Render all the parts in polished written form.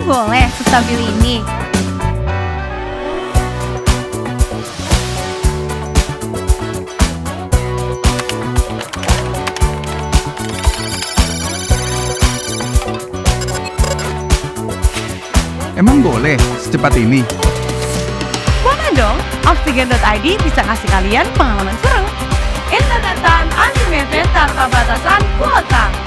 boleh sestabil ini? Emang boleh secepat ini? Boleh dong, Oksigen.id bisa kasih kalian pengalaman seru. Internetan unlimited tanpa batasan kuota.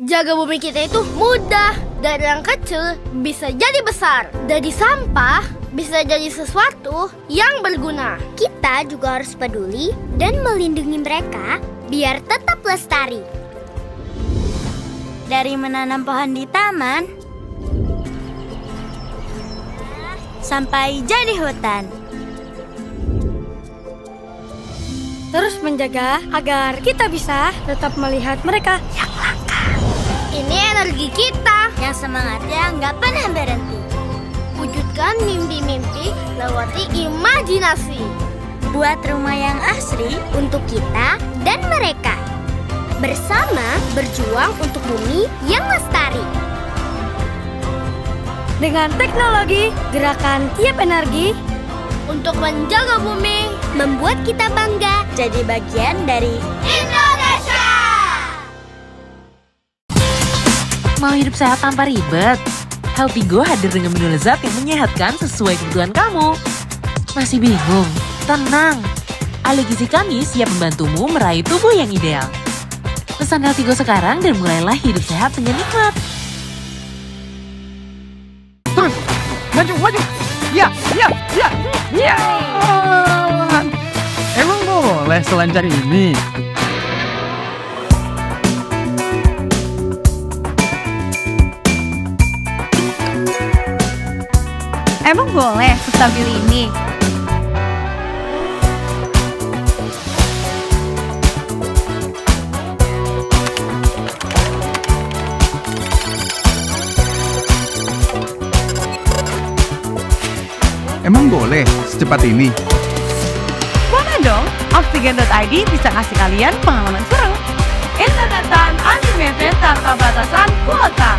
Jaga bumi kita itu mudah. Dari yang kecil bisa jadi besar. Dari sampah bisa jadi sesuatu yang berguna. Kita juga harus peduli dan melindungi mereka biar tetap lestari. Dari menanam pohon di taman sampai jadi hutan. Terus menjaga agar kita bisa tetap melihat mereka yang langka. Ini energi kita Yang semangatnya nggak pernah berhenti. wujudkan mimpi-mimpi lewati imajinasi. Buat rumah yang asri untuk kita dan mereka. Bersama berjuang untuk bumi yang lestari. Dengan teknologi, gerakan tiap energi untuk menjaga bumi, Membuat kita bangga jadi bagian dari Indonesia. Mau hidup sehat tanpa ribet? Healthy Go hadir dengan menu lezat yang menyehatkan sesuai kebutuhan kamu. Masih bingung? Tenang! Ahli gizi kami siap membantumu meraih tubuh yang ideal. Pesan Healthy Go sekarang dan mulailah hidup sehat dengan nikmat. Terus, maju. Ya. Emang boleh selancar ini? Emang boleh sestabil ini? Emang boleh secepat ini? Boleh dong, Oksigen.id bisa ngasih kalian pengalaman seru. Internetan unlimited tanpa batasan kuota.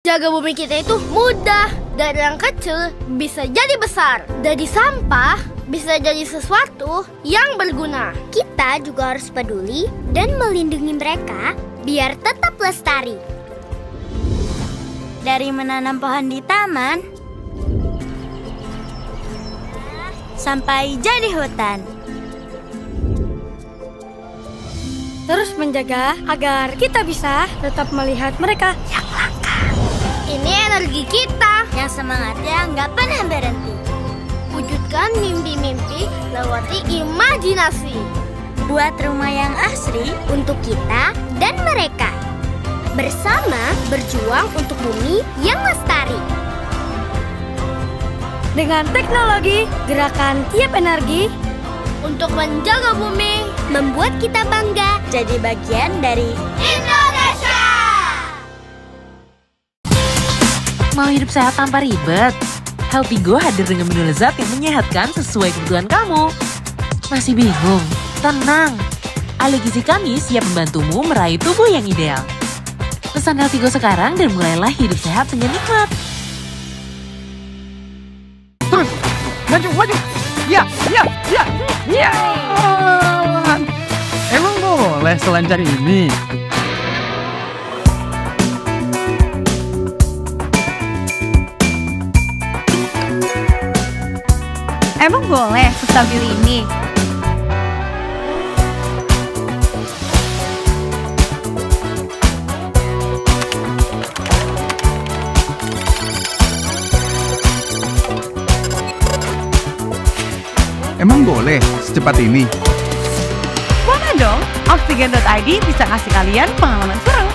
Jaga bumi kita itu mudah. Dari yang kecil bisa jadi besar. Dari sampah bisa jadi sesuatu yang berguna. Kita juga harus peduli dan melindungi mereka biar tetap lestari. Dari menanam pohon di taman sampai jadi hutan. Terus menjaga agar kita bisa tetap melihat mereka. Ini energi kita. Yang semangatnya nggak pernah berhenti. Wujudkan mimpi-mimpi lewati imajinasi. Buat rumah yang asri untuk kita dan mereka. Bersama berjuang untuk bumi yang lestari. Dengan teknologi, gerakan tiap energi untuk menjaga bumi, Membuat kita bangga jadi bagian dari Indonesia. Mau hidup sehat tanpa ribet? Healthy Go hadir dengan menu lezat yang menyehatkan sesuai kebutuhan kamu. Masih bingung? Tenang! IFeLeague kami siap membantumu meraih tubuh yang ideal. Pesan Healthy Go sekarang dan mulailah hidup sehat dengan nikmat. Terus, maju. Ya. Emang boleh selancar ini? Emang boleh sestabil ini? Emang boleh secepat ini? Boleh dong, Oksigen.id bisa ngasih kalian pengalaman seru.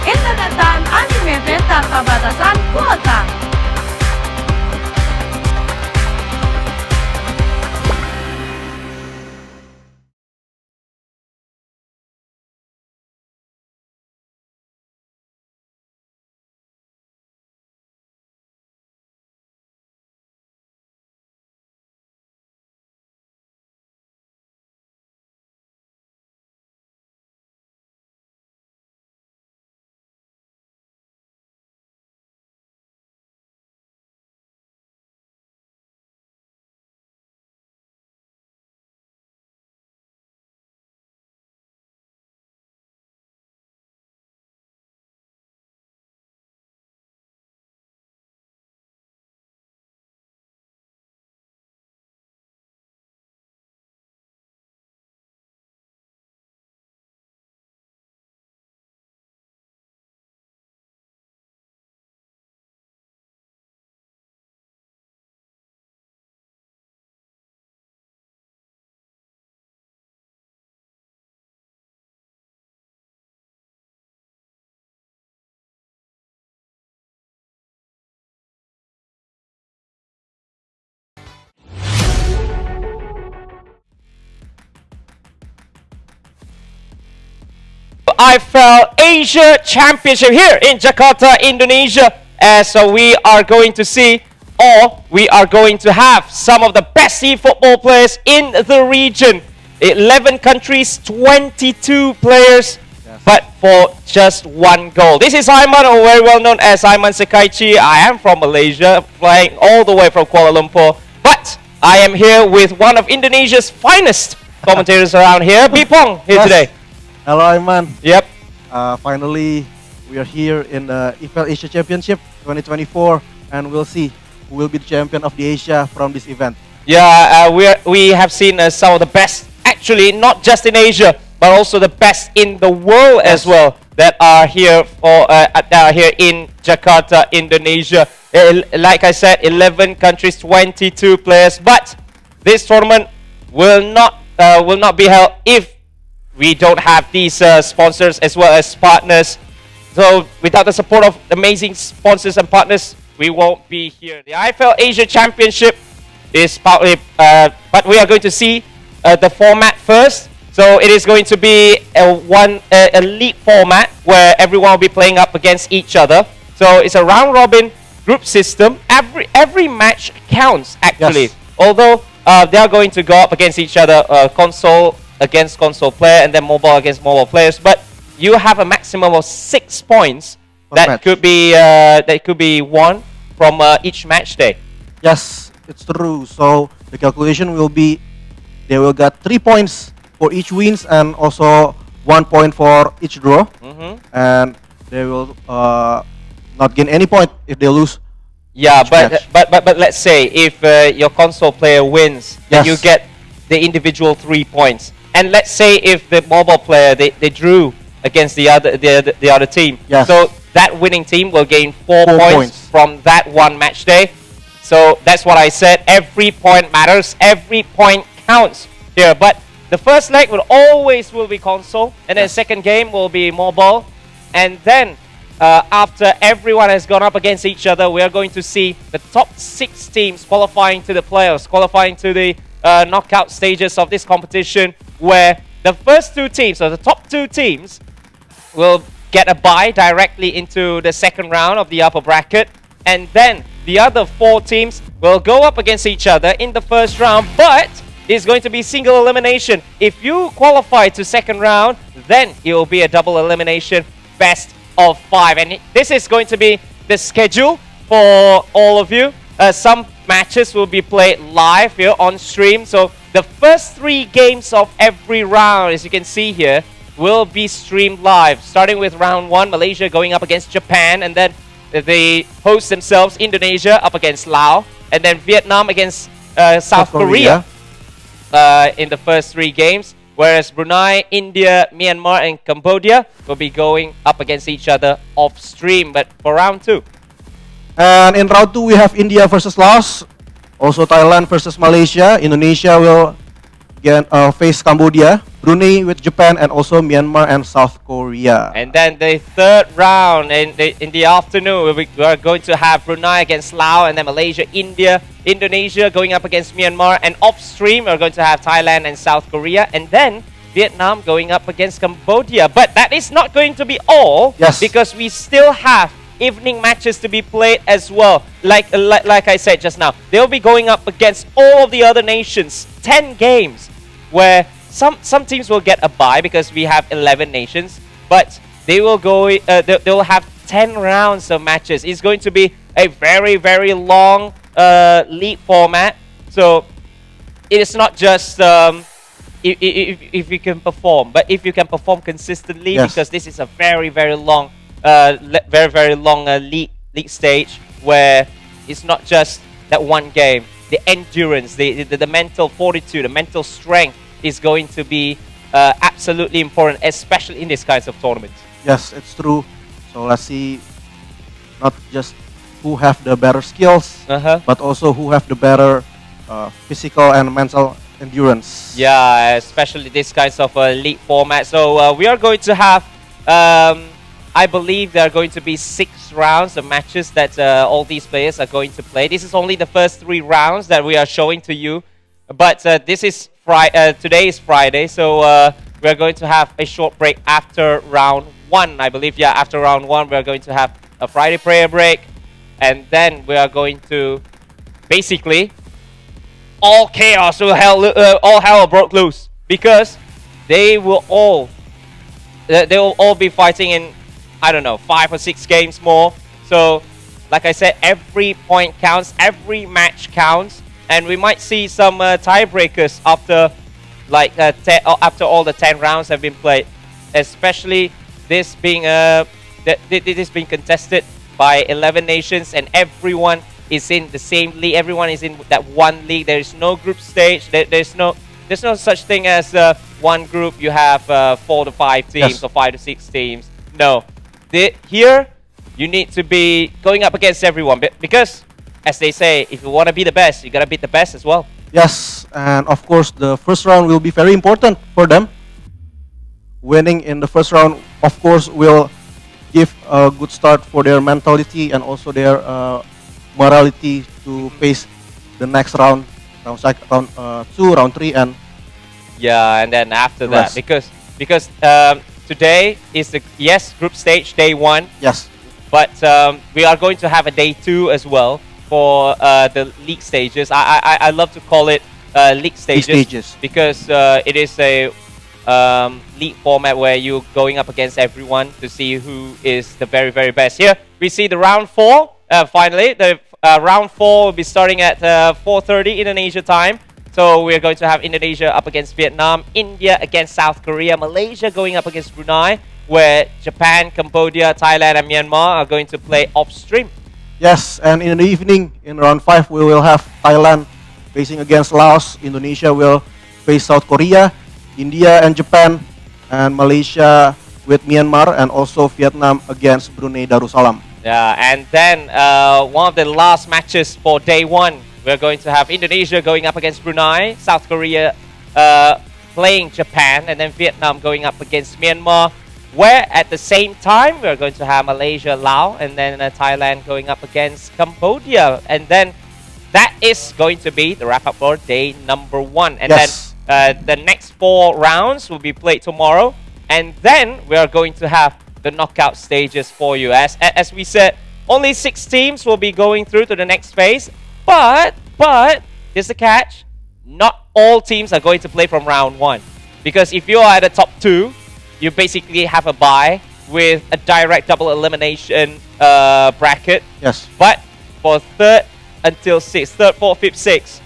Internetan unlimited tanpa batasan kuota. IFeL Asia Championship here in Jakarta, Indonesia, as we are going to see, or we are going to have some of the best football players in the region. 11 countries, 22 players, but for just one goal. This is Aiman, or very well known as Aiman Sekaichi. I am from Malaysia, flying all the way from Kuala Lumpur, but I am here with one of Indonesia's finest commentators around here, Bipong, here today. Hello, Aiman. Yep. Finally, we are here in the IFeL Asia Championship 2024, and we'll see who will be the champion of the Asia from this event. Yeah, we have seen some of the best, actually, not just in Asia, but also the best in the world as well, that are here here in Jakarta, Indonesia. Like I said, 11 countries, 22 players, but this tournament will not be held if we don't have these sponsors as well as partners. So without the support of amazing sponsors and partners, we won't be here. The IFeL Asia Championship is partly, but we are going to see the format first. So it is going to be a league format where everyone will be playing up against each other. So it's a round robin group system. Every match counts actually. Yes. Although they are going to go up against each other, console against console player, and then mobile against mobile players, but you have a maximum of 6 points match. that could be won from each match day. Yes, it's true. So the calculation will be they will get 3 points for each wins and also 1 point for each draw, and they will not gain any point if they lose. Yeah, each match. but let's say if your console player wins, then you Yes. get the individual 3 points. And let's say if the mobile player they drew against the other team, Yes. so that winning team will gain 4 4 points points. from that one match day. So that's what I said. Every point matters. Every point counts here. But the first leg will be console, and then second game will be mobile, and then after everyone has gone up against each other, we are going to see the top 6 teams qualifying to the playoffs, qualifying to the knockout stages of this competition, where the first 2 teams, or the top 2 teams, will get a bye directly into the second round of the upper bracket, and then the other 4 teams will go up against each other in the first round, but it's going to be single elimination. If you qualify to second round, then it will be a double elimination, best of 5. And this is going to be the schedule for all of you. Some matches will be played live here on stream. So the first 3 games of every round, as you can see here, will be streamed live. Starting with round 1, Malaysia going up against Japan, and then they host themselves, Indonesia up against Laos, and then Vietnam against South Korea in the first 3 games. Whereas Brunei, India, Myanmar and Cambodia will be going up against each other off stream, but for round 2. And in round 2 we have India versus Laos, also Thailand versus Malaysia. Indonesia will face Cambodia, Brunei with Japan, and also Myanmar and South Korea. And then the third round in the afternoon, we are going to have Brunei against Laos, and then Malaysia, India, Indonesia going up against Myanmar, and off stream we're going to have Thailand and South Korea, and then Vietnam going up against Cambodia. But that is not going to be all, because we still have evening matches to be played as well. Like I said just now, they'll be going up against all of the other nations. 10 games, where some teams will get a bye because we have 11 nations, but they will go. They will have 10 rounds of matches. It's going to be a very long league format. So it is not just if you can perform, but if you can perform consistently, because this is a very long league stage, where it's not just that one game. The endurance, the mental fortitude, the mental strength is going to be absolutely important, especially in these kinds of tournaments. Yes, it's true. So let's see, not just who have the better skills, but also who have the better physical and mental endurance. Yeah, especially this kinds of league format. So we are going to have, I believe there are going to be 6 rounds of matches that all these players are going to play. This is only the first 3 rounds that we are showing to you. But this is today is Friday, so we are going to have a short break after round 1, I believe. Yeah, after round 1, we are going to have a Friday prayer break, and then we are going to basically all chaos, all hell broke loose, because they will all be fighting in, I don't know, 5 or 6 games more. So, like I said, every point counts, every match counts, and we might see some tiebreakers after, after all the 10 rounds have been played. Especially this being contested by 11 nations, and everyone is in the same league. Everyone is in that one league. There is no group stage. There's no such thing as one group. You have 4 to 5 teams or 5 to 6 teams. No. Here, you need to be going up against everyone, because, as they say, if you want to be the best, you gotta beat the best as well. Yes, and of course, the first round will be very important for them. Winning in the first round, of course, will give a good start for their mentality and also their morality to face the next round 2, round 3, and and then after that, rest. because today is the group stage, day 1. Yes. But we are going to have a day 2 as well for the league stages. I love to call it league stages, because it is a league format where you're going up against everyone to see who is the very, very best. Here we see the round 4. Finally, the round 4 will be starting at 4:30 Indonesia time. So we're going to have Indonesia up against Vietnam, India against South Korea, Malaysia going up against Brunei, where Japan, Cambodia, Thailand and Myanmar are going to play off-stream. Yes, and in the evening, in round 5, we will have Thailand facing against Laos. Indonesia will face South Korea, India and Japan, and Malaysia with Myanmar, and also Vietnam against Brunei Darussalam. Yeah, and then one of the last matches for day 1, we're going to have Indonesia going up against Brunei, South Korea playing Japan, and then Vietnam going up against Myanmar, where at the same time we're going to have Malaysia, Laos, and then Thailand going up against Cambodia. And then that is going to be the wrap-up for day number 1. And Yes. then the next 4 rounds will be played tomorrow. And then we are going to have the knockout stages for you. As we said, only 6 teams will be going through to the next phase. But here's the catch. Not all teams are going to play from round 1. Because if you are at the top 2, you basically have a bye with a direct double elimination bracket. Yes. But for 3rd until 6th, 3rd, 4th, 5th, 6th,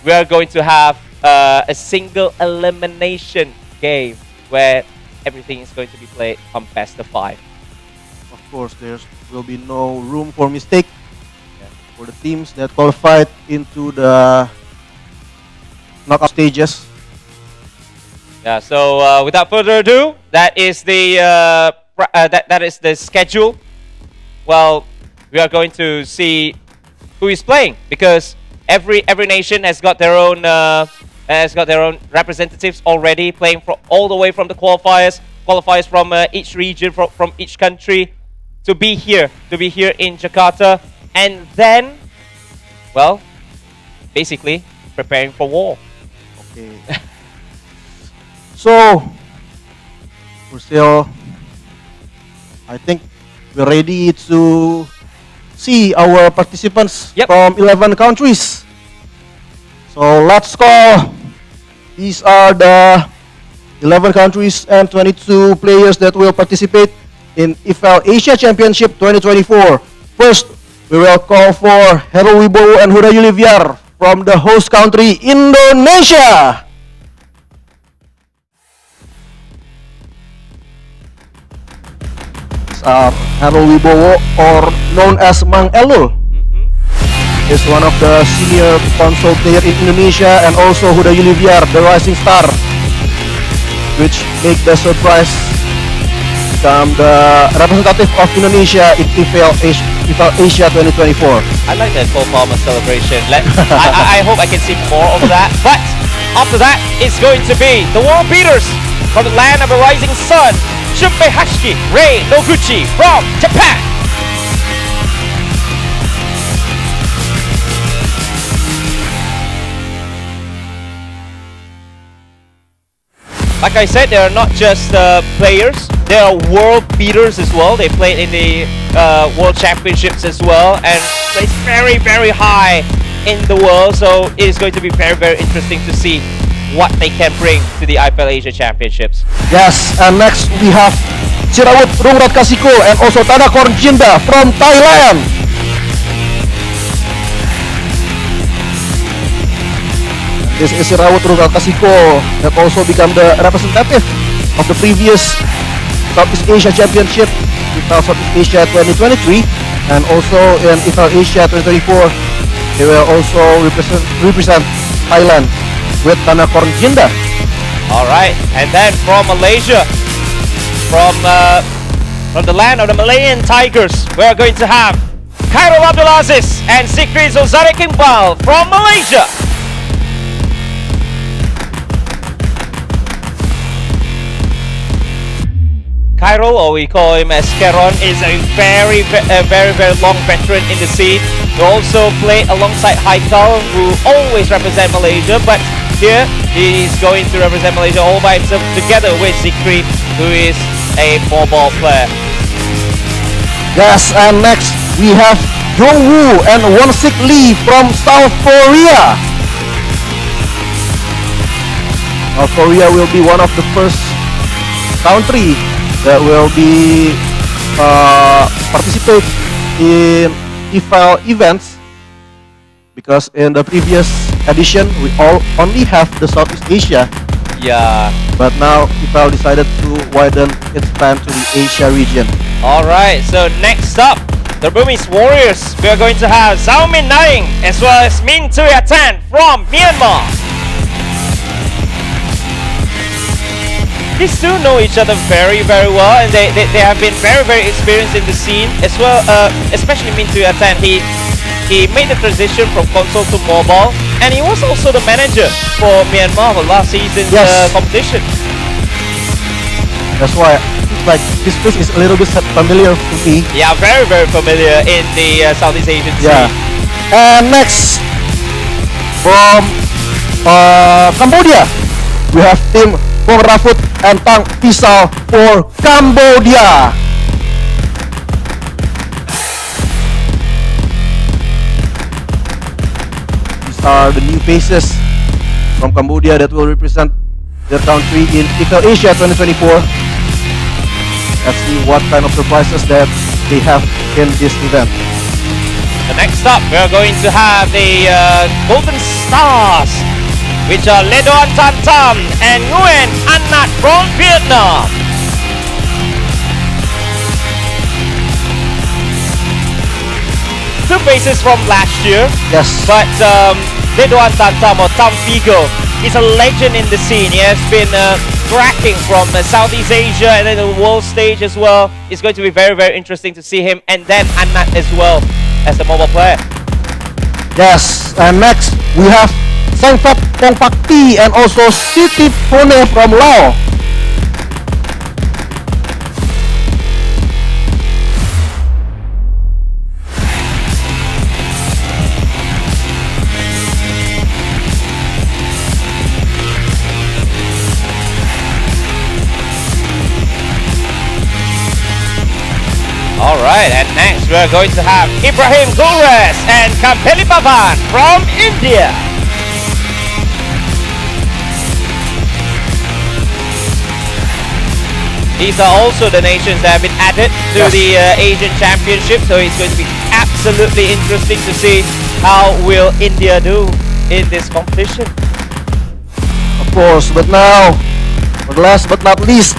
we are going to have a single elimination game where everything is going to be played on best of 5. Of course, there will be no room for mistake for the teams that qualified into the knockout stages. Yeah. So without further ado, that is the that is the schedule. Well, we are going to see who is playing, because every nation has got their own representatives already playing from all the way from the qualifiers from each region, from each country to be here in Jakarta, and then, well, basically preparing for war. Okay. So we're still, I think we're ready to see our participants Yep. from 11 countries. So let's call, these are the 11 countries and 22 players that will participate in IFeL Asia Championship 2024. First, we will call for Heru Wibowo and Huda Yuliviar from the host country, Indonesia. Heru Wibowo, or known as Mang Elul, is one of the senior console player in Indonesia, and also Huda Yuliviar, the rising star, which make the surprise become the representative of Indonesia in IFeL Asia 2024. I like that Cole Palmer celebration. I hope I can see more of that. But after that, it's going to be the world beaters from the land of the rising sun, Shunpei Hashiki, Rei Noguchi from Japan. Like I said, they are not just players, they are world beaters as well. They played in the World Championships as well and placed very, very high in the world. So it is going to be very, very interesting to see what they can bring to the IFeL Asia Championships. Yes, and next we have Sirawut Rungrat Kasiko and also Tanakorn Jinda from Thailand. This is Sirawut Rungrat Kasiko that also become the representative of the previous Southeast Asia Championship, IFeL Southeast Asia 2023, and also in IFeL Asia 2024. They will also represent Thailand with Tanakorn Jinda. All right, and then from Malaysia, from the land of the Malayan Tigers, we are going to have Khairul Abdulaziz and Sikri Zulzari Kimbal from Malaysia. Khairul, or we call him as Keron, is a very long veteran in the scene. He also played alongside Haikal, who always represent Malaysia, but here he is going to represent Malaysia all by himself together with Zikri, who is a 4-ball player. Yes, and next we have Jong Woo and Won-sik Lee from South Korea. Korea will be one of the first country that will be participate in IFeL events, because in the previous edition we only have the Southeast Asia, Yeah. but now IFeL decided to widen its span to the Asia region. Alright, so next up, the Burmese Warriors. We are going to have Zhao Min Naing as well as Min Tuyatan from Myanmar. These two know each other very well, and they have been very experienced in the scene as well, especially Min Tuyatan. He made the transition from console to mobile, and he was also the manager for Myanmar for last season's Yes. competition. That's why it's like this face is a little bit familiar to me. Yeah, very familiar in the Southeast Asian scene. Yeah. And next, from Cambodia, we have team Bong Rafut and Tang Pisau for Cambodia. These are the new faces from Cambodia that will represent their country in IFeL Asia 2024. Let's see what kind of surprises that they have in this event. The next up, we are going to have the Golden Stars, which are Ledoan Tan Tam and Nguyen An Nhat from Vietnam. Two faces from last year, Yes. but Ledoan Tan Tam or Tam Figo is a legend in the scene. He has been cracking from Southeast Asia and then the world stage as well. It's going to be very interesting to see him, and then An Nhat as well as a mobile player. Yes, and next we have Sang Phap Pong Pak Ti and also Siti Phone from Laos. Alright, and next we're going to have Ibrahim Gulres and Kampeli Pavan from India. These are also the nations that have been added to the Asian Championship, so it's going to be absolutely interesting to see how will India do in this competition. Of course, but now, for last but not least,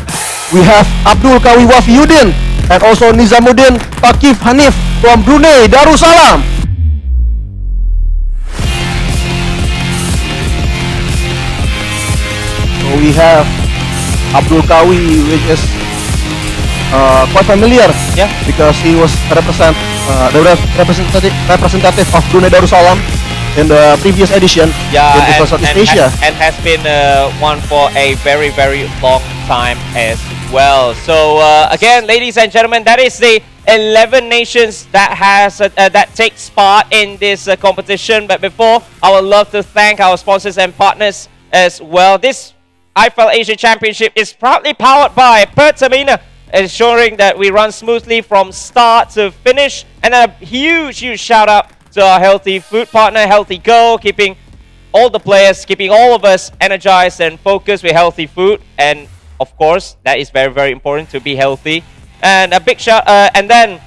we have Abdul Kawi Wafiuddin and also Nizamuddin Pakif Hanif from Brunei Darussalam. So we have Abdul Kawi, which is quite familiar, Yeah. because he was representative of Brunei Darussalam in the previous edition Yeah, in IFeL Southeast Asia. and has been one for a very long time as well. So again, ladies and gentlemen, that is the 11 nations that has that takes part in this competition. But before, I would love to thank our sponsors and partners as well. This IFeL Asia Championship is proudly powered by PERTAMINA, ensuring that we run smoothly from start to finish. And a huge shout out to our healthy food partner, Healthy Go, keeping all the players, keeping all of us energized and focused with healthy food. And of course, that is very important to be healthy. And a big shout, and then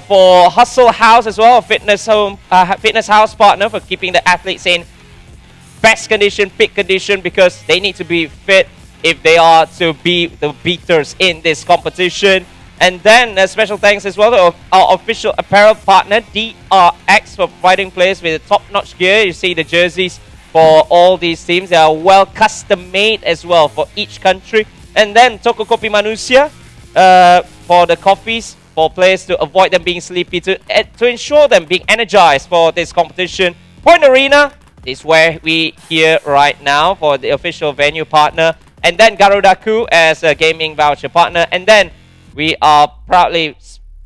for Hustle House as well, a fitness house partner for keeping the athletes in best condition, peak condition, because they need to be fit if they are to be the beaters in this competition. And then special thanks as well to our official apparel partner, DRX, for providing players with top-notch gear. You see the jerseys for all these teams. They are well custom-made as well for each country. And then Toko Kopi Manusia for the coffees, for players to avoid them being sleepy, to ensure them being energized for this competition. Point Arena is where we here right now for the official venue partner. And then Garudaku as a gaming voucher partner. And then we are proudly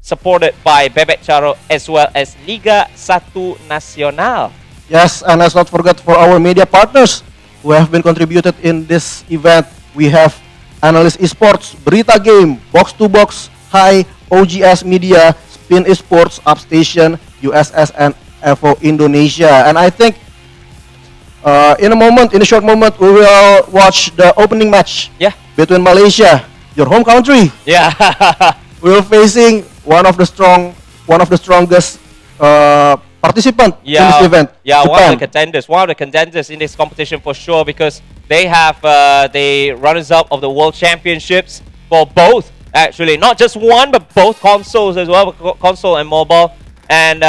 supported by Bebek Charo as well as Liga 1 Nasional. Yes, and let's not forget for our media partners who have been contributed in this event. We have Analyst Esports, Berita Game, Box to Box, High, OGS Media, Spin Esports, Upstation, USS, and EVO Indonesia. And I think In a short moment, we will watch the opening match Yeah. between Malaysia, your home country. Yeah. We're facing one of the strongest participant in this event. Yeah, Japan. one of the contenders in this competition for sure, because they have the runners-up of the World Championships for both, actually, not just one but both consoles as well, console and mobile. And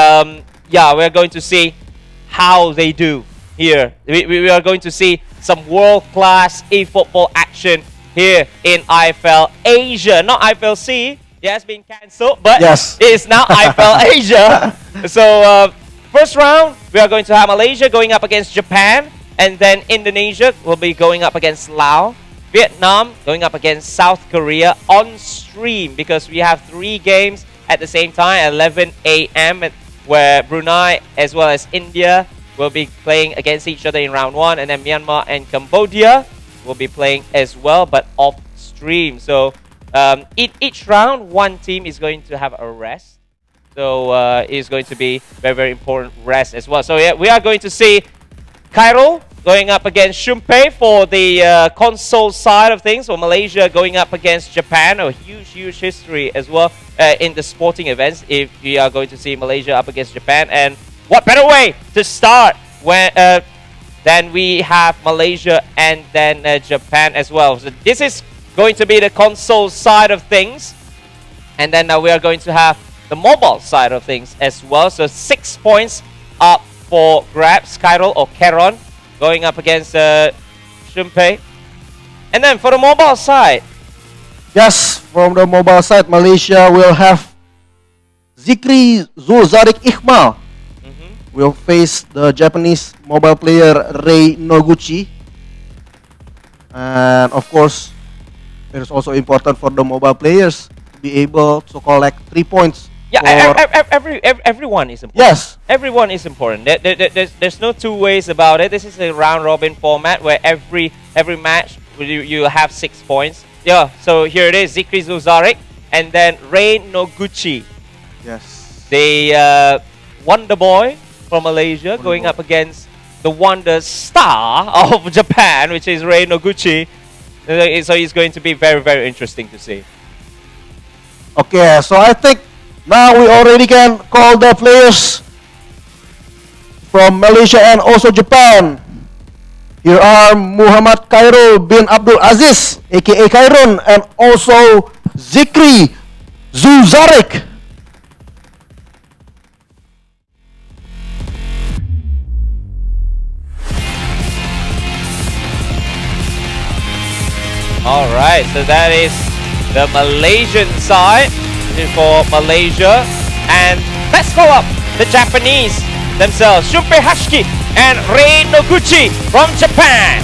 yeah, we're going to see how they do here. We are going to see some world-class eFootball action here in IFeL Asia, not IFeL C. It has been cancelled, but Yes. it is now IFeL Asia. So first round, we are going to have Malaysia going up against Japan, and then Indonesia will be going up against Laos. Vietnam going up against South Korea on stream, because we have 3 games at the same time at 11 a.m. where Brunei as well as India will be playing against each other in round 1, and then Myanmar and Cambodia will be playing as well, but off stream. So each round, one team is going to have a rest. So it's going to be very, very important rest as well. So yeah, we are going to see Cairo going up against Shumpei for the console side of things, or Malaysia going up against Japan. A huge history as well in the sporting events, if we are going to see Malaysia up against Japan. And what better way to start when then we have Malaysia and then Japan as well. So this is going to be the console side of things, and then we are going to have the mobile side of things as well. So 6 points up for grabs. Cairo or Keron going up against Shumpei. And then for the mobile side, Yes, from the mobile side, Malaysia will have Zikri Zulzarik Iqmal will face the Japanese mobile player Rei Noguchi. And of course, it is also important for the mobile players to be able to collect 3 points. yeah, for- everyone is important. Yes, Everyone is important. There's no two ways about it. This is a round robin format where every match you have 6 points. Yeah, so here it is, Zikri Zulzarik and then Rei Noguchi, yes. the Wonder Boy from Malaysia, going up against the Wonder Star of Japan, which is Rei Noguchi. So it's going to be very, very interesting to see. Okay, so I think now we already can call the players from Malaysia and also Japan. Here are Muhammad Khairul bin Abdul Aziz, aka Khairun, and also Zikri Zulzarik. Alright, so that is the Malaysian side for Malaysia. And let's call up the Japanese themselves, Shumpei Hashiki and Rei Noguchi from Japan.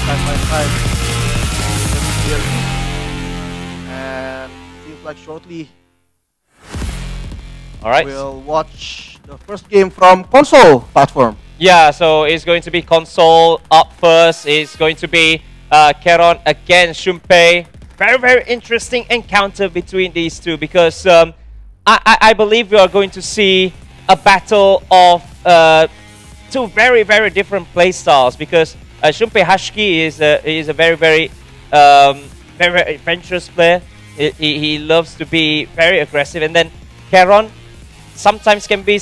Side by side. And seems like shortly Alright. we'll watch the first game from console platform. Yeah, so it's going to be console up first. It's going to be Keron against Shumpei. Very, very interesting encounter between these two, because I believe we are going to see a battle of two very, very different play styles, because Shumpei Hashiki is a very, very very adventurous player. He loves to be very aggressive, and then Keron sometimes can be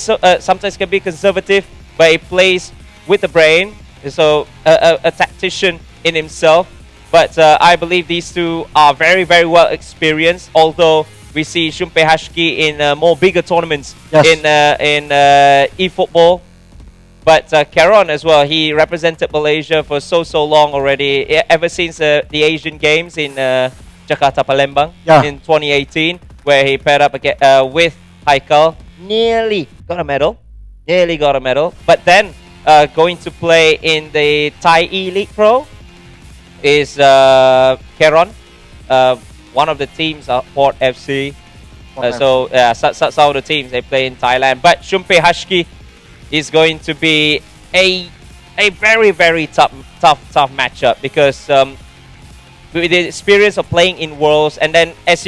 conservative, but he plays with the brain. So a tactician in himself. But I believe these two are very, very well experienced. Although we see Shumpei Hashiki in more bigger tournaments in eFootball. But Keron as well, he represented Malaysia for so long already, ever since the Asian Games in Jakarta Palembang in 2018, where he paired up with IFeL, nearly got a medal. But then going to play in the Thai E-League Pro is Keron, one of the teams are Port FC. So some of the teams they play in Thailand. But Shumpei Hashiki is going to be a a very tough matchup because with the experience of playing in Worlds, and then as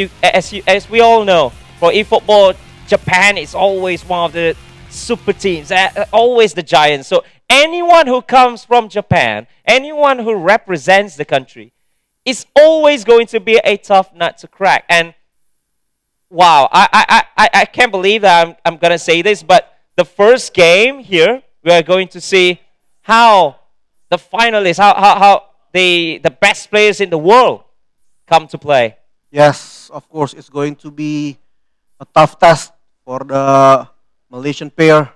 we all know, for eFootball, Japan is always one of the super teams, always the giants. So anyone who comes from Japan, anyone who represents the country, is always going to be a tough nut to crack. And wow, I can't believe that I'm gonna say this, but the first game here, we are going to see how the finalists, how the best players in the world come to play. Yes, of course, it's going to be a tough test for the Malaysian pair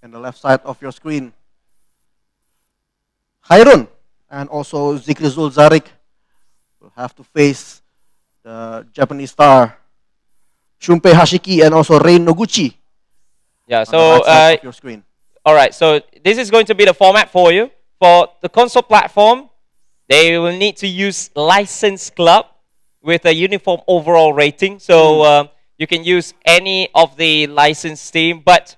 on the left side of your screen. Hairun and also Zikrizul Zarik will have to face the Japanese star Shunpei Hashiki and also Rein Noguchi. Yeah, On the so right side of your screen. all right, so this is going to be the format for you. For the console platform, they will need to use licensed club with a uniform overall rating. So you can use any of the licensed team, but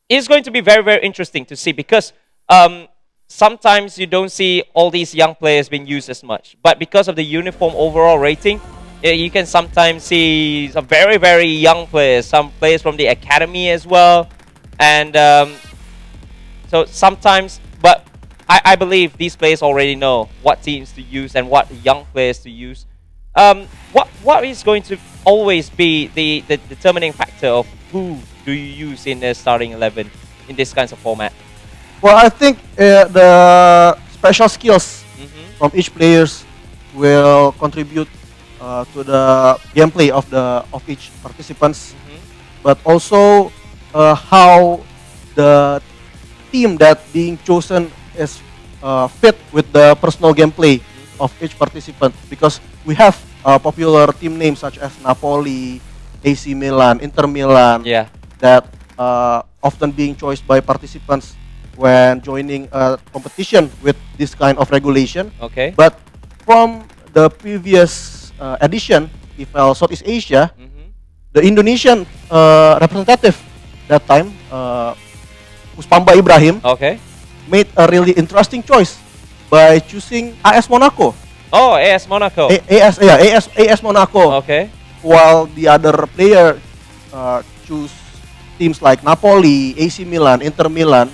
it's going to be very interesting to see because sometimes you don't see all these young players being used as much. But because of the uniform overall rating, you can sometimes see some very young players, some players from the academy as well. And so sometimes, but I believe these players already know what teams to use and what young players to use. What is going to always be the determining factor of who do you use in the starting 11 in this kinds of format? Well, I think the special skills from each players will contribute to the gameplay of each participants, but also how the team that being chosen is fit with the personal gameplay of each participant, because we have popular team names such as Napoli, AC Milan, Inter Milan, that often being chosen by participants when joining a competition with this kind of regulation. Okay. But from the previous edition, IFeL Southeast Asia, the Indonesian representative that time, Puspamba Ibrahim, made a really interesting choice by choosing AS Monaco. Oh, AS Monaco. AS Monaco. Okay. While the other player choose teams like Napoli, AC Milan, Inter Milan,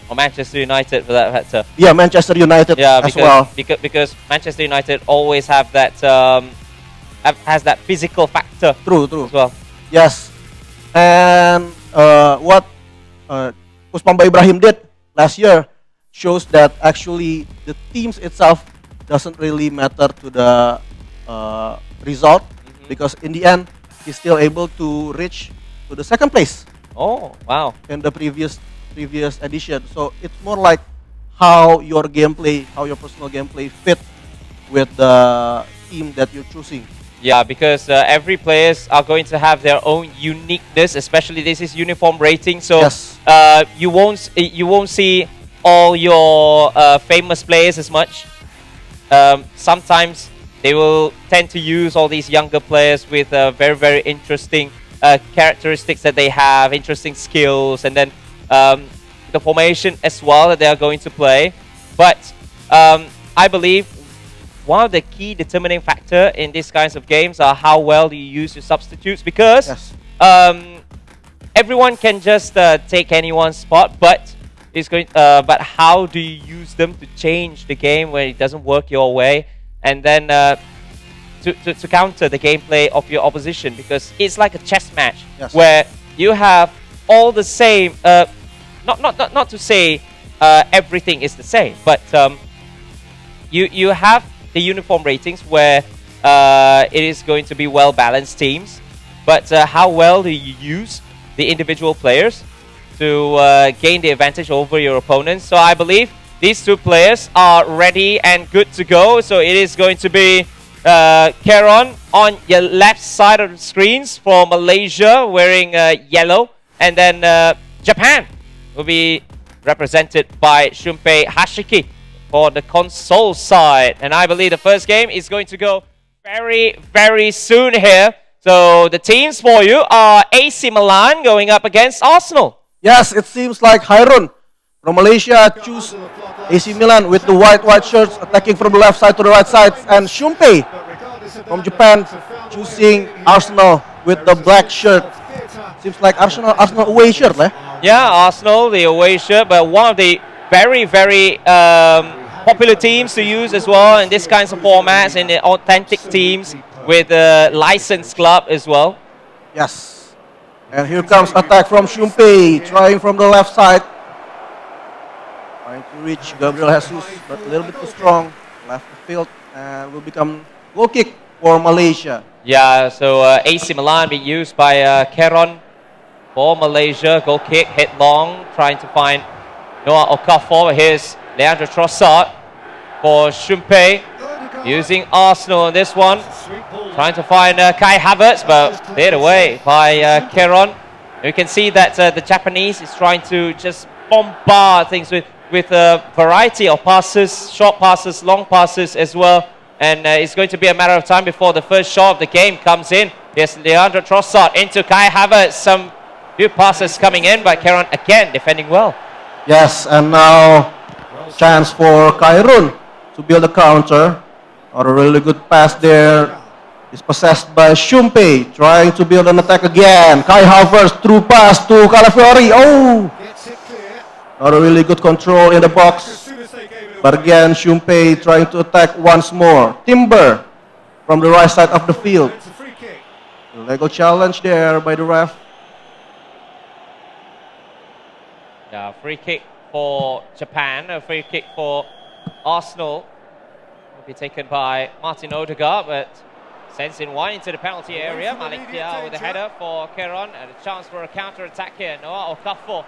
or Manchester United for that factor. Yeah, Manchester United as well. Because Manchester United always have that has that physical factor. True. As well. Yes, and what Puspamba Ibrahim did last year shows that actually the teams itself doesn't really matter to the result, because in the end he's still able to reach to the second place. Oh, wow. In the previous edition. So it's more like how your gameplay, how your personal gameplay fit with the team that you're choosing. Yeah, because every players are going to have their own uniqueness, especially this is uniform rating. So you won't see all your famous players as much. Sometimes they will tend to use all these younger players with very interesting characteristics that they have, interesting skills, and then the formation as well that they are going to play. But I believe one of the key determining factor in these kinds of games are how well do you use your substitutes, because everyone can just take anyone's spot, but it's going. But how do you use them to change the game when it doesn't work your way, and then to counter the gameplay of your opposition, because it's like a chess match where you have all the same. Not to say everything is the same, but you have the uniform ratings where it is going to be well balanced teams, but how well do you use the individual players to gain the advantage over your opponents? So I believe these two players are ready and good to go. So it is going to be Keron on your left side of the screens for Malaysia, wearing yellow, and then Japan will be represented by Shunpei Hashiki for the console side. And I believe the first game is going to go very soon here. So the teams for you are AC Milan going up against Arsenal. Yes, it seems like Hairun From Malaysia, choose AC Milan with the white shirts, attacking from the left side to the right side, and Shumpei from Japan choosing Arsenal with the black shirt. Seems like Arsenal away shirt, lah. Yeah, Arsenal, the away shirt, but one of the very, very popular teams to use as well in this kinds of formats, in the authentic teams with a licensed club as well. Yes. And here comes attack from Shumpei, trying from the left side. Trying to reach Gabriel Jesus, but a little bit too strong. Left the field, and will become goal kick for Malaysia. Yeah, so AC Milan being used by Keron for Malaysia. Goal kick, hit long, trying to find Noah Okafor. Here's Leandro Trossard for Shumpei, using Arsenal on this one. Trying to find Kai Havertz, but cleared away by Keron. You can see that the Japanese is trying to just bombard things with a variety of passes, short passes, long passes as well. And it's going to be a matter of time before the first shot of the game comes in. Here's Leandro Trossard into Kai Havertz. Some good passes coming in by Keron, again defending well. Yes, and now chance for Kairun to build a counter. Or a really good pass there. Is possessed by Shumpei, trying to build an attack again. Kai Havertz through pass to Calafiori. Oh! Not a really good control in the box. But again, Shumpei trying to attack once more. Timber from the right side of the field. Illegal challenge there by the ref. Yeah, free kick for Japan, a free kick for Arsenal. Will be taken by Martin Odegaard, but sends in one into the penalty area. Malik Diaw with a header for Keron, and a chance for a counter-attack here. Noah Okafor.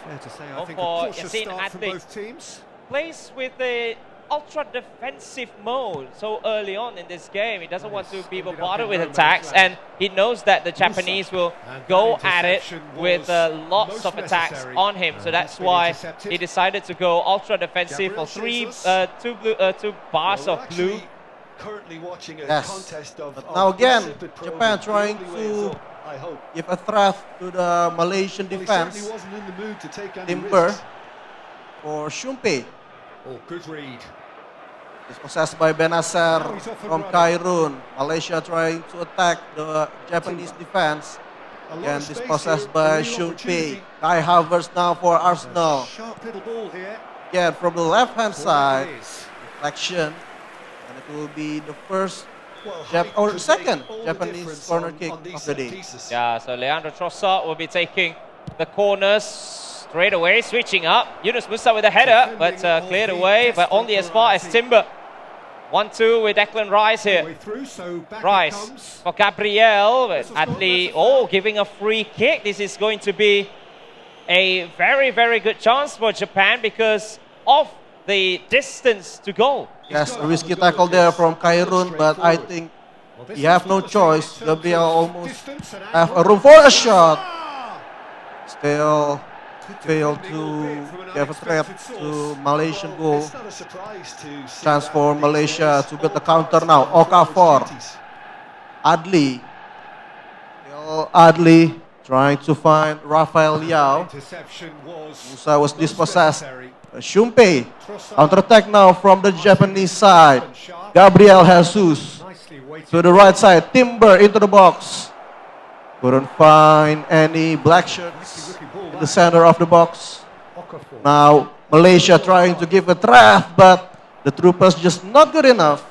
Fair to say, I think for a cautious Yassine start for Adli. both teams. Plays with the ultra-defensive mode so early on in this game. He doesn't want to be bombarded with attacks, and he knows that the Japanese will go at it with lots of attacks on him. So that's why he decided to go ultra-defensive for two bars of blue. Currently watching a Yes. contest of But now again, deceptive Japan progress. trying The only way is to up, I hope. give a threat to the Malaysian Well, he defense. certainly wasn't in the mood to take any Timber risks. for Shumpei. Oh, good read. Is possessed by Benacer from Kairun. Malaysia trying to attack the Japanese defense. A lot Again, of space dispossessed here, by a real Shumpei. opportunity. Kai Havertz now for Arsenal. Sharp little ball here. Again, from the left-hand Well, side, it is. deflection. And it will be the first Well, Jap height or could second make all the Japanese difference corner on kick these of the set day. pieces. Yeah, so Leandro Trossard will be taking the corners straight away, switching up. Yunus Musa with a header, but cleared away, but only as far as Timber. 1-2 with Declan Rice here. Way through, so back it Rice comes. for Gabriel, but Adli, giving a free kick. This is going to be a very, very good chance for Japan because of the distance to goal. Yes, a risky tackle there from Kairun, but I think he have no choice. Gabriel almost have a room for a shot. Still failed to give a threat to Malaysian goal. It's not a surprise to see Chance that for these Malaysia days. to get the counter now. Okafor, Adli. Still Adli trying to find Rafael Liao. Interception was Musa was dispossessed. necessary. Shumpei. Counter-attack now from the Japanese side. Sharp, Gabriel Jesus. nicely weighted. To the right side, Timber into the box. Couldn't find any black shirts in the center of the box. Okafor. Now Malaysia trying to give a threat, but the troopers just not good enough.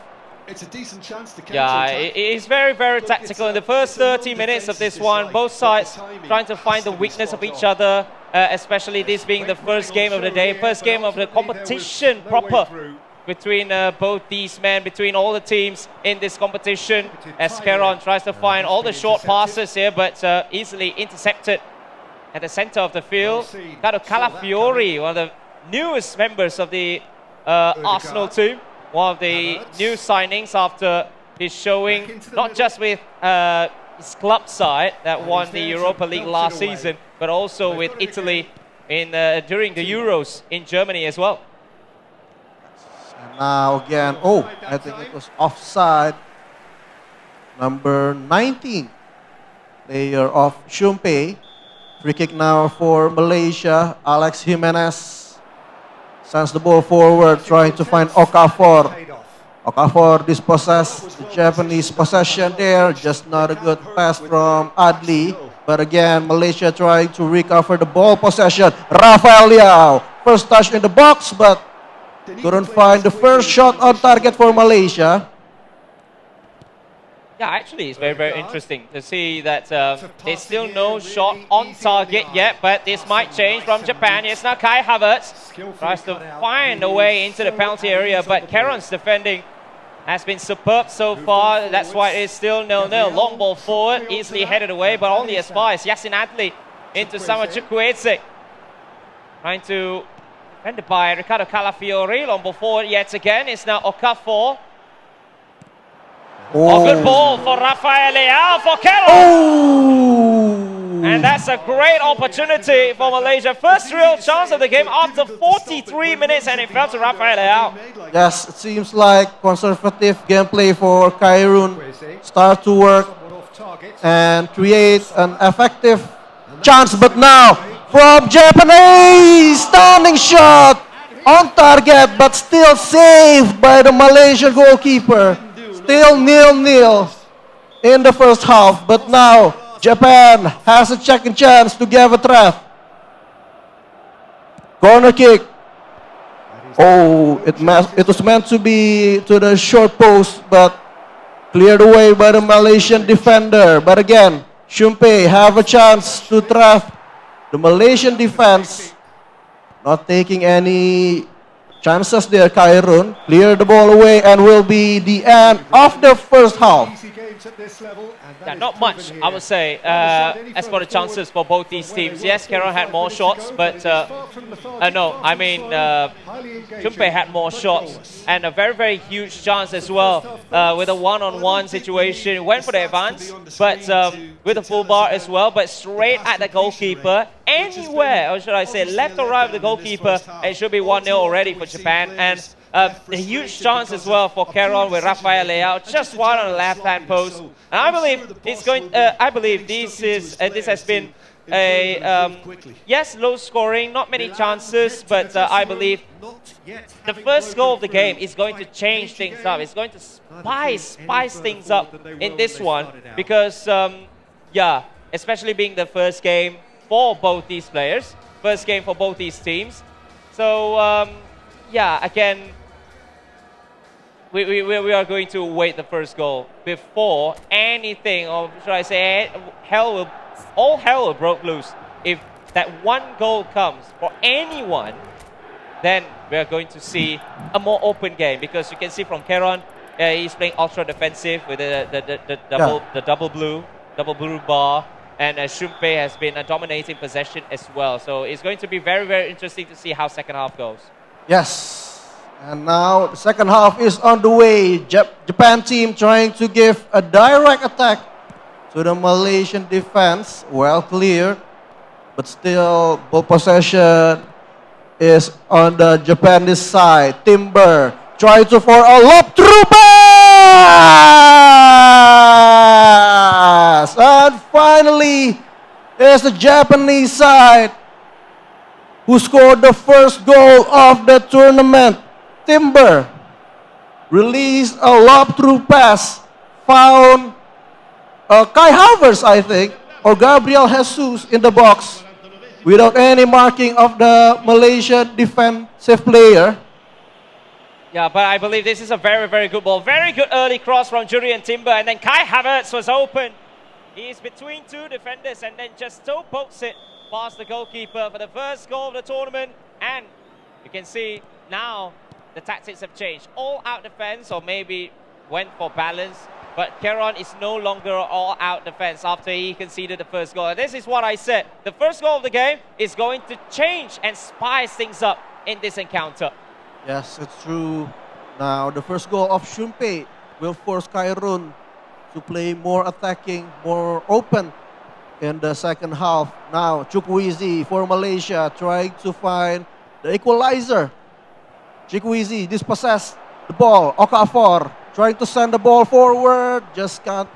It's a decent chance to Yeah, counter-attack. it is very, very Look, tactical. In the it's first a 30 minutes of this defensive one, side, both but the sides timing trying to find has the to be weakness of spot each on. other, especially this being the first game of the day, first game of the competition proper between both these men, between all the teams in this competition, as Keron tries to find all the short passes here, but easily intercepted at the center of the field. Ricardo Calafiori, one of the newest members of the Arsenal team, one of the new signings after his showing, not just with his club side that won the Europa League last season, but also with Italy in during the Euros in Germany as well. And now again, I think it was offside. Number 19, player of Shumpei. Free kick now for Malaysia. Alex Jimenez Sends the ball forward, trying to find Okafor. Okafor dispossessed the Japanese possession there. Just not a good pass from Adli. But again, Malaysia trying to recover the ball possession. Rafael Liao, first touch in the box, but couldn't find the first shot on target for Malaysia. Yeah, actually, it's very, very interesting to see that there's still no shot on target yet, but this might change from Japan. It's now Kai Havertz tries to find a way into the penalty area, but Keron's defending has been superb so far. That's why it's still 0-0. Long ball forward, easily headed away, but only as far as Yassin Adli into Sama Chukwueze. Trying to defended by Ricardo Calafiori. Long ball forward yet again. It's now Okafor. Oh, good ball for Rafael Leao for Keron. And that's a great opportunity for Malaysia. First real chance of the game after 43 minutes, and it fell to Rafael Leao. Yes, it seems like conservative gameplay for Cameroon start to work and create an effective chance. But now from Japanese, stunning shot on target, but still saved by the Malaysian goalkeeper. Still 0-0 in the first half, but now Japan has a second chance to give a threat. Corner kick. Oh, it was meant to be to the short post, but cleared away by the Malaysian defender. But again, Shumpei have a chance to trap the Malaysian defense. Not taking any chances there. Cameroon clear the ball away, and will be the end of the first half. Yeah, not much, I would say, as for the chances for both these teams. Yes, Cameroon had more shots, but Shumpei had more shots and a very, very huge chance as well with a one-on-one situation. Went for the advance, but with a full bar as well, but straight at the goalkeeper. Anywhere, or should I say, left or right of the goalkeeper, it should be 1-0 already for Japan. And a huge chance as well for Keron with Rafael Leao, just one on the left-hand post. And I believe it's going. I believe this has been a yes, low scoring, not many chances, but I believe the first goal of the game is going to change things up. It's going to spice things up in this one because yeah, especially being the first game for both these players, first game for both these teams. So yeah, again, we are going to wait the first goal before anything, or should I say, all hell will break loose. If that one goal comes for anyone, then we are going to see a more open game, because you can see from Keron, he's playing ultra defensive with the double blue bar. And Shumpei has been a dominating possession as well. So it's going to be very, very interesting to see how second half goes. Yes. And now the second half is on the way. Japan team trying to give a direct attack to the Malaysian defense. Well cleared. But still, ball possession is on the Japanese side. Timber trying to for a lob through pass. And finally, it's the Japanese side who scored the first goal of the tournament. Timber released a lob through pass, found Kai Havertz, I think, or Gabriel Jesus in the box without any marking of the Malaysian defensive player. Yeah, but I believe this is a very, very good ball. Very good early cross from Julian Timber, and then Kai Havertz was open. He's between two defenders and then just toe pokes it past the goalkeeper for the first goal of the tournament. And you can see now the tactics have changed. All out defense, or maybe went for balance, but Keron is no longer all out defense after he conceded the first goal. And this is what I said. The first goal of the game is going to change and spice things up in this encounter. Yes, it's true. Now, the first goal of Shumpei will force Cameroon to play more attacking, more open in the second half. Now, Chukwueze for Malaysia trying to find the equalizer. Chukwueze dispossessed the ball. Okafor trying to send the ball forward. Just can't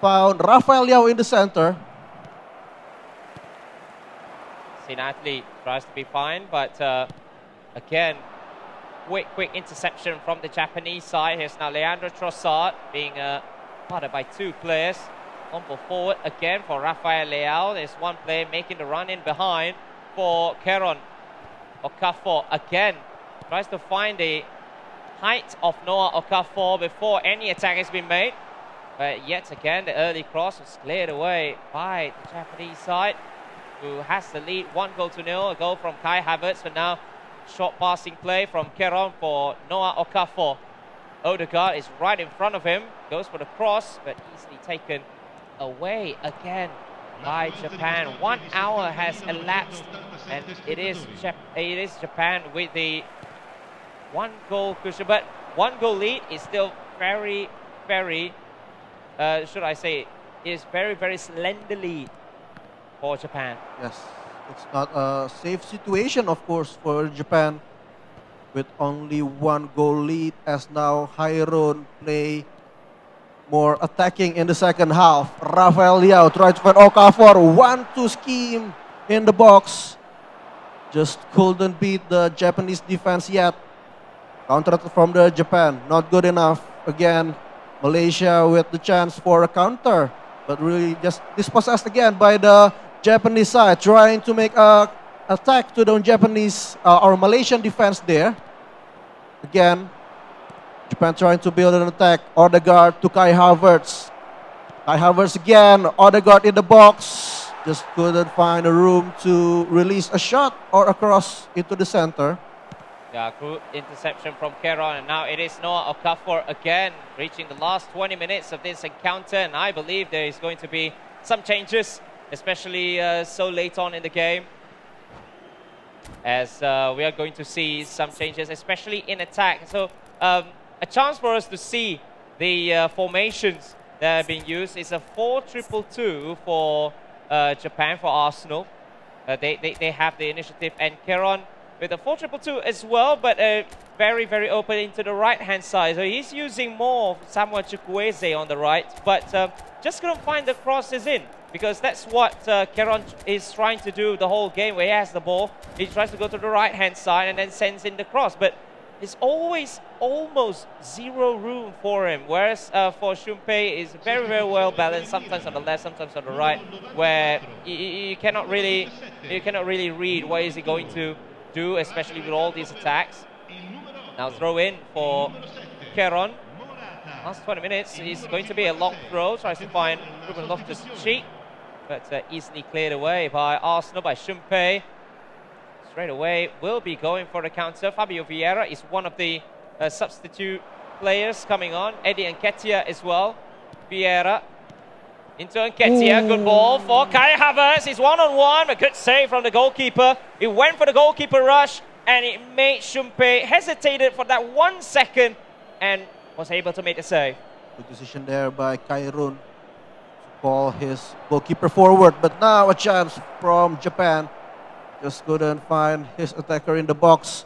found Rafael Liao in the center. Sinatli tries to be fine, but Again, quick interception from the Japanese side. Here's now Leandro Trossard being parted by two players. On ball forward again for Rafael Leao. There's one player making the run in behind for Keron. Okafor again tries to find the height of Noah Okafor before any attack has been made. But yet again, the early cross was cleared away by the Japanese side, who has the lead 1-0. A goal from Kai Havertz, but now short passing play from Keron for Noah Okafor. Odegaard is right in front of him, goes for the cross, but easily taken away again by Japan. 1 hour has elapsed, and it is Japan with the 1-goal cushion. But 1-goal lead is still very, should I say, is very slender lead for Japan. Yes, it's not a safe situation, of course, for Japan with only 1-goal lead, as now Hairon play more attacking in the second half. Rafael Leao tries to find Okafor. 1-2 scheme in the box. Just couldn't beat the Japanese defense yet. Counter from the Japan, not good enough. Again, Malaysia with the chance for a counter, but really just dispossessed again by the Japanese side, trying to make a attack to the Japanese or Malaysian defense there. Again, Japan trying to build an attack. Odegaard to Kai Havertz. Kai Havertz again. Odegaard in the box. Just couldn't find a room to release a shot or a cross into the center. Yeah, good interception from Keron, and now it is Noah Okafor again, reaching the last 20 minutes of this encounter, and I believe there is going to be some changes, especially so late on in the game, as we are going to see some changes, especially in attack. So a chance for us to see the formations that are being used is a 4-2-2-2 for Japan, for Arsenal. They have the initiative, and Keron with a 4-2-2 as well, but very open into the right-hand side. So he's using more Samuel Chukwueze on the right, but just couldn't find the crosses in, because that's what Keron is trying to do the whole game. Where he has the ball, he tries to go to the right-hand side and then sends in the cross, but it's always almost zero room for him. Whereas for Shumpei, is very well balanced, sometimes on the left, sometimes on the right, where you cannot really read what is he going to do, especially with all these attacks. Now throw in for Keron. Last 20 minutes is going to be a long throw. Tries to find Ruben Loftus-Cheek, but easily cleared away by Arsenal, by Shumpei. Straight away will be going for the counter. Fabio Vieira is one of the substitute players coming on. Eddie Nketiah as well. Vieira into Nketiah. Good ball for Kai Havertz. He's one-on-one, but good save from the goalkeeper. He went for the goalkeeper rush, and it made Shumpei hesitated for that 1 second and was able to make the save. Good decision there by Kairun to call his goalkeeper forward, but now a chance from Japan. Just couldn't find his attacker in the box.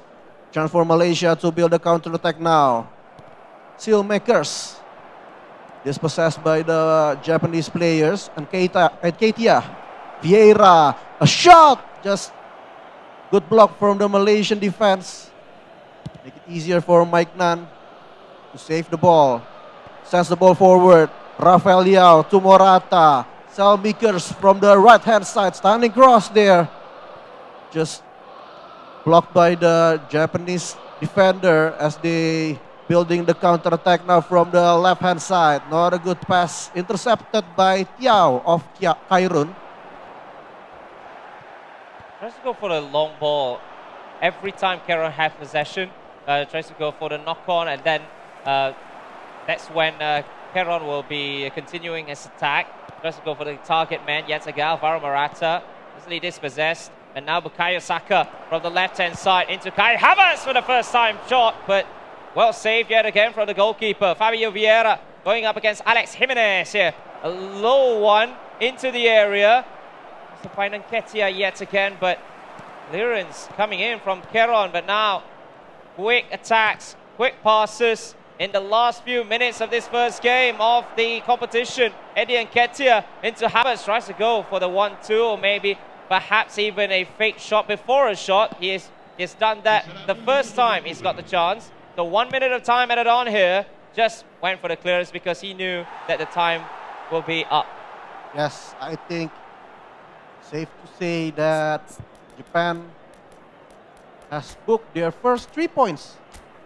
Chance for Malaysia to build a counter-attack now. Steelmakers dispossessed by the Japanese players. And Nketiah. Vieira. A shot! Just good block from the Malaysian defense. Make it easier for Mike Nan to save the ball. Sends the ball forward. Rafael Leao to Morata. Steelmakers from the right-hand side. Standing cross there. Just blocked by the Japanese defender as they building the counter-attack now from the left-hand side. Not a good pass. Intercepted by Tiao of Kairun. Tries to go for the long ball. Every time Keron has possession, tries to go for the knock-on, and then that's when Keron will be continuing his attack. Tries to go for the target man yet again. Alvaro Morata easily dispossessed. And now Bukayo Saka from the left-hand side into Kai Havertz for the first time shot, but well saved yet again from the goalkeeper. Fabio Vieira going up against Alex Jimenez here. A low one into the area. To find Nketiah yet again, but clearance coming in from Keron. But now quick attacks, quick passes in the last few minutes of this first game of the competition. Eddie Nketiah into Havertz, tries to go for the 1-2, or maybe perhaps even a fake shot before a shot. He He's done that the first time he's got the chance. So 1 minute of time added on here. Just went for the clearance because he knew that the time will be up. Yes, I think safe to say that Japan has booked their first 3 points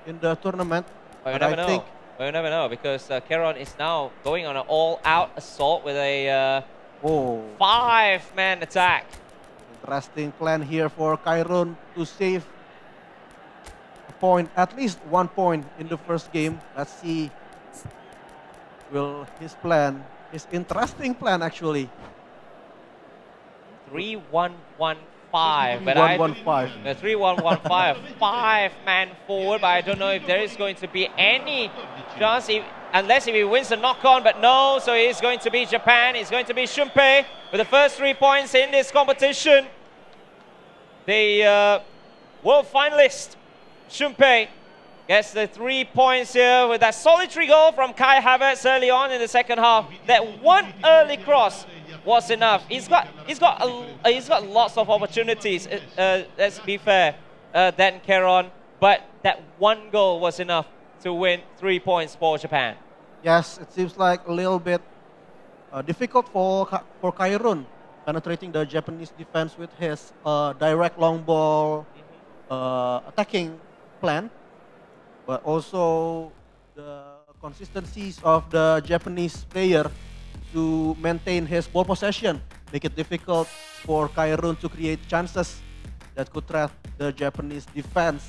in the tournament. But we But never I know. think We never know because Keron is now going on an all-out assault with a oh, 5-man attack. interesting plan here for Kairon to save a point, at least 1 point in the first game. Let's see, will his interesting plan actually. 3-1-1-5. But I 3-1-1-5. the 3-1-1-5, 5-man forward. But I don't know if there is going to be any chance, unless if he wins the knock-on. But no, so it's going to be Japan. It's going to be Shunpei with the first 3 points in this competition. The world finalist, Shunpei, gets the 3 points here with that solitary goal from Kai Havertz early on in the second half. That one early cross was enough. He's got lots of opportunities. Let's be fair, than Keron, but that one goal was enough to win 3 points for Japan. Yes, it seems like a little bit difficult for Kairon penetrating the Japanese defense with his direct long ball attacking plan, but also the consistencies of the Japanese player to maintain his ball possession make it difficult for Kairon to create chances that could threat the Japanese defense.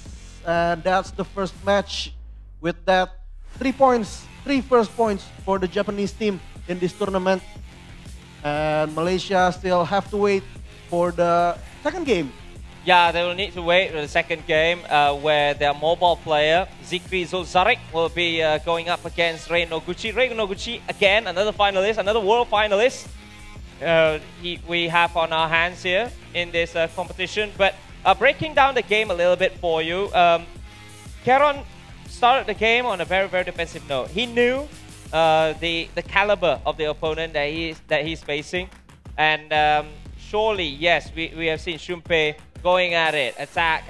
And that's the first match with that 3 points, 3 first points for the Japanese team in this tournament. And Malaysia still have to wait for the second game. Yeah, they will need to wait for the second game where their mobile player, Zikri Zulzarik, will be going up against Rei Noguchi. Rei Noguchi, again, another finalist, another world finalist we have on our hands here in this competition. But breaking down the game a little bit for you, Keron started the game on a very, very defensive note. He knew the caliber of the opponent that he's facing. And surely, yes, we have seen Shunpei going at it, attack,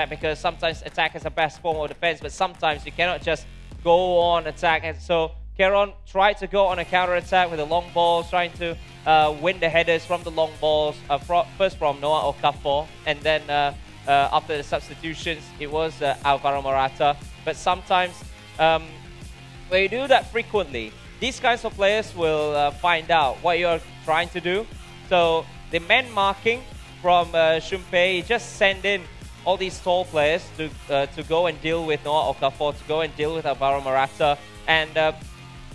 because sometimes attack is the best form of defense, but sometimes you cannot just go on attack. And so Keron tried to go on a counter attack with the long balls, trying to win the headers from the long balls, first from Noah Okafor, and then after the substitutions, it was Alvaro Morata. But sometimes when you do that frequently, these kinds of players will find out what you're trying to do. So the man marking from Shunpei, just send in all these tall players to go and deal with Noah Okafor, to go and deal with Alvaro Morata, and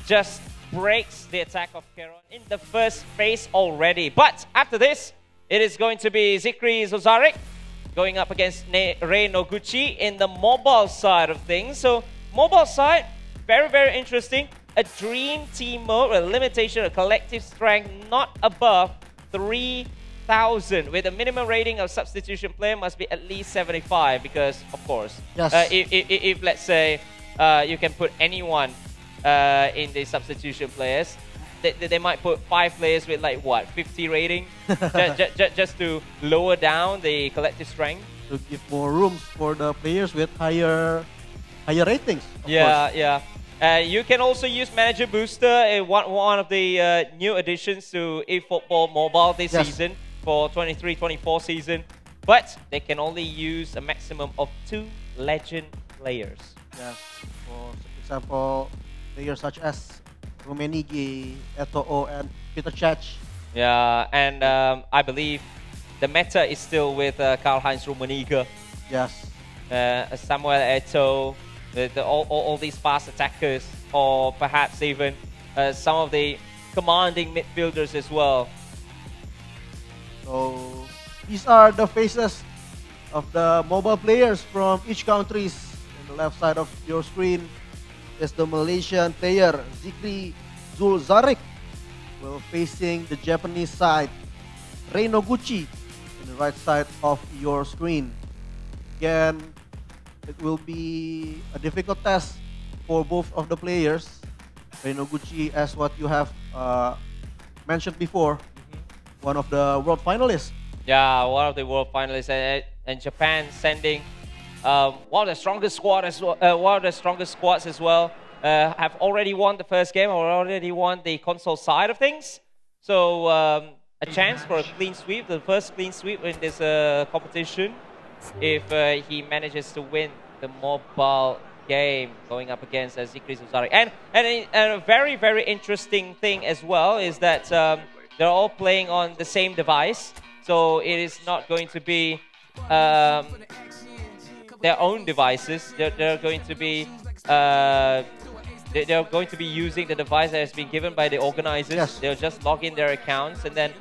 just breaks the attack of Keron in the first phase already. But after this, it is going to be Zikri Zulzarik going up against Rei Noguchi in the mobile side of things. So mobile side, very, very interesting. A dream team mode with a limitation of collective strength not above 3,000, with a minimum rating of substitution player must be at least 75, because of course, Yes. if let's say you can put anyone in the substitution players, they might put 5 players with like what, 50 rating, just to lower down the collective strength. To give more rooms for the players with higher ratings. Of Yeah, course. yeah. You can also use Manager Booster, one of the new additions to eFootball Mobile this Yes. season for 23-24 season. But they can only use a maximum of 2 legend players. Yes. For example, players such as Rummenigge, Eto'o, and Peter Cech. Yeah, and I believe the meta is still with Karl-Heinz Rummenigge, Yes. Samuel Eto'o, all these fast attackers, or perhaps even some of the commanding midfielders as well. So these are the faces of the mobile players from each countries. On the left side of your screen is the Malaysian player Zikri Zulzarik, while facing the Japanese side Rei Noguchi on the right side of your screen. Again, it will be a difficult test for both of the players. Rei Noguchi, as what you have mentioned before, one of the world finalists. Yeah, one of the world finalists. and Japan sending one of the strongest squads as well. Have already won the first game or already won the console side of things. So a chance for a clean sweep, the first clean sweep in this competition, if he manages to win the mobile game going up against Zikri Zuzarik. And a very, very interesting thing as well is that they're all playing on the same device. So it is not going to be their own devices. They're going to be they're going to be using the device that has been given by the organizers. Yes. They'll just log in their accounts and then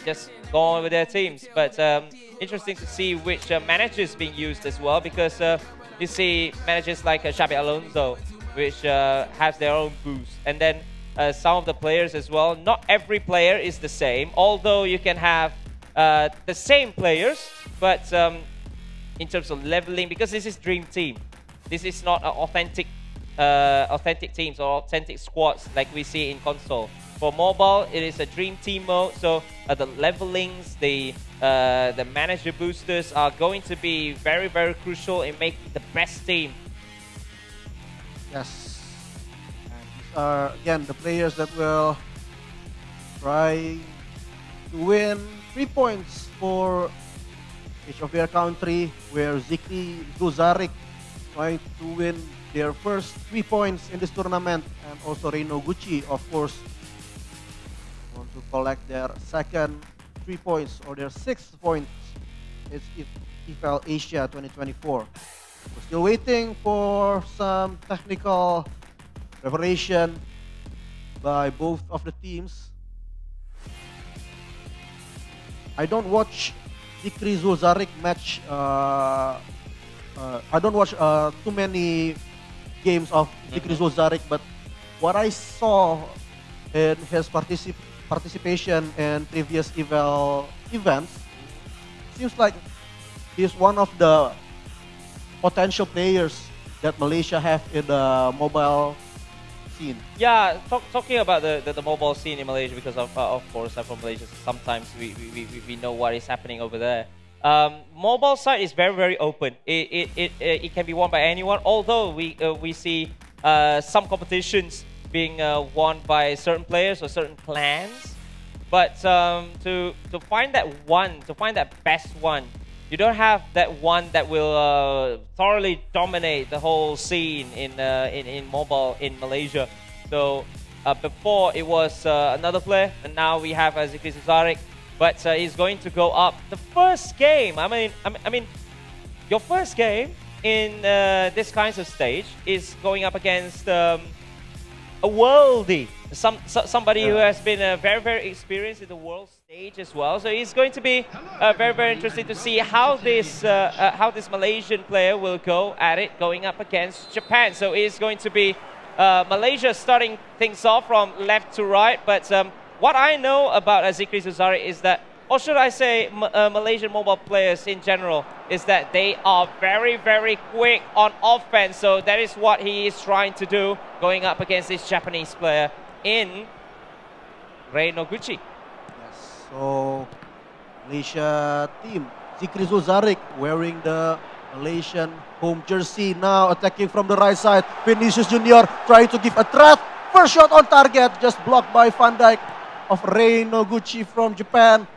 just go on with their teams. But interesting to see which managers being used as well, because you see managers like Xabi Alonso, which has their own boost. And then some of the players as well. Not every player is the same, although you can have the same players, but in terms of leveling, because this is Dream Team. This is not an authentic teams or authentic squads like we see in console. For mobile, it is a Dream Team mode, so the levelings, the manager boosters are going to be very, very crucial in making the best team. Yes. And these are, again, the players that will try to win 3 points for each of their country, where Zikri Zuzarik trying to win their first 3 points in this tournament, and also Reino Gucci, of course, want to collect their second 3 points or their 6th points. It's IFeL Asia 2024. We're still waiting for some technical preparation by both of the teams. I don't watch Zikri Zuzarik match. I don't watch too many games of Zikri Zuzarik, but what I saw in his participation in previous IFeL events, seems like he's one of the potential players that Malaysia have in the mobile scene. Yeah, talking about the mobile scene in Malaysia, because of course I'm from Malaysia, so sometimes we know what is happening over there. Mobile side is very, very open. It can be won by anyone, although we see some competitions being won by certain players or certain clans. But to find that one, to find that best one, you don't have that one that will thoroughly dominate the whole scene in mobile in Malaysia. So before it was another player, and now we have Zikri Zuzarik. But he's going to go up. The first game, I mean, your first game in this kinds of stage is going up against a worldie, somebody who has been very, very experienced in the world stage as well. So it's going to be very, very interesting to see how this Malaysian player will go at it, going up against Japan. So it's going to be Malaysia starting things off from left to right, but what I know about Zikri Zuzarik is that, or should I say Malaysian mobile players in general, is that they are very, very quick on offense. So that is what he is trying to do, going up against this Japanese player in Reino Gucci. Yes, so Malaysia team, Zikri Zuzarik wearing the Malaysian home jersey, now attacking from the right side. Vinicius Junior trying to give a threat. First shot on target, just blocked by Van Dijk of Reino Gucci from Japan,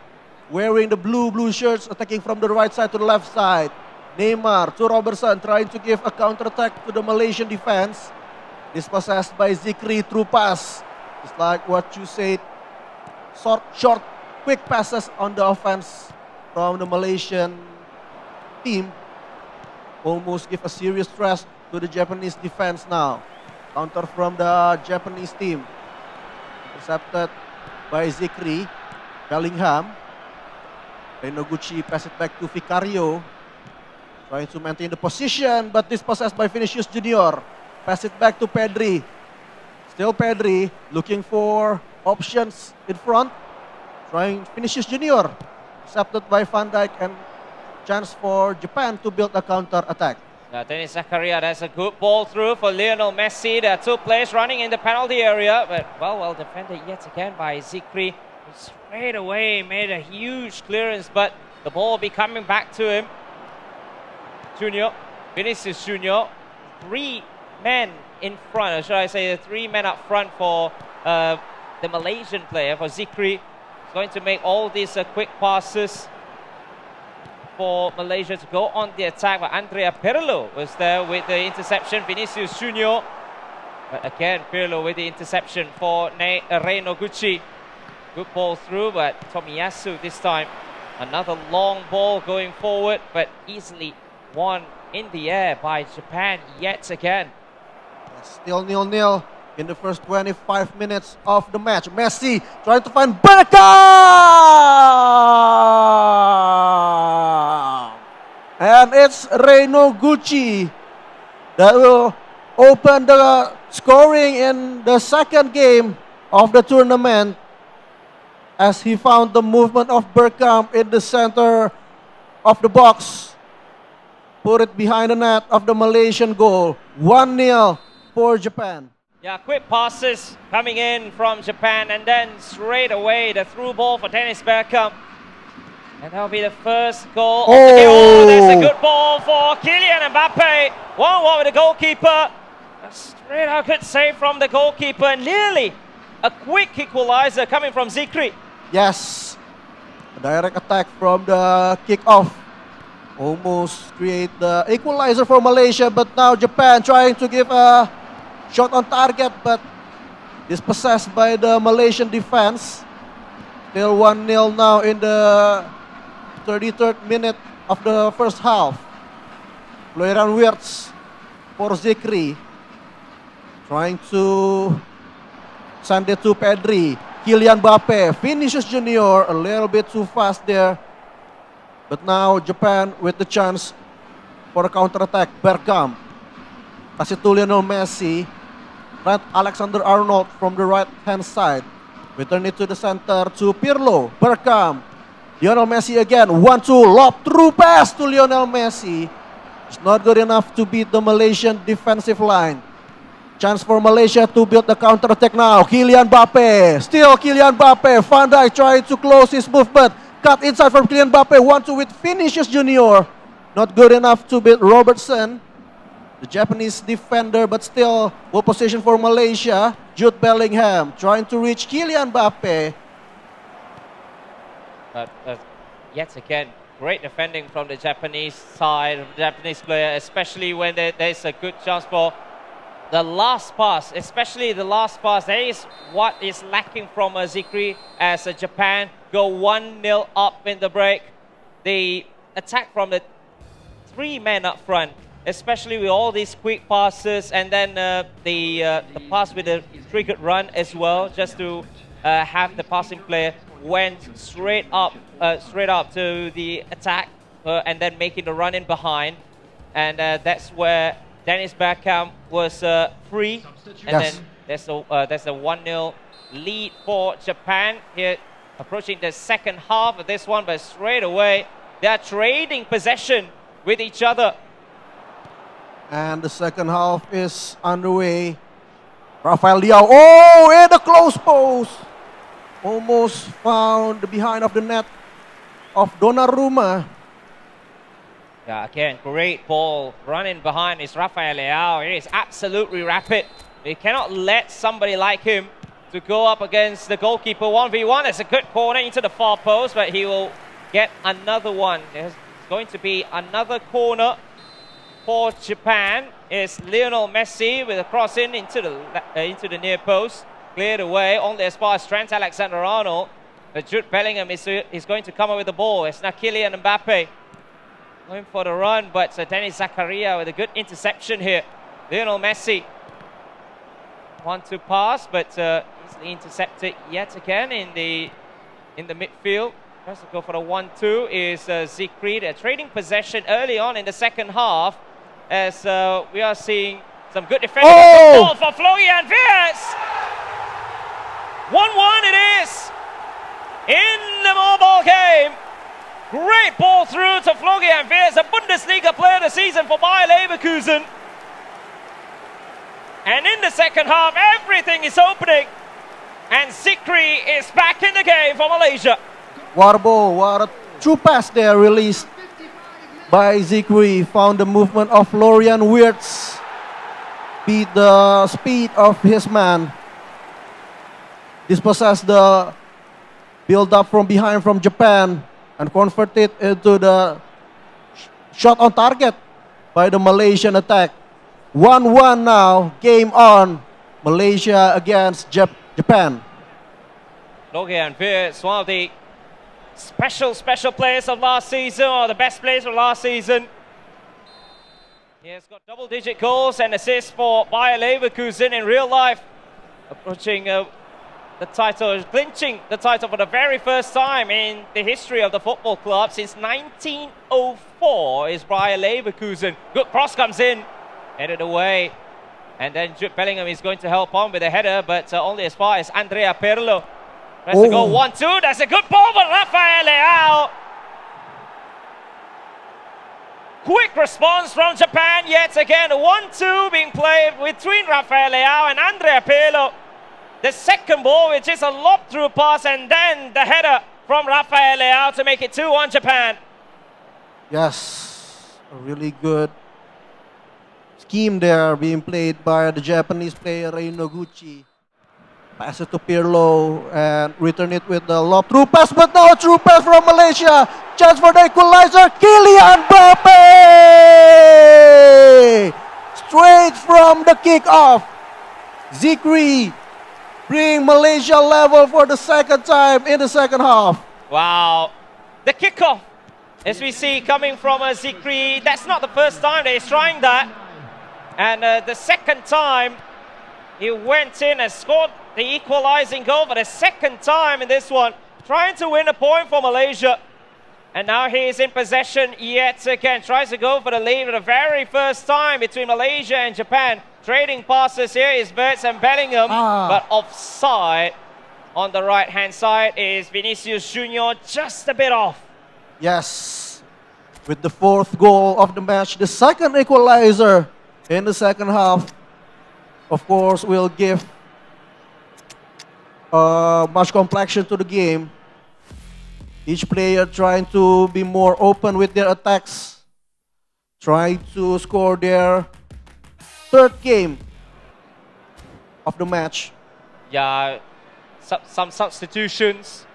wearing the blue shirts, attacking from the right side to the left side. Neymar to Robertson, trying to give a counter-attack to the Malaysian defense. Dispossessed by Zikri through pass. It's like what you said, short, quick passes on the offense from the Malaysian team. Almost give a serious threat to the Japanese defense now. Counter from the Japanese team. Intercepted by Zikri. Bellingham. Reino Gucci pass it back to Vicario. Trying to maintain the position, but dispossessed by Vinicius Junior. Pass it back to Pedri. Still Pedri, looking for options in front. Trying Vinicius Junior. Intercepted by Van Dijk, and chance for Japan to build a counter attack. Dennis Zakaria, that's a good ball through for Lionel Messi. There are two players running in the penalty area, but well defended yet again by Zikri. Straight away made a huge clearance, but The ball will be coming back to him. Junior, Vinicius Junior, 3 men in front, or should I say 3 men up front for the Malaysian player, for Zikri. He's going to make all these quick passes for Malaysia to go on the attack. But Andrea Pirlo was there with the interception. Vinicius Junior. But again, Pirlo with the interception for Rei Noguchi. Good ball through, but Tomiyasu this time. Another long ball going forward, but easily won in the air by Japan yet again. Still 0-0 in the first 25 minutes of the match. Messi trying to find Bergkamp. And it's Rei Noguchi that will open the scoring in the second game of the tournament, as he found the movement of Bergkamp in the center of the box. Put it behind the net of the Malaysian goal. 1-0 for Japan. Yeah, quick passes coming in from Japan, and then straight away the through ball for Dennis Bergkamp. And that'll be the first goal. Oh, there's a good ball for Kylian Mbappe. 1-1 with the goalkeeper. A straight out good save from the goalkeeper, and nearly a quick equalizer coming from Zikri. Yes, a direct attack from the kick-off. Almost create the equalizer for Malaysia, but now Japan trying to give a shot on target, but dispossessed by the Malaysian defense. Still 1-0 now in the 33rd minute of the first half. Florian Wirtz for Zikri. Trying to send it to Pedri. Kylian Mbappe, Vinicius Junior, a little bit too fast there. But now Japan with the chance for a counter-attack. Bergkamp. Pass it to Lionel Messi. Trent Alexander-Arnold from the right-hand side. Return it to the center to Pirlo. Bergkamp. Lionel Messi again. 1-2. Lob through pass to Lionel Messi. It's not good enough to beat the Malaysian defensive line. Chance for Malaysia to build the counter-attack now. Kylian Mbappe. Still Kylian Mbappe. Van Dijk trying to close his movement. Cut inside from Kylian Mbappe. 1-2 with Vinicius Junior. Not good enough to beat Robertson, the Japanese defender, but still good position for Malaysia. Jude Bellingham trying to reach Kylian Mbappe. But yet again, great defending from the Japanese side, the Japanese player, especially when there's a good chance for the last pass, especially the last pass. That is what is lacking from Zikri, as Japan go 1-0 up in the break. The attack from the 3 men up front, especially with all these quick passes, and then the pass with the triggered run as well, just to have the passing player went straight up to the attack, and then making the run in behind, and that's where Dennis Bergkamp was free, and then there's a 1-0 lead for Japan here, approaching the second half of this one. But straight away they are trading possession with each other. And the second half is underway. Rafael Leao, oh, in the close post. Almost found the behind of the net of Donnarumma. Yeah, again, great ball. Running behind is Rafael Leao. He is absolutely rapid. You cannot let somebody like him to go up against the goalkeeper 1v1. It's a good corner into the far post, but he will get another one. There's going to be another corner for Japan. It's Lionel Messi with a cross in into the near post. Cleared away, only as far as Trent Alexander-Arnold. But Jude Bellingham is going to come up with the ball. It's now Kylian Mbappe going for the run, but Dennis Zakaria with a good interception here. Lionel Messi. 1-2 pass, but easily intercepted yet again in the midfield. Tries to go for the 1-2 is Zikri. They're trading possession early on in the second half, as we are seeing some good defending. Ball for Florian Wirtz. 1-1 it is in the mobile game. Great ball through to Florian Wirtz, a Bundesliga player of the season for Bayer Leverkusen. And in the second half, everything is opening. And Zikri is back in the game for Malaysia. What a ball, what a True pass there released by Zikri. Found the movement of Florian Wirtz. Beat the speed of his man. Dispossessed the build up from behind from Japan and converted into the shot on target by the Malaysian attack. 1-1 now, game on. Malaysia against Japan. Logan Wirtz, one of the special players of last season, or the best players of last season. He has got double-digit goals and assists for Bayer Leverkusen in real life, approaching the title, clinching the title for the very first time in the history of the football club since 1904 is Bayer Leverkusen. Good cross comes in, headed away, and then Jude Bellingham is going to help on with a header, but only as far as Andrea Pirlo. Press to go 1-2. That's a good ball for Rafael Leao. Quick response from Japan yet again. 1-2 being played between Rafael Leao and Andrea Pirlo. The second ball, which is a lob through pass, and then the header from Rafael Leao to make it 2-1 Japan. Yes, a really good scheme there being played by the Japanese player Rei Noguchi. Pass it to Pirlo and return it with the lob through pass, but now a true pass from Malaysia. Chance for the equalizer, Kylian Mbappe! Straight from the kickoff. Zikri bring Malaysia level for the second time in the second half. Wow. The kickoff, as we see coming from Zikri, that's not the first time that he's trying that. And the second time, he went in and scored the equalizing goal for the second time in this one, trying to win a point for Malaysia. And now he is in possession yet again, tries to go for the lead for the very first time between Malaysia and Japan. Trading passes here is Wirtz and Bellingham, but offside on the right-hand side is Vinicius Junior, just a bit off. Yes, with the fourth goal of the match, the second equalizer in the second half, of course, will give much complexion to the game. Each player trying to be more open with their attacks, trying to score their third game of the match. Yeah, some substitutions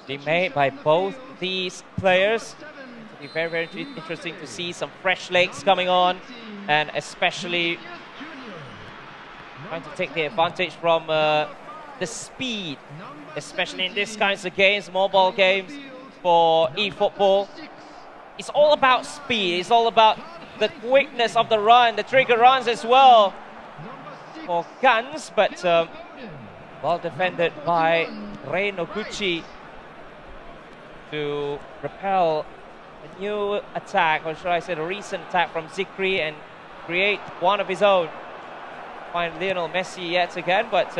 being made by both these players. It'll be very, very interesting to see some fresh legs coming on, and especially trying to take the advantage from the speed, especially in these kinds of games, mobile games for eFootball. It's all about speed. It's all about the quickness of the run, the trigger runs as well for Guns, but well defended by Rei Noguchi to repel a new attack, or should I say a recent attack from Zikri, and create one of his own. Find Lionel Messi yet again, but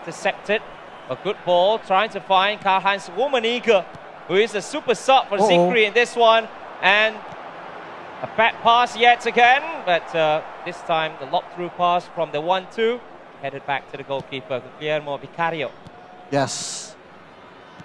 intercepted. A good ball, trying to find Karl-Heinz Rummenigge, who is a super sub for Zikri in this one. And a bad pass yet again, but this time the lob through pass from the 1-2 headed back to the goalkeeper, Guillermo Vicario. Yes,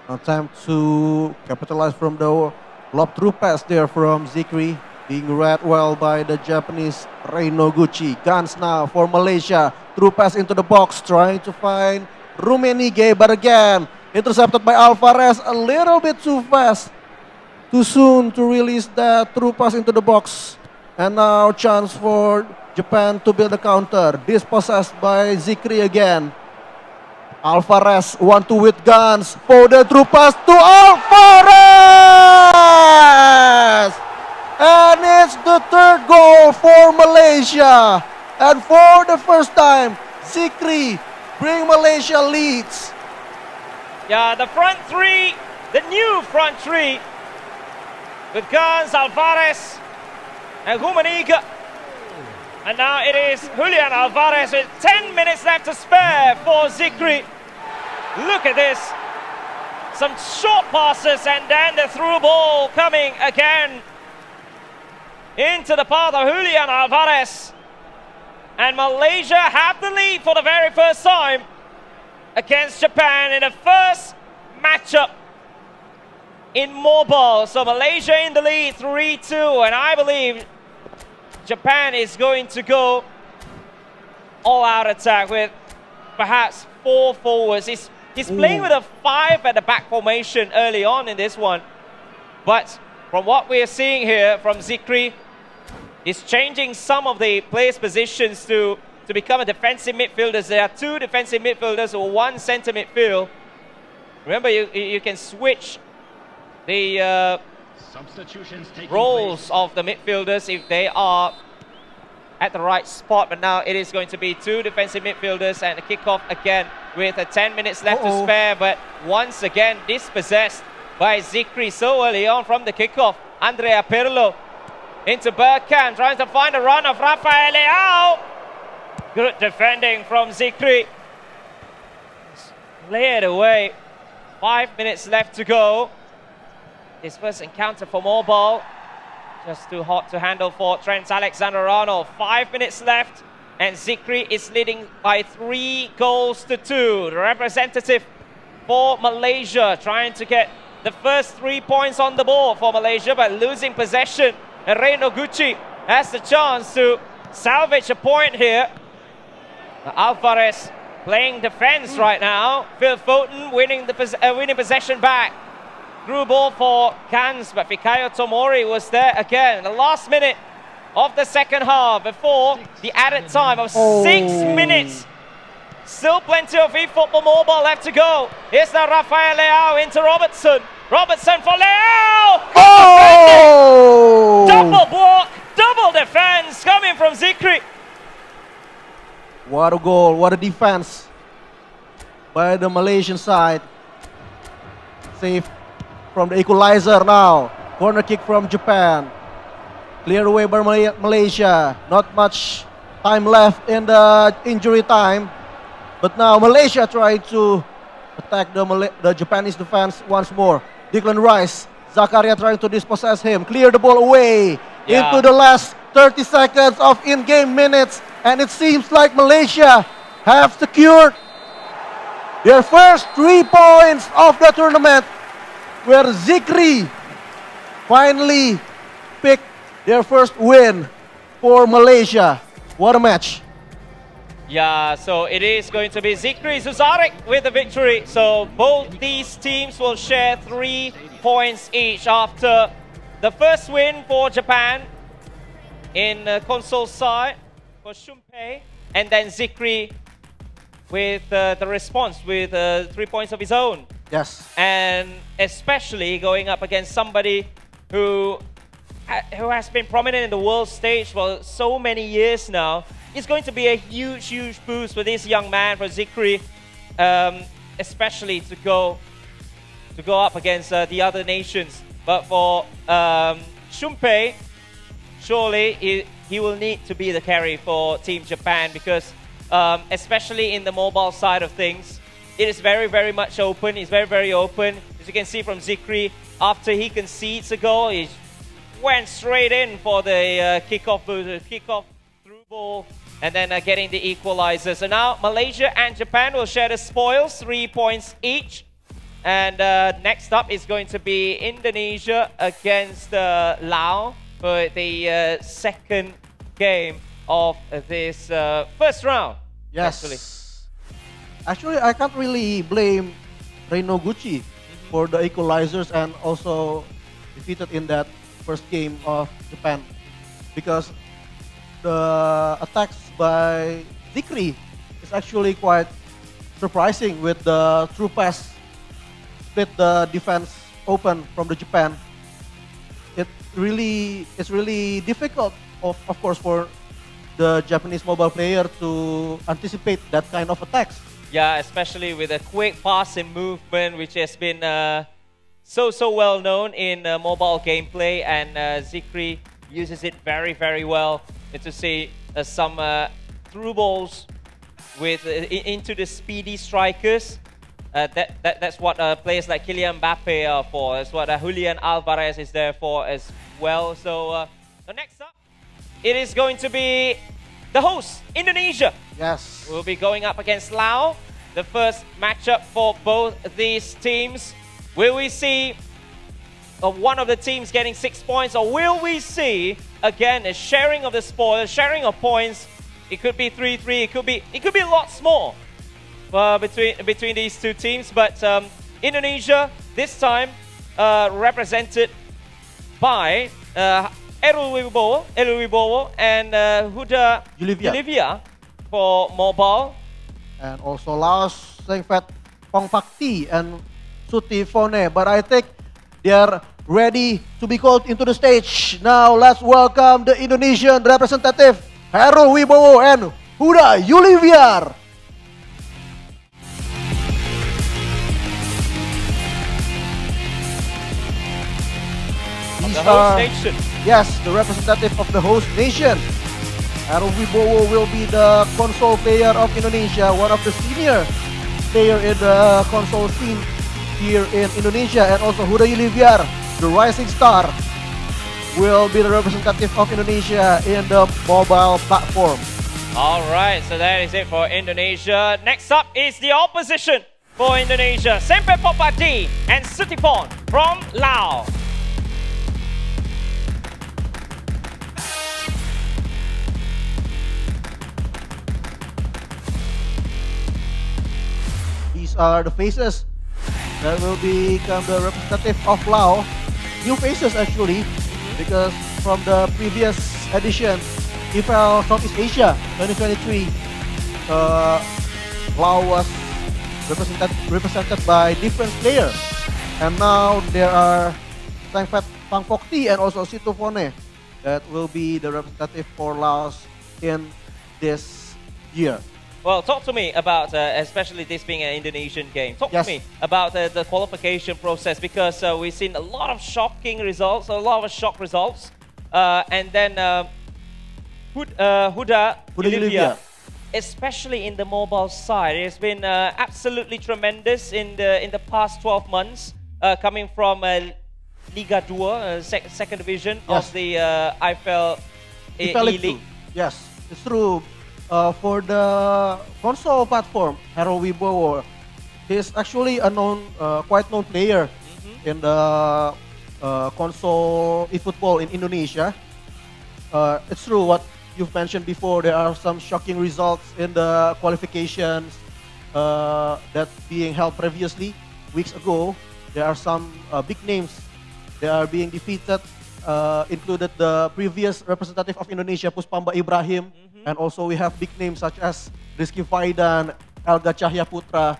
now time to capitalize from the lob through pass there from Zikri, being read well by the Japanese Rei Noguchi. Guns now for Malaysia, through pass into the box, trying to find Rummenigge, but again intercepted by Alvarez, a little bit too fast, too soon to release that through pass into the box. And now chance for Japan to build a counter, dispossessed by Zikri again. Alvarez 1-2 with Guns, Foden through pass to Alvarez, and it's the third goal for Malaysia, and for the first time Zikri bring Malaysia leads. Yeah, the front three, the new front three, with Guns, Alvarez, and Rummenigge. And now it is Julian Alvarez with 10 minutes left to spare for Zikri. Look at this. Some short passes, and then the through ball coming again into the path of Julian Alvarez. And Malaysia have the lead for the very first time against Japan in the first matchup in mobile. So Malaysia in the lead, 3-2. And I believe Japan is going to go all-out attack with perhaps 4 forwards. He's playing with a 5 at the back formation early on in this one. But from what we are seeing here from Zikri, he's changing some of the players' positions to become a defensive midfielder. There are 2 defensive midfielders or 1 centre midfield. Remember, you can switch the roles of the midfielders if they are at the right spot, but now it is going to be 2 defensive midfielders and a kickoff again with 10 minutes left to spare, but once again dispossessed by Zikri so early on from the kickoff. Andrea Pirlo into Bergkamp, trying to find a run of Rafael Leao. Good defending from Zikri. Cleared away. 5 minutes left to go. His first encounter for mobile. Just too hot to handle for Trent Alexander-Arnold. 5 minutes left, and Zikri is leading by 3 goals to 2. The representative for Malaysia trying to get the first 3 points on the board for Malaysia, but losing possession. And Reno Gucci has the chance to salvage a point here. Alvarez playing defense right now. Phil Foden winning possession back. Through ball for Kans, but Fikayo Tomori was there again. The last minute of the second half before the added time of 6 minutes. Still plenty of eFootball Mobile left to go. Here's now Rafael Leao into Robertson. Robertson for Leao! Oh! Double block, double defense coming from Zikri. What a goal, what a defense by the Malaysian side. Save from the equalizer now. Corner kick from Japan. Cleared away by Malaysia. Not much time left in the injury time. But now Malaysia trying to attack the Japanese defense once more. Declan Rice. Zakaria trying to dispossess him. Clear the ball away into the last 30 seconds of in-game minutes. And it seems like Malaysia have secured their first 3 points of the tournament, where Zikri finally picked their first win for Malaysia. What a match. Yeah, so it is going to be Zikri Zuzarek with the victory. So both these teams will share 3 points each after the first win for Japan in console side for Shumpei, and then Zikri with the response with 3 points of his own. Yes. And especially going up against somebody who has been prominent in the world stage for so many years now. It's going to be a huge, huge boost for this young man, for Zikri, especially to go up against the other nations. But for Shumpei, surely he will need to be the carry for Team Japan, because especially in the mobile side of things, it is very, very much open. It's very, very open. As you can see from Zikri, after he concedes a goal, he went straight in for the kickoff through ball, and then getting the equalizer. So now Malaysia and Japan will share the spoils, 3 points each. And next up is going to be Indonesia against Laos for the second game of this first round. Yes. Actually, I can't really blame Reno Gucci for the equalizers and also defeated in that first game of Japan, because the attacks by Zikri is actually quite surprising with the through pass split the defense open from the Japan. It's really difficult, of course, for the Japanese mobile player to anticipate that kind of attacks. Yeah, especially with a quick passing movement, which has been so well known in mobile gameplay, and Zikri uses it very, very well. And to see some through balls with into the speedy strikers. That's what players like Kylian Mbappe are for. That's what Julian Alvarez is there for as well. So next up, it is going to be the host, Indonesia. Yes. We'll be going up against Laos. The first matchup for both these teams. Will we see one of the teams getting 6 points, or will we see again a sharing of the spoil, sharing of points? It could be 3-3. It could be lots more between these two teams. But Indonesia this time represented by Errol Wibowo and Huda Yulivia for mobile. And also Laos, Sengfat Pongpakti and Suti Fone. But I think they are ready to be called into the stage. Now let's welcome the Indonesian representative, Errol Wibowo and Huda Yuliviar. The host nation. Yes, the representative of the host nation. Errol Wibowo will be the console player of Indonesia, one of the senior player in the console scene here in Indonesia. And also Huda Yuliviar, the rising star, will be the representative of Indonesia in the mobile platform. All right, so that is it for Indonesia. Next up is the opposition for Indonesia. Sempe Popati and Sutipon from Laos. These are the faces that will become the representative of Laos. New faces actually, because from the previous edition, IFeL Southeast Asia 2023, Laos was represented by different players. And now there are Sangfat Pangpokti and also Situfone that will be the representative for Laos in this year. Well, talk to me about, especially this being an Indonesian game. Talk Yes. to me about the qualification process, because we've seen a lot of shocking results, a lot of shock results. And then Huda Yulivia, especially in the mobile side, it has been absolutely tremendous in the past 12 months, coming from Liga 2, second division Yes. of the IFeL IFeLeague. Yes, it's true. For the console platform, Errol Wibowo, he's actually a quite known player in the console eFootball in Indonesia. It's true what you've mentioned before. There are some shocking results in the qualifications that being held previously weeks ago. There are some big names that are being defeated. Included the previous representative of Indonesia, Puspamba Ibrahim. And also we have big names such as Rizky Faidan, Elga Cahya Putra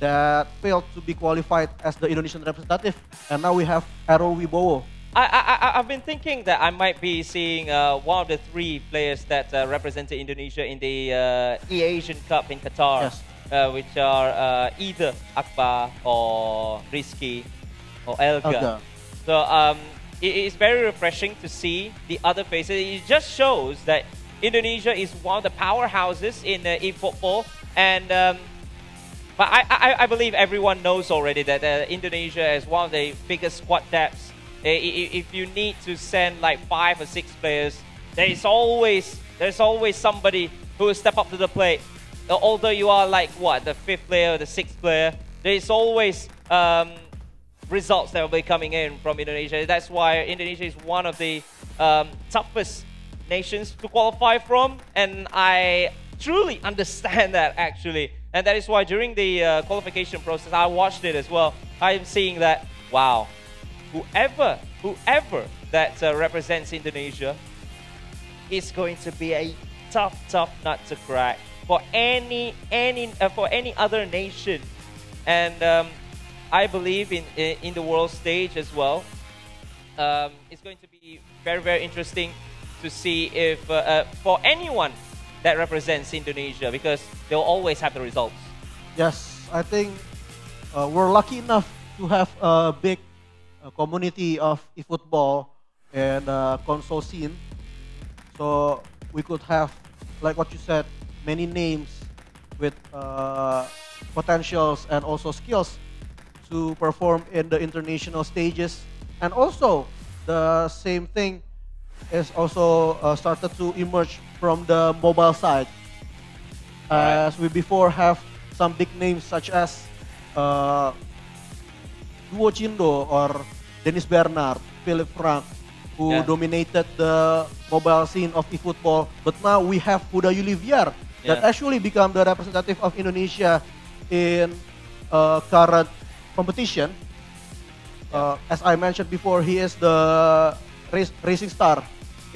that failed to be qualified as the Indonesian representative. And now we have Errol Wibowo. I've been thinking that I might be seeing one of the three players that represented Indonesia in the E-Asian Cup in Qatar, Yes. which are either Akbar or Rizky or Elga. So it is very refreshing to see the other faces. It just shows that Indonesia is one of the powerhouses in eFootball, and but I believe everyone knows already that Indonesia is one of the biggest squad depths. If you need to send like 5 or 6 players, there's always somebody who will step up to the plate. Although you are like what, the 5th player or the 6th player, there is always results that will be coming in from Indonesia. That's why Indonesia is one of the toughest nations to qualify from, and I truly understand that actually. And that is why during the qualification process, I watched it as well. I'm seeing that, wow, whoever that represents Indonesia is going to be a tough nut to crack for any other nation. And I believe in the world stage as well. It's going to be very interesting to see if for anyone that represents Indonesia, because they'll always have the results. Yes, I think we're lucky enough to have a big community of eFootball and console scene. So we could have, like what you said, many names with potentials and also skills to perform in the international stages. And also the same thing is also started to emerge from the mobile side. As we before have some big names such as Duo Cindo or Dennis Bernard, Philip Frank, who Yeah. dominated the mobile scene of eFootball. But now we have Huda Yuliviar that Yeah. actually become the representative of Indonesia in current competition. As I mentioned before, he is the racing star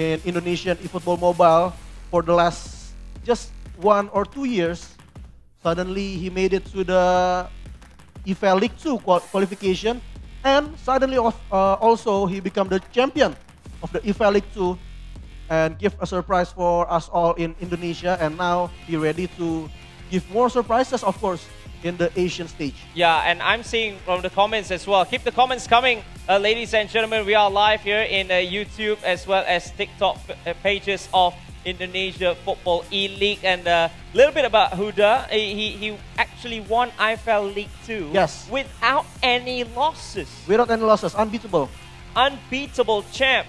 in Indonesian eFootball Mobile for the last just 1 or 2 years. Suddenly he made it to the IFeLeague 2 qualification, and suddenly also he become the champion of the IFeLeague 2 and give a surprise for us all in Indonesia, and now he ready to give more surprises, of course, in the Asian stage. Yeah, and I'm seeing from the comments as well. Keep the comments coming, ladies and gentlemen. We are live here in YouTube as well as TikTok pages of Indonesia Football E-League. And a little bit about Huda. He actually won IFeL League 2 Yes. without any losses. Without any losses, unbeatable. Unbeatable champ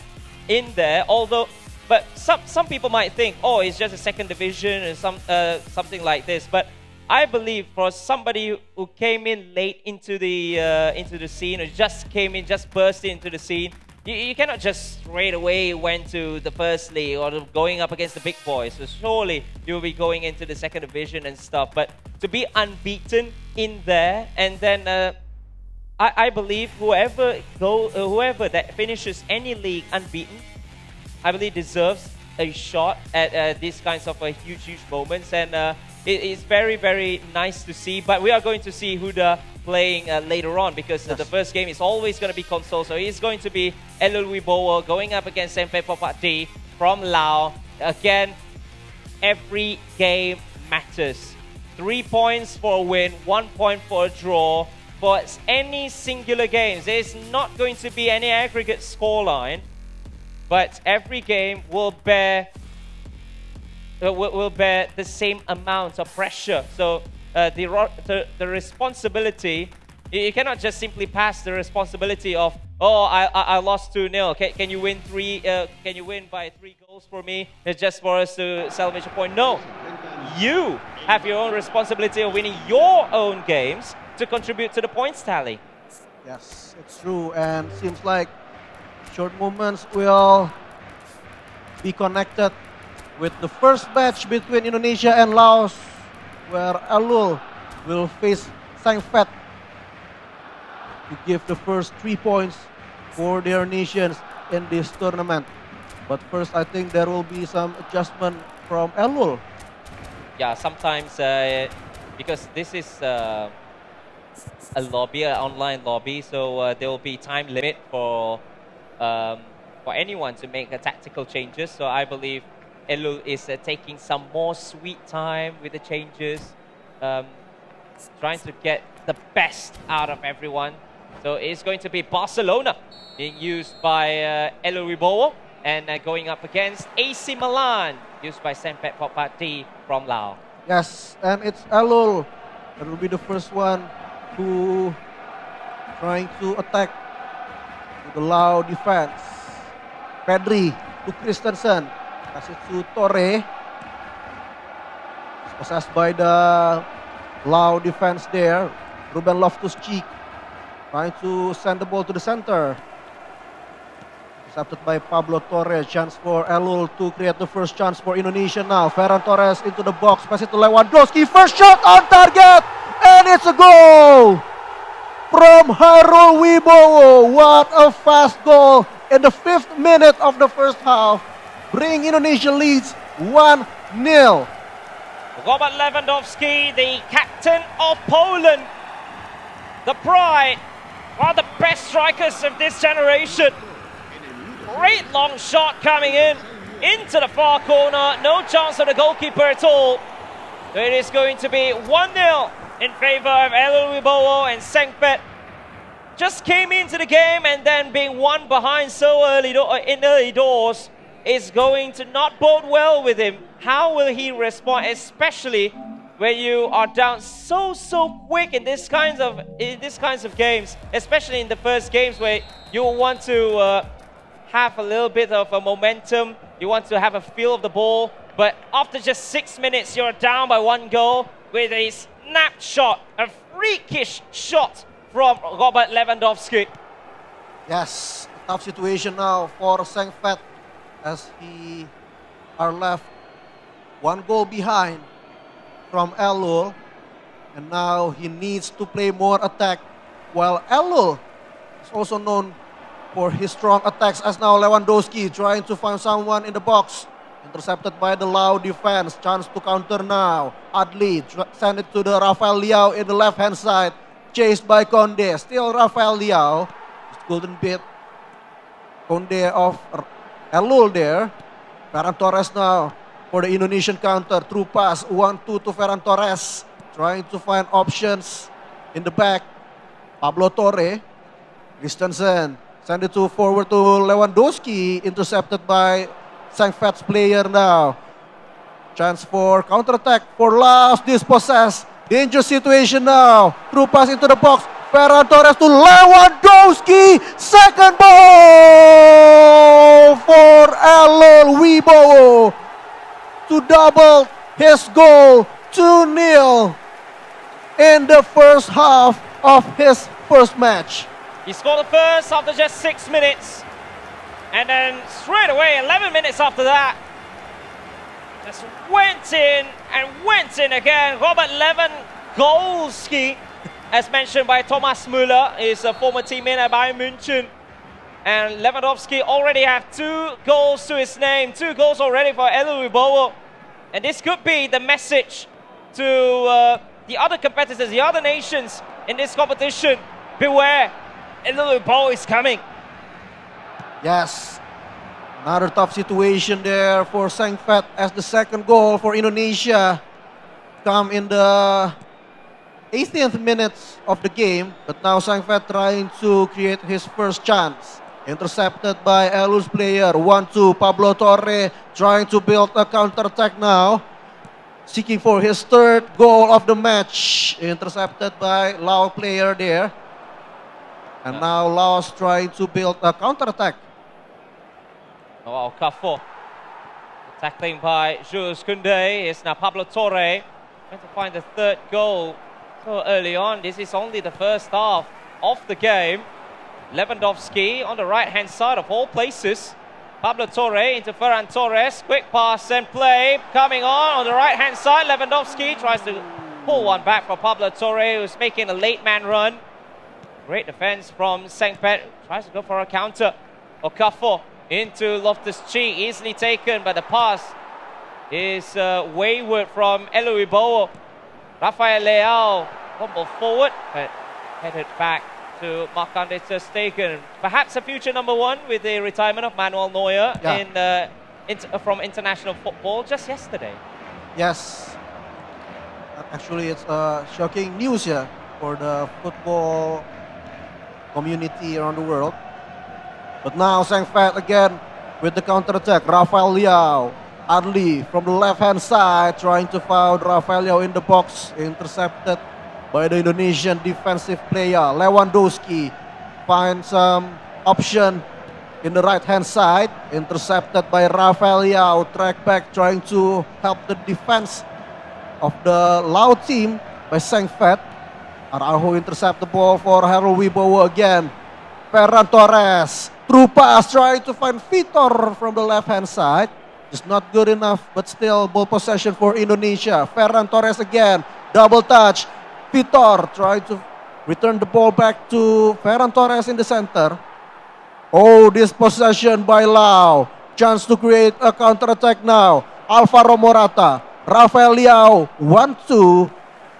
in there. Although, but some people might think, oh, it's just a second division or something like this. But I believe for somebody who came in late into the scene, or just came in, just burst into the scene, you cannot just straight away went to the first league or going up against the big boys. So surely you'll be going into the second division and stuff. But to be unbeaten in there, and then I believe whoever that finishes any league unbeaten, I believe deserves a shot at these kinds of huge moments. And it is very, very nice to see. But we are going to see Huda playing later on, because the first game is always going to be console. So he's going to be Elul Wibowo going up against Sempe Popati from Laos. Again, every game matters. 3 points for a win, 1 point for a draw. For any singular games, there's not going to be any aggregate scoreline, but every game will bear the same amount of pressure. So the responsibility, you cannot just simply pass the responsibility of, oh, I lost 2-0. Can you win can you win by 3 goals for me? It's just for us to salvage a point. No, you have your own responsibility of winning your own games to contribute to the points tally. Yes, it's true, and seems like short moments will be connected with the first match between Indonesia and Laos, where Elul will face Sangfet to give the first 3 points for their nations in this tournament. But first, I think there will be some adjustment from Elul. Yeah, sometimes because this is a lobby, an online lobby, so there will be time limit for anyone to make tactical changes. So I believe Elul is taking some more sweet time with the changes, trying to get the best out of everyone. So it's going to be Barcelona being used by Elul Wibowo, and going up against AC Milan, used by Sempet Popati from Laos. Yes, and it's Elul that will be the first one who trying to attack the Lao defense. Pedri to Christensen, kasih to Torre. It's possessed by the Lao defense there. Ruben Loftus-Cheek trying to send the ball to the center. Intercepted by Pablo Torres. Chance for Elul to create the first chance for Indonesia now. Ferran Torres into the box. Pass it to Lewandowski. First shot on target. And it's a goal from Hairul Wibowo. What a fast goal in the 5th minute of the first half. Bring Indonesia leads 1-0. Robert Lewandowski, the captain of Poland. The pride, one of the best strikers of this generation. Great long shot coming in, into the far corner. No chance for the goalkeeper at all. It is going to be 1-0 in favor of Elul Wibowo, and Sengpet just came into the game, and then being one behind so early in early doors is going to not bode well with him. How will he respond, especially when you are down so quick in these kinds of games, especially in the first games where you want to have a little bit of a momentum, you want to have a feel of the ball, but after just 6 minutes you're down by 1 goal with a snap shot, a freakish shot from Robert Lewandowski. Yes, tough situation now for Sengfet as he are left one goal behind from Elul. And now he needs to play more attack. While Elul is also known for his strong attacks, as now Lewandowski trying to find someone in the box. Intercepted by the Lao defense. Chance to counter now. Adli send it to the Rafael Liao in the left hand side. Chased by Conde. Still Rafael Liao. Just golden bit. Conde of Elul there. Ferran Torres now for the Indonesian counter. Through pass. 1-2 to Ferran Torres. Trying to find options in the back. Pablo Torre. Christensen. Send it to forward to Lewandowski. Intercepted by Sengfet's player now. Chance for counter-attack for Laos. Dispossessed. Danger situation now. Through pass into the box. Ferran Torres to Lewandowski. Second ball for Elul Wibowo to double his goal. 2-0 in the first half of his first match. He scored the first after just 6 minutes. And then straight away, 11 minutes after that, just went in and went in again. Robert Lewandowski, as mentioned by Thomas Müller, is a former teammate at Bayern München. And Lewandowski already have 2 goals to his name. 2 goals already for Elul Wibowo. And this could be the message to the other competitors, the other nations in this competition. Beware, Elul Wibowo is coming. Yes, another tough situation there for Sengfet as the second goal for Indonesia come in the 18th minutes of the game. But now Sengfet trying to create his first chance. Intercepted by Elul's player. 1-2, Pablo Torre trying to build a counter-attack now. Seeking for his third goal of the match. Intercepted by Lao player there. And now Laos trying to build a counter-attack. Oh, Okafor. Tackling by Jules Koundé. It's now Pablo Torre trying to find the third goal so early on. This is only the first half of the game. Lewandowski on the right-hand side of all places. Pablo Torre into Ferran Torres. Quick pass and play. Coming on the right-hand side. Lewandowski tries to pull one back for Pablo Torre, who's making a late man run. Great defense from Sengfet. Tries to go for a counter. Okafor into Loftus-Cheek, easily taken, but the pass is wayward from Elul Wibowo. Rafael Leao fumbled forward, but headed back to Marc-Andre ter Stegen. Perhaps a future number 1 with the retirement of Manuel Neuer from international football just yesterday. Yes, actually it's shocking news here for the football community around the world. But now Sengfet again with the counter-attack. Rafael Liao. Adli from the left-hand side trying to foul Rafael Liao in the box. Intercepted by the Indonesian defensive player. Lewandowski finds some option in the right-hand side. Intercepted by Rafael Liao. Track back trying to help the defense of the Lao team by Sengfet. Araujo intercept the ball for Elul Wibowo again. Ferran Torres. Through pass, trying to find Vitor from the left-hand side. Just not good enough, but still ball possession for Indonesia. Ferran Torres again, double touch. Vitor trying to return the ball back to Ferran Torres in the center. Oh, this possession by Lao. Chance to create a counter-attack now. Alvaro Morata, Rafael Liao, 1-2,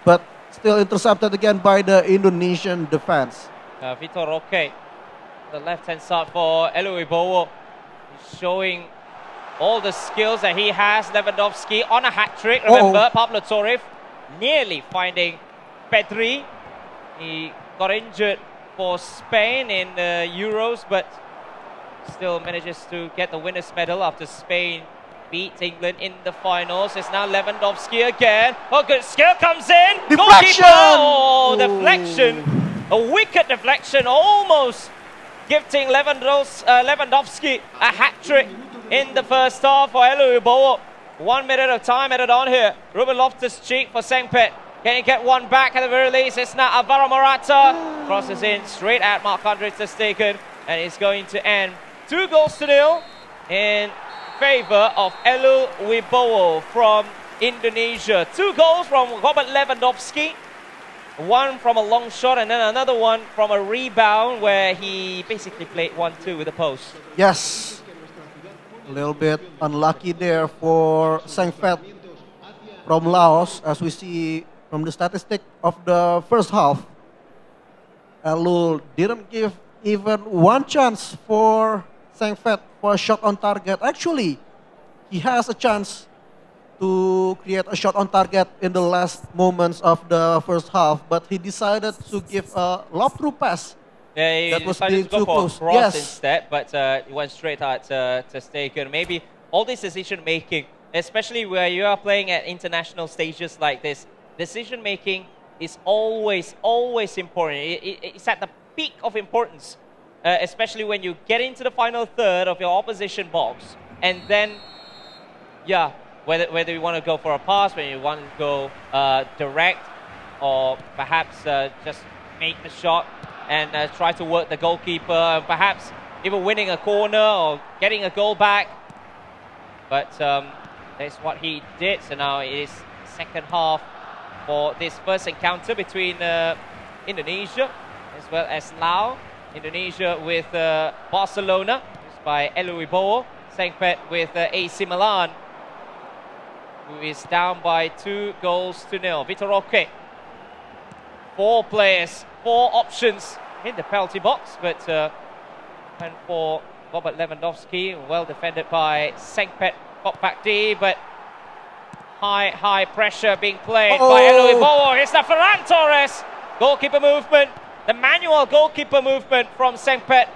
but still intercepted again by the Indonesian defense. Vitor Roque. The left-hand side for Elul Wibowo. He's showing all the skills that he has. Lewandowski on a hat-trick. Remember, Pablo Torre nearly finding Pedri. He got injured for Spain in the Euros, but still manages to get the winner's medal after Spain beat England in the finals. It's now Lewandowski again. Oh, good skill comes in. Deflection! Oh, deflection. A wicked deflection, almost gifting Lewandowski a hat-trick in the first half for Elul Wibowo. 1 minute of time added on here. Ruben Loftus-Cheek for Sengfet. Can he get one back at the very least? It's now Alvaro Morata. Crosses in straight at Marc-Andre ter Stegen. And it's going to end 2-0 in favor of Elu Wibowo from Indonesia. 2 goals from Robert Lewandowski. One from a long shot and then another one from a rebound where he basically played 1-2 with the post. Yes, a little bit unlucky there for Sengphet from Laos, as we see from the statistic of the first half. Elu didn't give even one chance for Sengphet for a shot on target. Actually, he has a chance to create a shot on target in the last moments of the first half, but he decided to give a lob-through pass. Yeah, he that was decided being to go too for close. a cross Yes. instead, but he went straight at Ter Stegen. Maybe all this decision making, especially where you are playing at international stages like this, decision making is always important. It's at the peak of importance, especially when you get into the final third of your opposition box, and then, yeah, whether you want to go for a pass, whether you want to go direct, or perhaps just make the shot and try to work the goalkeeper, perhaps even winning a corner or getting a goal back. But that's what he did. So now it is second half for this first encounter between Indonesia as well as Laos. Indonesia with Barcelona, used by Elu Wibowo. Sengphet with AC Milan, who is down by 2-0. Vitor Roque. 4 players, 4 options in the penalty box, but went for Robert Lewandowski, well defended by Sengphet. Got back deep, but high pressure being played by Elu Wibowo. It's the Ferran Torres goalkeeper movement, the manual goalkeeper movement from Sengphet.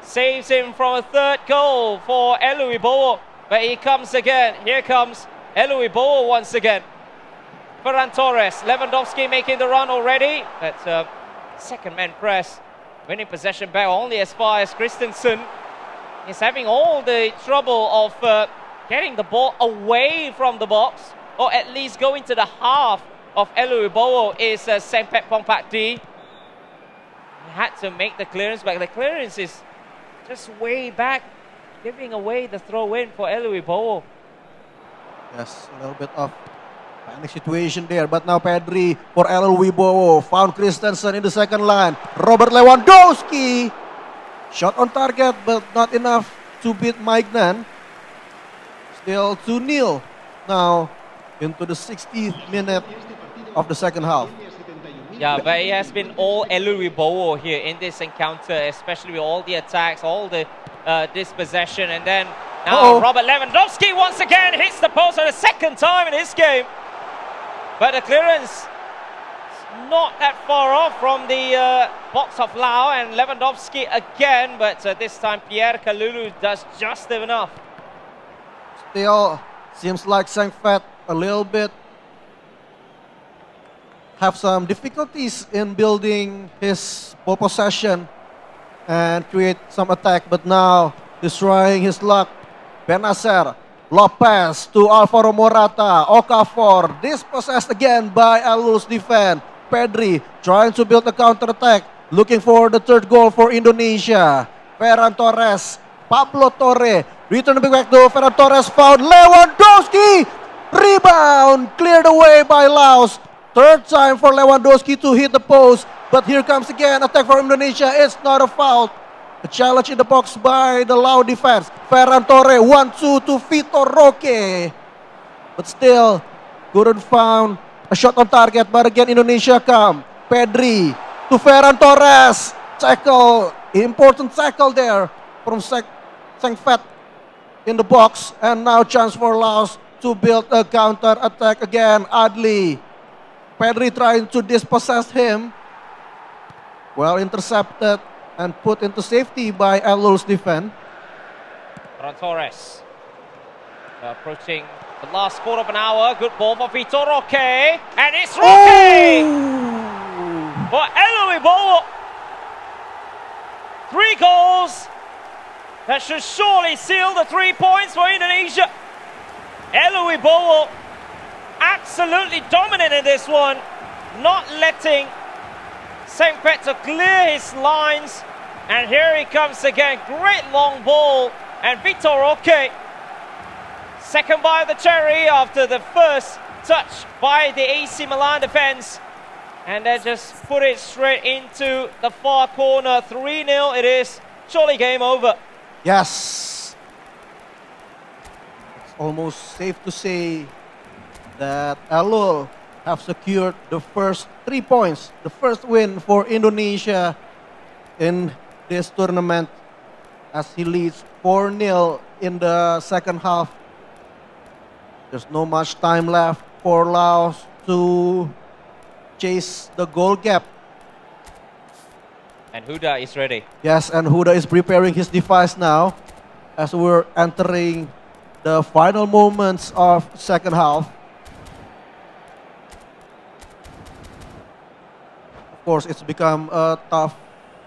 Saves him from a third goal for Elu Wibowo, but he comes again. Here comes Elu Wibowo once again. Ferran Torres, Lewandowski making the run already, but second man press, winning possession back only as far as Christensen. He's having all the trouble of getting the ball away from the box, or at least going to the half of Elu Wibowo is Sengphet Pongpakdi. He had to make the clearance, but the clearance is just way back, giving away the throw-in for Elu Wibowo. Yes, a little bit of panic situation there, but now Pedri for Elu Wibowo, found Christensen in the second line. Robert Lewandowski, shot on target, but not enough to beat Maignan. Still 2-0 now into the 60th minute of the second half. Yeah, but it has been all Elu Wibowo here in this encounter, especially with all the attacks, all the dispossession, and then now Robert Lewandowski once again hits the post for the second time in this game. But the clearance not that far off from the box of Laos, and Lewandowski again, but this time Pierre Kalulu does just enough. Still seems like Sengphet a little bit have some difficulties in building his ball possession and create some attack, but now destroying his luck. Benacer, Lopez to Alvaro Morata, Okafor, dispossessed again by Elu's defense. Pedri trying to build a counter-attack, looking for the third goal for Indonesia. Ferran Torres, Pablo Torre, return back to Ferran Torres, found Lewandowski, rebound, cleared away by Laos. Third time for Lewandowski to hit the post, but here comes again attack for Indonesia. It's not a foul. A challenge in the box by the Lao defense. Ferran Torre, 1-2 to Vitor Roque. But still, couldn't find a shot on target. But again, Indonesia come. Pedri to Ferran Torres. Tackle, important tackle there from Sengphet in the box. And now chance for Laos to build a counter attack again. Adli. Pedri trying to dispossess him. Well intercepted and put into safety by Elu's defense. Ferran Torres approaching the last quarter of an hour. Good ball for Vitor Roque, and it's Roque for Elu Wibowo. 3 goals that should surely seal the 3 points for Indonesia. Elu Wibowo absolutely dominant in this one, not letting Sengphet to clear his lines, And here he comes again. Great long ball. And Vitor Roque. Second by the cherry after the first touch by the AC Milan defense. And they just put it straight into the far corner. 3-0 it is. Surely game over. Yes. It's almost safe to say that IFeLeague have secured the first 3 points, the first win for Indonesia in this tournament as he leads 4-0 in the second half. There's no much time left for Laos to chase the goal gap. And Huda is ready. Yes, and Huda is preparing his device now as we're entering the final moments of second half. Of course, it's become a tough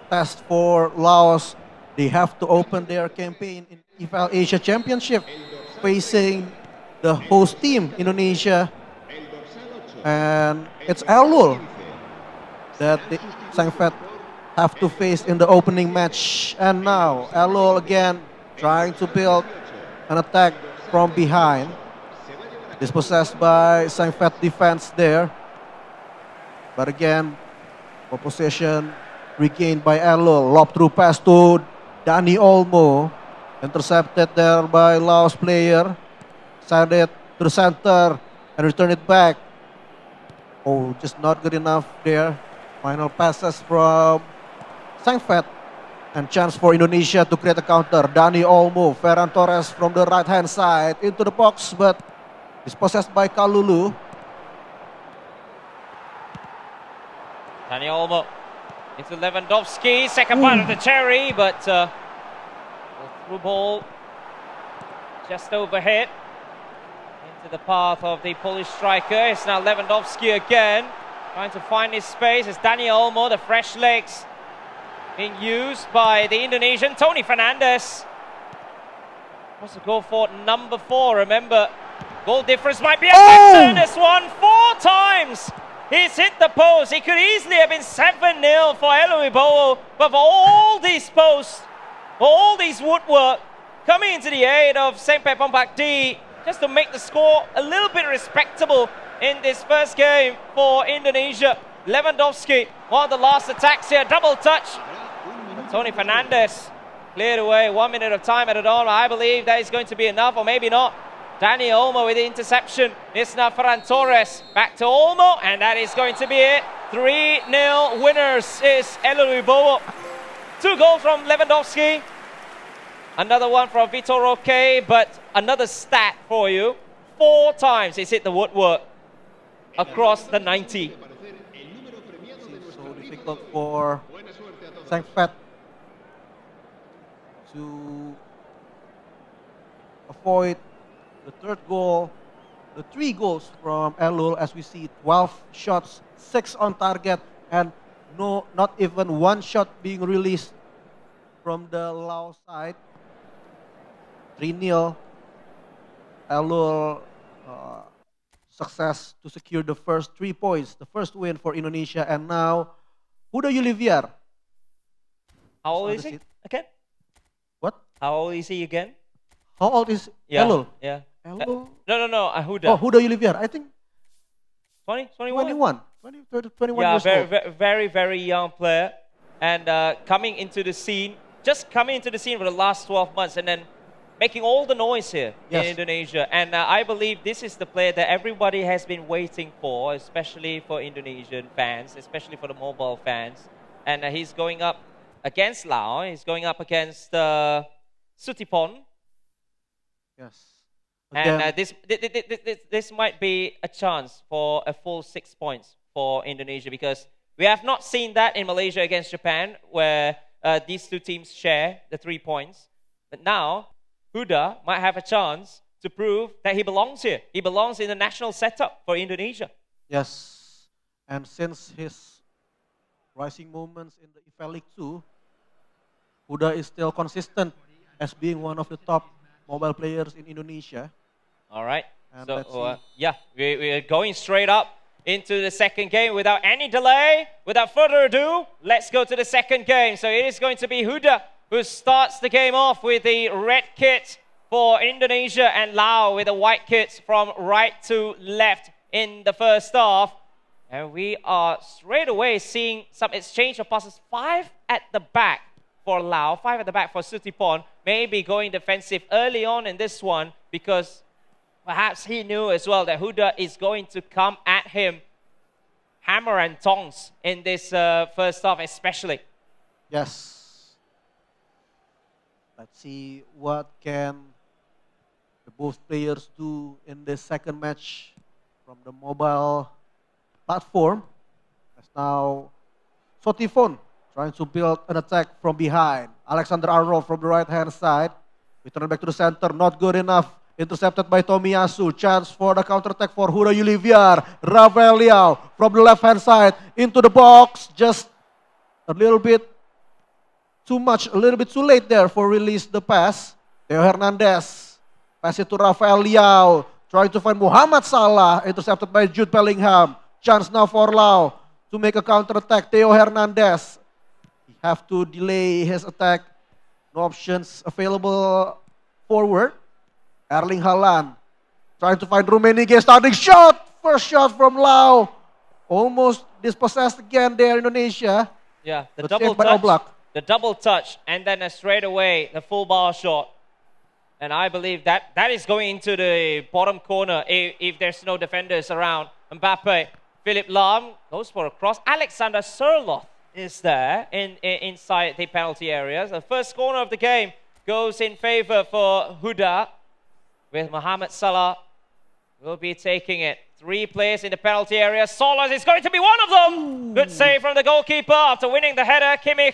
test for Laos. They have to open their campaign in IFeL Asia Championship facing the host team, Indonesia. And it's IFeLeague that the Sangfet have to face in the opening match. And now IFeLeague again trying to build an attack from behind. Dispossessed by Sangfet defense there. But again, possession regained by IFeLeague. Lob through pass to Dani Olmo. Intercepted there by Laos player. Send it to the center and return it back. Oh, just not good enough there. Final passes from Sangfet. And chance for Indonesia to create a counter. Dani Olmo, Ferran Torres from the right hand side into the box, but dispossessed by Kalulu. Dani Olmo into Lewandowski, second part of the cherry, but the through ball just overhead into the path of the Polish striker. It's now Lewandowski again, trying to find his space. It's Dani Olmo, the fresh legs being used by the Indonesian. Tony Fernandes wants to go for number 4. Remember, goal difference might be a factor in this one. 4 times he's hit the post. It could easily have been 7-0 for Eluibowo, but for all these posts, for all these woodwork coming into the aid of Sempe Pompakdi, just to make the score a little bit respectable in this first game for Indonesia. Lewandowski, one of the last attacks here, double touch. But Tony Fernandes cleared away, 1 minute of time at all. I believe that is going to be enough, or maybe not. Dani Olmo with the interception. It's now Ferran Torres. Back to Olmo, and that is going to be it. 3-0 winners is Eluibowo. 2 goals from Lewandowski. Another one from Vitor Roque, but another stat for you. 4 times he's hit the woodwork across the 90. So difficult for Sangfet to avoid the third goal. The 3 goals from IFeLeague, as we see 12 shots, 6 on target, and not even 1 shot being released from the Laos side. 3-0. IFeLeague success to secure the first 3 points, the first win for Indonesia. And now, Huda Yuliviar. How old is he again? What? How old is he again? How old is Yeah. IFeLeague? Yeah. IFeLeague? No, Huda. Oh, Huda Yuliviar. I think 20, 21? 21 Yeah, years old. very young player. And coming into the scene, just coming into the scene for the last 12 months and then making all the noise here in Indonesia. And I believe this is the player that everybody has been waiting for, especially for Indonesian fans, especially for the mobile fans. And he's going up against Laos. He's going up against Sutipon. Yes. And this might be a chance for a full 6 points for Indonesia, because we have not seen that in Malaysia against Japan, where these 2 teams share the 3 points. But now, Huda might have a chance to prove that he belongs here. He belongs in the national setup for Indonesia. Yes. And since his rising moments in the IFeLeague 2, Huda is still consistent as being one of the top mobile players in Indonesia. All right. And So, yeah, we're going straight up into the second game without any delay. Without further ado, let's go to the second game. So it is going to be Huda who starts the game off with the red kit for Indonesia and Laos with the white kits from right to left in the first half. And we are straight away seeing some exchange of passes. 5 at the back for Laos, 5 at the back for Sutipon. Maybe going defensive early on in this one because perhaps he knew as well that Huda is going to come at him hammer and tongs in this first half especially. Yes. Let's see what can the both players do in this second match from the mobile platform. As now Sotifon trying to build an attack from behind. Alexander Arnold from the right hand side. We turn back to the center, not good enough. Intercepted by Tomiyasu. Chance for the counter attack for Huda Yuliviar. Rafael Liao from the left hand side into the box. Just a little bit too much, a little bit too late there for release the pass. Theo Hernandez. Pass it to Rafael Liao. Trying to find Muhammad Salah. Intercepted by Jude Bellingham. Chance now for Lau to make a counter attack. Theo Hernandez. He have to delay his attack. No options available forward. Erling Haaland trying to find Rummenigge. Starting shot. First shot from Lau. Almost dispossessed again there, Indonesia. Yeah, the But double saved by touch. Oblak. The double touch and then straight away the full bar shot. And I believe that is going into the bottom corner if there's no defenders around. Mbappe, Philip Lahm goes for a cross. Alexander Surloth is there inside the penalty area. The first corner of the game goes in favor for Huda with Mohamed Salah will be taking it. 3 players in the penalty area. Solas is going to be one of them. Good save from the goalkeeper after winning the header. Kimmich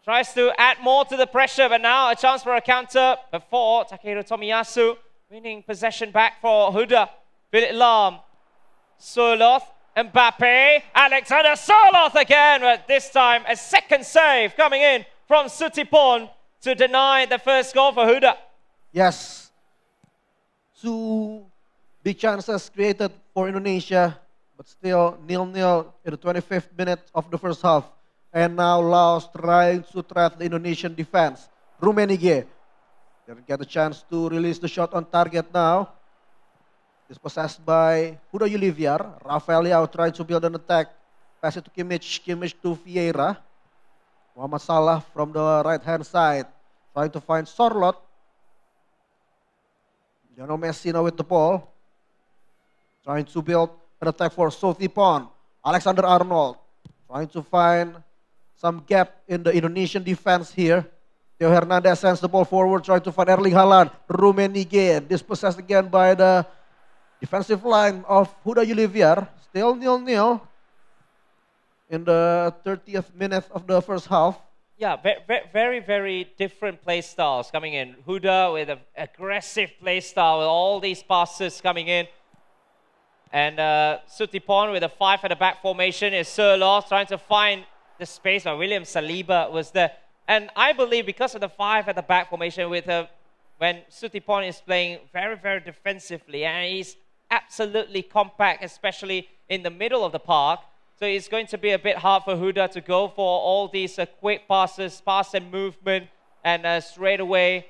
tries to add more to the pressure, but now a chance for a counter before Takehiro Tomiyasu winning possession back for Huda. Philip Lahm, Surloth, Mbappe, Alexander Surloth again, but this time a second save coming in from Sutipon to deny the first goal for Huda. Yes. 2 big chances created for Indonesia, but still 0-0 in the 25th minute of the first half. And now Laos trying to trap the Indonesian defense. Rummenigge didn't get a chance to release the shot on target now. Dispossessed by Huda Yuliviar. Rafael Liao trying to build an attack. Pass it to Kimmich. Kimmich to Vieira. Muhammad Salah from the right hand side. Trying to find Sorlot. Lionel Messi now with the ball. Trying to build an attack for Sotifon. Alexander Arnold. Trying to find some gap in the Indonesian defense here. Theo Hernandez sends the ball forward. Trying to find Erling Haaland. Rummenigge dispossessed again by the defensive line of Huda Yuliviar. Still 0-0 in the 30th minute of the first half. Yeah, very, very different play styles coming in. Huda with an aggressive play style with all these passes coming in. And Sutipon with a 5 at the back formation is Surloth trying to find the space. William Saliba was there. And I believe because of the 5 at the back formation with when Sutipon is playing very, very defensively and he's absolutely compact, especially in the middle of the park. So it's going to be a bit hard for Huda to go for all these quick passes, pass and movement, and straight away,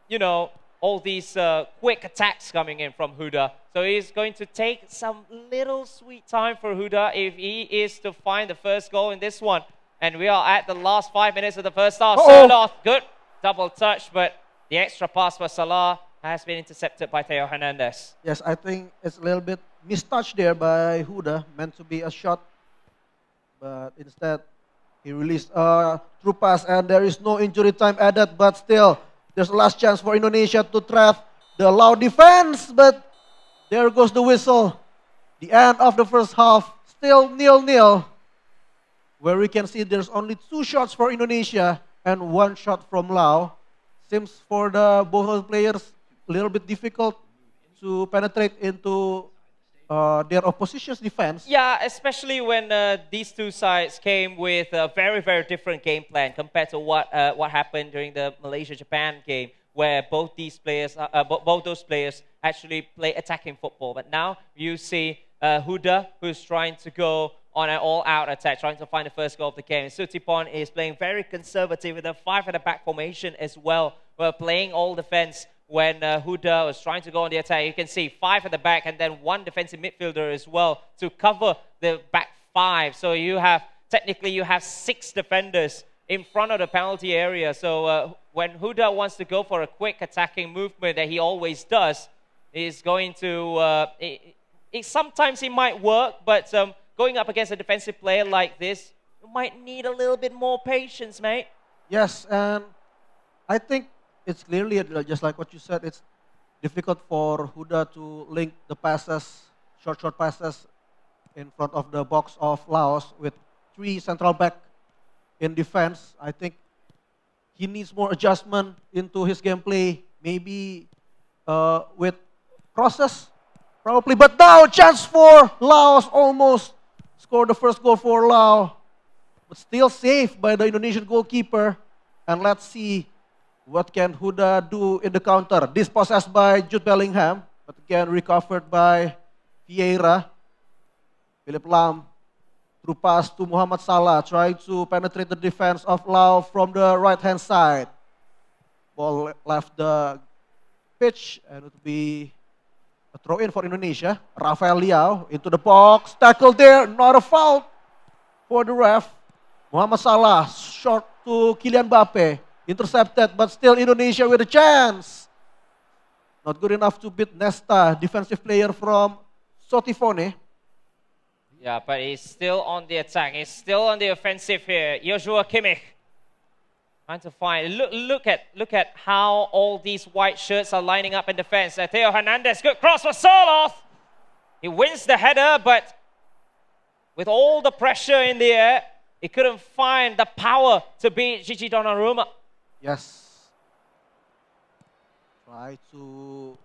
you know, all these quick attacks coming in from Huda. So it's going to take some little sweet time for Huda if he is to find the first goal in this one. And we are at the last 5 minutes of the first half. Surloth, good double touch, but the extra pass for Salah has been intercepted by Theo Hernandez. Yes, I think it's a little bit mistouched there by Huda, meant to be a shot, but instead he released a through pass and there is no injury time added, but still there's a last chance for Indonesia to trap the Lao defense, but there goes the whistle. The end of the first half, still 0-0, where we can see there's only 2 shots for Indonesia and 1 shot from Lao. Seems for the both of the players a little bit difficult to penetrate into their opposition's defense. Yeah, especially when these two sides came with a very, very different game plan compared to what happened during the Malaysia-Japan game, where both those players actually play attacking football. But now you see Huda, who's trying to go on an all-out attack, trying to find the first goal of the game. Sutipon is playing very conservative with a 5 at the back formation as well. We're playing all defense when Huda was trying to go on the attack. You can see 5 at the back and then 1 defensive midfielder as well to cover the back 5. So you have, technically you have 6 defenders in front of the penalty area. So when Huda wants to go for a quick attacking movement that he always does, he's going to, sometimes it might work, but going up against a defensive player like this, you might need a little bit more patience, mate. Yes, and I think it's clearly, just like what you said, it's difficult for Huda to link the passes, short passes in front of the box of Laos with 3 central back in defense. I think he needs more adjustment into his gameplay, maybe with crosses, probably. But now, chance for Laos, almost scored the first goal for Laos, but still saved by the Indonesian goalkeeper. And let's see what can Huda do in the counter. Dispossessed by Jude Bellingham, but again recovered by Vieira. Philip Lam through pass to Muhammad Salah, trying to penetrate the defense of Laos from the right-hand side. Ball left the pitch, and it will be a throw-in for Indonesia. Rafael Leao into the box, tackle there, not a foul for the ref. Muhammad Salah, short to Kylian Mbappe, intercepted, but still Indonesia with a chance. Not good enough to beat Nesta, defensive player from Sotifone. Yeah, but he's still on the attack. He's still on the offensive here. Joshua Kimmich trying to find. Look at how all these white shirts are lining up in defense. Theo Hernandez, good cross for Soloth. He wins the header, but with all the pressure in the air, he couldn't find the power to beat Gigi Donnarumma. Yes. Try to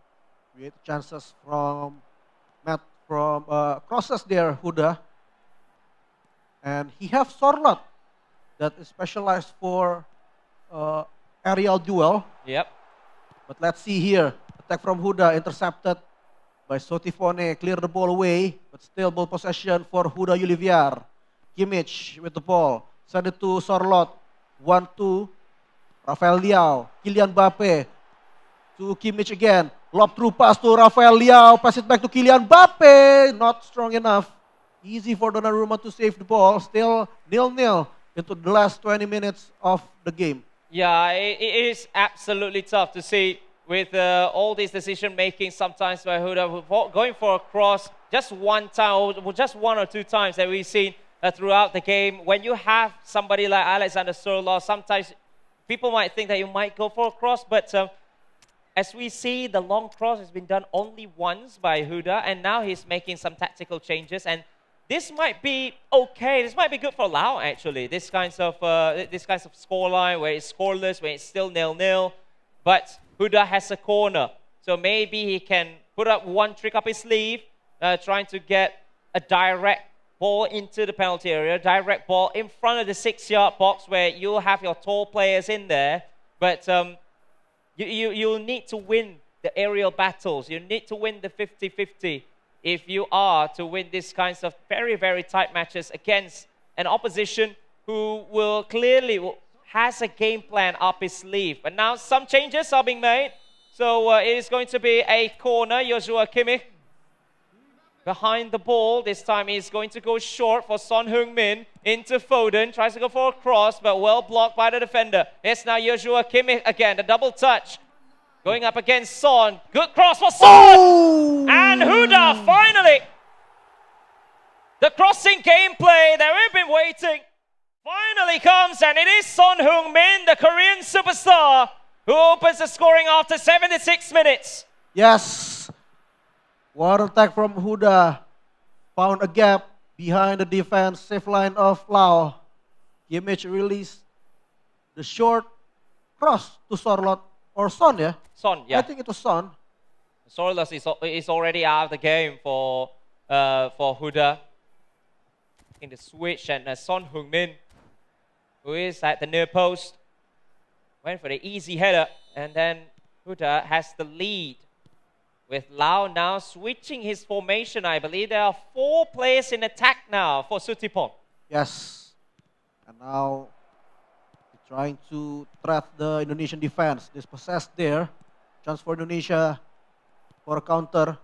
create chances from crosses there, Huda. And he have Sorlot that is specialized for aerial duel. Yep. But let's see here. Attack from Huda, intercepted by Sotifone. Clear the ball away, but still ball possession for Huda Yuliviar. Kimmich with the ball. Send it to Sorlot. 1-2. Rafael Leao. Kylian Mbappe. To Kimmich again. Lob through pass to Rafael Leao. Pass it back to Kylian Mbappe. Not strong enough. Easy for Donnarumma to save the ball. Still 0-0 into the last 20 minutes of the game. Yeah, it is absolutely tough to see with all these decision making sometimes by Huda going for a cross just one time or just 1 or 2 times that we've seen throughout the game. When you have somebody like Alexander Sørloth, sometimes people might think that you might go for a cross, but as we see, the long cross has been done only once by Huda, and now he's making some tactical changes. And this might be okay. This might be good for Laos, actually. This kinds of scoreline where it's scoreless, where it's still 0-0. But Huda has a corner, so maybe he can put up one trick up his sleeve, trying to get a direct ball into the penalty area, direct ball in front of the 6-yard box where you'll have your tall players in there. But you'll need to win the aerial battles. You need to win the 50-50 if you are to win these kinds of very, very tight matches against an opposition who will clearly has a game plan up his sleeve. But now some changes are being made. So it is going to be a corner. Joshua Kimmich behind the ball. This time he's going to go short for Son Heung-min into Foden. Tries to go for a cross, but well blocked by the defender. It's now Joshua Kimmich again, the double touch. Going up against Son. Good cross for Son! Oh! And Huda, finally! The crossing gameplay that we've been waiting finally comes, and it is Son Heung-min, the Korean superstar, who opens the scoring after 76 minutes. Yes. What attack from Huda. Found a gap behind the defensive line of Laos. Kimmich released the short cross to Sorlot. Or Son, yeah? Son, yeah. I think it was Son. Sorlot is already out of the game for Huda. In the switch, and Son Heung-min, who is at the near post, went for the easy header, and then Huda has the lead with Lau now switching his formation. I believe there are 4 players in attack now for Suttipon. Yes. And now trying to trap the Indonesian defense. Dispossessed there. Chance for Indonesia for a counter.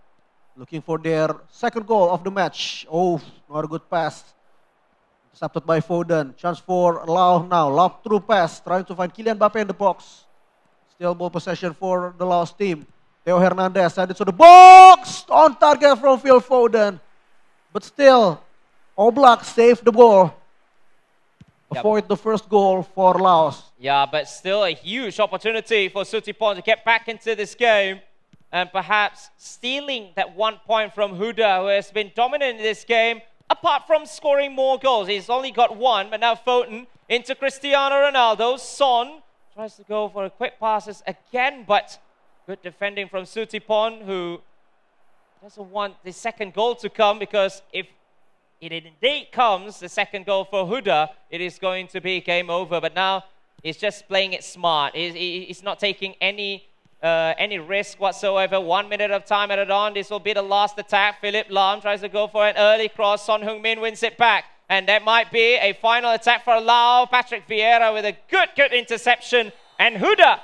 Looking for their second goal of the match. Oh, not a good pass. Intercepted by Foden. Chance for Lau now. Lob through pass. Trying to find Kylian Mbappe in the box. Still ball possession for the Laos team. Theo Hernandez send it to the box. On target from Phil Foden. But still, Oblak saved the ball. Avoid the first goal for Laos. Yeah, but still a huge opportunity for Suttipon to get back into this game. And perhaps stealing that 1 point from Huda, who has been dominant in this game. Apart from scoring more goals, he's only got 1. But now Foden into Cristiano Ronaldo. Son tries to go for a quick passes again, but good defending from Suttipon, who doesn't want the second goal to come, because if it indeed comes, the second goal for Huda, it is going to be game over. But now he's just playing it smart. He's not taking any risk whatsoever. 1 minute of time added on. This will be the last attack. Philip Lam tries to go for an early cross. Son Heung-min wins it back. And that might be a final attack for Lau. Patrick Vieira with a good interception. And Huda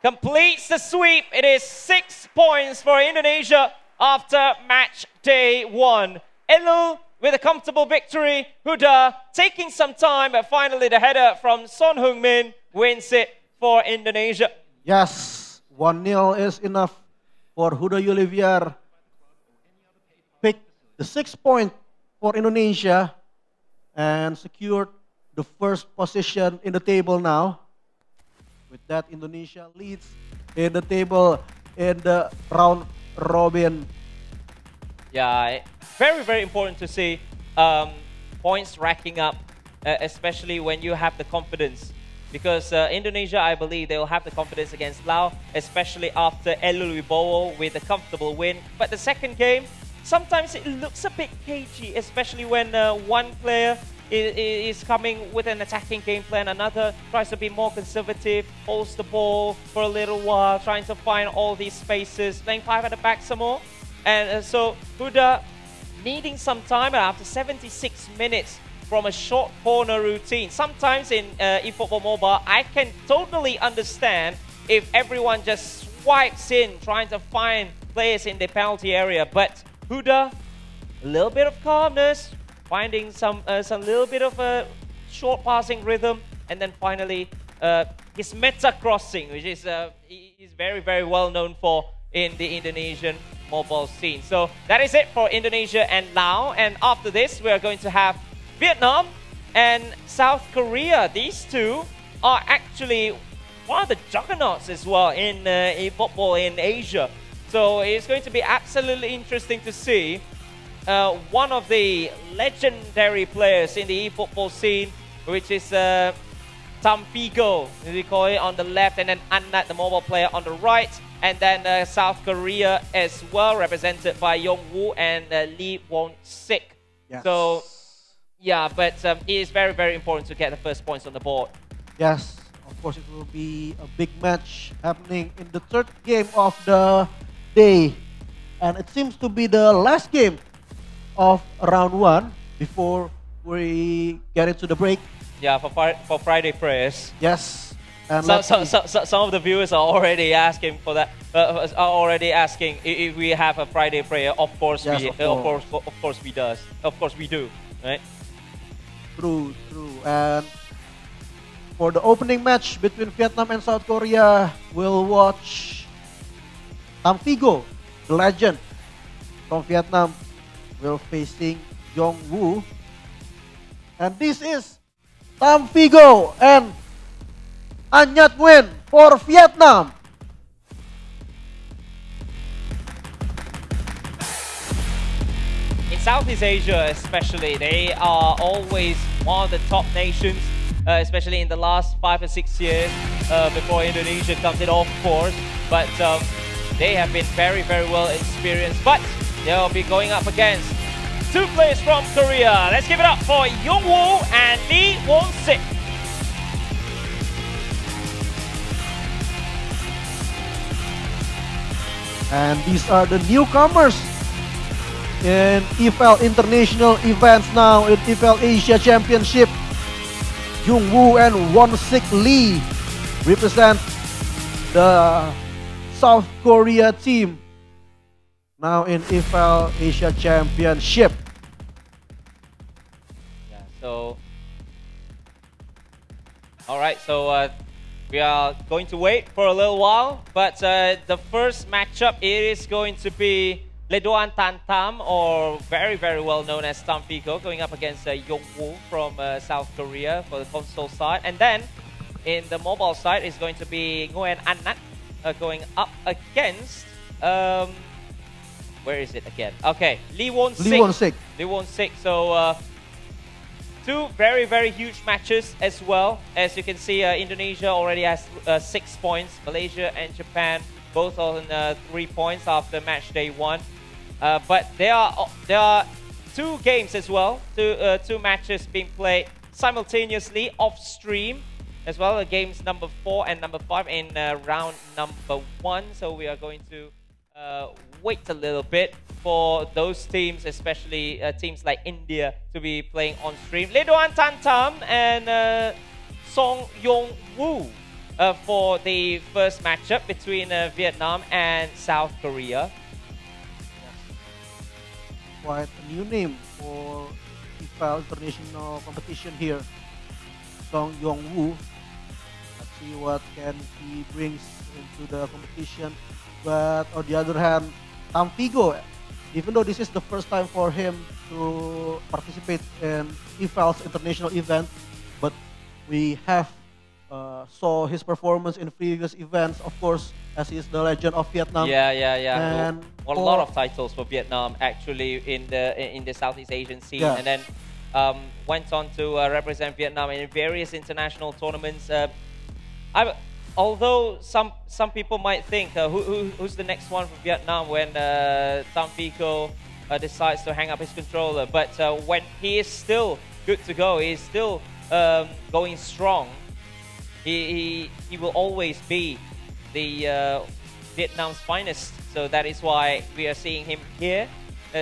completes the sweep. It is 6 points for Indonesia after match day 1. Elu with a comfortable victory. Huda taking some time, but finally the header from Son Heung-min wins it for Indonesia. Yes, 1-0 is enough for Huda Yuliviar. Pick the 6 point for Indonesia and secured the first position in the table now. With that, Indonesia leads in the table in the round robin. Yeah, very, very important to see points racking up, especially when you have the confidence. Because Indonesia, I believe, they will have the confidence against Laos, especially after Elu Wibowo with a comfortable win. But the second game, sometimes it looks a bit cagey, especially when one player is coming with an attacking game plan, another tries to be more conservative, holds the ball for a little while, trying to find all these spaces, playing 5 at the back some more. And so Huda needing some time after 76 minutes from a short corner routine. Sometimes in eFootball Mobile, I can totally understand if everyone just swipes in, trying to find players in the penalty area. But Huda, a little bit of calmness, finding some little bit of a short passing rhythm, and then finally his meta crossing, which is he's very, very well known for in the Indonesian mobile scene. So that is it for Indonesia and Laos. And after this, we are going to have Vietnam and South Korea. These two are actually one of the juggernauts as well in football in Asia. So it's going to be absolutely interesting to see one of the legendary players in the eFootball scene, which is Tam Figo, as we call it, on the left, and then Annat, the mobile player, on the right. And then South Korea as well, represented by Yong Woo and Lee Won-sik. Yes. So, yeah, but it is very, very important to get the first points on the board. Yes, of course it will be a big match happening in the third game of the day. And it seems to be the last game of round 1 before we get into the break. Yeah, for Friday prayers. Yes. And some of the viewers are already asking for that. Are already asking if we have a Friday prayer. Of course, yes, of course we does. Of course we do, right? True. And for the opening match between Vietnam and South Korea, we'll watch Tam Figo, the legend from Vietnam, will facing Yong Woo. And this is Tam Figo and Annat Nguyen for Vietnam. In Southeast Asia especially, they are always one of the top nations, especially in the last 5 or 6 years before Indonesia comes in, of course. But they have been very, very well experienced. But they'll be going up against 2 players from Korea. Let's give it up for Yong Woo and Lee Won-sik. And these are the newcomers in IFeL international events now in IFeL Asia Championship. Jung Woo and Won Sik Lee represent the South Korea team now in IFeL Asia Championship. Yeah, so all right, so we are going to wait for a little while, but the first matchup it is going to be Ledoan Tantam, or very well known as Tampico, going up against Yongwoo from South Korea for the console side. And then in the mobile side is going to be Nguyen Anat going up against where is it again? Okay, Lee Won Sik. Lee Won Sik. So two very huge matches as well. As you can see, Indonesia already has 6 points. Malaysia and Japan both on 3 points after match day 1. But there are 2 games as well, two matches being played simultaneously off stream as well. Games number 4 and number 5 in round number 1. So we are going to wait a little bit for those teams, especially teams like India, to be playing on stream. Ledoan Tantam and Song Yong Woo for the first matchup between Vietnam and South Korea. Quite a new name for IFeL international competition here. Song Yong Woo. Let's see what can he brings into the competition. But on the other hand, Tampico, even though this is the first time for him to participate in IFeL's international event, but we have saw his performance in previous events, of course, as he is the legend of Vietnam. Yeah. And a lot of titles for Vietnam actually in the Southeast Asian scene, Yeah. and then went on to represent Vietnam in various international tournaments. Although some people might think who's the next one for Vietnam when Tampico decides to hang up his controller, but when he is still good to go, he is still going strong. He will always be the Vietnam's finest. So that is why we are seeing him here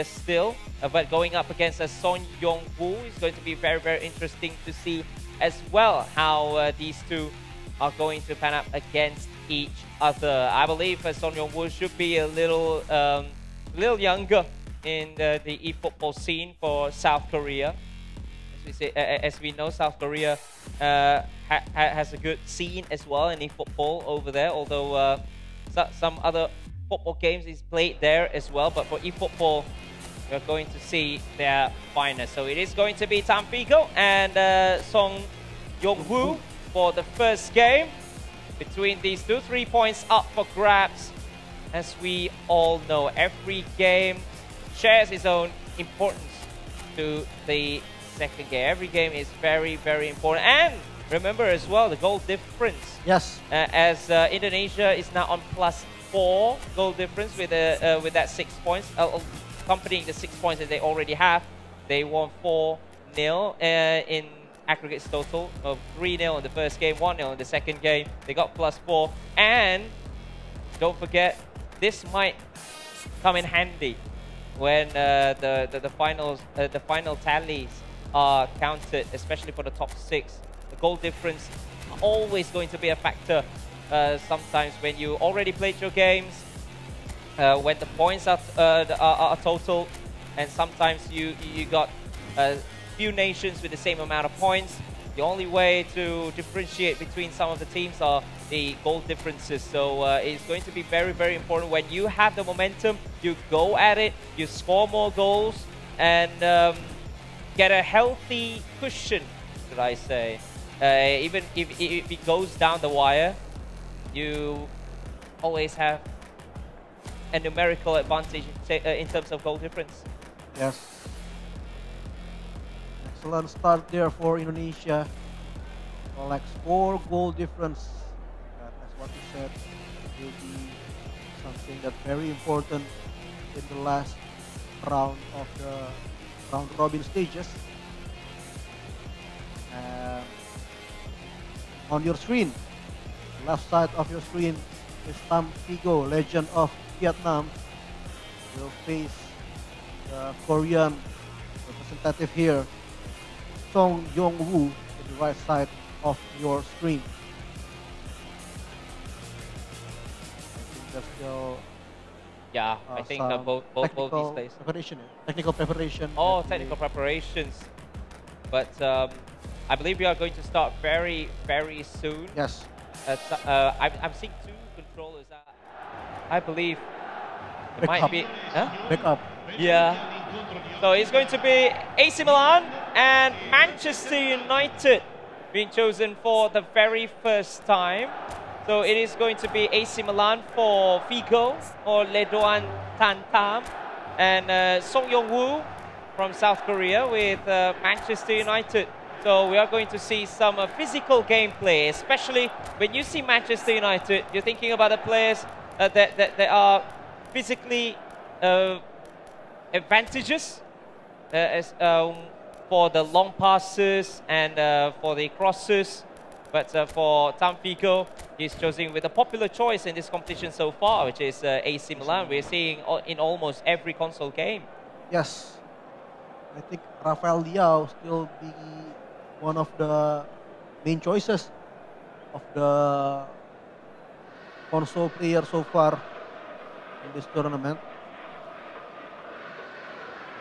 still. But going up against Son Yong Woo is going to be very interesting to see as well how these two are going to pan up against each other. I believe Son Yong Woo should be a little younger in the eFootball scene for South Korea. As we know, South Korea has a good scene as well in eFootball over there, although some other football games is played there as well. But for eFootball, we're going to see their finest. So it is going to be Tampico and Song Yong Woo for the first game between these two. 3 points up for grabs. As we all know, every game shares its own importance to the second game. Every game is very important. And remember as well the goal difference. Yes. As Indonesia is now on +4 goal difference with that 6 points, accompanying the 6 points that they already have. They won 4-0 in aggregates total of 3-0 in the first game, 1-0 in the second game. They got +4, and don't forget, this might come in handy when the final tallies are counted, especially for the top 6. The goal difference are always going to be a factor. Sometimes when you already played your games, when the points are total, and sometimes you got few nations with the same amount of points. The only way to differentiate between some of the teams are the goal differences. So it's going to be very important. When you have the momentum, you go at it, you score more goals, and get a healthy cushion, should I say. Even if it goes down the wire, you always have a numerical advantage in terms of goal difference. Yes. Excellent start there for Indonesia. Collects 4 goal difference. That's what you said. Will be something that's very important in the last round of the round robin stages. On your screen, left side of your screen is Tampico, legend of Vietnam will face the Korean representative here, Song Yong-woo, to the right side of your screen. I think there's still Yeah, I think some both technical these players. technical preparation. Oh, that technical we- preparations. But I believe we are going to start very soon. Yes. I'm seeing two controllers. I believe it might Backup. be. Huh? Backup. Yeah. So it's going to be AC Milan and Manchester United being chosen for the very first time. So it is going to be AC Milan for Figo or Ledoan Tantam and Song Yong-woo from South Korea with Manchester United. So we are going to see some physical gameplay, especially when you see Manchester United, you're thinking about the players that are physically advantageous for the long passes and for the crosses. But for Tam Figo, he's choosing with a popular choice in this competition so far, which is AC Milan. We're seeing in almost every console game. Yes. I think Rafael Leao still be one of the main choices of the console player so far in this tournament.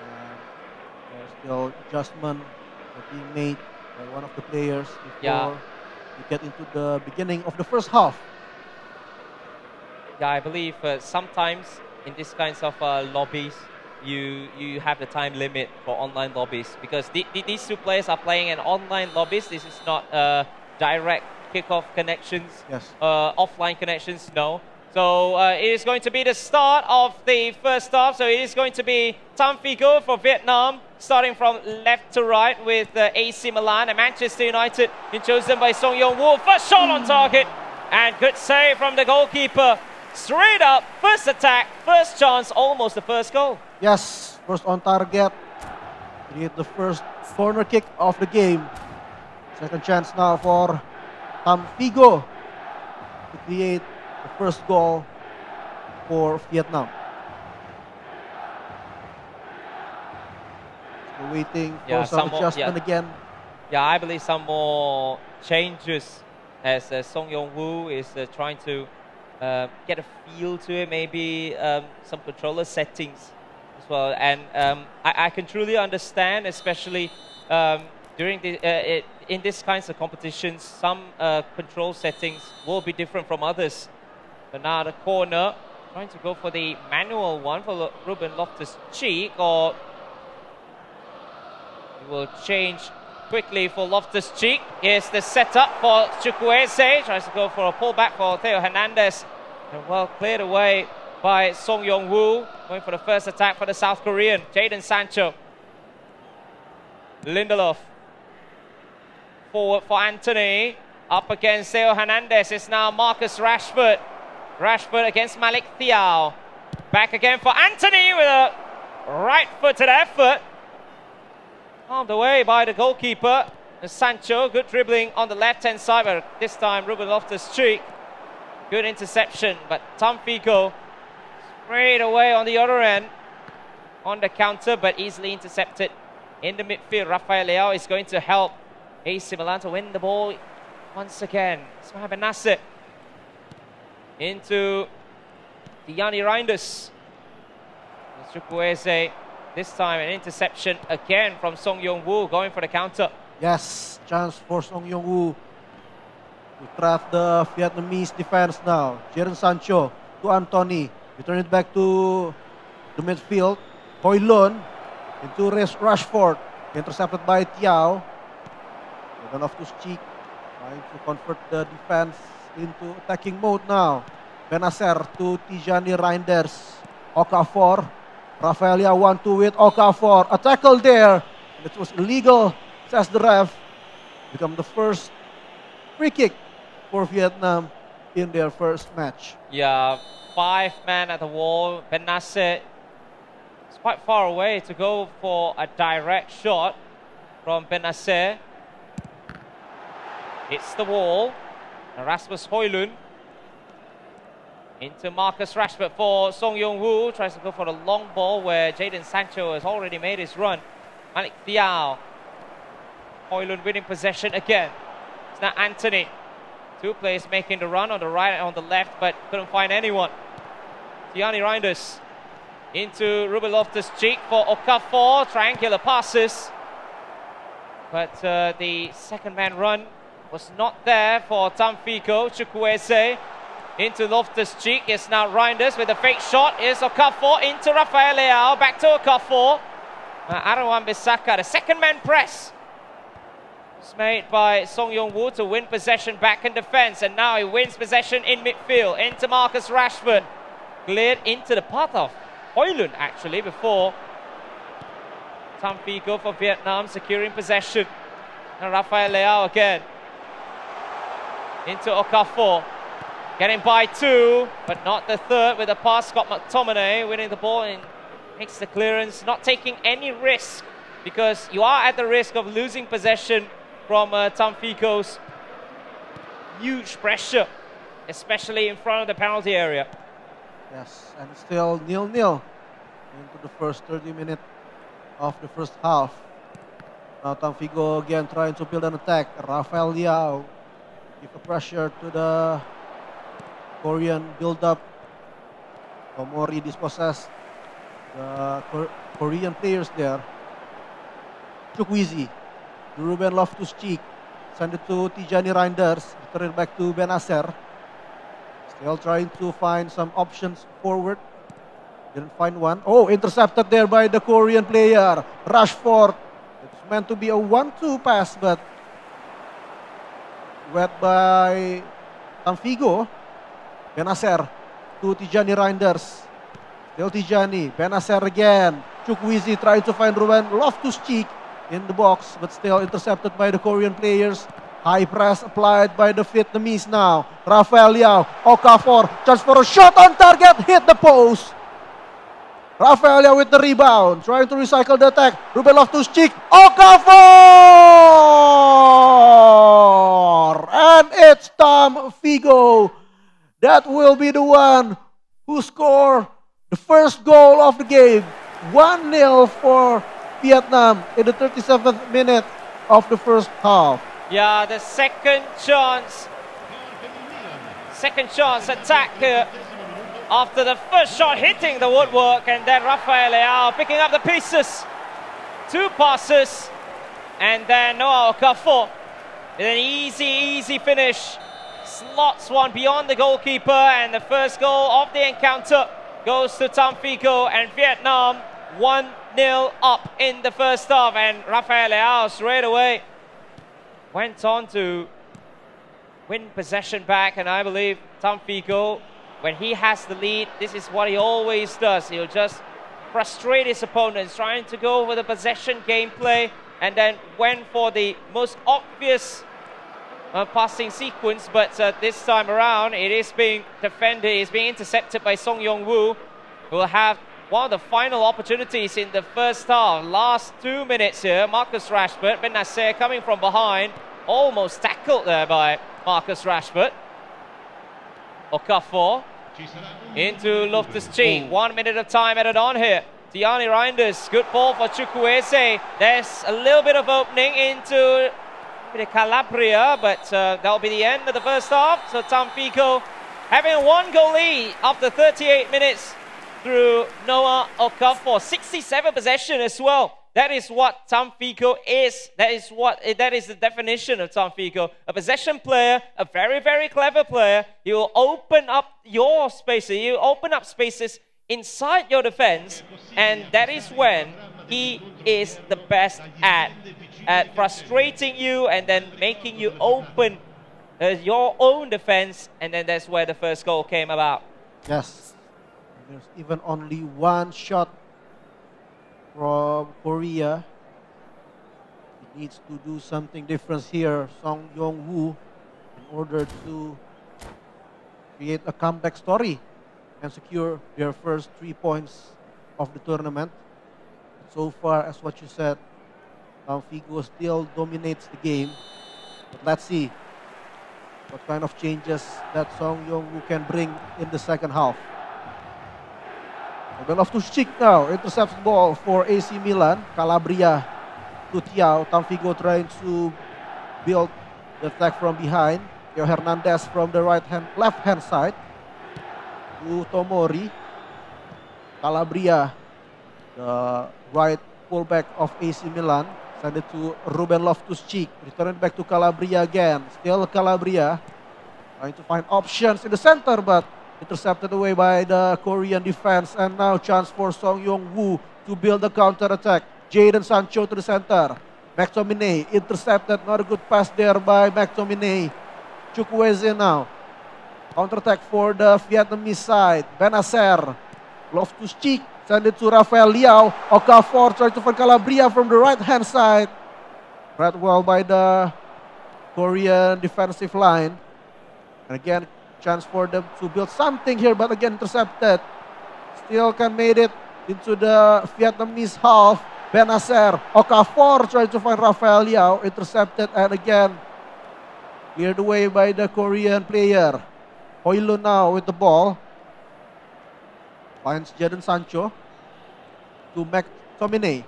And there's still adjustment being made by one of the players before we get into the beginning of the first half. Yeah, I believe sometimes in these kinds of lobbies, you have the time limit for online lobbies because these two players are playing in online lobbies. This is not direct kickoff connections, Yes. Offline connections, no. So it is going to be the start of the first half. So it is going to be Tam Figo for Vietnam, starting from left to right with AC Milan and Manchester United, been chosen by Song Yong-woo. First shot on target and good save from the goalkeeper. Straight up, first attack, first chance, almost the first goal. Yes, first on target. Create the first corner kick of the game. Second chance now for Tam Figo to create the first goal for Vietnam. Still waiting for some adjustment again. Yeah, I believe some more changes as Song Yong-woo is trying to get a feel to it, maybe some controller settings as well. And I can truly understand, especially during the in these kinds of competitions, some control settings will be different from others. But now the corner, trying to go for the manual one for Ruben Loftus-Cheek, or he will change quickly for Loftus-Cheek. Here's the setup for Chukwueze. Tries to go for a pullback for Theo Hernandez. And well cleared away by Song Yong-woo. Going for the first attack for the South Korean. Jadon Sancho. Lindelof. Forward for Anthony. Up against Theo Hernandez is now Marcus Rashford. Rashford against Malik Thiaw. Back again for Anthony with a right-footed effort. Armed away by the goalkeeper. Sancho, good dribbling on the left-hand side, but this time Ruben Loftus-Cheek. Good interception, but Tam Figo straight away on the other end. On the counter, but easily intercepted in the midfield. Rafael Leao is going to help AC Milan to win the ball once again. Ismail Benasser into Diani Reinders. Chukwueze. This time an interception again from Song Yong-woo going for the counter. Yes, chance for Song Yong-woo to trap the Vietnamese defense now. Jadon Sancho to Anthony. Return it back to the midfield. Hoi Lun into Rashford. Intercepted by Thiaw. Ruben Loftus-Cheek trying to convert the defense into attacking mode now. Benasser to Tijani Reinders. Okafor. Rafael Leao 1-2 with Okafor. A tackle there. It was illegal, says the ref. Become the first free kick for Vietnam in their first match. Yeah, 5 men at the wall. Benasser is quite far away to go for a direct shot from Benasser. It's the wall. Rasmus Højlund. Into Marcus Rashford for Song Yong-woo. Tries to go for the long ball where Jadon Sancho has already made his run. Malik Thiaw. Hoi Lun winning possession again. It's now Anthony. Two players making the run on the right and on the left, but couldn't find anyone. Tiani Reinders into Ruben Loftus-Cheek for Okafor. Triangular passes. But the second man run was not there for Tamfico. Chukwueze into Loftus-Cheek. It's now Reinders with a fake shot. Is Okafor into Rafael Leao. Back to Okafor. Aaron Wan-Bissaka, the second man press. It's made by Song Yong-woo to win possession back in defense. And now he wins possession in midfield. Into Marcus Rashford. Cleared into the path of Hoi Lun actually before Tamfico for Vietnam securing possession. And Rafael Leao again. Into Okafor. Getting by two, but not the third with a pass. Scott McTominay winning the ball and makes the clearance. Not taking any risk because you are at the risk of losing possession from Tamfico's huge pressure, especially in front of the penalty area. Yes, and still 0-0 into the first 30 minutes of the first half. Now Tamfico again trying to build an attack. Rafael Leao give the pressure to the Korean build-up. Tomori dispossessed the Korean players there. Chukwueze, Ruben Loftus-Cheek, send it to Tijani Reinders, return it back to Benacer. Still trying to find some options forward. Didn't find one. Oh, intercepted there by the Korean player, Rashford. It's meant to be a 1-2 pass, but read by Tamfico. Benacer to Tijani Reinders. Still Tijani. Benacer again. Chukwueze trying to find Ruben Loftus-Cheek in the box, but still intercepted by the Korean players. High press applied by the Vietnamese now. Rafael Leao. Okafor. Chance for a shot on target. Hit the post. Rafael Leao with the rebound. Trying to recycle the attack. Ruben Loftus-Cheek. Okafor! And it's Tamfico that will be the one who scored the first goal of the game. 1-0 for Vietnam in the 37th minute of the first half. Yeah, the second chance attack after the first shot hitting the woodwork, and then Rafael Leao picking up the pieces. Two passes, and then Noah Okafor with an easy finish. Slots one beyond the goalkeeper, and the first goal of the encounter goes to Tamfico, and Vietnam 1-0 up in the first half. And Rafael Leao straight away went on to win possession back, and I believe Tamfico, when he has the lead, this is what he always does. He'll just frustrate his opponents, trying to go over the possession gameplay, and then went for the most obvious passing sequence, but this time around it is being defended, it's being intercepted by Song Yong-woo, who will have one of the final opportunities in the first half. Last 2 minutes here. Marcus Rashford, Benacer coming from behind, almost tackled there by Marcus Rashford. Okafor into Loftus-Cheek. 1 minute of time added on here. Tiani Reinders, good ball for Chukwueze. There's a little bit of opening into the Calabria, but that'll be the end of the first half. So Tamfico having a 1-goal lead after 38 minutes through Noah Okafor. 67 possession as well. That is what Tamfico is. That is the definition of Tamfico. A possession player, a very clever player. He will open up your spaces. He will open up spaces inside your defense, and that is when he is the best at frustrating you and then making you open your own defense, and then that's where the first goal came about. Yes, there's even only one shot from Korea. He needs to do something different here, Song Yong-woo, in order to create a comeback story and secure their first 3 points of the tournament. So far, as what you said, Tamfico still dominates the game. But let's see what kind of changes that Song Yong-woo can bring in the second half. Ruben Loftus-Cheek now intercepts the ball for AC Milan. Calabria to Thiaw. Tamfigo trying to build the attack from behind. Theo Hernandez from the left hand side to Tomori. Calabria, the right fullback of AC Milan, send it to Ruben Loftus-Cheek. Return it back to Calabria again. Still Calabria trying to find options in the center, but intercepted away by the Korean defense. And now chance for Song Yong-woo to build a counter attack. Jadon Sancho to the center. McTominay intercepted. Not a good pass there by McTominay. Chukwueze now. Counter attack for the Vietnamese side. Benacer. Loftus-Cheek. Send it to Rafael Leao. Okafor trying to find Calabria from the right hand side. Read well by the Korean defensive line. And again, chance for them to build something here, but again intercepted. Still can made it into the Vietnamese half. Benacer, Okafor trying to find Rafael Leao, intercepted, and again cleared away by the Korean player. Hoylund now with the ball. Finds Jadon Sancho to McTominay.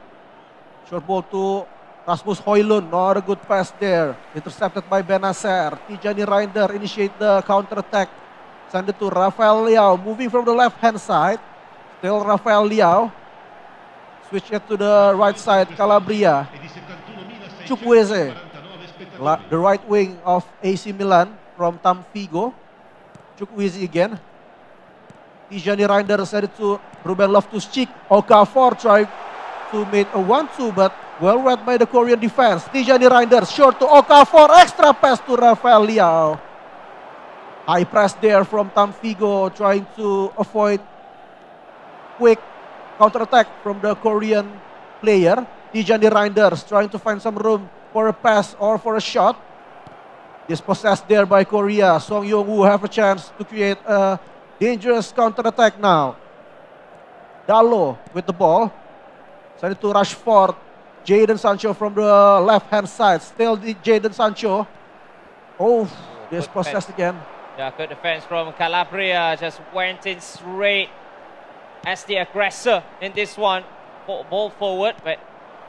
Short ball to Rasmus Hoylund, not a good pass there. Intercepted by Benacer. Tijani Reinder initiate the counter attack. Send it to Rafael Leao, moving from the left hand side. Still Rafael Leao. Switch it to the right side, Calabria. Chukwueze, the right wing of AC Milan from Tamfigo. Chukwueze again. Tijani Reinder send it to Ruben Loftus-Cheek. Okafor tried to make a 1-2, but well read by the Korean defense. Tijani Reinder short to Okafor. Extra pass to Rafael Leao. High press there from Tamfigo, trying to avoid quick counter attack from the Korean player. Tijani Reinders trying to find some room for a pass or for a shot. Dispossessed there by Korea. Song Yong-woo have a chance to create a dangerous counter attack now. Dalot with the ball. Send it to Rashford. Jadon Sancho from the left-hand side. Still Jadon Sancho. Oh, dispossessed again. Yeah, good defense from Calabria. Just went in straight as the aggressor in this one. Ball forward, but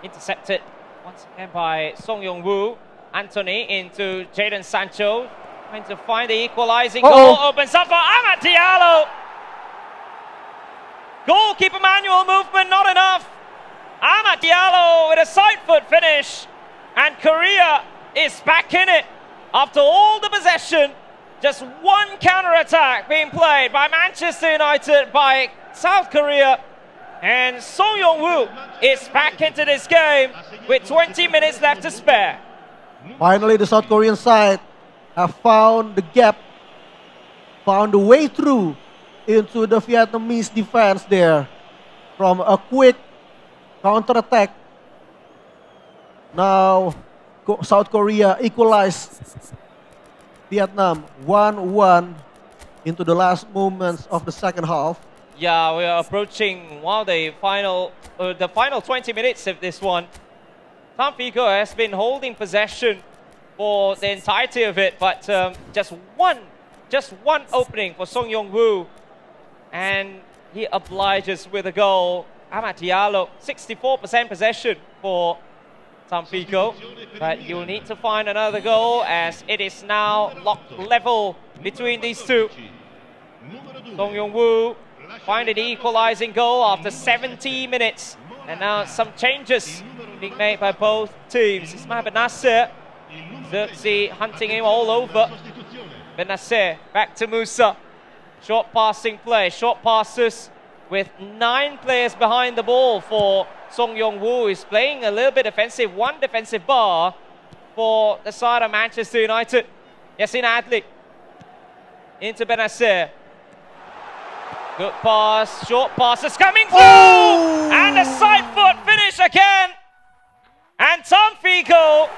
intercepted once again by Song Yong-woo. Anthony into Jadon Sancho. Trying to find the equalizing goal. Opens up for Amad Diallo. Goalkeeper manual movement, not enough. Amad Diallo with a side foot finish. And Korea is back in it. After all the possession, just one counter-attack being played by Manchester United, by South Korea. And Song Yong-woo is back into this game with 20 minutes left to spare. Finally, the South Korean side have found the gap, found the way through into the Vietnamese defense there. From a quick counter-attack, now South Korea equalized Vietnam 1-1 into the last moments of the second half. Yeah, we are approaching the final 20 minutes of this one. Tamfigo has been holding possession for the entirety of it, but just one opening for Song Yong-woo, and he obliges with a goal. Amad Diallo, 64% possession for Tamfigo, but you'll need to find another goal as it is now locked level between these two. Song Yong-woo finding the equalizing goal after 70 minutes, and now some changes being made by both teams. Ismail Benacer, Xerxes hunting him all over. Benacer back to Musa. Short passing play, short passes with 9 players behind the ball for Song Yong-woo. Is playing a little bit defensive, one defensive bar for the side of Manchester United. Yassin Adli into Benacer. Good pass, short passes coming through! And a side foot finish again! And Tamfigo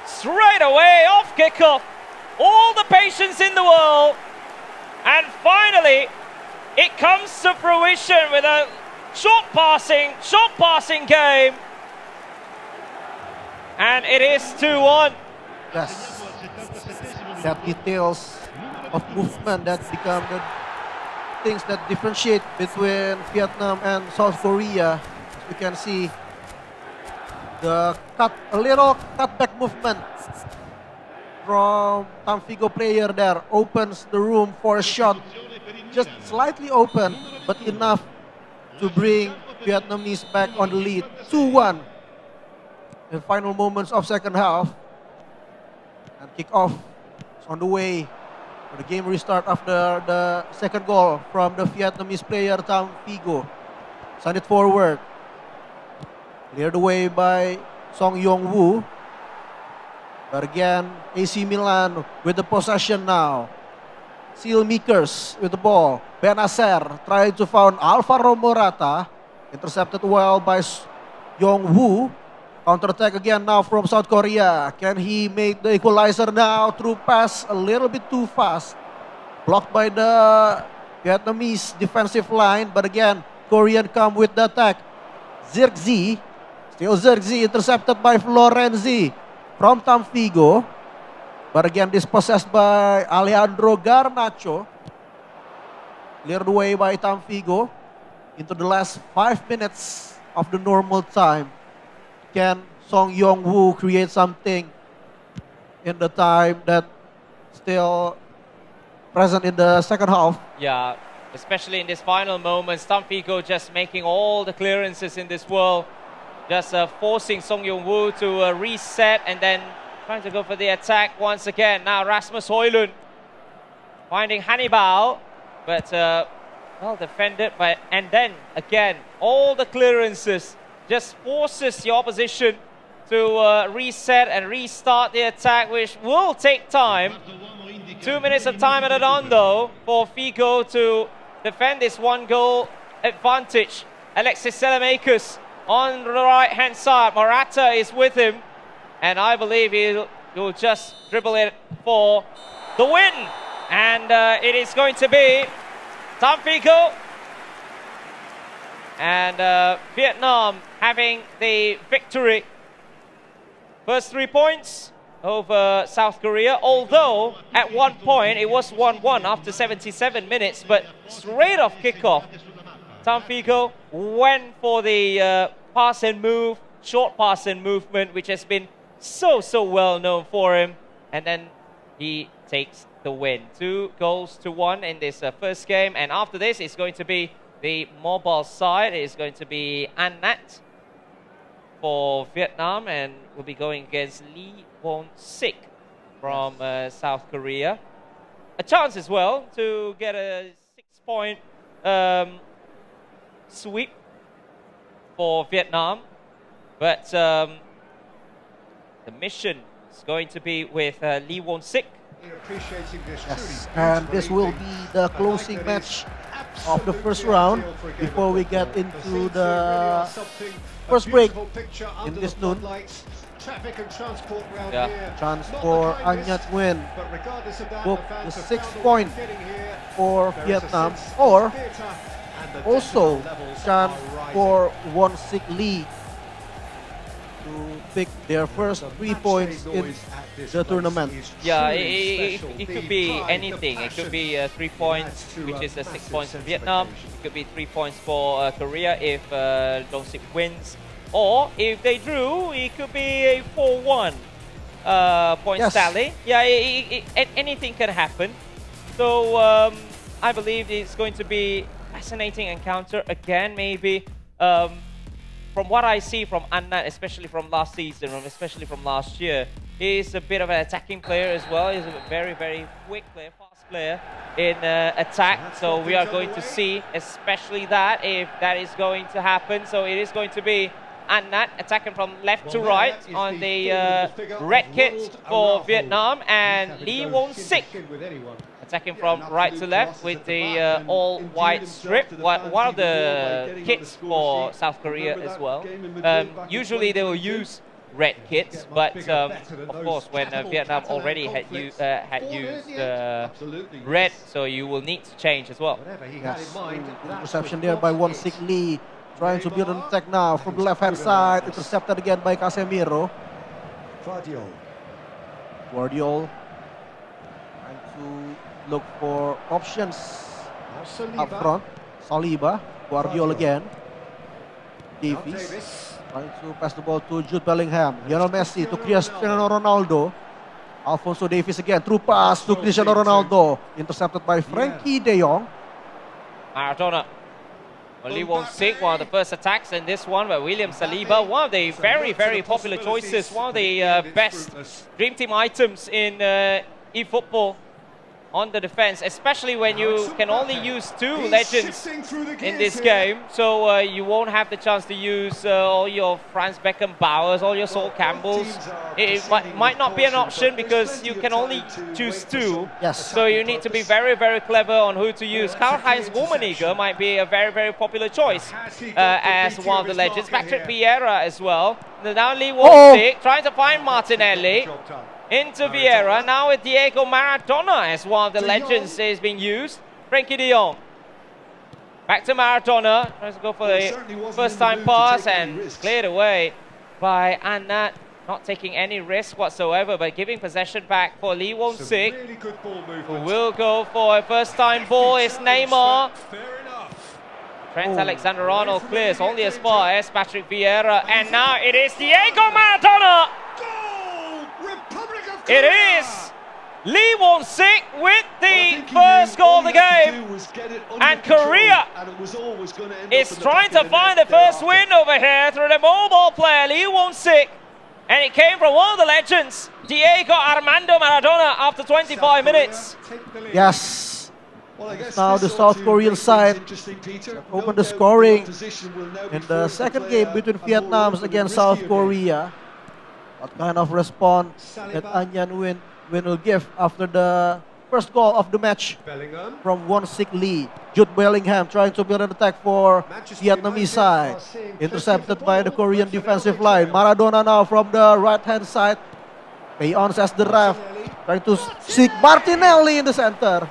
straight away off kickoff. All the patience in the world. And finally, it comes to fruition with a short passing game. And it is 2-1. Yes. That details of movement that become the things that differentiate between Vietnam and South Korea. As we can see, a little cutback movement from Tamfigo player there opens the room for a shot. Just slightly open, but enough to bring Vietnamese back on the lead. 2-1 in final moments of second half. And kick-off is on the way for the game restart after the second goal from the Vietnamese player Tamfigo. Send it forward. Cleared away by Song Yong-woo. But again, AC Milan with the possession now. Steelmakers with the ball. Benacer trying to found Alvaro Morata. Intercepted well by Yong-woo. Counter-attack again now from South Korea. Can he make the equalizer now? Through pass a little bit too fast. Blocked by the Vietnamese defensive line. But again, Korean come with the attack. Zirkzee. Still Zirkzee intercepted by Florenzi from Tamfigo. But again, dispossessed by Alejandro Garnacho. Cleared away by Tamfigo. Into the last 5 minutes of the normal time. Can Song Yong-woo create something in the time that still present in the second half? Yeah, especially in this final moments, Tamfigo just making all the clearances in this world. Just forcing Song Yong-woo to reset and then trying to go for the attack once again. Now Rasmus Højlund finding Hannibal, but well defended. And then again, all the clearances just forces the opposition to reset and restart the attack, which will take time. 2 minutes of time added on though for Figo to defend this 1-goal advantage. Alexis Selemakers on the right hand side. Morata is with him, and I believe he'll just dribble it for the win. And it is going to be Tamfigo and Vietnam having the victory. First 3 points over South Korea, although at one point it was 1-1 after 77 minutes, but straight off kickoff, Tamfigo went for the pass and move, short pass and movement, which has been so well known for him, and then he takes the win. 2-1 in this first game, and after this it's going to be the mobile side. It is going to be An Nhat for Vietnam, and will be going against Lee Won-sik from South Korea. A chance as well to get a 6-point sweep for Vietnam, but the mission is going to be with Lee Won-sik. Yes, and this will be the closing match of the first round before we get into the first break in this noon. Chance for An Nhat Nguyen, book the 6th point for Vietnam, or also chance for Won-sik Lee to pick their first 3 points in the tournament. Yeah, it could be anything. It could be 3 points, which is 6 points for Vietnam. It could be 3 points for Korea if Won-sik wins. Or if they drew, it could be a 4-1 point tally. Yeah, anything can happen. So I believe it's going to be fascinating encounter again, maybe. From what I see from An Nhat, especially from last season, especially from last year, he's a bit of an attacking player as well. He's a very quick player, fast player in attack. So we are going to see, especially that, if that is going to happen. So it is going to be An Nhat attacking from left to right on the red kit for Vietnam, and Lee Won-sik attacking from right to left with the all-white strip. One of the kits for South Korea as well. Usually they will use red kits, but of course when Vietnam already had used red, so you will need to change as well. Yes, good reception there by Won-sik Lee, trying to build an attack now from the left-hand side, intercepted again by Casemiro. Guardiol to look for options Now up front. Saliba, Guardiola again. Davies Davis. trying to pass the ball to Jude Bellingham. Lionel Messi to Cristiano Ronaldo. Alphonso Davies again, through pass to Cristiano Ronaldo. Intercepted by Frankie de Jong. Maradona. Only won Sik, one of the first attacks in this one by William Saliba. One of the very, very popular choices. One of the best Dream Team items in eFootball on the defense, especially when you can only use two legends in this game. So you won't have the chance to use all your Franz Beckenbauers, all your Sol Campbells. It might not be an option because you can only choose two. Yes. So you need to be very, very clever on who to use. Karl-Heinz Rummenigge might be a very, very popular choice as one of the legends. Patrick Vieira as well. Now Lee Won-sik trying to find Martinelli. Into Vieira, now with Diego Maradona as one of the legends is being used. Frankie de Jong. Back to Maradona, tries to go for the first time pass and cleared away by Annat. Not taking any risk whatsoever, but giving possession back for Lee Won-sik. Who will go for a first time ball is Neymar. Trent Alexander-Arnold clears only as far as Patrick Vieira, and now it is Diego Maradona. It is Lee Won-sik with the first goal of the game, and Korea is trying to find the first win over here through the mobile player Lee Won-sik, and it came from one of the legends, Diego Armando Maradona, after 25 minutes. Yes. Now the South Korean side opened the scoring in the second game between Vietnam against South Korea. What kind of response that An Nguyen will give after the first goal of the match from Won-sik lead? Jude Bellingham trying to build an attack for Vietnamese side. Intercepted by the Korean defensive line. Maradona now from the right-hand side. Payons as the ref. Trying to seek Martinelli in the center.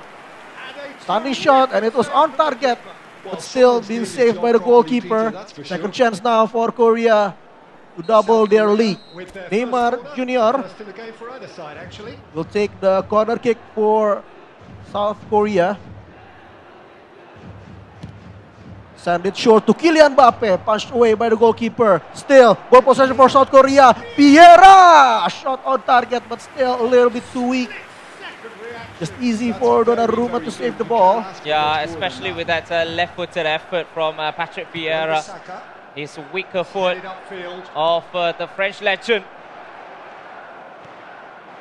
Stunning shot, and it was on target, but still being saved by the goalkeeper. Second chance now for Korea to double their lead. Neymar Jr. will take the corner kick for South Korea. Send it short to Kylian Mbappe, punched away by the goalkeeper. Still, ball possession for South Korea. Vieira! Shot on target, but still a little bit too weak. Just easy for Donnarumma to save the ball. Yeah, especially with that left-footed effort from Patrick Vieira. His weaker foot of the French legend.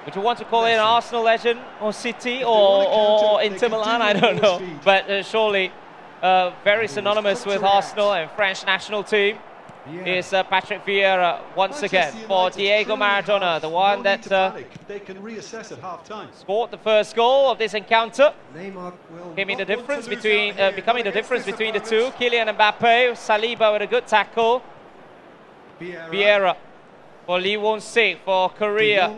Would you want to call it an Arsenal legend or City or Inter Milan? I don't know. But surely very synonymous with Arsenal and French national team is Patrick Vieira once again for Diego Maradona, the one that scored the first goal of this encounter. Becoming the difference between the two. Kylian Mbappe, Saliba with a good tackle. Vieira for Lee Won-sik for Korea.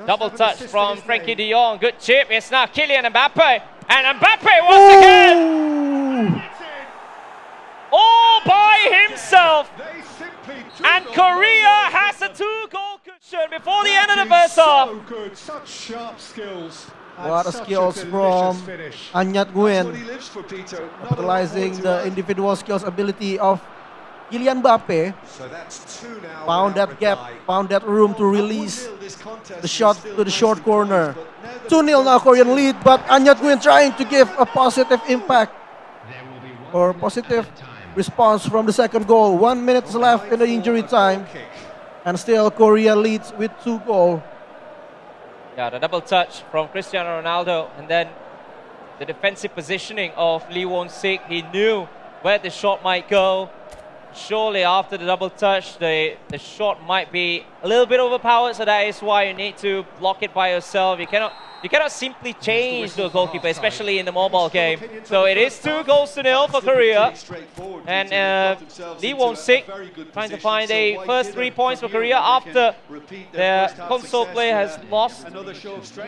Double touch from Frankie de Jong. Good chip. It's now Kylian Mbappe. And Mbappe once again. All by himself. And Korea has a 2-goal cushion before the end of the first half. Such sharp skills. What a skills from An Nguyen, utilizing the individual skills ability of Kylian Mbappe. Found that gap, found that room to release the shot to the short corner. 2-0 now Korean lead, but An Nguyen trying to give a positive impact or positive response from the second goal. 1 minute left in the injury time, and still Korea leads with 2 goals. Yeah, the double touch from Cristiano Ronaldo, and then the defensive positioning of Lee Won-sik. He knew where the shot might go. Surely after the double touch, the shot might be a little bit overpowered, so that is why you need to block it by yourself. You cannot simply change the goalkeeper, especially in the mobile game. So it is 2-0 for Korea. And Lee Won-sik trying to find the first 3 points for Korea after the console player has lost,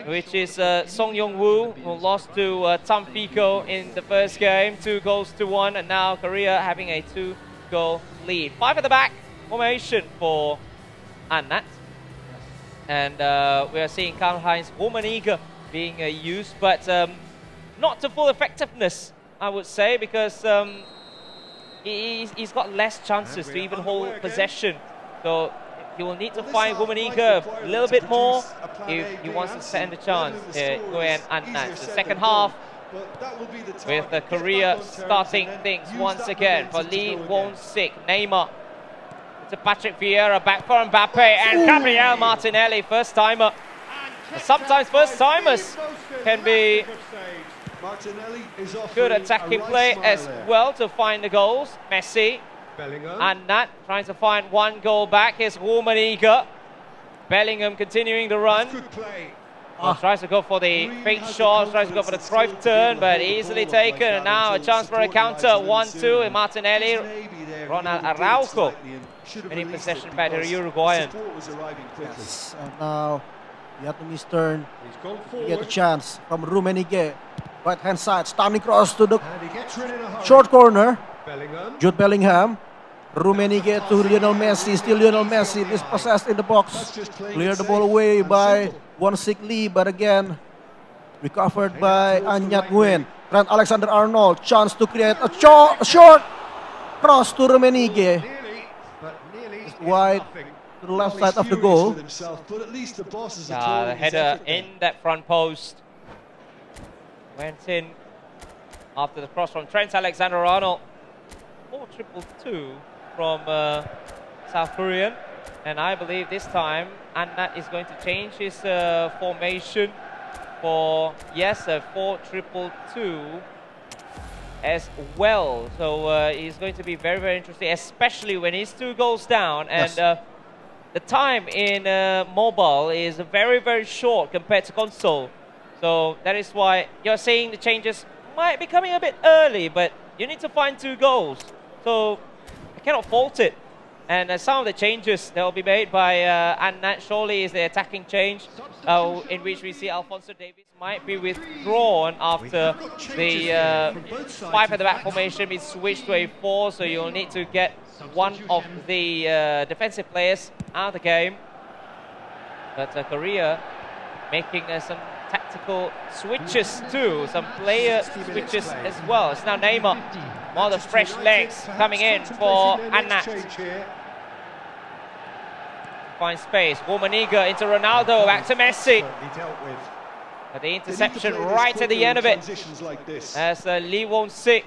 which is Song Yong-woo, who lost to Tam Fico in the first game, 2-1, and now Korea having a 2-goal lead. 5 at the back formation for Annat. And we are seeing Karl-Heinz Rummenigge being used, but not to full effectiveness, I would say, because he's got less chances to even hold possession. So he will need to find Rummenigge a little bit more if he wants to stand a chance here. Nguyen and Nat. The second half, with Korea starting things once again for Lee Won-sik. Neymar to Patrick Vieira, back for Mbappe, and Gabriel Martinelli, first timer. Sometimes first timers can be good attacking play as well to find the goals. Messi and Nat trying to find one goal back. Here's Rummenigge. Bellingham continuing the run. Tries to go for the fake shot, tries to go for the Cruyff turn, but easily taken. And now a chance for a counter. 1-2 in Martinelli. Ronald Araujo winning possession back to the Uruguayan. Yes, and now Vietnamese turn. You get a chance from Rummenigge. Right hand side, stunning cross to the short corner. Jude Bellingham. Rummenigge to Lionel Messi. Still Lionel Messi dispossessed in the box. Clear the ball away by Won-sik Lee, but again recovered by Anyat Nguyen. Trent Alexander-Arnold, chance to create a short cross to Rummenigge. Just wide to the left side of the goal. The header in that front post went in after the cross from Trent Alexander-Arnold. 4-2-2 from South Korean, and I believe this time Annat is going to change his formation for, yes, a 4-2-2 as well. So it's going to be very, very interesting, especially when he's 2 goals down, and the time in mobile is very, very short compared to console. So that is why you're seeing the changes might be coming a bit early, but you need to find 2 goals. So I cannot fault it. And some of the changes that will be made by Annat surely is the attacking change, in which we see Alphonso Davies might be withdrawn after the 5 at the back formation is switched to a 4. So you'll need to get one of the defensive players out of the game. But Korea making some tactical switches too, some player switches as well. It's now Neymar, one of the fresh legs coming in for Annat. Find space, Rummenigge into Ronaldo, back to Messi. But the interception right at the end of it, as Lee Won-sik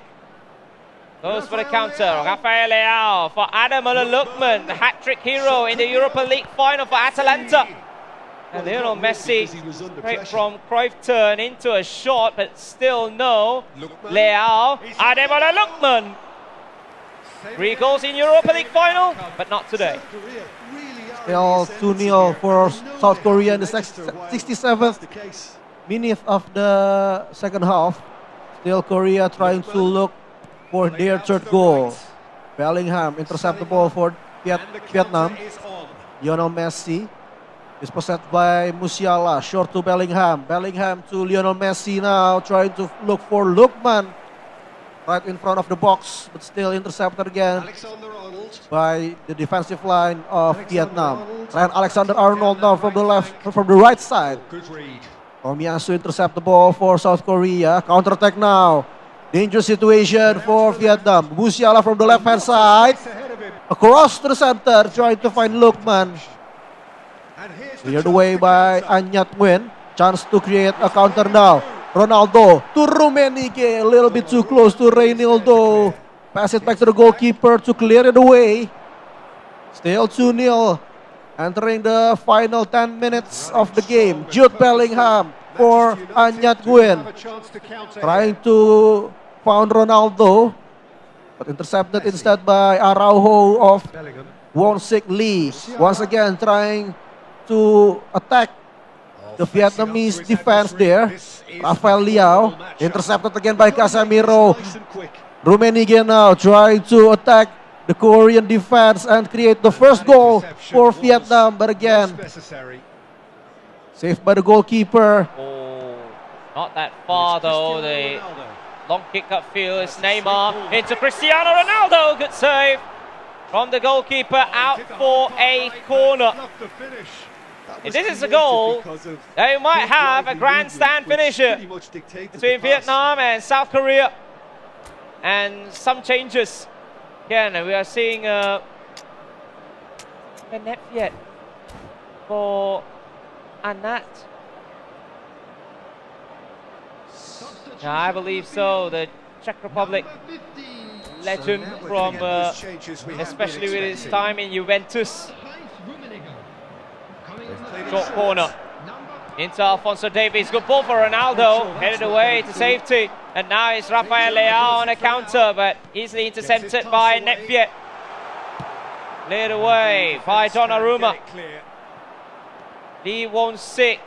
goes for the counter. Rafael Leao for Adam Lukman, the hat-trick hero in the Europa League final for Atalanta. And Lionel Messi straight from Cruyff turn into a shot, but still no. Leao, Ademola Lookman. 3 goals in Europa League final, but not today. Still 2-0 for South Korea in the 67th minute of the second half. Still Korea trying to look for their 3rd goal. Bellingham intercept the ball for Vietnam. Lionel Messi is possessed by Musiala, short to Bellingham. Bellingham to Lionel Messi now, trying to look for Lookman right in front of the box, but still intercepted again by the defensive line of Vietnam. And Alexander-Arnold now from the right side. Tomiyasu intercept the ball for South Korea. Counter-attack now. Dangerous situation for Vietnam. Musiala from the left-hand side. Across to the center, trying to find Lookman. Cleared away by Anyat Nguyen. Chance to create a counter now. Ronaldo to Rummenigge, a little bit too close to Reynaldo. Pass it back to the goalkeeper to clear it away. Still 2-0. Entering the final 10 minutes of the game. Jude Bellingham for Anyat Nguyen. Trying to found Ronaldo, but intercepted instead by Araujo of Won-sik Lee. Once again trying to attack the Vietnamese defense there. Rafael Leao intercepted again by Casemiro. Rummenigge now trying to attack the Korean defense and create the first goal for Vietnam, but again saved by the goalkeeper. Oh, not that far though. The long kick upfield is Neymar into Cristiano Ronaldo. Good save from the goalkeeper, out for a corner. If this is a goal, they might have a grandstand finisher between Vietnam and South Korea. And some changes. Again, we are seeing a net yet for Anat. Yeah, I believe so. The Czech Republic legend from, especially with his time in Juventus. Short corner into Alfonso Davies. Good ball for Ronaldo. Headed away to safety. And now it's Rafael Leao on a counter, but easily intercepted by Netviet. Cleared away by Donnarumma. Lee Won-sik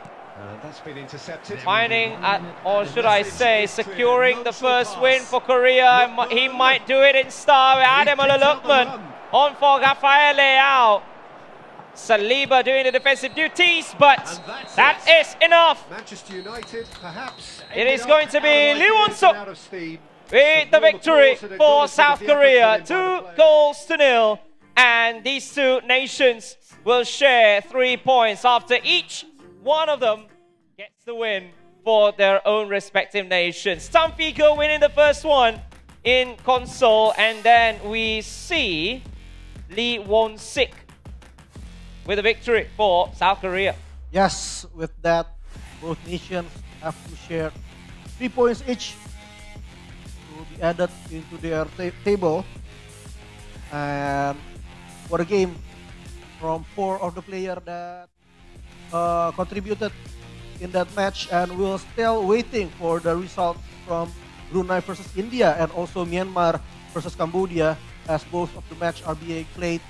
That's been intercepted. finding, or should I say, securing the first win for Korea. He might do it in style with Ademola Lookman on for Rafael Leao. Saliba doing the defensive duties, but that is enough. Manchester United, perhaps. It is going to be Lee Won-suk with the victory for South Korea. 2-0. And these two nations will share 3 points after each one of them gets the win for their own respective nations. Tampico winning the first one in console, and then we see Lee Won-sik with a victory for South Korea. Yes, with that, both nations have to share 3 points each to be added into their table. And for a game from 4 of the players that contributed in that match, and we're still waiting for the result from Brunei versus India and also Myanmar versus Cambodia, as both of the match are being played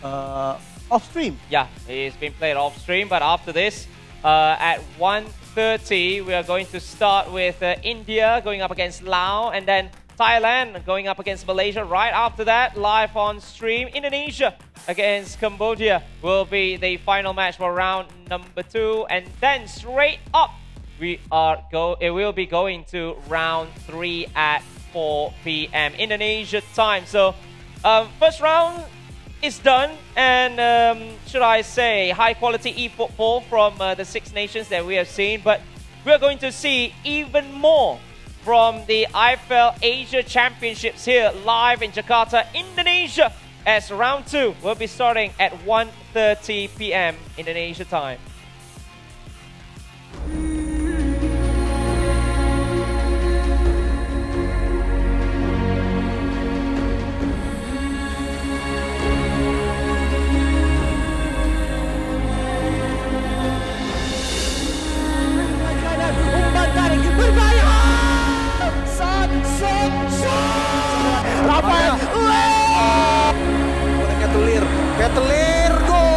off stream. Yeah, it's been played off stream, but after this, at 1:30, we are going to start with India going up against Laos, and then Thailand going up against Malaysia. Right after that, live on stream, Indonesia against Cambodia will be the final match for round number 2, and then straight up it will be going to round 3 at 4 p.m. Indonesia time. So first round is done, and should I say high quality e-football from the 6 nations that we have seen, but we are going to see even more from the IFeL Asia Championships here live in Jakarta, Indonesia, as round 2 will be starting at 1:30 p.m. Indonesia time. Rafael, Ketelir, gol!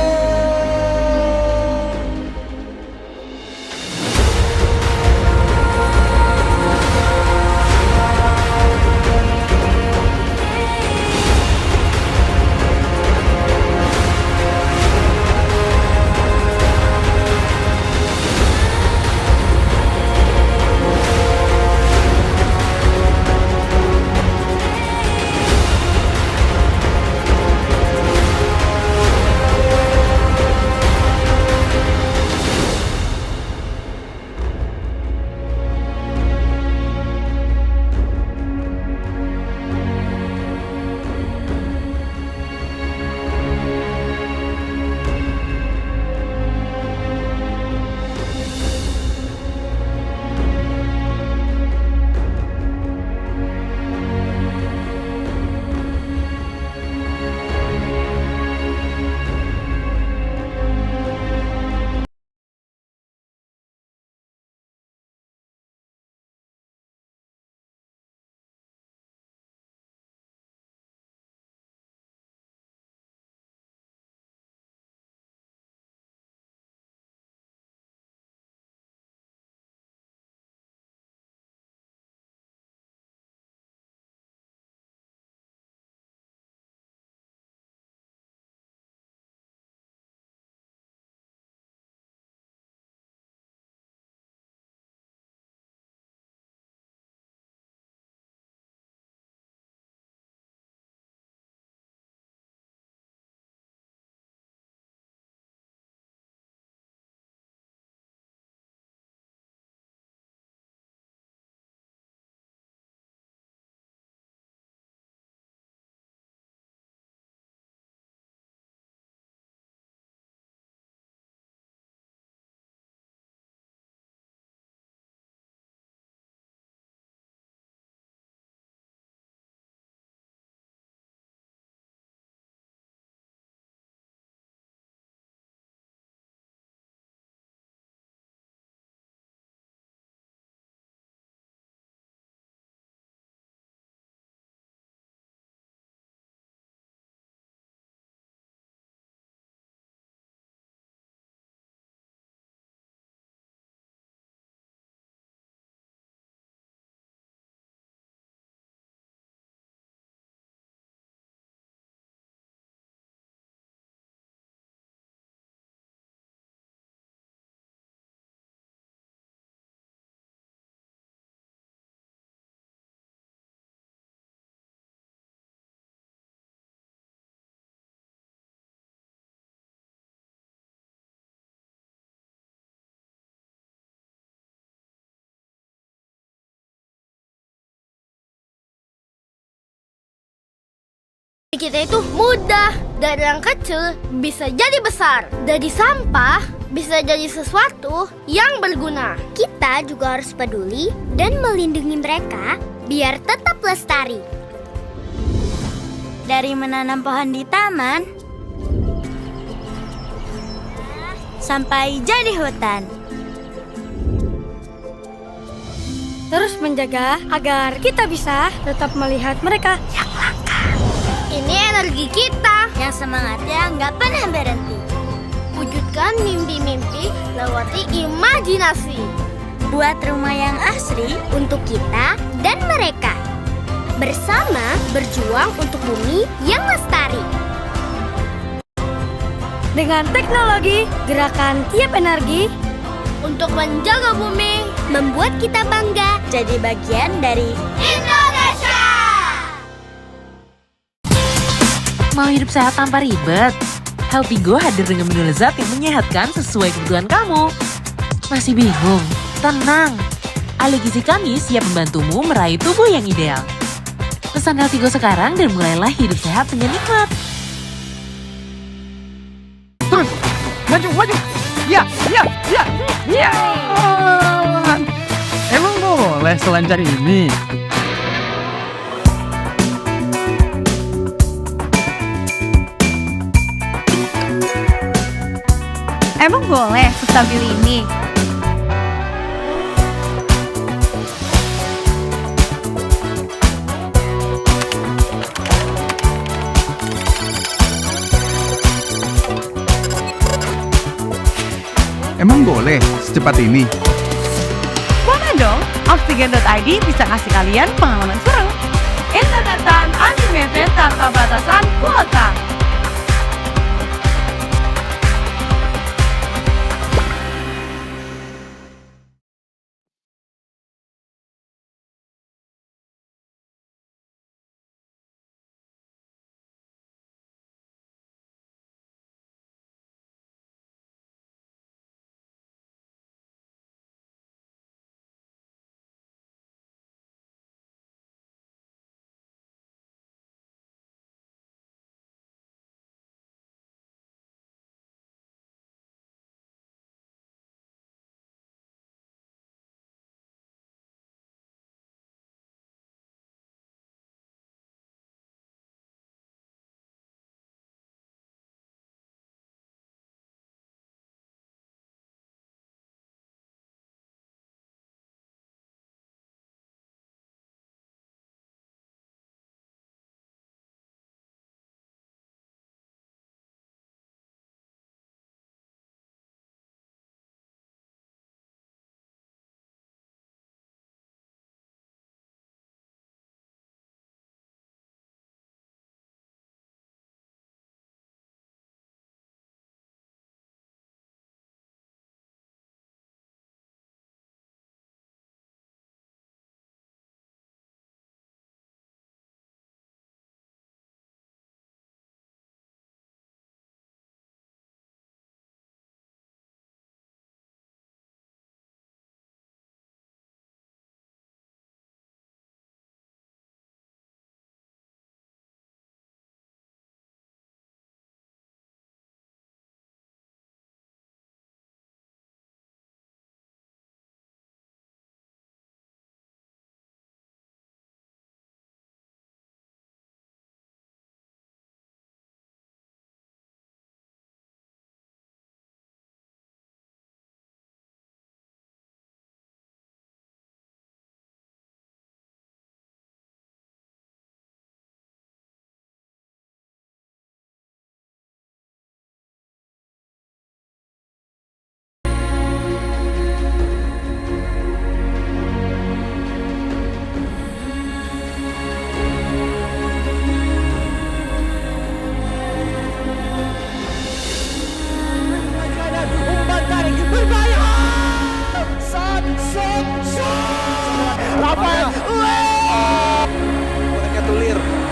Kita itu mudah. Dari yang kecil bisa jadi besar. Dari sampah bisa jadi sesuatu yang berguna. Kita juga harus peduli dan melindungi mereka biar tetap lestari. Dari menanam pohon di taman sampai jadi hutan. Terus menjaga agar kita bisa tetap melihat mereka yang langka. Ini energi kita Yang semangatnya nggak pernah berhenti. wujudkan mimpi-mimpi lewati imajinasi. Buat rumah yang asri untuk kita dan mereka. Bersama berjuang untuk bumi yang lestari. Dengan teknologi, gerakan tiap energi untuk menjaga bumi. Membuat kita bangga jadi bagian dari Indonesia. Mau hidup sehat tanpa ribet? Healthy Go hadir dengan menu lezat yang menyehatkan sesuai kebutuhan kamu. Masih bingung? Tenang! Ahli gizi kami siap membantumu meraih tubuh yang ideal. Pesan Healthy Go sekarang dan mulailah hidup sehat dengan nikmat. Terus, maju. Ya. Emang boleh selancar ini? Emang boleh sestabil ini? Emang boleh secepat ini? Boleh dong, Oksigen.id bisa kasih kalian pengalaman seru. Internetan unlimited tanpa batasan kuota.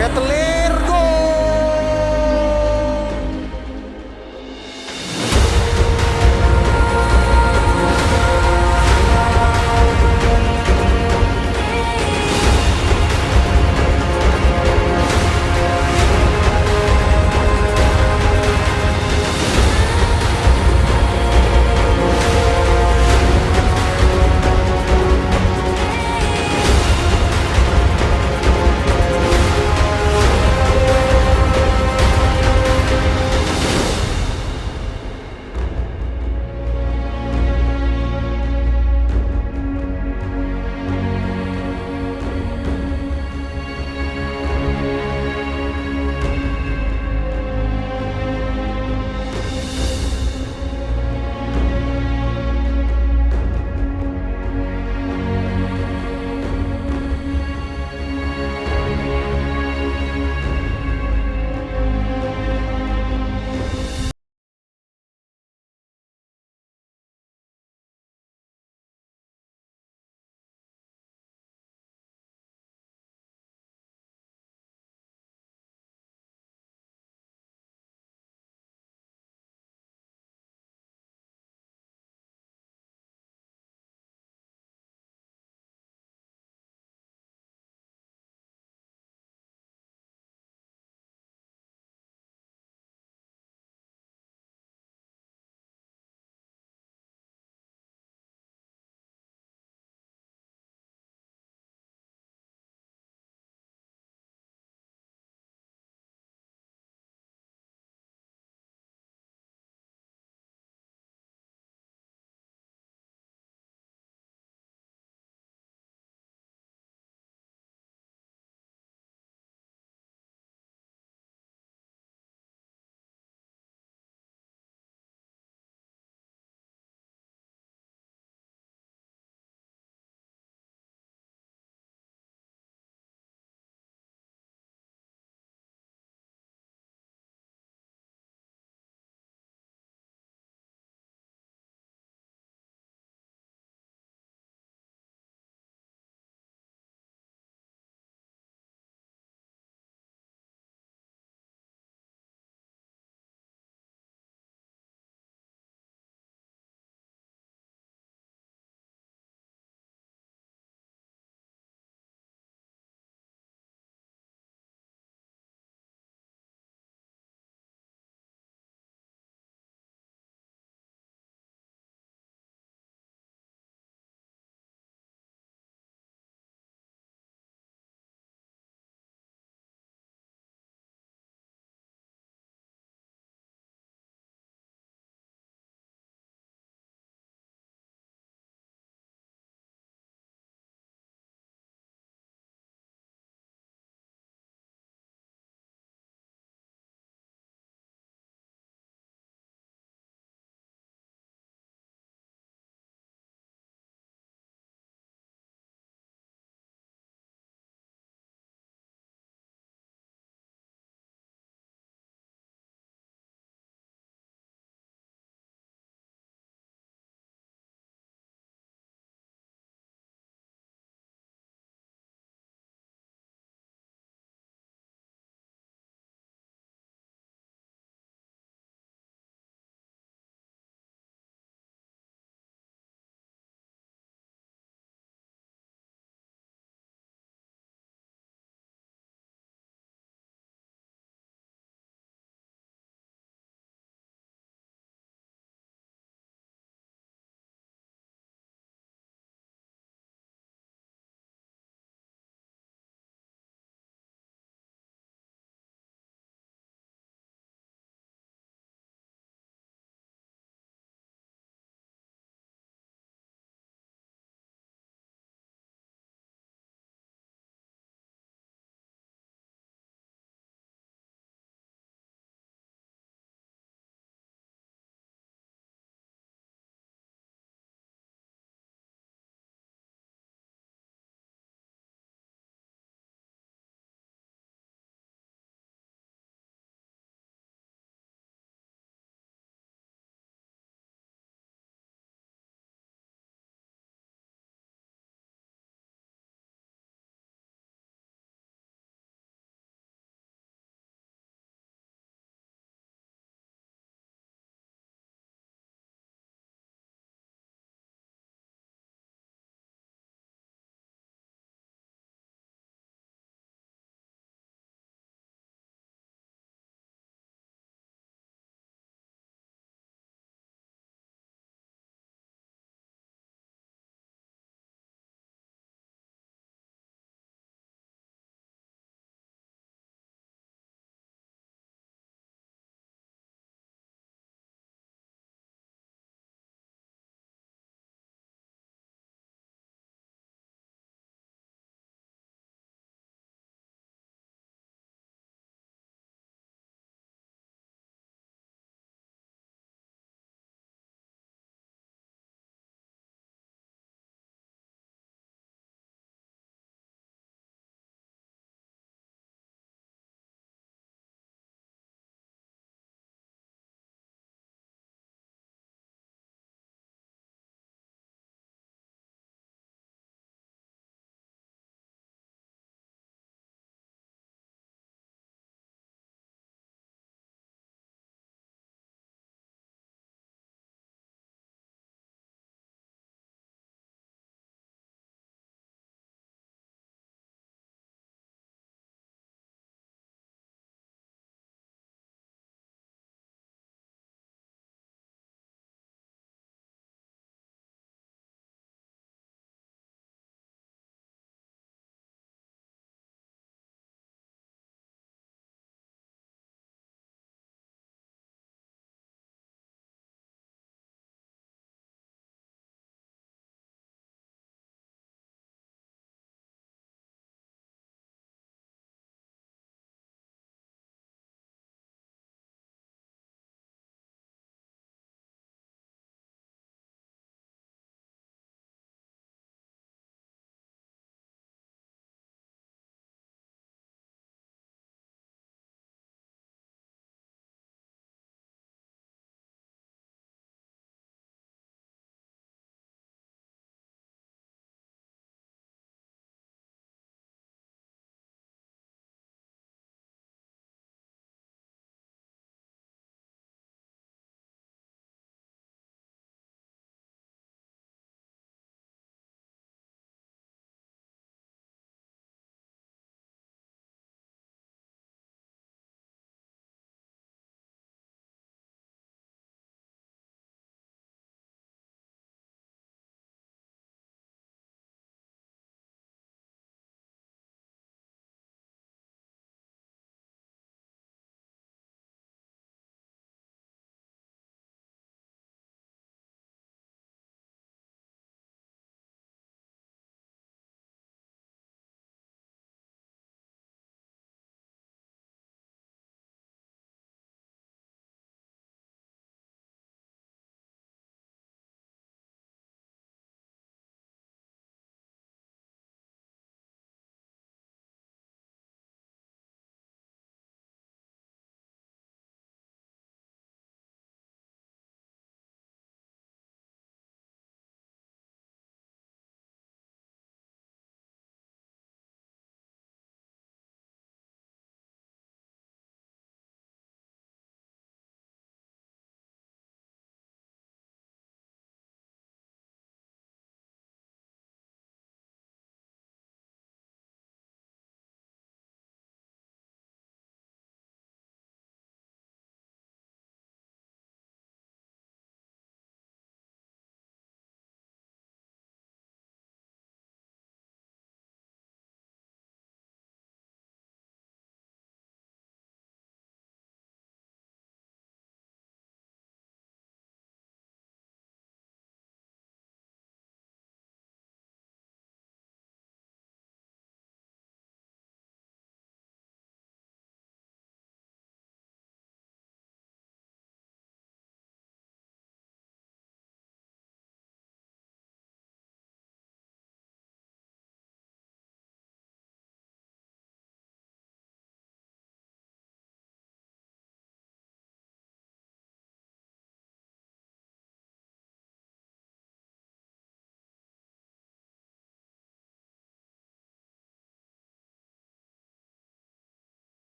Ketelir gol.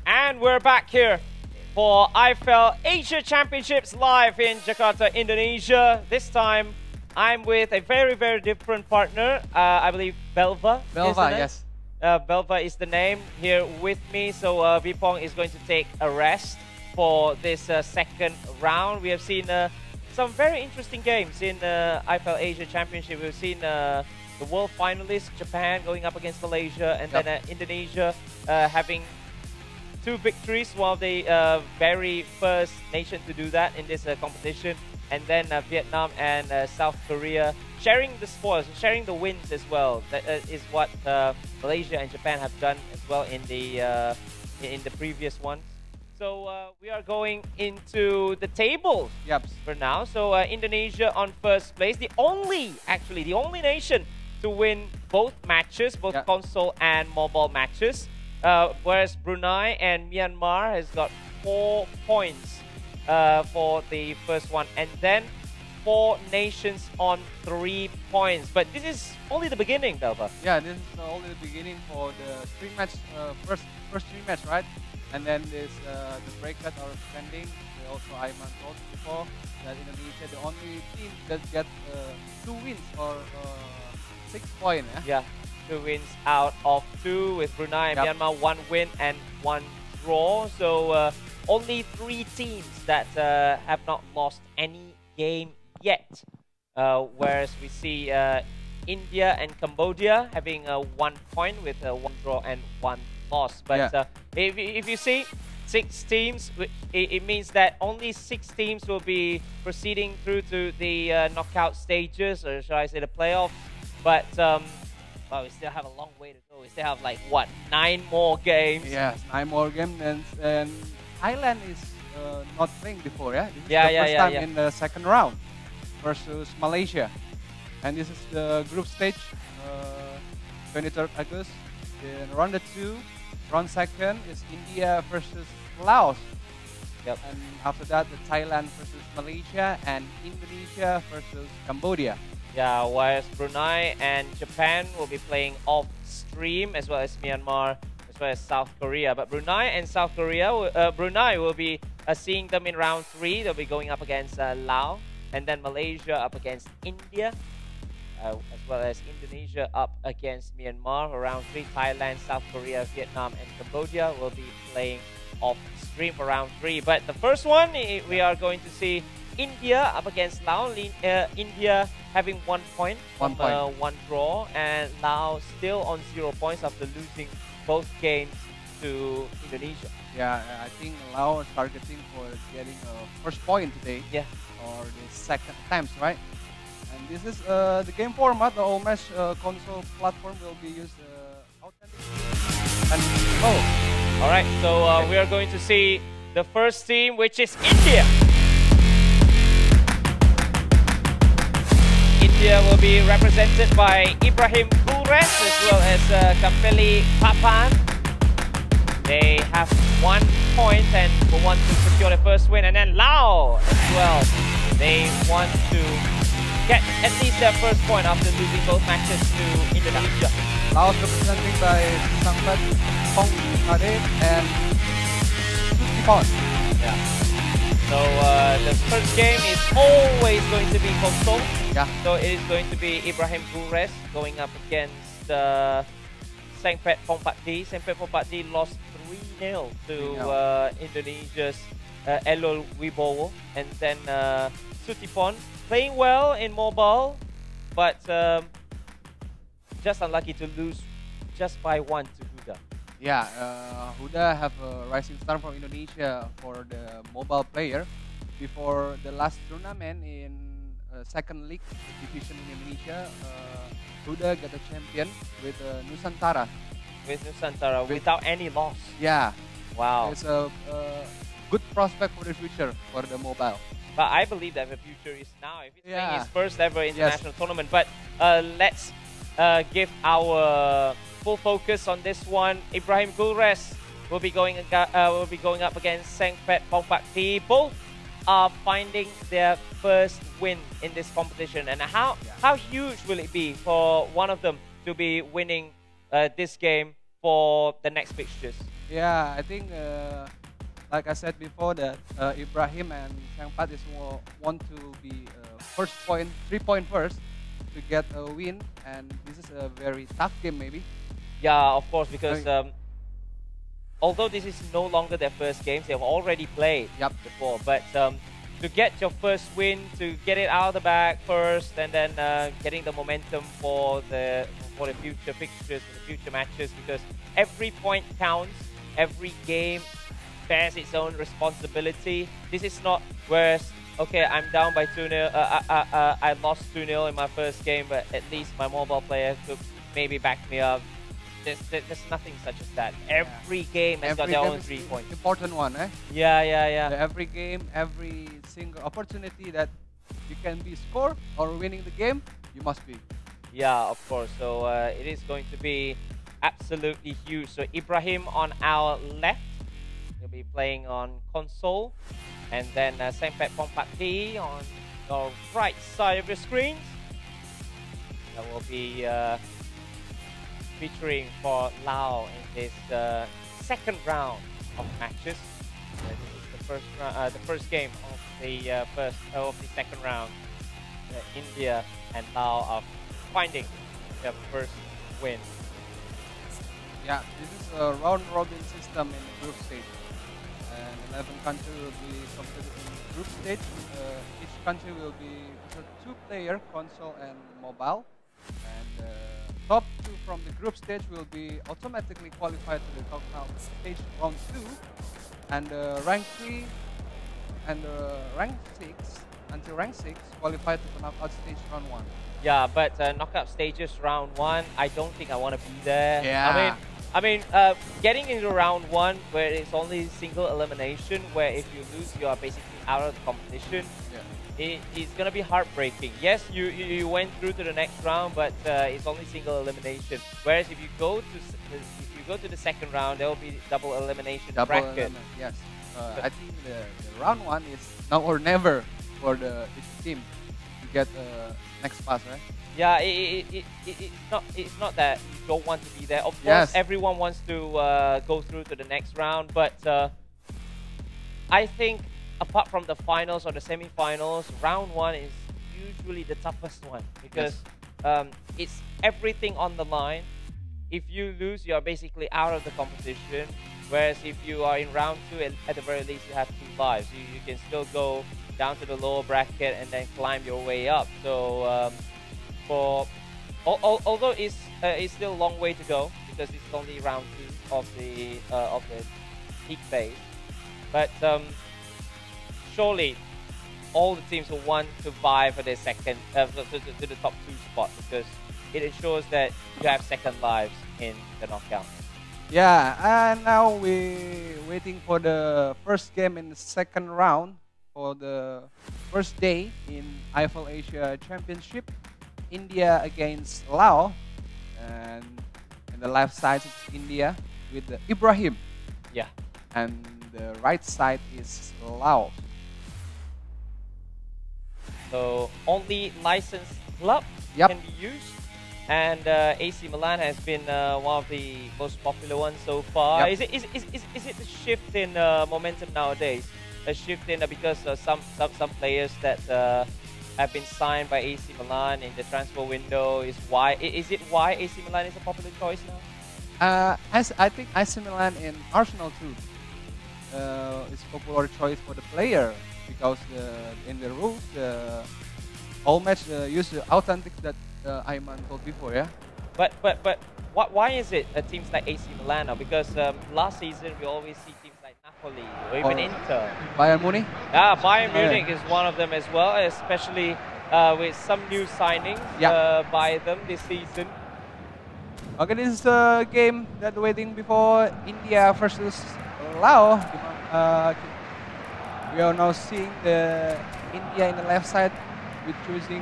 And we're back here for IFeL Asia Championships live in Jakarta, Indonesia. This time, I'm with a very, very different partner. I believe Belva. Belva, yes. Belva is the name here with me. So Vipong is going to take a rest for this second round. We have seen some very interesting games in IFeL Asia Championship. We've seen the world finalists, Japan going up against Malaysia, and then Indonesia having 2 victories, one of the very first nation to do that in this competition. And then Vietnam and South Korea sharing the spoils, sharing the wins as well. That is what Malaysia and Japan have done as well in the previous one. So we are going into the tables for now. So Indonesia on first place, the only nation to win both matches, both console and mobile matches. Whereas Brunei and Myanmar has got 4 points for the first one, and then 4 nations on 3 points. But this is only the beginning, Belva. Yeah, this is only the beginning for the 3 match, first 3 match, right? And then there's the bracket are pending. Also, Aiman told before that Indonesia the only team that get 2 wins or 6 points. Yeah, 2 wins out of 2 with Brunei and Myanmar, 1 win and 1 draw. So only 3 teams that have not lost any game yet. Whereas we see India and Cambodia having 1 point with 1 draw and 1 loss. But if you see 6 teams, it means that only 6 teams will be proceeding through to the knockout stages, or should I say the playoffs. But well, we still have a long way to go. We still have like what, 9 more games? Yes, 9 more games, and Thailand is not playing before. This is the first time in the second round versus Malaysia, and this is the group stage, 23rd August. In round 2, round 2nd is India versus Laos. And after that, the Thailand versus Malaysia and Indonesia versus Cambodia. Yeah, whereas Brunei and Japan will be playing off stream, as well as Myanmar, as well as South Korea. But Brunei and South Korea, Brunei will be seeing them in round 3. They'll be going up against Laos, and then Malaysia up against India, as well as Indonesia up against Myanmar. Around 3, Thailand, South Korea, Vietnam, and Cambodia will be playing off stream for round 3. But the first one, we are going to see India up against Laos. India having 1 point from 1 draw, and Laos still on 0 points after losing both games to Indonesia. Yeah, I think Laos is targeting for getting a first point today. Or the second attempts, right? And this is the game format. The all match console platform will be used authentic. And all right. So we are going to see the first team, which is India. India will be represented by Ibrahim Gulres as well as Kapeli Papan. They have 1 point and will want to secure the first win. And then Laos as well. They want to get at least their first point after losing both matches to Indonesia. Laos represented by Sangpat Pong Ade and Pon. So the first game is always going to be console. So it is going to be Ibrahim Gulres going up against Sangpet Pongpatdi. Sangpet Pongpatdi lost 3-0 to Indonesia's Elo Wibowo. And then Sutipon playing well in mobile, but just unlucky to lose just by 1 to Huda. Yeah, Huda have a rising star from Indonesia for the mobile player. Before the last tournament in second league division in Indonesia, Huda got a champion with Nusantara. Without any loss. Yeah. Wow. It's a good prospect for the future for the mobile. But I believe that the future is now. If he's playing his first ever international tournament. But let's give our full focus on this one. Ibrahim Gulres will be going up against Sangpet Pongpatdi. Both are finding their first win in this competition. And how huge will it be for one of them to be winning this game for the next fixtures? Yeah, I think like I said before that Ibrahim and Sangpat is want to be first point, 3 point first to get a win, and this is a very tough game maybe. Yeah, of course, because I mean- although this is no longer their first games, they've already played Yep. before. But to get your first win, to get it out of the bag first, and then getting the momentum for the future fixtures, for the future matches, because every point counts, every game bears its own responsibility. This is not whereas okay, I'm down by 2-0. I lost 2-0 in my first game, but at least my mobile player could maybe back me up. There's nothing such as that. Every game has got their own is 3 points. important one, eh? Yeah. Every game, every single opportunity that you can be score or winning the game, you must be. Yeah, of course. So it is going to be absolutely huge. So Ibrahim on our left, he'll be playing on console, and then Sempet Pompati on the right side of the screens. That will be featuring for Lao in this second round of matches. This is the first game of the second round. India and Lao are finding their first win. Yeah, this is a round-robin system in the group stage. And 11 countries will be competed in the group stage. Each country will be a 2-player, console and mobile. And top 2 from the group stage will be automatically qualified to the knockout stage round 2. And rank 3 and rank 6 until rank 6 qualified to the knockout stage round 1. Yeah, but knockout stages round 1, I don't think I want to be there. Yeah. I mean, getting into round 1 where it's only single elimination, where if you lose, you are basically out of the competition. Yeah. It's gonna be heartbreaking. Yes, you went through to the next round, but it's only single elimination. Whereas if you go to the second round, there will be double elimination bracket. Yes. I think the round 1 is now or never for each team to get next pass, right? Yeah, it's not that you don't want to be there. Of course, Yes. everyone wants to go through to the next round, but I think apart from the finals or the semi-finals, round 1 is usually the toughest one because it's everything on the line. If you lose, you are basically out of the competition. Whereas if you are in round 2, at the very least, you have 2 lives. You can still go down to the lower bracket and then climb your way up. So although it's still a long way to go because it's only round 2 of the league phase, but surely all the teams will want to vie for their second to the top 2 spot because it ensures that you have second lives in the knockout. Yeah, and now we're waiting for the first game in the second round for the first day in IFeL Asia Championship. India against Laos, and the left side is India with Ibrahim. Yeah. And the right side is Laos. So only licensed club Yep. can be used. And AC Milan has been one of the most popular ones so far. Yep. Is it a shift in momentum nowadays? A shift in because some players that have been signed by AC Milan in the transfer window is it why AC Milan is a popular choice now? As I think AC Milan and Arsenal too is popular choice for the player because in the rules all match use the authentic that Ayman told before, yeah. But why is it teams like AC Milan now? Because last season we always see teams like Napoli or even Inter. Bayern Munich. Yeah, Bayern Munich is one of them as well, especially with some new signings by them this season. Okay, this is the game that we're waiting before India versus Laos. We are now seeing the India in the left side with choosing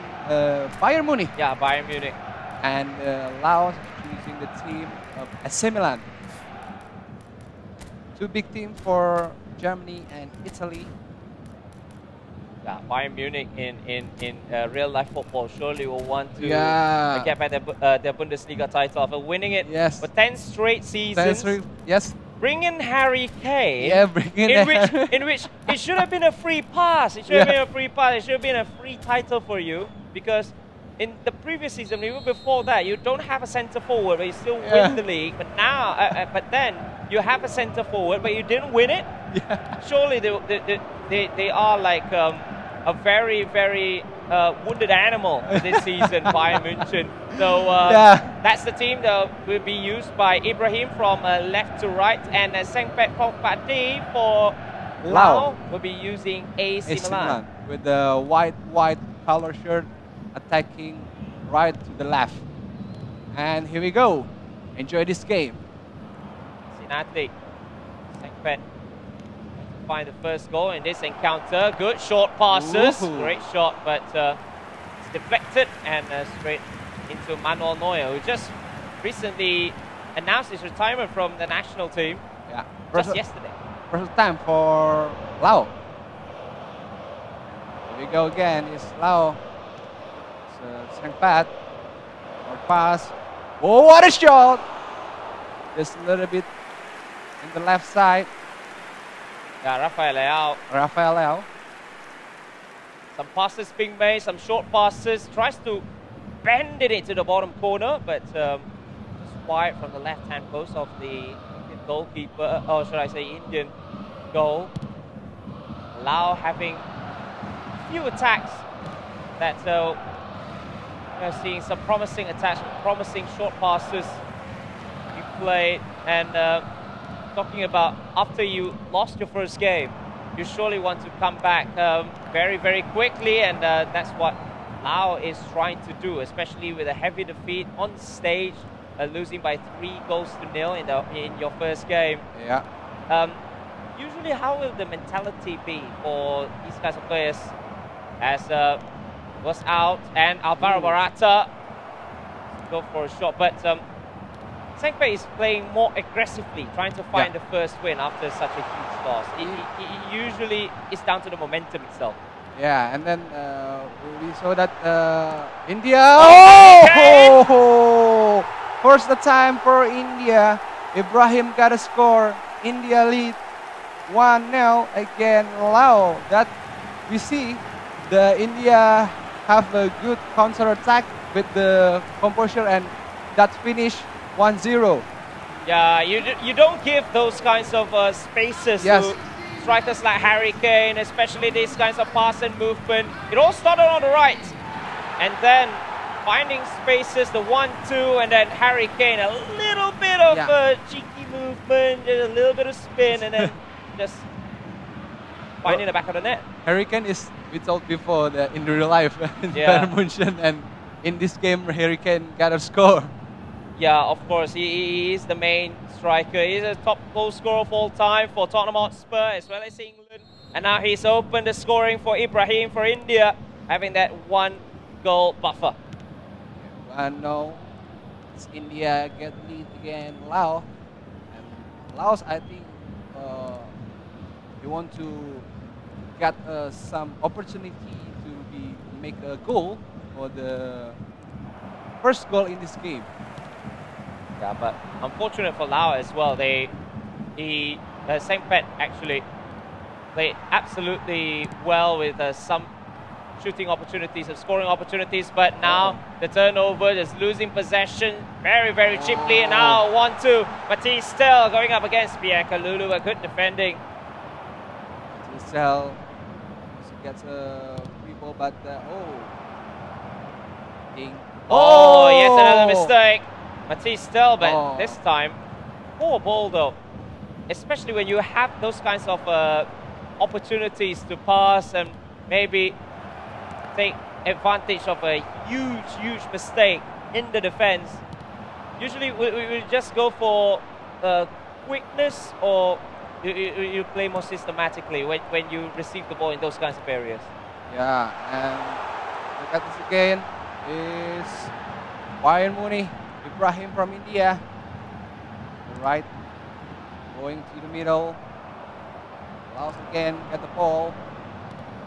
Bayern Munich. Yeah, Bayern Munich. And Laos choosing the team of AC Milan. 2 big teams for Germany and Italy. Yeah, Bayern Munich in real life football surely will want to get back their Bundesliga title after winning it for 10 straight seasons. Yes. bring in Harry Kane. Yeah, bring in in which it should have been a free pass. It should have been a free pass. It should have been a free title for you, because in the previous season, even before that, you don't have a centre forward, but you still win the league. But now, but then you have a centre forward, but you didn't win it. Yeah. Surely they are like a very, very wounded animal this season, Bayern München. So that's the team that will be used by Ibrahim from left to right, and Sengpet Pokpati for Lao will be using AC Milan. With the white color shirt, attacking right to the left. And here we go. Enjoy this game. Sinati, Sengpet find the first goal in this encounter. Good short passes. Great shot, but it's deflected and straight into Manuel Neuer, who just recently announced his retirement from the national team. Yeah, just yesterday. First time for Lao. Here we go again. It's Lao. It's Sengpet. Or pass. Oh, what a shot! Just a little bit in the left side. Yeah, Rafael Leao. Some passes being made, some short passes. Tries to bend it into the bottom corner, but just wide from the left-hand post of the Indian goalkeeper, or should I say Indian goal. Lao having a few attacks that seeing some promising attacks, promising short passes you played, and talking about after you lost your first game, you surely want to come back very, very quickly, and that's what Lao is trying to do, especially with a heavy defeat on stage, losing by 3-0 in your first game. Yeah. Usually, how will the mentality be for these kinds of players? As was out, and Alvaro Morata go for a shot, but Sengpet is playing more aggressively, trying to find the first win after such a huge loss. It usually is down to the momentum itself. Yeah, and then we saw that India. First the time for India. Ibrahim got a score. India lead 1-0 again. Lao. That we see the India have a good counter attack with the composure, and that finish 1-0. Yeah, you don't give those kinds of spaces to strikers like Harry Kane, especially these kinds of pass and movement. It all started on the right, and then finding spaces, the 1-2, and then Harry Kane, a little bit of cheeky movement, just a little bit of spin, and then just finding the back of the net. Harry Kane is, we told before, that in real life in Bayern München, and in this game Harry Kane got a score. Yeah, of course, he is the main striker. He's a top goal scorer of all time for Tottenham Hotspur as well as England. And now he's opened the scoring for Ibrahim for India, having that 1-goal buffer. No, it's India get lead again. Lao, and Laos, I think they want to get some opportunity to make a goal for the first goal in this game. Yeah, but unfortunate for Lao as well. Sengpet actually played absolutely well with some shooting opportunities and scoring opportunities, but now the turnover, just losing possession very, very cheaply, and now 1-2. Matisse still going up against Bianca Lulu, a good defending. Still gets a free ball, but yes, another mistake. Matisse still, but this time poor ball though, especially when you have those kinds of opportunities to pass and maybe take advantage of a huge mistake in the defense. Usually we just go for quickness, or you play more systematically when you receive the ball in those kinds of areas. Yeah, and look at this again. Is Bayern Munich, Ibrahim from India. Right, going to the middle. Laos again at the ball.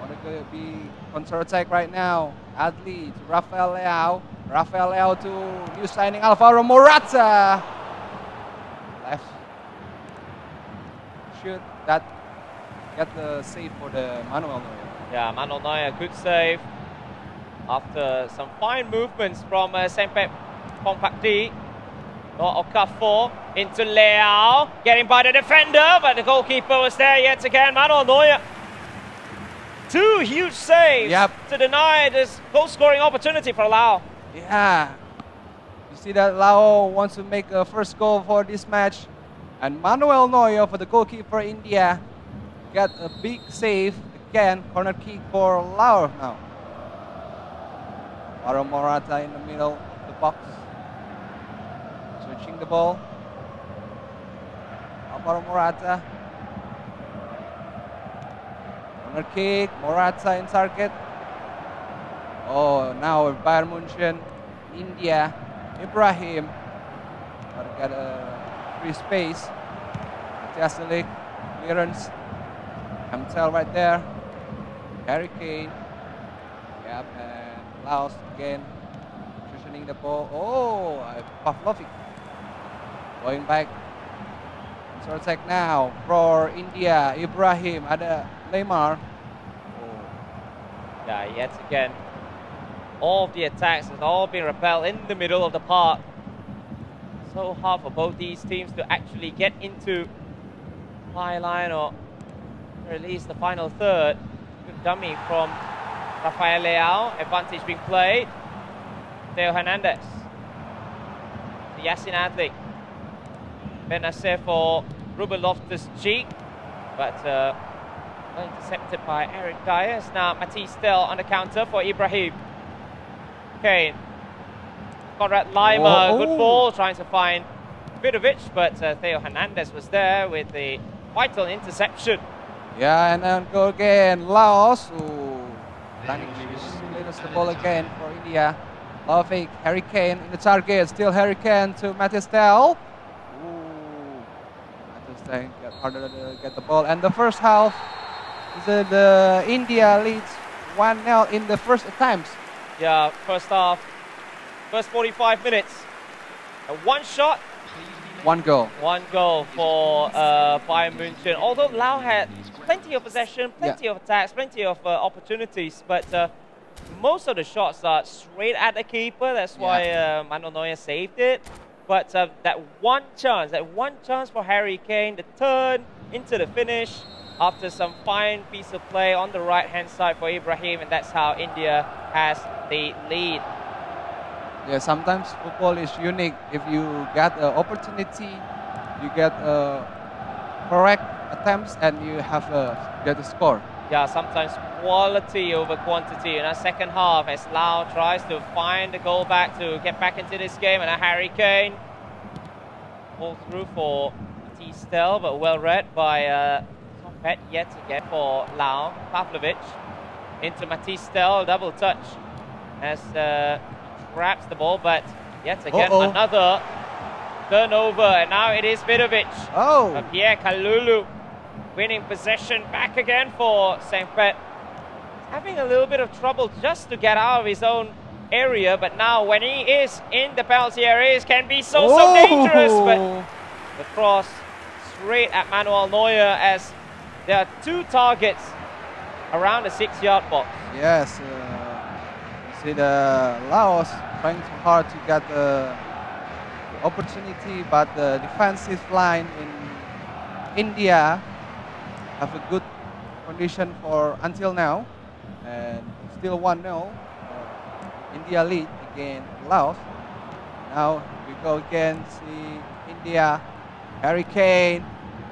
Want to be counter attack right now. Adli to Rafael Leao. Rafael Leao to new signing Alvaro Morata. Left shoot that get the save for the Manuel Neuer. Yeah, Manuel Neuer, good save. After some fine movements from Sempet Pongpakdi. Not Okafor into Leao, getting by the defender, but the goalkeeper was there yet again. Manuel Neuer. 2 huge saves to deny this goal-scoring opportunity for Lao. Yeah, you see that Lao wants to make a first goal for this match, and Manuel Neuer for the goalkeeper India got a big save again. Corner kick for Lao now. Alvaro Morata in the middle of the box, switching the ball. Alvaro Morata. Corner kick, Morata in target. Oh, now Bayern Munchen, India, Ibrahim. Gotta get a free space. Fantastic clearance. Hamtel right there. Harry Kane. Yep, and Laos again. Positioning the ball. Oh, Pavlovic. Going back. So attack now for India. Ibrahim, ada Lemar. Oh. Yeah, yet again. All of the attacks have all been repelled in the middle of the park. So hard for both these teams to actually get into high line or at least the final third. Good dummy from Rafael Leao. Advantage being played. Theo Hernandez. Yassin Adli. Benacer for Ruben Loftus-Cheek. But intercepted by Eric Dyer. It's now Matisse Tel on the counter for Ibrahim. Kane. Conrad Lima, good ball, trying to find Vidovic, but Theo Hernandez was there with the vital interception. Yeah, and then go again, Laos. Ooh, clears the ball again for India. Loving Harry Kane in the target, still Harry Kane to Matisse Tel. Ooh, Matisse Tel get harder to get the ball. And the first half, the India leads 1-0 in the first attempts. Yeah, first half, first 45 minutes. One shot, 1 goal. 1 goal for Bayern München. Although Lao had plenty of possession, plenty of attacks, plenty of opportunities, but most of the shots are straight at the keeper. That's why Manuel Neuer saved it. But that one chance for Harry Kane, the turn into the finish after some fine piece of play on the right-hand side for Ibrahim, and that's how India has the lead. Yeah, sometimes football is unique. If you get an opportunity, you get correct attempts, and you have get a score. Yeah, sometimes quality over quantity. In our second half, as Lao tries to find the goal back to get back into this game, and a Harry Kane pulled through for Matisse Tel, but well read by Pet yet again for Lao. Pavlovic into Matisse Tel, double touch as grabs the ball, but yet again another turnover, and now it is Vidovic. Pierre Kalulu winning possession back again for Sempet. Having a little bit of trouble just to get out of his own area, but now when he is in the penalty area, it can be so dangerous. But the cross straight at Manuel Neuer, as there are 2 targets around the 6-yard box. Yes, you see the Laos trying too hard to get the opportunity, but the defensive line in India have a good condition for until now, and still 1-0. India lead against Laos. Now we go again, see India, Harry Kane.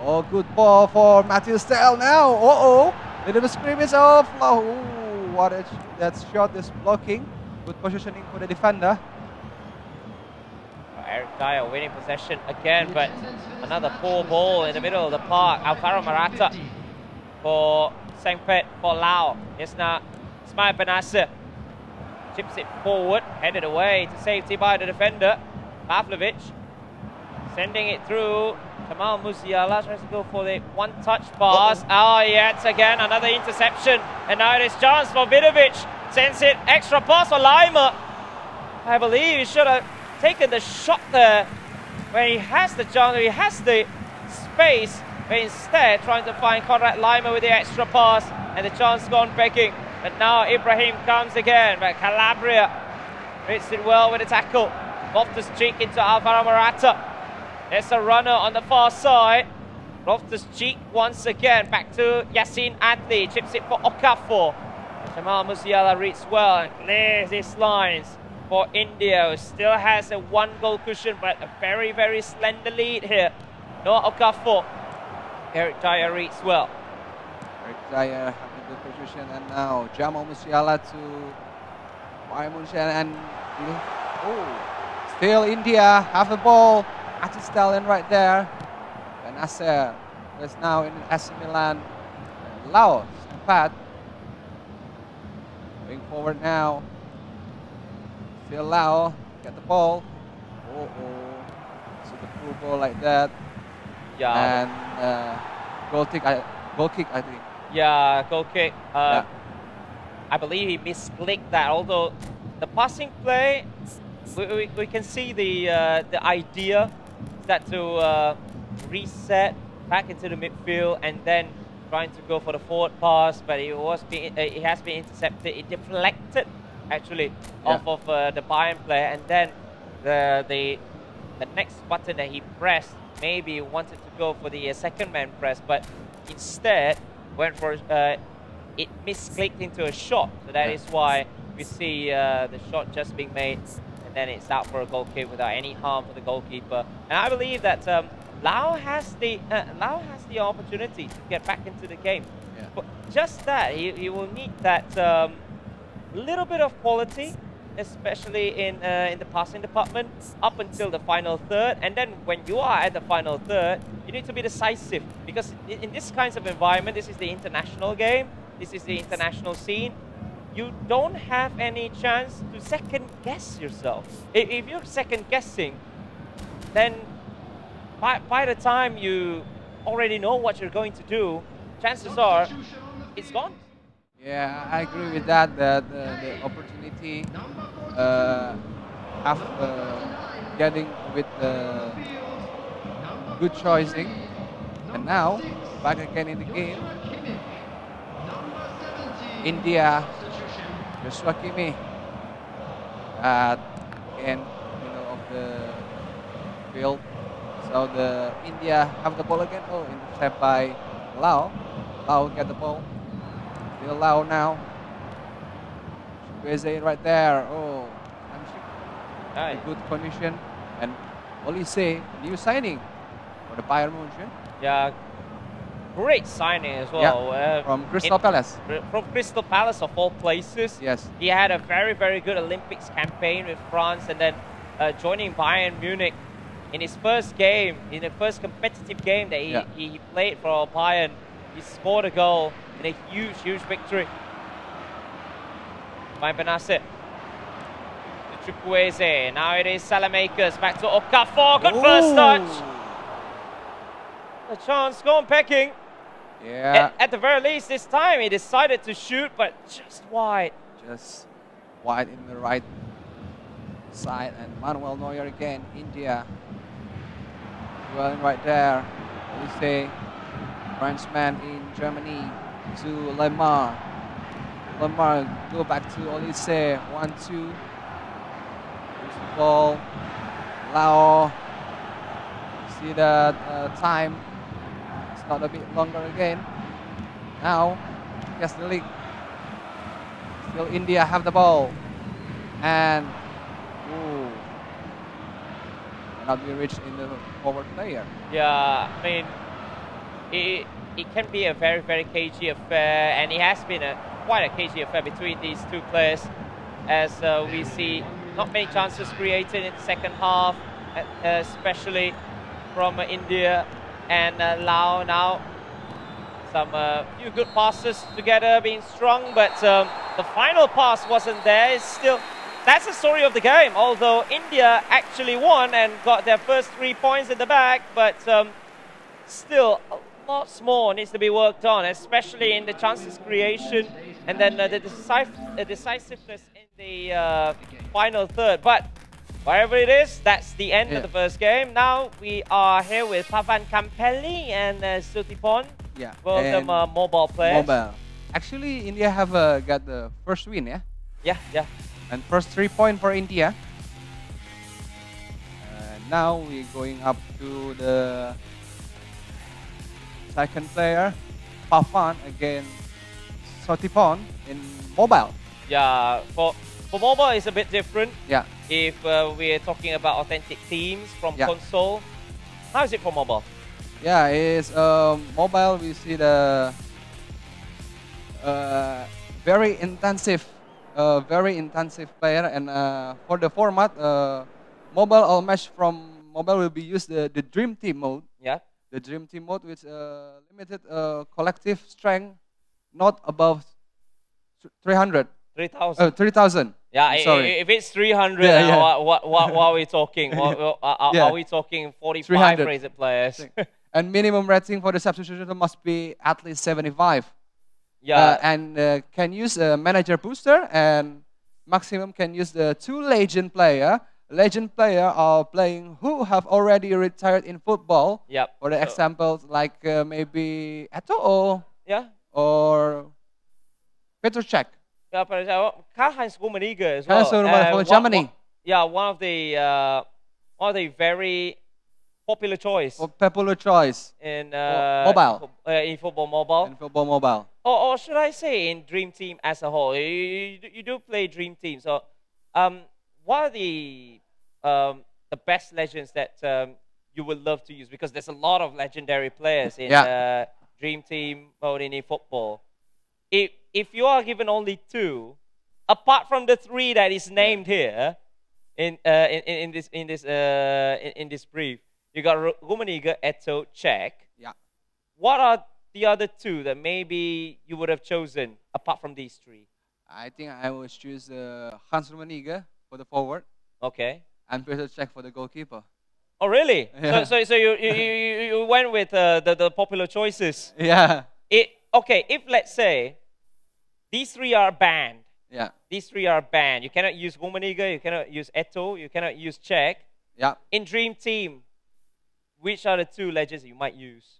Oh, good ball for Matisse Tel now. Little scrimmage of Lao. What that shot is blocking. Good positioning for the defender. Eric Dyer winning possession again, but another poor ball in the middle of the park. Alvaro Morata for Sempet for Lao. It's now Ismail Benacer. Chips it forward, headed away to safety by the defender. Pavlovic sending it through. Kamal Musiala tries to go for the one-touch pass. Yet again another interception, and now it is chance for Vidovic. Sends it extra pass for Lima. I believe he should have taken the shot there when he has the chance, he has the space but instead trying to find Conrad Lima with the extra pass, and the chance gone begging. But now Ibrahim comes again, but Calabria reads it well with a tackle. Loftus-Cheek into Alvaro Morata. There's a runner on the far side. Loftus-Cheek once again back to Yassin Adli, chips it for Okafor. Jamal Musiala reads well and clears his lines for India, who still has a 1-goal cushion, but a very, very slender lead here. Noah Okafor. Eric Dyer reads well. Eric Dyer having the position, and now Jamal Musiala to Bayern Munich, and still India have the ball. Ati Stallion right there. Benacer is now in AC Milan. Lao, Pat. Going forward now. Still Lao, get the ball. So the full ball like that. Yeah. And goal kick, I think. Yeah, goal kick. I believe he misclicked that. Although the passing play, we can see the idea that to reset back into the midfield and then trying to go for the forward pass, but it has been intercepted. It deflected actually off of the Bayern player, and then the next button that he pressed, maybe wanted to go for the second man press, but instead went for it misclicked into a shot. So that is why we see the shot just being made, and then it's out for a goal kick without any harm for the goalkeeper. And I believe that Lao has the opportunity to get back into the game. Yeah. But just that, he will need that little bit of quality, especially in the passing department, up until the final third. And then when you are at the final third, you need to be decisive, because in this kinds of environment, this is the international game, this is the international scene. You don't have any chance to second guess yourself. If you're second guessing, then by the time you already know what you're going to do, chances are it's gone. Yeah, I agree with that. The opportunity of getting with good choicing, and now back again in the game. India, Joshua Kimi, again middle of the field. So the India have the ball again. Oh, intercept by Lao. Lao get the ball. Still Lao now. Chukwueze right there. Oh, a good condition. And Olise, new signing for the Bayern Munich. Yeah, great signing as well. Yeah, from Crystal Palace. From Crystal Palace of all places. Yes. He had a very, very good Olympics campaign with France, and then joining Bayern Munich in his first game, in the first competitive game that he played for Bayern. He scored a goal in a huge, huge victory. By Benacer. To Chukwueze. Now it is Salamakers. Back to Okafor. Good first touch. The chance gone pecking. Yeah. At the very least, this time he decided to shoot, but just wide. Just wide in the right side. And Manuel Neuer again, India. Well, right there. Olise, Frenchman in Germany, to Lemar. Lemar go back to Olise. 1-2. Use the ball. Lao. See the time. It's not a bit longer again. Now, guess the league. Still India have the ball. And cannot be reached in the forward player. Yeah, I mean, it can be a very, very cagey affair, and it has been quite a cagey affair between these two players, as we see not many chances created in the second half, especially from India and Lao. Now some few good passes together being strung, but the final pass wasn't there. It's still, that's the story of the game, although India actually won and got their first 3 points in the bag, but still lots more needs to be worked on, especially in the chances creation and then the decisiveness in the final third. But Wherever it is, that's the end of the first game. Now we are here with Pavan Kampeli and Sutipon. Yeah. Both of them are mobile players. Mobile. Actually, India have got the first win, yeah? Yeah. And first 3 point for India. Now we're going up to the second player, Pavan against Sotipon in mobile. Yeah, for mobile it's a bit different. Yeah. If we're talking about authentic teams from console, how is it for mobile? Yeah, it's mobile. We see the very intensive player, and for the format, mobile all match from mobile will be used the Dream Team mode. Yeah. The Dream Team mode with limited collective strength, not above 300. 3,000. 3,000. Yeah, sorry. If it's 300, what are we talking? Are we talking 45 rated players? And minimum rating for the substitution must be at least 75. Yeah. And can use a manager booster, and maximum can use the 2 legend player. Legend player are playing who have already retired in football. Yep. For the examples like maybe Eto'o. Yeah. Or Petr Cech. Yeah, Karl-Heinz Rummenigge as well. For Germany. One of the very popular choice. Popular choice. In mobile. In football mobile. In football mobile. Or should I say in Dream Team as a whole? You do play Dream Team. So, what are the best legends that you would love to use? Because there's a lot of legendary players in Dream Team mode in eFootball. If you are given only 2, apart from the 3 that is named here in this brief, you got Rummenigge, Eto'o, Cech. Yeah. What are the other 2 that maybe you would have chosen apart from these 3? I think I would choose Hans Rummenigge for the forward. Okay. And Petr Cech for the goalkeeper. Oh, really? Yeah. So you went with the popular choices. Yeah. Okay, if let's say these 3 are banned. Yeah. These 3 are banned. You cannot use Rummenigge, you cannot use Eto'o, you cannot use Cech. Yeah. In Dream Team, which are the 2 legends you might use?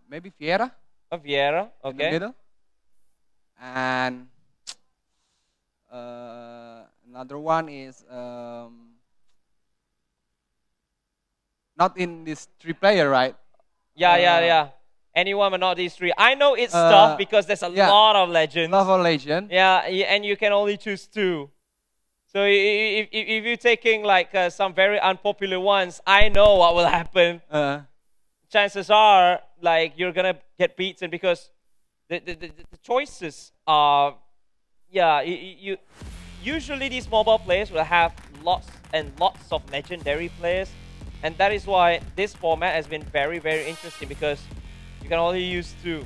Maybe Vieira. Vieira, okay. In the middle. And another one is not in this 3 player, right? Yeah. Anyone but not these 3. I know it's tough because there's a lot of legends. Lot of legend. Yeah, and you can only choose 2. So if you're taking like some very unpopular ones, I know what will happen. Chances are like you're gonna get beaten because the choices are, you usually these mobile players will have lots and lots of legendary players, and that is why this format has been very, very interesting because you can only use 2.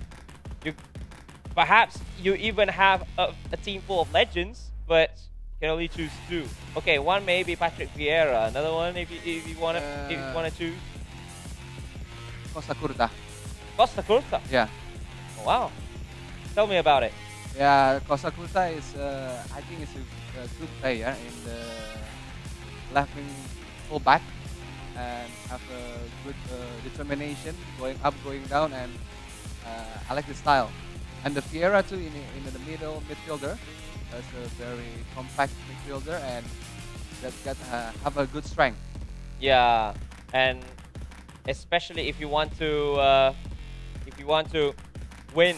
Perhaps you even have a team full of legends, but you can only choose 2. Okay, one may be Patrick Vieira, another one if you wanna choose. Costa Curta. Costa Curta. Yeah. Oh, wow. Tell me about it. Yeah, Costa Curta is I think it's a good player in the left wing fullback, and have a good determination, going up, going down, and I like the style. And the Vieira too in the middle midfielder. That's a very compact midfielder and that have a good strength. Yeah, and especially if you want to win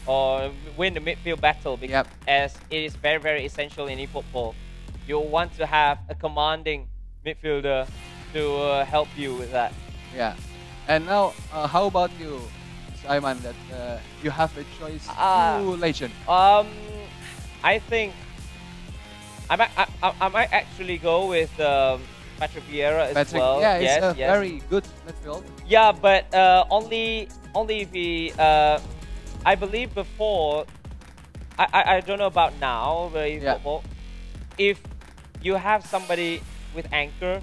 the midfield battle, because as it is very, very essential in eFootball, you want to have a commanding midfielder to help you with that. Yeah, and now how about you, Simon? That you have a choice 2 legend. I think I might actually go with Patrick Vieira as well. Yeah, it's a very good midfield. Yeah, but only if he. I believe before. I don't know about now, but football. If you have somebody with anchor.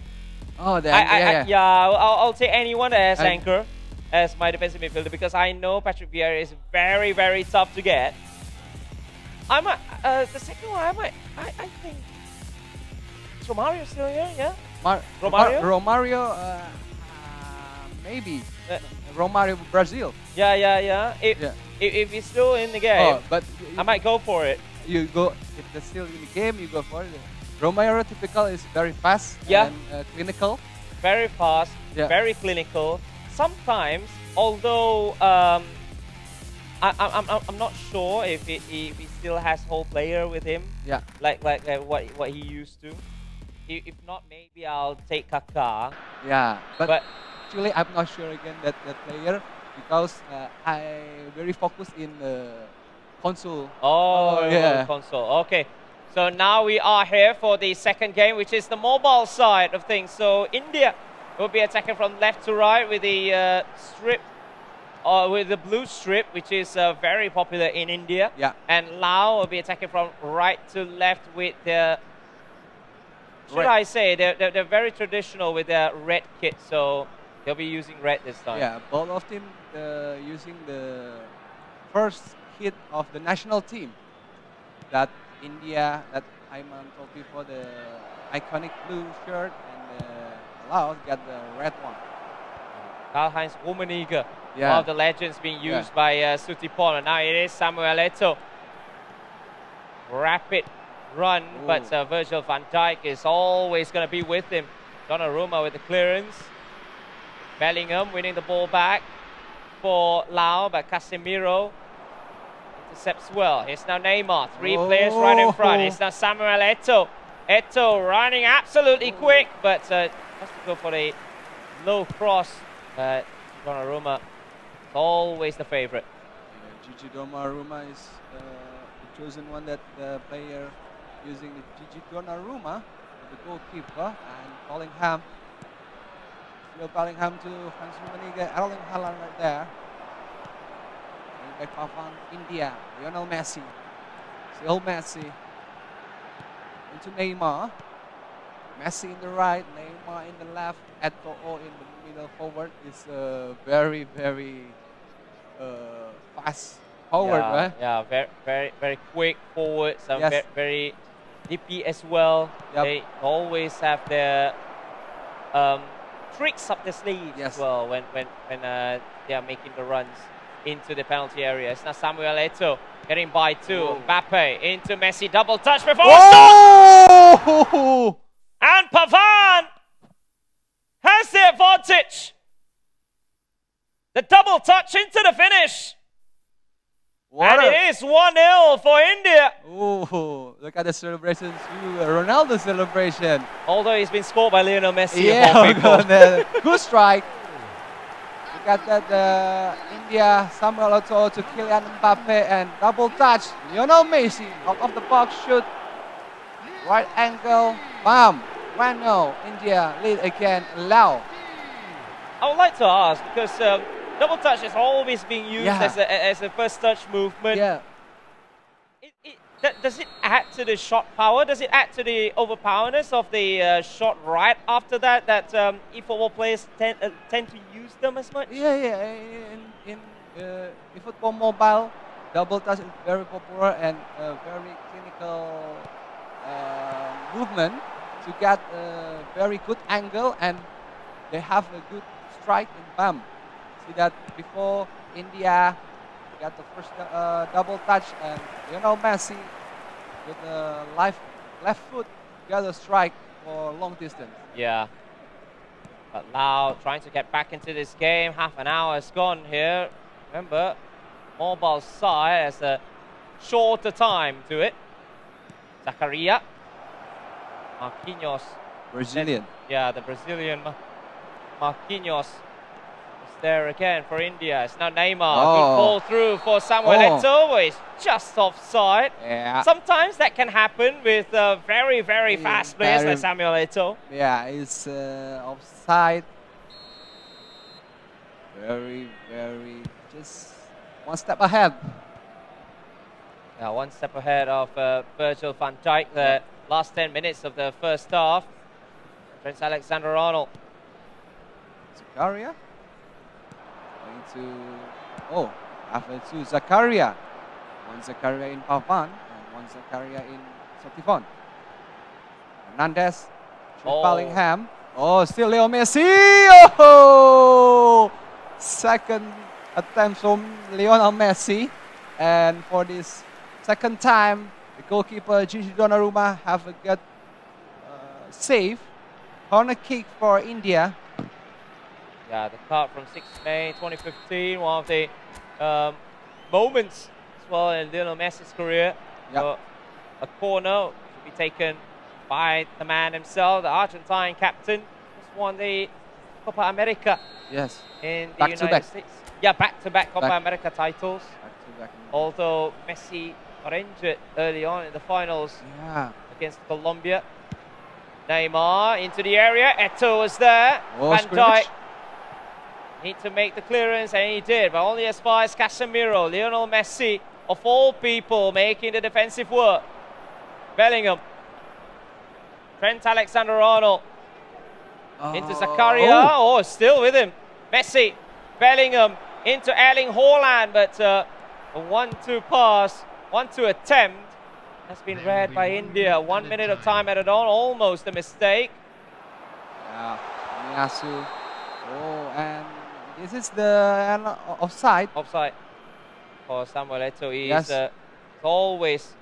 Oh, then I'll take anyone that has anchor as my defensive midfielder because I know Patrick Vieira is very, very tough to get. I might the second one. I think Is Romario still here? Yeah. Romario? Romario? Romario, maybe. Romario Brazil. Yeah. If he's still in the game, but I might go for it. You go if they're still in the game. You go for it. Romario typical is very fast and clinical. Very fast, very clinical. Sometimes, although I'm not sure if he still has whole player with him. Yeah. Like what he used to. If not, maybe I'll take Kaká. Yeah, but actually I'm not sure again that player because I very focused in console. Oh, yeah, console. Okay. So now we are here for the second game, which is the mobile side of things. So India will be attacking from left to right with the strip, or with the blue strip, which is very popular in India. Yeah. And Lao will be attacking from right to left with the, should I say, they're very traditional with their red kit. So they'll be using red this time. Yeah, both of them using the first kit of the national team. That India, that Ayman told before, the iconic blue shirt, and Laos got the red one. Karl-Heinz Rummenigge, Yeah. one of the legends being used by Sutipon. And now it is Samuel Eto'o. Rapid run, but Virgil van Dijk is always going to be with him. Donnarumma with the clearance. Bellingham winning the ball back for Lao, but Casemiro intercepts well. It's now Neymar, three players right in front. It's now Samuel Eto'o. Eto'o running absolutely quick, but has to go for the low cross. Donnarumma is always the favorite. Gigi Donnarumma is the chosen one, that the player using the Gigi Donnarumma, the goalkeeper, and Bellingham. Still Bellingham to Hans Rummenigge, Erling Haaland right there. Back off on India, Lionel Messi. Still Messi. Into Neymar. Messi in the right, Neymar in the left, Eto'o in the middle forward. Is very fast forward, right? Yeah, very quick forward. Some Yes. very nippy as well. Yep. They always have their tricks up their sleeves as well when they are making the runs into the penalty area. It's now Samuel Eto'o getting by two. Mbappe into Messi, double touch before Oh! and Pavard has the advantage. The double touch into the finish. And it is 1-0 for India. Oh, look at the celebrations. Ronaldo celebration. Although he's been scored by Lionel Messi. Yeah, of all people. good strike. Look at that, India, Samuel Eto'o to Kylian Mbappe, and double touch. Lionel Messi out of the box shoot. Right angle, bam. 1-0, India lead again. Lao. I would like to ask, because double touch has always been used as a first touch movement. Yeah. Does it add to the shot power? Does it add to the overpowerness of the shot right after that? That eFootball players tend to use them as much? Yeah. In eFootball Mobile, double touch is very popular and very clinical movement to get a very good angle, and they have a good strike and bam. See that before India got the first double touch, and Lionel Messi with the left foot got a strike for long distance. Yeah. But Lao trying to get back into this game. Half an hour has gone here. Remember, mobile side has a shorter time to it. Zakaria. Marquinhos. Brazilian. Yeah, the Brazilian Marquinhos. There again for India. It's now Neymar. Good ball through for Samuel Eto'o. It's just offside. Yeah. Sometimes that can happen with very fast players like Samuel Eto'o. Yeah, it's offside. Very just one step ahead. Yeah, one step ahead of Virgil van Dijk. The last 10 minutes of the first half. Trent Alexander-Arnold. Zakaria. After to Zakaria. One Zakaria in Pavan and one Zakaria in Sotifon. Hernandez Bellingham. Oh, still Leo Messi. Oh, second attempt from Lionel Messi, and for this second time, the goalkeeper Gigi Donnarumma have a good save. Corner kick for India. Yeah, the card from 6th May 2015, one of the moments as well in Lionel Messi's career. Yep. A corner to be taken by the man himself, the Argentine captain, just won the Copa America. Yes. In the Back to United back. States. Yeah, back-to-back Copa Back. America titles. Back. Although Messi got injured early on in the finals Yeah. against Colombia. Neymar into the area. Eto'o was there. Oh, Van scrimmage. Dijk need to make the clearance, and he did, but only as far as Casemiro. Lionel Messi, of all people, making the defensive work. Bellingham. Trent Alexander-Arnold. Into Zakaria. Oh, still with him. Messi. Bellingham into Erling Haaland, but a 1-2 pass, 1-2 attempt has been read by India. 1 minute of time added on, almost a mistake. Yeah. Miyasu. Oh, and this is the offside. Offside for Samuel Eto'o. Yes. He's always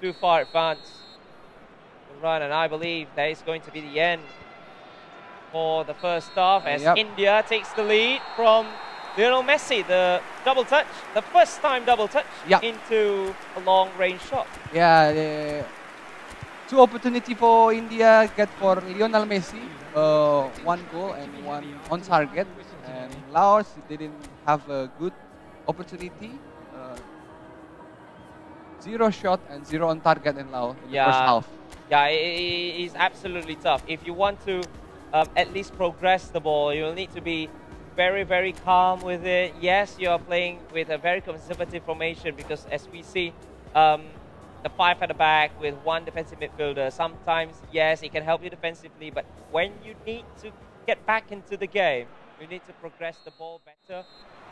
too far advanced to run, and I believe that is going to be the end for the first half as India takes the lead from Lionel Messi, the double touch, the first time double touch into a long range shot. Yeah, two opportunity for India get for Lionel Messi, one goal and one on target, and Laos didn't have a good opportunity. 0 shot and 0 on target in Laos in the first half. Yeah, it is absolutely tough. If you want to at least progress the ball, you'll need to be very, very calm with it. Yes, you are playing with a very conservative formation because as we see, the 5 at the back with 1 defensive midfielder, sometimes, yes, it can help you defensively, but when you need to get back into the game, you need to progress the ball better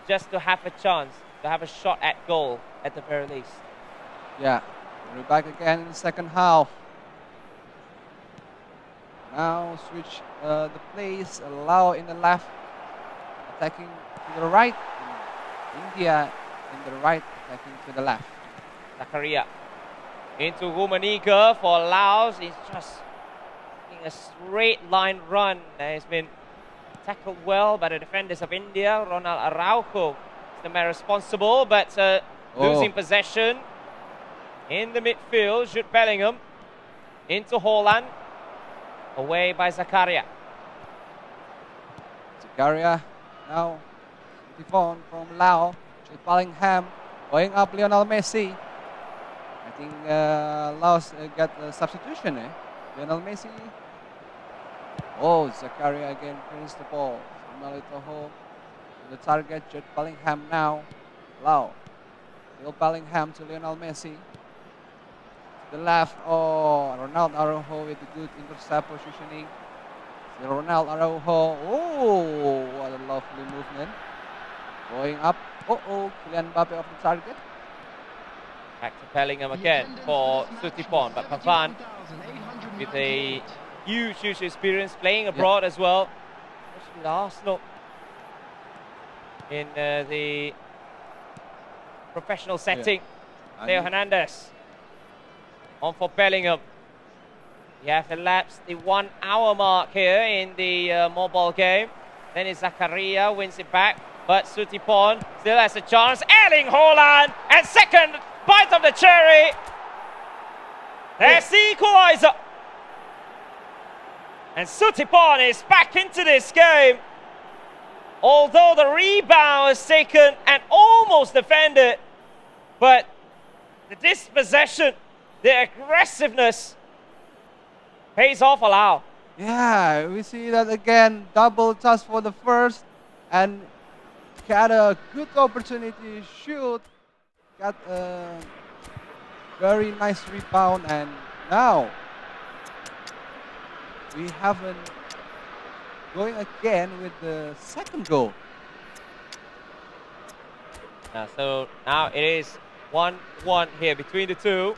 just to have a chance, to have a shot at goal at the very least. Yeah, we're back again in the second half. Now switch the place, allow in the left, attacking to the right. India in the right, attacking to the left. Zakaria into Rummenigge for Laos. He's just making a straight line run. He's been tackled well by the defenders of India. Ronald Araujo is the man responsible, but losing possession in the midfield. Jude Bellingham into Haaland. Away by Zakaria. Zakaria now Tifon from Lao. Jude Bellingham going up Lionel Messi. I think Laos got a substitution. Lionel Messi. Oh, Zakaria again clears the ball. Samuel Eto'o to the target. Jude Bellingham now. Lao. Still Bellingham to Lionel Messi. The left, Ronald Araujo with the good intercept positioning. Ronald Araujo, what a lovely movement. Going up, Kylian Mbappe off the target. Back to Bellingham again for Sutipon, but Pavan with a huge experience playing abroad as well. Especially with Arsenal in the professional setting. Theo Hernandez. On for Bellingham. We have elapsed the 1 hour mark here in the mobile game. Then it's Zakaria, wins it back. But Sutipon still has a chance. Erling Haaland, and second bite of the cherry. There's the equalizer. And Sutipon is back into this game. Although the rebound was taken and almost defended. But the dispossession, the aggressiveness pays off for Lao. Yeah, we see that again. Double touch for the first, and got a good opportunity to shoot. Got a very nice rebound, and now we haven't going again with the second goal. So now it is 1-1 here between the two.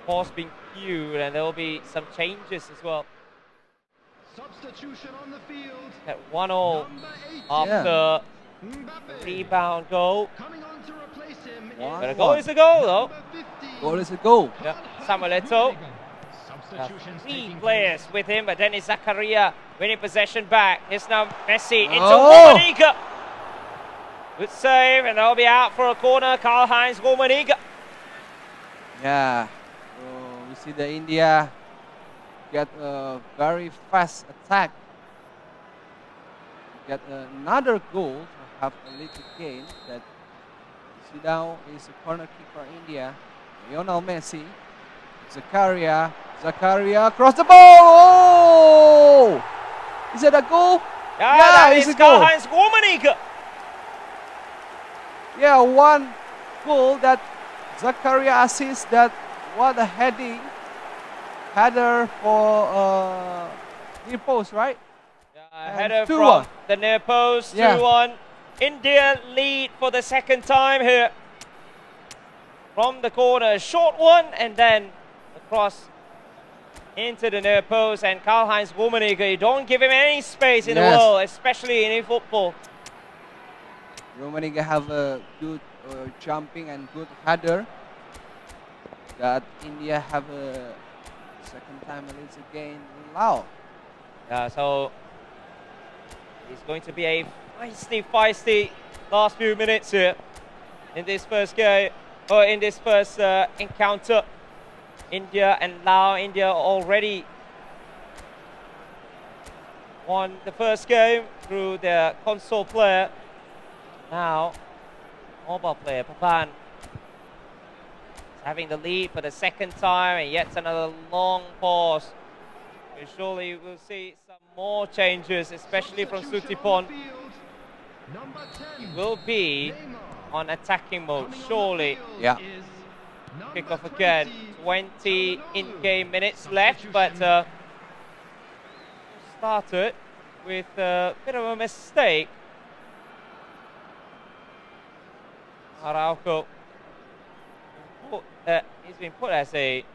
course, being queued, and there will be some changes as well. Substitution on the field. At 1-0 after rebound goal. Coming on to replace him. But a goal is a goal, though. Goal is a goal. Yeah, Samuel Eto'o. 3 players with him, but then it's Zakaria winning possession back. Here's now Messi into Rummenigge. Good save, and they'll be out for a corner. Karl-Heinz Rummenigge. Yeah. So we see the India get a very fast attack. Get another goal to have a little gain. That you see now is a corner kick for India. Lionel Messi. Zakaria across the ball. Oh! Is it a goal? Yeah, it's it's a goal. Karl-Heinz Rummenigge. Yeah, one goal that Zakaria assists. That what a header for near post, right? Yeah, header from the near post. 2-1. India lead for the second time here. From the corner, short one, and then across into the near post. And Karl-Heinz Rummenigge, you don't give him any space in the world, especially in football. Rummenigge have a good jumping and good header. That India have a second time it's again Lao. Yeah, so it's going to be a feisty last few minutes here in this first game, or in this first encounter. India and Lao. India already won the first game through their console player. Now, mobile player Papan is having the lead for the second time, and yet another long pause. And surely we'll see some more changes, especially from Sutipon. He will be on attacking mode, surely. Yeah. Kick off again. 20 in-game minutes left, but started with a bit of a mistake. Araujo, he's been put as a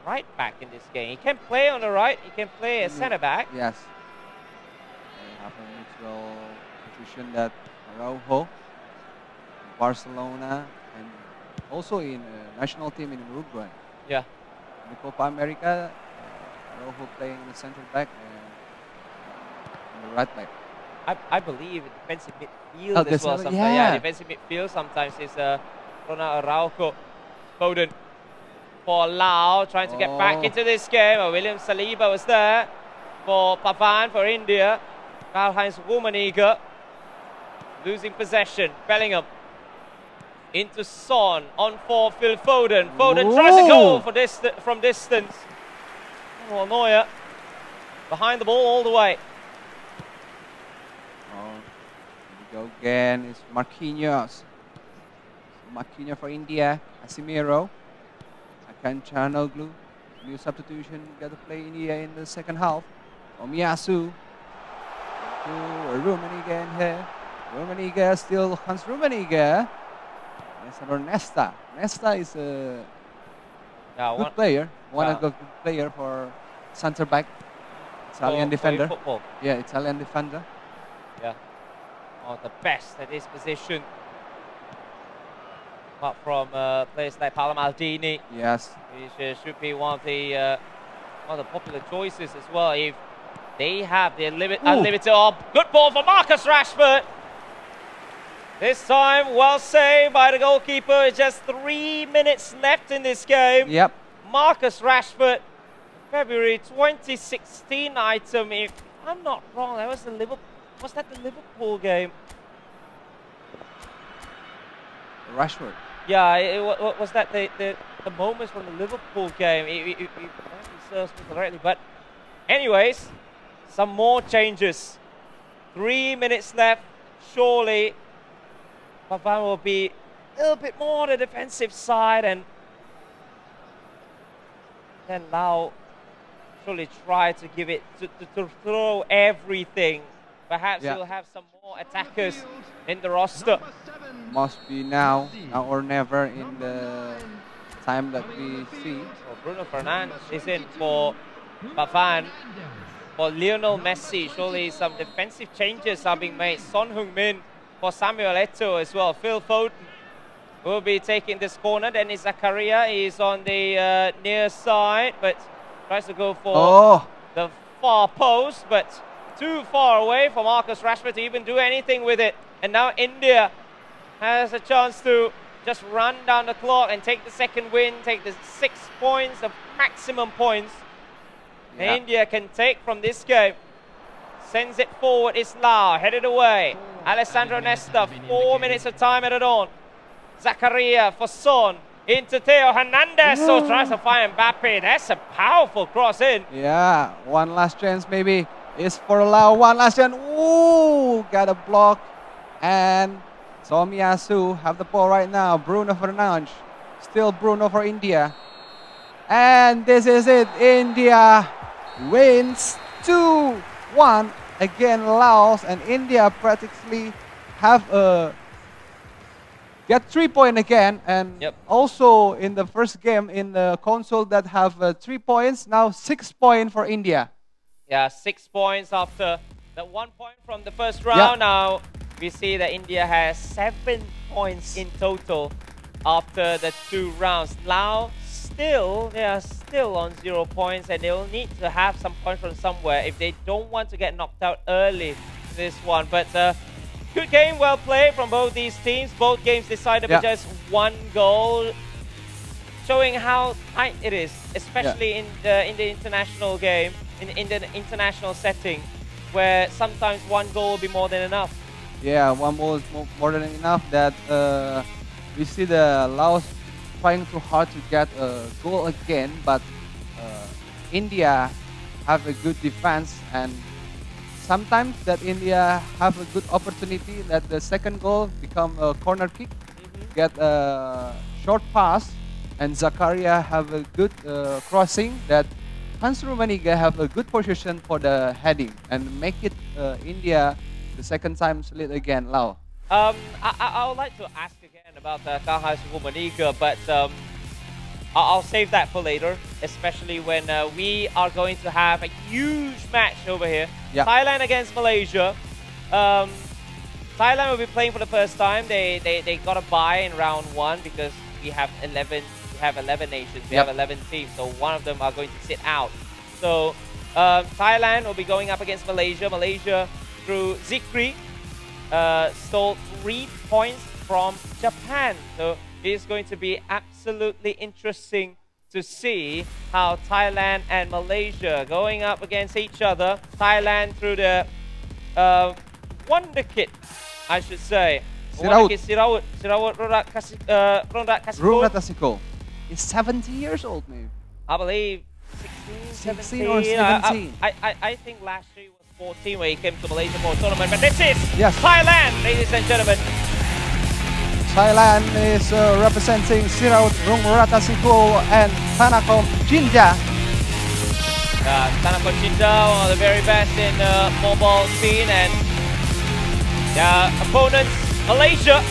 right back in this game. He can play on the right, he can play as centre back. Yes. They have a neutral position that Araujo, Barcelona, and also in national team in Uruguay. Yeah. In the Copa America, Araujo playing in the centre back and the right back. I believe defensive midfield as well sometimes. Yeah, defensive midfield sometimes is Ronald Araujo. Foden for Lao, trying to get back into this game. William Saliba was there for Pavan for India. Karl-Heinz Rummenigge losing possession. Bellingham into Son on for Phil Foden. Foden tries a goal for from distance. Oh, Neuer behind the ball all the way. Here we go again. It's Marquinhos. Marquinhos for India. Casemiro. Akan Chanoglu. New substitution. Got to play India in the second half. Omiyasu. Rummenigge in here. Rummenigge still Hans Rummenigge. There's another Nesta. Nesta is a good player. One of the good player for centre back. Italian defender. Football. Yeah, Italian defender. Yeah. Oh, the best at this position. Apart from players like Paolo Maldini. Yes. Which should be one of the popular choices as well. If they have the unlimited. Oh, good ball for Marcus Rashford. This time, well saved by the goalkeeper. Just 3 minutes left in this game. Yep. Marcus Rashford, February 2016 item. If I'm not wrong, that was the Liverpool. Was that the Liverpool game? Rashford. Yeah, was that the moments from the Liverpool game? If he serves me correctly. But anyways, some more changes. 3 minutes left. Surely Pavan will be a little bit more on the defensive side, and then Lau surely try to give it to throw everything. Perhaps he'll have some more attackers in the roster. Must be now or never in the time that we see. So Bruno Fernandes is in for Bafan. For Lionel Messi, surely some defensive changes are being made. Son Heung-min for Samuel Eto'o as well. Phil Foden will be taking this corner. Dennis Zakaria is on the near side, but tries to go for the far post, but too far away for Marcus Rashford to even do anything with it. And now India has a chance to just run down the clock and take the second win, take the 6 points, the maximum points India can take from this game. Sends it forward, it's Lau, headed away. Alessandro Nesta, 4 minutes of time added on. Zakaria for Son, into Theo Hernandez, so tries to find Mbappe. That's a powerful cross in. Yeah, one last chance maybe is for Lau. One last chance. Ooh, got a block. And Tomiyasu have the ball right now. Bruno Fernandes, still Bruno for India. And this is it. India wins 2-1 against Laos, and India practically have get 3 points again, and also in the first game in the console that have 3 points, now 6 points for India. Yeah, 6 points after the 1 point from the first round. Now we see that India has 7 points in total after the 2 rounds. Laos they are still on 0 points, and they'll need to have some points from somewhere if they don't want to get knocked out early in this one. But good game, well played from both these teams. Both games decided by just 1 goal, showing how tight it is, especially in the international game, in the international setting, where sometimes 1 goal will be more than enough. Yeah, 1 goal is more than enough. That we see the Laos trying too hard to get a goal again, but India have a good defense, and sometimes that India have a good opportunity that the second goal become a corner kick, get a short pass, and Zakaria have a good crossing that Hans Rummenigge have a good position for the heading and make it India the second time lead again, Lau. I would like to ask again about Hans Rummenigge, but I'll save that for later, especially when we are going to have a huge match over here. Thailand against Malaysia. Thailand will be playing for the first time. They got a bye in round 1 because we have 11 nations, we have 11 teams, so one of them are going to sit out. So Thailand will be going up against Malaysia. Malaysia through Zikri stole 3 points from Japan. So it is going to be absolutely interesting to see how Thailand and Malaysia going up against each other. Thailand through the Wonder Kid, I should say. Sirawut Rongrattasiko is 17 years old, maybe. I believe 16 or 17. I think last year he was 14 when he came to Malaysia for a tournament. But this is Thailand, ladies and gentlemen. Thailand is representing Sirawut Rongrattasiko and Thanakom Jinja. Thanakom Jinja, one of the very best in the mobile scene, and opponents Malaysia.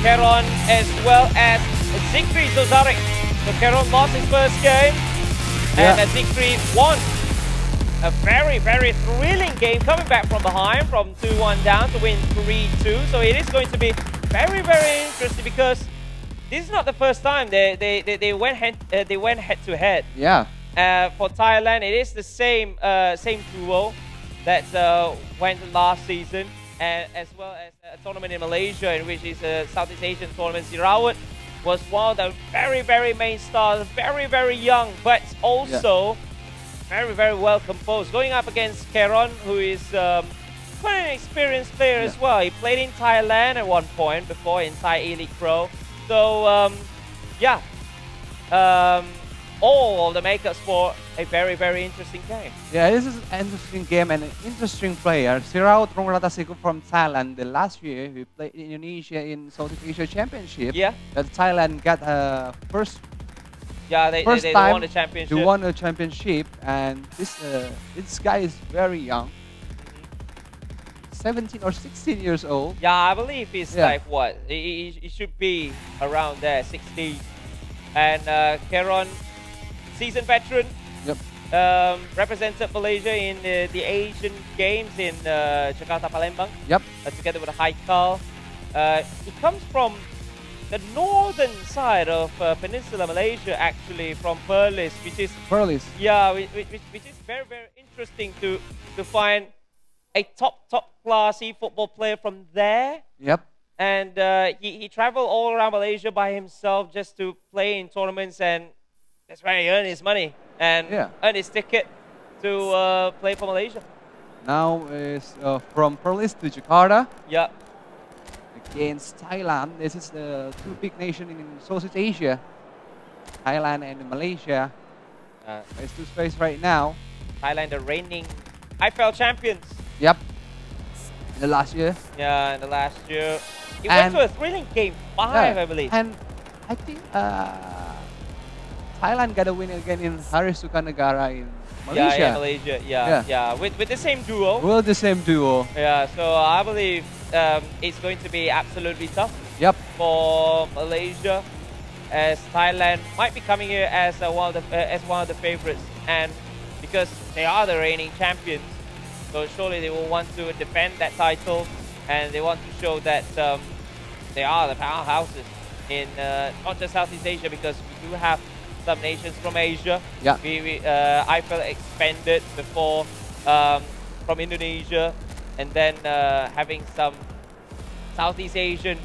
Keron as well as Zikri Zozarik. So Keron lost his first game, and Zikri won. A very, very thrilling game, coming back from behind from 2-1 down to win 3-2. So it is going to be very, very interesting, because this is not the first time they went head to head. For Thailand, it is the same duo that went last season, and as well as a tournament in Malaysia, in which is a Southeast Asian tournament. Sirawut was one of the very, very main stars, very, very young, but also very, very well composed. Going up against Keron, who is quite an experienced player as well. He played in Thailand at one point before in Thai E-League Pro. So all of the makers for a very, very interesting game. This is an interesting game and an interesting player. Sirawut Rongrattasiko from Thailand. The last year we played in Indonesia in Southeast Asia Championship. That Thailand got first they won the championship. They won the championship, and this guy is very young. 17 or 16 years old. I believe he's like what? He should be around there, 16. And Keron, seasoned veteran, Yep. represented Malaysia in the Asian Games in Jakarta, Palembang, Yep. together with IFeL. He comes from the northern side of Peninsula Malaysia, actually, from Perlis, which is Perlis. yeah, which is very interesting to find a top class football player from there. Yep. And he traveled all around Malaysia by himself just to play in tournaments, and that's where he earned his money and earned his ticket to play for Malaysia. Now is from Perlis to Jakarta. Yeah. Against Thailand. This is the two big nations in Southeast Asia. Thailand and Malaysia. Face to face right now. Thailand, the reigning IFeL champions. Yep. In the last year. Yeah, in the last year. It went to a thrilling game 5, I believe. And I think Thailand got a win again in Haris Sukarnagara in Malaysia. Yeah, in Malaysia. Yeah. With the same duo. Well, the same duo. Yeah, so I believe it's going to be absolutely tough. Yep. For Malaysia, as Thailand might be coming here as one of the favorites, and because they are the reigning champions, so surely they will want to defend that title, and they want to show that they are the powerhouses in not just Southeast Asia, because we do have some nations from Asia. Yeah. IFeL expanded before from Indonesia, and then having some Southeast Asian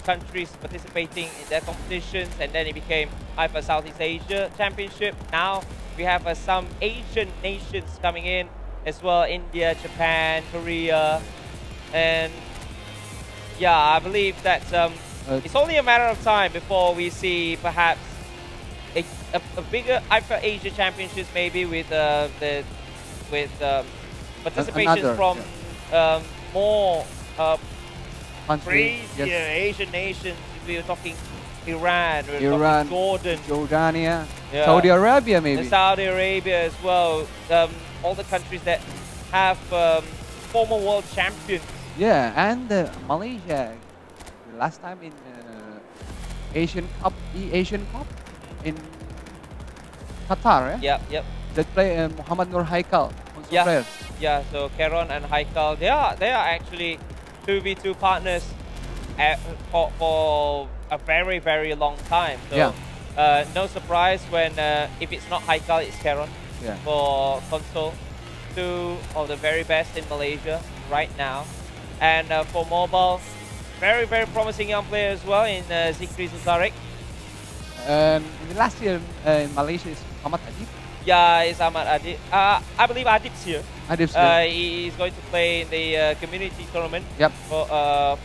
countries participating in their competitions, and then it became IFeL Southeast Asia Championship. Now we have some Asian nations coming in as well: India, Japan, Korea, and yeah, I believe that it's only a matter of time before we see perhaps a bigger IFeL Asia Championships, maybe with participation from more Countries, Asian nations. If we were talking Iran, Iran, Jordan, Jordania, Saudi Arabia, maybe. And Saudi Arabia as well. All the countries that have former world champions. Yeah, and Malaysia, last time in Asian Cup in Qatar, yeah? Yep. They play Muhammad Nur Haikal. Yeah. So Keron and Haikal, they are actually 2v2 partners for a very long time. So no surprise when if it's not Haikal, it's Keron. Yeah. For console, 2 of the very best in Malaysia right now, and for mobile, very promising young player as well in Zikri Zusarik. In the last year in Malaysia is Ahmad Adib. Yeah, it's Ahmad Adib. I believe Adib's here. He's going to play in the community tournament. Yep. For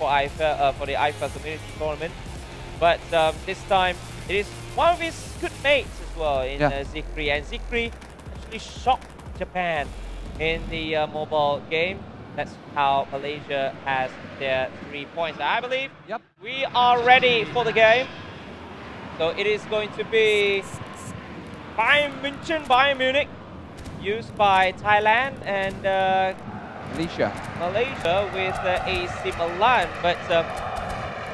IFeL, for the IFeL community tournament. But this time it is one of his good mates as well in Zikri, and Zikri actually shocked Japan in the mobile game. That's how Malaysia has their 3 points. I believe we are ready for the game. So it is going to be Bayern Munich, used by Thailand, and Malaysia with AC Milan. But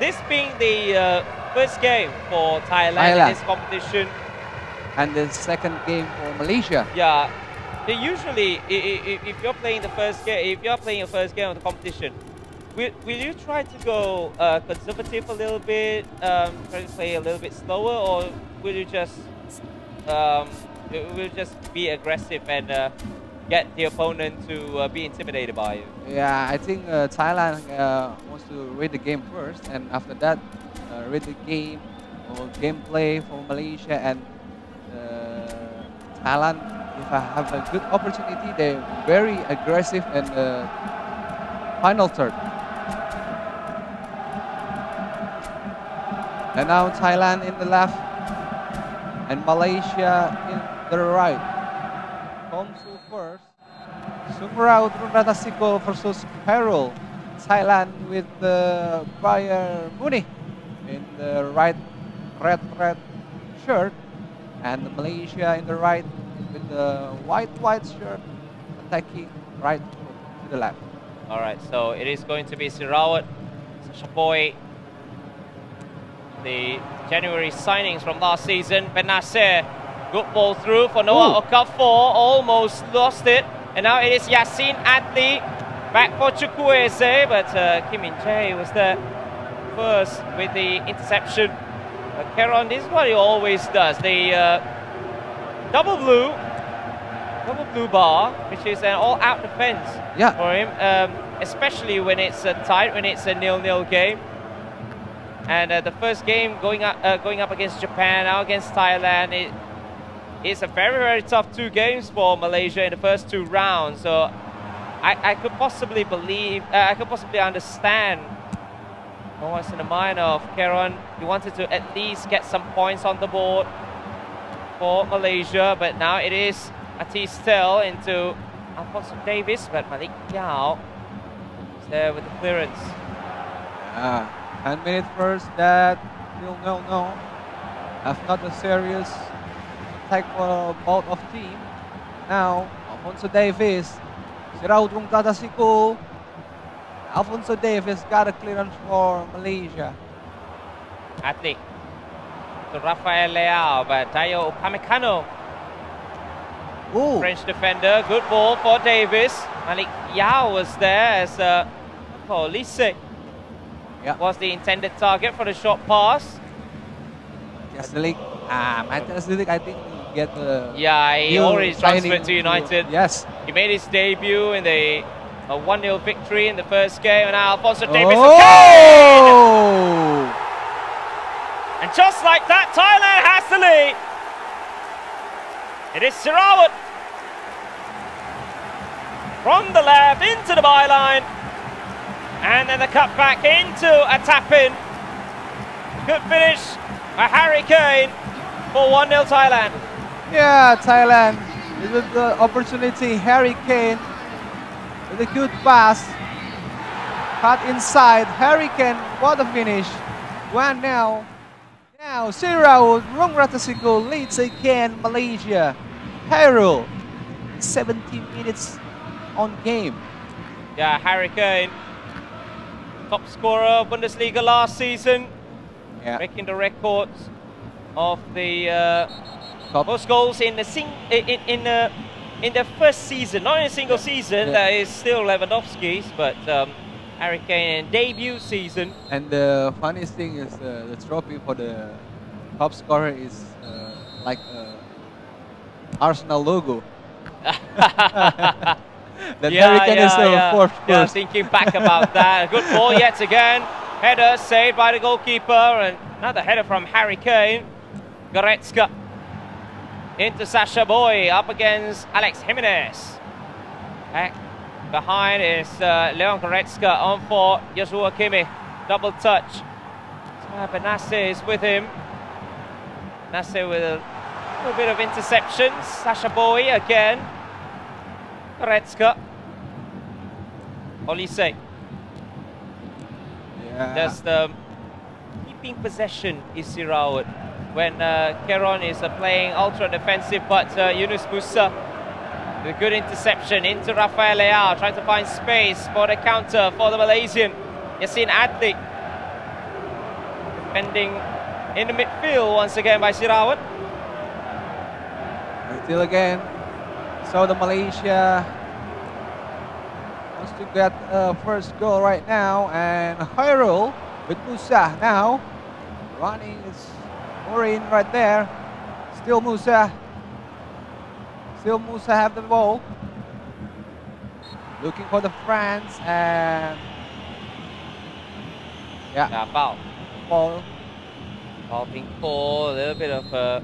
this being the first game for Thailand in this competition. And the second game for Malaysia. Yeah. They usually, if you're playing the first game, of the competition, will you try to go conservative a little bit, try to play a little bit slower, or will you just be aggressive and get the opponent to be intimidated by you? Yeah, I think Thailand wants to read the game first, and after that, read the game or gameplay for Malaysia, and Thailand, if I have a good opportunity, they're very aggressive and final third. And now Thailand in the left and Malaysia in the right. Kongfu first. Sumrao Trunratasiko versus Perul. Thailand with the Bayern Munich in the right red shirt, and Malaysia in the right with the white shirt attacking right to the left. All right, so it is going to be Sirawat, Shapoy, the January signings from last season. Benasser, good ball through for Noah Okafor, almost lost it. And now it is Yassin Adli, back for Chukwueze, but Kim Min-jae was there first with the interception. Keron, this is what he always does. The double blue bar, which is an all-out defense for him, especially when it's tight, when it's a 0-0 game. And the first game going up against Japan, now against Thailand, it's a very, very tough 2 games for Malaysia in the first 2 rounds. So I could possibly understand what's in the mind of Keron. He wanted to at least get some points on the board for Malaysia, but now it is Atistel into Alphonso Davies, but Malik Yao is there with the clearance. 10 minutes first, that still no. That's not a serious attack for both of team. Now, Alphonso Davies, Siraut rung Tatasiko. Alphonso Davies got a clearance for Malaysia. Atli to Rafael Leao, but Tayo Upamecano, French defender, good ball for Davies. Malik Yao was there as Lise was the intended target for the short pass. Matthias Delik, I think he get the he already transferred to United. Yes. He made his debut in the 1-0 victory in the first game, and now Alphonso Davies again! And just like that, Thailand has the lead. It is Sirawat from the left into the byline, and then the cut back into a tap-in. Good finish by Harry Kane for 1-0 Thailand. Yeah, Thailand. This is the opportunity. Harry Kane with a good pass. Cut inside. Harry Kane, what a finish. 1-0. Now, Siraut Rung Ratasiko leads again Malaysia. Hairul, 17 minutes on game. Yeah, Harry Kane, top scorer of Bundesliga last season, breaking the records of the most goals in the first season, not in a single season. That is still Lewandowski's, but Harry Kane in debut season. And the funniest thing is the trophy for the top scorer is like Arsenal logo. That Harry Kane is fourth. Yeah, thinking back about that. Good ball yet again. Header saved by the goalkeeper, and another header from Harry Kane. Goretzka into Sasha Boy, up against Alex Jimenez. Back behind is Leon Goretzka on for Joshua Kimmich. Double touch. Benasser is with him. Benasser with a little bit of interceptions. Sasha Boy again. Goretzka. Olise. Just keeping possession is Sirawat. When Keron is playing ultra defensive, but Yunus Musa with a good interception into Rafael Leao, trying to find space for the counter for the Malaysian. Yassin Adli defending in the midfield once again by Sirawat. Still again. So the Malaysia wants to get first goal right now, and Hairul with Musa now running is Morin right there. Still Musa have the ball. Looking for the France, and foul being called, a little bit of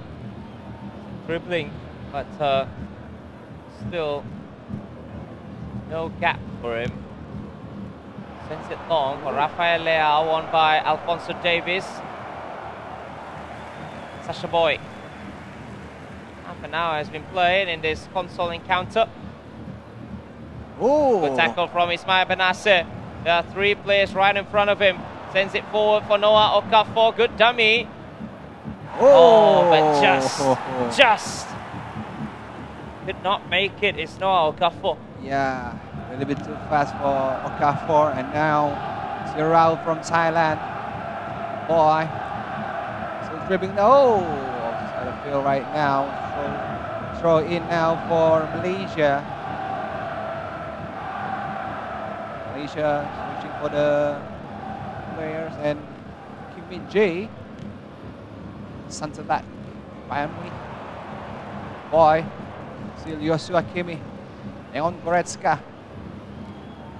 dribbling, but still no gap for him. Sends it long for Rafael Leao, won by Alphonso Davies. Sasha Boy. Half an hour has been played in this console encounter. Good tackle from Ismail Benasser. There are 3 players right in front of him. Sends it forward for Noah Okafor. Good dummy. But just did not make it. It's Noah Okafor. Yeah, a little bit too fast for Okafor, and now Siraut from Thailand. Boy, dribbling. Oh, outside the field right now. Throw in now for Malaysia. Malaysia switching for the players and Kim Min Jae. Center back. Bayern Munich. Boy. Still Joshua Kimmich. Leon Goretzka.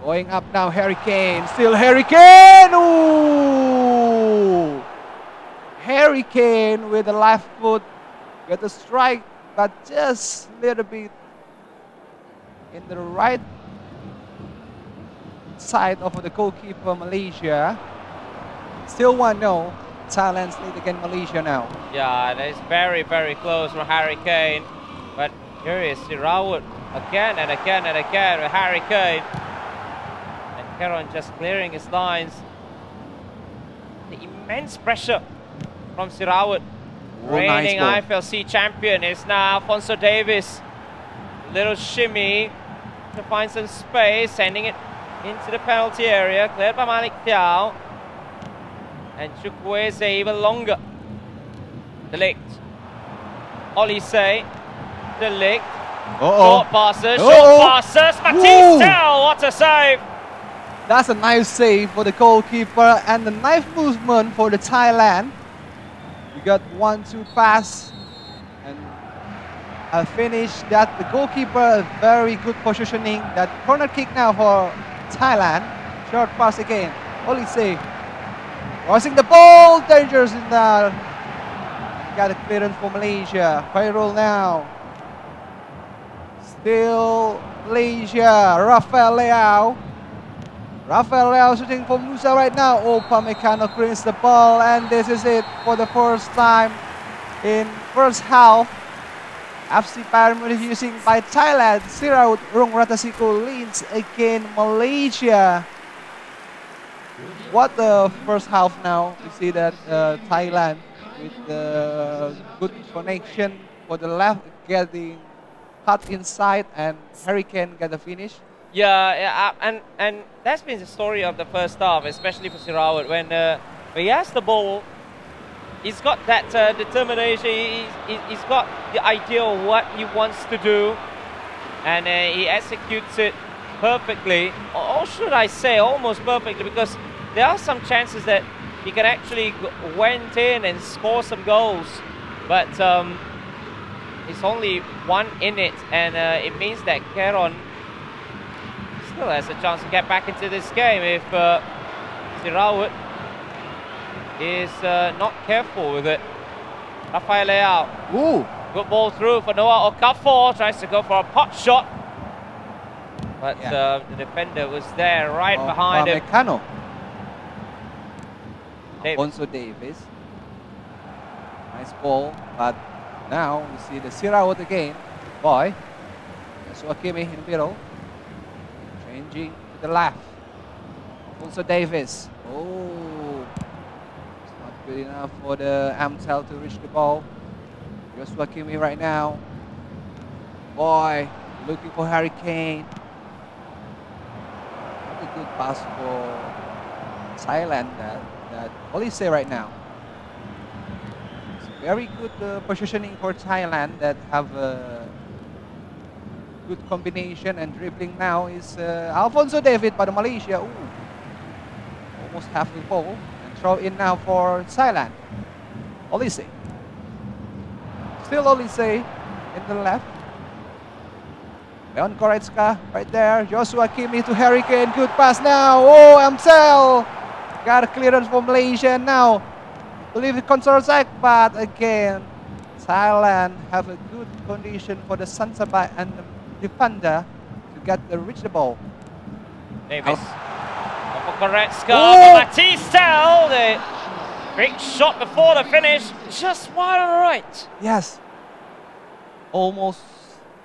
Going up now, Harry Kane. Still Harry Kane. Ooh! Harry Kane with the left foot. Get a strike, but just a little bit in the right side of the goalkeeper Malaysia. Still 1-0. Thailand's lead against Malaysia now. Yeah, that is very, very close from Harry Kane. But here is Sirawut again and again and again with Harry Kane. And Keron just clearing his lines. The immense pressure from Sirawut. Reigning nice IFeLC champion is now Alphonso Davies. Little shimmy to find some space, sending it into the penalty area. Cleared by Malik Thiaw. And Chukwueze even longer. De Ligt. Olise. De Ligt. Short passes, short passes. Matisse Tell, what a save! That's a nice save for the goalkeeper and the nice movement for the Thailand. We got 1-2 pass and a finish that the goalkeeper very good positioning. That corner kick now for Thailand. Short pass again. Olise. Crossing the ball, dangerous in there. Got a clearance for Malaysia. Viral now. Still Malaysia. Rafael Leao. Rafael Leao shooting for Musa right now. Oh, Pamecano clears the ball, and this is it for the first time in first half. FC Bayern Munich using by Thailand. Siraut Rung Ratasiko leads against Malaysia. What the first half now? We see that Thailand with the good connection for the left getting cut inside and Harry Kane get the finish. Yeah, and that's been the story of the first half, especially for Sirawut. When he has the ball, he's got that determination. He's got the idea of what he wants to do, and he executes it perfectly. Or should I say, almost perfectly, because there are some chances that he can actually went in and score some goals, but it's only one in it, and it means that Keron still has a chance to get back into this game if Sirawut is not careful with it. Rafael Leao. Ooh. Good ball through for Noah Okafor. Tries to go for a pot shot, but the defender was there right behind him. Pamecano. Alphonso Davies. Nice ball, but now we see the Sirawut again. Boy. Joshua Kimmich in the middle. Changing to the left. Alphonso Davies. Oh. It's not good enough for the IFeL to reach the ball. Joshua Kimmich right now. Boy. Looking for Harry Kane. What a good pass for Thailand that Olise right now. It's very good positioning for Thailand that have a good combination and dribbling now is Alphonso Davies by the Malaysia. Ooh. Almost half the ball and throw in now for Thailand. Olise. Still Olise in the left. Leon Goretzka right there. Joshua Kimmich to Harry Kane. Good pass now. Oh, IFeL. Got a clearance for Malaysia now. I believe it counter attack, but again, Thailand have a good condition for the Sansabai and the defender to get the reach the ball. Davis. For Goretzka, Matisse Tell, the big shot before the finish, just wide on the right. Yes. Almost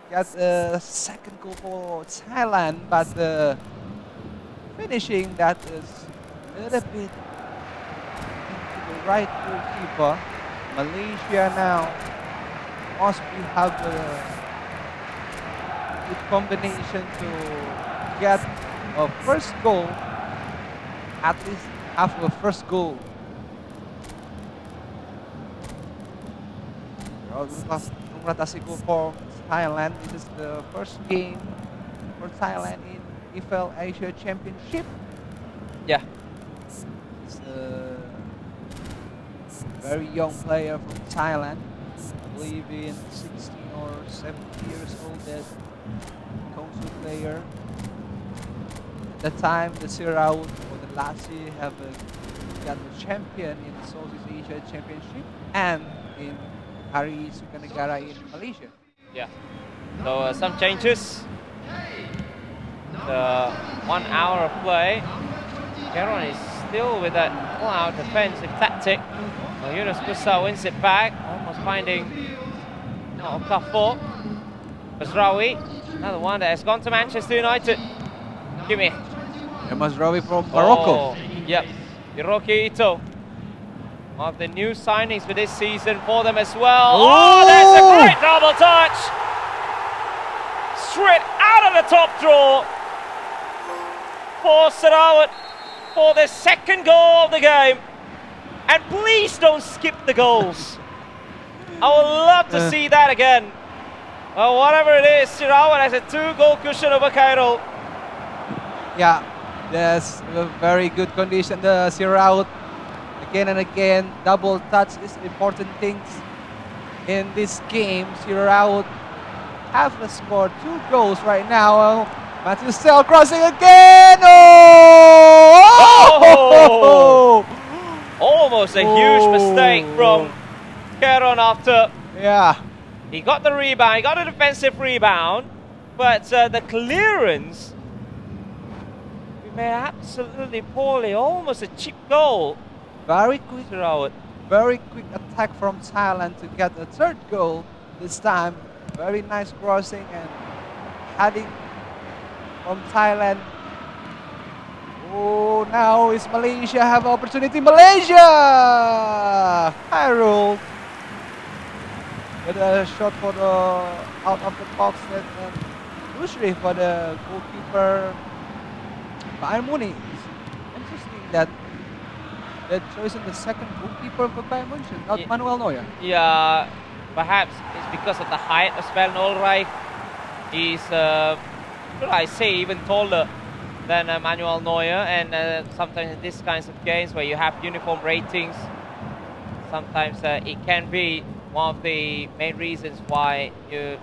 got a second goal for Thailand, but the finishing that is a little bit into the right goalkeeper. Malaysia now must be have a good combination to get a first goal, at least have a first goal. Rungratasiku for Thailand. This is the first game for Thailand in IFeL Asia Championship. Yeah. It's a very young player from Thailand. I believe in 16 or 17 years old, that Kongsu player. At the time, the Siraut or the Lassi have got the champion in the Southeast Asia Championship and in Hari Sukanegara in Malaysia. Yeah. So some changes. The 1 hour of play. Keron is still with that all-out defensive tactic. Well, Yunus Musa wins it back, almost finding Okafor. Mazraoui, another one that has gone to Manchester United. Give me. Mazraoui from Morocco. Oh, yep. Hiroki Ito. One of the new signings for this season for them as well. Oh, that's a great double touch. Straight out of the top draw for Sarawak for the second goal of the game. And please don't skip the goals. I would love to see that again. Well, whatever it is, Sarawak has a 2-goal cushion over Cairo. Yeah, that's a very good condition. The Siraut again and again, double touch is important things in this game. Siraut have scored 2 goals right now. Matthew Sell crossing again. Oh! Almost a huge mistake from Keron after. Yeah. He got the rebound, he got a defensive rebound, but the clearance, we made absolutely poorly, almost a cheap goal. Very quick attack from Thailand to get the 3rd goal this time. Very nice crossing and heading from Thailand. Oh, now is Malaysia have opportunity. Malaysia! Hairul with a shot for the out of the box net and Bushri for the goalkeeper. Bayern Munich. Interesting that choosing the second goalkeeper for Bayern Munich, not Manuel Neuer. Yeah, perhaps it's because of the height of Sven Ulreich. He's, should I say, even taller than Manuel Neuer, and sometimes in these kinds of games where you have uniform ratings, sometimes it can be one of the main reasons why you're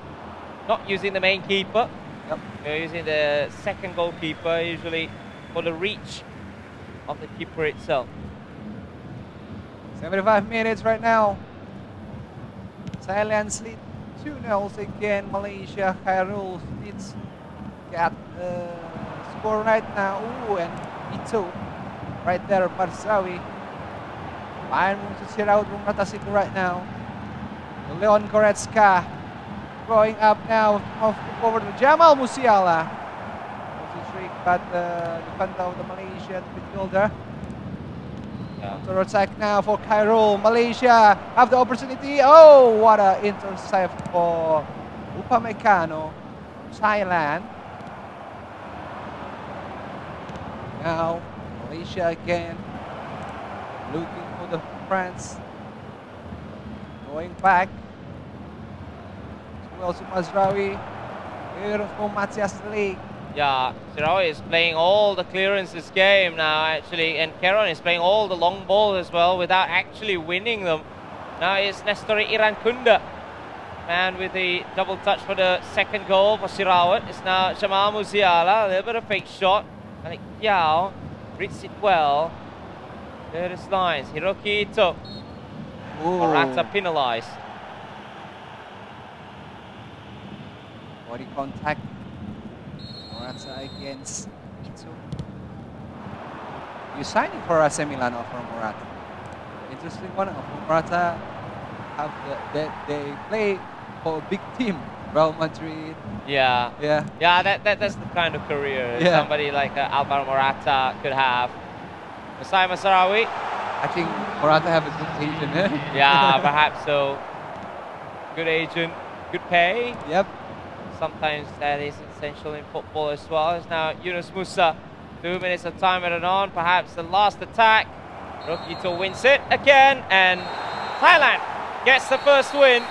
not using the main keeper. Yep. You're using the second goalkeeper, usually for the reach of the keeper itself. 75 minutes right now. Thailand lead 2-0 again. Malaysia. Khairul needs get score right now. Ooh, and Ito right there. Marzawi. Bayern Munich Siraut Rungratasiku right now. Leon Goretzka going up now. Over to Jamal Musiala. But the defender of the Malaysian midfielder. Counter attack now for Khairul. Malaysia have the opportunity. Oh, what a intercept for Upamecano, Thailand. Now Malaysia again looking for the France. Going back. Well to Mazraoui. Here for Matthias League. Yeah, Sarawak is playing all the clearance this game now, actually, and Keron is playing all the long balls as well without actually winning them. Now it's Nestori Irankunda, man, with the double touch for the second goal for Sarawak. It's now Jamal Musiala, a little bit of fake shot. I think Yao reads it well. There is lines. Hiroki Ito. Morata penalized. Body contact. Morata against Ito. You signing for AC Milan or for Morata? Interesting one. Morata have they play for a big team, Real Madrid. Yeah. That's the kind of career somebody like Alvaro Morata could have. Masai Mazraoui. I think Morata have a good agent. Yeah, perhaps so. Good agent, good pay. Yep. Sometimes that is essential in football as well. It's now Yunus Musa. 2 minutes of time added on. Perhaps the last attack. Rokito wins it again, and Thailand gets the first win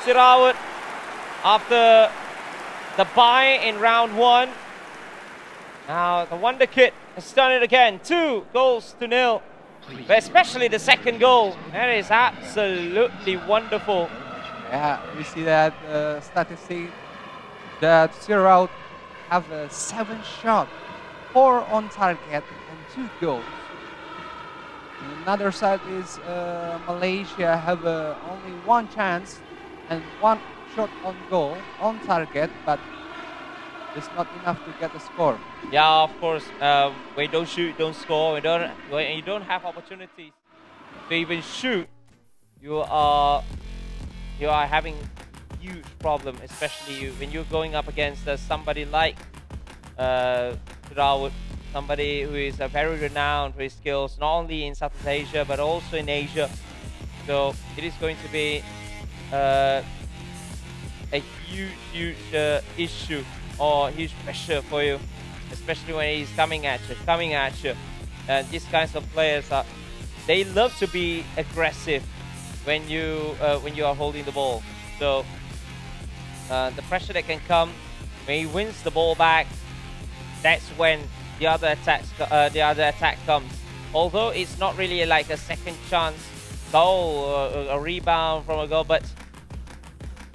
Sirawat after the bye in round 1. Now the Wonder Kid has done it again. 2-0. But especially the second goal. That is absolutely wonderful. Yeah, we see that statistic that Siraut have 7 shots, 4 on target and 2 goals. And another side is Malaysia have only 1 chance and 1 shot on goal on target, but it's not enough to get a score. Yeah, of course. When you don't shoot, you don't score. When you don't have opportunities to even shoot, you are having huge problem, especially when you're going up against somebody like Sarawak, somebody who is very renowned for his skills, not only in Southeast Asia but also in Asia. So it is going to be a huge issue or huge pressure for you, especially when he's coming at you. And these kinds of players they love to be aggressive when you are holding the ball. So the pressure that can come when he wins the ball back, that's when the other attack comes. Although it's not really like a second chance goal or a rebound from a goal, but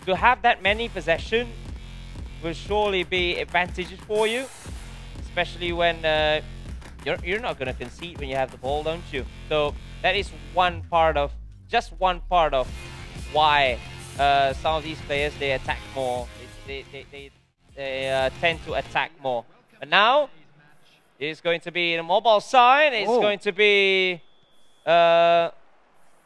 to have that many possession will surely be advantageous for you, especially when you're not going to concede when you have the ball, don't you? So that is just one part of why some of these players, they attack more. They tend to attack more. And now it's going to be in a mobile side. It's going to be Tanah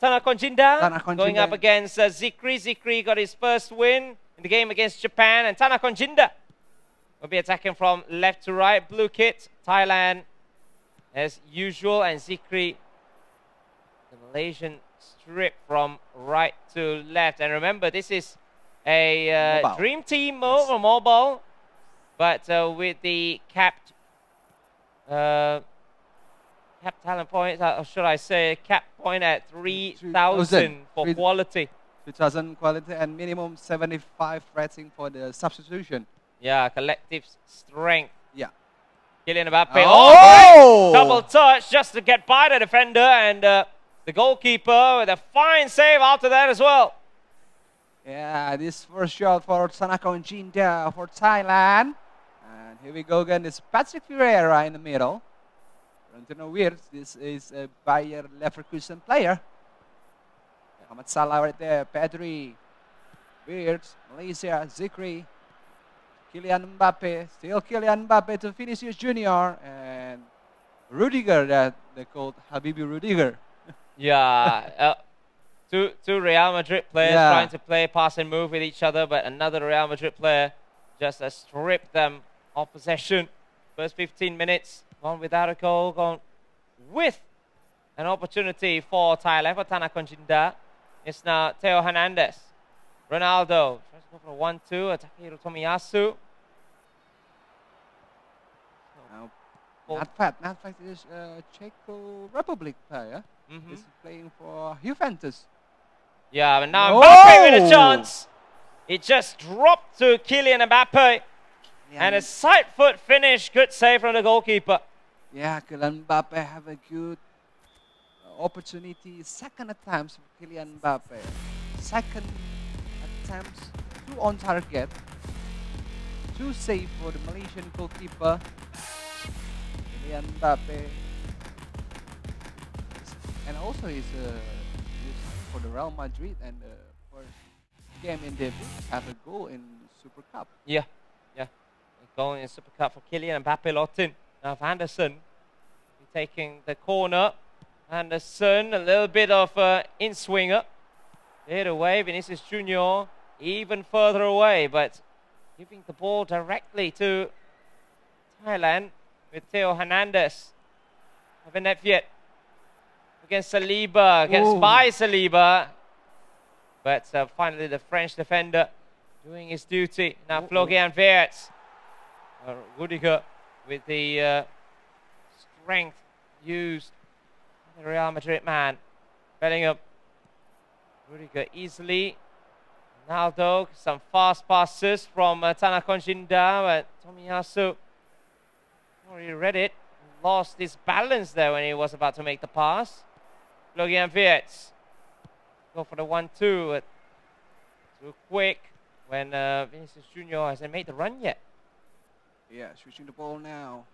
Konjinda going up against Zikri. Zikri got his first win in the game against Japan, and Tanah Konjinda will be attacking from left to right. Blue kit, Thailand as usual, and Zikri, the Malaysian, strip from right to left. And remember, this is a dream team mode or mobile, but with the capped talent points, or should I say capped point at 3,000 for quality. 3,000 quality and minimum 75 rating for the substitution. Yeah, collective strength. Yeah. Kylian Mbappe. Oh! Double touch just to get by the defender, and the goalkeeper with a fine save after that as well. Yeah, this first shot for Tanah Konjinda for Thailand. And here we go again. It's Patrick Vieira in the middle. Valentino Wirtz, this is a Bayer Leverkusen player. Muhammad Salah right there, Pedri, Wirtz, Malaysia, Zikri, Kylian Mbappe, still Kylian Mbappe to Vinicius Junior, and Rudiger, that they called Habibi Rudiger. Yeah, two Real Madrid players trying to play pass and move with each other, but another Real Madrid player just stripped them of possession. First 15 minutes, gone without a goal, gone with an opportunity for Thailand, for Tanah Konjinda. It's now Theo Hernandez. Ronaldo tries to go for a 1-2, attacking Tomiyasu. Not bad is Czech Republic player. He's playing for Juventus. Yeah, but now Mbappe with a chance. It just dropped to Kylian Mbappe. Yeah, and a side foot finish, good save from the goalkeeper. Yeah, Kylian Mbappe have a good opportunity. Second attempts for Kylian Mbappe. Second attempts, 2 on target. 2 save for the Malaysian goalkeeper. Kylian Mbappe. And also he's for the Real Madrid, and for game in debut have a goal in Super Cup. Yeah. A goal in Super Cup for Kylian Mbappe Lotin. Now Anderson taking the corner. Anderson, a little bit of in-swinger. Hit away, Vinicius Junior even further away, but giving the ball directly to Thailand with Theo Hernandez. Haven't that yet. Against Saliba, gets by Saliba. But finally the French defender doing his duty. Now Florian Wirtz. Rudiger with the strength used. The Real Madrid man. Bellingham. Rudiger easily. Ronaldo, some fast passes from Tanah Konjinda, but Tomiyasu already read it. Lost his balance there when he was about to make the pass. Florian Wirtz go for the 1-2. Too quick when Vinicius Junior hasn't made the run yet. Yeah, switching the ball now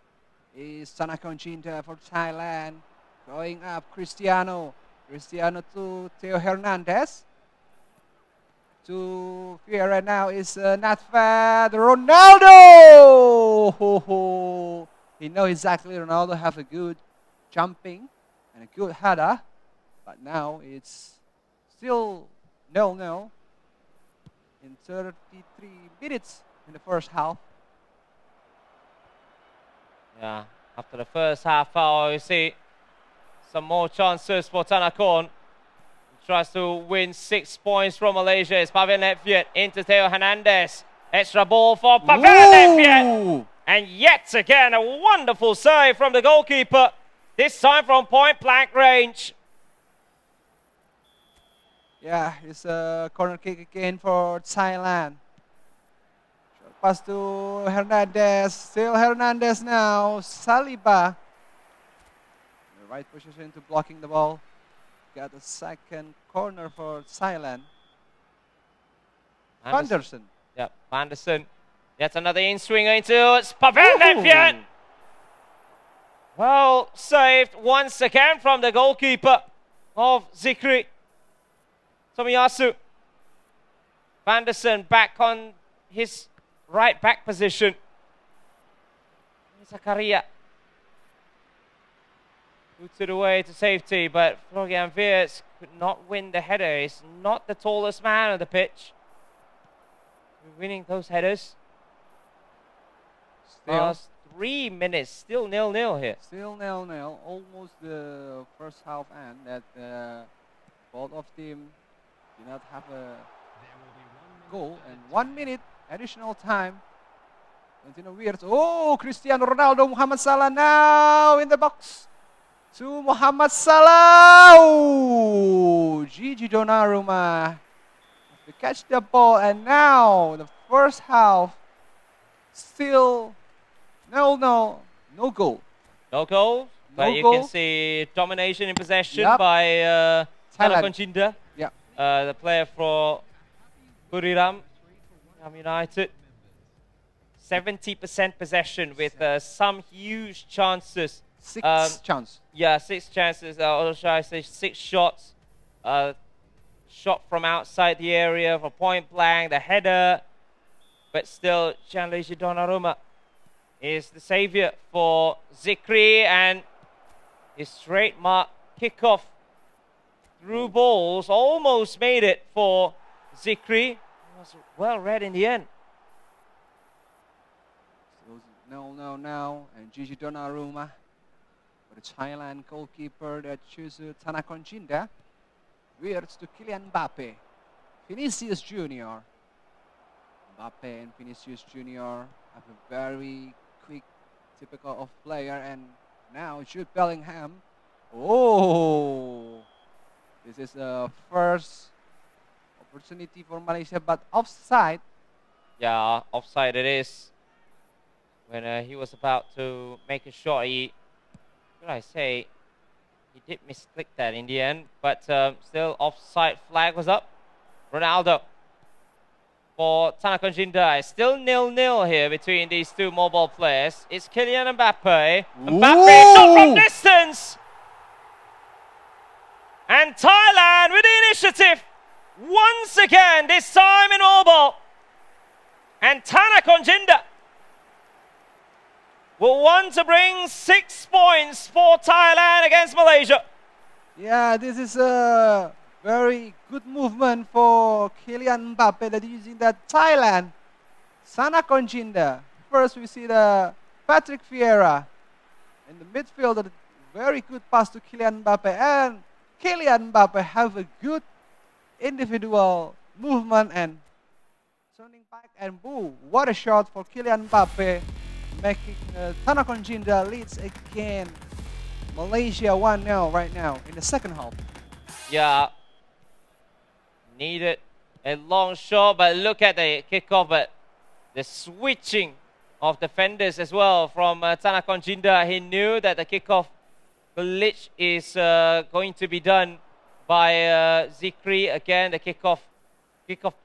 is Tanah Konjinda for Thailand. Going up, Cristiano to Theo Hernandez. To Vieira now is Natfad Ronaldo. He knows exactly Ronaldo have a good jumping and a good header, but now it's still 0-0 in 33 minutes in the first half. Yeah, after the first half hour, you see some more chances for Tanakon. He tries to win 6 points from Malaysia. It's Pavel Nedved into Theo Hernandez. Extra ball for Pavel Nedved. And yet again, a wonderful save from the goalkeeper. This time from point blank range. Yeah, it's a corner kick again for Thailand. Short pass to Hernandez. Still Hernandez now. Saliba. The right position to blocking the ball. Got a second corner for Thailand. Anderson. Yep, Anderson. Yet another in-swinger into Pavel Nedved. Well saved once again from the goalkeeper of Zikri. Tomiyasu. Anderson back on his right back position. Zakaria. Puts it away to safety, but Florian Wirtz could not win the header. He's not the tallest man on the pitch. Winning those headers. Last 3 minutes, still 0-0 here. Still 0-0, almost the first half end that both of teams do not have a goal. And 1 minute additional time. Continue Wirtz. Oh, Cristiano Ronaldo, Muhammad Salah now in the box. To Muhammad Salah. Oh, Gigi Donnarumma to catch the ball, and now the first half still 0-0, no goal. No goal, but you can see domination in possession by Tanah Konjinda. Yeah. The player for Buriram United. 70% possession with some huge chances. Six chances. Yeah, 6 chances. Or should I say 6 shots. Shot from outside the area for point blank, the header. But still, Gianluigi Donnarumma is the savior for Zikri, and his trademark kickoff through balls almost made it for Zikri. It was well read in the end. No, now, and Gigi Donnarumma for the Thailand goalkeeper that chooses Tanah Konjinda. Wirtz to Kylian Mbappe. Vinicius Junior. Mbappe and Vinicius Junior have a very quick, typical of player, and now Jude Bellingham. Oh, this is the first opportunity for Malaysia, but offside. Yeah, offside it is. When he was about to make a shot, he did misclick that in the end, but still offside flag was up. Ronaldo for Tanah Konjinda. Still 0-0 here between these two mobile players. It's Kylian Mbappe. Mbappe shot from distance. And Thailand with the initiative once again, this time in mobile. And Tanah Konjinda will want to bring 6 points for Thailand against Malaysia. Yeah, this is a very good movement for Kylian Mbappe that is using that Thailand. Tanah Konjinda. First we see the Patrick Vieira in the midfield. A very good pass to Kylian Mbappe, and Kylian Mbappe have a good individual movement and turning back, and boom, what a shot for Kylian Mbappe, making Tanah Konjinda leads again Malaysia 1-0 right now in the second half. Yeah, needed A long shot, but look at the kickoff, but the switching of defenders as well from Tanakon Jinda. He knew that the kickoff glitch is going to be done by Zikri. Again, the kickoff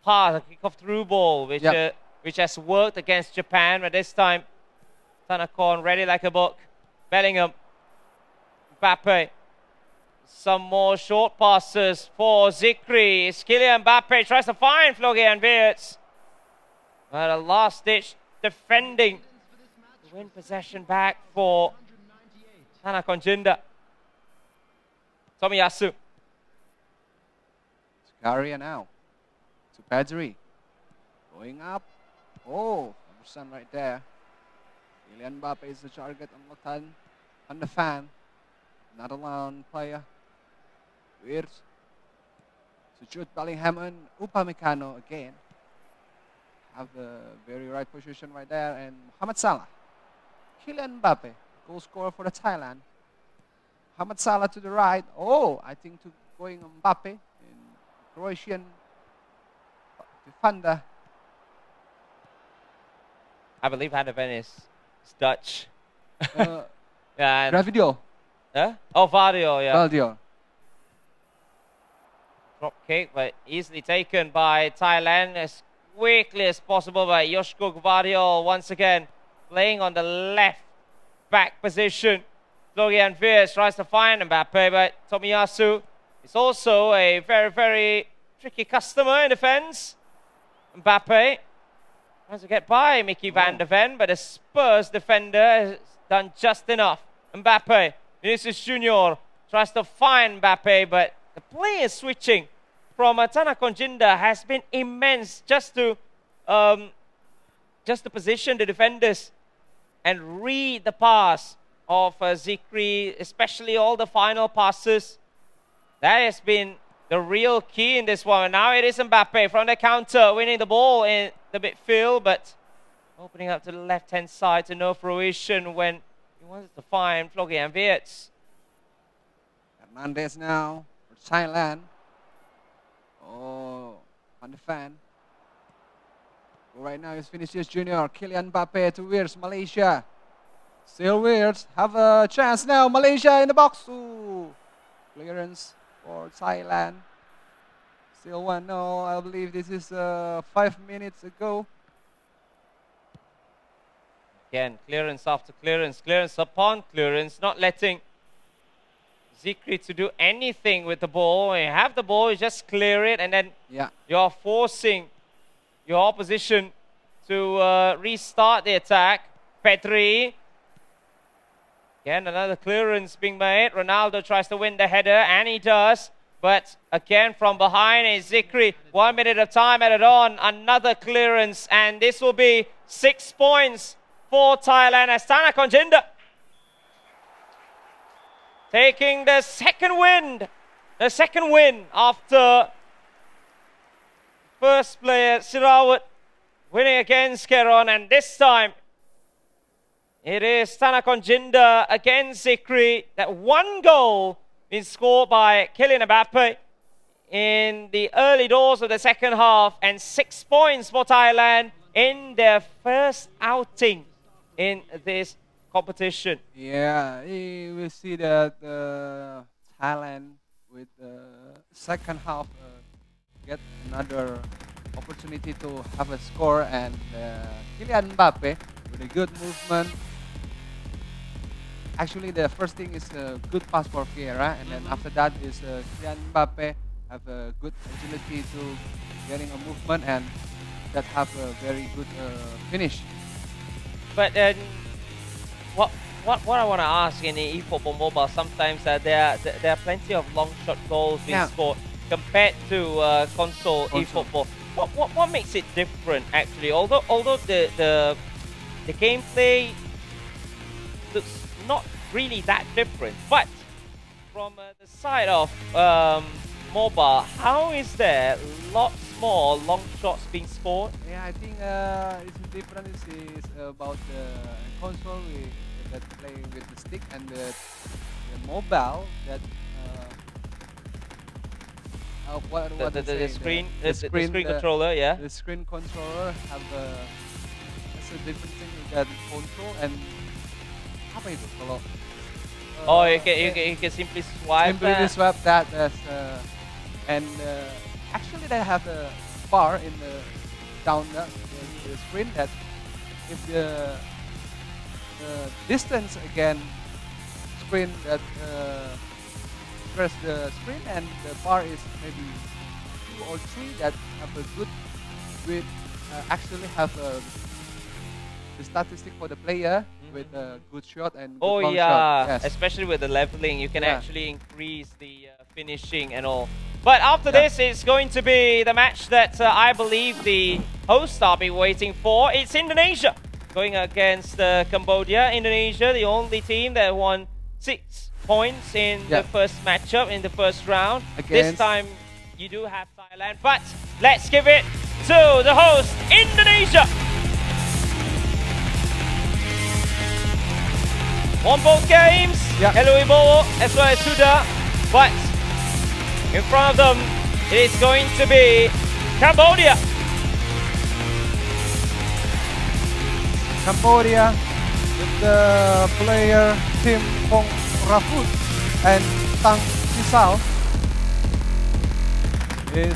pass, the kickoff through ball, which has worked against Japan, but this time Tanakon ready like a book. Bellingham, Mbappe. Some more short passes for Zikri. Kylian Mbappe tries to find Florian Wirtz. But a last-ditch defending to win possession back for Tanakon Jinda. Tomiyasu. Garia now. To Pedri. Going up. Oh, Anderson right there. Kylian Mbappe is the target on the fan. Not a lone player. Wirtz. To Jude Bellingham and Upamecano again. Have a very right position right there. And Mohamed Salah. Kylian Mbappe. Goal scorer for the Thailand. Mohamed Salah to the right. Oh, I think to going Mbappe. In Croatian defender. I believe Van der Ven is Dutch. Yeah, and Gravidio. Oh, Vadio, yeah. Valdio. Drop kick, but easily taken by Thailand as quickly as possible by Yoshko Vadio once again. Playing on the left back position. Florian Wirtz tries to find Mbappe, but Tomiyasu is also a very, very tricky customer in defense. Mbappe tries to get by Mickey Van der Ven, but the Spurs defender has done just enough. Mbappe, Vinicius Junior tries to find Mbappe, but the player switching from Tanakon Jinda has been immense just to position the defenders and read the pass of Zikri, especially all the final passes. That has been the real key in this one. Now it is Mbappe from the counter, winning the ball in the midfield, but opening up to the left-hand side to no fruition when he wanted to find Florian Wirtz. Hernandez now for Thailand. Oh, on the fan. Right now is Vinicius Junior. Kylian Mbappe to Wirtz, Malaysia. Still Wirtz have a chance now. Malaysia in the box. Ooh. Clearance for Thailand. Still 1-0. I believe this is 5 minutes ago. Again, clearance after clearance, clearance upon clearance, not letting Zikri to do anything with the ball. When you have the ball, you just clear it, and then you're forcing your opposition to restart the attack. Pedri. Again, another clearance being made. Ronaldo tries to win the header, and he does. But again, from behind is Zikri. 1 minute of time added on. Another clearance, and this will be 6 points for Thailand as Tanakon Jinda taking the second win after first player Sirawat winning against Keron, and this time it is Tanakon Jinda against Zikri. That one goal is scored by Kylian Mbappe in the early doors of the second half, and 6 points for Thailand in their first outing in this competition. Yeah, we see that Thailand with the second half get another opportunity to have a score, and Kylian Mbappe with a good movement. Actually, the first thing is a good pass for Vieira, and then after that is Kylian Mbappe have a good agility to getting a movement, and that have a very good finish. But then, what I want to ask in the eFootball Mobile, sometimes there are plenty of long shot goals being scored compared to console eFootball. What makes it different actually? Although the gameplay looks not really that different, but from the side of mobile, how is there lots more long shots being scored? Yeah, I think it's different. Is about the console that playing with the stick, and the mobile that what The they say, screen, the the screen controller, yeah. The screen controller has a different thing than console and apa itu kalau Oh, you can simply swipe simply that. swap that as and actually they have a bar in the down the screen that if the distance again screen that press the screen and the bar is maybe 2 or 3 that have a good with actually have the statistic for the player with a good shot and good long shot. Yes. Especially with the leveling, you can actually increase the finishing and all. But after this, it's going to be the match that I believe the hosts are be waiting for. It's Indonesia going against Cambodia. Indonesia, the only team that won 6 points in the first matchup, in the first round. This time, you do have Thailand, but let's give it to the host, Indonesia. Won both games, IFeLeague as well as Suda, but in front of them, it is going to be Cambodia. Cambodia with the player Tim Pong Rafut and Tang Sisal is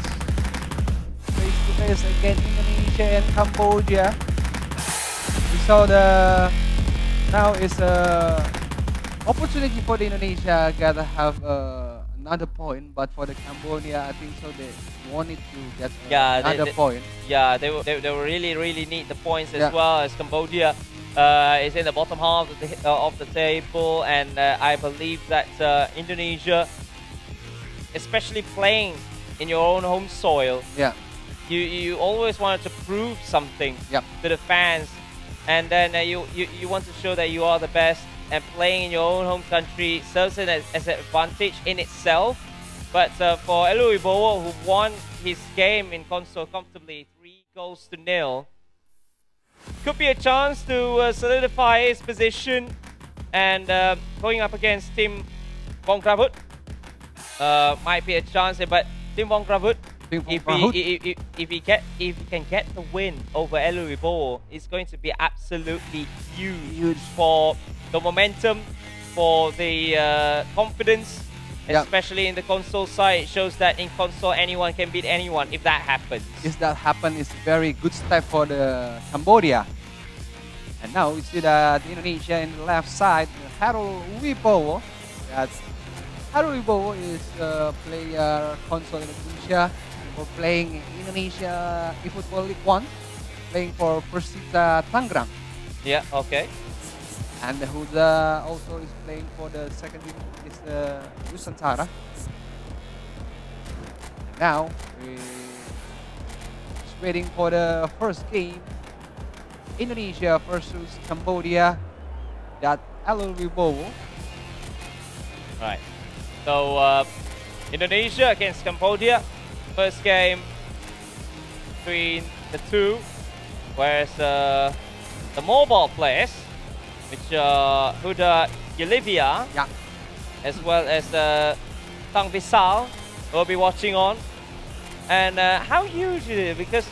face to face against Indonesia and Cambodia. We saw now is a opportunity for the Indonesia gotta have another point, but for the Cambodia, I think so they wanted to get another point. Yeah, they will really need the points as well, as Cambodia is in the bottom half of the table, and I believe that Indonesia, especially playing in your own home soil, you always wanted to prove something to the fans. And then you want to show that you are the best, and playing in your own home country serves it as an advantage in itself. But for IFeLeague, who won his game in console comfortably 3-0, could be a chance to solidify his position, and going up against Tim Bongkravut might be a chance. But Tim Bongkravut, if he can get the win over IFeLeague, it's going to be absolutely huge for the momentum, for the confidence, especially in the console side. It shows that in console anyone can beat anyone if that happens. If that happens, it's a very good step for the Cambodia. And now we see that Indonesia in the left side, Harold Wibowo. Harold Wibowo is a player console Indonesia. For playing Indonesia eFootball League 1, playing for Persita Tangerang. Yeah, okay. And Huda also is playing for the second team, is Nusantara. Now, we're just waiting for the first game. Indonesia versus Cambodia. That IFeLeague. Right. So, Indonesia against Cambodia. First game between the two, whereas the mobile players, which are Huda Yulivia, as well as Tang Visal, will be watching on. And how huge is it? Because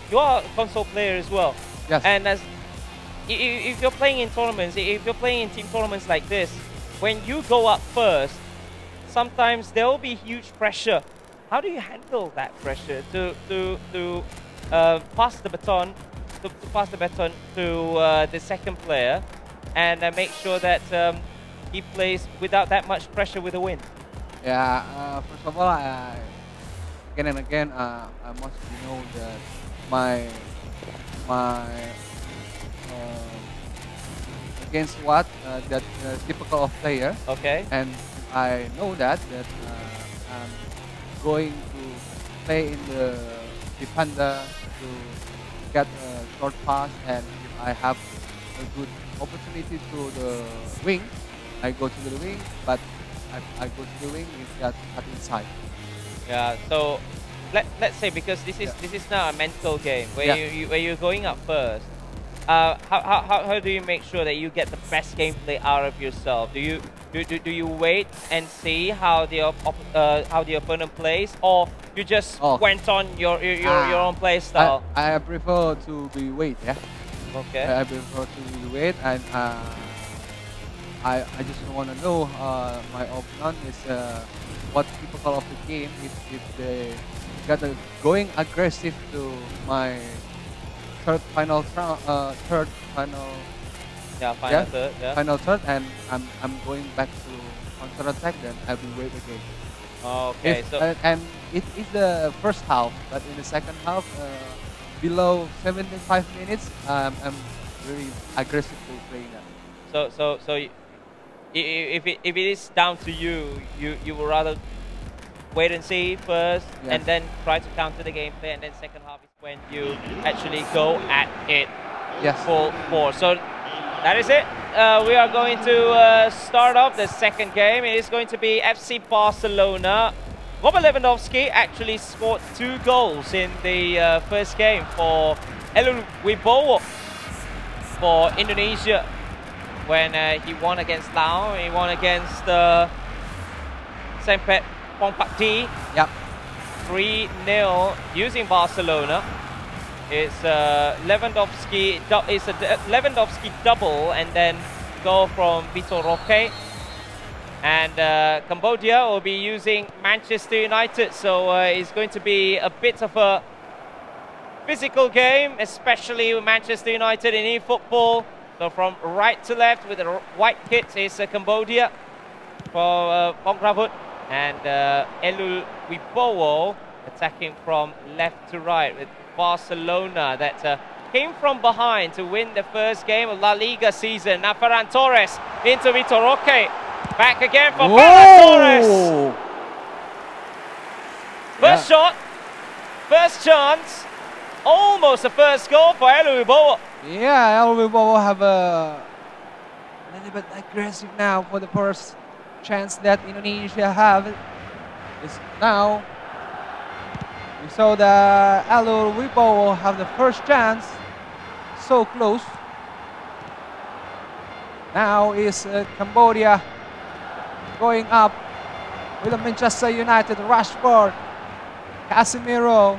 you are a console player as well. Yes. And as if you're playing in tournaments, if you're playing in team tournaments like this, when you go up first, sometimes there will be huge pressure. How do you handle that pressure to pass the baton, to the second player, and make sure that he plays without that much pressure with a win? Yeah, first of all, again and again, I must know that my against what that typical of player. Okay. And I know that I'm going to play in the defender to get a short pass, and if I have a good opportunity to the wing, I go to the wing, but I go to the wing if that cut inside. Yeah, so let's say, because this is now a mental game where you're going up first. How do you make sure that you get the best gameplay out of yourself? Do Do you wait and see how the opponent plays, or you just went on your own play style? I prefer to be wait, yeah. Okay. I prefer to be wait, and I just want to know my opponent is what typical of the game if they got going aggressive to my third final third final. Yeah, final third. Yeah. Final third, and I'm going back to counter attack. Then I will wait again. Okay. And it is the first half, but in the second half, below 75 minutes, I'm very aggressively playing that. So if it is down to you, you would rather wait and see first, and then try to counter the gameplay, and then second half is when you actually go at it. Yes. Full force. So that is it. We are going to start off the second game. It is going to be FC Barcelona. Robert Lewandowski actually scored 2 goals in the first game for Elul Wibowo for Indonesia when he won against Laos. He won against Sempet Pongpakdi. Yep. 3-0 using Barcelona. It's Lewandowski. It's a Lewandowski double, and then goal from Vitor Roque. And Cambodia will be using Manchester United, so it's going to be a bit of a physical game, especially with Manchester United in eFootball. So from right to left with the white kit is Cambodia for Pongravut, and Elul Wibowo attacking from left to right with Barcelona that came from behind to win the first game of La Liga season. Now Ferran Torres into Vitor Roque. Back again for Ferran Torres. First shot, first chance, almost the first goal for Elul Wibowo. Yeah, Elul Wibowo have a little bit aggressive now for the first chance that Indonesia have. Is now. We saw the Elul Wibowo have the first chance, so close. Now is Cambodia going up with the Manchester United, Rashford, Casemiro.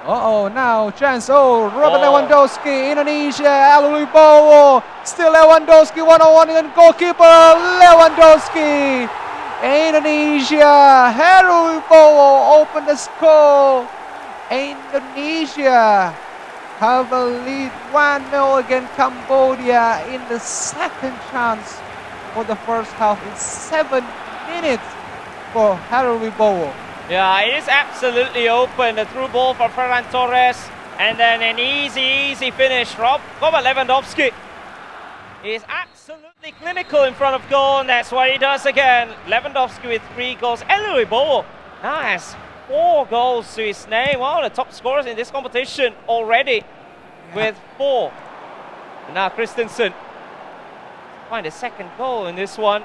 Now chance. Robert Lewandowski, Indonesia, Elul Wibowo, still Lewandowski, one-on-one, and goalkeeper Lewandowski. Indonesia, Elul Wibowo open the score. Indonesia have a lead 1-0 against Cambodia in the second chance for the first half in 7 minutes for Elul Wibowo. Yeah, it is absolutely open. A through ball for Ferran Torres, and then an easy finish from Robert Lewandowski. He is absolutely clinical in front of goal, and that's what he does again. Lewandowski with 3 goals. Elul Wibowo now has 4 goals to his name. One of the top scorers in this competition already with 4. And now Christensen find a second goal in this one.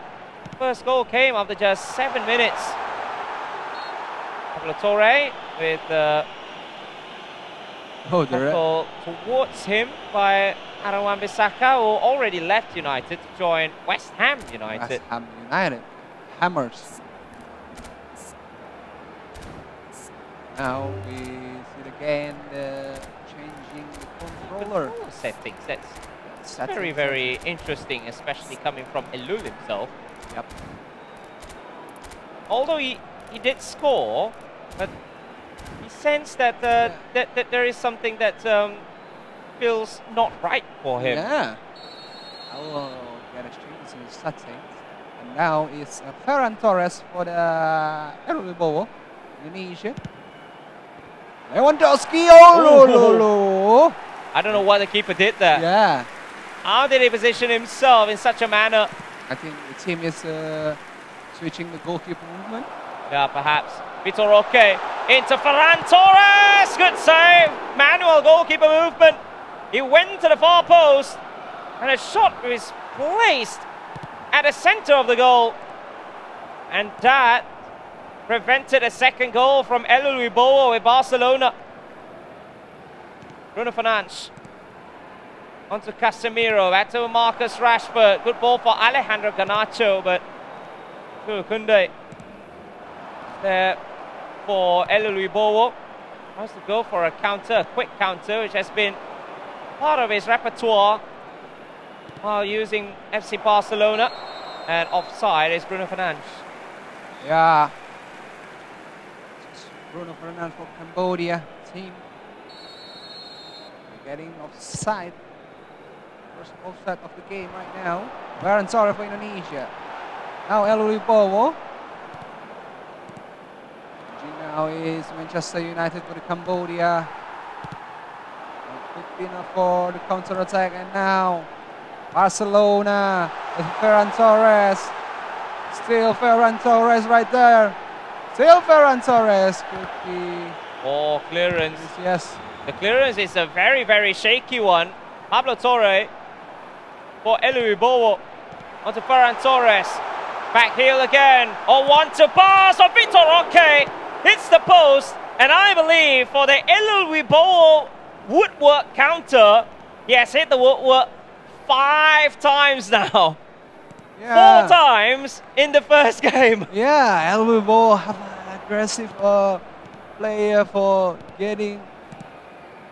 First goal came after just 7 minutes. Pablo Torre with tackle towards him by Aaron Wan-Bissaka, who already left United to join West Ham United. West Ham United. Hammers. Now we see again the changing the controller settings. That's very interesting, especially coming from Elul himself. Yep. Although he did score, but he sensed that that there is something that feels not right for him. Yeah. I will get a change in settings. And now it's Ferran Torres for the Elul Wibowo, Indonesia. Lewandowski, I don't know what the keeper did there. Yeah. How did he position himself in such a manner? I think the team is switching the goalkeeper movement. Yeah, perhaps. Vitor Roque into Ferran Torres. Good save. Manual goalkeeper movement. He went to the far post, and a shot was placed at the center of the goal. And that prevented a second goal from Elul Wibowo with Barcelona. Bruno Fernandes onto Casemiro, back to Marcus Rashford. Good ball for Alejandro Garnacho, but Kunde there for Eluibowo. Wants to go for a counter, a quick counter, which has been part of his repertoire while using FC Barcelona. And offside is Bruno Fernandes. Yeah. Bruno Fernandes for Cambodia team. They're getting offside. First offside of the game right now. Ferran Torres for Indonesia. Now Eluibowo. Now is Manchester United for the Cambodia. Quick winner for the counter attack, and now Barcelona with Ferran Torres. Still Ferran Torres right there. Still Ferran Torres. Could be. Oh, clearance. Yes. The clearance is a very, very shaky one. Pablo Torre for Eluibowo. Onto Ferran Torres. Back heel again. Oh, one to pass on Vitor Roque. Hits the post. And I believe for the Eluibowo woodwork counter, he has hit the woodwork 5 times now. Yeah. 4 times in the first game. Yeah, Eluibowo have an aggressive player for getting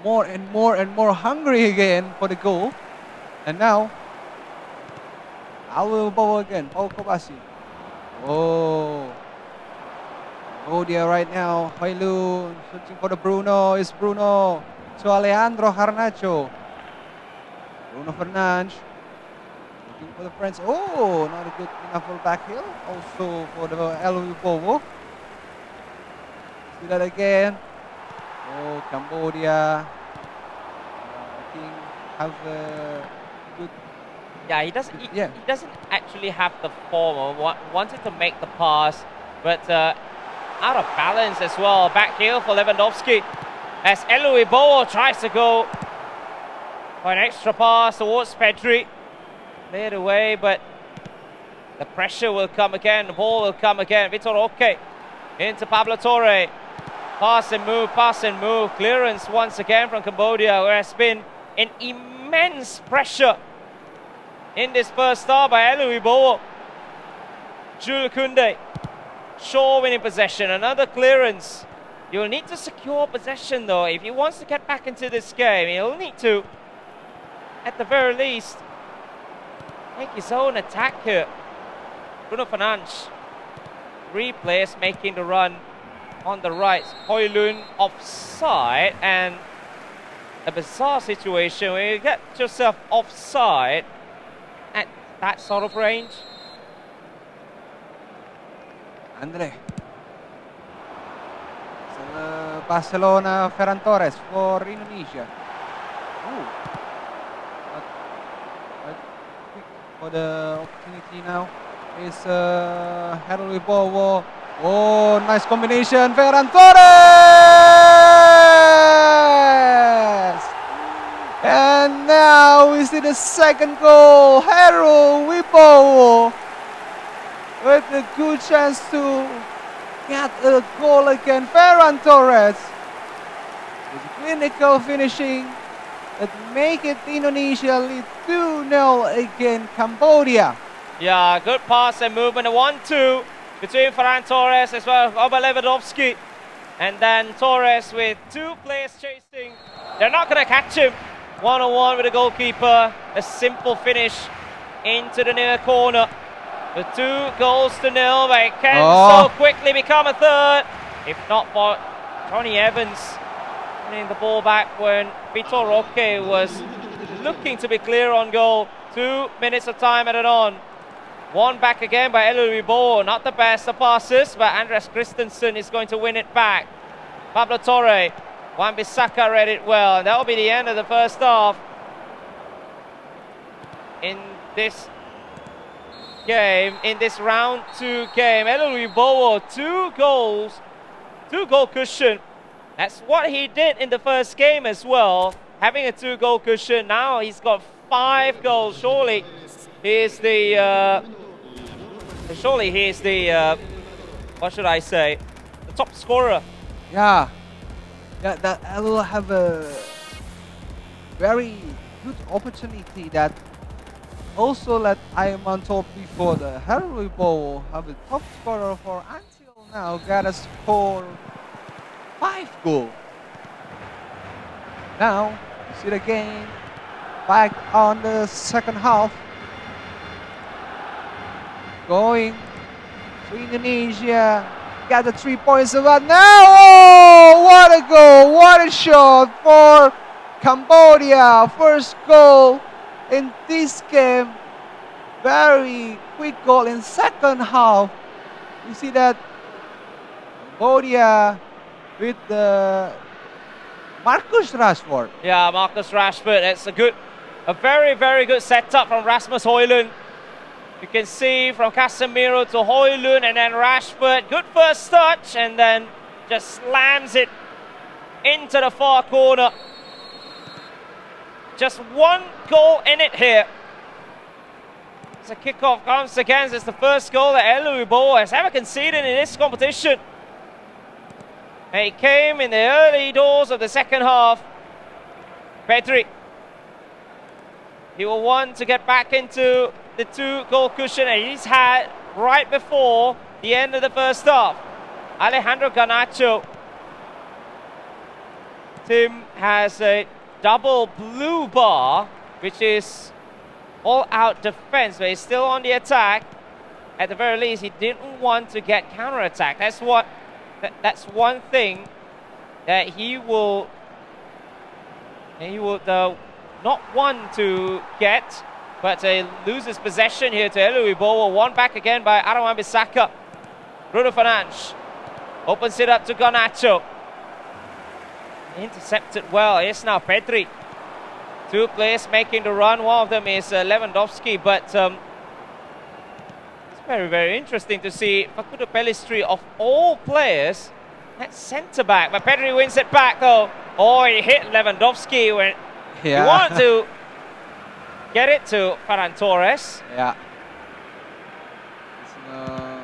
more and more hungry again for the goal. And now Eluibowo again, Paul Kobasi. Oh, Cambodia right now. Hoylun searching for the Bruno. It's Bruno to Alejandro Garnacho. Bruno Fernandes looking for the French. Oh, not a good enough for back heel. Also for the Eluibowo. See that again. Oh, Cambodia. I think have a good. Yeah, he doesn't. He doesn't actually have the form. Or wanted to make the pass, but out of balance as well. Back heel for Lewandowski as Eluibowo tries to go for an extra pass towards Pedri. Cleared away, but the pressure will come again. The ball will come again. Vitor Roque into Pablo Torre. Pass and move, pass and move. Clearance once again from Cambodia, where has been an immense pressure in this first half by Eluibowo. Jules Koundé. Shaw winning possession. Another clearance. You'll need to secure possession though. If he wants to get back into this game, he'll need to, at the very least, make his own attack here. Bruno Fernandes. 3 players making the run on the right. Hoylun offside, and a bizarre situation where you get yourself offside at that sort of range. Andre. Barcelona, Ferran Torres for Indonesia. Oh. For the opportunity now is Eluibowo. Oh, nice combination, Ferran Torres! And now we see the second goal. Eluibowo with a good chance to get a goal again. Ferran Torres with clinical finishing that make it Indonesia lead 2-0 against Cambodia. Yeah, good pass and movement. A 1-2 between Ferran Torres as well as Lewandowski. And then Torres with 2 players chasing. They're not going to catch him. 1-on-1 with the goalkeeper. A simple finish into the near corner. The 2-0, but it can so quickly become a third. If not for Johnny Evans winning the ball back when Vitor Roque was looking to be clear on goal. 2 minutes of time added on. 1 back again by Eluibowo. Not the best of passes, but Andreas Christensen is going to win it back. Pablo Torre. Wan-Bissaka read it well. And that will be the end of the first half. In this game, in this round 2 game, Eluibowo, 2 goals, 2-goal cushion. That's what he did in the first game as well, having a 2-goal cushion. Now he's got 5 goals. Surely he is the what should I say, the top scorer. Yeah, that Elu have a very good opportunity that also let I am on top before the Wibowo have the top scorer for until now got a score 5 goal. Now you see the game back on the second half. Going to Indonesia, got the 3 points about now. Oh, what a goal, what a shot for Cambodia. First goal in this game. Very quick goal in second half. You see that Cambodia with the Marcus Rashford. Yeah, Marcus Rashford. It's a very, very good setup from Rasmus Højlund. You can see from Casemiro to Højlund and then Rashford. Good first touch and then just slams it into the far corner. Just 1 goal in it here. As a kickoff comes against, it's the first goal that Wibowo has ever conceded in this competition. And it came in the early doors of the second half. Pedri. He will want to get back into the 2-goal cushion that he's had right before the end of the first half. Alejandro Garnacho. Tim has a double blue bar, which is all-out defense, but he's still on the attack. At the very least, he didn't want to get counter-attack. That's one thing that he will not want to get, but loses possession here to Wibowo. Won back again by Aaron Wan-Bissaka. Bruno Fernandes opens it up to Garnacho. Intercepted well. It's now Pedri. 2 players making the run. One of them is Lewandowski, but it's very, very interesting to see Facundo Pellistri, of all players, at centre-back. But Pedri wins it back, though. Oh, he hit Lewandowski when he wanted to get it to Ferran Torres. Yeah. There's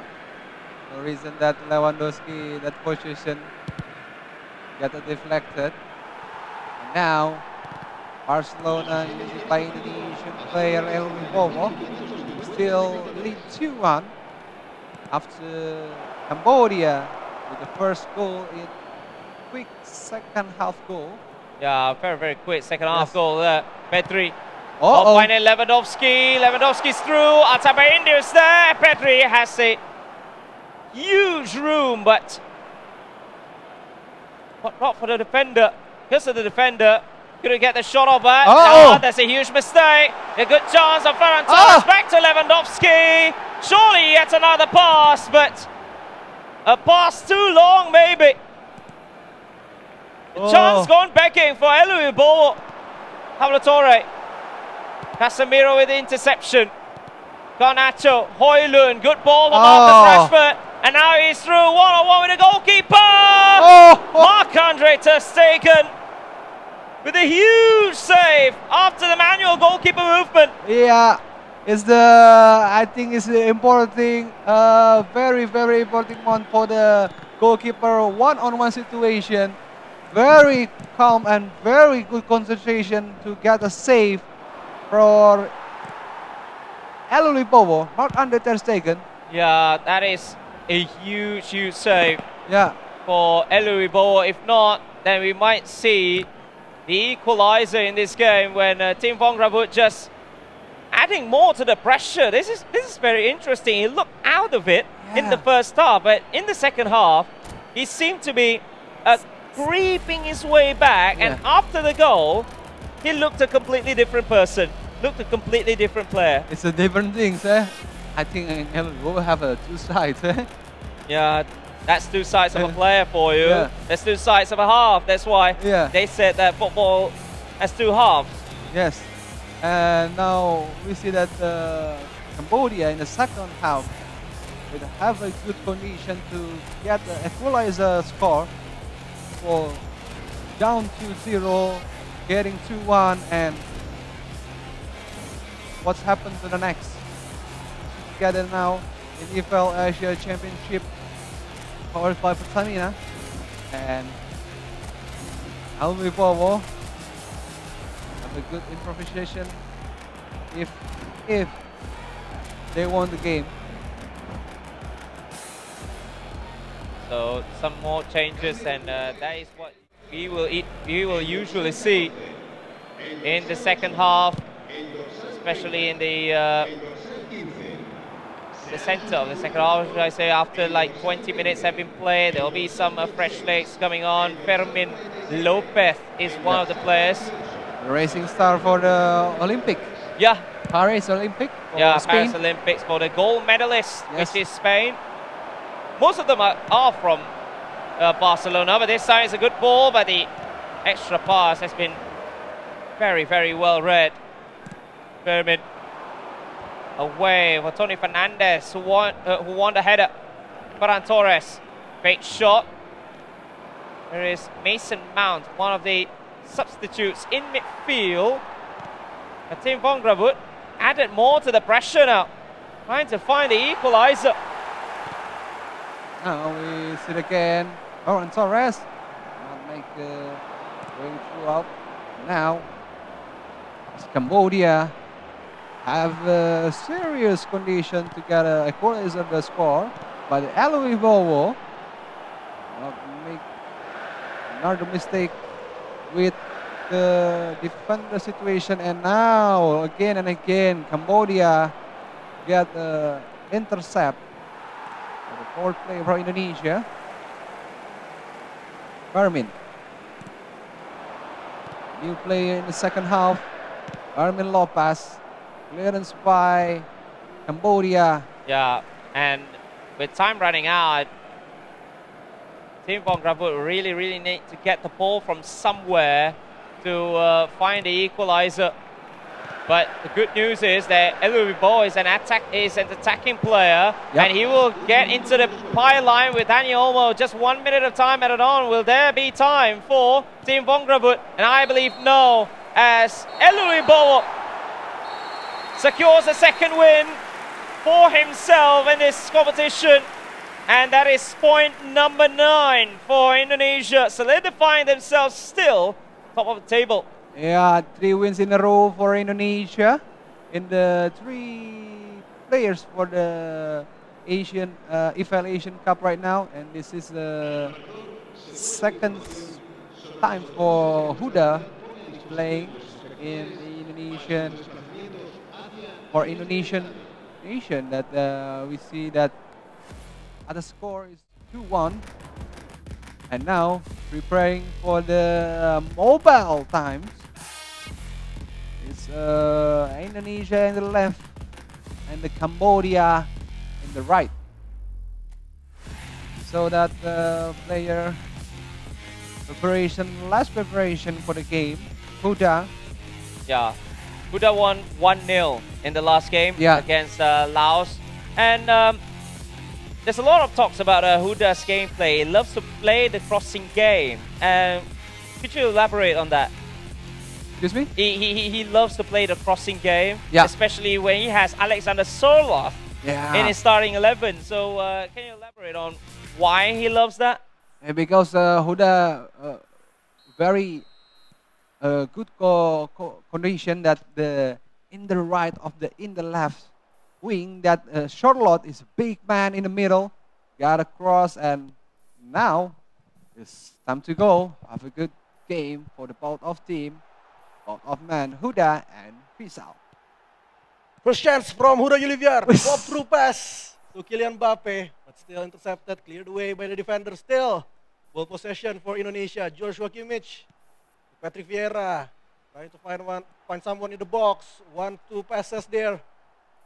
no reason that Lewandowski, that position, got deflected. And now, Barcelona used by Indonesian player Wibowo still lead 2-1 after Cambodia with the first goal in quick second half goal. Yeah, very, very quick second half goal there. Pedri. Oh, finding Lewandowski. Lewandowski's through. Altabaindi is there. Pedri has a huge room, but not for the defender. Because of the defender. Couldn't get the shot off that. Oh, that's a huge mistake. A good chance of Ferran Torres. Back to Lewandowski. Surely yet another pass, but a pass too long, maybe. The chance gone begging for Wibowo. Pablo Torre. Casemiro with the interception. Garnacho, Højlund, good ball from Marcus Rashford. And now he's through one-on-one with the goalkeeper. Marc-Andre ter Stegen with a huge save after the manual goalkeeper movement. Yeah, I think it's the important thing, very, very important one for the goalkeeper. One-on-one situation, very calm and very good concentration to get a save for Wibowo, Marc-Andre ter Stegen. Yeah, that is a huge, huge save. Yeah, for Wibowo. If not, then we might see the equalizer in this game when Tim Vongrawood just adding more to the pressure. This is very interesting. He looked out of it in the first half, but in the second half, he seemed to be creeping his way back. And after the goal, he looked a completely different person, looked a completely different player. It's a different thing, eh? I think Wibowo have 2 sides, eh? Yeah. That's 2 sides of a player for you. Yeah. That's 2 sides of a half. That's why they said that football has 2 halves. Yes. And now we see that Cambodia in the second half will have a good condition to get the equalizer score for down 2-0, getting 2-1, and what's happened to the next? Together now in IFeL Asia Championship, powered by PERTAMINA, and Wibowo a good improvisation if they won the game. So some more changes, and that is what we will usually see in the second half, especially in the center of the second half. Should I say, after like 20 minutes have been played, there will be some fresh legs coming on. Fermin Lopez is one of the players. The racing star for the Olympic. Yeah. Paris Olympic. Yeah, Spain. Paris Olympics for the gold medalist, Yes. which is Spain. Most of them are from Barcelona, but this time it's a good ball, but the extra pass has been very, very well read. Fermin away for Tony Fernandez, who won the header. Ferran Torres, great shot. There is Mason Mount, one of the substitutes in midfield. Tim von Gravut added more to the pressure now, trying to find the equalizer. Now we see it again. Ferran Torres not make going throughout. Now Cambodia have a serious condition to get a equalizer of the score, but Eloy Bowo not make another mistake with the defender situation, and now again and again Cambodia get the intercept. The fourth player for Indonesia, Fermin. New player in the second half, Fermin Lopez. Clearance by Cambodia. Yeah, and with time running out, Tim von Gravut really need to get the ball from somewhere to find the equalizer. But the good news is that Eloy Bo is an attacking player, and he will get into the byline with Daniel Olmo. Just 1 minute of time added on. Will there be time for Tim von Gravut? And I believe no, as Eloy Bo secures a second win for himself in this competition. And that is point number 9 for Indonesia, solidifying themselves still top of the table. Yeah, 3 wins in a row for Indonesia in the 3 players for the IFeL Asian Cup right now, and this is the second time for Huda playing in the Indonesian nation. That we see that the score is 2-1. And now preparing for the mobile times. It's Indonesia in the left and the Cambodia in the right. So that player last preparation for the game, Huda. Yeah, Huda won 1-0 in the last game against Laos. And there's a lot of talks about Huda's gameplay. He loves to play the crossing game. Could you elaborate on that? Excuse me? He loves to play the crossing game, yeah, especially when he has Alexander Sorloth in his starting 11. So can you elaborate on why he loves that? Because Huda very good condition that in the right of in the left wing, that Charlotte is a big man in the middle, got a cross, and now it's time to go. Have a good game for the both of team, both of man, Huda and Pisau. First chance from Huda Yuliviar. Pop through pass to Kylian Mbappe, but still intercepted, cleared away by the defender. Still ball possession for Indonesia. Joshua Kimmich, Patrick Vieira trying to find someone in the box. 1-2 passes there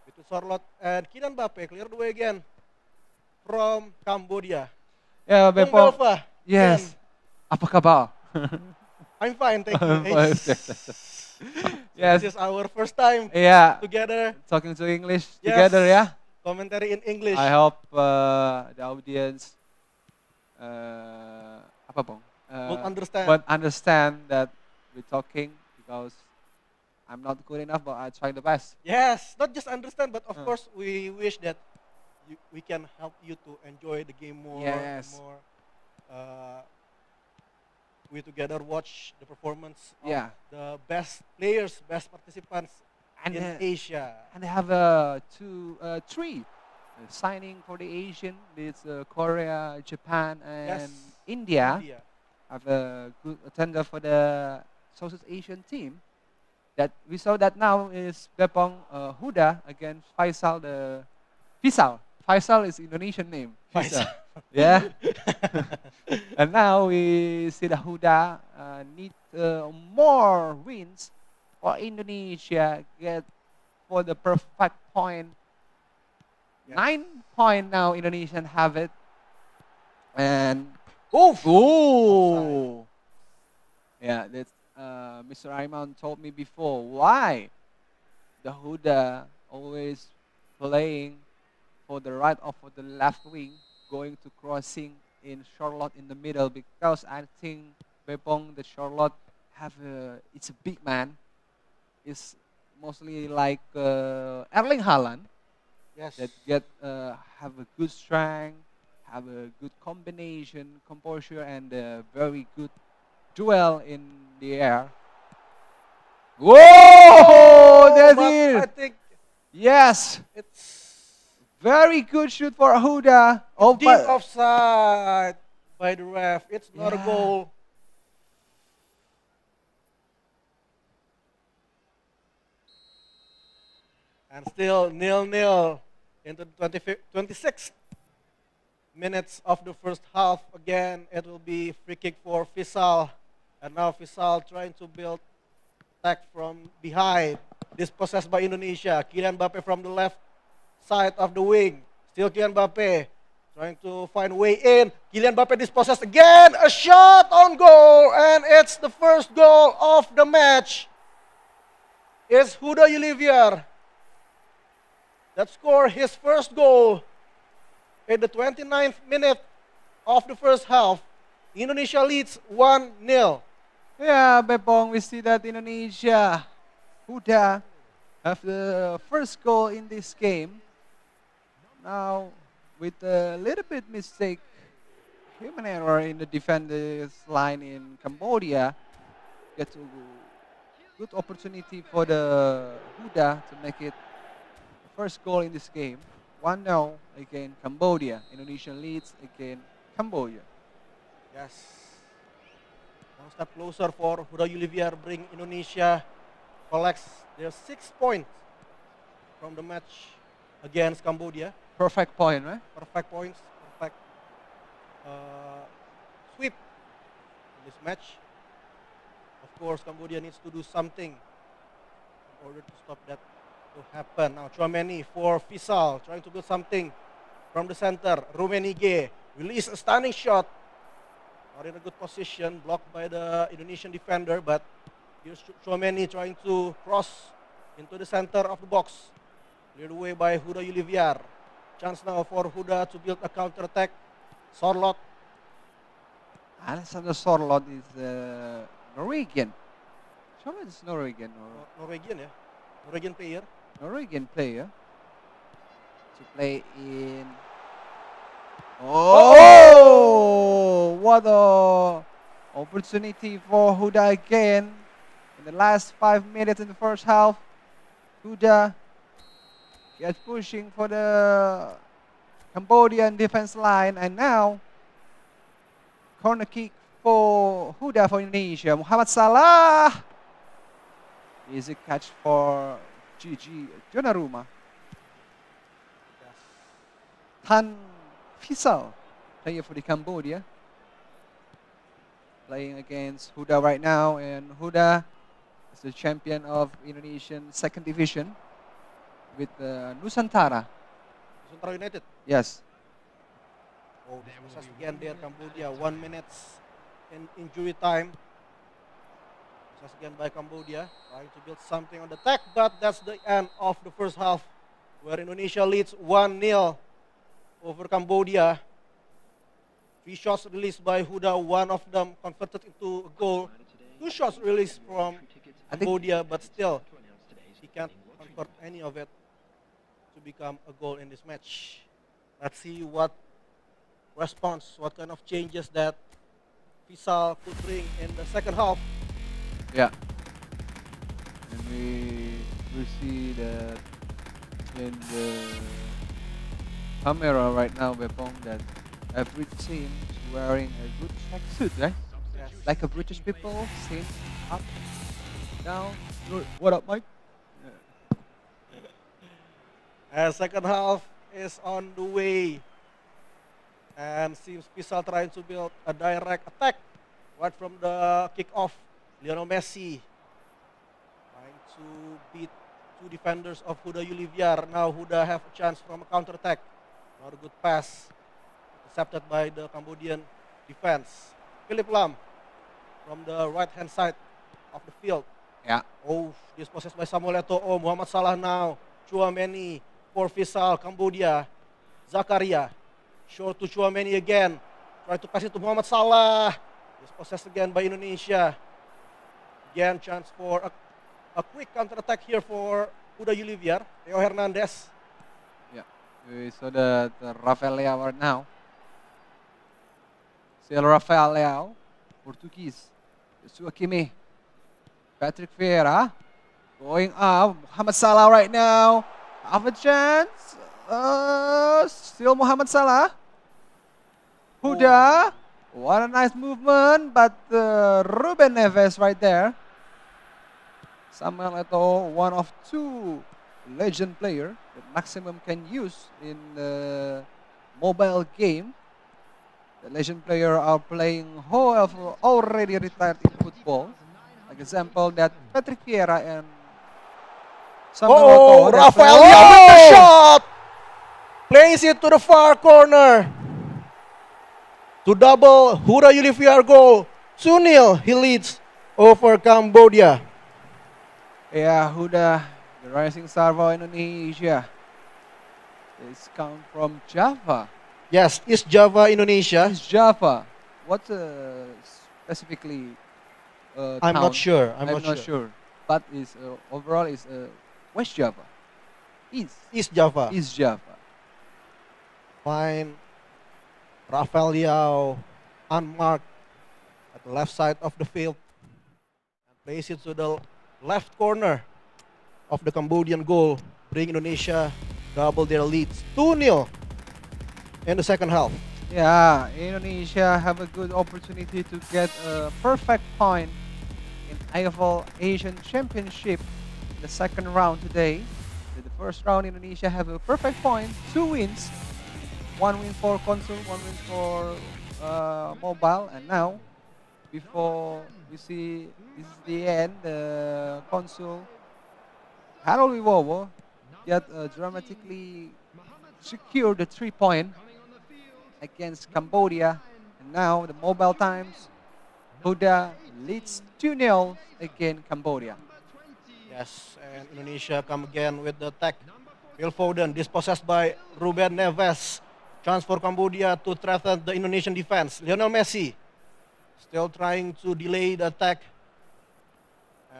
between Sorloth and Kylian Mbappe. Cleared away again from Cambodia. Yeah, Before, yes. Apa kabar? I'm fine, thank you. Yes. This is our first time together. Talking to English together, yeah? Commentary in English. I hope the audience would understand that we're talking, because I'm not good enough, but I try the best. Yes, not just understand, but of course we wish that we can help you to enjoy the game more. Yes. More we together watch the performance of Yeah. the best players, best participants And in Asia. And they have three signing for the Asian. It's Korea, Japan, and Yes, India. India. Have a good attender for the Southeast Asian team. That we saw that now is Bepong Huda against Faisal the Faisal. Faisal is Indonesian name. Faisal. Yeah. And now we see the Huda need more wins for Indonesia get for the perfect point. Yes. 9 point now Indonesian have it. And Oof. oh, yeah, that's Mr. Aiman told me before why the Huda always playing for the right or for the left wing, going to crossing in Charlotte in the middle, because I think Bepong the Charlotte have it's a big man. It's mostly like Erling Haaland Yes. that get have a good strength, have a good combination, composure, and a very good duel in the air. Whoa! That's But I it. think Yes, it's very good shoot for Huda. Oh, deep offside by the ref. It's not a Yeah. goal. And still 0-0 into the 26th minutes of the first half. Again, it will be free kick for Faisal. And now Faisal trying to build attack from behind. Dispossessed by Indonesia. Kylian Mbappe from the left side of the wing. Still Kylian Mbappe trying to find way in. Kylian Mbappe dispossessed again. A shot on goal. And it's the first goal of the match. It's Huda Yuliviar that scored his first goal in the 29th minute of the first half. Indonesia leads 1-0. Yeah, Bepong, we see that Indonesia, Huda, have the first goal in this game. Now, with a little bit mistake, human error in the defender's line in Cambodia, get a good opportunity for the Huda to make it the first goal in this game. 1-0 against Cambodia. Indonesia leads against Cambodia. Yes. One step closer for Huda Yuliviar, bring Indonesia collects their 6 points from the match against Cambodia. Perfect point, right? Perfect points, perfect sweep in this match. Of course, Cambodia needs to do something in order to stop that to happen. Now, Chouameni for Faisal, trying to build something from the center. Rummenigge release a stunning shot. Not in a good position, blocked by the Indonesian defender, but here's Chouameni trying to cross into the center of the box. Cleared away by Huda Yuliviar. Chance now for Huda to build a counter-attack. Sorlot. Alexander Sorlot is Norwegian. Sorlot is Norwegian or Norwegian, yeah. Norwegian player. Norwegian player to play in. Oh, what a opportunity for Huda again in the last 5 minutes in the first half. Huda gets pushing for the Cambodian defense line, and now corner kick for Huda for Indonesia. Muhammad Salah. Easy catch for Gigi Donnarumma. Tan Faisal, player for the Cambodia, playing against Huda right now, and Huda is the champion of Indonesian second division with Nusantara. Nusantara United. Yes. Oh, this again there, Cambodia. 1 minute in injury time. Just again by Cambodia, trying to build something on the attack, but that's the end of the first half, where Indonesia leads 1-0 over Cambodia. 3 shots released by Huda, one of them converted into a goal. 2 shots released from Cambodia, but still, he can't convert any of it to become a goal in this match. Let's see what response, what kind of changes that IFeL could bring in the second half. Yeah. And we see that in the camera right now, Bepong, that every team is wearing a good tracksuit, right? Yes. Like a British people, same up, down. Good. What up, Mike? And second half is on the way. And seems IFeL trying to build a direct attack right from the kickoff. Lionel Messi trying to beat two defenders of Huda Yuliviar. Now Huda have a chance from a counter attack. Not a good pass. Intercepted by the Cambodian defense. Philip Lam from the right hand side of the field. Yeah. Oh, dispossessed by Samuel Eto'o. Muhammad Salah now. Chouameni for IFeL Cambodia. Zakaria. Short to Chouameni again. Try to pass it to Muhammad Salah. Dispossessed again by Indonesia. Again, chance for a quick counter attack here for Huda Yuliviar. Theo Hernandez. Yeah. We saw that Rafael Leao right now. Still Rafael Leao. Portuguese. Joshua Kimmich. Patrick Vieira. Going up. Muhammad Salah right now. Have a chance. Still Muhammad Salah. Huda. What a nice movement. But Ruben Neves right there. Samuel Eto'o, one of two legend player that Maximum can use in the mobile game. The legend player are playing who have already retired in football. Like example that Patrick Vieira and Samuel Eto'o. Rafael Leao with the shot! Plays it to the far corner. To double Huda Yuliviar goal. 2-0 he leads over Cambodia. Yeah, Huda, the rising star for Indonesia. It's come from Java. Yes, East Java, Indonesia. East Java. What specifically I'm town? not sure. I'm not sure. But is overall is West Java. East Java. East Java. Fine. Rafael Leao unmarked at the left side of the field. And plays it to the left corner of the Cambodian goal. Bring Indonesia double their leads. 2-0 in the second half. Yeah, Indonesia have a good opportunity to get a perfect point in IFeL Asian Championship in the second round today. In the first round, Indonesia have a perfect point, 2 wins. 1 win for Consul, 1 win for Mobile, and now, before we see this is the end, the Consul Harold Wibowo yet dramatically secured the 3-point against Cambodia, and now the Mobile Times, Huda leads 2-0 against Cambodia. Yes, and Indonesia come again with the attack. Phil Foden dispossessed by Ruben Neves. Chance for Cambodia to threaten the Indonesian defense. Lionel Messi still trying to delay the attack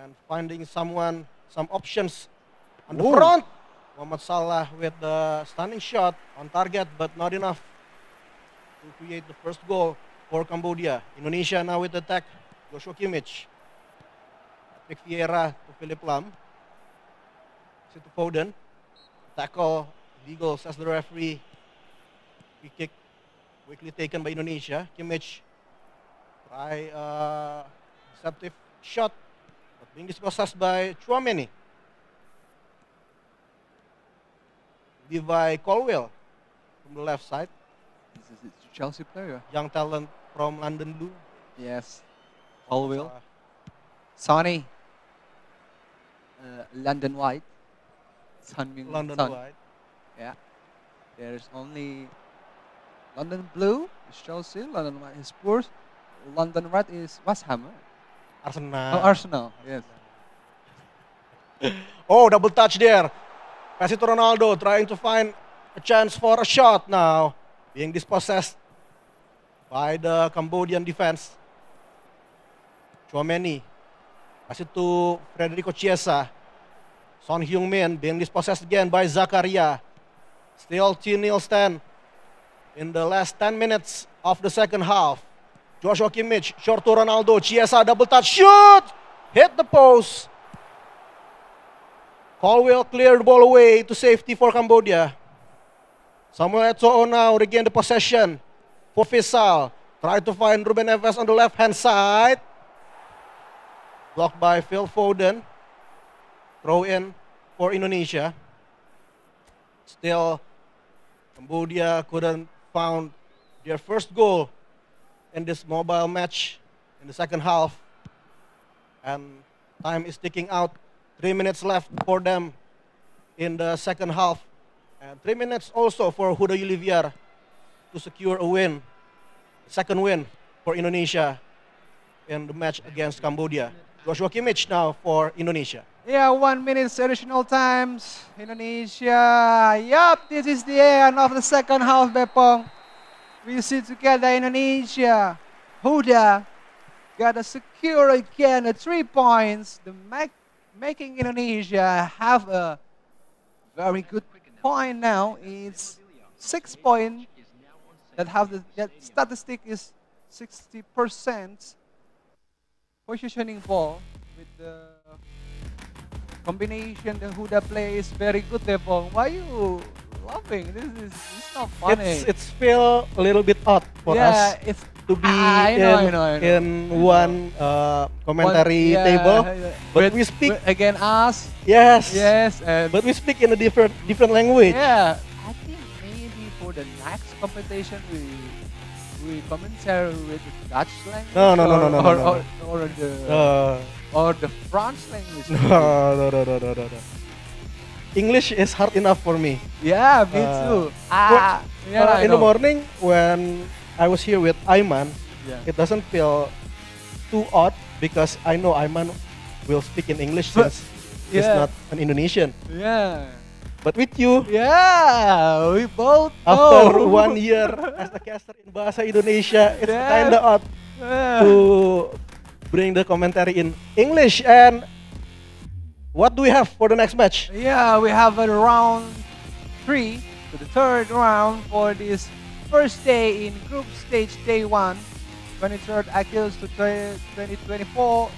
and finding some options on the front. Muhammad Salah with the stunning shot on target, but not enough to create the first goal for Cambodia. Indonesia now with the attack. Joshua Kimmich. Patrick Vieira to Philip Lam. To Foden. Tackle legal, says the referee. Free kick quickly taken by Indonesia. Kimmich try deceptive shot, but being dispossessed by Chouameni. Levi Colwill from the left side. This is a Chelsea player. Young talent from London Blue. Yes. Colwill. Sonny. London White. London Son. White. Yeah. There's only London Blue is Chelsea, London White is Spurs, London Red is West Ham. Arsenal. Oh, Arsenal, yes. Oh, double touch there. Pass it to Ronaldo, trying to find a chance for a shot now. Being dispossessed by the Cambodian defense. Chouameni. Pass it to Federico Chiesa. Son Heung-min being dispossessed again by Zakaria. Still 2-0 stand in the last 10 minutes of the second half. Joshua Kimmich, short to Ronaldo. Chiesa double touch, shoot! Hit the post. Colwell cleared the ball away to safety for Cambodia. Samuel Eto'o now regain the possession for Faisal. Try to find Ruben Neves on the left-hand side. Blocked by Phil Foden. Throw in for Indonesia. Still, Cambodia couldn't found their first goal in this mobile match in the second half. And time is ticking out. 3 minutes left for them in the second half. And 3 minutes also for Huda Yuliviar to secure a win. Second win for Indonesia in the match against Cambodia. Joshua Kimmich now for Indonesia. Yeah, 1 minute additional times. Indonesia. Yup, this is the end of the second half, Bepong. We see together Indonesia. Huda got to secure again the 3 points. Making Indonesia have a very good point now. It's 6 points. That statistic is 60% positioning ball with the combination the Huda play is very good, Devon. Why are you laughing? This is not funny. It's feel a little bit odd for us it's to be I know. in one commentary table, but we speak again us. yes, And but we speak in a different language. yeah, I think maybe for the next competition we commentary with the Dutch language. No. Or the French language. No. English is hard enough for me. Yeah, me too. I In the know. morning when I was here with Aiman, it doesn't feel too odd because I know Aiman will speak in English since he's yeah. not an Indonesian. Yeah. But with you, Yeah, we both after know. 1 year as a caster in Bahasa Indonesia, it's Yes. kinda odd Yeah. to bring the commentary in English. And what do we have for the next match? Yeah, we have a round 3 to the third round for this first day in group stage day 1, 23rd August to 2024.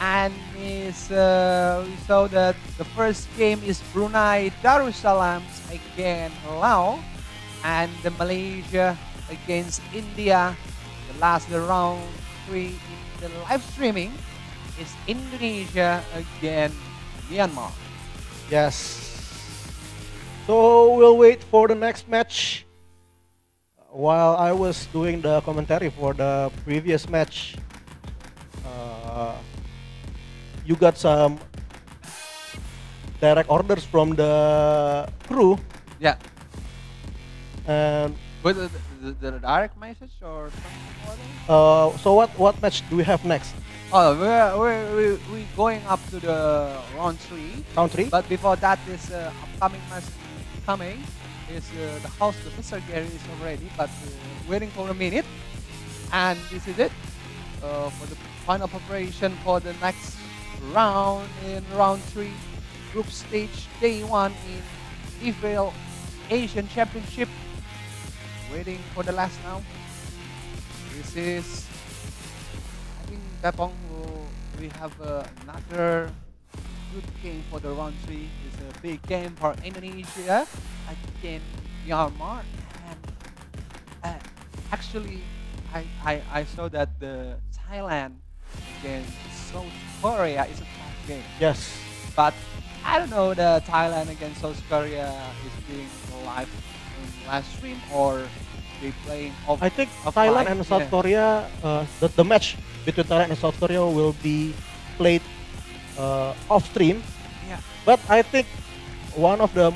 And we saw that the first game is Brunei Darussalam against Laos, and the Malaysia against India. The round 3 in the live streaming is Indonesia against Myanmar. Yes. So we'll wait for the next match. While I was doing the commentary for the previous match, you got some direct orders from the crew, Yeah. and With the direct message or something? so what match do we have next? Oh, we're going up to the round 3. Round 3? But before that, this upcoming match coming is the host, the Mr. Gary is already, but waiting for a minute. And this is it for the final preparation for the next round in round 3, group stage day 1 in IFeL Asian Championship. Waiting for the last now. This is, I think Tapong we have another good game for the round 3. It's a big game for Indonesia against Myanmar. And actually, I saw that the Thailand against South Korea is a tough game. Yes. But I don't know the Thailand against South Korea is being live stream or they playing off. I think offline. Thailand and South Korea, the match between Thailand and South Korea will be played off stream. Yeah. But I think one of the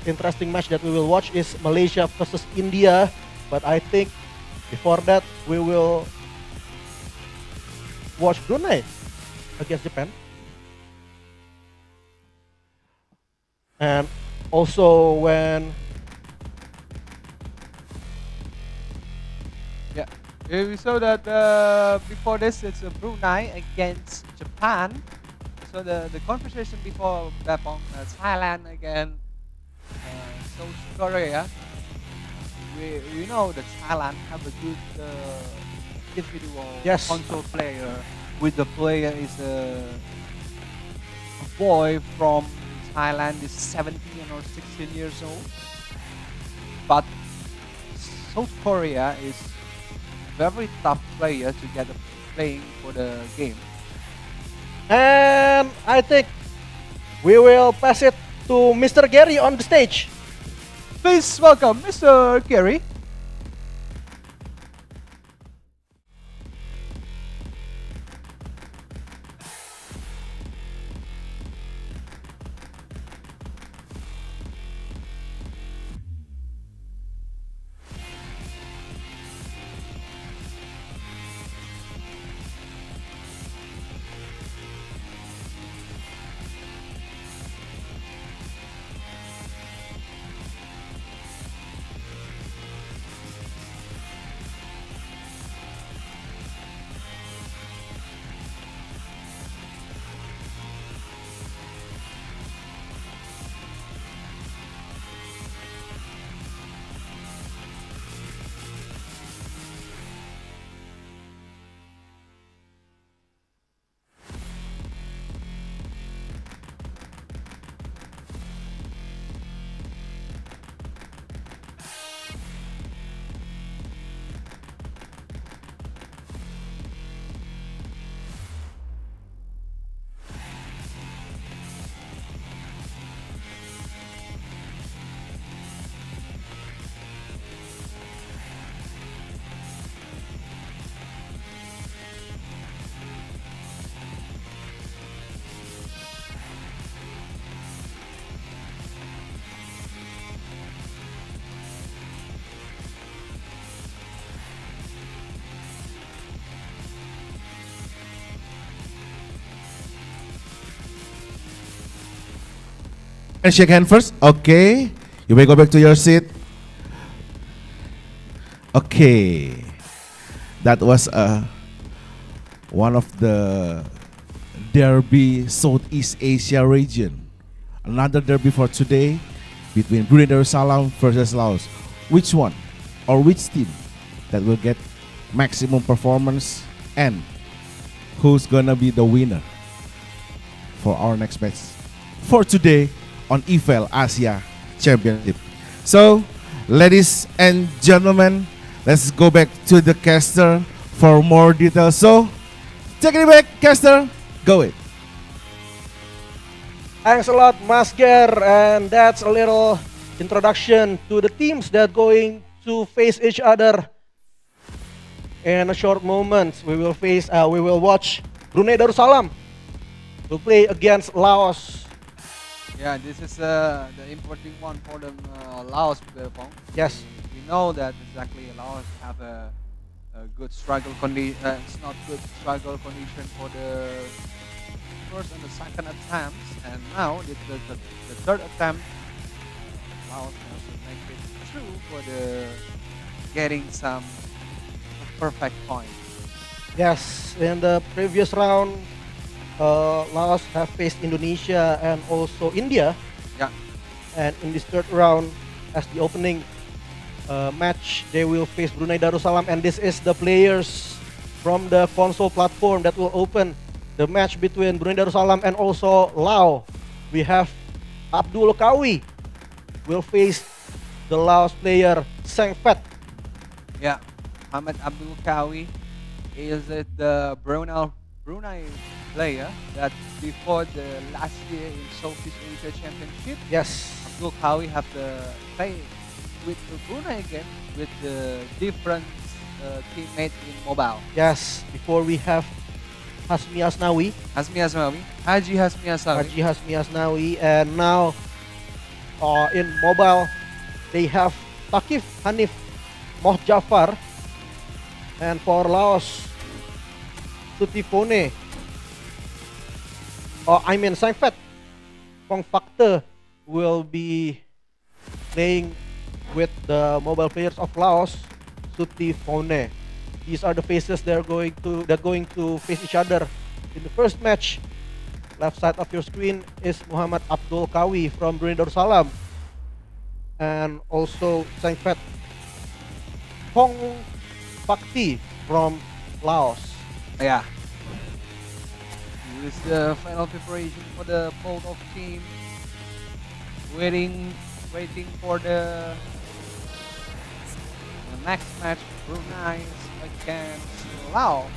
interesting match that we will watch is Malaysia versus India. But I think before that we will watch Brunei against Japan. And also when we saw that before this it's Brunei against Japan. So the conversation before Bapong, Thailand against South Korea. we know that Thailand have a good individual console player. With the player is a boy from Thailand, is 17 or 16 years old. But South Korea is very tough player to get playing for the game. And I think we will pass it to Mr. Gary on the stage. Please welcome Mr. Gary. And shake hand first. Okay. You may go back to your seat. Okay. That was one of the derby Southeast Asia region. Another derby for today between Brunei Darussalam versus Laos. Which one or which team that will get maximum performance, and who's gonna be the winner for our next match for today on IFeL Asia Championship. So, ladies and gentlemen, let's go back to the caster for more details. So, take it back, caster. Go it. Thanks a lot, Mas Ger, and that's a little introduction to the teams that going to face each other. In a short moment, we will watch Brunei Darussalam to play against Laos. Yeah, this is the important one for them, Laos. Yes. We know that exactly Laos have a good struggle condition. It's not good struggle condition for the first and the second attempts, and now the third attempt, Laos has to make it through for the getting some perfect point. Yes, in the previous round, Laos have faced Indonesia and also India. Yeah. And in this third round, as the opening match, they will face Brunei Darussalam, and this is the players from the console platform that will open the match between Brunei Darussalam and also Laos. We have Abdul Kawi will face the Laos player Sang Phet. Yeah, Ahmed Abdul Kawi is the Brunei player that before the last year in Southeast Asia Championship. Yes. Abdul Kawi have the play with Brunei again with the different teammates in mobile. Yes, before we have Haji Hasnawi, and now in mobile they have Takif Hanif Moh Jafar, and for Laos Sutifone, Sang Phet Pong Factor will be playing with the mobile players of Laos, Sutifone. These are the faces they're going to face each other in the first match. Left side of your screen is Muhammad Abdul Kawi from Brunei Darussalam, and also Sang Phet Pong Bakti from Laos. Yeah. This is the final preparation for the both of team. Waiting for the next match. Brunei against Laos.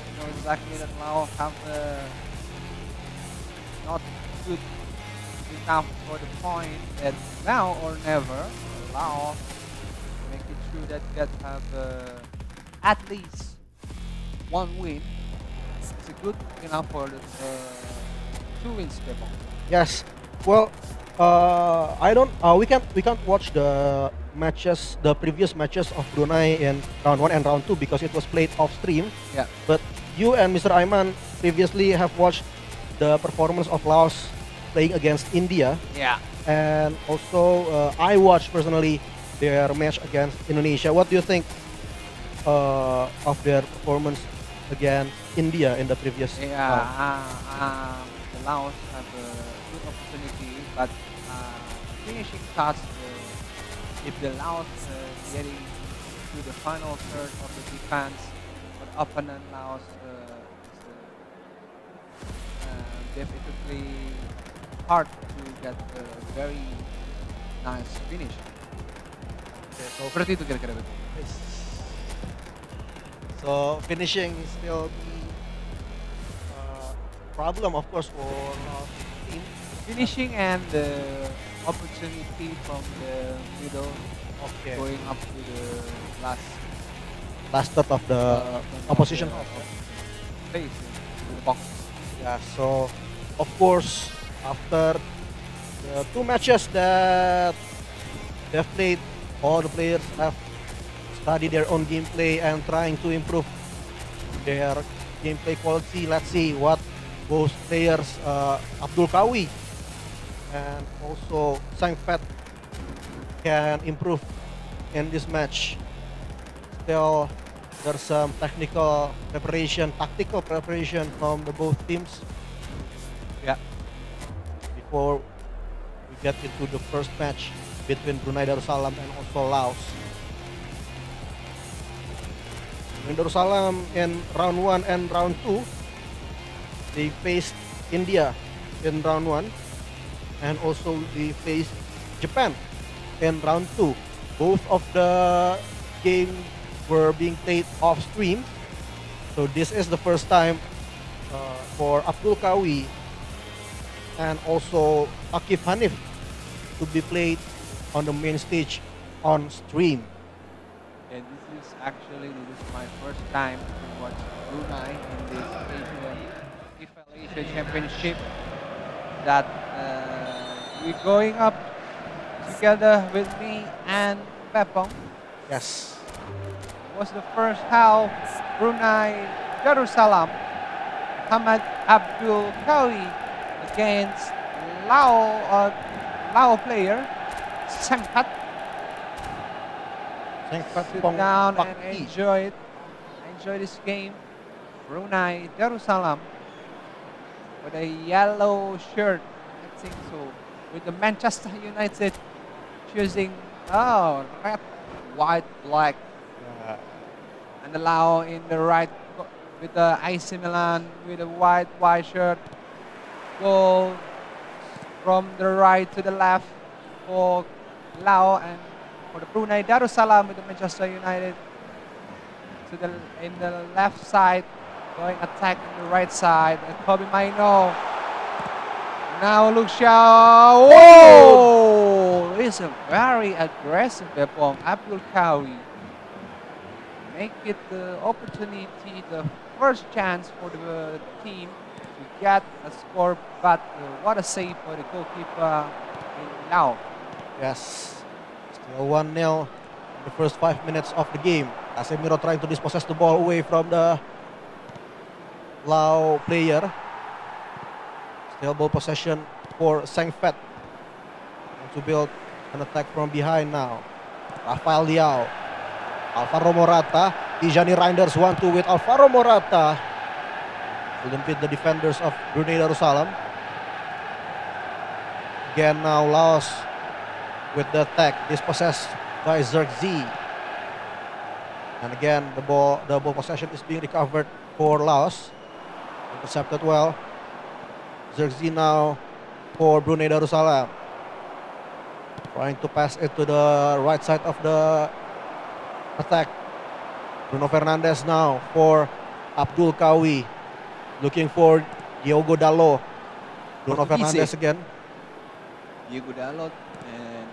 You know exactly that Laos have not good enough for the point that now or never. Laos make it sure that get have at least one win. It's a good enough for the 2 wins, Depok. Yes. Well, I don't. We can't watch the matches, the previous matches of Brunei in round 1 and round 2 because it was played off stream. Yeah. But you and Mr. Aiman previously have watched the performance of Laos playing against India, Yeah. and also I watched personally their match against Indonesia. What do you think of their performance against India in the previous Yeah. round? The Laos have a good opportunity, but finishing touch. If the Laos getting to the final third of the defense, but opponent Laos is definitely hard to get a very nice finish. Okay, so Seperti itu kira-kira. So finishing is still the problem, of course, for our team. Finishing and the opportunity from the middle Okay. going up to the last Last third of the opposition. place in the box. Yeah. So of course, after the 2 matches that they've played, all the players have studied their own gameplay and trying to improve their gameplay quality. Let's see what both players, Abdul Kawi and also Sang Pet, can improve in this match. Still, there's some technical preparation, tactical preparation from the both teams. Yeah. Before we get into the first match between Brunei Darussalam and also Laos. Brunei Darussalam in round 1 and round 2, they faced India in round 1, and also they faced Japan in round 2. Both of the games were being played off stream, so this is the first time for Abdul Kawi and also Akif Hanif to be played on the main stage on stream. And this is my first time to watch Brunei in this IFeL Asia Championship. That we're going up together with me and Pepong. Yes. It was the first half Brunei Darussalam. Hamad Abdul Kawi against Lao player Sangpat. Sit down and enjoy this game. Brunei Darussalam with a yellow shirt, I think so, with the Manchester United choosing red, white, black, and the Lao in the right with the AC Milan with a white shirt. Goal from the right to the left for Lao, and for the Brunei Darussalam with the Manchester United in the left side, going attack on the right side. And Kobe Maino. Now Luke Shaw. Whoa! It's a very aggressive Bepong. Abdul Kawi make it the opportunity, the first chance for the team to get a score, but what a save for the goalkeeper in Lao. Yes. Still 1-0 in the first 5 minutes of the game. Casemiro trying to dispossess the ball away from the Lao player. Still ball possession for Sangfet. To build an attack from behind now. Rafael Liao. Alvaro Morata. Tijani Reinders 1-2 with Alvaro Morata. Couldn't beat the defenders of Brunei Darussalam. Again now Laos with the attack. Dispossessed by Zirkzee. And again, the ball possession is being recovered for Laos. Intercepted well. Zirkzee now for Brunei Darussalam. Trying to pass it to the right side of the attack. Bruno Fernandes now for Abdul Kawi. Looking for Diogo Dalot. Bruno Fernandes again. Diogo Dalot and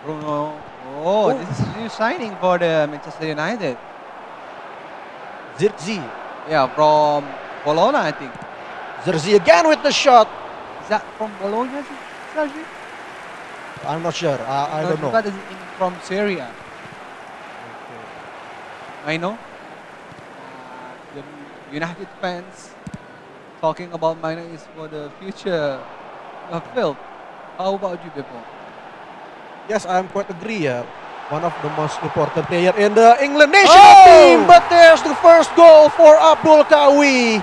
Bruno. Oh, this is a new signing for the Manchester United. Zirkzee. Yeah, from Bologna, I think. Zirkzee again with the shot. Is that from Bologna, Sergio? I'm not sure. I don't know. That is from Syria. I know. The United fans talking about Mina is for the future of field. How about you, Beppo? Yes, I'm quite agree. One of the most important player in the England national team. But there's the first goal for Abdul Kawi.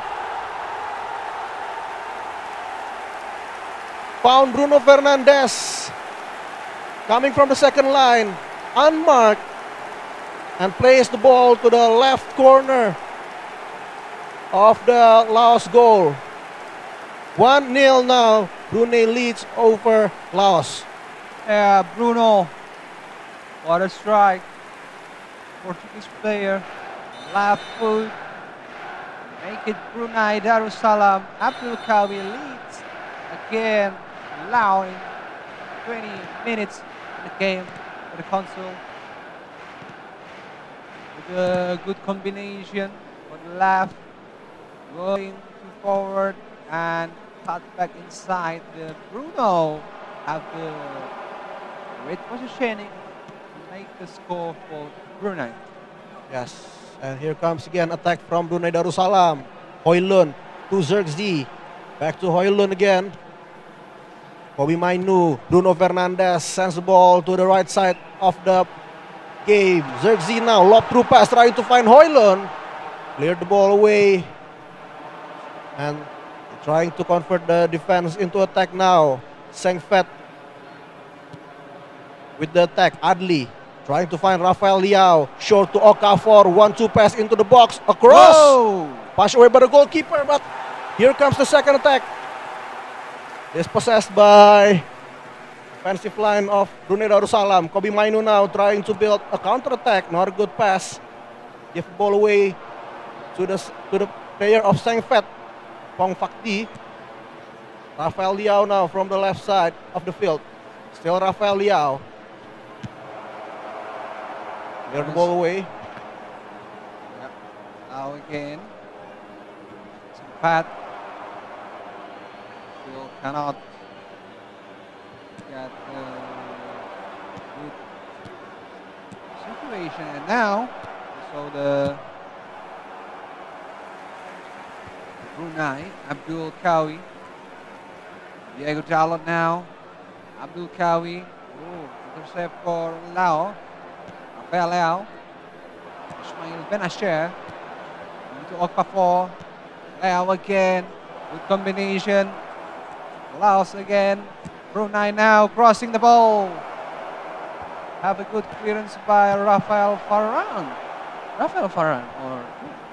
Found Bruno Fernandes coming from the second line, unmarked, and plays the ball to the left corner of the Laos goal. 1-0 now. Brunei leads over Laos. Yeah, Bruno. What a strike. Portuguese player. Left foot. Make it Brunei Darussalam. Abdul Kawi leads again. Laos in 20 minutes in the game for the console. With a good combination on the left. Going to forward and cut back inside. The Bruno have the great positioning to make the score for Brunei. Yes, and here comes again attack from Brunei Darussalam. Hoylund to Zirkzee. Back to Hoylund again. Kobe Mainu, Bruno Fernandes sends the ball to the right side of the game. Zirkzee now, lob through pass, trying to find Hoylund. Cleared the ball away. And trying to convert the defense into attack now. Sengfet with the attack. Adli trying to find Rafael Liao. Short to Okafor. 1-2 pass into the box. Across. Whoa! Passed away by the goalkeeper. But here comes the second attack. Dispossessed by defensive line of Brunei Darussalam. Kobe Mainu now trying to build a counter attack. Not a good pass. Give the ball away to the player of Sengfet. Pong Fakti. Rafael Liao now from the left side of the field. Still Rafael Liao. Clear the ball away. Yep. Now again. Pat. Still cannot get a good situation. And now, so the Brunei, Abdul Kawi. Diego Dalot now. Abdul Kawi. Intercept for Lao. Rafael Lao. Ismail Benasher. Into Okafor. Lao again. Good combination. Laos again. Brunei now crossing the ball. Have a good clearance by Rafael Varane. Rafael Varane or...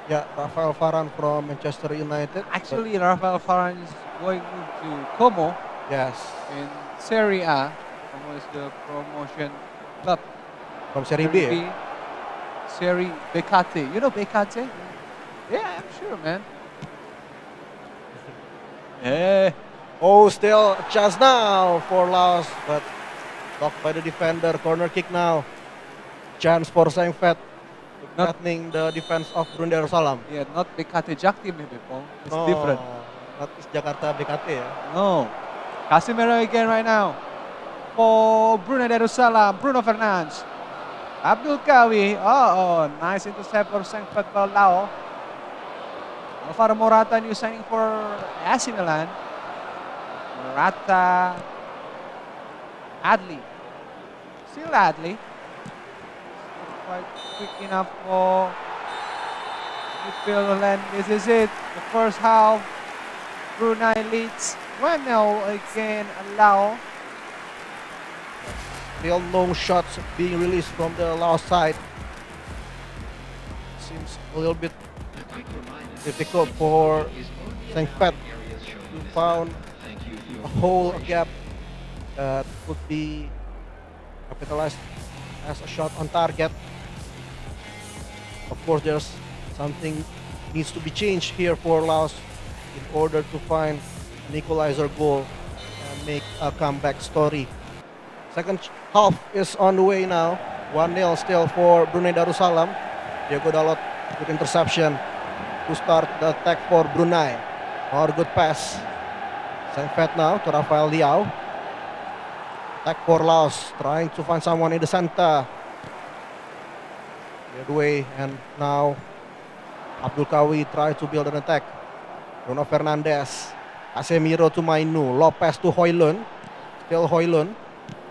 Yeah, Rafael Varane from Manchester United. Actually, Rafael Varane is going to Como. Yes. In Serie A. Como is the promotion club. From Serie B. Serie BKT. You know BKT? Yeah, I'm sure, man. Yeah. Oh, still a chance now for Laos, but blocked by the defender. Corner kick now. Chance for Sengfet. Threatening the defense of Brunei Darussalam. Yeah, not BKT Jaktim maybe, Paul. It's No, different. Not is Jakarta BKT. No. Casemiro again right now. For Brunei Darussalam. Bruno Fernandes. Abdul Kawi. Oh, nice intercept for Sengfet Lao. Alvaro Morata, new signing for AC Milan. Morata. Adli. Still Adli. Quite quick enough for midfield, and this is it. The first half, Brunei leads 1-0 again. Lao. Still no shots being released from the Laos side. Seems a little bit difficult for Sang Phet to find a hole, a gap that could be capitalized as a shot on target. Of course, there's something needs to be changed here for Laos in order to find an equalizer goal and make a comeback story. Second half is on the way now. 1-0 still for Brunei Darussalam. Diego Dalot with interception to start the attack for Brunei. Or good pass. Sang Phet now to Rafael Liao. Attack for Laos, trying to find someone in the center. Cleared away, and now Abdul Kawi try to build an attack. Bruno Fernandes, Casemiro to Mainu, Lopez to Hoylund. Still Hoylund.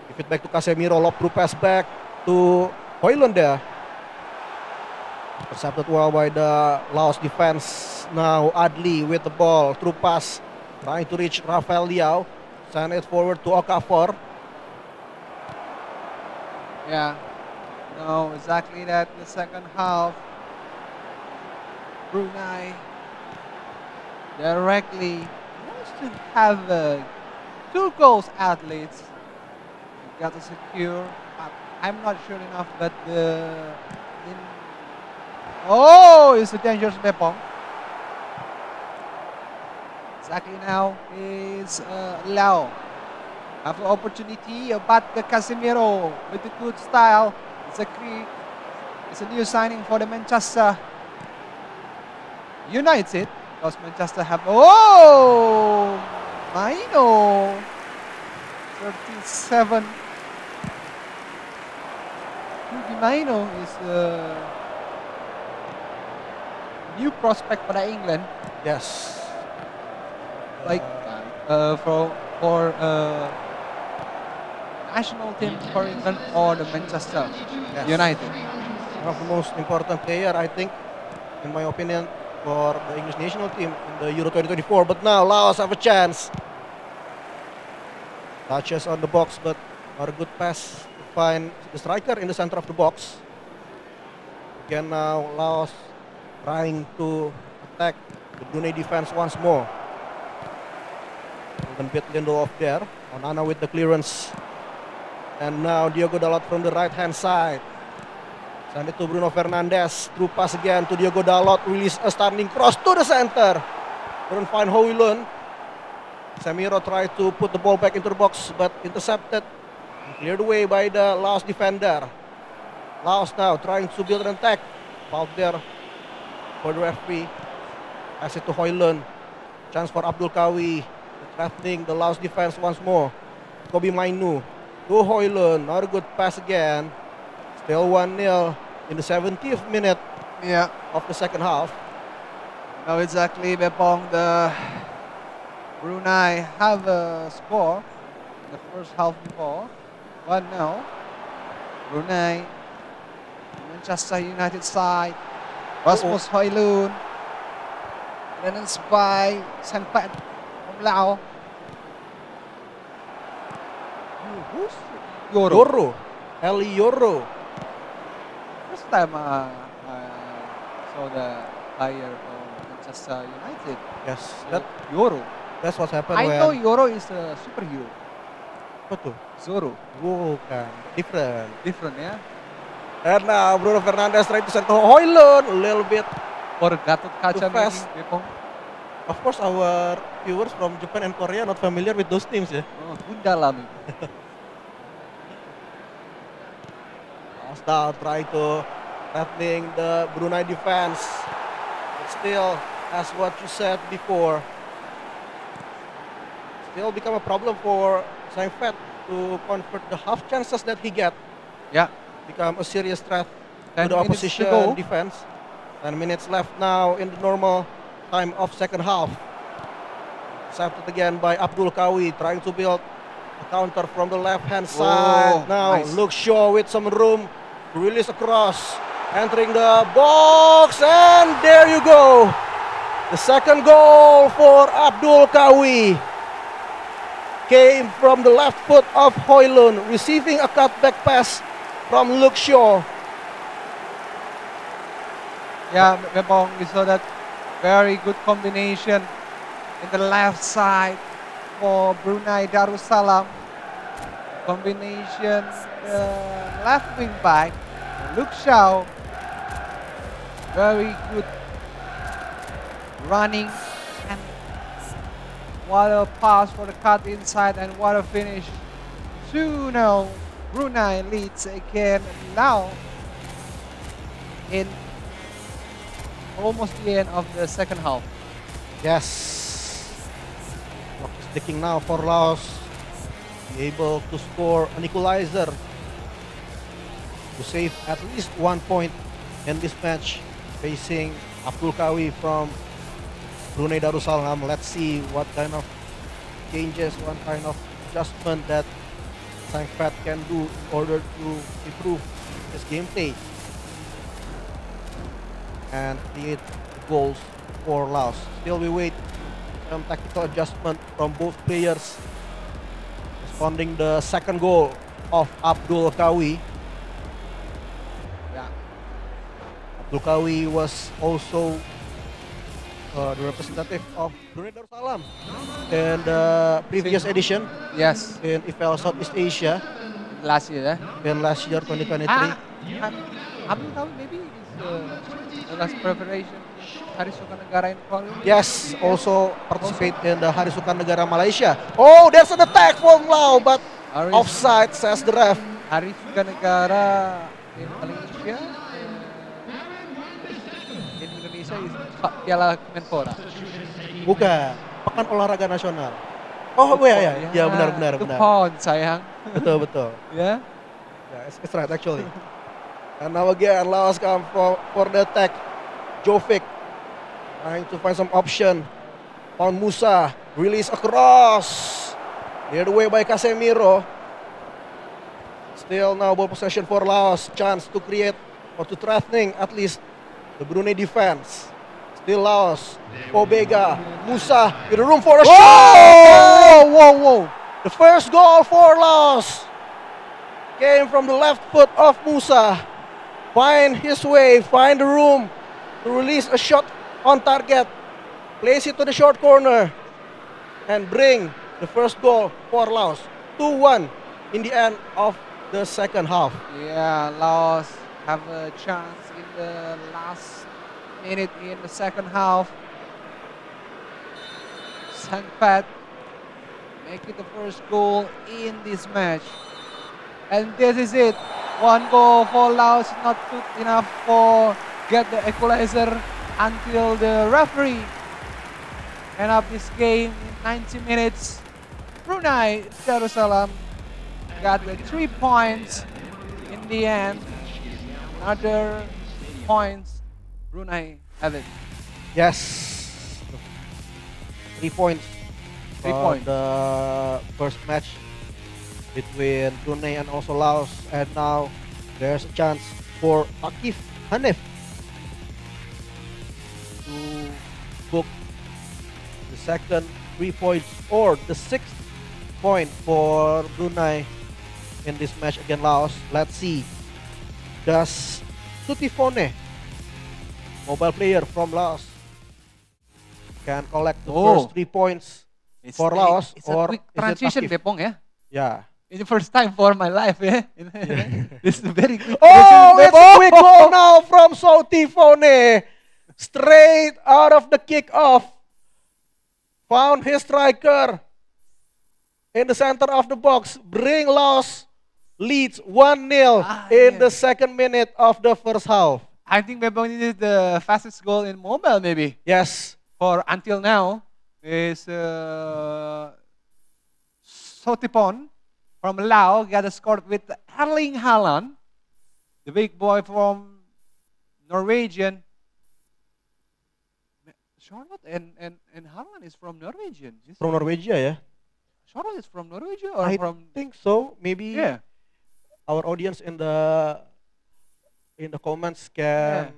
Give it back to Casemiro, lob through pass back to Hoylund there. Intercepted well by the Laos defense. Now Adli with the ball, through pass, trying to reach Rafael Liao. Send it forward to Okafor. Yeah, no, exactly that. In the second half, Brunei directly wants to have two goals at least. Got to secure. I'm not sure enough, but it's a dangerous Bepong. Exactly now is Lau. Have the opportunity, but the Casemiro with the good style. It's a new signing for the Manchester United. Because Manchester have Maino 37. Rudy Maino is a new prospect for England. Yes. For national team for England or the Manchester United. One of the most important player, I think, in my opinion, for the English national team in the Euro 2024. But now Laos have a chance. Touches on the box, but not a good pass to find the striker in the center of the box. Again now Laos trying to attack the Brunei defense once more. Even bit Lindelof there. Onana with the clearance. And now Diogo Dalot from the right-hand side. Send it to Bruno Fernandes. Through pass again to Diogo Dalot. Release a standing cross to the center. Couldn't find Hoylund. Casemiro tried to put the ball back into the box, but intercepted. And cleared away by the Laos defender. Laos now trying to build an attack. Foul there for the referee. Pass it to Hoylund. Chance for Abdul Kawi. Threatening the Laos defense once more. Kobe Mainu to Hoylund. Not a good pass again. Still 1-0 in the 70th minute of the second half. Now exactly Bepong, the Brunei have a score in the first half before. 1-0. Brunei, Manchester United side. Rasmus Hoylund. Clearance by Sang Phet from Lao. Who's Yoro. Eli Yoro. First time I saw the player of Manchester United. Yes, Yoro. that's what happened I when... know Yoro is a superhero. What tuh? Zoro. Bukan. Different ya. And now Bruno Fernandes trying to send to Hoylund. A little bit. For Gatot Kaca fast. maybe, Bepong. Of course our viewers from Japan and Korea not familiar with those teams ya. Oh, Gundala maybe. Now trying to threatening the Brunei defense. But still, as what you said before, still become a problem for Sang Phet to convert the half chances that he get. Yeah. Become a serious threat to 10 the minutes opposition to go. defense. 10 minutes left now in the normal time of second half. Intercepted again by Abdul Kawi, trying to build a counter from the left-hand side. Now nice. Luke Shaw with some room. Release across, entering the box, and there you go. The second goal for Abdul Kawi. came from the left foot of Hoylund, receiving a cutback pass from Luke Shaw. Yeah, Bebong, we saw that very good combination in the left side for Brunei Darussalam. Combination left wing back, Luke Shaw. Very good running, and what a pass for the cut inside, and what a finish. 2-0, Brunei leads again now in almost the end of the second half. Yes. Clock is ticking now for Laos. Be able to score an equalizer to save at least 1 point in this match, facing Abdul Kawi from Brunei Darussalam. Let's see what kind of changes, what kind of adjustment that Sangpat can do in order to improve his gameplay and create goals for Laos. Still we wait some tactical adjustment from both players. Responding the second goal of Abdul Kawi. Yeah. Abdul Kawi was also the representative of Brunei Darussalam in the previous edition. Yes. In IFeL Southeast Asia. Last year, In last year 2023. Abdul Kawi maybe is the last preparation Hari Sukanegara in qualifying. Yes, also participate in the Hari Sukanegara Malaysia. Oh, there's an attack from Lao, but offside, says the ref. Hari Sukanegara in Malaysia, in Indonesia is Piala Kemenpora. Bukan, Pekan Olahraga Nasional. Oh, ya benar. Itu PON sayang. Betul. Ya. Yeah, it's right actually. And now again, Laos come for the attack. Jovic trying to find some option. Found Musa, release across. Cleared away by Casemiro. Still now ball possession for Laos. Chance to create or to threatening at least the Brunei defense. Still Laos. Pobega, Musa with room for a shot. Whoa. The first goal for Laos came from the left foot of Musa. Find his way, find the room to release a shot on target. Place it to the short corner and bring the first goal for Laos. 2-1 in the end of the second half. Yeah, Laos have a chance in the last minute in the second half. Sangpat make it the first goal in this match. And this is it. One goal for Laos, not good enough for get the equalizer until the referee end up this game in 90 minutes. Brunei Darussalam got the 3 points in the end. Another points, Brunei have it. Yes. 3 points. 3 points. The first match between Brunei and also Laos. And now there's a chance for Akif Hanif to book the second 3 points or the 6th point for Brunei in this match against Laos. Let's see. Does Sutifone, mobile player from Laos, can collect the first 3 points for Laos? It's a quick transition, Bepong, yeah? Yeah. It's the first time for my life, yeah? This is very quick. Oh, it's a quick goal now from Sutifone. Straight out of the kick-off. Found his striker in the center of the box. Bring Laos leads 1-0 in the second minute of the first half. I think Bebong is the fastest goal in mobile, maybe. Yes. For until now is Sotipon from Laos got a score with Erling Haaland, the big boy from Norwegian. Charlotte and Haaland is from Norwegian. From Norwegia, yeah? Charlotte is from Norwegia or I from? think so. Maybe Yeah. our audience in the comments can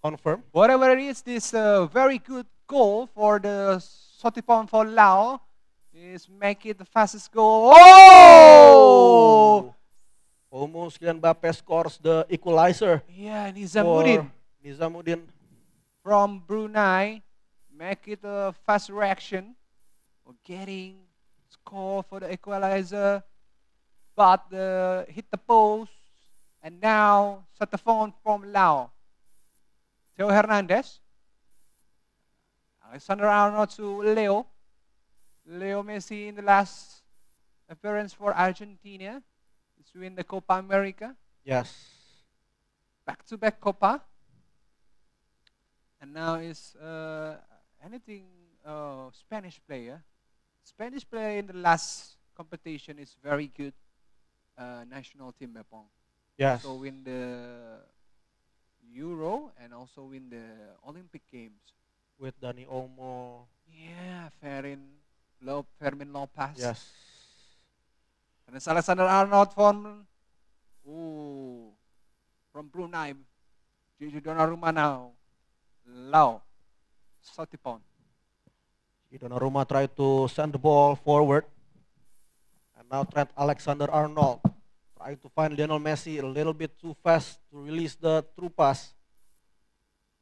confirm. Whatever it is, this very good goal for the Sotipon for Laos is make it the fastest goal. Oh! Almost Kylian Mbappe scores the equalizer. Yeah, For Nizamuddin. from Brunei, make it a fast reaction, or getting score for the equalizer, but hit the post, and now set the phone from Lao. Theo Hernandez, Alexander Arnold to Leo. Leo Messi in the last appearance for Argentina. It's win the Copa America. Yes. Back-to-back Copa. And now is anything Spanish player. Spanish player in the last competition is very good national team Bepong. Yes. So win the Euro and also win the Olympic Games. With Dani Olmo. Yeah, Fermin Lopez. Yes. And it's Alexander Arnold from Brunei. Gigi Donnarumma now. Lau. Sotipon. Donnarumma tried to send the ball forward. And now Trent Alexander-Arnold trying to find Lionel Messi a little bit too fast to release the through pass.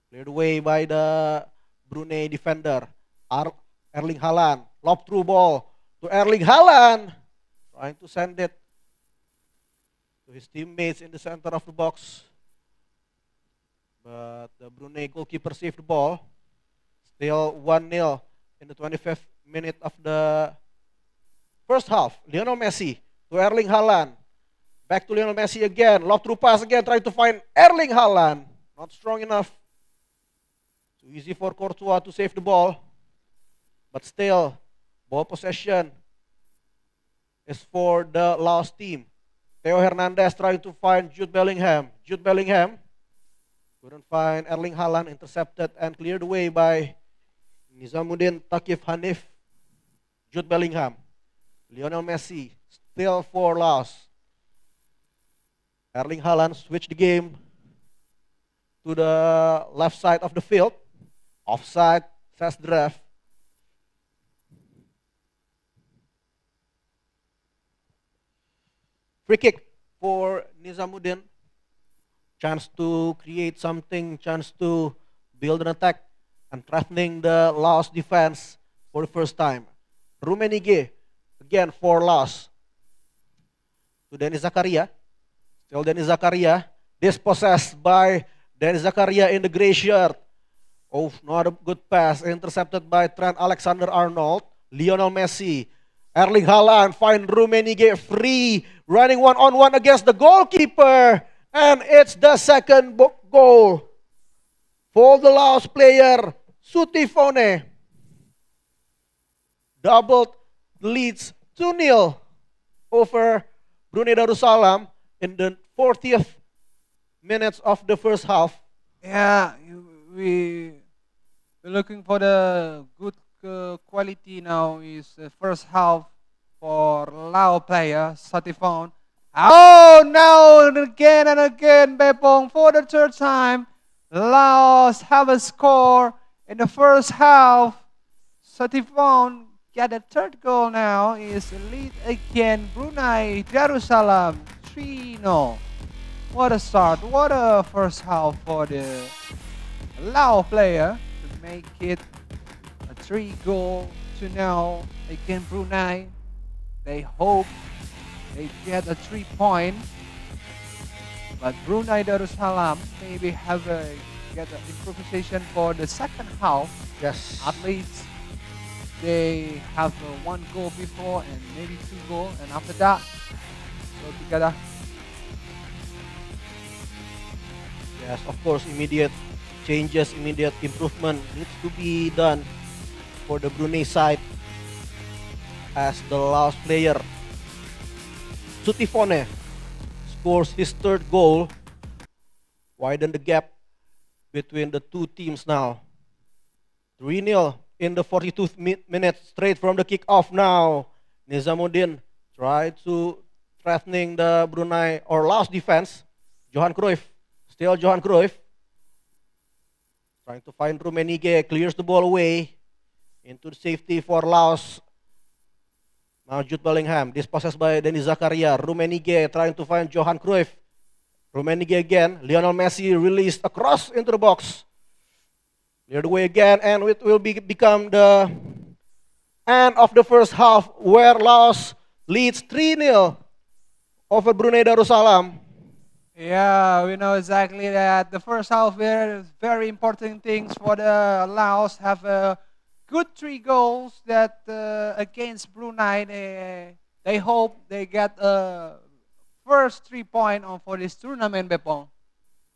Cleared away by the Brunei defender. Erling Haaland. Lob through ball to Erling Haaland. Trying to send it to his teammates in the center of the box. But the Brunei goalkeeper saved the ball. Still 1-0 in the 25th minute of the first half. Lionel Messi to Erling Haaland. Back to Lionel Messi again. Lob through pass again. Trying to find Erling Haaland. Not strong enough. Too easy for Courtois to save the ball. But still, ball possession is for the Laos team. Theo Hernandez trying to find Jude Bellingham. Jude Bellingham couldn't find Erling Haaland, intercepted and cleared away by Nizamuddin Takif Hanif. Jude Bellingham. Lionel Messi still for Laos. Erling Haaland switched the game to the left side of the field. Offside, says the ref. Free kick for Nizamuddin. Chance to create something, chance to build an attack and threatening the Laos defense for the first time. Rummenigge again for Laos. To Dennis Zakaria. Still Dennis Zakaria. Dispossessed by Dennis Zakaria in the gray shirt. Oh, not a good pass. Intercepted by Trent Alexander-Arnold. Lionel Messi. Erling Haaland find Rummenigge free. Running one-on-one against the goalkeeper. And it's the second goal for the Laos player, Sutifone. Doubled leads 2-0 over Brunei Darussalam in the 40th minutes of the first half. Yeah, we're looking for the good quality now is the first half for Lao player, Satifon. Oh, now and again, Bepong, for the third time. Laos have a score in the first half. Satifon get a third goal now. Is lead again, Brunei Darussalam 3-0. What a start, what a first half for the Lao player to make it a 3-0 against Brunei. They hope they get a 3-point, but Brunei Darussalam maybe get an improvisation for the second half. Yes. At least they have one goal before and maybe 2 goals, and after that, so together. Yes, of course, immediate changes, immediate improvement needs to be done for the Brunei side as the Laos player Sutifone scores his third goal, widen the gap between the two teams now. 3-0 in the 42th minute, straight from the kick-off now. Nizamuddin tried to threatening the Brunei or Laos defense. Johan Cruyff, still Johan Cruyff. Trying to find Rummenigge, clears the ball away into the safety for Laos Now Jude Bellingham, dispossessed by Denis Zakaria. Rummenigge trying to find Johan Cruyff. Rummenigge again. Lionel Messi released across into the box. Cleared away again, and it will become the end of the first half, where Laos leads 3-0 over Brunei Darussalam. Yeah, we know exactly that the first half were very important things for the Laos. Have a good 3 goals that against Brunei. They hope they get first 3 points for this tournament, Bepong.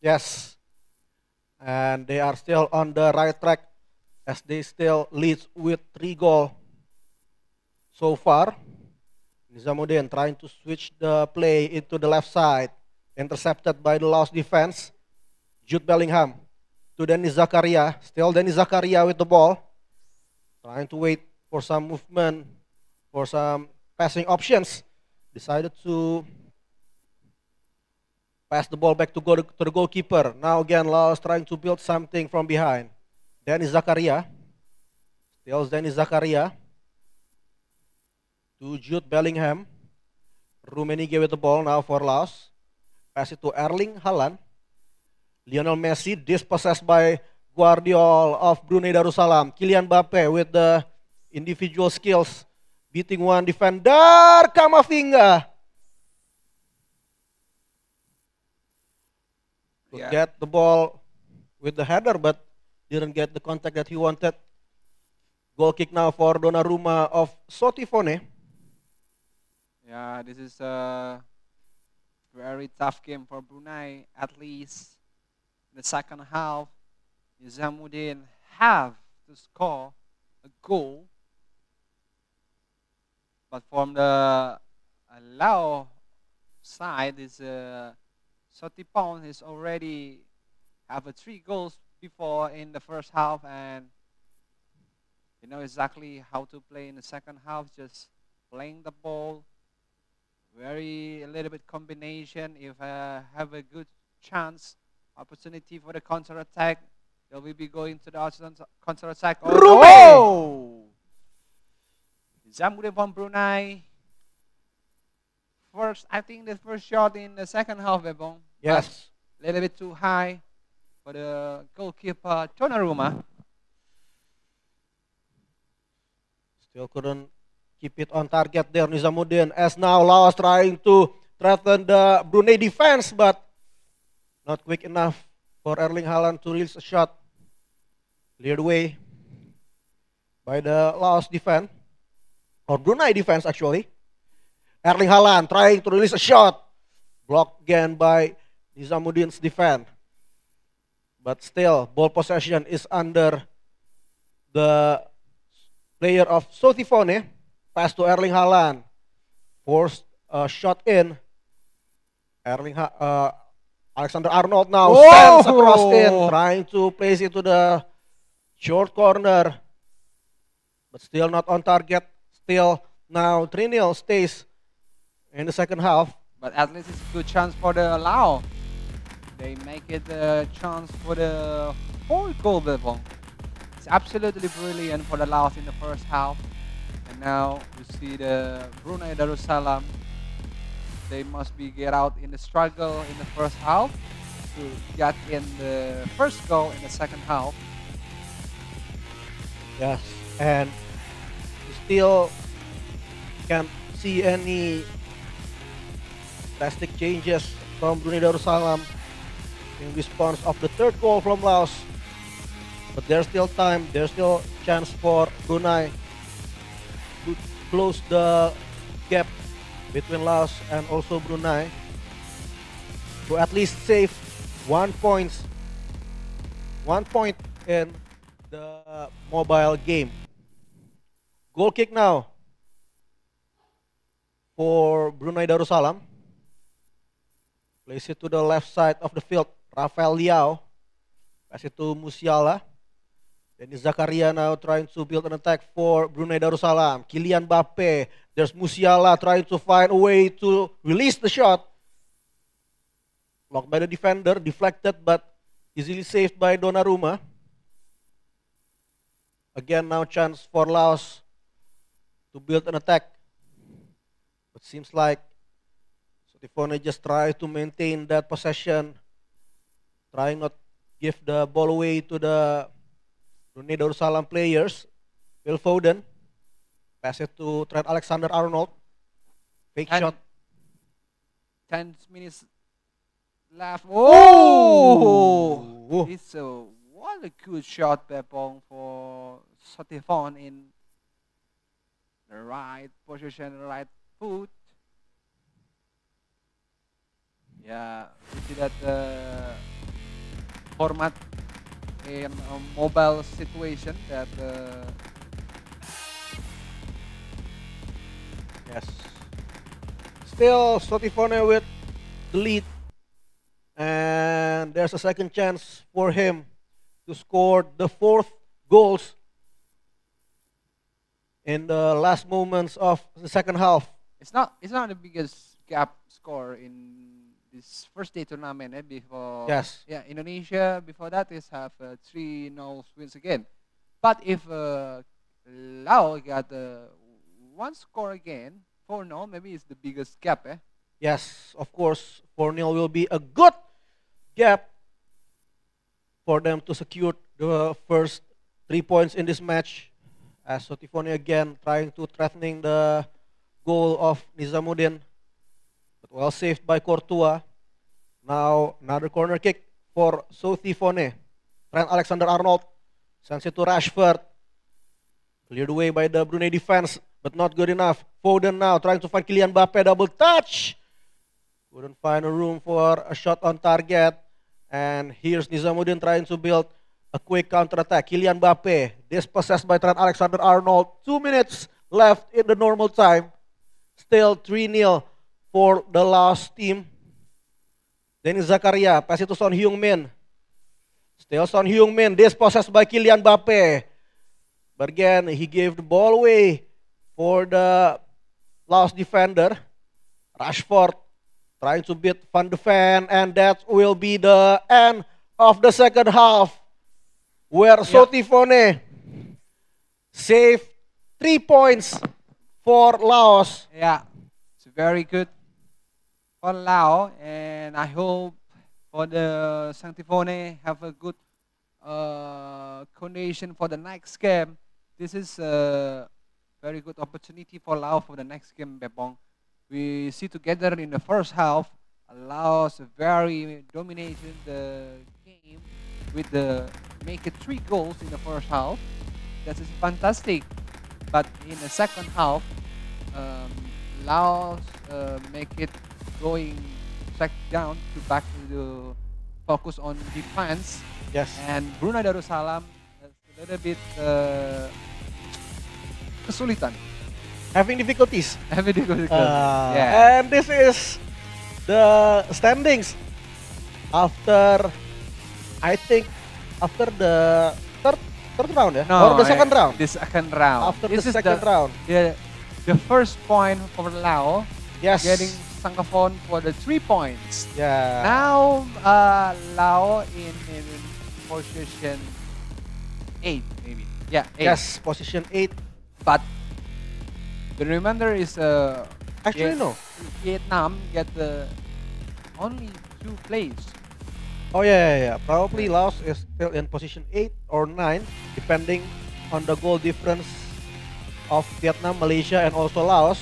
Yes, and they are still on the right track as they still lead with 3 goals so far. Nizamuddin trying to switch the play into the left side, intercepted by the Laos defense. Jude Bellingham to Denis Zakaria, still Denis Zakaria with the ball, trying to wait for some movement, for some passing options. Decided to pass the ball back to the goalkeeper. Now again, Laos trying to build something from behind. Denis Zakaria, still Denis Zakaria to Jude Bellingham. Rummenigge with the ball now for Laos. Pass it to Erling Haaland. Lionel Messi dispossessed by Guardiol of Brunei Darussalam. Kylian Mbappe with the individual skills, beating one defender, Kamavinga. Could get the ball with the header, but didn't get the contact that he wanted. Goal kick now for Donnarumma of Sotifone. Yeah, this is a very tough game for Brunei. At least in the second half, Nizamuddin have to score a goal. But from the Lao side, is Sotipon is already have 3 goals before in the first half, and you know exactly how to play in the second half. Just playing the ball, a little bit combination. If have a good chance, opportunity for the counter attack, they will be going to the counter attack. Oh! Nizamuddin from Brunei. I think the first shot in the second half, Bebong. Yes. A little bit too high for the goalkeeper, Donnarumma. Still couldn't keep it on target there, Nizamuddin. As now Laos trying to threaten the Brunei defense, but not quick enough for Erling Haaland to release a shot. Cleared away by the Laos defense, or Brunei defense actually. Erling Haaland trying to release a shot. Blocked again by Nizamuddin's defense. But still, ball possession is under the player of Sotifone. Pass to Erling Haaland. Forced a shot in. Alexander Arnold now stands across in, trying to place it to the short corner. But still not on target. Still now 3-0 stays in the second half. But at least it's a good chance for the Lao. They make it a chance for the 4th goal, Bebong. It's absolutely brilliant for the Laos in the first half. And now you see the Brunei Darussalam. They must be get out in the struggle in the first half to get in the first goal in the second half. Yes, and you still can't see any drastic changes from Brunei Darussalam in response of the 3rd goal from Laos. But there's still time, there's still chance for Brunei to close the gap between Laos and also Brunei to at least save 1 point in the mobile game. Goal kick now for Brunei Darussalam. Place it to the left side of the field. Rafael Liao. Pass it to Musiala. Denis Zakaria now trying to build an attack for Brunei Darussalam. Kylian Mbappe. There's Musiala trying to find a way to release the shot. Blocked by the defender. Deflected but easily saved by Donnarumma. Again now chance for Laos to build an attack. But seems like Sotifone just try to maintain that possession, trying not give the ball away to the Brunei Darussalam players. Will Foden pass it to Trent Alexander-Arnold. Fake shot. 10 minutes left. Oh! It's what a good shot, Bepong, for Sotifone in the right position, right foot. Yeah, you see that format in a mobile situation that Yes. Still Sotifone with the lead. And there's a second chance for him to score the 4th goals in the last moments of the second half. it's not the biggest gap score in this first day tournament. Before Yes. yeah, Indonesia before that is have 3-0 wins again. But if Lao got one score again, 4-0, maybe it's the biggest gap. Yes, of course, 4-0 will be a good gap for them to secure the first 3 points in this match. As Sotifone again trying to threatening the goal of Nizamuddin, but well saved by Courtois. Now another corner kick for Sotifone. Trent Alexander-Arnold sends it to Rashford. Cleared away by the Brunei defense, but not good enough. Foden now trying to find Kylian Mbappe, double touch. Couldn't find a room for a shot on target. And here's Nizamuddin trying to build a quick counter-attack. Kylian Mbappe, dispossessed by Trent Alexander-Arnold. 2 minutes left in the normal time. Still 3-0 for the last team. Denis Zakaria, pass it to Son Heung-min. Still Son Heung-min, dispossessed by Kylian Mbappe. But again, he gave the ball away for the last defender. Rashford trying to beat Van de Ven, and that will be the end of the second half, where Sotifone saved 3 points for Laos. Yeah, it's very good for Lao, and I hope for the Sotifone have a good condition for the next game. This is a very good opportunity for Lao for the next game, Bepong. We see together in the first half, Laos very dominated the game with the make it 3 goals in the first half. That is fantastic. But in the second half, Laos make it going back down to back to the focus on defense. Yes. And Brunei Darussalam is a little bit kesulitan. Having difficulties. Having difficulties. Yeah. And this is the standings after, I think, after the third round, yeah? No, or the second round? The second round. After this the is second round. The first point for Lao. Yes. Getting Sangaphone for the 3 points. Yeah. Now Lao in position 8 maybe. Yeah, 8. Yes, position 8. But the remainder is actually no. Vietnam get the only 2 plays. Oh yeah. Probably Laos is still in position 8 or 9, depending on the goal difference of Vietnam, Malaysia, and also Laos.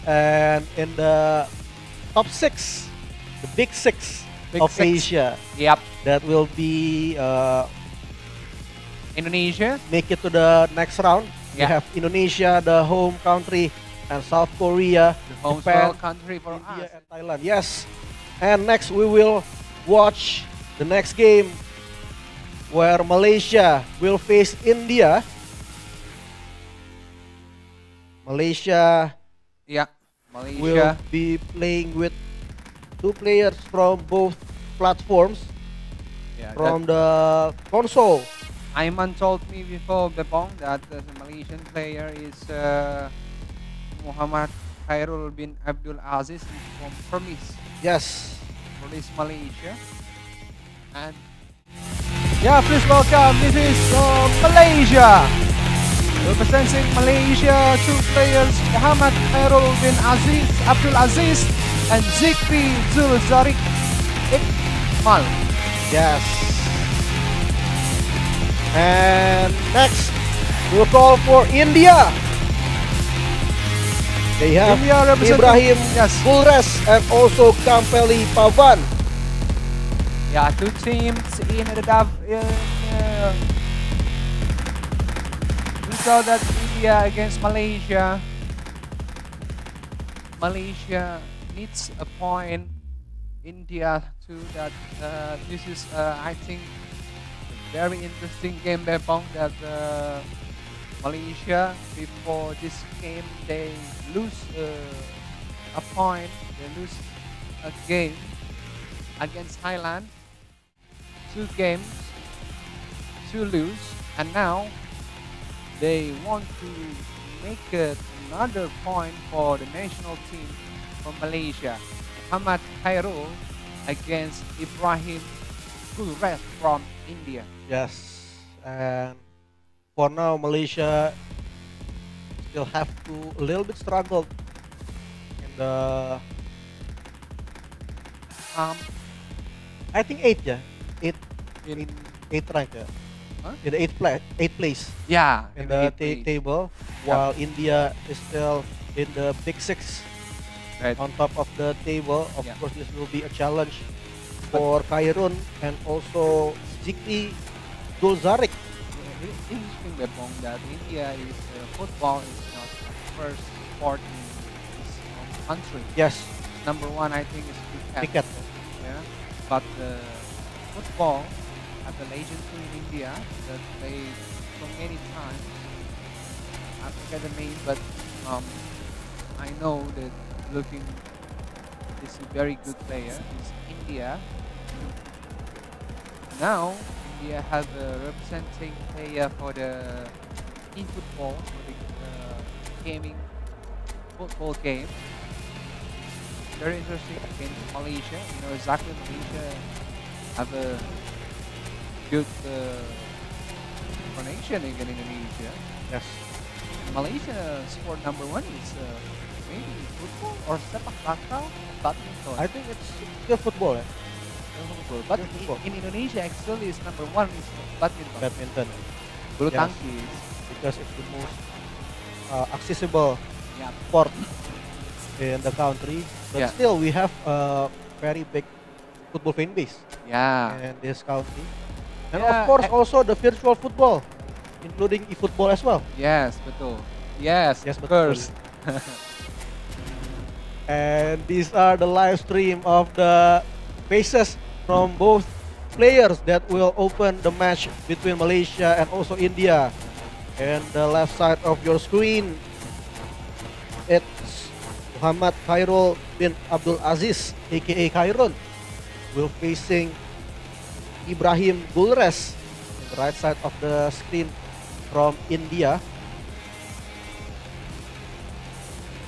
And in the top 6, the big 6 of Asia. Yep. That will be Indonesia. Make it to the next round. We have Indonesia, the home country, and South Korea, the home Japan, country for India, us. and Thailand. Yes. And next we will watch the next game where Malaysia will face India. Malaysia will be playing with 2 players from both platforms, from the console. Aiman told me before Bepong that the Malaysian player is Muhammad Khairul bin Abdul Aziz from Permis. Yes. Permis Malaysia. And please welcome, this is Malaysia. Representing Malaysia, two players, Muhammad Khairul bin Abdul Aziz, and Zikri Zulzarik Iqmal. Yes. And next, we'll call for India. They have India representing- Ibrahim yes. Gulres and also Kampeli Pavan. Yeah, two teams in the we saw that India against Malaysia. Malaysia needs a point. India too. That this is I think a very interesting game, Bepong. That Malaysia before this game they lose a point. They lose a game against Thailand. 2 games to lose, and now they want to make it another point for the national team from Malaysia. Muhammad Khairul against Ibrahim Gulres from India. Yes. And for now, Malaysia still have to a little bit struggle in the I think 8, yeah. 8 in 8 rank, yeah. Huh? In the 8th place Yeah, in the place. table, while India is still in the big 6 Right. on top of the table. Of Yeah. course, this will be a challenge for Khairun and also Zikri Dulzarik. Interesting, Bepong, that India is football is not the first sport in this country. Yes, Number 1, I think, is cricket. cricket. Yeah, but football have the legends in India that played so many times. I forget the name, but I know that looking is a very good player. Is India. Now India have a representing player for the football, for the gaming football game. Very interesting against Malaysia. You know exactly Malaysia have a good connection against Indonesia. Yes. Malaysia sport number 1 is maybe football or sepak takraw, badminton. I think it's still football, eh? Football. But football. in Indonesia actually is number 1 is badminton. Badminton. Bulu Yes. tangkis. Because it's the most accessible Yeah. sport in the country. But Yeah. still, we have a very big football fan base Yeah. in this country. And Yeah, of course, also the virtual football, including e-football as well. Yes, betul. Yes, Yes, of betul. course. And these are the live stream of the faces from both players that will open the match between Malaysia and also India. And the left side of your screen, it's Muhammad Khairul bin Abdul Aziz, aka Khairun, will facing Ibrahim Gulres. On the right side of the screen from India,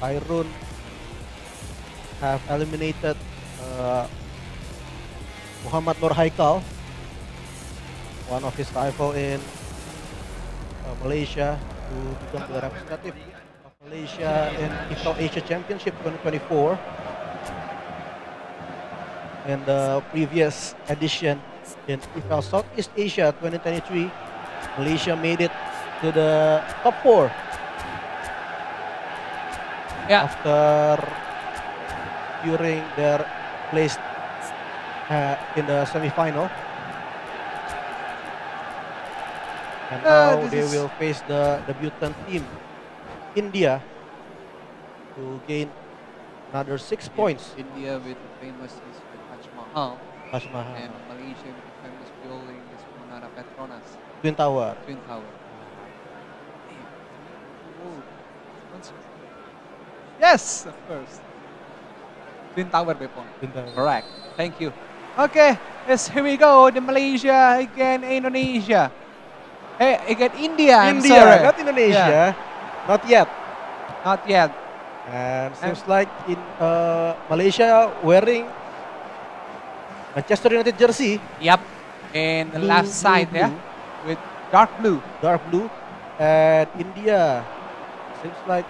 Khairun have eliminated Muhammad Nur Haikal, one of his rival in Malaysia, to become the representative of Malaysia in IFeL Asia Championship 2024. In the previous edition in IFeL Southeast Asia 2023, Malaysia made it to the top 4 Yeah. after securing their place in the semi-final. And now this they is- will face the debutant team, India, to gain another 6 points. India with the famous is the Taj Mahal, Taj Mahal. and Malaysia with the famous building is Menara Petronas, Twin Tower. Twin Tower. Yes, of course. Twin Tower, Bepon. Twin Tower. Correct. Thank you. Okay, yes, here we go. The Malaysia again, Indonesia. Hey, again India. I'm India, sorry. not Indonesia. Not yet. Not yet. And seems like in Malaysia wearing Manchester United jersey, Yep. And the Blue, left side, blue, yeah, blue. with dark blue. dark blue. and India seems like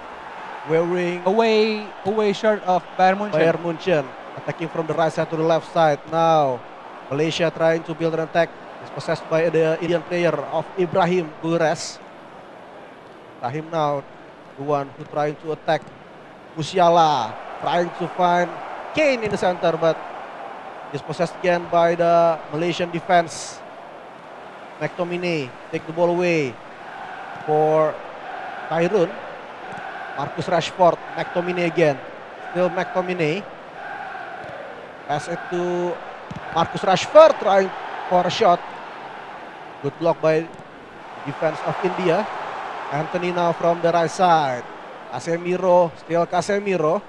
wearing Away shirt of Bayern Munchen. Bayern Munchen attacking from the right side to the left side. Now Malaysia trying to build an attack. It's possessed by the Indian player of Ibrahim Gulres. Ibrahim now the one who trying to attack. Musiala trying to find Kane in the center, but is possessed again by the Malaysian defense. McTominay take the ball away for Cameroon. Marcus Rashford, McTominay again. Still McTominay. Pass it to Marcus Rashford trying for a shot. Good block by defense of India. Anthony now from the right side. Casemiro, still Casemiro.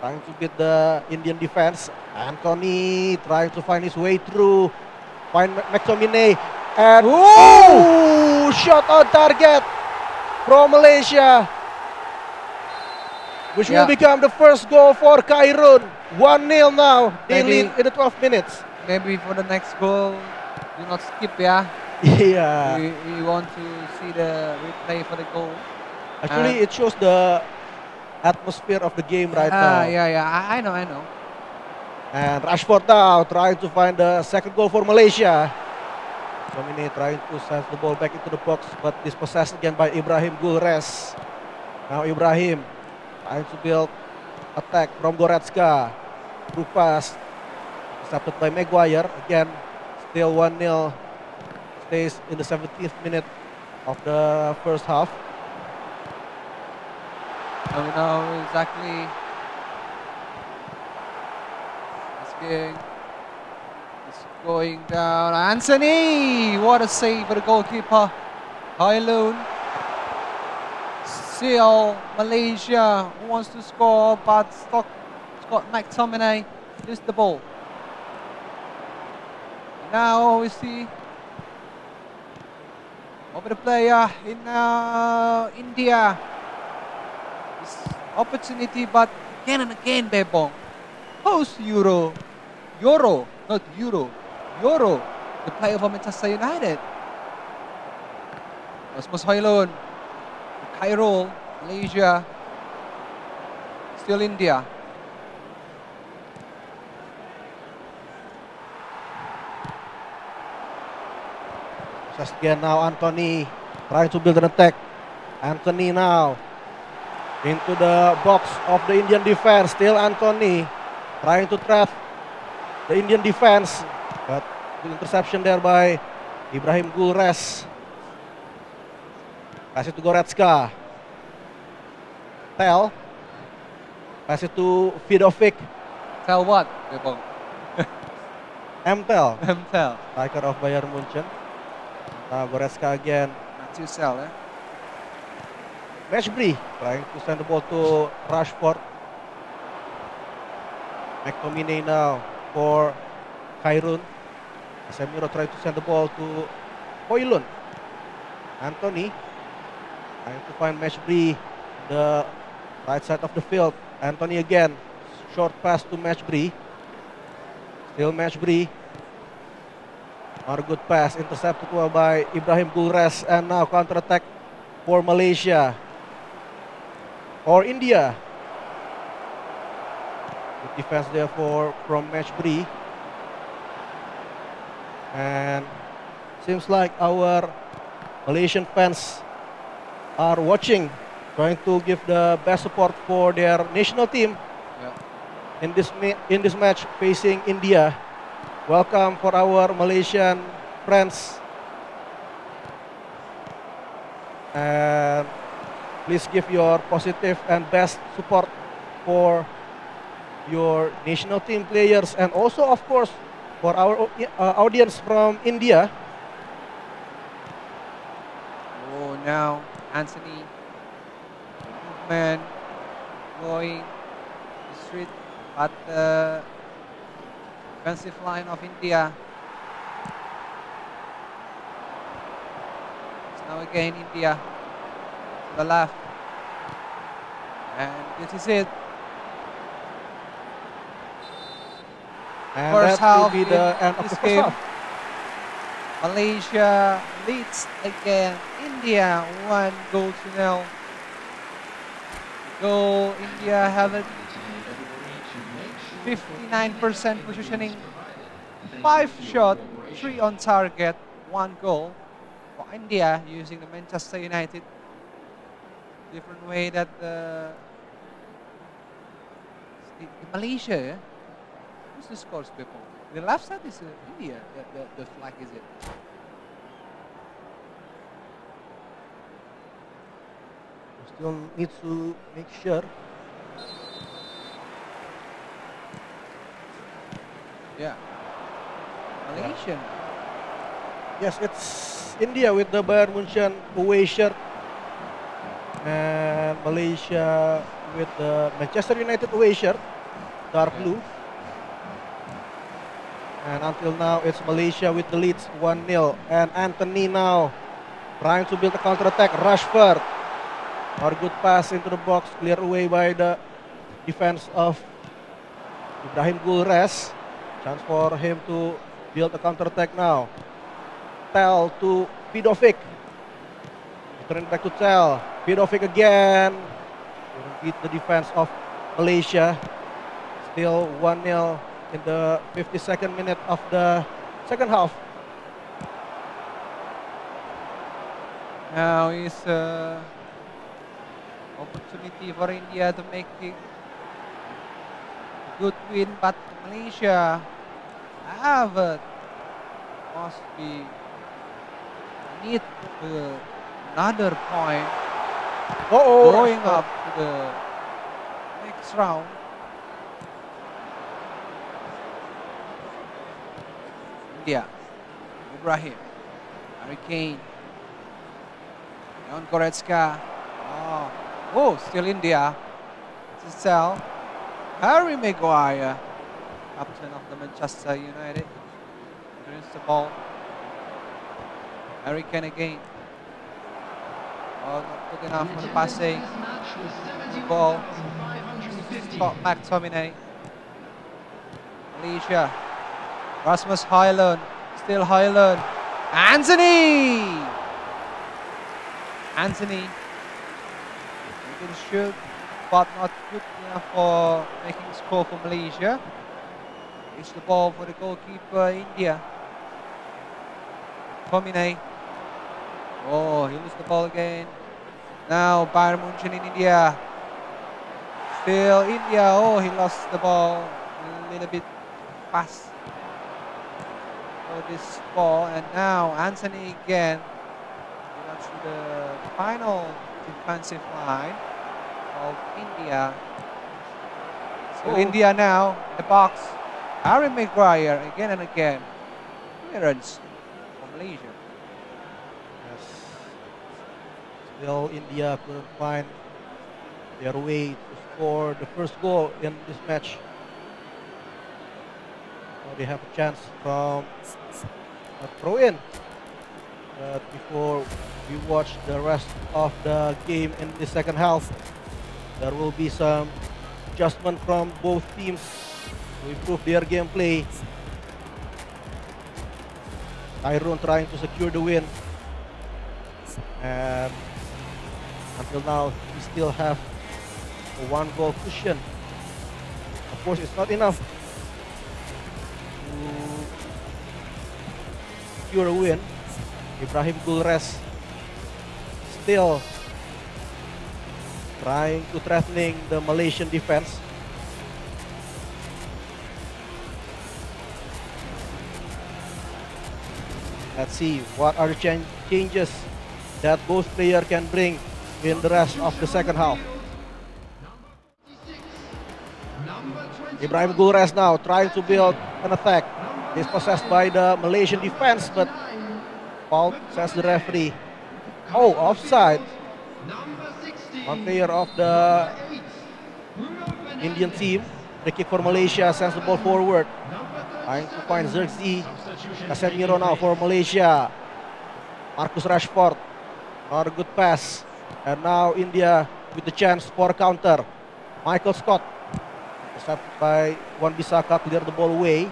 Trying to beat the Indian defense. Anthony trying to find his way through. Find McTominay. And shot on target from Malaysia. Which will become the first goal for Cameroon. 1-0 now. They lead in the 12 minutes. Maybe for the next goal, do not skip, yeah. Yeah. We want to see the replay for the goal. Actually, it shows the atmosphere of the game right now. Yeah. I know. And Rashford now trying to find the second goal for Malaysia. Domine trying to send the ball back into the box, but dispossessed again by Ibrahim Gulres. Now Ibrahim trying to build attack from Goretzka. Through pass. Intercepted by Maguire. Again, still 1-0. Stays in the 17th minute of the first half. So we know exactly this game is going down. Anthony! What a save for the goalkeeper. Hailun. Still Malaysia wants to score, but Scott McTominay loses the ball. Now we see over the player in India. This opportunity, but again and again, Bebong. Post Euro, the player for Manchester United. Rasmus Højlund, Cairo, Malaysia, still India. Just again now Anthony trying to build an attack. Anthony now into the box of the Indian defense. Still Anthony trying to trap the Indian defense. But the interception there by Ibrahim Gulres. Pass it to Goretzka. Tel. Pass it to Vidovic. Tell what, Bebong? Mtel. Tell. Striker of Bayern Munchen. Now Goretzka again. Matthew Sell, eh? Meshbri trying to send the ball to Rashford. McTominay now for Cameroon. Casemiro trying to send the ball to Højlund. Anthony trying to find Meshbri the right side of the field. Anthony again. Short pass to Meshbri. Still Meshbri. Not a good pass. Intercepted well by Ibrahim Gulres. And now counter attack for Malaysia. Or India. Good defense there from Meshbri. And seems like our Malaysian fans are watching, trying to give the best support for their national team in this match facing India. Welcome for our Malaysian friends. And please give your positive and best support for your national team players, and also of course for our audience from India. Oh, now Anthony, movement, going the street, but the defensive line of India. It's now again India to the left, and this is it. And First that will half be the in end of this the first game. half. Malaysia leads again. India 1-0. Goal. India have a 59% positioning. 5 shot, 3 on target, 1 goal for India using the Manchester United. Different way that the Malaysia. Who's the scores people? The left side is India. The flag is it? Still need to make sure. Yeah. Malaysian. Yes, it's India with the Bayern Munchen away shirt, and Malaysia with the Manchester United away shirt, dark blue. And until now, it's Malaysia with the leads 1-0. And Anthony now trying to build a counter-attack. Rashford. Or good pass into the box, cleared away by the defense of Ibrahim Gulres. Chance for him to build a counter-attack now. Tel to Vidovic. Turn back to Tel. Vidovic again. Couldn't beat the defense of Malaysia. Still 1-0 in the 52nd minute of the second half. Now is opportunity for India to make a good win, but Malaysia must be need another point going up to the next round. India, Ibrahim, Harry Kane, Leon Goretzka. Oh, still India. This is Sal. Harry Maguire, captain of the Manchester United, turns the ball. Harry Kane again. Oh, not good enough for the passing. The ball. Scott McTominay. Malaysia. Rasmus Højlund. Still Højlund. Anthony! Anthony. Good shoot, but not good enough for making score for Malaysia. It's the ball for the goalkeeper, India. Tomine. Oh, he loses the ball again. Now Bayern Munchen in India. Still India. Oh, he lost the ball a little bit fast for this ball. And now Anthony again. He runs to the final defensive line of India. So India now in the box. Harry Maguire again and again. Clearance for Malaysia. Yes. Still India couldn't find their way to score the first goal in this match. So they have a chance from a throw-in. But before we watch the rest of the game in the second half, there will be some adjustment from both teams to improve their gameplay. Tyrone trying to secure the win, and until now we still have a 1-goal cushion. Of course, it's not enough to secure a win. Ibrahim Gulres still trying to threatening the Malaysian defense. Let's see what are the changes that both players can bring in the rest of the second half. Ibrahim Gulres now trying to build an attack. It's possessed by the Malaysian defense, but foul, says the referee. Oh, offside. One player of the Indian team. The kick for Malaysia sends the ball forward. Trying to find Xerxes. Casemiro now for Malaysia. Marcus Rashford. Not a good pass. And now India with the chance for a counter. Michael Scott. Intercepted by Wan Bissaka, clear the ball away.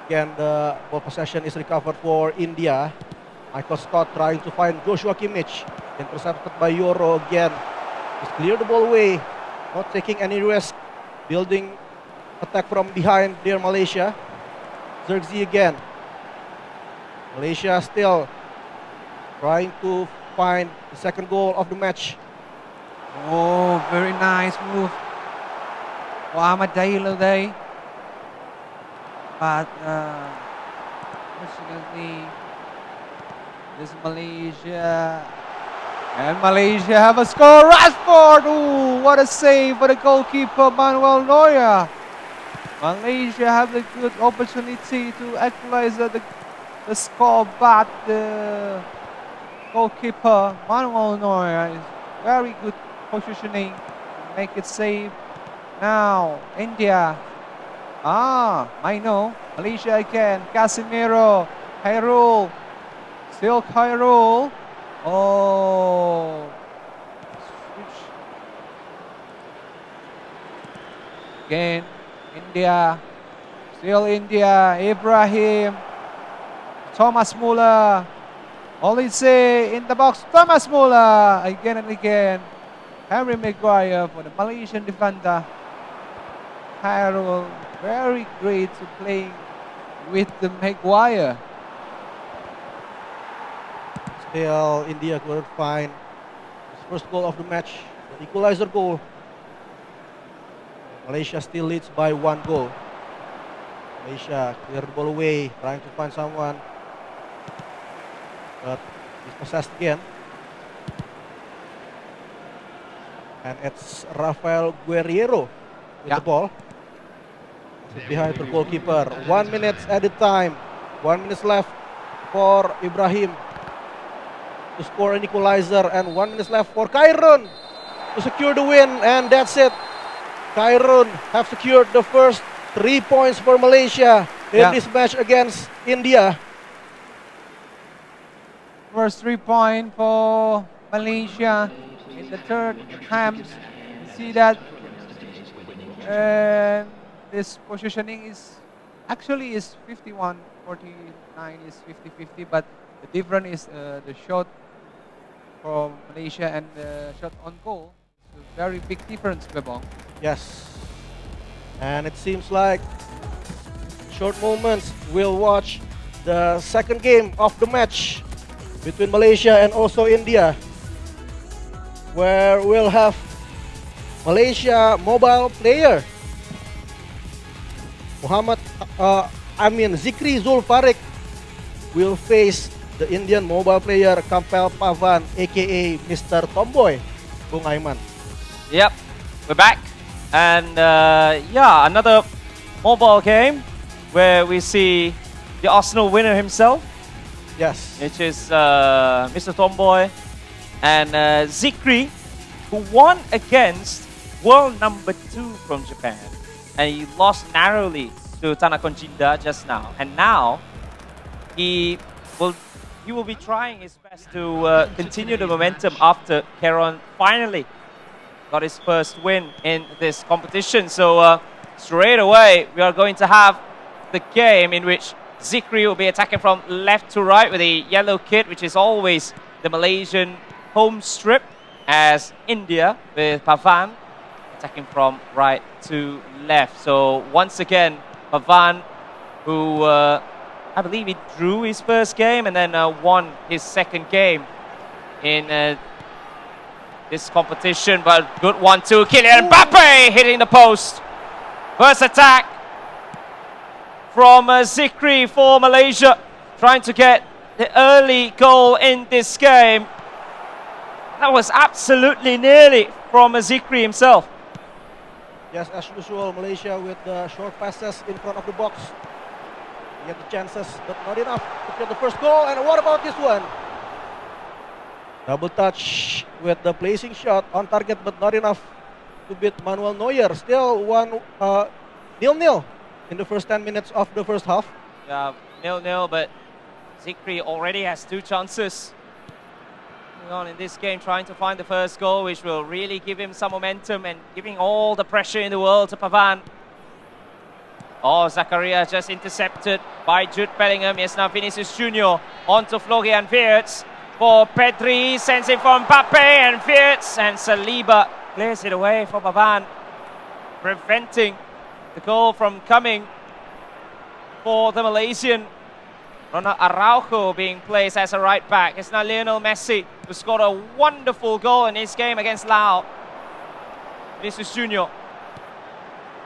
Again, the ball possession is recovered for India. Michael Scott trying to find Joshua Kimmich. Intercepted by Yoro again. Just clear the ball away. Not taking any risk. Building attack from behind there, Malaysia. Zirkzee again. Malaysia still trying to find the second goal of the match. Oh, very nice move for Ahmad Dahilo there. But unfortunately, this is Malaysia. And Malaysia have a score. Rashford! Ooh, what a save for the goalkeeper, Manuel Neuer. Malaysia have a good opportunity to equalize the score, but the goalkeeper, Manuel Neuer, is very good positioning to make it safe. Now, India. I know. Malaysia again. Casemiro. Khairul. Still Khairul. Oh. Switch. Again. India. Still India. Ibrahim. Thomas Muller. Olise in the box. Thomas Muller. Again and again. Harry Maguire for the Malaysian defender. Khairul. Very great to playing with the Maguire. Still, India couldn't find his first goal of the match, the equalizer goal. Malaysia still leads by 1 goal. Malaysia clear the ball away, trying to find someone, but he's possessed again. And it's Rafael Guerreiro with the ball. Behind the goalkeeper. 1 minute at a time. 1 minute left for Ibrahim to score an equalizer, and 1 minute left for Khairul to secure the win, and that's it. Khairul have secured the first 3 points for Malaysia in this match against India. First 3 point for Malaysia in the third attempt. You see that. And this positioning is actually is 51-49 is 50-50, but the difference is the shot from Malaysia and the shot on goal. It's a very big difference, Bebong. Yes. And it seems like short moments we'll watch the second game of the match between Malaysia and also India, where we'll have Malaysia mobile player Zikri Zulfarik will face the Indian mobile player Kampel Pavan, aka Mr. Tomboy, Bung Aiman. Yep, we're back. And another mobile game where we see the Arsenal winner himself. Yes. Which is Mr. Tomboy and Zikri, who won against world number 2 from Japan. And he lost narrowly to Tanakon Jinda just now. And now he will be trying his best to continue the momentum after Keron finally got his first win in this competition. So straight away we are going to have the game in which Zikri will be attacking from left to right with a yellow kit, which is always the Malaysian home strip, as India with Pavan attacking from right to left. So once again, Pavan, who I believe he drew his first game and then won his second game in this competition, but good 1-2. Kylian Mbappe hitting the post. First attack from Zikri for Malaysia, trying to get the early goal in this game. That was absolutely nearly from Zikri himself. Yes, as usual, Malaysia with the short passes in front of the box. Get the chances, but not enough to get the first goal. And what about this one? Double touch with the placing shot on target, but not enough to beat Manuel Neuer. Still 0-0 in the first 10 minutes of the first half. Yeah, 0-0, but Zikri already has 2 chances on in this game, trying to find the first goal, which will really give him some momentum and giving all the pressure in the world to Pavan. Oh, Zakaria just intercepted by Jude Bellingham. Yes, now Vinicius Junior onto Florian Wirtz for Pedri, sends it for Mbappe and Wirtz, and Saliba clears it away for Baban, preventing the goal from coming for the Malaysian. Ronald Araujo being placed as a right back. It's now Lionel Messi who scored a wonderful goal in his game against Laos. Vinicius Junior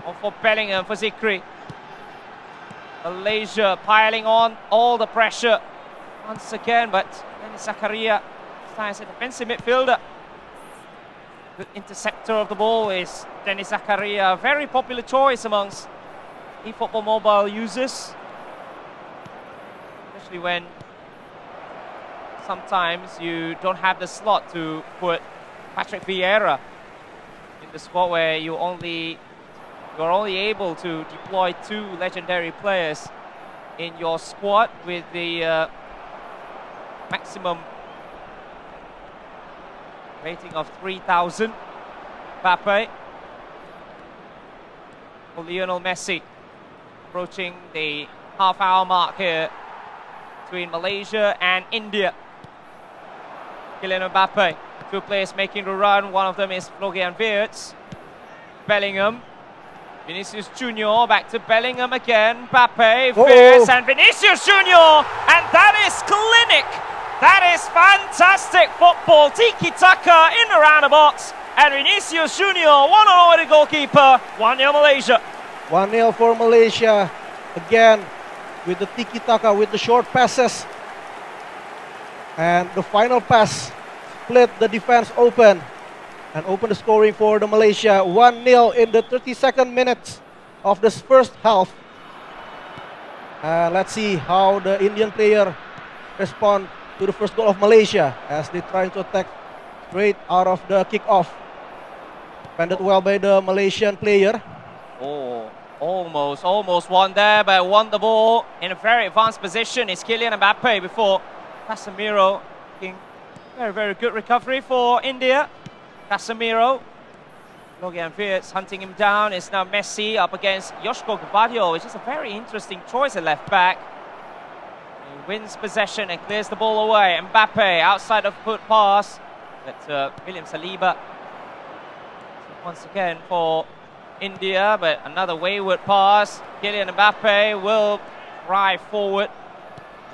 on for Bellingham for Zikri. Malaysia piling on all the pressure once again, but Dennis Zakaria stands a defensive midfielder. The interceptor of the ball is Dennis Zakaria, a very popular choice amongst eFootball mobile users, especially when sometimes you don't have the slot to put Patrick Vieira in the squad, where you're only able to deploy 2 legendary players in your squad with the maximum rating of 3,000. Mbappe for Lionel Messi, approaching the half-hour mark here between Malaysia and India. Kylian Mbappe, 2 players making the run. One of them is Florian Wirtz. Bellingham, Vinicius Junior, back to Bellingham again. Mbappe, Wirtz, and Vinicius Junior, and that is clinic. That is fantastic football. Tiki-taka in around the box, and Vinicius Junior 1-0 with the goalkeeper. 1-0 Malaysia. 1-0 for Malaysia. Again, with the tiki-taka, with the short passes. And the final pass split the defense open and open the scoring for the Malaysia. 1-0 in the 32nd minute of this first half. Let's see how the Indian player respond to the first goal of Malaysia as they try to attack straight out of the kick-off. Defended well by the Malaysian player. Oh, almost won there, but won the ball in a very advanced position. It's Kylian Mbappe before Casemiro. Very good recovery for India. Casemiro, Florian Wirtz hunting him down. It's now Messi up against Joško Gvardiol, which is a very interesting choice at left back. He wins possession and clears the ball away. Mbappe outside of foot pass, but William Saliba once again for India, but another wayward pass. Kylian Mbappe will drive forward.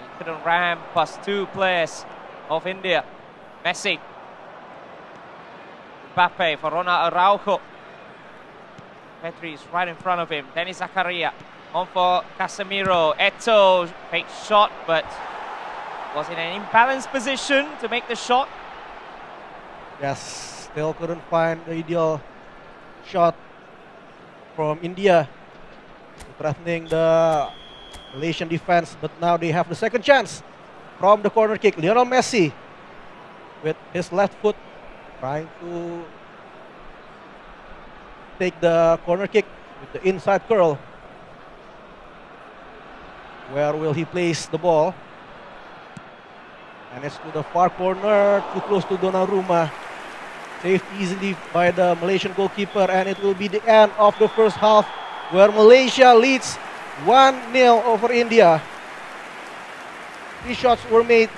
He couldn't ram past 2 players of India. Messi. Mbappe for Ronald Araujo. Pedri is right in front of him. Dennis Zakaria on for Casemiro. Eto'o, fake shot, but was in an imbalanced position to make the shot. Yes, still couldn't find the ideal shot from India, threatening the Malaysian defense, but now they have the second chance from the corner kick. Lionel Messi with his left foot trying to take the corner kick with the inside curl. Where will he place the ball? And it's to the far corner, too close to Donnarumma. Saved easily by the Malaysian goalkeeper, and it will be the end of the first half, where Malaysia leads 1-0 over India. 3 shots were made,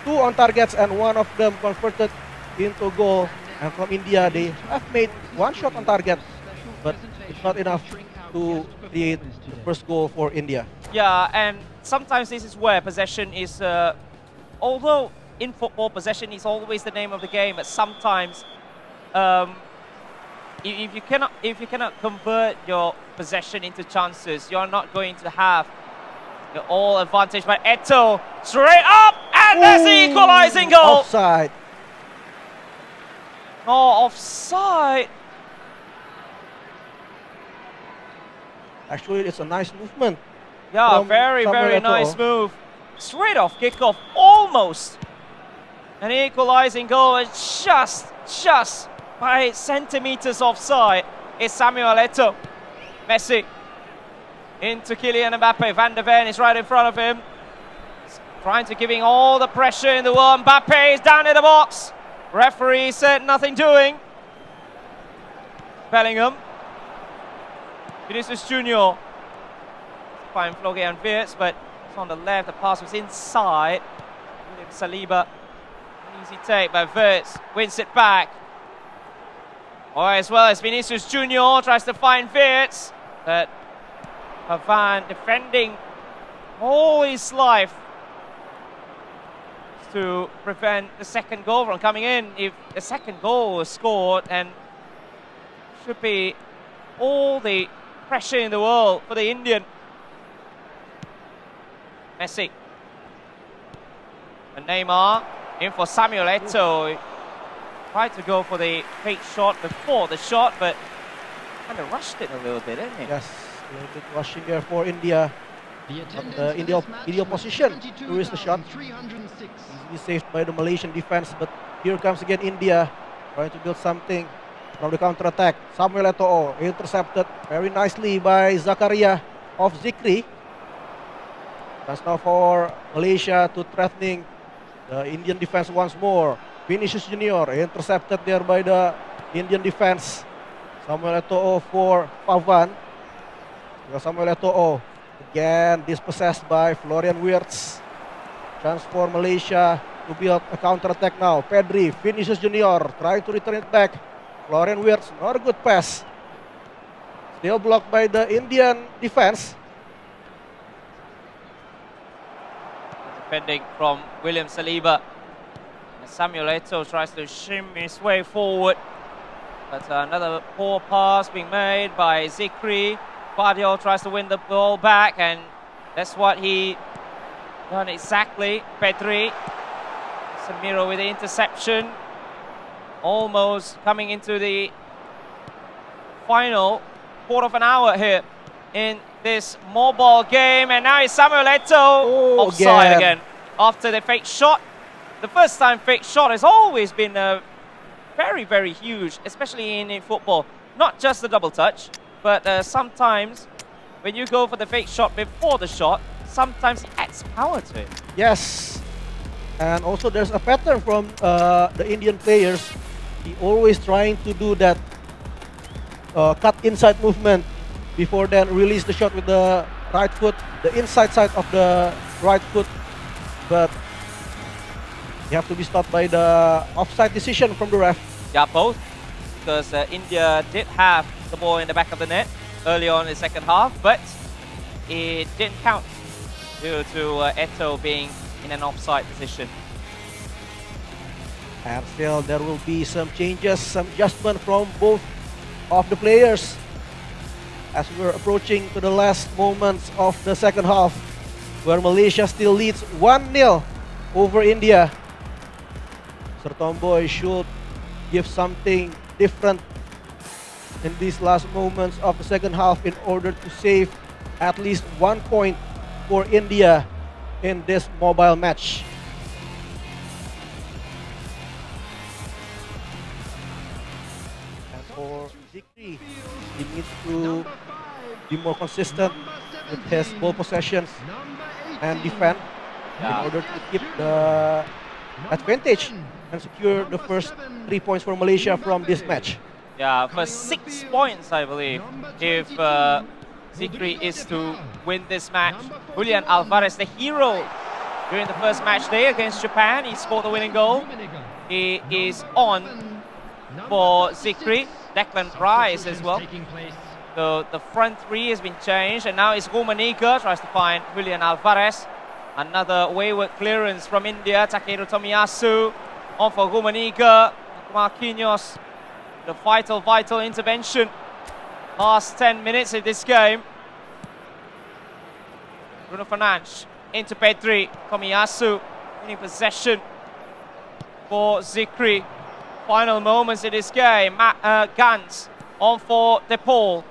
2 on targets, and 1 of them converted into goal. And from India, they have made 1 shot on target, but it's not enough to create the first goal for India. Yeah, and sometimes this is where possession is, although in football possession is always the name of the game, but sometimes if you cannot convert your possession into chances, you're not going to have the all advantage. But Eto'o straight up, and there's the equalizing goal. Offside. Oh, offside. Actually, it's a nice movement. Yeah, very nice move. Straight off kickoff, almost an equalizing goal. It's just by centimeters offside. It's Samuel Eto'o. Messi into Kylian Mbappe. Van der Ven is right in front of him, trying to giving all the pressure in the world. Mbappe is down in the box. Referee said nothing doing. Bellingham. Vinicius Junior find Florian Wirtz, but it's on the left. The pass was inside. William Saliba, easy take by Wirtz, wins it back. Or as well as Vinicius Junior tries to find Wirtz, but Pavan defending all his life to prevent the second goal from coming in. If the second goal was scored, and should be all the pressure in the world for the Indian. Messi. And Neymar in for Samuel Eto'o. Tried to go for the fake shot before the shot, but kind of rushed it a little bit, didn't he? Yes, a little bit rushing there for India. The ideal position to risk the shot. Easily saved by the Malaysian defense, but here comes again India trying to build something from the counter attack. Samuel Eto'o intercepted very nicely by Zakaria of Zikri. That's now for Malaysia to threatening the Indian defense once more. Vinicius Junior intercepted there by the Indian defense. Samuel Eto'o for Pavan. Samuel Eto'o again dispossessed by Florian Wirtz. Chance for Malaysia to build a counter attack now. Pedri, Vinicius Junior trying to return it back. Florian Wirtz, not a good pass. Still blocked by the Indian defense. Defending from William Saliba. And Samuel Eto'o tries to shimmy his way forward. But another poor pass being made by Zikri. Guardiola tries to win the ball back, and that's what he done exactly. Pedri. Samiro with the interception. Almost coming into the final quarter of an hour here in this mobile game, and now it's Samuel Eto'o offside again after the fake shot. The first time fake shot has always been very, very huge, especially in football. Not just the double touch, but sometimes when you go for the fake shot before the shot, sometimes it adds power to it. Yes, and also there's a pattern from the Indian players. He always trying to do that cut inside movement before then release the shot with the right foot, the inside side of the right foot, but you have to be stopped by the offside decision from the ref. Yeah, both, because India did have the ball in the back of the net early on in the second half, but it didn't count due to Eto'o being in an offside position. And still there will be some changes, some adjustment from both of the players as we're approaching to the last moments of the second half, where Malaysia still leads 1-0 over India. Sir Tomboy should give something different in these last moments of the second half in order to save at least 1 point for India in this mobile match. And for Zikri, he needs to be more consistent with his ball possessions and defend in order to keep the advantage and secure the first 3 points for Malaysia from this match. Yeah, for 6 points, I believe, if Zikri is to win this match. Julian Alvarez, the hero during the first match day against Japan, he scored the winning goal. He is on for Zikri. Declan Rice as well. So the front three has been changed, and now it's Rummenigge tries to find Julian Alvarez. Another wayward clearance from India. Takeru Tomiyasu on for Rummenigge. Marquinhos, the vital intervention. Last 10 minutes of this game. Bruno Fernandes into Pedri. Tomiyasu winning possession for Zikri. Final moments of this game. Gans on for De Paul.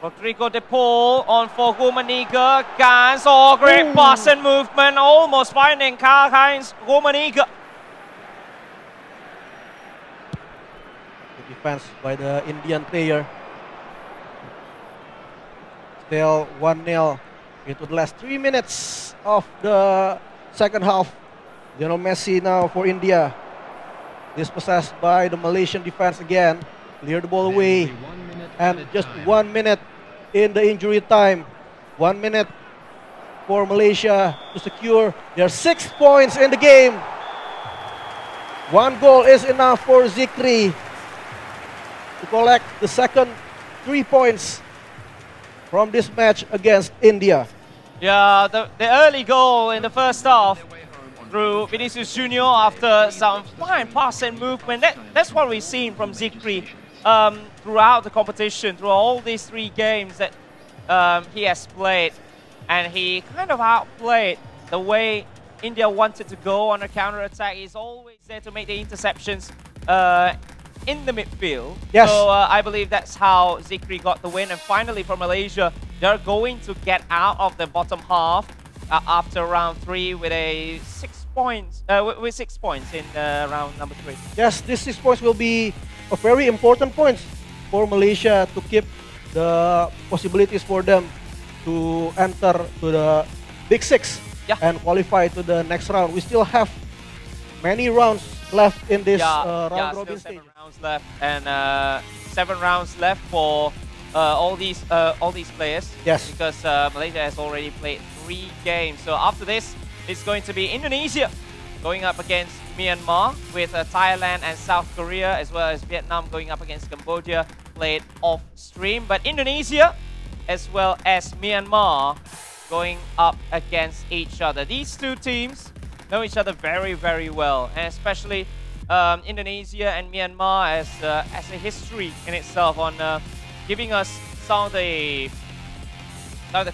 Rodrigo De Paul on for Rummenigge. Gans, oh, great pass and movement, almost finding Karl-Heinz Rummenigge. Good defense by the Indian player. Still 1-0 into the last 3 minutes of the second half. Lionel Messi now for India. Dispossessed by the Malaysian defense again. Clear the ball away. And just 1 minute in the injury time 1 minute for Malaysia to secure their 6 points in the game. 1 goal is enough for Zikri to collect the second 3 points from this match against India. Yeah, the early goal in the first half through Vinicius Junior after some fine pass and movement. That's what we've seen from Zikri throughout the competition, through all these 3 games that he has played. And he kind of outplayed the way India wanted to go on a counter-attack. He's always there to make the interceptions in the midfield. Yes. So I believe that's how Zikri got the win. And finally for Malaysia, they're going to get out of the bottom half after round 3 with a 6 points, with 6 points in round number 3. Yes, these 6 points will be a very important points for Malaysia to keep the possibilities for them to enter to the Big 6 and qualify to the next round. We still have many rounds left in this round robin stage. 7 rounds left, and 7 rounds left for all these players. Yes. Because Malaysia has already played 3 games. So after this, it's going to be Indonesia going up against Myanmar, with Thailand and South Korea, as well as Vietnam going up against Cambodia, played off stream. But Indonesia as well as Myanmar going up against each other. These 2 teams know each other very, very well, and especially Indonesia and Myanmar as a history in itself on giving us some of the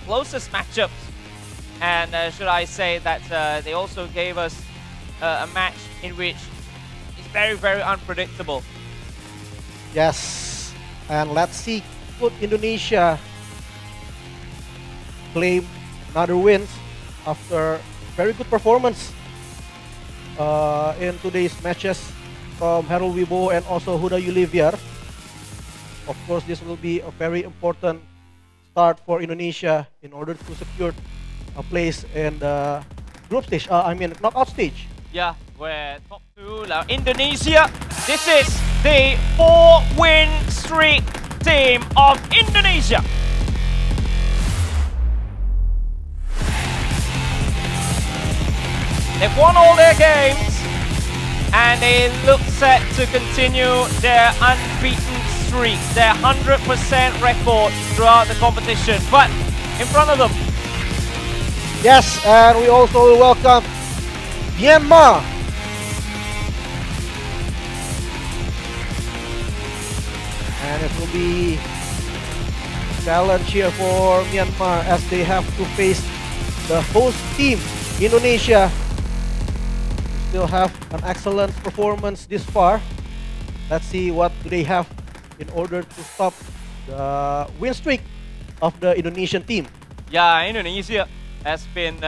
closest matchups. And should I say that they also gave us a match in which is very, very unpredictable. Yes, and let's see, could Indonesia claim another win after very good performance in today's matches from Harold Wibowo and also Huda Yuliviar. Of course, this will be a very important start for Indonesia in order to secure a place in the group stage, knockout stage. Yeah, we're top 2 now. Indonesia, this is the 4-win streak team of Indonesia. They've won all their games, and they look set to continue their unbeaten streak, their 100% record throughout the competition. But in front of them, yes, and we also welcome Myanmar. And it will be a challenge here for Myanmar as they have to face the host team, Indonesia. Still have an excellent performance this far. Let's see what do they have in order to stop the win streak of the Indonesian team. yeah, Indonesia has been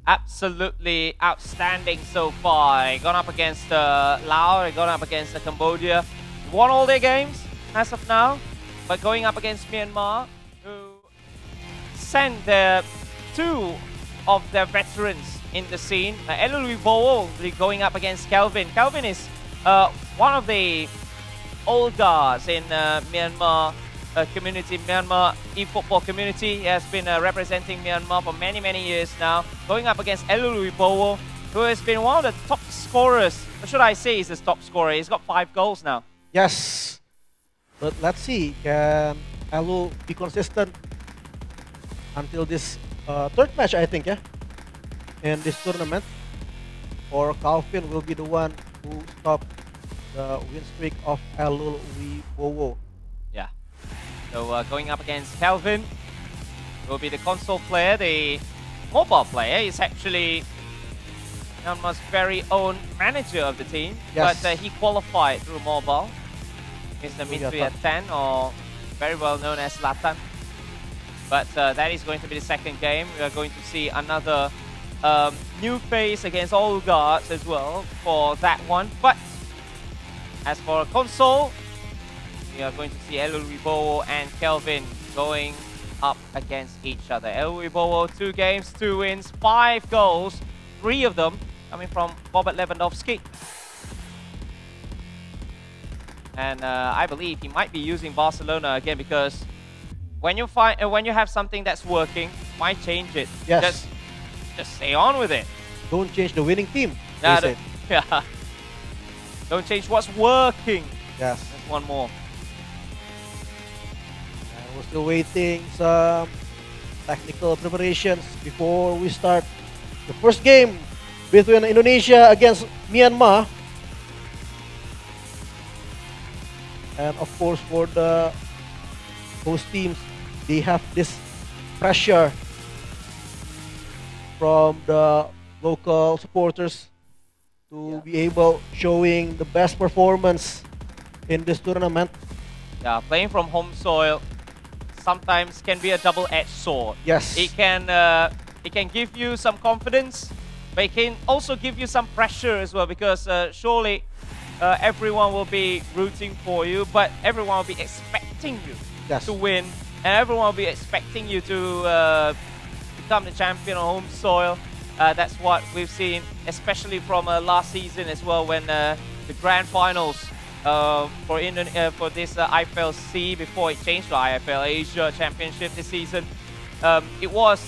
absolutely outstanding so far. They gone up against Laos, they gone up against Cambodia, won all their games as of now, but going up against Myanmar, who sent their 2 of their veterans in the scene. Elul Wibowo going up against Kelvin. Kelvin is one of the old guards in Myanmar community, Myanmar e-football community. He has been representing Myanmar for many, many years now. Going up against Elul Wibowo, who has been one of the top scorers. Or should I say he's the top scorer? He's got 5 goals now. Yes, but let's see, can Elul be consistent until this 3rd match, I think, in this tournament? Or Calvin will be the one who stopped the win streak of Elul Wibowo. Yeah. So going up against Kelvin will be the console player, the mobile player. He's actually Myanmar's very own manager of the team. Yes. But he qualified through mobile. Mr. Mitri at 10, or very well known as Latan. But that is going to be the 2nd game. We are going to see another new face against all guards as well for that one. But as for a console, we are going to see Elul Wibowo and Kelvin going up against each other. Elul Wibowo, 2 games, 2 wins, 5 goals, 3 of them coming from Robert Lewandowski. And I believe he might be using Barcelona again, because when you have something that's working, why change it? Yes. Just stay on with it. Don't change the winning team. Yeah, they said. yeah. Don't change what's working. Yes. That's one more. And we're still waiting some technical preparations before we start the first game between Indonesia against Myanmar. And of course, for the host teams, they have this pressure from the local supporters to be able showing the best performance in this tournament. Yeah, playing from home soil sometimes can be a double-edged sword. Yes. It can give you some confidence, but it can also give you some pressure as well, because surely everyone will be rooting for you, but everyone will be expecting you Yes. to win, and everyone will be expecting you to become the champion on home soil. That's what we've seen, especially from last season as well, when the grand finals for this IFeL C, before it changed to IFeL Asia Championship this season. It was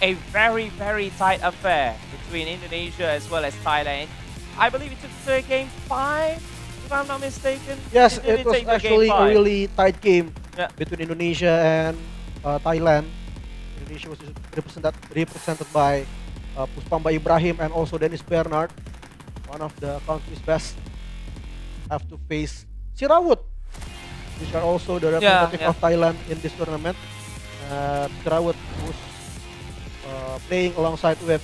a very, very tight affair between Indonesia as well as Thailand. I believe it took to game 5, if I'm not mistaken. Yes, Did it was take to actually game a 5? really tight game Yeah. between Indonesia and Thailand. Indonesia was represented by Puspamba Ibrahim and also Dennis Bernard, one of the country's best. Have to face Sirawut, which are also the representative of Thailand in this tournament. Sirawut was playing alongside with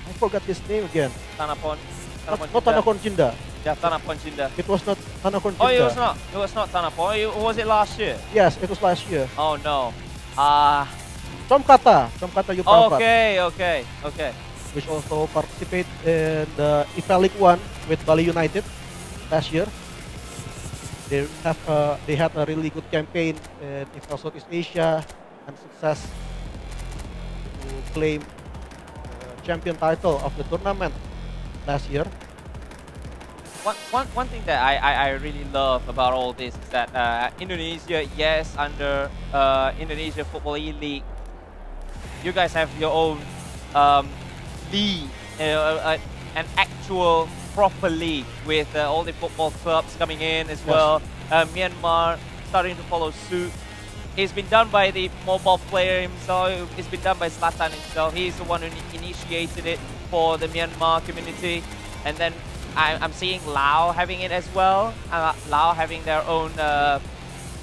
I forgot his name again. Tanapon. Not Tanapon Jinda. Yeah, Tanapon Jinda. It was not Tanapon Jinda. Oh, it was not. It was not Tanapon. Was it last year? Yes, it was last year. Oh no. Somkata Yuprapat, Okay. which also participate in the IFeLeague 1 with Bali United last year. They had a really good campaign in IFeL Southeast Asia and success to claim the champion title of the tournament last year. One thing that I really love about all this is that Indonesia, yes, under Indonesian Football League, you guys have your own league, an actual proper league with all the football clubs coming in as well. Myanmar starting to follow suit. It's been done by the mobile player himself. It's been done by Zlatan himself. He's the one who initiated it for the Myanmar community. And then I'm seeing Laos having it as well. Laos having their own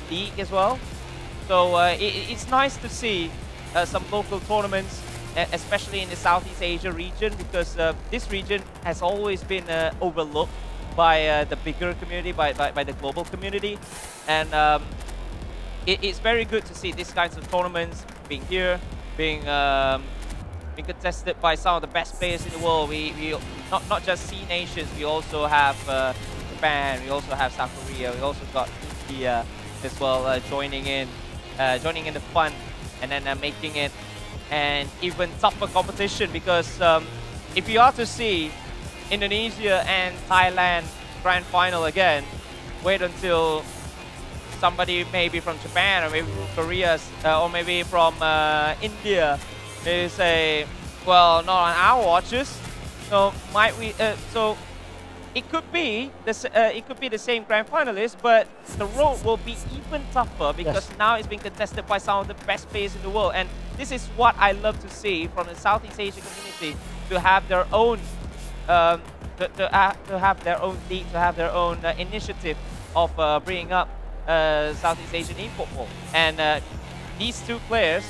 league as well. So it's nice to see some local tournaments, especially in the Southeast Asia region, because this region has always been overlooked by the bigger community, by the global community. And it's very good to see these kinds of tournaments being here, being contested by some of the best players in the world. We not just C nations, we also have Japan, we also have South Korea, we also got India as well joining in the fun, and then making it an even tougher competition, because if you are to see Indonesia and Thailand grand final again, wait until somebody maybe from Japan or maybe from Korea or maybe from India maybe say, well, not on our watches. So might we? So it could be the same grand finalist, but the road will be even tougher, because now it's being contested by some of the best players in the world. And this is what I love to see from the Southeast Asian community, to have their own to have their own league, to have their own initiative of bringing up Southeast Asian e-football. And these two players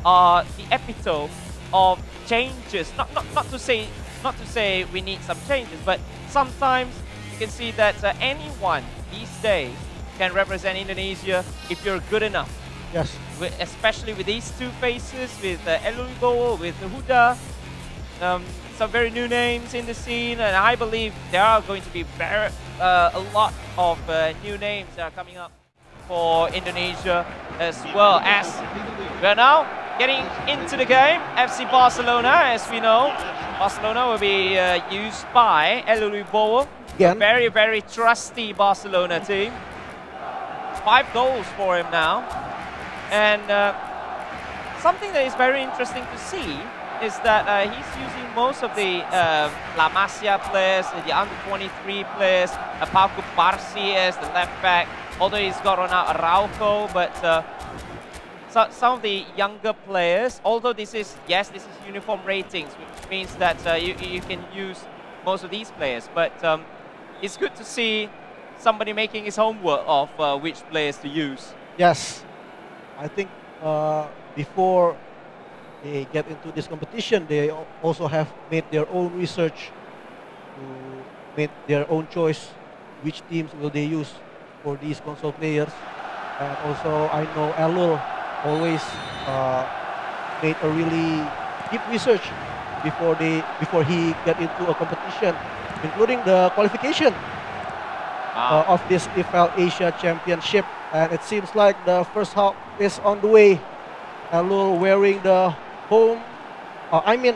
are the epitome of changes. Not to say we need some changes, but sometimes you can see that anyone these days can represent Indonesia if you're good enough. Yes. Especially with these two faces, with Eluibo, with Huda, some very new names in the scene, and I believe there are going to be a lot of new names that are coming up for Indonesia, as well as we are now getting into the game. FC Barcelona, as we know, Barcelona will be used by Eluibo, a very, very trusty Barcelona team. It's 5 goals for him now. And something that is very interesting to see is that he's using most of the La Masia players, the under-23 players, Pauku Parsi as the left back, although he's got Ronald Araujo, but some of the younger players, although this is uniform ratings, which means that you can use most of these players, but it's good to see somebody making his homework of which players to use. Yes, I think before they get into this competition, they also have made their own research to make their own choice which teams will they use for these console players. And also I know Alul always made a really deep research before he get into a competition, including the qualification of this IFeL Asia Championship. And it seems like the first half is on the way. Alul wearing the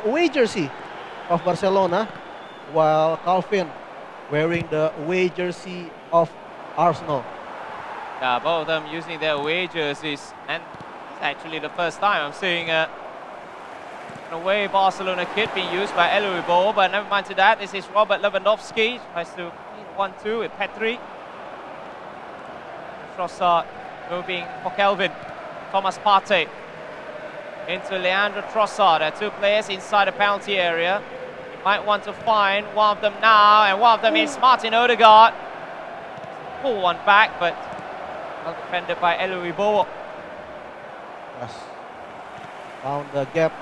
away jersey of Barcelona, while Calvin wearing the away jersey of Arsenal. Yeah, both of them using their away jerseys, and it's actually the first time I'm seeing an away Barcelona kit being used by Eluibo, but never mind to that. This is Robert Lewandowski, tries to 1-2 with Petri. Trossard moving for Kelvin. Thomas Partey into Leandro Trossard. There are 2 players inside the penalty area. You might want to find one of them now, and one of them is Martin Odegaard. Pull one back, but well defended by Eluibo. Yes, found the gap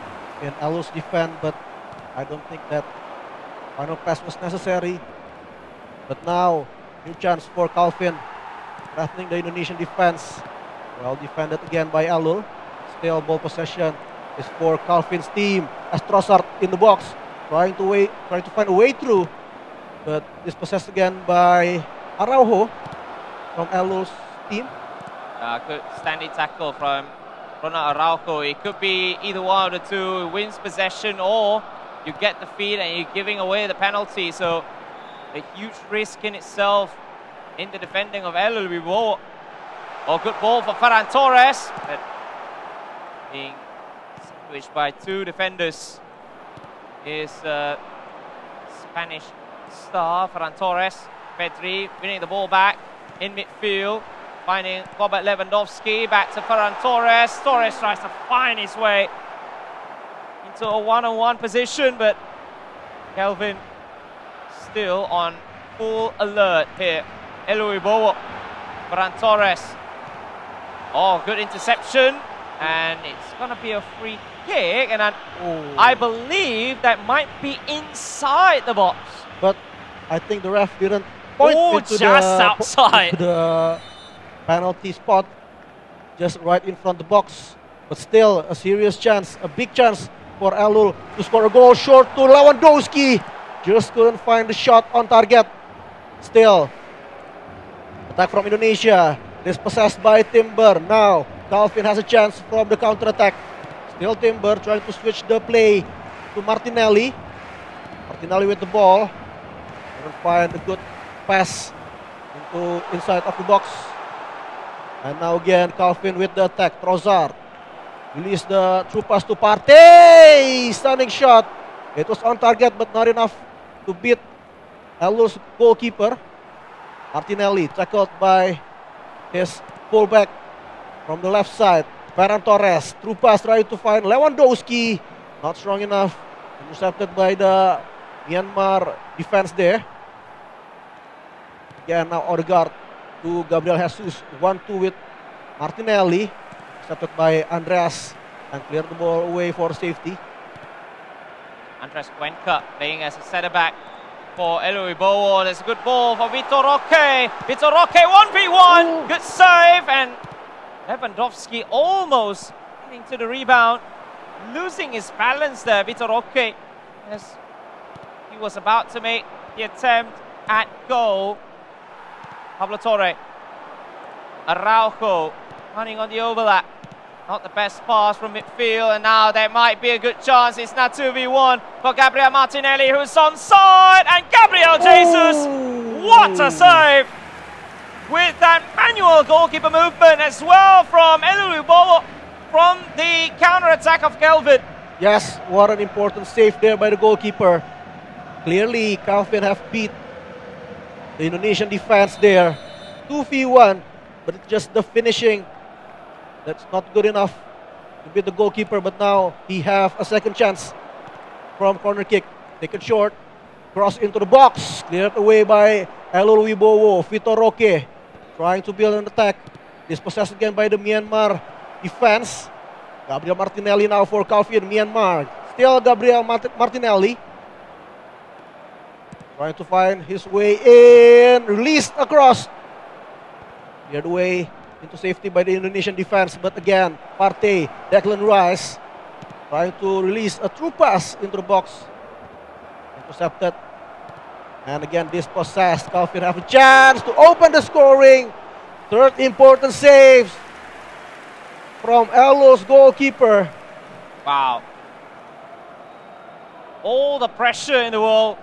in Alul's defense, but I don't think that final pass was necessary. But now, new chance for Calvin, threatening the Indonesian defense. Well defended again by Alul. Still ball possession is for Calvin's team as Trossard in the box, trying to find a way through, but dispossessed again by Araujo from Alul's team. Good standing tackle from Ronald Araujo. It could be either one of the two who wins possession, or you get the feed and you're giving away the penalty. So a huge risk in itself in the defending of Eluibo. Oh, good ball for Ferran Torres, but being sandwiched by 2 defenders is Spanish star Ferran Torres. Petri winning the ball back in midfield, finding Robert Lewandowski, back to Ferran Torres. Torres tries to find his way into a one-on-one position, but Kelvin still on full alert here. Eluibo, Ferran Torres. Oh, good interception, and it's going to be a free kick, and I believe that might be inside the box. But I think the ref didn't point into outside the penalty spot, just right in front of the box. But still, a serious chance, a big chance for Alul to score a goal. Short to Lewandowski, just couldn't find the shot on target. Still, attack from Indonesia, dispossessed by Timber. Now, Calvin has a chance from the counter-attack. Still Timber trying to switch the play to Martinelli. Martinelli with the ball. Couldn't find a good pass into inside of the box. And now again, Calvin with the attack. Trossard release the through pass to Partey. Stunning shot. It was on target, but not enough to beat Alul's goalkeeper. Martinelli tackled by his fullback from the left side. Ferran Torres, through pass trying to find Lewandowski. Not strong enough. Intercepted by the Myanmar defense there. Again, now Odegaard to Gabriel Jesus. 1-2 with Martinelli. Intercepted by Andreas and cleared the ball away for safety. Andres Cuenca playing as a centre back for Eluibo. There's a good ball for Vitor Roque. Vitor Roque 1v1. Good save, and Lewandowski almost getting to the rebound, losing his balance there. Vitor Roque, as he was about to make the attempt at goal. Pablo Torre, Araujo running on the overlap. Not the best pass from midfield, and now there might be a good chance. It's now 2v1 for Gabriel Martinelli, who's onside, and Gabriel Jesus, what a save! With that manual manual goalkeeper movement as well from Elulubowo from the counter-attack of Kelvin. Yes, what an important save there by the goalkeeper. Clearly, Calvin have beat the Indonesian defense there. 2v1, but it's just the finishing that's not good enough to beat the goalkeeper. But now he have a second chance from corner kick. Taken short, cross into the box, cleared away by Elulubowo. Vitor Roque trying to build an attack. Dispossessed again by the Myanmar defense. Gabriel Martinelli now for Calvin, Myanmar. Still Gabriel Martinelli. Trying to find his way in. Released across. Cleared away into safety by the Indonesian defense. But again, Partey, Declan Rice trying to release a true pass into the box. Intercepted. And again, dispossessed. Calvin have a chance to open the scoring. Third important saves from Elu's goalkeeper. Wow. All the pressure in the world.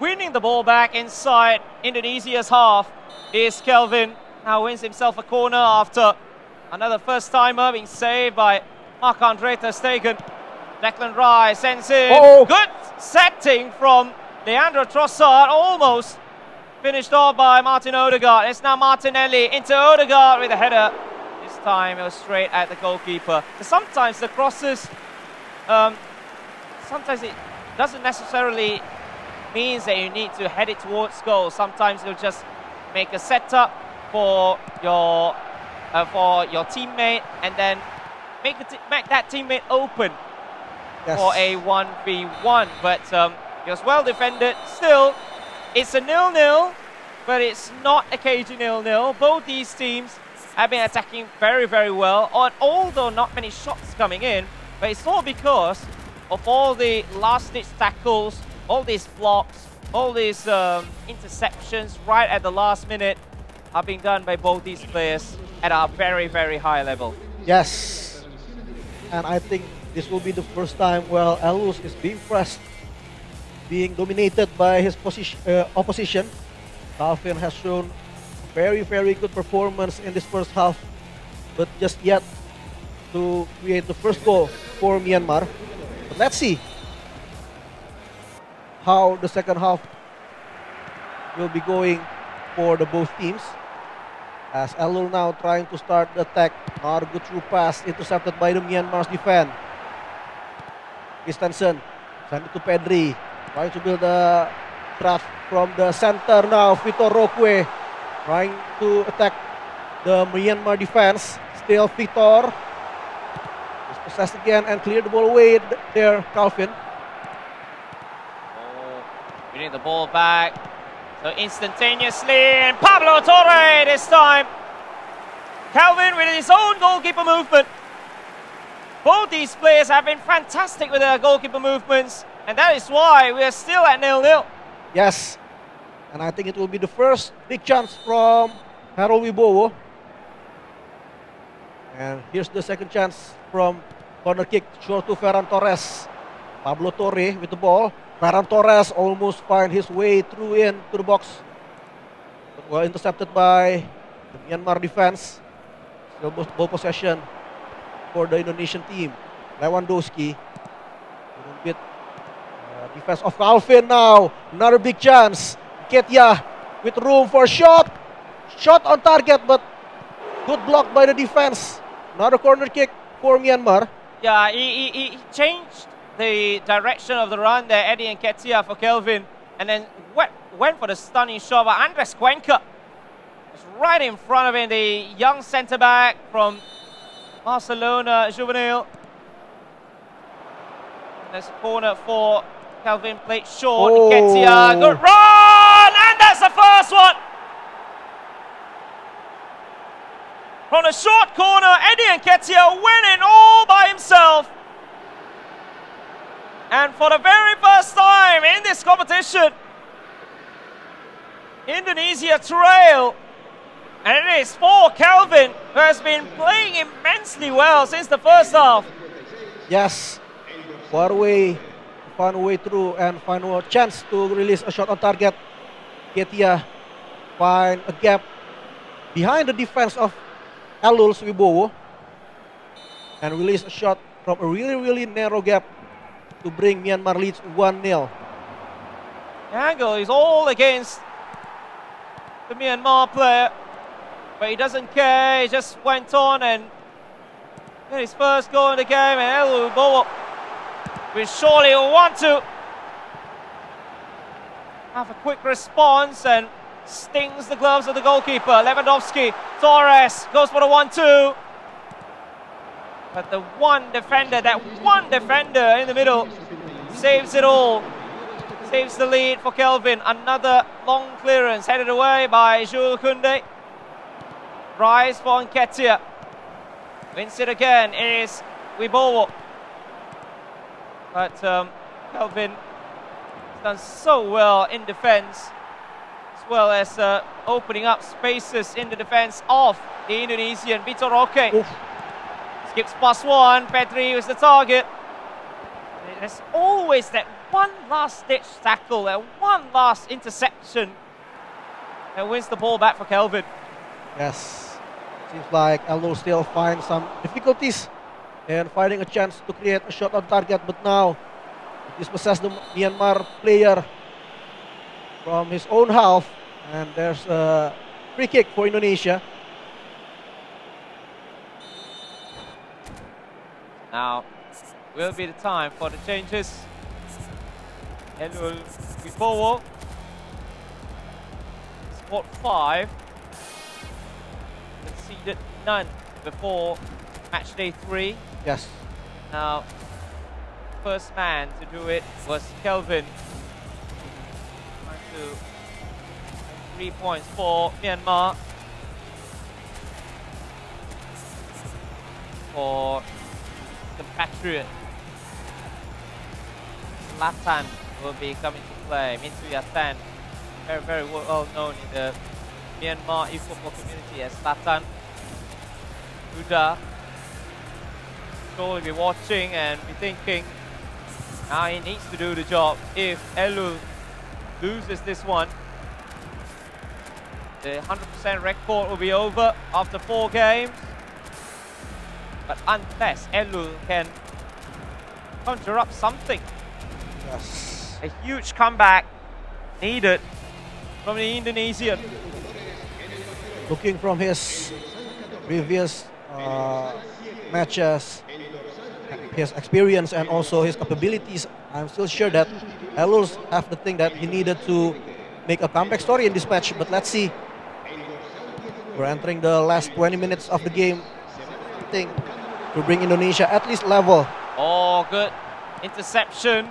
Winning the ball back inside Indonesia's half is Kelvin. Now wins himself a corner after another first-timer being saved by Marc-Andre ter Stegen. Declan Rice sends in. Good setting from Leandro Trossard. Almost finished off by Martin Odegaard. It's now Martinelli into Odegaard with a header. This time it was straight at the goalkeeper. Sometimes the crosses, sometimes it doesn't necessarily means that you need to head it towards goal. Sometimes you'll just make a setup for your teammate and then make that teammate open for a 1v1. But it was well defended. Still, it's a 0-0, but it's not a cagey 0-0. Both these teams have been attacking very, very well, although not many shots coming in. But it's all because of all the last-ditch tackles, all these blocks, all these interceptions right at the last minute are being done by both these players at a very, very high level. Yes. And I think this will be the first time Elus is being pressed, being dominated by his opposition. Calvin has shown very, very good performance in this first half, but just yet to create the first goal for Myanmar. But let's see how the second half will be going for the both teams. As Elul now trying to start the attack. Not a good through pass, intercepted by the Myanmar's defense. Christensen send it to Pedri. Trying to build a draft from the center now. Vitor Roque trying to attack the Myanmar defense. Still Vitor. Dispossessed again and cleared the ball away there, Calvin. Winning the ball back. So instantaneously, and Pablo Torre this time. Calvin with his own goalkeeper movement. Both these players have been fantastic with their goalkeeper movements, and that is why we are still at 0-0. Yes, and I think it will be the first big chance from Harold Wibowo. And here's the second chance from corner kick, short to Ferran Torres. Pablo Torre with the ball. Ferran Torres almost find his way through into the box. But well intercepted by the Myanmar defense. Still ball possession for the Indonesian team. Lewandowski. A bit defense of Calvin now. Another big chance. Ketia with room for shot. Shot on target, but good block by the defense. Another corner kick for Myanmar. Yeah, he changed the direction of the run there, Eddie and Ketia for Kelvin, and then went for the stunning shot by Andres Cuenca. It's right in front of him, the young centre-back from Barcelona Juvenil. And there's a corner for Kelvin, played short, Ketia, good run, and that's the first one! From a short corner, Eddie Nketiah winning all by himself. And for the very first time in this competition, Indonesia trail. And it is for Kelvin, who has been playing immensely well since the first half. Yes, far away, find a way through and find a chance to release a shot on target. Ketia find a gap behind the defense of Elul's Wibowo and release a shot from a really narrow gap to bring Myanmar leads 1-0. The angle is all against the Myanmar player, but he doesn't care. He just went on and get his first goal in the game, and Elul Wibowo will surely want to have a quick response and stings the gloves of the goalkeeper. Lewandowski, Torres goes for the 1-2. But the one defender in the middle saves it all. Saves the lead for Kelvin. Another long clearance headed away by Jules Koundé. Rise for Nketiah. Wins it again is Wibowo. But Kelvin has done so well in defence, as well as opening up spaces in the defence of the Indonesian. Vitor Roque skips past one. Petri was the target. There's always that one last ditch tackle, that one last interception that wins the ball back for Kelvin. Yes, seems like Elul still finds some difficulties in finding a chance to create a shot on target, but now it dispossessed the Myanmar player from his own half, and there's a free kick for Indonesia. Now will be the time for the changes. Elul Wibowo scored 5, conceded none before match day 3. Yes. Now, first man to do it was Kelvin. Trying to make 3 points for Myanmar. For compatriot Zlatan will be coming to play. Mintu Yatan, very well known in the Myanmar e-football community as Zlatan. Huda surely be watching and be thinking now he needs to do the job. If Elul loses this one, the 100% record will be over after 4 games. But unless Elul can conjure up something, Yes. a huge comeback needed from the Indonesian. Looking from his previous matches, his experience and also his capabilities, I'm still sure that Elul have the thing that he needed to make a comeback story in this match. But let's see. We're entering the last 20 minutes of the game. I think to bring Indonesia at least level. Oh, good interception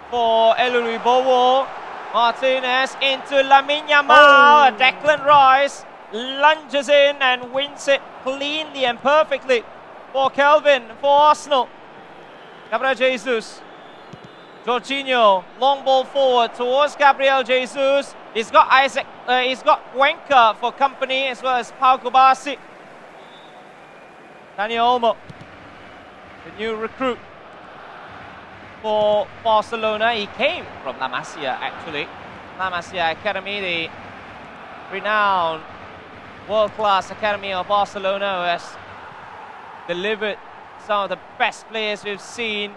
for Elul Wibowo. Martinez into Lamine Yamal. Declan Rice lunges in and wins it cleanly and perfectly for Kelvin, for Arsenal. Gabriel Jesus. Jorginho, long ball forward towards Gabriel Jesus. He's got Cuenca for company, as well as Pau Gubasi. Daniel Olmo, the new recruit for Barcelona. He came from La Masia, actually. La Masia Academy, the renowned world-class academy of Barcelona, who has delivered some of the best players we've seen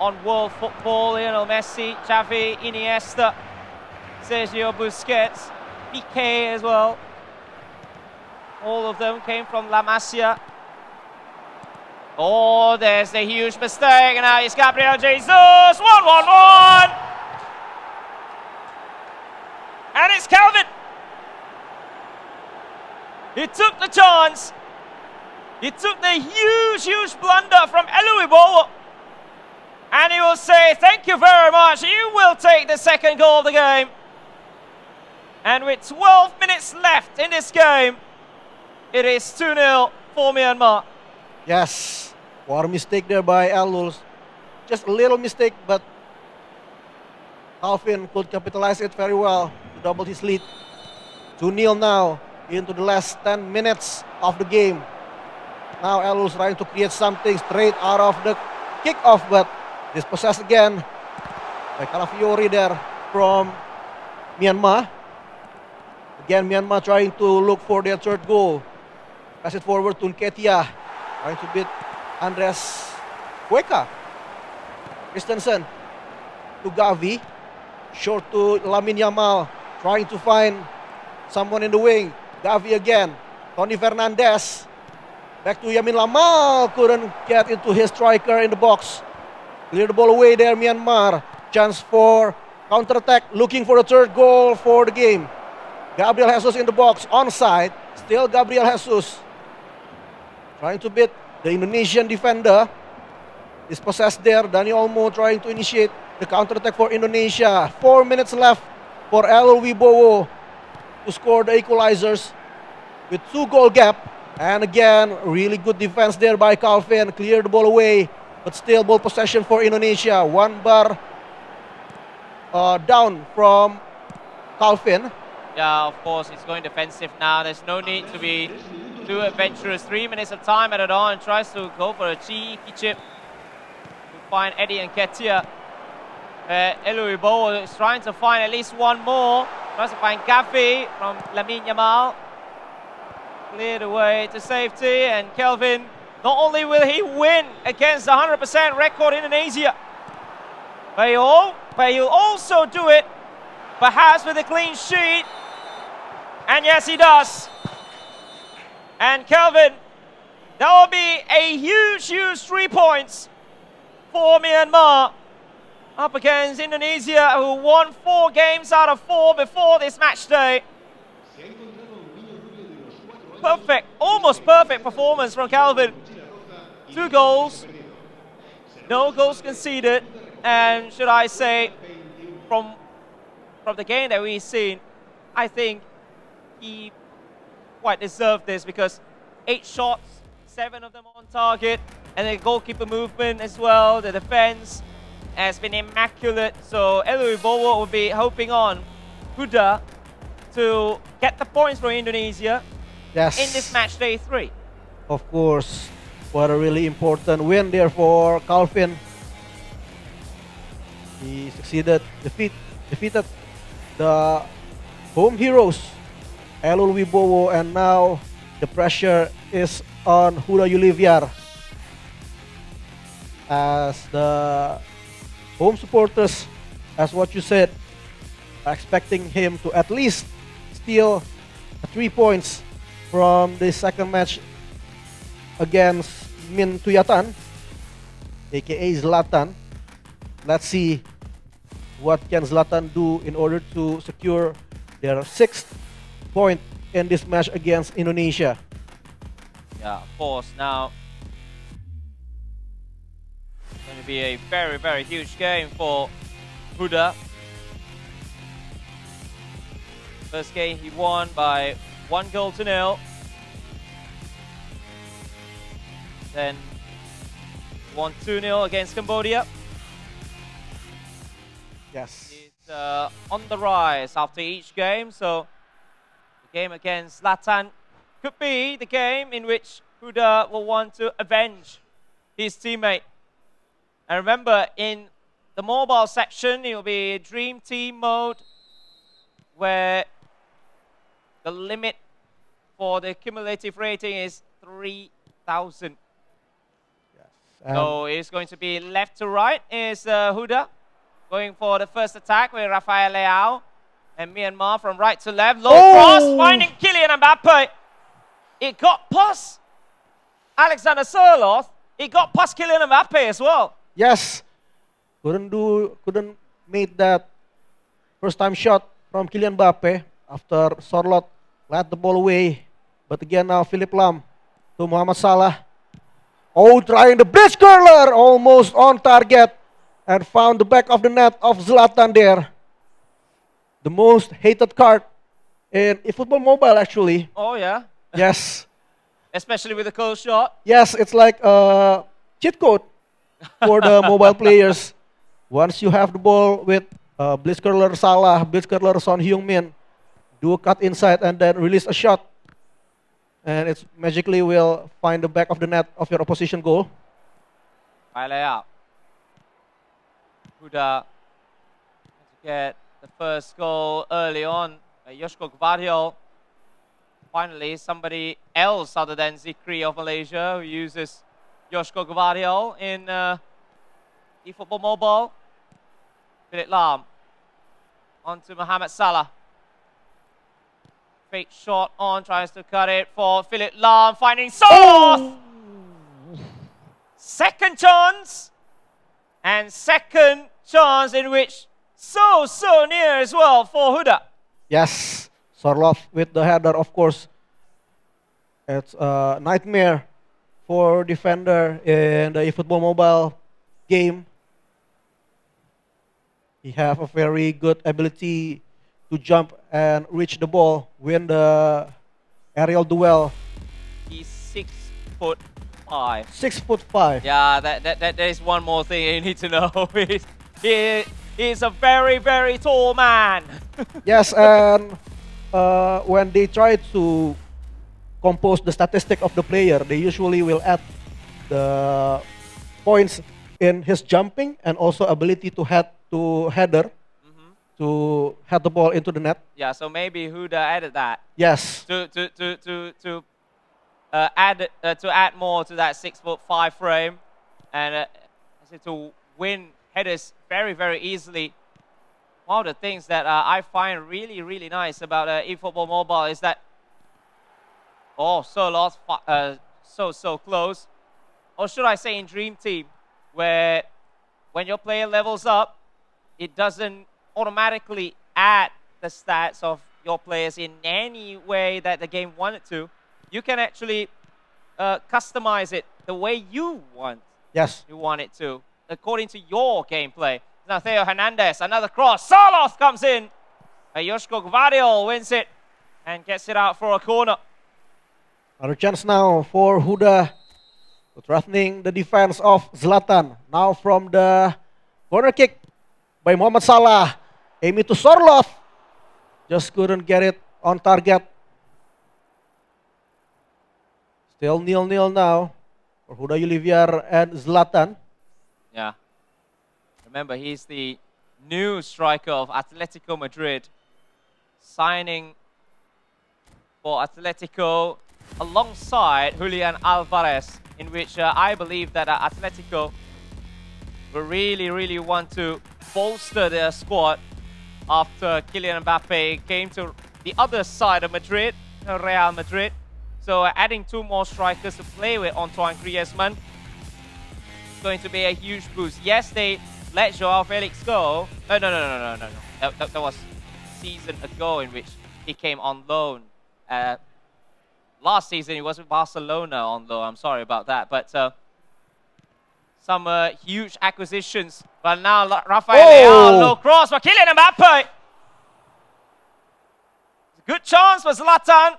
on world football. Lionel Messi, Xavi, Iniesta, Sergio Busquets, Piqué as well. All of them came from La Masia. Oh, there's the huge mistake, and now it's Gabriel Jesus. 1-1-1. And it's Kelvin. He took the chance. He took the huge blunder from Elul Wibowo. And he will say, thank you very much. You will take the second goal of the game. And with 12 minutes left in this game, it is 2-0 for Myanmar. Yes, what a mistake there by Elul. Just a little mistake, but Calvin could capitalize it very well to double his lead. 2-0 now into the last 10 minutes of the game. Now Elul trying to create something straight out of the kickoff, but dispossessed again by Calafiori there from Myanmar. Again, Myanmar trying to look for their third goal. Pass it forward to Nketiah. Trying to beat Andres Cueca. Christensen to Gavi. Short to Lamine Yamal. Trying to find someone in the wing. Gavi again. Tony Fernandez. Back to Yamin Lamal. Couldn't get into his striker in the box. Clear the ball away there, Myanmar. Chance for counter-attack. Looking for the third goal for the game. Gabriel Jesus in the box. Onside. Still Gabriel Jesus. Trying to beat the Indonesian defender. Dispossessed there. Dani Olmo trying to initiate the counter-attack for Indonesia. 4 minutes left for El Wibowo to score the equalizers with 2-goal gap. And again, really good defense there by Calvin. Clear the ball away, but still ball possession for Indonesia. 1 bar down from Calvin. Yeah, of course, it's going defensive now. There's no need to be too adventurous. 3 minutes of time added on. Tries to go for a cheeky chip to find Eddie and Ketia. Elu Wibowo is trying to find at least one more. Tries to find Gavi from Lamine Yamal. Cleared away to safety, and Kelvin, not only will he win against the 100% record Indonesia, but he'll also do it perhaps with a clean sheet. And yes, he does. And Kelvin, that will be a huge 3 points for Myanmar up against Indonesia, who won 4 games out of 4 before this match day. Perfect, almost perfect performance from Calvin. 2 goals, no goals conceded, and should I say, from the game that we've seen, I think he quite deserved this, because 8 shots, 7 of them on target, and the goalkeeper movement as well. The defense has been immaculate, so Elu Wibowo will be hoping on Huda to get the points for Indonesia. Yes. In this match day 3. Of course, what a really important win there for Calvin. He succeeded, defeated the home heroes, Elul Wibowo, and now the pressure is on Huda Yuliviar, as the home supporters, as what you said, are expecting him to at least steal 3 points from the second match against Min Tuyatan, aka Zlatan. Let's see what can Zlatan do in order to secure their 6th point in this match against Indonesia. Yeah, of course. Now, it's going to be a very, very huge game for Huda. First game he won by 1-0. Then won 2-0 against Cambodia. Yes. It's on the rise after each game, so the game against Zlatan could be the game in which Huda will want to avenge his teammate. And remember, in the mobile section, it will be Dream Team mode, where the limit for the cumulative rating is 3,000. Yes. So it's going to be left to right is Huda, going for the first attack with Rafael Leao, and Myanmar from right to left. Low cross, finding Kylian Mbappe. It got past Alexander Sørloth. It got past Kylian Mbappe as well. Yes. Couldn't make that first time shot from Kylian Mbappe after Sørloth led the ball away. But again now Philip Lam to Mohamed Salah. Oh, trying the bridge curler, almost on target, and found the back of the net of Zlatan there. The most hated card in eFootball Mobile, actually. Oh yeah. Yes. Especially with the close shot. Yes, it's like a cheat code for the mobile players. Once you have the ball with blitz curler Salah, blitz curler Son Heung-min, do a cut inside and then release a shot, and it magically will find the back of the net of your opposition goal. Leao. Huda to get the first goal early on Joshko Gvardiol. Finally, somebody else other than Zikri of Malaysia who uses Joshko Gvardiol in eFootball Mobile. Philip Lam on to Mohamed Salah. Fake shot on, tries to cut it for Philip Lam, finding Soloth! Second chance! And second chance in which so near as well for Huda. Yes, Sorloth with the header, of course. It's a nightmare for defender in the eFootball Mobile game. He have a very good ability to jump and reach the ball, win the aerial duel. He's 6'5". 6'5". Yeah, that is one more thing you need to know. He's a very, very tall man. Yes, and when they try to compose the statistic of the player, they usually will add the points in his jumping and also ability to header to head the ball into the net. Yeah, so maybe Huda added that. Yes. To add more to that 6'5" frame, and to win headers very, very easily. One of the things that I find really, really nice about eFootball Mobile is that so close, or should I say in Dream Team, where when your player levels up, it doesn't automatically add the stats of your players in any way that the game wanted to. You can actually customize it the way you want. Yes. You want it to, according to your gameplay. Now Theo Hernandez, another cross. Soloth comes in. Joshko Gvardiol wins it and gets it out for a corner. Another chance now for Huda, threatening the defense of Zlatan. Now from the corner kick by Mohamed Salah, aiming to Sorloth, just couldn't get it on target. Still 0-0 now for Huda Yuliviar and Zlatan. Yeah. Remember, he's the new striker of Atletico Madrid, signing for Atletico alongside Julian Alvarez, in which I believe that Atletico will really, really want to bolster their squad after Kylian Mbappe came to the other side of Madrid, Real Madrid. So adding two more strikers to play with Antoine Griezmann is going to be a huge boost. Yes, they let Joao Felix go. No. That was a season ago in which he came on loan. Last season he was with Barcelona on loan. I'm sorry about that. But some huge acquisitions. But now Rafael Leao, low cross for Kylian Mbappe. Good chance for Zlatan.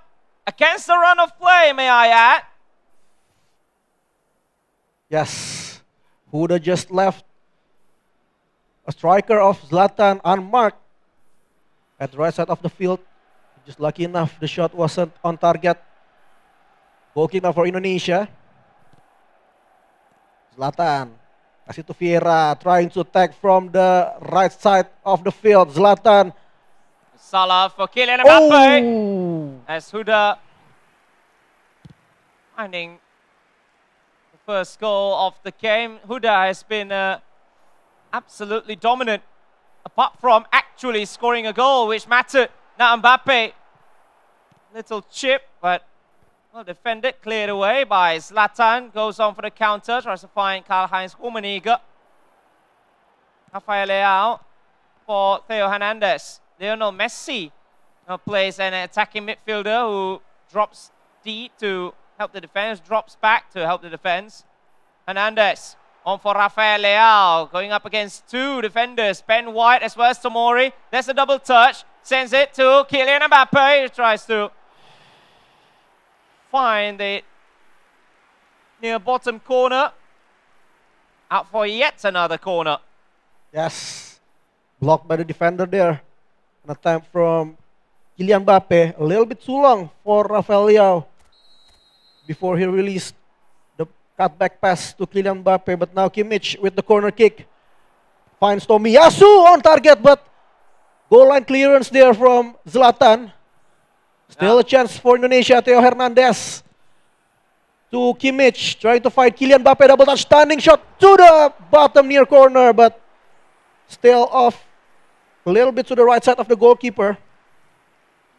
Against the run of play, may I add. Yes, Huda just left a striker of Zlatan unmarked at the right side of the field. Just lucky enough the shot wasn't on target. Goal kick now for Indonesia. Zlatan, kasih to Vieira, trying to attack from the right side of the field. Zlatan. Salah for Kylian Mbappe. As Huda finding the first goal of the game. Huda has been absolutely dominant, apart from actually scoring a goal, which mattered. Now Mbappe, little chip, but well defended, cleared away by Zlatan. Goes on for the counter, tries to find Karl-Heinz Rummenigge. Rafael Leao for Theo Hernandez. Lionel Messi plays an attacking midfielder who drops deep to help the defense, drops back to help the defense. Hernandez on for Rafael Leao, going up against two defenders, Ben White as well as Tomori. There's a double touch, sends it to Kylian Mbappe, who tries to find it near bottom corner. Out for yet another corner. Yes, blocked by the defender there. An attempt from Kylian Mbappe, a little bit too long for Rafael Leao before he released the cutback pass to Kylian Mbappe. But now Kimmich with the corner kick finds Tomiyasu on target, but Goal line clearance there from Zlatan. Still a chance for Indonesia. Theo Hernandez to Kimmich, trying to find Kylian Mbappe. Double touch, stunning shot to the bottom near corner, but still off a little bit to the right side of the goalkeeper.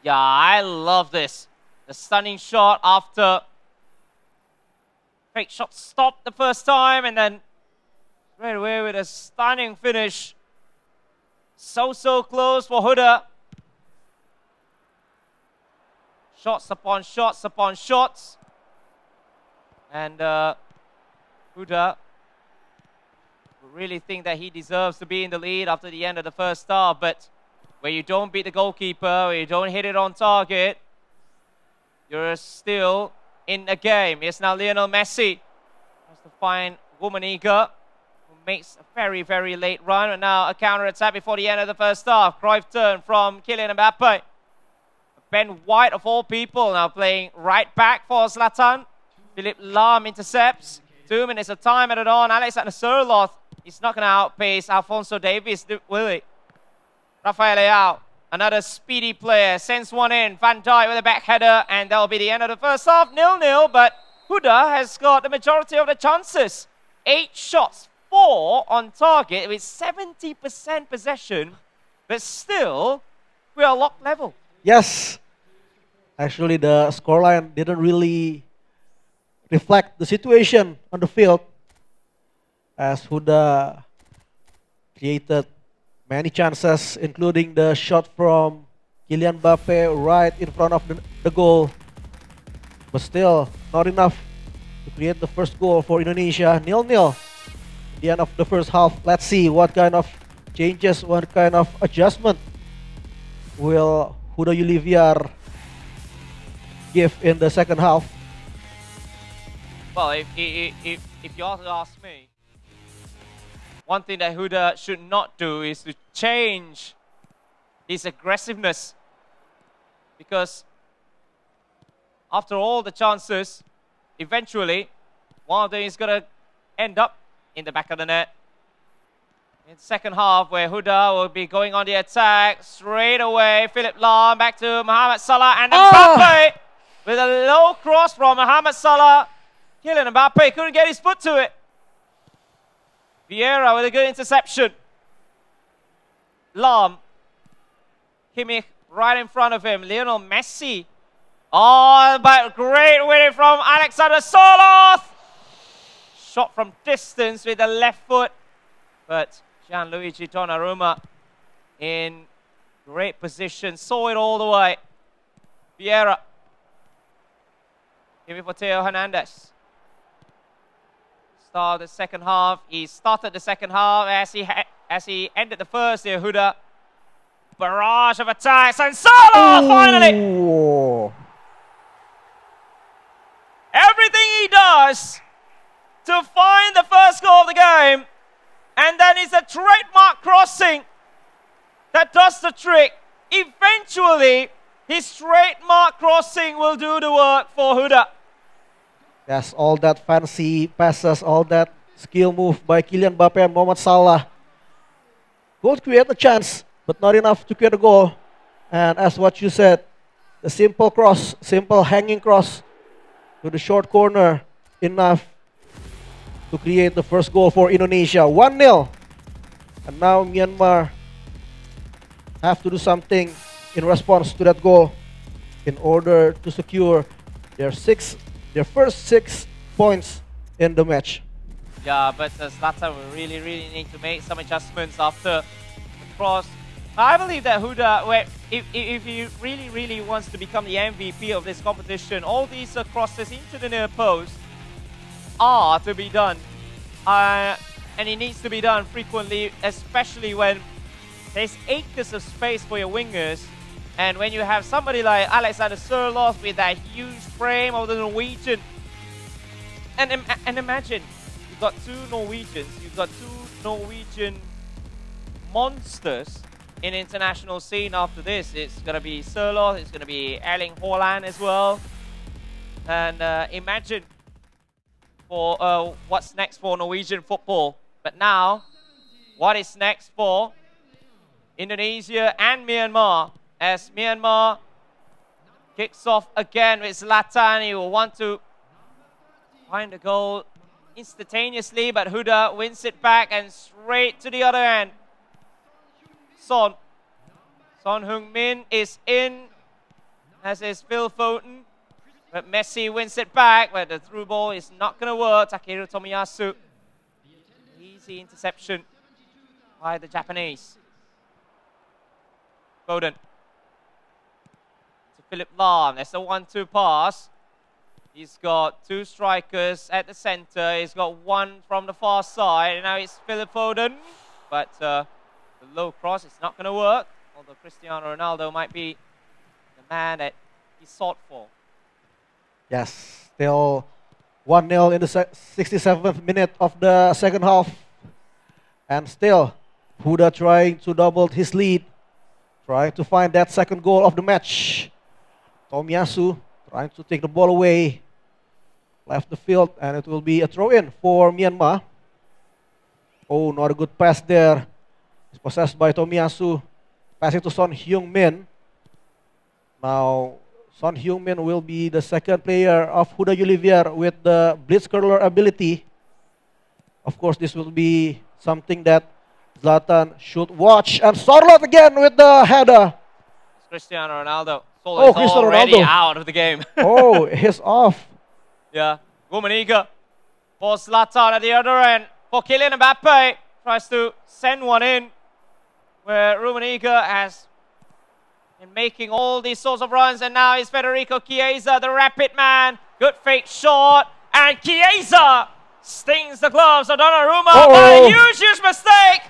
Yeah, I love this. The stunning shot after fake shot stopped the first time, and then right away with a stunning finish. So close for Huda. Shots upon shots upon shots. And Huda really think that he deserves to be in the lead after the end of the first half, but where you don't beat the goalkeeper, where you don't hit it on target, you're still in a game. It's now Lionel Messi. Has to find Womaniga, who makes a very late run, and now a counter-attack before the end of the first half. Cruyff turn from Kylian Mbappe. Ben White, of all people, now playing right back for Zlatan. Philipp Lahm intercepts. 2 minutes of time added on. Alexander Sørloth, he's not going to outpace Alphonso Davies, will he? Rafael Leao, another speedy player, sends one in. Van Dijk with a back header, and that'll be the end of the first half. 0-0, but Huda has got the majority of the chances. 8 shots, 4 on target with 70% possession, but still, we are locked level. Yes, actually the scoreline didn't really reflect the situation on the field, as Huda created many chances, including the shot from Kylian Mbappe right in front of the goal, but still not enough to create the first goal for Indonesia. 0-0 at the end of the first half. Let's see what kind of changes, what kind of adjustment will Huda Yuliviar give in the second half. Well, if you also ask me, one thing that Huda should not do is to change his aggressiveness, because after all the chances, eventually one of them is going to end up in the back of the net. In the second half, where Huda will be going on the attack straight away. Philipp Lahm back to Mohamed Salah, and Mbappe with a low cross from Mohamed Salah. Kylian Mbappe couldn't get his foot to it. Vieira with a good interception. Lahm. Kimmich right in front of him. Lionel Messi. Oh, but great winning from Alexander Sørloth. Shot from distance with the left foot. But Gianluigi Donnarumma in great position. Saw it all the way. Vieira. Give it for Theo Hernandez. Start the second half. He started the second half as he ended the first here. Huda. Barrage of attacks, and Salah finally. Everything he does to find the first goal of the game, and then it's a trademark crossing that does the trick. Eventually, his trademark crossing will do the work for Huda. Yes, all that fancy passes, all that skill move by Kylian Mbappe and Mohamed Salah. Both create a chance, but not enough to create a goal. And as what you said, the simple cross, simple hanging cross to the short corner, enough to create the first goal for Indonesia. 1-0. And now Myanmar have to do something in response to that goal in order to secure their first 6 points in the match. Yeah, but Zlatan will really need to make some adjustments after the cross. I believe that Huda, if he really wants to become the MVP of this competition, all these crosses into the near post are to be done. And it needs to be done frequently, especially when there's acres of space for your wingers. And when you have somebody like Alexander Sørloth with that huge frame of the Norwegian, and imagine, you've got 2 Norwegians, you've got 2 Norwegian monsters in international scene after this. It's going to be Sørloth, it's going to be Erling Haaland as well. And imagine for what's next for Norwegian football. But now, what is next for Indonesia and Myanmar, as Myanmar kicks off again with Zlatan. He will want to find a goal instantaneously, but Huda wins it back and straight to the other end. Son Heung-min is in, as is Phil Foden. But Messi wins it back, but the through ball is not going to work. Takeru Tomiyasu. Easy interception by the Japanese. Foden. To Philip Lahm. There's a 1-2 pass. He's got two strikers at the center. He's got one from the far side. And now it's Philip Foden. But the low cross is not going to work. Although Cristiano Ronaldo might be the man that he sought for. Yes, still 1-0 in the 67th minute of the second half. And still, Huda trying to double his lead. Trying to find that second goal of the match. Tomiyasu trying to take the ball away. Left the field, and it will be a throw-in for Myanmar. Oh, not a good pass there. It's possessed by Tomiyasu. Passing to Son Heung-min. Now, Son Heung-min will be the second player of Huda Olivier with the blitz curler ability. Of course, this will be something that Zlatan should watch. And Sorloth again with the header. It's Cristiano Ronaldo. Oh, Sorloth is Cristiano already Ronaldo. out of the game. Oh, he's off. Yeah, Rummenigge for Zlatan at the other end. For Kylian Mbappe, tries to send one in, where Rummenigge has been making all these sorts of runs, and now it's Federico Chiesa, the rapid man. Good fake shot, and Chiesa stings the gloves of Donnarumma, but a huge mistake.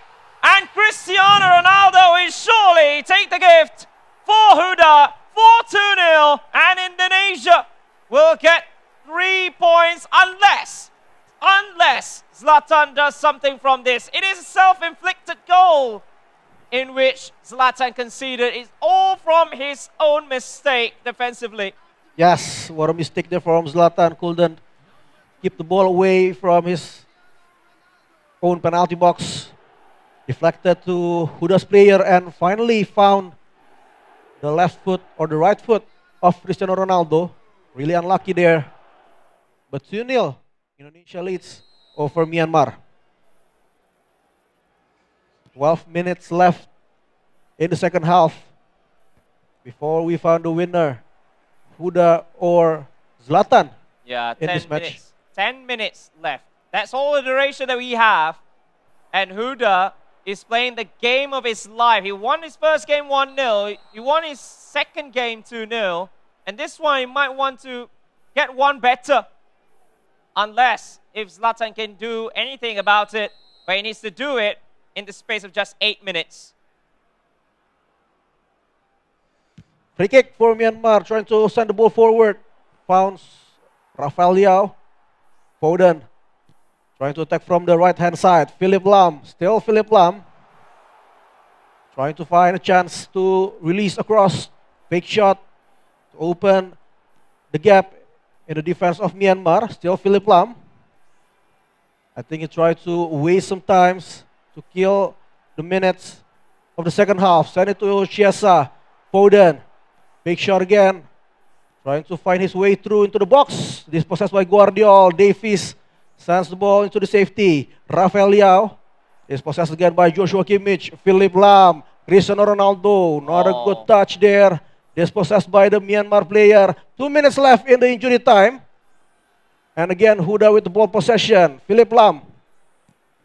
And Cristiano Ronaldo is surely take the gift for Huda for 2-0, and Indonesia will get 3 points unless Zlatan does something from this. It is a self-inflicted goal in which Zlatan conceded. It's all from his own mistake defensively. Yes, what a mistake there from Zlatan. Couldn't keep the ball away from his own penalty box. Deflected to Huda's player and finally found the left foot or the right foot of Cristiano Ronaldo. Really unlucky there. But 2-0, Indonesia leads over Myanmar. 12 minutes left in the second half before we found the winner, Huda or Zlatan. Yeah, in 10 this match. minutes. 10 minutes left. That's all the duration that we have. And Huda is playing the game of his life. He won his first game 1-0. He won his second game 2-0. And this one, he might want to get one better. Unless if Zlatan can do anything about it. But he needs to do it in the space of just 8 minutes. Free kick for Myanmar, trying to send the ball forward. Found Rafael Leao. Foden trying to attack from the right-hand side. Philip Lahm, still Philip Lahm. Trying to find a chance to release across. Fake shot to open the gap in the defense of Myanmar. Still Philip Lahm. I think he tried to waste some times to kill the minutes of the second half. Send it to Chiesa. Foden. Big shot again. Trying to find his way through into the box. Dispossessed by Guardiol. Davies sends the ball into the safety. Rafael Leao is possessed again by Joshua Kimmich. Philip Lahm. Cristiano Ronaldo. Not a good touch there. Dispossessed by the Myanmar player. 2 minutes left in the injury time. And again, Huda with the ball possession. Philip Lahm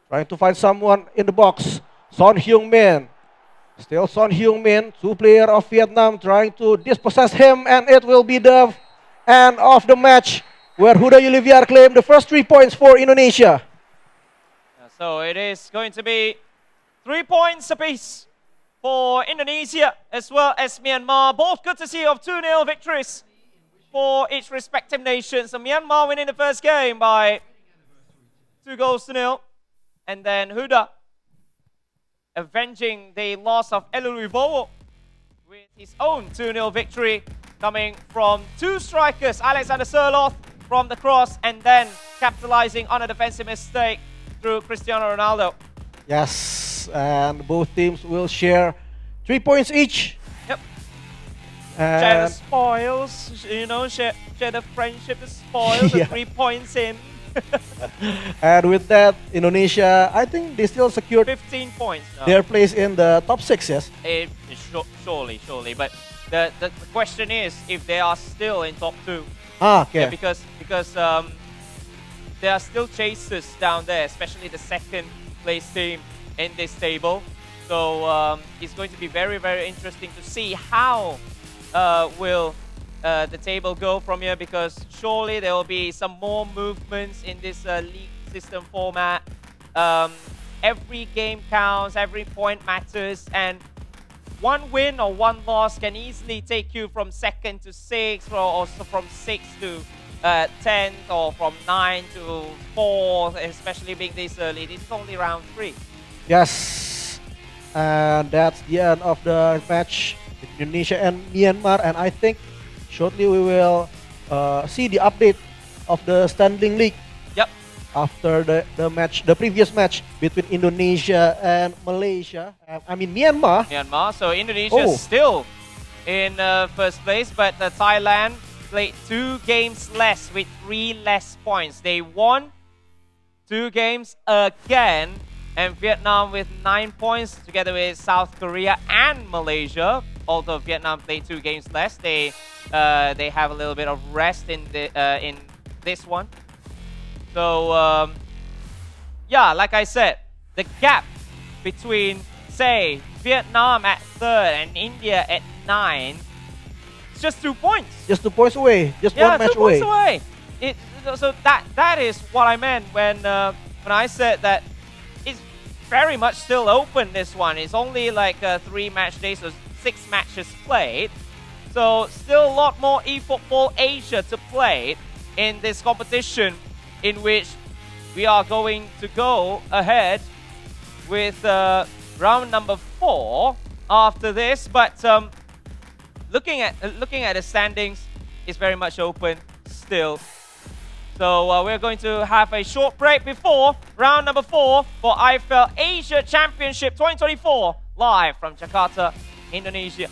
trying to find someone in the box. Son Heung-min. Still Son Heung-min, two-player of Vietnam trying to dispossess him, and it will be the end of the match where Huda Olivier claimed the first 3 points for Indonesia. So it is going to be 3 points apiece for Indonesia as well as Myanmar. Both good to see of 2-0 victories for each respective nation. So Myanmar winning the first game by 2-0. And then Huda avenging the loss of Eluluibowo with his own 2-0 victory coming from two strikers, Alexander Sorloth from the cross and then capitalizing on a defensive mistake through Cristiano Ronaldo. Yes, and both teams will share 3 points each. Yep. Share the And spoils, you know, share the friendship, the spoils, Yeah. the 3 points in. and with that, Indonesia, I think they still secured 15 points now. their place in the top 6, yes? Surely. But the question is if they are still in top 2. Okay. Yeah, because there are still chasers down there, especially the second place team in this table. So it's going to be very, very interesting to see how will the table go from here, because surely there will be some more movements in this league system format. Every game counts, every point matters, and one win or one loss can easily take you from 2nd to 6th, or also from 6th to 10th, or from 9 to 4th, especially being this early. This is only round 3. Yes. And that's the end of the match between Indonesia and Myanmar. And I think shortly we will see the update of the standing league. Yep. After the previous match between Indonesia and Malaysia. I mean Myanmar. So Indonesia is still in first place, but Thailand played 2 games less with 3 less points. They won 2 games again, and Vietnam with 9 points together with South Korea and Malaysia. Although Vietnam played 2 games less, they have a little bit of rest in this one. So yeah, like I said, the gap between, say, Vietnam at 3rd and India at 9, it's just 2 points. Just 2 points away. Just one match 2 points away. So that is what I meant when I said that it's very much still open, this one. It's only like 3 match days, so 6 matches played. So still a lot more eFootball Asia to play in this competition, in which we are going to go ahead with round number 4 after this. But looking at the standings, it's very much open still. So we're going to have a short break before round number 4 for IFeL Asia Championship 2024, live from Jakarta, Indonesia.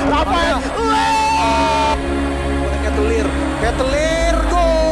Rafael. Ketelir, gol.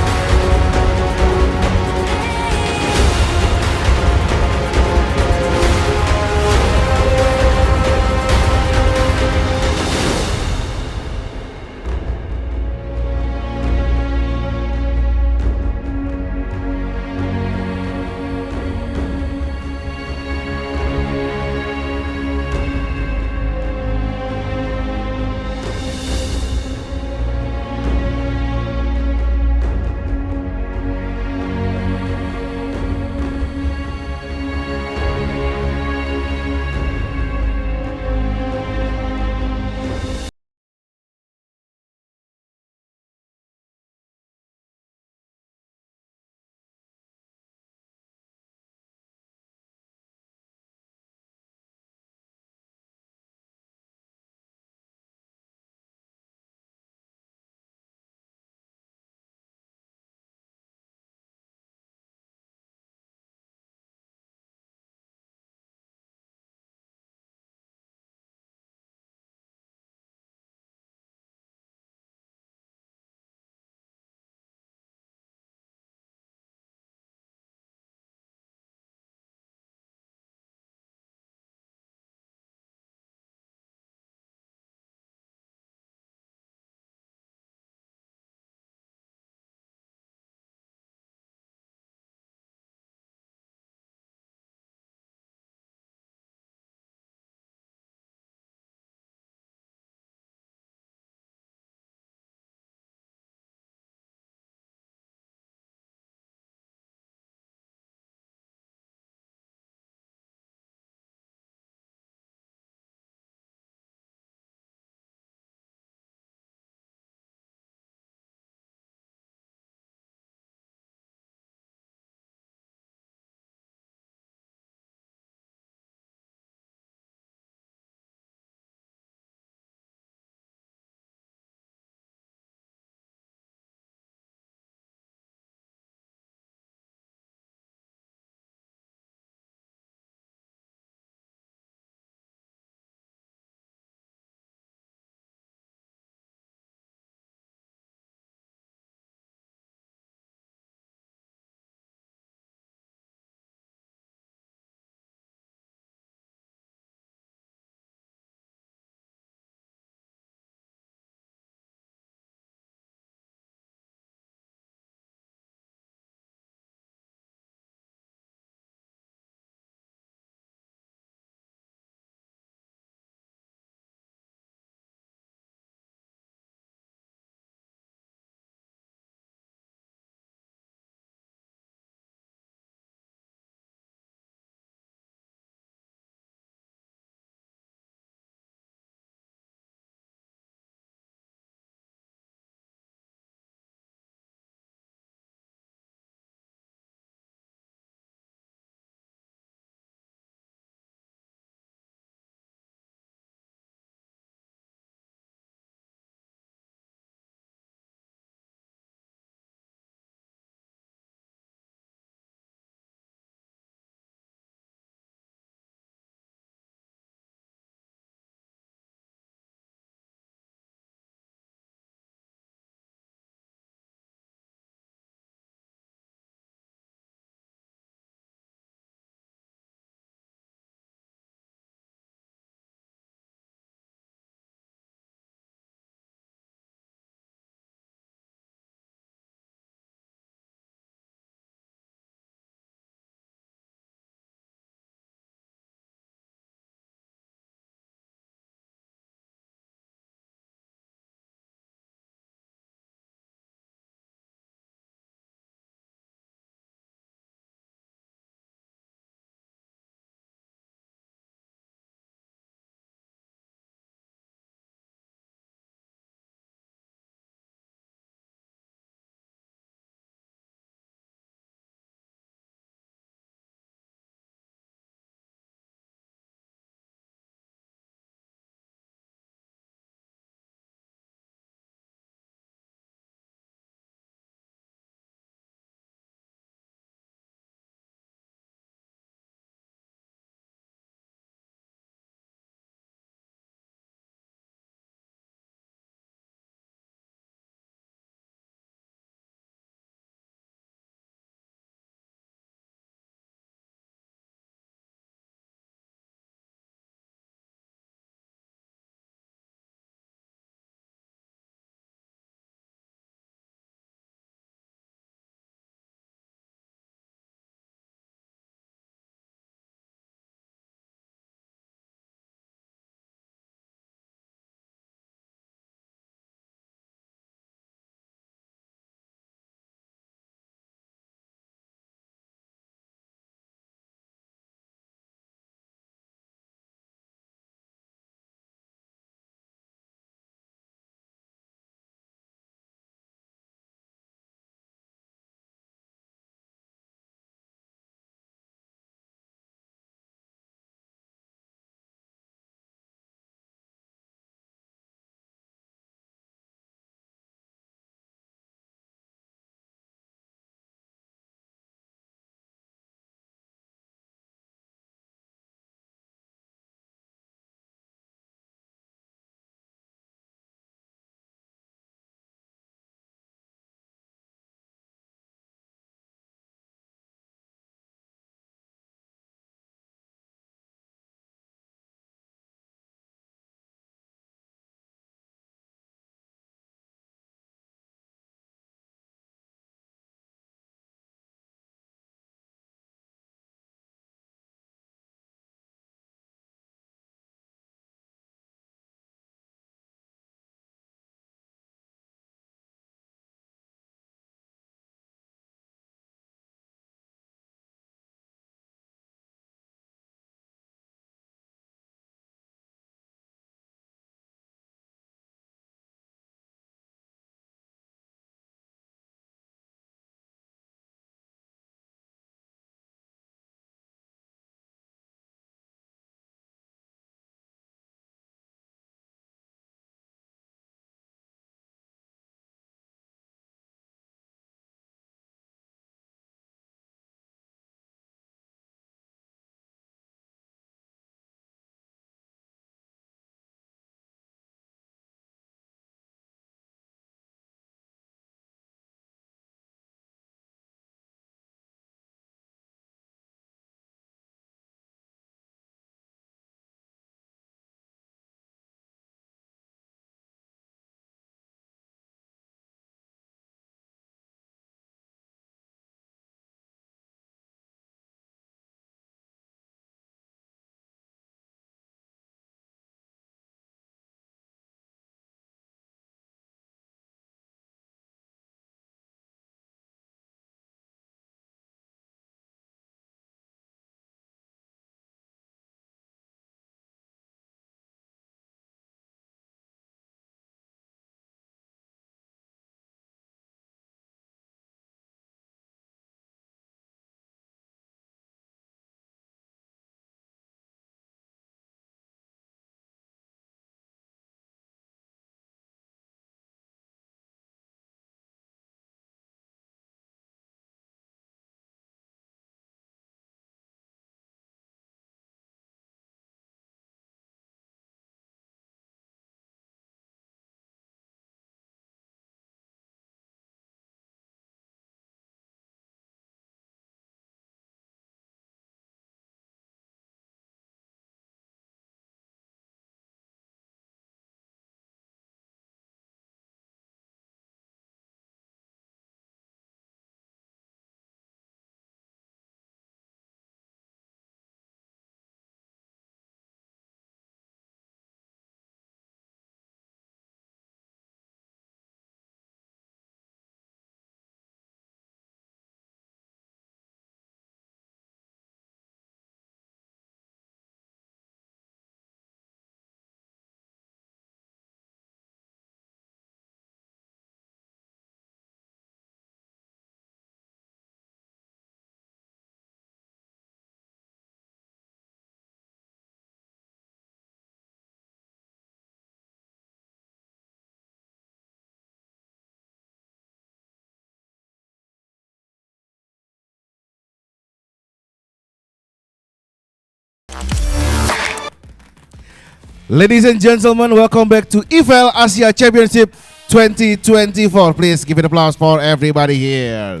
Ladies and gentlemen, welcome back to IFeL Asia Championship 2024. Please give it applause for everybody here.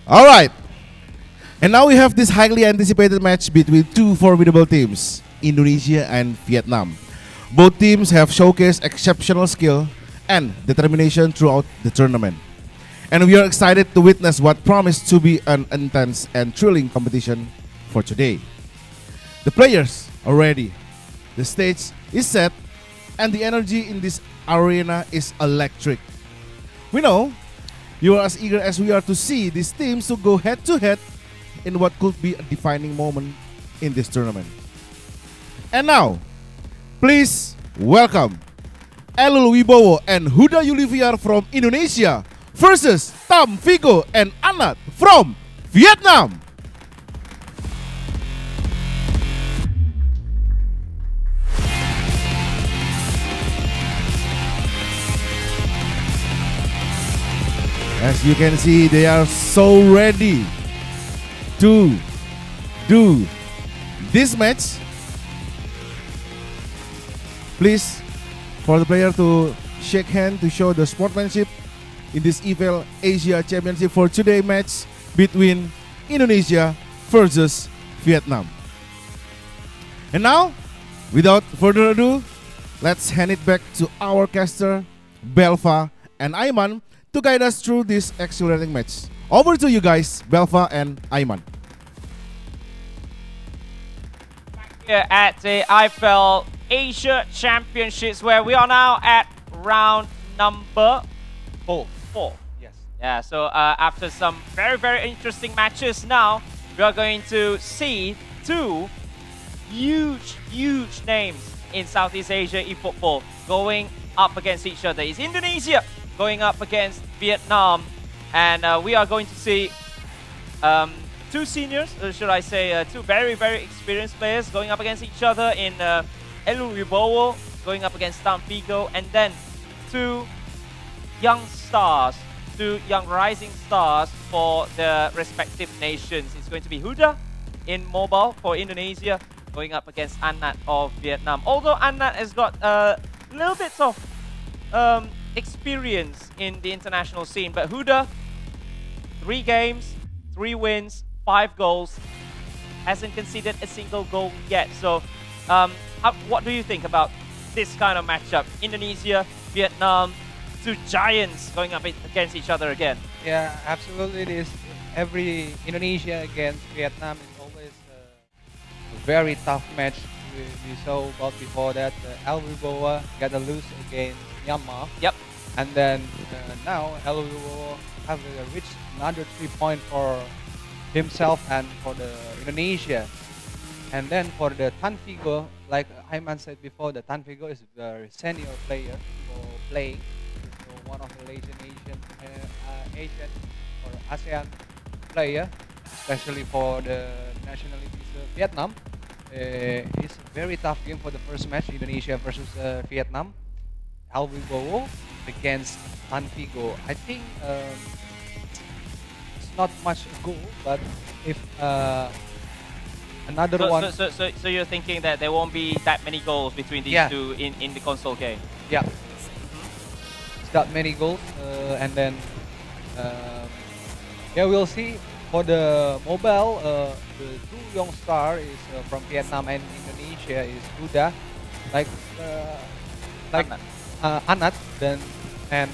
All right. And now we have this highly anticipated match between two formidable teams, Indonesia and Vietnam. Both teams have showcased exceptional skill and determination throughout the tournament. And we are excited to witness what promised to be an intense and thrilling competition for today. The players are ready, the stage is set, and the energy in this arena is electric. We know you are as eager as we are to see these teams to go head to head in what could be a defining moment in this tournament. And now, please welcome Elul Wibowo and Huda Yuliviar from Indonesia versus Tam Vigo and Anat from Vietnam. As you can see, they are so ready to do this match. Please, for the player to shake hand to show the sportsmanship in this IFeL Asia Championship for today match between Indonesia versus Vietnam. And now, without further ado, let's hand it back to our caster, Belva and Aiman, to guide us through this exhilarating match. Over to you guys, Belva and Aiman. Here at the IFeL Asia Championships, where we are now at round number 4. Yes. Yeah, so after some very, very interesting matches now, we are going to see two huge names in Southeast Asia eFootball going up against each other. It's Indonesia going up against Vietnam, and we are going to see two seniors, or should I say two very, very experienced players going up against each other in Elul Wibowo going up against Tam Vigo, and then two young stars, two young rising stars for the respective nations. It's going to be Huda in mobile for Indonesia going up against Anat of Vietnam. Although Anat has got a little bit of experience in the international scene, but Huda, 3 games, 3 wins, 5 goals, hasn't conceded a single goal yet. So what do you think about this kind of matchup? Indonesia, Vietnam, two giants going up against each other again. Yeah, absolutely. It is. Every Indonesia against Vietnam is always a very tough match. We saw about before that Elul Wibowo got a lose against Myanmar. Yep. And then now Elul Wibowo have reached another 3 points for himself and for the Indonesia. And then for the Tan Vigo, like Aiman said before, the Tan Vigo is a very senior player for playing. So one of the Asian or ASEAN player, especially for the nationalities of Vietnam. It's a very tough game for the first match, Indonesia versus Vietnam. Elul Wibowo against Tan Vigo. I think it's not much goal, but if another one. So you're thinking that there won't be that many goals between these two in the console game? Yeah. It's that many goals, and then yeah, we'll see. For the mobile, the two young stars is from Vietnam and Indonesia is Huda, like Anat, then and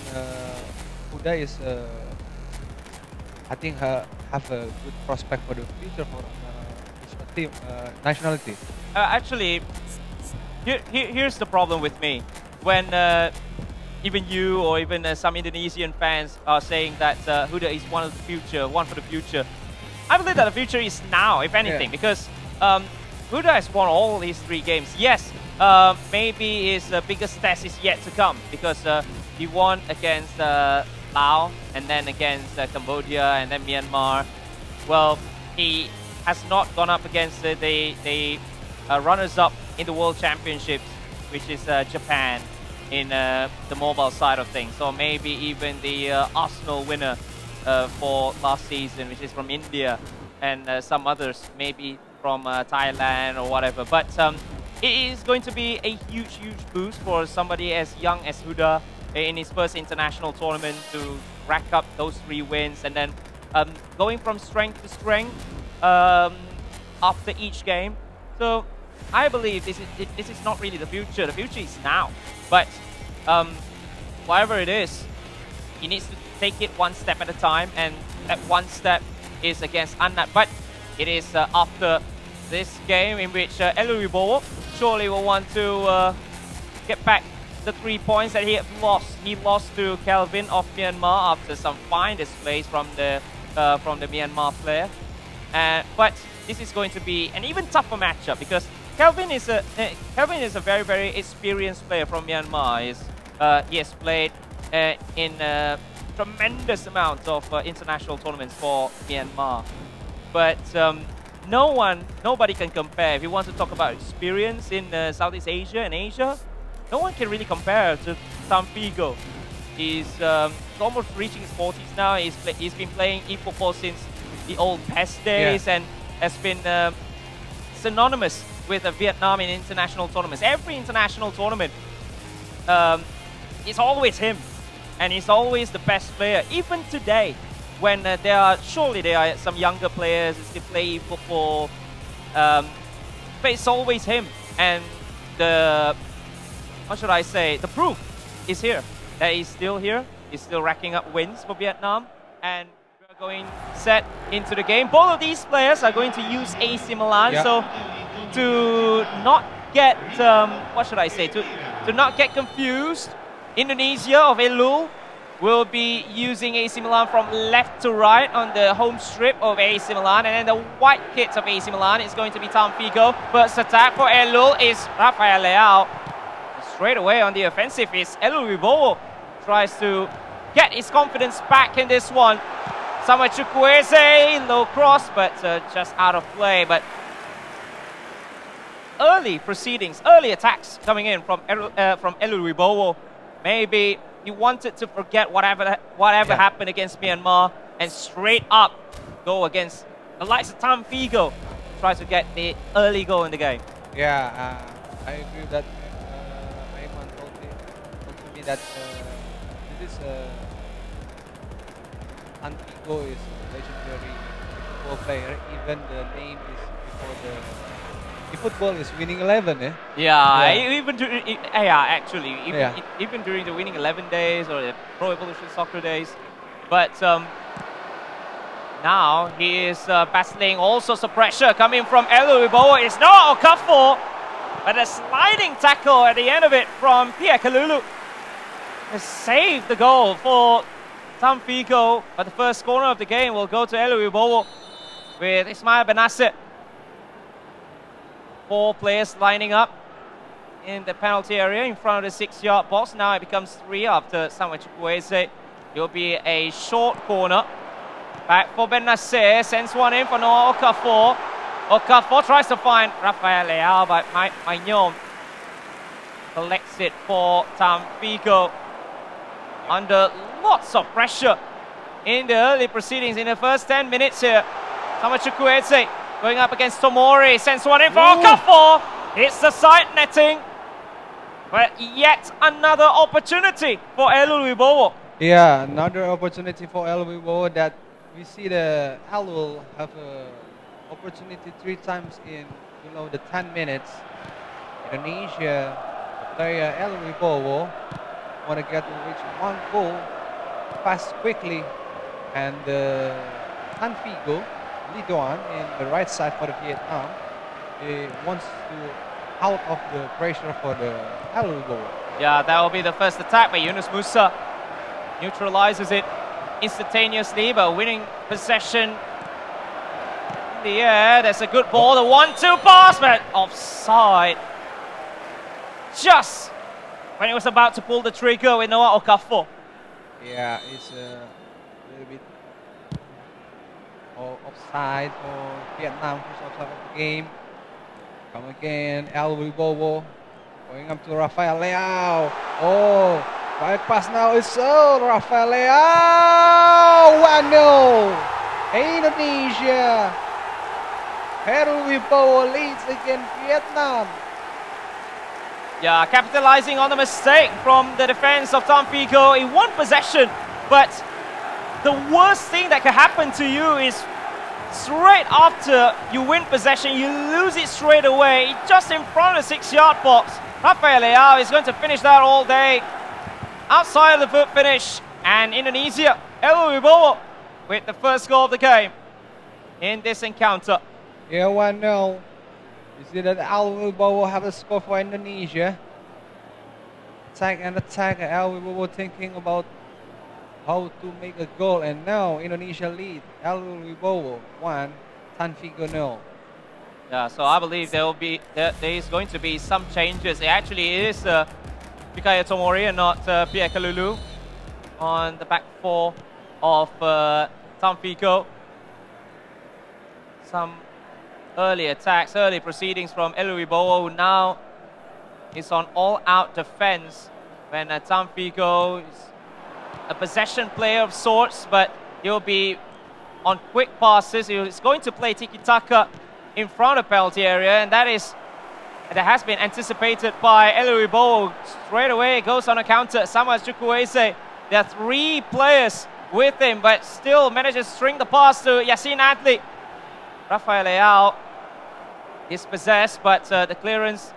Huda is I think have a good prospect for the future for his team nationality. Actually, here's the problem with me. When even you or even some Indonesian fans are saying that Huda is one for the future. I believe that the future is now, if anything, because Huda has won all these 3 games. Yes, maybe his biggest test is yet to come, because he won against Laos and then against Cambodia and then Myanmar. Well, he has not gone up against the runners-up in the World Championships, which is Japan, in the mobile side of things, or maybe even the Arsenal winner for last season, which is from India, and some others maybe from Thailand or whatever. But it is going to be a huge boost for somebody as young as Huda in his first international tournament to rack up those 3 wins, and then going from strength to strength after each game. So I believe this is not really the future. The future is now. But whatever it is, he needs to take it one step at a time, and that one step is against Annat. But it is after this game in which Eluibowo surely will want to get back the 3 points that he had lost. He lost to Kelvin of Myanmar after some fine displays from the Myanmar player. But this is going to be an even tougher matchup because Kelvin is a very experienced player from Myanmar. He has played in tremendous amounts of international tournaments for Myanmar. But nobody can compare. If you want to talk about experience in Southeast Asia and Asia, no one can really compare to Tamfigo. He's almost reaching his 40s now. He's been playing eFootball since the old PES days and has been synonymous with Vietnam in international tournaments. Every international tournament, it's always him, and he's always the best player. Even today, when there are some younger players who still play football, but it's always him. And the proof is here that he's still here. He's still racking up wins for Vietnam, and we're going set into the game. Both of these players are going to use AC Milan, so to not get to not get confused, Indonesia of Elul will be using AC Milan from left to right on the home strip of AC Milan, and then the white kits of AC Milan is going to be Tamfigo. First attack for Elul is Rafael Leao. Straight away on the offensive is Eluibowo. Tries to get his confidence back in this one. Samuel Chukwueze, low cross, but just out of play. But early attacks coming in from Eluibowo. Maybe he wanted to forget whatever happened against Myanmar and straight up go against the likes of Tamfigo. Try to get the early goal in the game. Yeah, I agree with that. Ayman told me that this is Antigo is a legendary football player. Even the name is before the football is winning 11, eh? Yeah. Even during the winning 11 days or the Pro Evolution Soccer days. But now he is battling all sorts of pressure coming from Eluibowo. It's not Okafor, but a sliding tackle at the end of it from Pierre Kalulu has saved the goal for Tamfigo. But the first corner of the game will go to Eluibowo with Ismail Benasser. 4 players lining up in the penalty area in front of the 6-yard box. Now it becomes 3 after Samuel Chukwueze. It will be a short corner. Back for Benasser, sends one in for Noah Okafor. Okafor tries to find Rafael Leao, but Maignan collects it for Tamfigo. Under lots of pressure in the early proceedings in the first 10 minutes here. Samuel Chukwueze going up against Tomori, sends one in for Okafor. It's the side netting. But yet another opportunity for Eluibowo. Yeah, another opportunity for Eluibowo that we see the Elul have an opportunity 3 times in the 10 minutes. Indonesia, the player Eluibowo want to get to reach 1 goal fast quickly, and Tamfigo, Lidoan in the right side for the Vietnam, he wants to out of the pressure for the Eluibowo. Yeah, that will be the first attack, but Yunus Musa neutralizes it instantaneously, but winning possession in the air. There's a good ball, the 1-2 pass, but offside. Just when he was about to pull the trigger with Noah Okafor. Yeah, it's a little bit offside for Vietnam, first offside of the game. Come again, Eluibowo going up to Rafael Leao. Oh, right pass now is Rafael Leao. 1-0. Indonesia. Eluibowo leads against Vietnam. Yeah, capitalizing on the mistake from the defense of Tampico in one possession. But the worst thing that can happen to you is straight after you win possession, you lose it straight away, just in front of the 6-yard box. Rafael Leao is going to finish that all day. Outside of the foot finish, and Indonesia, El Wibowo with the first goal of the game in this encounter. Yeah, 1-0. You see that El Wibowo have a score for Indonesia. Attack and attack, El Wibowo thinking about how to make a goal, and now Indonesia lead. El Wibowo 1, Tampico 0. Yeah, so I believe there is going to be some changes. It actually is Fikayo Tomori and not Pierre Kalulu on the back four of Tampico. Some early attacks, early proceedings from El Wibowo, who now is on all-out defense when Tampico is a possession player of sorts, but he'll be on quick passes. He's going to play tiki-taka in front of penalty area, and that has been anticipated by El Wibowo. Straight away goes on a counter. Samuel Chukwueze. There are 3 players with him, but still manages to string the pass to Yasin Adli. Rafael Leao is possessed, but the clearance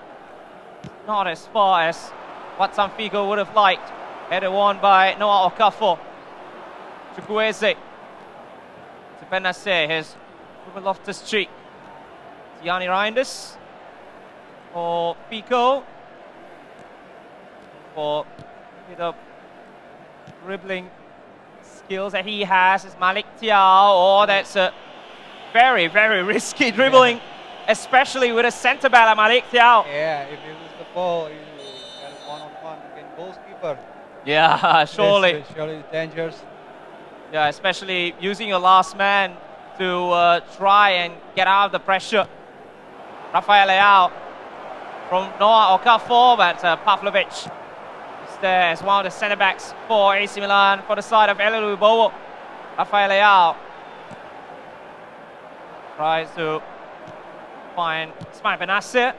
not as far as what Tampico would have liked. Headed on by Noah Okafor. Chukwueze to Benacer. Here's Ruben Loftus-Cheek. Yanni Reinders for Pico. For a bit of dribbling skills that he has is Malik Thiaw. Oh, that's a very, very risky dribbling, especially with a centre back like Malik Thiaw. Yeah, if you lose the ball, you get a one-on-one against goalkeeper. Yeah, surely. Surely dangerous. Yeah, especially using your last man to try and get out of the pressure. Rafael Leao from Noah Okafor, but Pavlovic is there as one of the centre-backs for AC Milan for the side of El Wibowo. Rafael Leao tries to find Ismail Benacer.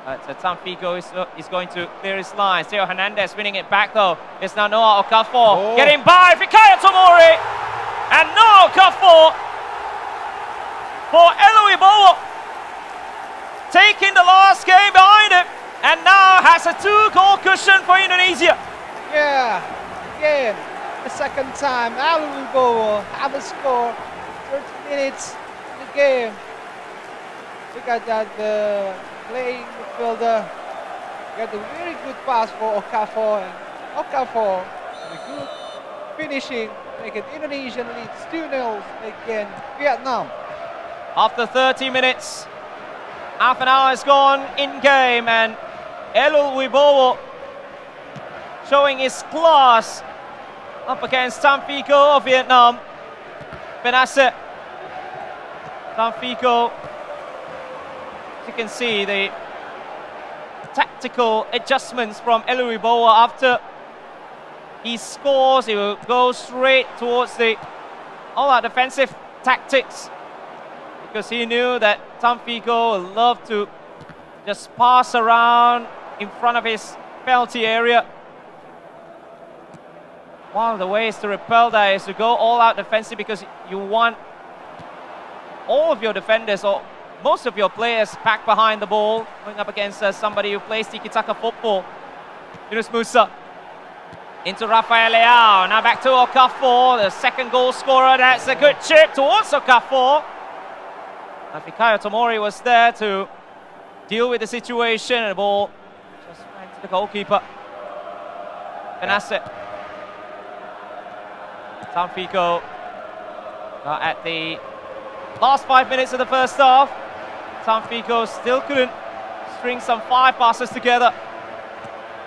But Tampico is going to clear his lines. Theo Hernandez winning it back though. It's now Noah Okafor getting by Fikayo Tomori. And Noah Okafor for El Wibowo, taking the last game behind him, and now has a 2-goal cushion for Indonesia. Yeah, again, the second time El Wibowo have a score. 30 minutes in the game. Look at that, the playing midfielder got a very good pass for Okafor, and Okafor with a good finishing, making Indonesian leads 2-0 against Vietnam. After 30 minutes, half an hour has gone in game, and El Wibowo showing his class up against Tampico of Vietnam. Benacer. Tampico, as you can see, the tactical adjustments from El Wibowo. After he scores, he will go straight towards the all-out defensive tactics, because he knew that Tampico would love to just pass around in front of his penalty area. One of the ways to repel that is to go all out defensive, because you want all of your defenders or most of your players packed behind the ball, going up against somebody who plays tiki-taka football. Yunus Musa into Rafael Leao. Now back to Okafor, the second goal scorer. That's a good chip towards Okafor. And Fikayo Tomori was there to deal with the situation, and the ball just went to the goalkeeper. Benacer. Tampico at the last 5 minutes of the first half. Tampico still couldn't string some 5 passes together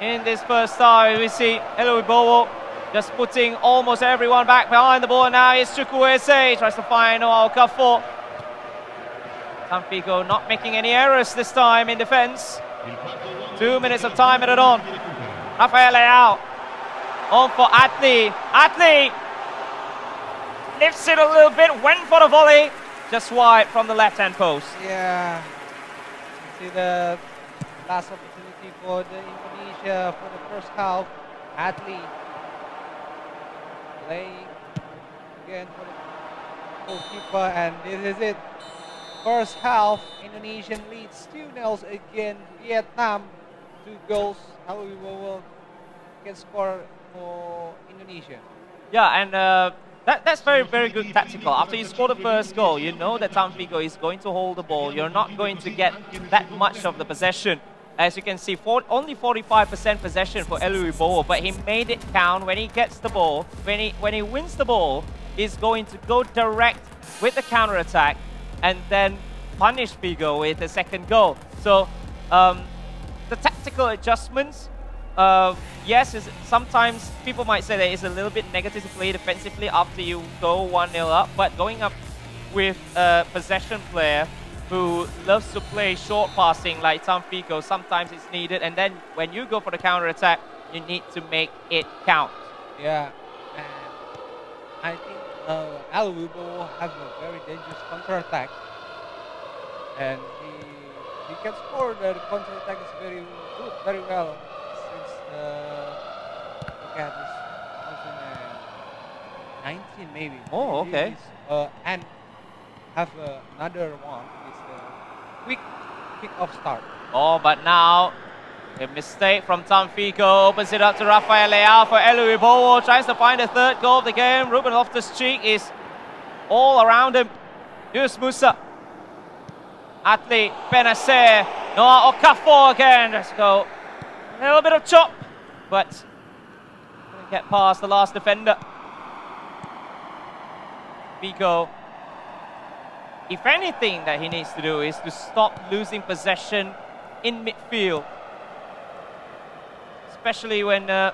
in this first half. We see El Wibowo just putting almost everyone back behind the ball. Now it's Chukwueze, tries to find Noah Okafor. Tampico not making any errors this time in defense. 2 minutes of time added on. Rafael Leao on for Adli. Adli lifts it a little bit, went for the volley, just wide from the left-hand post. Yeah, you see the last opportunity opportunity for the Indonesia for the first half. Adli playing again for the goalkeeper, and this is it. First half, Indonesian leads 2-0 against Vietnam. 2 goals. How we will can score for Indonesia. Yeah, and that's very, very good tactical. After you score the first goal, you know that Tamfico is going to hold the ball. You're not going to get that much of the possession. As you can see, only 45% possession for Eluibowo, but he made it count when he gets the ball. When he wins the ball, he's going to go direct with the counter-attack and then punish Figo with the second goal. So the tactical adjustments, yes, sometimes people might say that it's a little bit negative to play defensively after you go 1-0 up, but going up with a possession player who loves to play short passing like Tamfico, sometimes it's needed, and then when you go for the counter-attack, you need to make it count. Yeah, and I think Eluibowo have a very dangerous counter-attack, and he can score. The counter-attack is very good, very well since look at this 2019 maybe. Oh, okay. And have another one is the quick kick-off start. Oh, but now a mistake from Tamfico opens it up to Rafael Leao for Eluibowo. Tries to find the third goal of the game. Ruben Loftus-Cheek is all around him. Yunus Musa. Adli Benacer. Noah Okafor again. Let's go. A little bit of chop, but couldn't get past the last defender. Figo. If anything that he needs to do is to stop losing possession in midfield. Especially when now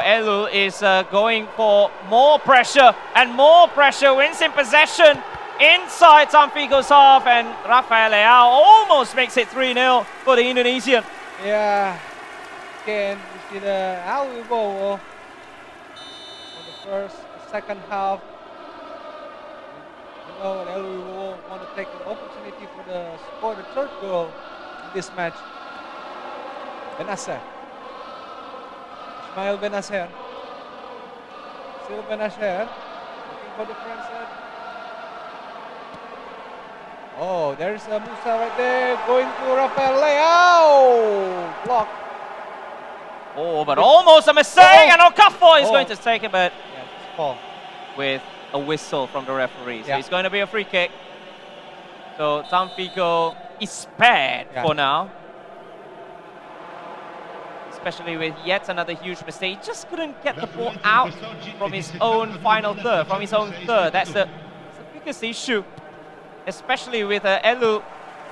Elu is going for more pressure, and more pressure wins in possession inside Tamfico's half, and Rafael Leao almost makes it 3-0 for the Indonesian. Yeah, again, we see the Eluibowo for the second half. You know, Eluibowo want to take the opportunity for score the third goal in this match. Benacer. Ismail Benacer. Still Benacer. Looking for the front side. Oh, there's a Musa right there. Going to Rafael Leao. Block. Oh, but almost a mistake. And Okafor is going to take it, but yeah, it's fall. With a whistle from the referee. So Yeah. it's going to be a free kick. So Tamfico is spared for now. Especially with yet another huge mistake. He just couldn't get the ball out from his own final third, from his own third. That's the biggest issue. Especially with Elu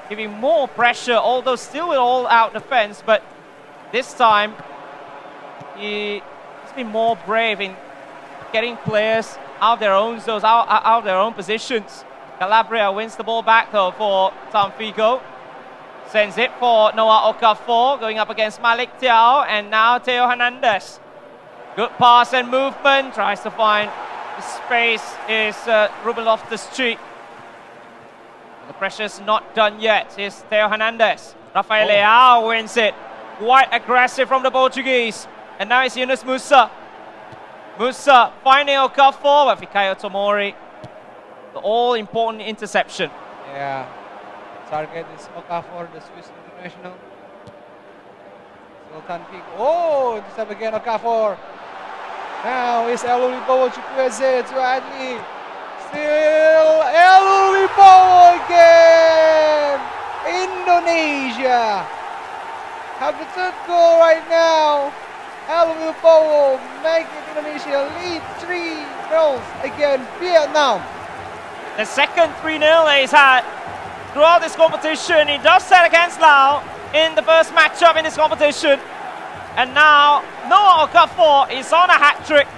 giving more pressure, although still with all-out defense. But this time, he's been more brave in getting players out of their own zones, out of their own positions. Calabria wins the ball back though for Tamfico. Sends it for Noah Okafor, going up against Malik Tiao, and now Theo Hernandez. Good pass and movement, tries to find the space is Ruben Loftus-Cheek. The pressure's not done yet. Here's Theo Hernandez. Rafael Leao wins it. Quite aggressive from the Portuguese. And now it's Yunus Musa. Musa finding Okafor, but Fikayo Tomori. The all-important interception. Yeah. Target is Okafor, the Swiss international. Sultan Peak. Oh, this time again Okafor. Now it's Eluibowo Chukwueze to Adli. Still Eluibowo again. Indonesia have the third goal right now. Eluibowo making Indonesia lead 3-0 against Vietnam. The second 3-0 he's had throughout this competition. He does that against Laos in the first matchup in this competition. And now Noah Okafor is on a hat-trick.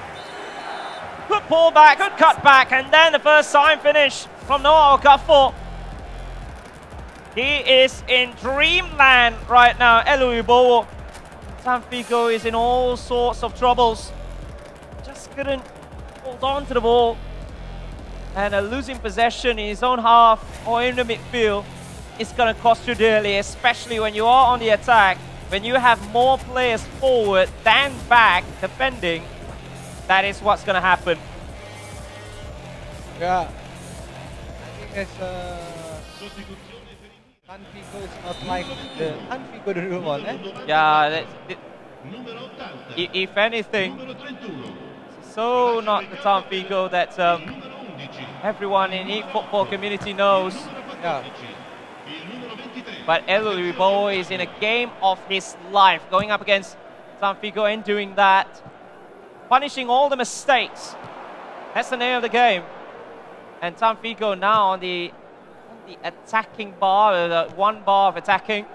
Good pullback, good cutback, and then the first time finish from Noah Okafor. He is in dreamland right now, Eluibowo. Tamfico is in all sorts of troubles. Just couldn't hold on to the ball. And losing possession in his own half or in the midfield it's going to cost you dearly, especially when you are on the attack. When you have more players forward than back defending, that is what's going to happen. Yeah. I think Tanfigo is not like the Tanfigo the real one, eh? Yeah, if anything, so not the Tanfigo that everyone in eFootball community knows. Yeah. But IFeLeague is in a game of his life, going up against Tanfigo and doing that, punishing all the mistakes. That's the name of the game. And Tanfigo now on the attacking bar, the one bar of attacking.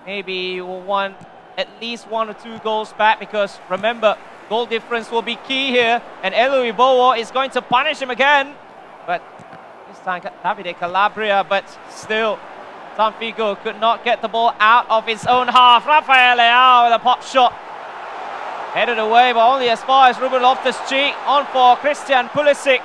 Maybe we'll want at least 1 or 2 goals back, because remember, goal difference will be key here. And IFeLeague is going to punish him again. But this time Davide Calabria, but still Tanfigo could not get the ball out of his own half. Rafael Leao with a pop shot. Headed away, but only as far as Ruben Loftus-Cheek. On for Christian Pulisic.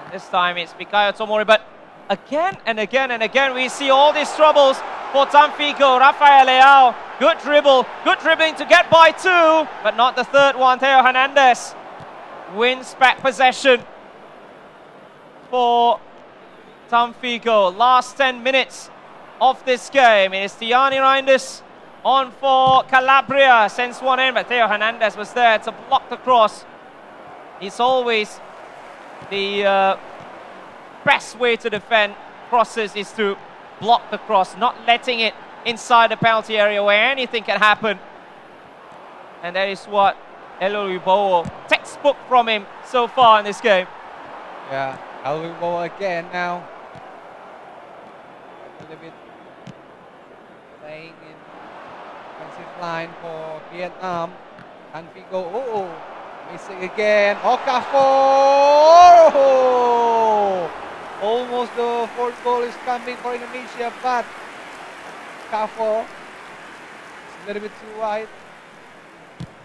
And this time it's Mikayo Tomori, but again and again and again we see all these troubles for Tanfigo. Rafael Leao, good dribbling to get by 2, but not the third one. Theo Hernandez wins back possession for Tanfigo. Last 10 minutes of this game. It is Tiani Reinders on for Calabria. Sends one in, but Theo Hernandez was there to block the cross. It's always the best way to defend crosses is to block the cross, not letting it inside the penalty area where anything can happen. And that is what IFeLeague textbook from him so far in this game. Yeah, IFeLeague again now. A little bit playing in defensive line for Vietnam. Tanfigo, missing again. Okafor! Oh! Almost the 4th goal is coming for Indonesia, but Okafor is a little bit too wide.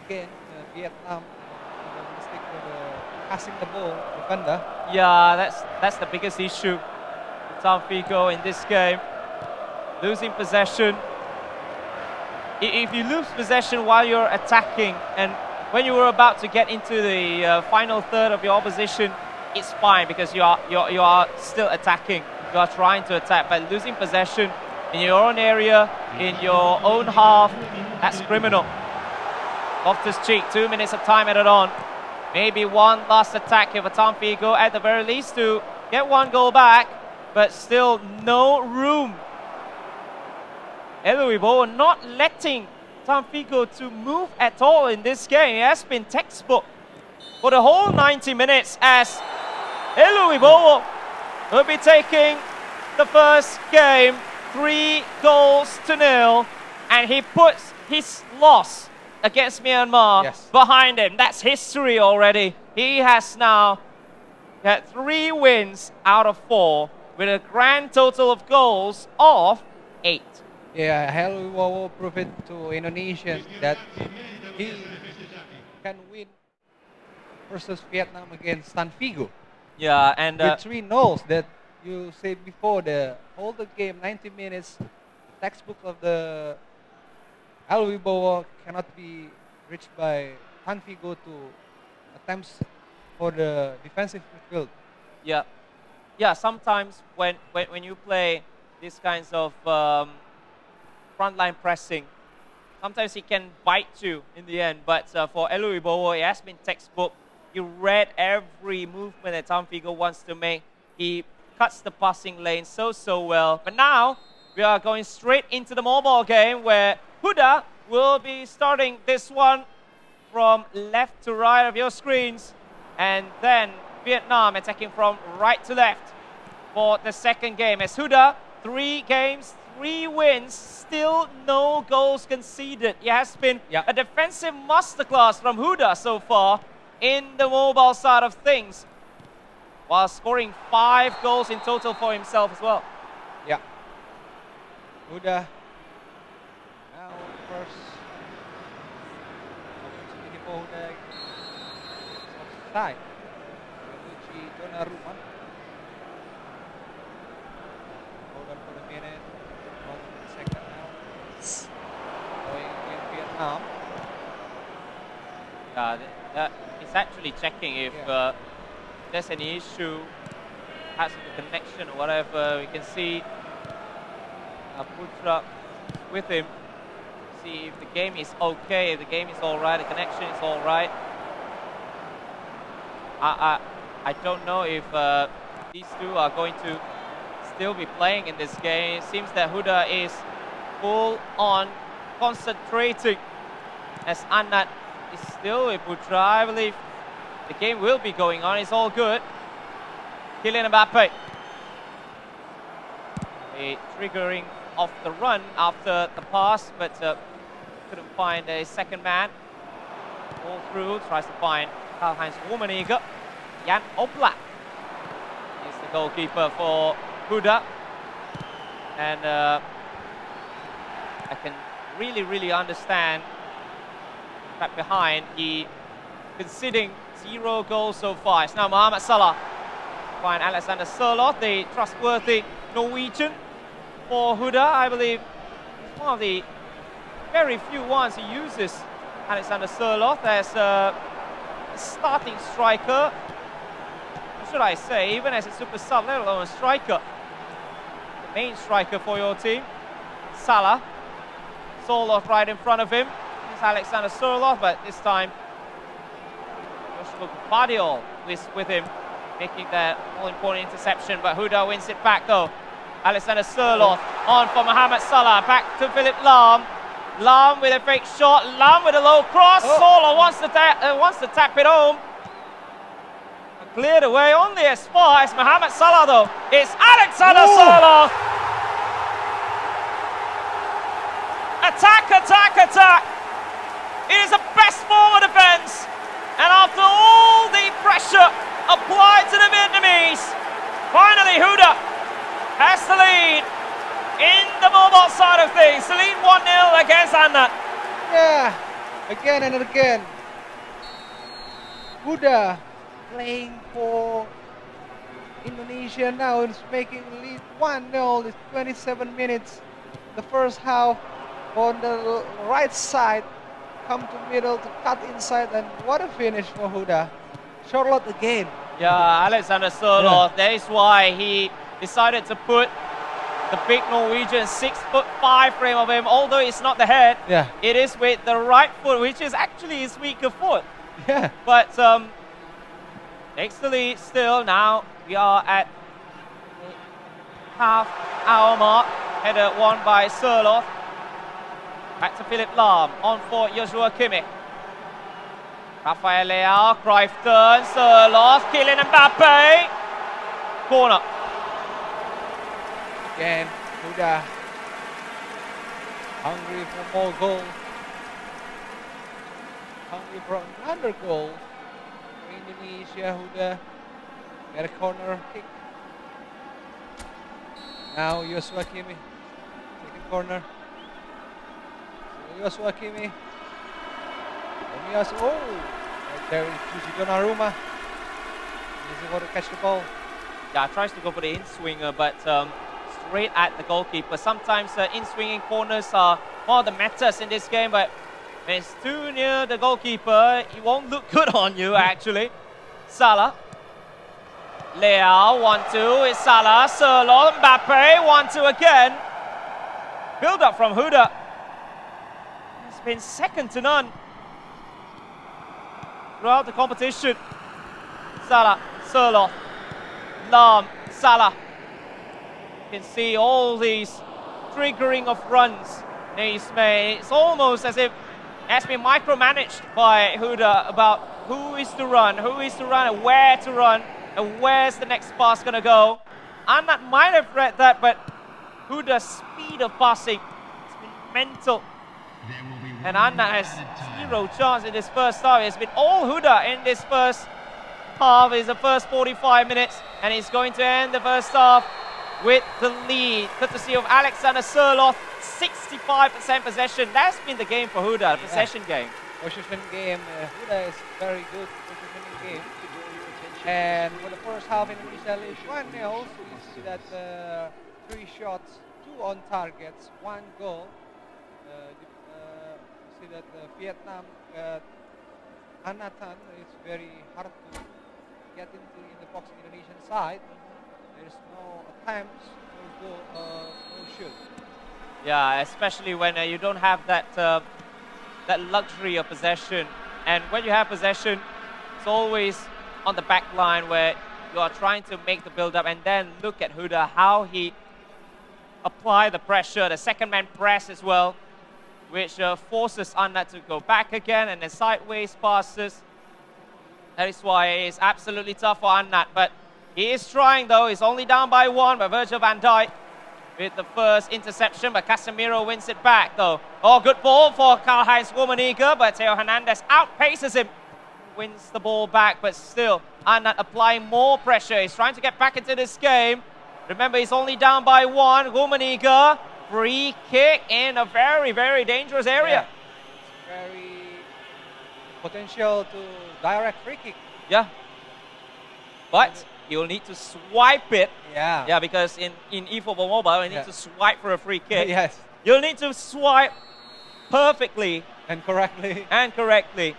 Again, Vietnam mistake for passing the ball defender. Yeah, that's the biggest issue with Tanfigo in this game. Losing possession. If you lose possession while you're attacking, and when you were about to get into the final third of your opposition, it's fine because you are still attacking. You are trying to attack, but losing possession in your own area, in your own half, that's criminal. Loftus-Cheek, 2 minutes of time added on. Maybe one last attack here for Tanfigo at the very least to get 1 goal back, but still no room. IFeLeague not letting Tanfigo to move at all in this game. It has been textbook for the whole 90 minutes, as IFeLeague will be taking the first game 3-0, and he puts his loss against Myanmar behind him. That's history already. He has now got 3 wins out of 4 with a grand total of goals of 8. Yeah, IFeLeague proved it to Indonesia that he can win versus Vietnam against Tanfigo. Yeah, and with 3-0 that you said before, the whole the game, 90 minutes, textbook of the IFeLeague cannot be reached by Tanfigo to attempts for the defensive midfield. Yeah, yeah. Sometimes when you play these kinds of frontline pressing, sometimes it can bite you in the end. But for IFeLeague, it has been textbook. You read every movement that Tanfigo wants to make. He cuts the passing lane so well. But now we are going straight into the mobile game where Huda will be starting this one from left to right of your screens, and then Vietnam attacking from right to left for the second game. As Huda, 3 games, 3 wins, still no goals conceded. It has been a defensive masterclass from Huda so far in the mobile side of things, while scoring 5 goals in total for himself as well. Yeah. Huda now first opportunity for Huda. Offside. Donnarumma. One for the minute, one for the second now. Going in Vietnam. It's actually checking if there's any issue, has the connection or whatever. We can see Putra with him. See if the game is okay, if the game is all right, the connection is all right. I don't know if these two are going to still be playing in this game. It seems that Huda is full on concentrating as Anat is still with Putra. I believe the game will be going on. It's all good. Kylian Mbappe. A triggering of the run after the pass, but couldn't find a second man. All through, tries to find Karl-Heinz Rummenigge. Jan Oblak is the goalkeeper for Huda. And I can really understand back behind. He conceding 0 goals so far. It's now Mohamed Salah. Find Alexander Sørloth, the trustworthy Norwegian for Huda. I believe he's one of the very few ones who uses Alexander Sørloth as a starting striker. What should I say? Even as a super sub, let alone a striker. The main striker for your team. Salah. Sørloth right in front of him. It's Alexander Sørloth, but this time Joshua Gvardiol is with him, making that all-important interception, but Huda wins it back though. Alexander Sørloth on for Mohamed Salah, back to Philip Lahm. Lahm with a fake shot, Lahm with a low cross. Sørloth wants to tap it home. Cleared away only as far as Mohamed Salah though. It's Alexander Sørloth. Attack. It is the best form of defense. And after all the pressure applied to the Vietnamese, finally Huda has the lead in the mobile side of things. The lead 1-0 against Anat. Yeah, again and again. Huda playing for Indonesia now is making the lead 1-0. It's 27 minutes. The first half on the right side, come to middle to cut inside, and what a finish for Huda. Sørloth again. Yeah, Alexander Sørloth. That is why he decided to put the big Norwegian 6'5" frame of him, although it's not the head. Yeah. It is with the right foot, which is actually his weaker foot. Yeah. But takes the lead still. Now we are at the half-hour mark. Header won by Sørloth. Back to Philip Lahm, on for Joshua Kimmich. Rafael Leao, Cruyff turns, Sørloth, Kylian Mbappe. Corner. Again, Huda hungry for more goals. Hungry for another goal. For Indonesia, Huda get a corner kick. Now Joshua Kimmich, second corner. Joshua Kimmich. Right there is Juicy Donnarumma. Easy to catch the ball. Yeah, tries to go for the in-swinger, but straight at the goalkeeper. Sometimes in-swinging corners are one of the matters in this game, but when it's too near the goalkeeper, it won't look good on you, actually. Salah. Leao, 1-2. It's Salah. Sørloth, Mbappe, 1-2 again. Build up from Huda. It's been second to none throughout the competition. Salah, Sørloth, Lahm, Salah. You can see all these triggering of runs. It's almost as if it has been micromanaged by Huda about who is to run, and where to run, and where's the next pass going to go. Anat might have read that, but Huda's speed of passing has been mental. And Anat has zero chance in this first half. It's been all Huda in this first half. It's the first 45 minutes, and he's going to end the first half with the lead, courtesy of Alexander Sørloth. 65% possession. That's been the game for Huda, the possession game. Possession game. Huda is very good possession game. And for the first half, Indonesia leads 1-0. So you see that 3 shots, 2 on targets, 1 goal. See that Vietnam Anatan is very hard to get into in the box Indonesian side. There is no attempts, no goal, no shoot. Yeah, especially when you don't have that that luxury of possession. And when you have possession, it's always on the back line where you are trying to make the build-up, and then look at Huda, how he applied the pressure, the second man press as well, which forces Anat to go back again, and then sideways passes. That is why it's absolutely tough for Anat, but he is trying though. He's only down by 1 by Virgil van Dijk with the first interception, but Casemiro wins it back though. Oh, good ball for Karl-Heinz Rummenigge, but Theo Hernandez outpaces him. Wins the ball back, but still Anat applying more pressure. He's trying to get back into this game. Remember, he's only down by 1. Rummenigge, free kick in a very, very dangerous area. Yeah. Very potential to direct free kick. Yeah. But you'll need to swipe it. Yeah. Yeah, because in eFootball Mobile, you need to swipe for a free kick. Yes. You'll need to swipe perfectly. And correctly. And correctly.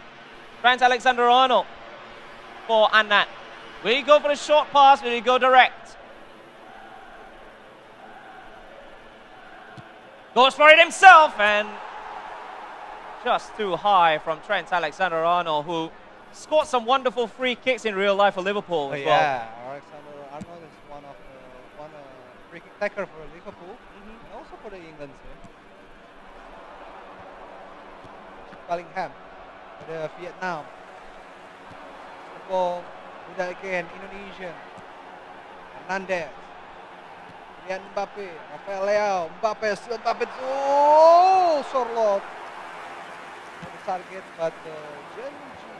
Trent Alexander-Arnold for Anat. Will he go for the short pass? Will he go direct? Goes for it himself, and just too high from Trent Alexander-Arnold, who scored some wonderful free kicks in real life for Liverpool as well. Yeah, Alexander-Arnold is one free kick taker for Liverpool, and also for the England team. Bellingham for the Vietnam. The ball, Huda again, Indonesian. Hernandez. Kylian Mbappe, Rafael Leao, Mbappe, still Mbappe, oh, Sorloth. On the target, but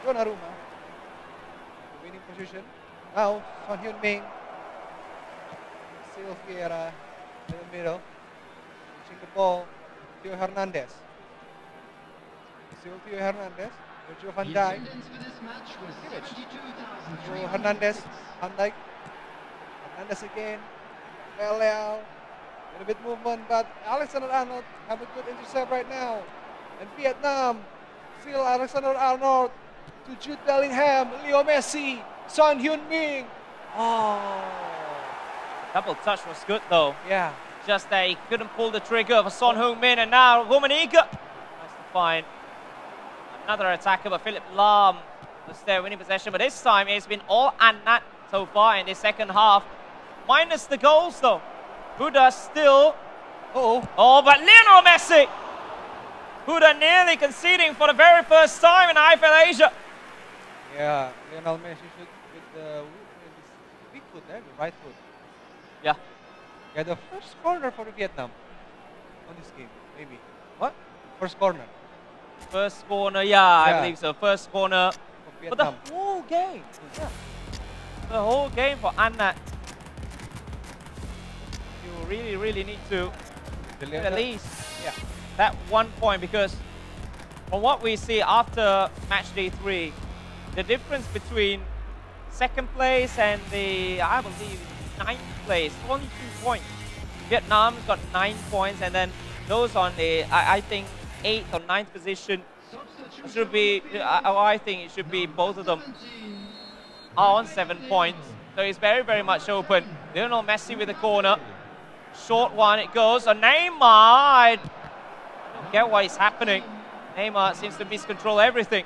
Donnarumma, the winning position. Now, Son Heung-min, still Vieira in the middle, reaching the ball, Theo Hernandez. Still Theo Hernandez, Virgil van Dijk. Theo Hernandez, Van Dijk. Hernandez again. Leao, a little bit movement, but Alexander-Arnold have a good intercept right now. And Vietnam, still Alexander-Arnold to Jude Bellingham, Leo Messi, Son Heung-min. Oh. Double touch was good though. Yeah. Just that he couldn't pull the trigger for Son Heung-min, and now Rummenigge has to find another attacker, but Philip Lahm was there winning possession. But this time it's been all Anat so far in the second half. Minus the goals though. Huda still. Oh, but Lionel Messi. Huda nearly conceding for the very first time in IFeL Asia. Yeah, Lionel Messi should with the weak foot there, the right foot. Yeah. Yeah, the first corner for Vietnam on this game, maybe. What? First corner. First corner, yeah, I believe so. First corner for the whole game. Yeah. The whole game for Anat. You really need to at least that 1 point, because from what we see after match day 3, the difference between second place and the, I believe, 9th place, only 2 points. Vietnam's got 9 points, and then those on the, I think, 8th or 9th position should be, I think it should be both of them are on 7 points. So it's very much open. Lionel Messi with the corner. Short one, it goes. Neymar, I don't get what is happening. Neymar seems to miscontrol everything.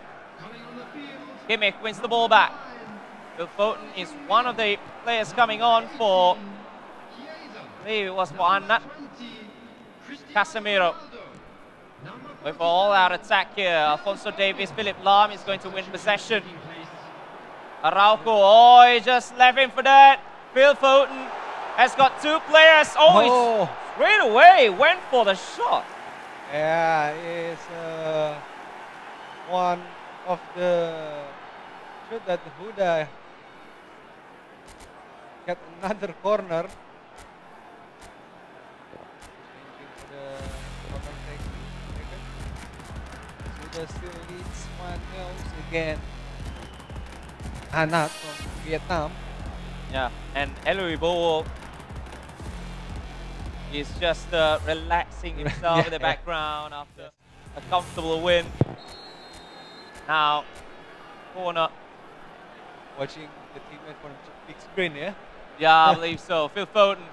Kimmich wins the ball back. Phil Foden is one of the players coming on for, I believe it was for Anat. Casemiro. Going for all-out attack here. Alphonso Davies, Philip Lahm is going to win possession. Araujo, oh, he just left him for that. Phil Foden has got 2 players. Oh, he straight away went for the shot. Yeah, it's one of the shoot that Huda get another corner. Huda still leads 1-0 again. Anat from Vietnam. Yeah, and Eloy Bowo He's just relaxing himself in the background after a comfortable win. Now, corner. Watching the teammate from big screen, yeah? Yeah, I believe so. Phil Foden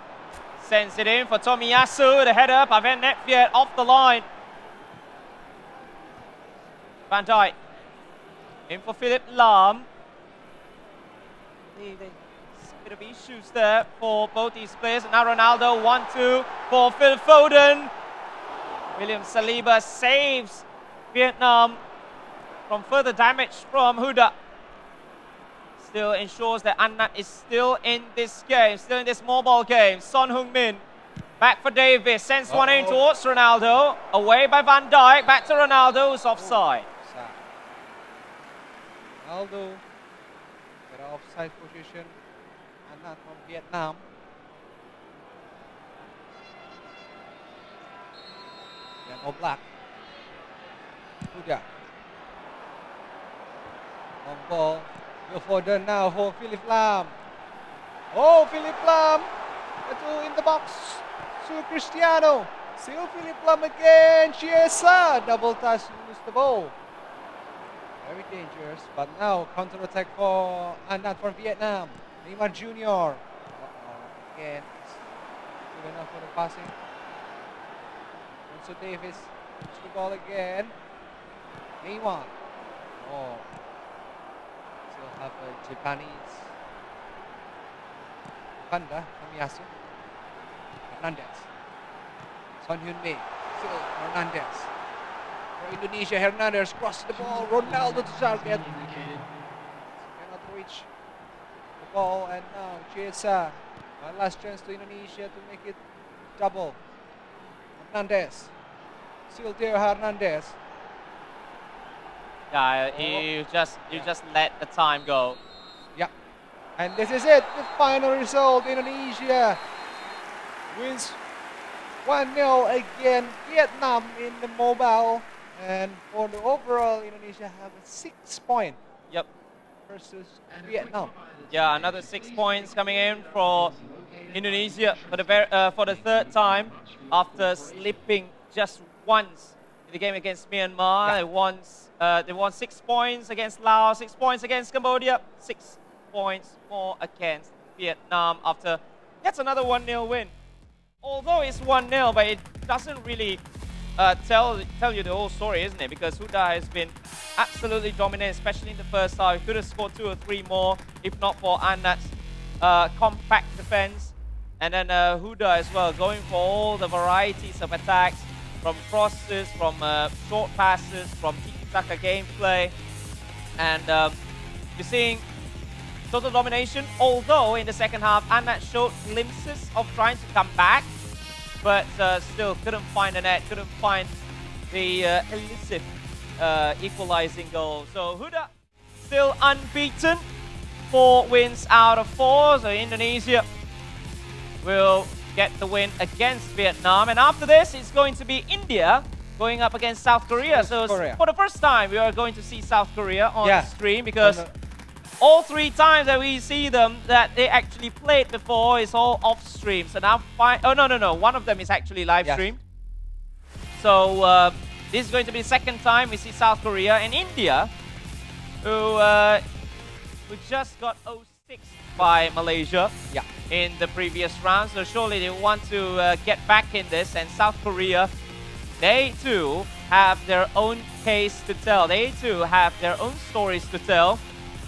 sends it in for Tomiyasu. The header by Van Netviet off the line. Van Dijk in for Philip Lahm. There's a bit of issues there for both these players. Now Ronaldo 1-2 for Phil Foden. William Saliba saves Vietnam from further damage from Huda. Still ensures that An Nhat is still in this game, still in this mobile game. Son Heung-min back for Davis, sends one in towards Ronaldo. Away by Van Dijk, back to Ronaldo, who's offside. Ronaldo, better offside position. An Nhat from Vietnam. Dan Oblak. Huda. Long ball. Phil Foden now for Philip Lahm. Oh, Philip Lahm. In the box. To Cristiano. Still Philip Lahm again. Chiesa. Double touch to lose the ball. Very dangerous. But now counter attack for An Nhat from Vietnam. Neymar Jr. Again. Good enough for the passing. Alonso Davis. Push the ball again. Neymar. Oh. Have a Japanese Panda Tomiyasu. Hernandez. Son Heung-min. Still Hernandez. For Indonesia, Hernandez crosses the ball. Ronaldo to target. Cannot reach the ball, and now Chiesa. One last chance to Indonesia to make it double. Hernandez. Still there, Hernandez. Yeah, you just let the time go. Yeah, and this is it. The final result: Indonesia wins 1-0 against Vietnam in the mobile, and for the overall, Indonesia have a 6 point. Yep. Versus Vietnam. Yeah, another 6 points coming in for Indonesia for the third time after slipping just once in the game against Myanmar. Yeah. They won 6 points against Laos, 6 points against Cambodia, 6 points more against Vietnam after yet another 1-0 win. Although it's 1-0, but it doesn't really tell you the whole story, isn't it? Because Huda has been absolutely dominant, especially in the first half. He could have scored 2 or 3 more, if not for An Nhat's compact defense. And then Huda as well, going for all the varieties of attacks, from crosses, from short passes, from tiki-taka gameplay. And you're seeing total domination, although in the second half, An Nhat showed glimpses of trying to come back, but still couldn't find the net, couldn't find the elusive equalizing goal. So Huda still unbeaten, 4 wins out of 4, so Indonesia will get the win against Vietnam. And after this, it's going to be India going up against South Korea. So for the first time, we are going to see South Korea on stream, because all 3 times that we see them that they actually played before is all off stream. So now, no, one of them is actually live streamed. So this is going to be the second time we see South Korea and India, who just got 0-6 by Malaysia in the previous round. So surely they want to get back in this. And South Korea, they too have their own case to tell. They too have their own stories to tell.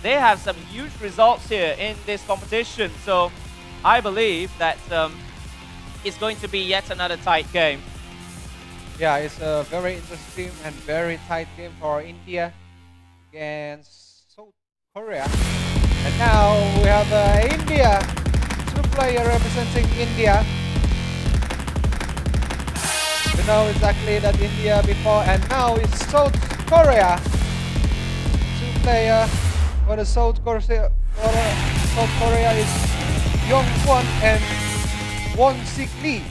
They have some huge results here in this competition. So I believe that it's going to be yet another tight game. Yeah, it's a very interesting and very tight game for India against South Korea. And now we have India, 2 players representing India. We know exactly that India before, and now it's South Korea. 2 players for the South Korea. South Korea is Yong Kwon and Won Sik Lee.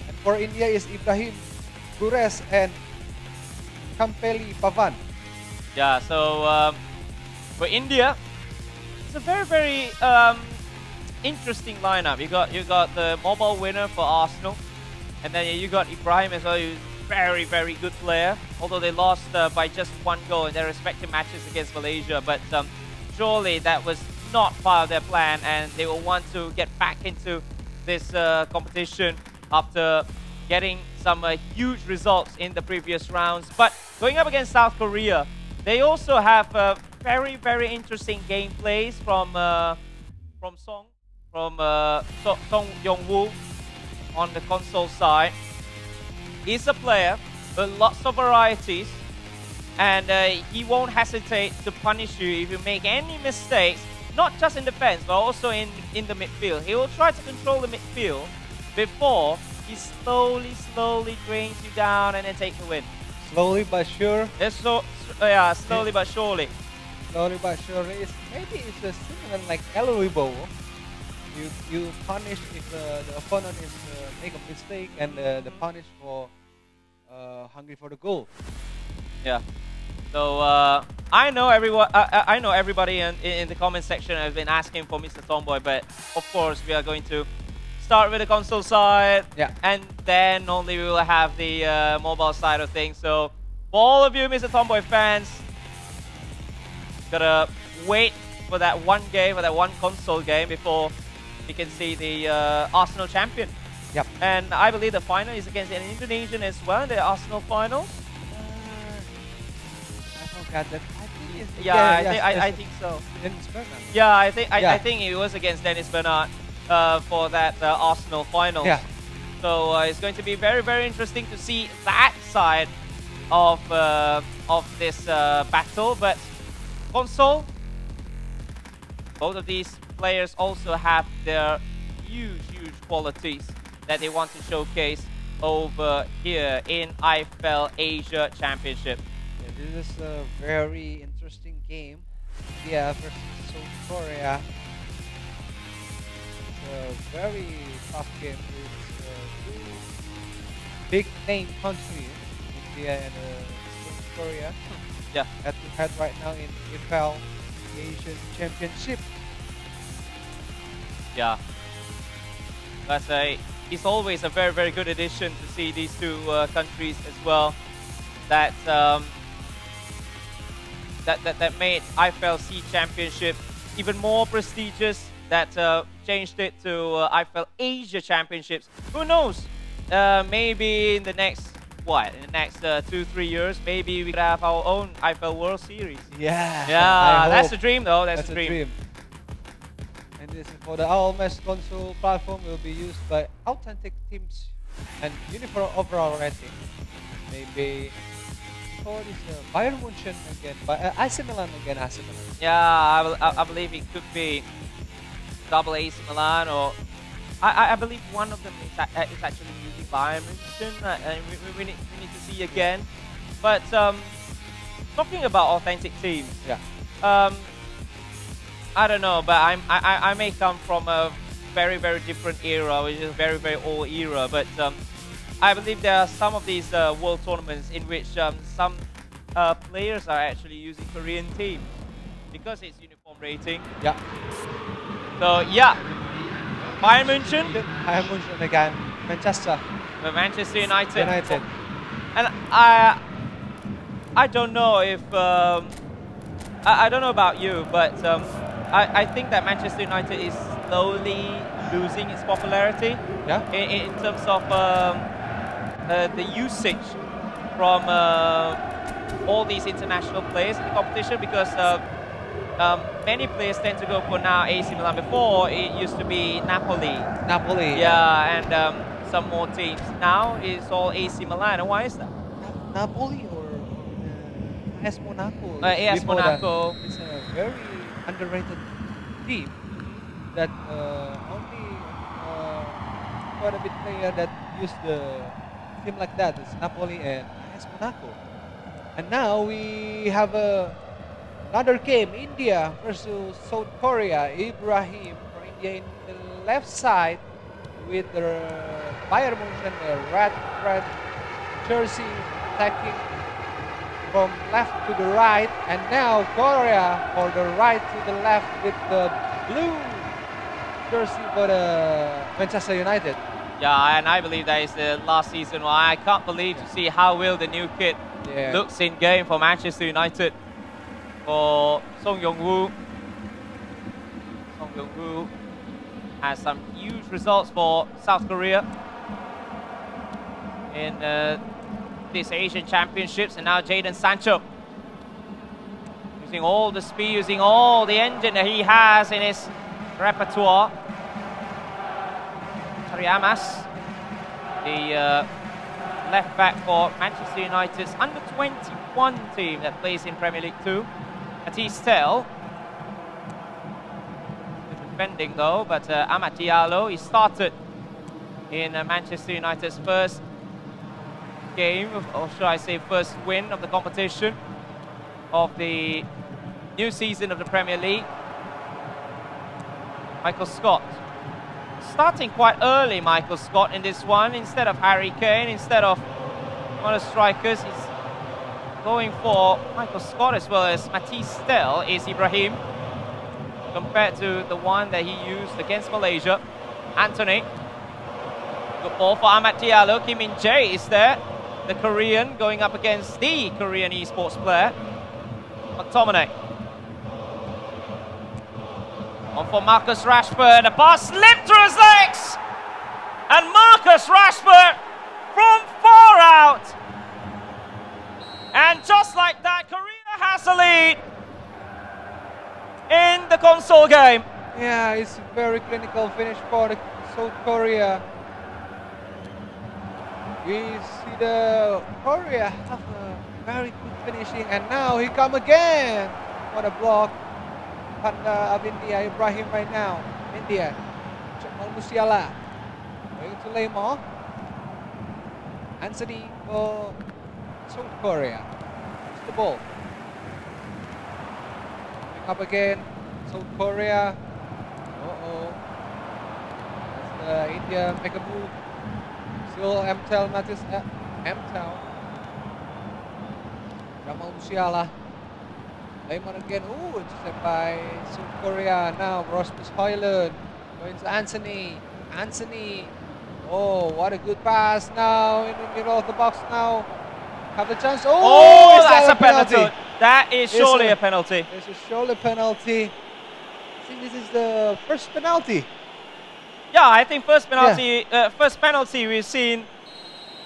And for India is Ibrahim Gures and Kampeli Pavan. Yeah, so for India, it's a very, very interesting lineup. You got the mobile winner for Arsenal, and then you got Ibrahim as well, who's very good player. Although they lost by just 1 goal in their respective matches against Malaysia, but surely that was not part of their plan, and they will want to get back into this competition after getting some huge results in the previous rounds. But going up against South Korea, they also have very interesting gameplays from Song Yong-woo on the console side. He's a player with lots of varieties, and he won't hesitate to punish you if you make any mistakes, not just in defense but also in the midfield. He will try to control the midfield before he slowly drains you down and then take the win. Slowly but sure. Yeah, slowly but surely. Slowly but surely. Maybe it's a similar like El Ribo. You punish if the opponent is make a mistake, and the punish for hungry for the goal. Yeah. So I know everyone. I know everybody in the comment section has been asking for Mr. Tomboy, but of course we are going to start with the console side, and then only we will have the mobile side of things. So for all of you Mr. Tomboy fans, gotta wait for that one game, for that one console game before you can see the Arsenal champion. Yep. And I believe the final is against an Indonesian as well, the Arsenal finals. I forgot that. I think it's I think so. Dennis Bernard. Yeah, I think it was against Dennis Bernard for that Arsenal finals. Yeah. So it's going to be very interesting to see that side of this battle. But console, both of these players also have their huge qualities that they want to showcase over here in IFeL Asia Championship. Yeah, this is a very interesting game. India versus South Korea. It's a very tough game with two big name countries, India and South Korea. Yeah. Head to head right now in IFeL Asian Championship. Yeah. Let's say it's always a very good addition to see these two countries as well. That that made IFeL C Championship even more prestigious. That changed it to IFeL Asia Championships. Who knows? Maybe in the next in the next 2-3 years, maybe we could have our own IFeL World Series. Yeah. That's the dream, though. That's the dream. And this for the LMS console platform will be used by authentic teams and uniform overall rating. Maybe for this Bayern Munchen again, AC Milan again, AC Milan. Yeah, I believe it could be double AC Milan, or I believe one of them is actually using Bayern Munchen, and we need to see again. But talking about authentic teams, I don't know, but I may come from a very different era, which is a very old era. But I believe there are some of these world tournaments in which some players are actually using Korean teams because it's uniform rating. Yeah. So yeah, Bayern Munchen. Bayern Munchen again, Manchester. Manchester United. And I don't know if I don't know about you, but I think that Manchester United is slowly losing its popularity. Yeah. In terms of the usage from all these international players in the competition, because many players tend to go for now AC Milan. Before it used to be Napoli. Yeah, and some more teams. Now it's all AC Milan. And why is that? Napoli or AS Monaco? AS Monaco. It's a very underrated team that only quite a bit player that use the team like that. It's Napoli and AS Monaco. And now we have another game, India versus South Korea. Ibrahim from India in the left side with the Bayern Munchen, the red jersey, attacking from left to the right, and now Korea for the right to the left with the blue jersey for the Manchester United. Yeah, and I believe that is the last season. Well, I can't believe to see how well the new kid looks in game for Manchester United. For Song Yong-woo. Song Yong-woo has some huge results for South Korea in these Asian Championships, and now Jadon Sancho using all the speed, using all the engine that he has in his repertoire. Triamas, the left back for Manchester United's under-21 team that plays in Premier League 2. IFeL. Defending though, but Amad Diallo, he started in Manchester United's first game, or should I say first win of the competition of the new season of the Premier League. Michael Scott. Starting quite early, Michael Scott, in this one. Instead of Harry Kane, instead of one of the strikers, he's going for Michael Scott as well as IFeL is Ibrahim, compared to the one that he used against Malaysia. Anthony. Good ball for Amad Diallo. Kim Min-jae is there. The Korean going up against the Korean esports player, McTominay. On for Marcus Rashford. The pass slipped through his legs. And Marcus Rashford from far out. And just like that, Korea has the lead in the console game. Yeah, it's a very clinical finish for the South Korea. We see the Korea have a very good finishing, and now he come again. What a block. Panda of India, Ibrahim right now. India. Jamal Musiala. Going to Lemar. Anthony for South Korea. It's the ball. Coming up again. South Korea. As India make a move. Still IFeL Matis. IFeL. Jamal Musiala. Lemar again. Ooh, intercepted by South Korea. Now Rasmus Højlund going to Anthony. Anthony. Oh, what a good pass now in the middle of the box now. Have the chance. Oh, that's a penalty. That is surely a penalty. It's a surely penalty. I think this is the first penalty. Yeah, I think first penalty we've seen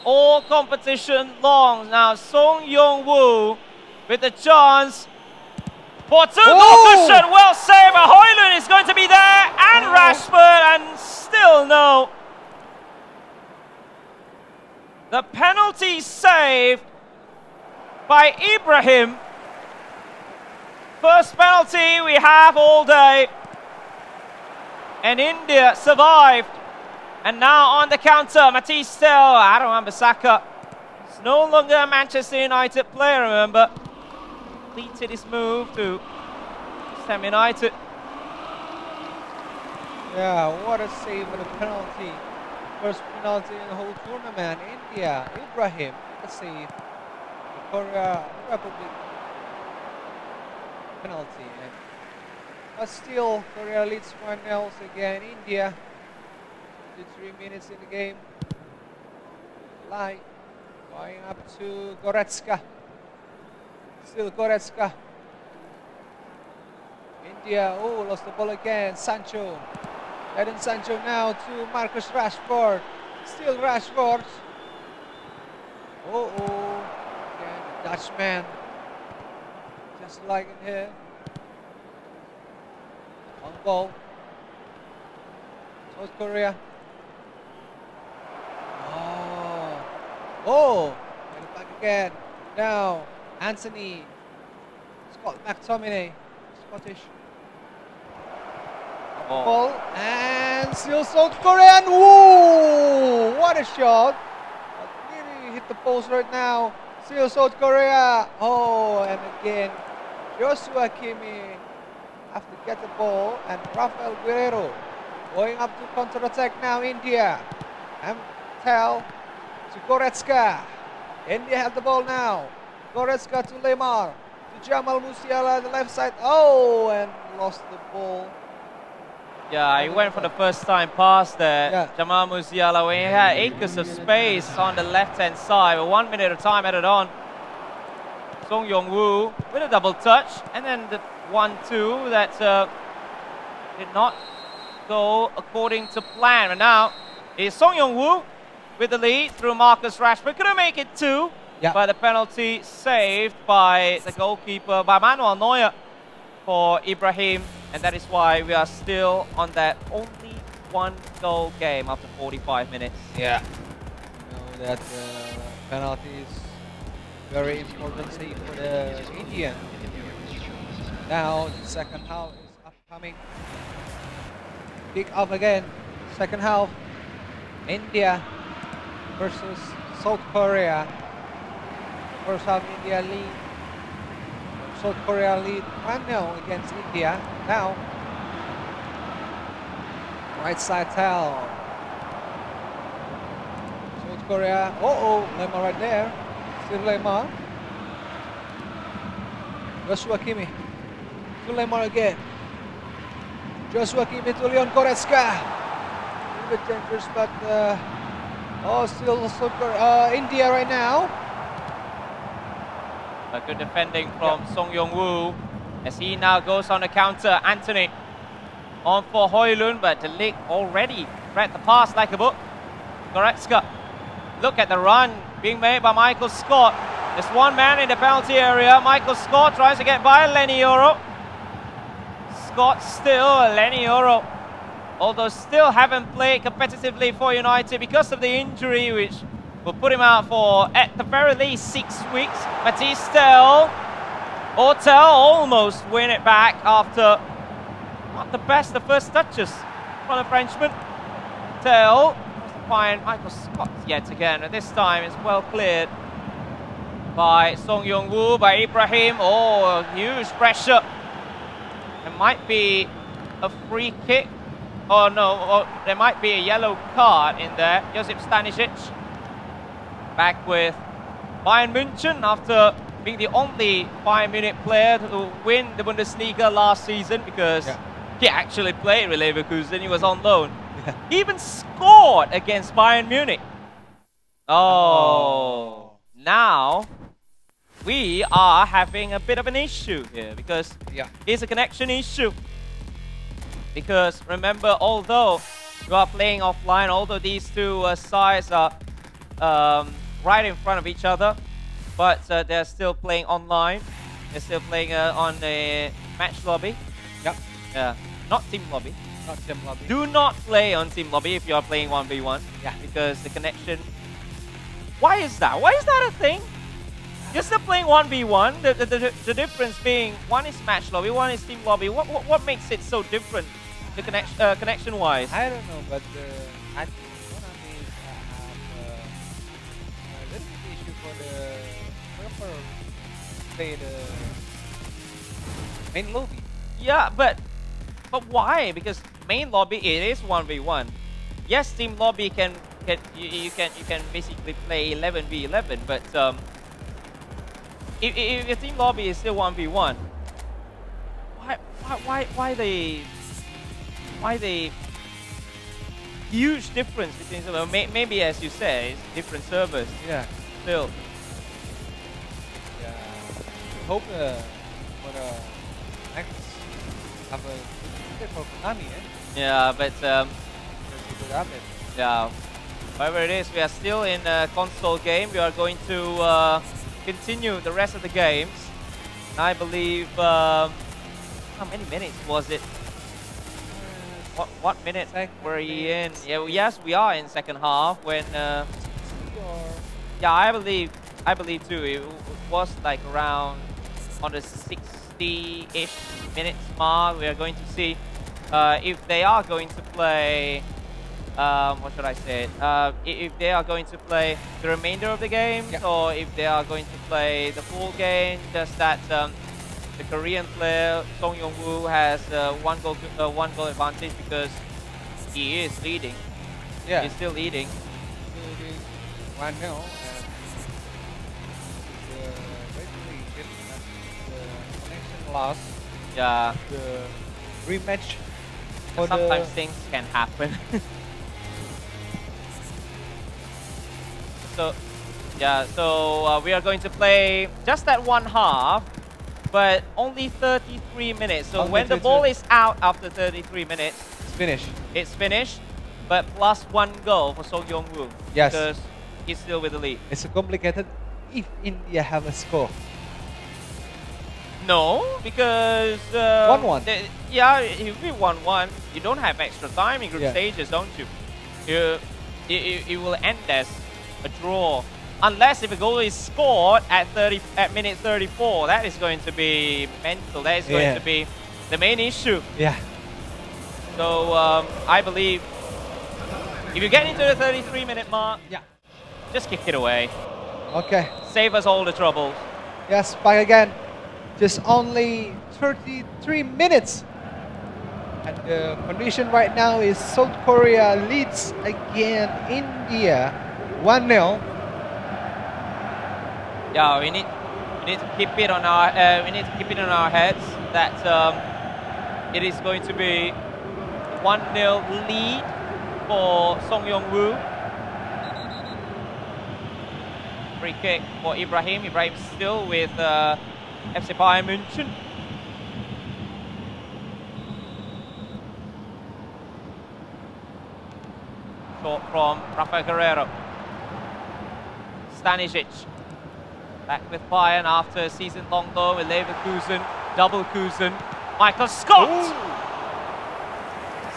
all competition long. Now Song Yong-woo with the chance for two-goal cushion. Well saved. Højlund is going to be there, and Rashford, and still no. The penalty saved by Ibrahim. First penalty we have all day. And India survived. And now on the counter, IFeL, Aaron Wan-Bissaka. It's no longer a Manchester United player, remember. Completed his move to Sam United. Yeah, what a save for the penalty. First penalty in the whole tournament. India, Ibrahim, a save. The Korea Republic penalty. But still, Korea leads 1-0 again. India, 3 minutes in the game. Light going up to Goretzka. Still Goretzka. India, lost the ball again. Sancho. Jadon Sancho now to Marcus Rashford. Still Rashford. Again, the Dutchman. Just like in here. On goal. South Korea. Get it back again. Now, Anthony. Scott McTominay. Scottish. Ball. And still South Korean. Whoa! What a shot. Really hit the post right now. Still South Korea. And again, Joshua Kimmich have to get the ball, and Rafael Guerrero going up to counter-attack now. India. IFeL to Goretzka. India have the ball now. Goretzka to Lemar. To Jamal Musiala on the left side. And lost the ball. Yeah, he went for the first time past there. Yeah. Jamal Musiala, when he had acres of space on the left-hand side, with 1 minute of time added on. Song Yong-woo with a double touch, and then the 1-2 that did not go according to plan. And now it's Song Yong-woo with the lead through Marcus Rashford. Couldn't make it 2, but the penalty saved by the goalkeeper, by Manuel Neuer for Ibrahim. And that is why we are still on that only 1-goal game after 45 minutes. Yeah. You know that penalty is very important thing for the Indian. Now the second half is upcoming. Kick off again. Second half. India versus South Korea. First half India lead. South Korea lead 1-0 against India. Now right side towel. South Korea. Lemar right there. Still Lemar. Joshua Kimi. To Lemar again. Joshua Kimi to Leon Goretzka. A little bit dangerous, but still South Korea, India right now. A good defending from Song Yong-woo as he now goes on the counter. Anthony on for Højlund, but the leg already read the pass like a book. Goretzka, look at the run being made by Michael Scott. There's one man in the penalty area. Michael Scott tries to get by Lenny Yoro. Scott still, Lenny Yoro, although still haven't played competitively for United because of the injury, which will put him out for at the very least 6 weeks. Matisse Tel, Hotel almost win it back after not the best the first touches from the Frenchman. Tel find Michael Scott yet again, and this time it's well cleared by Song Yong-woo, by Ibrahim. Huge pressure. There might be a free kick. There might be a yellow card in there. Josip Stanisic back with Bayern München after being the only Bayern Munich player to win the Bundesliga last season, because he actually played with Leverkusen. He was on loan. He even scored against Bayern Munich. Now we are having a bit of an issue here, because it's a connection issue. Because remember, although you are playing offline, although these two sides are right in front of each other, but they're still playing online. They're still playing on a match lobby. Yeah, not team lobby. Not team lobby. Do not play on team lobby if you are playing 1v1. Because the connection. Why is that? Why is that a thing? You're still playing 1v1. The difference being one is match lobby, one is team lobby. What makes it so different? The connection wise. I don't know, but I think Konami have a little bit issue for the whoever play the main lobby. Yeah, but why? Because main lobby it is 1v1. Yes, team lobby you can basically play 11v11, but if your team lobby is still 1v1, why the huge difference between them? Maybe, as you say, it's different servers. Yeah. Still. Yeah. Hope for the next have a good for Konami, Yeah, but yeah. However it is, we are still in a console game. We are going to continue the rest of the games. And I believe, how many minutes was it? What minute were you in? Yeah, yes, we are in second half when. Yeah, I believe too. It was like around on the 60-ish minutes mark. We are going to see if they are going to play. What should I say? If they are going to play the remainder of the game, or if they are going to play the full game. Just that the Korean player Song Yong-woo has one goal advantage because he is leading. Yeah, he's still leading. 1-0, and basically the connection lost. Yeah. The rematch Sometimes things can happen. So, yeah, so we are going to play just that one half, but only 33 minutes. So when the ball is out after 33 minutes, it's finished, but plus 1 goal for Song Yong-woo. Yes. Because he's still with the lead. It's complicated if India have a score. No, because 1-1. Yeah, it will be 1-1. You don't have extra time in group stages, don't you? It will end as a draw, unless if a goal is scored at minute 34. That is going to be mental. That is going to be the main issue. Yeah. So I believe if you get into the 33-minute mark, just kick it away. Okay. Save us all the troubles. Yes, back again. Just only 33 minutes. And the condition right now is South Korea leads again India 1-0. Yeah, we need to keep it on our heads that it is going to be 1-0 lead for Song Yong-woo. Free kick for Ibrahim. Ibrahim still with FC Bayern München. Short from Rafael Guerreiro. Stanisic back with Bayern after a season-long loan with Leverkusen. Double Kusen. Michael Scott! Ooh.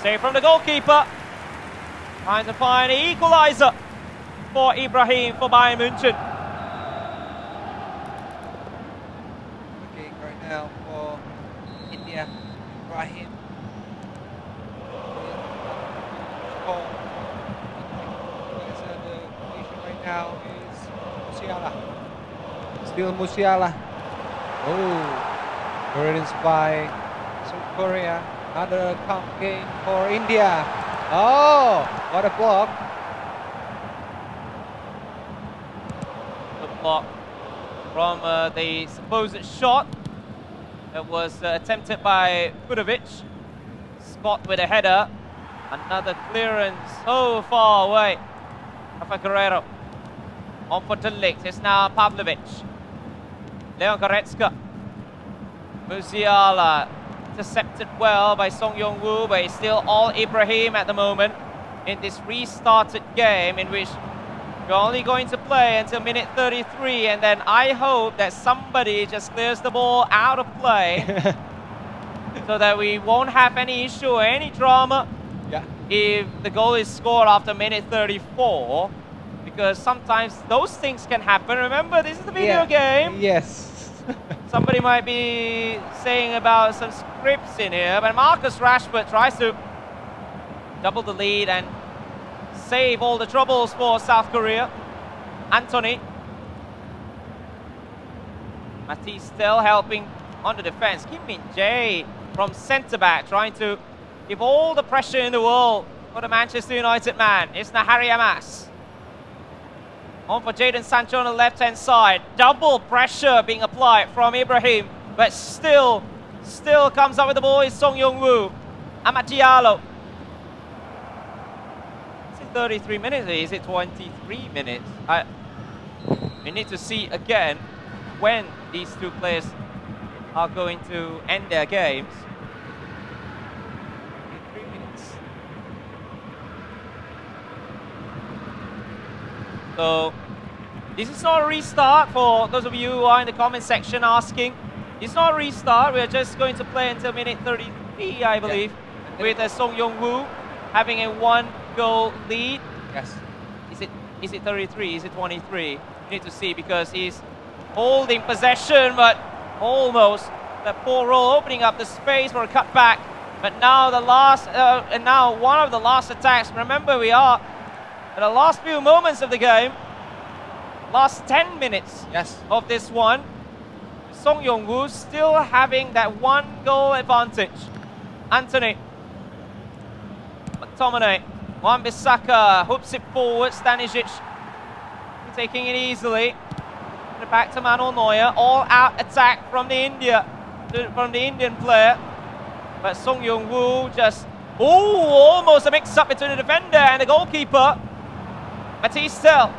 Save from the goalkeeper. Trying to find an equaliser for Ibrahim for Bayern München. Okay, right now for India, Ibrahim. The condition right now is Musiala. Still Musiala. Oh, burdens by South Korea. Another count game for India. Oh, what a block. The block from the supposed shot that was attempted by Kudovic. Scott with a header. Another clearance so far away. Rafa Guerreiro. On for Delict. It's now Pavlovic. Leon Goretzka. Musiala. Intercepted well by Song Yong-woo, but it's still all Ibrahim at the moment in this restarted game in which we're only going to play until minute 33, and then I hope that somebody just clears the ball out of play so that we won't have any issue or any drama if the goal is scored after minute 34, because sometimes those things can happen. Remember, this is a video game. Yes. Somebody might be saying about some scripts in here, but Marcus Rashford tries to double the lead and save all the troubles for South Korea. Anthony. Matisse still helping on the defense. Kim Min-jae from centre-back trying to give all the pressure in the world for the Manchester United man. It's Nahari Amas. On for Jadon Sancho on the left-hand side. Double pressure being applied from Ibrahim, but still comes up with the ball is Song Yong-woo. Amad Diallo. Is it 33 minutes or is it 23 minutes? We need to see again when these two players are going to end their games. 23 minutes. So this is not a restart for those of you who are in the comment section asking. It's not a restart. We're just going to play until minute 33, I believe, with Song Yong-woo having a 1-goal lead. Yes. Is it 33? Is it 23? We need to see because he's holding possession, but almost that poor roll opening up the space for a cutback. But now the last, and now one of the last attacks. Remember, we are at the last few moments of the game. Last 10 minutes of this one. Song Yong-woo still having that 1-goal advantage. Anthony. McTominay. Wan-Bissaka hoops it forward. Stanisic taking it easily. Back to Manuel Neuer. All-out attack from the Indian player. But Song Yong-woo just Oh, almost a mix-up between the defender and the goalkeeper. Batista.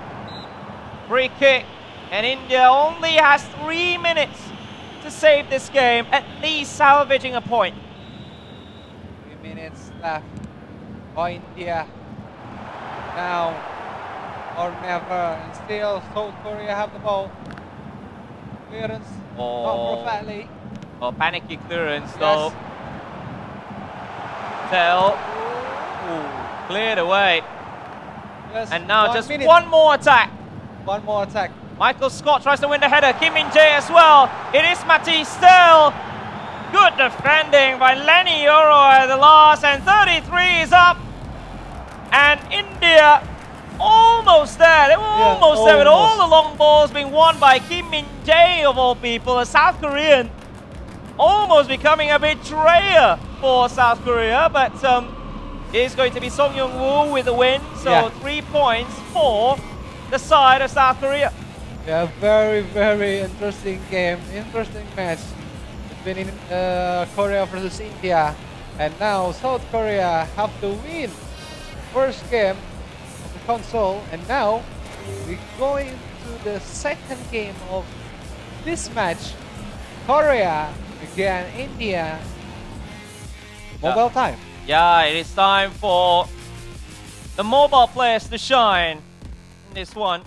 Free kick. And India only has 3 minutes to save this game, at least salvaging a point. 3 minutes left for India. Now or never. And still South Korea have the ball. Clearance not perfectly. Oh, panicky clearance Yes. though. Tell. Cleared away. Yes, And now 1 just minute. one more attack. One more attack. Michael Scott tries to win the header. Kim Min-jae as well. It is Mati still. Good defending by Lenny Yoro at the last. And 33 is up. And India almost there. They were almost there with all the long balls being won by Kim Min-jae of all people. A South Korean almost becoming a betrayer for South Korea. But it is going to be Song Young-woo with the win. So 3 points for the side of South Korea. Yeah, very, very interesting game, interesting match between Korea versus India. And now South Korea have to win first game of the console. And now we're going to the second game of this match. Korea against India. Mobile time. Yeah, it is time for the mobile players to shine in this one.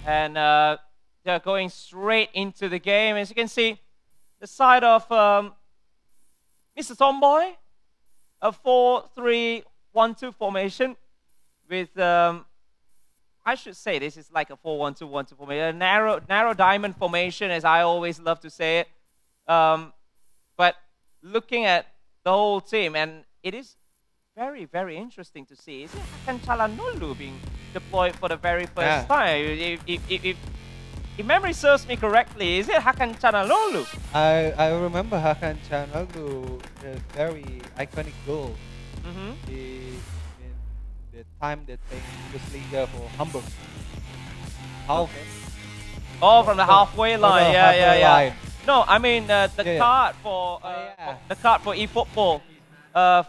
And they're going straight into the game. As you can see, the side of Mr. Tomboy, a 4-3-1-2 formation with, I should say this is like a 4-1-2-1-2 formation, a narrow diamond formation, as I always love to say it. But looking at the whole team, and it is very, very interesting to see. Is it Hakan Calhanoglu being deployed for the very first time? If memory serves me correctly, is it Hakan Calhanoglu? I remember Hakan Calhanoglu, a very iconic goal. In the time that they Bundesliga for Hamburg. Oh, from the halfway line. Yeah. No, I mean the Yeah. card for the card for eFootball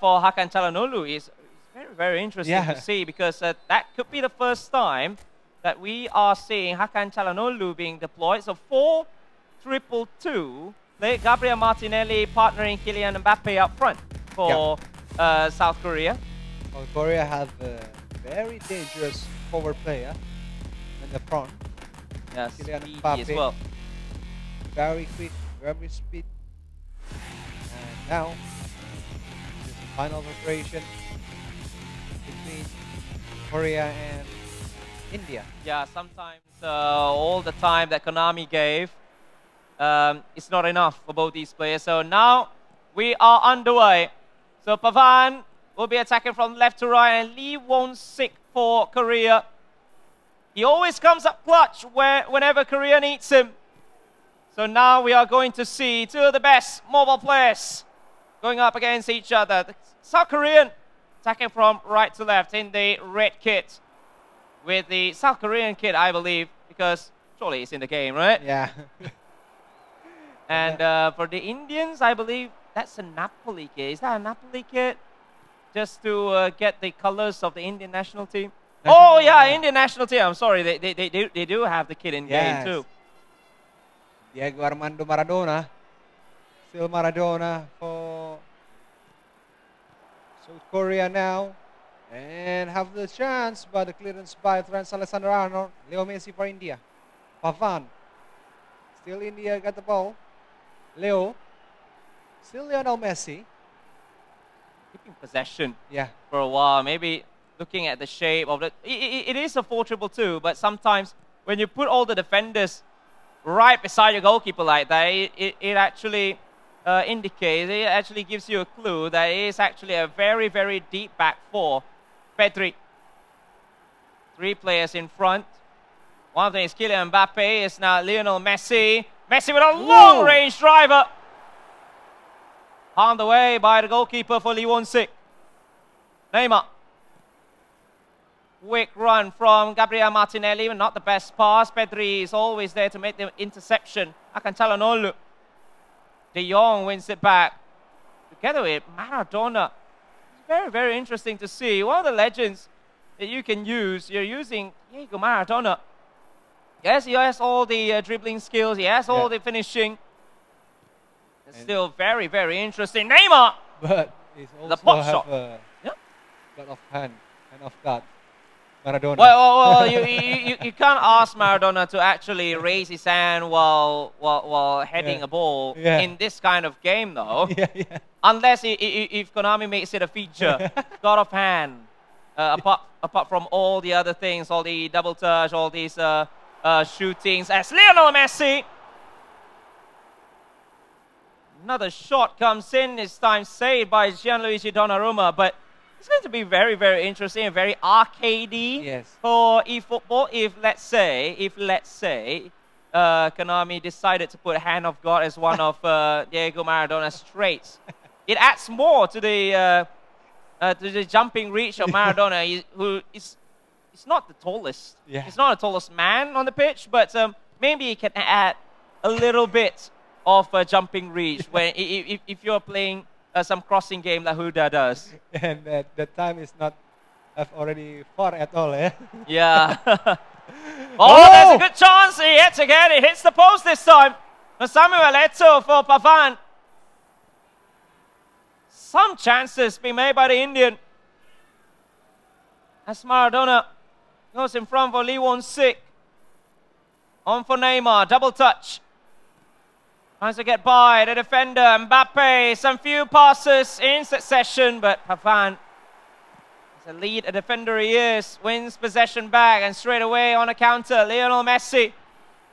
for Hakan Calhanoglu is very, very interesting to see, because that could be the first time that we are seeing Hakan Calhanoglu being deployed. So 4-2-2-2, Gabriel Martinelli partnering Kylian Mbappe up front for South Korea. South Korea have a very dangerous forward player in the front. Yes, Kylian speedy Mbappe. as well. Very quick, very speed. And now, this is the final preparation between Korea and India. Yeah, sometimes all the time that Konami gave, it's not enough for both these players. So now we are underway. So Pavan will be attacking from left to right, and Lee Won-sik for Korea. He always comes up clutch whenever Korea needs him. So now we are going to see two of the best mobile players going up against each other. The South Korean attacking from right to left in the red kit, with the South Korean kit, I believe, because surely it's in the game, right? Yeah. And for the Indians, I believe that's a Napoli kit. Is that a Napoli kit? Just to get the colors of the Indian national team. Oh yeah, Indian national team. I'm sorry, they do have the kit in game too. Diego Armando Maradona. Still Maradona for South Korea now. And have the chance, but the clearance by Trans Alexander-Arnold. Leo Messi for India. Pavan. Still India got the ball. Leo. Still Lionel Messi. Keeping possession Yeah. for a while. Maybe looking at the shape of it. It is a 4-2-2, but sometimes when you put all the defenders right beside your goalkeeper like that, it actually indicates, it actually gives you a clue that it is actually a very, very deep back four. Pedri. 3 players in front. One of them is Kylian Mbappe, it's now Lionel Messi. Messi with a long-range driver. On the way by the goalkeeper for Lee Won-sik. Neymar. Quick run from Gabriel Martinelli, but not the best pass. Pedri is always there to make the interception. Hakan Calhanoglu. De Jong wins it back to together with Maradona. It's very, very interesting to see. One of the legends that you can use, you're using Diego Maradona. Yes, he has all the dribbling skills, he has all the finishing. It's still very, very interesting. Neymar! But he's also The pot have shot. a lot of hand of God. Maradona. Well, you can't ask Maradona to actually raise his hand while heading a ball in this kind of game, though. Unless if Konami makes it a feature, God of hand. Apart from all the other things, all the double touch, all these shootings, as Lionel Messi. Another shot comes in, this time saved by Gianluigi Donnarumma, but it's going to be very, very interesting and very arcadey for eFootball if let's say, Konami decided to put Hand of God as one of Diego Maradona's traits. It adds more to the jumping reach of Maradona, who is not the tallest. He's not the tallest man on the pitch, but maybe he can add a little bit of jumping reach when if you're playing some crossing game like Huda does. And that time is not already far at all, eh? Yeah. Oh, there's a good chance. He hits again. It hits the post this time. Samuel Eto'o for Pavan. Some chances being made by the Indian. As Maradona goes in front for Lee Won-sik. On for Neymar, double touch. Tries to get by the defender, Mbappe. Some few passes in succession, but Pavan, as a lead, a defender he is, wins possession back and straight away on a counter. Lionel Messi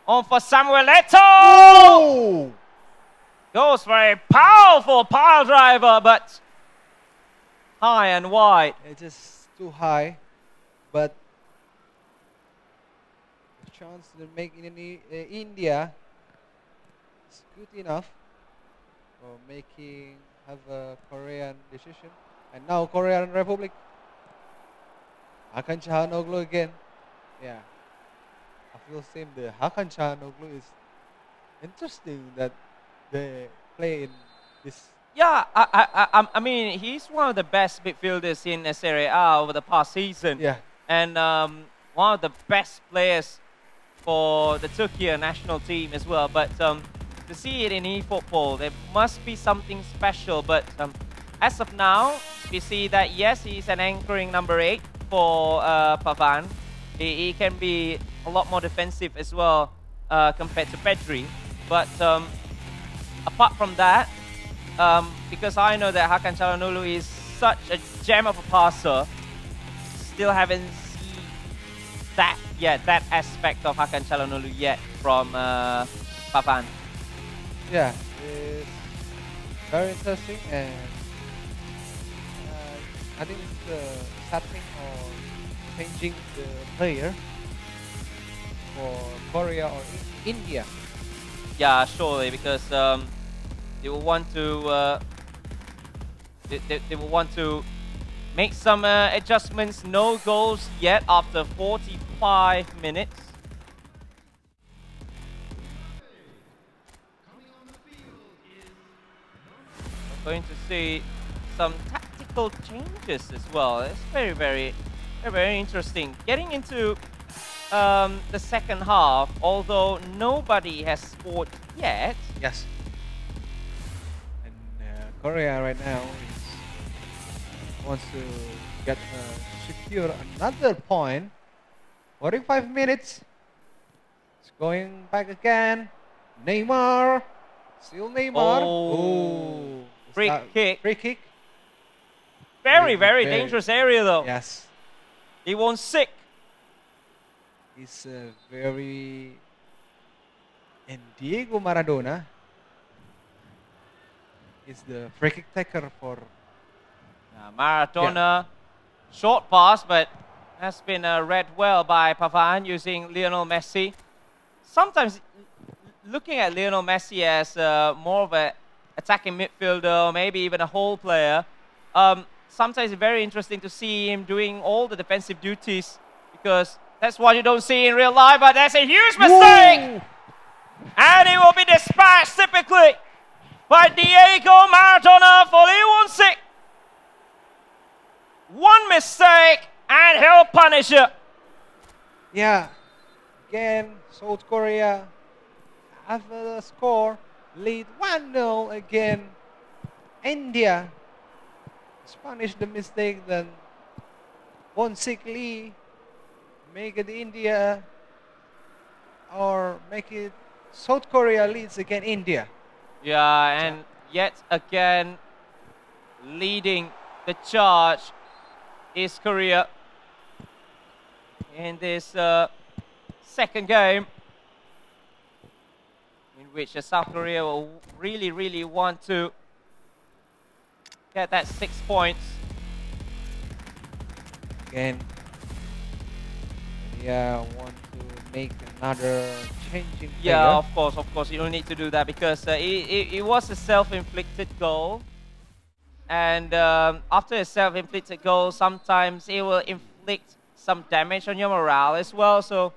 on for Samuel Eto'o. Goes for a powerful pile driver, but high and wide. It's just too high, but the chance to make in India is good enough for have a Korean decision. And now Korean Republic. Hakan Çalhanoğlu again. Yeah, I feel same. The Hakan Çalhanoğlu is interesting that they play in this. Yeah, I mean, he's one of the best midfielders in Serie A over the past season. Yeah. And one of the best players for the Turkey national team as well. But to see it in eFootball, there must be something special. But as of now, we see that yes, he's an anchoring number 8 for Pavan. He can be a lot more defensive as well compared to Pedri. But apart from that, because I know that Hakan Çalhanoğlu is such a gem of a passer, still haven't seen that yet, that aspect of Hakan Çalhanoğlu yet from Pavan. Yeah, it's very interesting, and I think it's setting or changing the player for Korea or India. Yeah, surely, because they will want to they will want to make some adjustments. No goals yet after 45 minutes. We're going to see some tactical changes as well. It's very, very, very, very interesting. Getting into the second half, although nobody has scored yet. Yes. And Korea right now wants to get secure another point. 45 minutes. It's going back again. Neymar. Still Neymar. Oh. Free kick. Free kick. Very, very dangerous area though. Yes. He won sick. He's very... And Diego Maradona is the free kick taker for... Maradona, short pass, but has been read well by Pavan using Lionel Messi. Sometimes looking at Lionel Messi as more of an attacking midfielder, or maybe even a whole player, sometimes it's very interesting to see him doing all the defensive duties, because that's what you don't see in real life, but that's a huge mistake! Whoa. And he will be dispatched typically by Diego Maradona for Lee Malaysia. Yeah, again, South Korea have a score, lead 1-0 again. India has punished the mistake, then Won-sik Lee make it India, or make it South Korea leads again India. Yeah, and yet again, leading the charge is Korea in this second game, in which South Korea will really want to get that 6 points. Again, India want to make another changing player. Yeah, of course, you don't need to do that because it was a self-inflicted goal. And after a self-inflicted goal, sometimes it will inflict some damage on your morale as well. So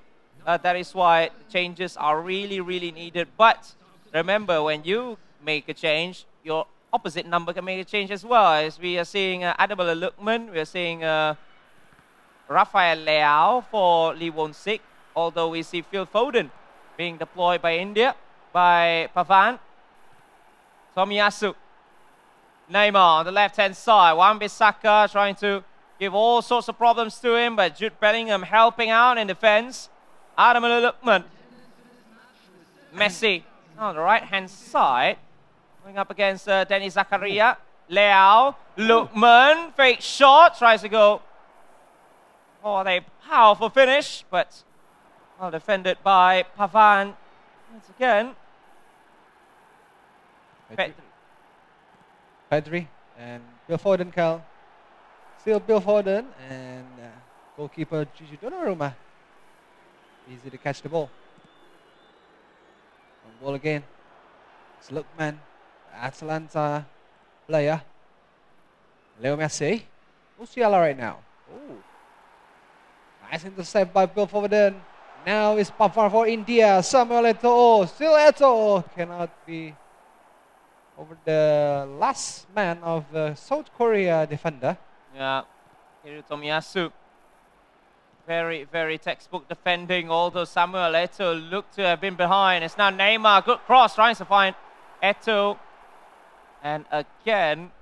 that is why the changes are really needed. But remember, when you make a change, your opposite number can make a change as well. As we are seeing Adabala Lukman, we are seeing Rafael Leao for Lee Won-sik. Although we see Phil Foden being deployed by India, by Pavan. Tomiyasu. Neymar on the left-hand side. Wan-Bissaka trying to give all sorts of problems to him, but Jude Bellingham helping out in defense. Adabala Lukman. Messi on the right-hand side. Going up against Denny Zakaria. Leao. Lukman. Fake shot. Tries to go for a powerful finish, but well defended by Pavan. Once again. Pedri and Phil Foden, Cal. Still Phil Foden and goalkeeper Gigi Donnarumma. Easy to catch the ball. On ball again. It's Lukman, Atalanta player. Leo Messi. Musiala right now. Oh. Nice intercept by Phil Foden. Now it's Pavard for India. Samuel Eto'o. Still Eto'o. Cannot be over the last man of the South Korea defender. Yeah, Hiru Tomiyasu. Very textbook defending, although Samuel Eto'o looked to have been behind. It's now Neymar, good cross, trying to find Eto'o. And again,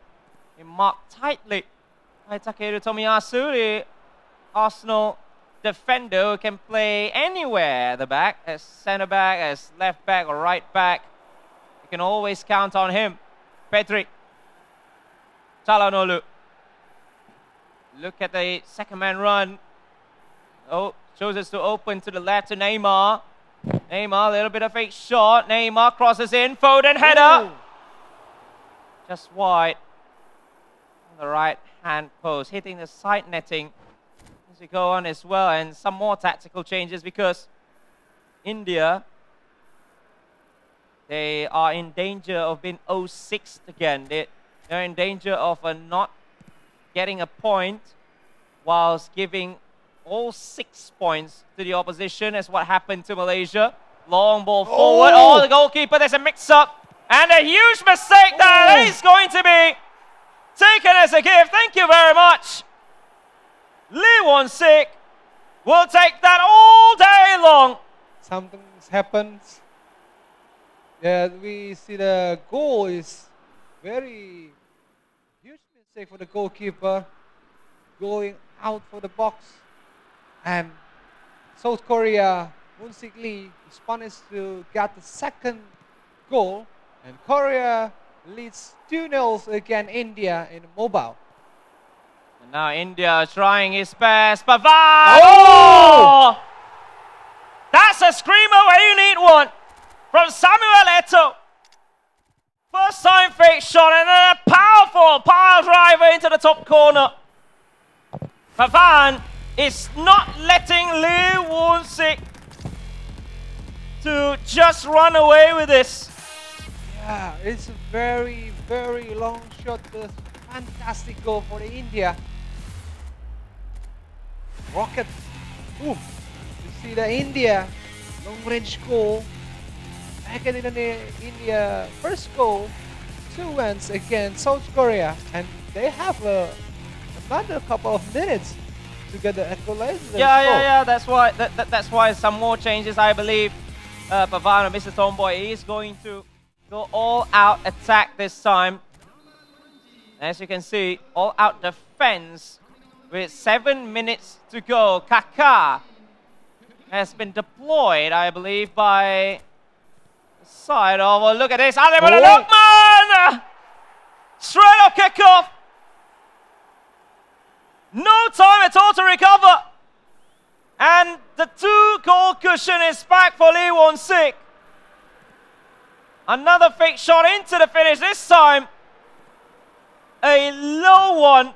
he marked tightly by Takeru Tomiyasu, the Arsenal defender who can play anywhere at the back, as centre back, as left back or right back. You can always count on him. Pedri. Çalhanoğlu. Look at the second man run. Oh, chooses to open to the left to Neymar. Neymar, a little bit of fake shot. Neymar crosses in. Foden header. Ooh. Just wide. On the right hand post. Hitting the side netting as we go on as well. And some more tactical changes because India, they are in danger of being 0-6 again. They're in danger of not getting a point whilst giving all 6 points to the opposition, as what happened to Malaysia. Long ball forward. Oh, the goalkeeper, there's a mix-up. And a huge mistake that is going to be taken as a gift. Thank you very much. Lee Won-sik will take that all day long. Something happens. Yeah, we see the goal is very huge mistake for the goalkeeper, going out for the box, and South Korea, Won-sik Lee is punished to get the second goal, and Korea leads 2-0 against India in mobile. And now India trying his best. Pavan! Oh! That's a screamer where you need one. From Samuel Eto'o. First time fake shot and then a powerful power driver into the top corner. Pavan is not letting Lee Won-sik to just run away with this. Yeah, it's a very long shot. A fantastic goal for the India. Rocket. Boom. You see the India long range goal. Back in India first goal, 2-1 against South Korea, and they have another couple of minutes to get the equalizer. Yeah. That's why. That's why some more changes. I believe Pavano, Mr. Tomboy, is going to go all-out attack this time. As you can see, all-out defense with 7 minutes to go. Kaká has been deployed, I believe, by the side of. Oh, look at this. Adebola Lokman! Straight up kickoff. No time at all to recover. And the 2-goal cushion is back for Lee Won-sik. Another fake shot into the finish. This time, a low one.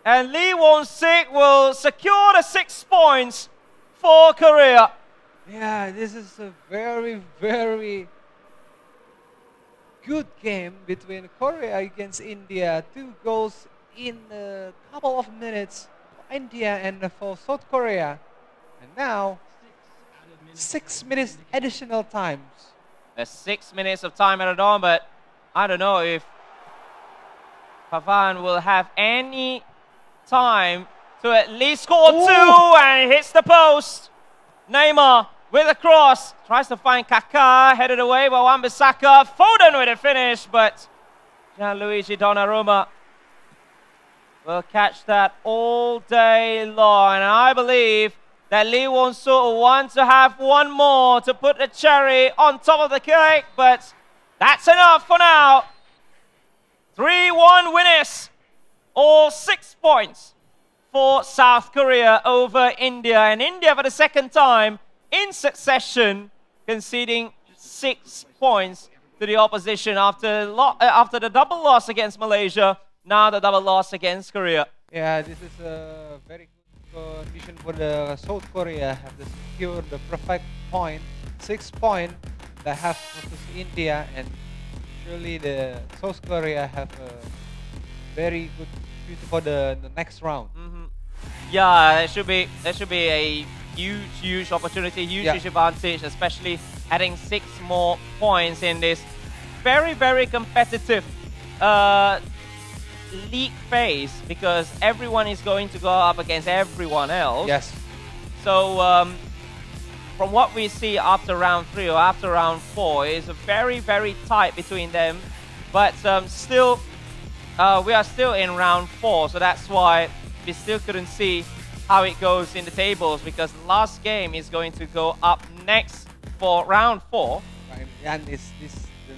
And Lee Won-sik will secure the 6 points for Korea. Yeah, this is a very, very good game between Korea against India. 2 goals in a couple of minutes for India and for South Korea. And now, 6 minutes additional times. There's 6 minutes of time added on, but I don't know if Pavan will have any time to at least score 2, and he hits the post. Neymar with a cross, tries to find Kaká, headed away by Wan-Bissaka. Foden with a finish, but Gianluigi Donnarumma will catch that all day long. And I believe that Lee Won-sik wants to have one more to put the cherry on top of the cake, but that's enough for now. 3-1 winners, all 6 points for South Korea over India. And India, for the second time in succession, conceding 6 points to the opposition after the double loss against Malaysia, now the double loss against Korea. Yeah, this is a very good condition for the South Korea. Have to secure the perfect point, 6 points they have versus India, and surely the South Korea have a very good future for the next round. Yeah, there should be a huge opportunity, huge advantage, especially adding 6 more points in this very competitive league phase, because everyone is going to go up against everyone else. Yes. So from what we see after round 3 or after round 4, is very tight between them. But still, we are still in round 4, so that's why we still couldn't see how it goes in the tables, because the last game is going to go up next for round 4. Right. And the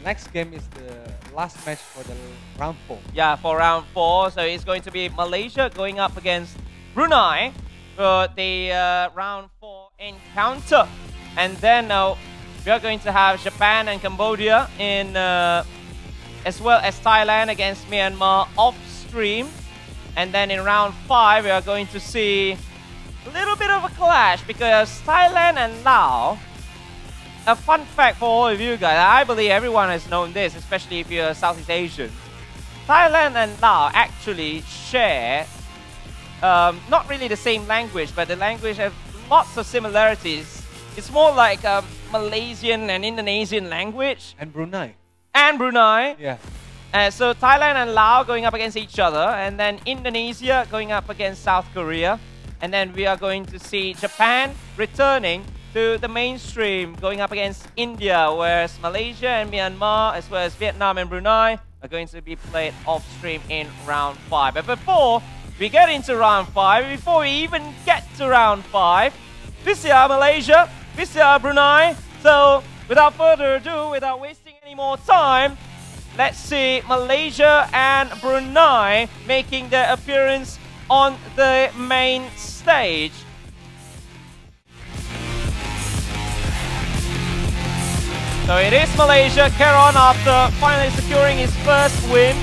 next game is the last match for the round 4. Yeah, for round 4. So it's going to be Malaysia going up against Brunei for the round 4 encounter. And then we are going to have Japan and Cambodia in, as well as Thailand against Myanmar off stream. And then in round 5, we are going to see a little bit of a clash, because Thailand and Laos. A fun fact for all of you guys, I believe everyone has known this, especially if you're Southeast Asian. Thailand and Laos actually share not really the same language, but the language has lots of similarities. It's more like Malaysian and Indonesian language. And Brunei. Yeah. Yeah. So Thailand and Laos going up against each other, and then Indonesia going up against South Korea. And then we are going to see Japan returning to the mainstream, going up against India, whereas Malaysia and Myanmar, as well as Vietnam and Brunei, are going to be played off-stream in round 5. But before we get into round 5, before we even get to round 5, this is Malaysia, this is Brunei. So without further ado, without wasting any more time, let's see Malaysia and Brunei making their appearance on the main stage. So it is Malaysia, Keron, after finally securing his first win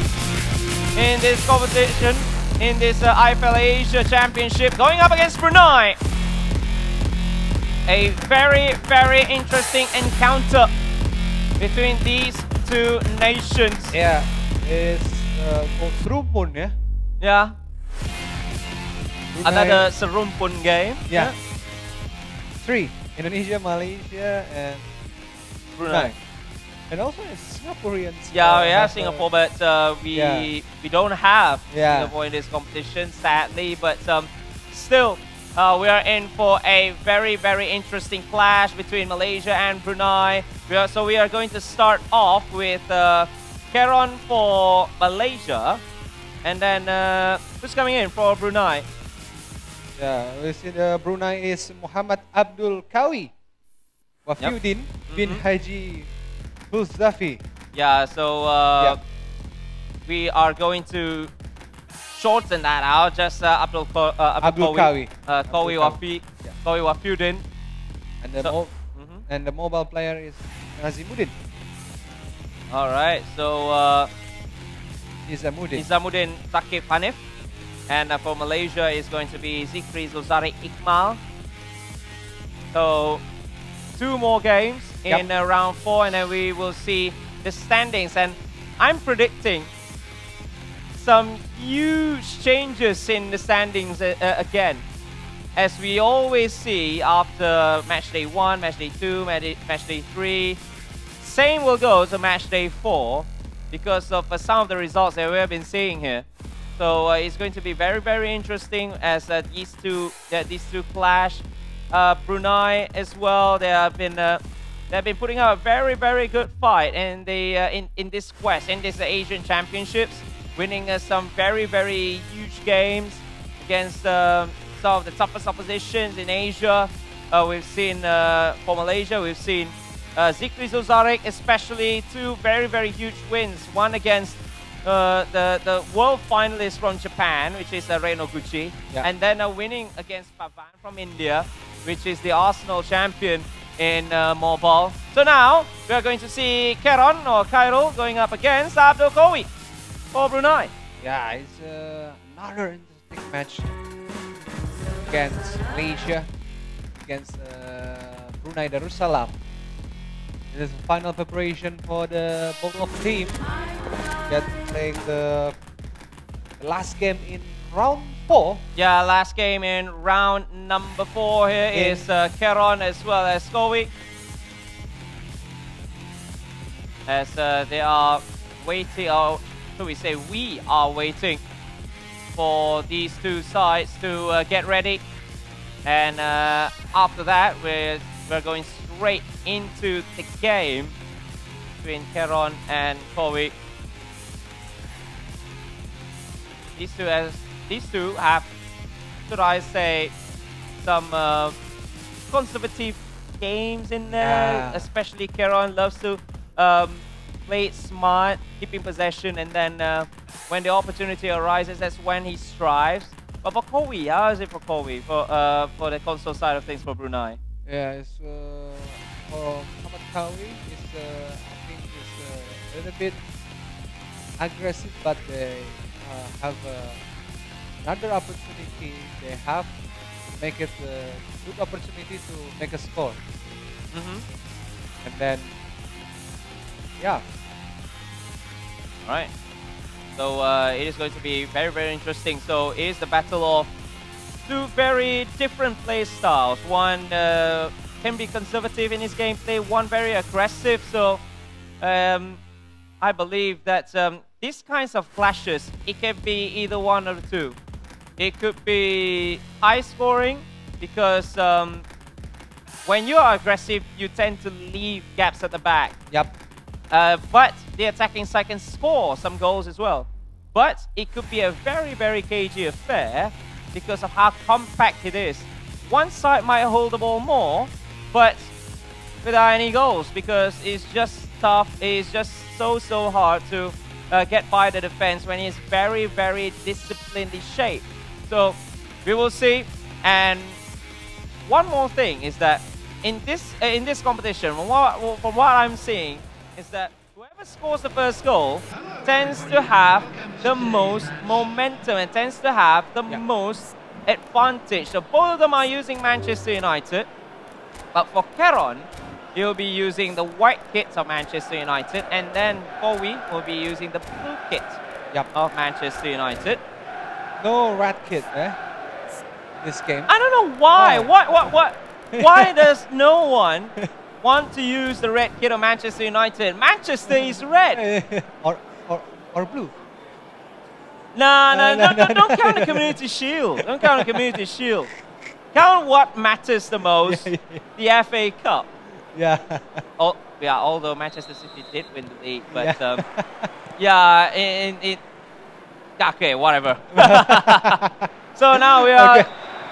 in this competition, in this IFeL Asia Championship, going up against Brunei. A very interesting encounter between these two nations. Yeah, it's serumpun, yeah? Yeah. Brunei. Another serumpun game. Yeah. 3, Indonesia, Malaysia, and Brunei. And also it's Singaporeans. Yeah, we have Singapore, but we don't have Yeah. Singapore in this competition, sadly. But still, we are in for a very, very interesting clash between Malaysia and Brunei. So we are going to start off with Keron for Malaysia. And then, who's coming in for Brunei? Yeah, we see the Brunei is Muhammad Abdul Kawi Wafiuddin bin Haji Huzafi. Yeah, so we are going to shorten that out. Just Abdul Kawi Wafiuddin. And the and the mobile player is Nazimuddin. All right, so Nizamuddin Takib Hanif. And for Malaysia is going to be Zikri Zulzari Iqmal. So 2 more games in round 4, and then we will see the standings. And I'm predicting some huge changes in the standings again, as we always see after match day 1, match day 2, match day 3. Same will go to match day 4 because of some of the results that we have been seeing here. So it's going to be very, very interesting as these two clash. Brunei as well. They've been putting out a very, very good fight in the in this quest, in this Asian Championships, winning some very, very huge games against some of the toughest oppositions in Asia. We've seen for Malaysia, we've seen Zikri Zulzaric, especially 2 very, very huge wins. One against the world finalist from Japan, which is Reno Gucci, and then winning against Pavan from India, which is the Arsenal champion in mobile. So now we are going to see Keron or Khairul going up against Abdul Kawi for Brunei. Yeah, it's another interesting match against Malaysia, against Brunei Darussalam. This is final preparation for the both team that playing the last game in round 4. Yeah, last game in round number 4 here is Keron as well as Kawi. As they are waiting, or should we say we are waiting for these 2 sides to get ready. And after that, we're going straight into the game between Keron and Kawi. These two have, should I say, some conservative games in there. Especially Keron loves to play it smart, keeping possession, and then when the opportunity arises, that's when he strives. But for Kawi, how is it for Kawi for the console side of things for Brunei? Yeah, it's for Muhammad Kawi, I think it's a little bit aggressive, but they have another opportunity. They have to make it a good opportunity to make a score. And then, yeah. All right. So it is going to be very, very interesting. So it is the battle of 2 very different play styles. One can be conservative in his gameplay, one very aggressive. So I believe that these kinds of clashes, it can be either one or the 2. It could be high scoring because when you are aggressive, you tend to leave gaps at the back. Yep. But the attacking side can score some goals as well. But it could be a very, very cagey affair because of how compact it is. One side might hold the ball more, but without any goals because it's just tough. It's just so hard to get by the defense when he's very, very disciplinedly shaped. So we will see. And one more thing is that in this competition, from what I'm seeing, is that whoever scores the first goal tends to have the most momentum and tends to have the most advantage. So both of them are using Manchester United, but for Keron, he'll be using the white kit of Manchester United, and then Kawi will be using the blue kit of Manchester United. No red kit, this game. I don't know why. What? Why does no one want to use the red kit of Manchester United? Manchester is red. or blue. No, don't count the Community Shield. Don't count the Community Shield. Count what matters the most, the FA Cup. Yeah. Oh, yeah, although Manchester City did win the league, but yeah, okay, whatever. So now we are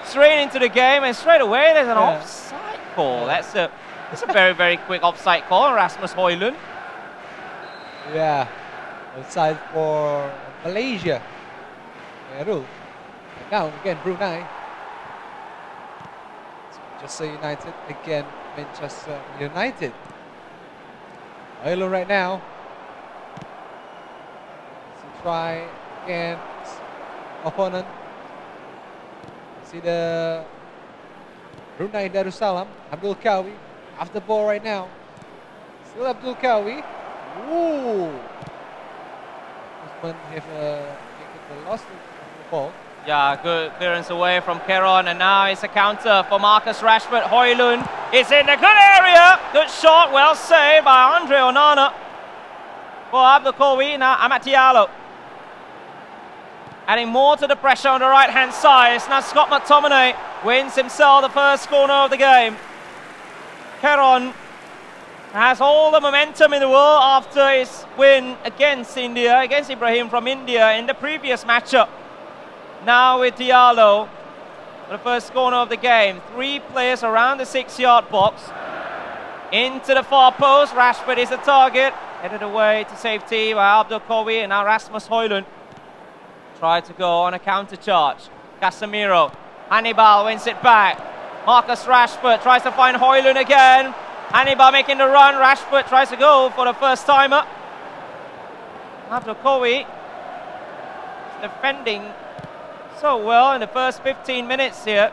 straight into the game, and straight away there's an offside call. That's a very, very quick offside call, Rasmus Højlund. Yeah. Offside for Malaysia. Peru. Now again, Brunei. Manchester United again, Manchester United. Højlund right now. Let's try again. Opponent. See the Brunei Darussalam. Abdul Kawi. Off the ball right now. Still Abdul Kawi. Ooh. Usman have taken the loss of the ball. Yeah, good clearance away from Keron, and now it's a counter for Marcus Rashford. Højlund is in a good area. Good shot, well saved by Andre Onana. For Abdul Kawi, now Amat Diallo. Adding more to the pressure on the right-hand side. It's now Scott McTominay wins himself the first corner of the game. Keron has all the momentum in the world after his win against India, against Ibrahim from India in the previous matchup. Now with Diallo, the first corner of the game. 3 players around the 6-yard box. Into the far post, Rashford is the target. Headed away to safety by Abdul Kawi, and now Rasmus Højlund. Try to go on a counter charge. Casemiro, Hannibal wins it back. Marcus Rashford tries to find Højlund again. Hannibal making the run. Rashford tries to go for the first timer. Abdul Kawi defending so well in the first 15 minutes here.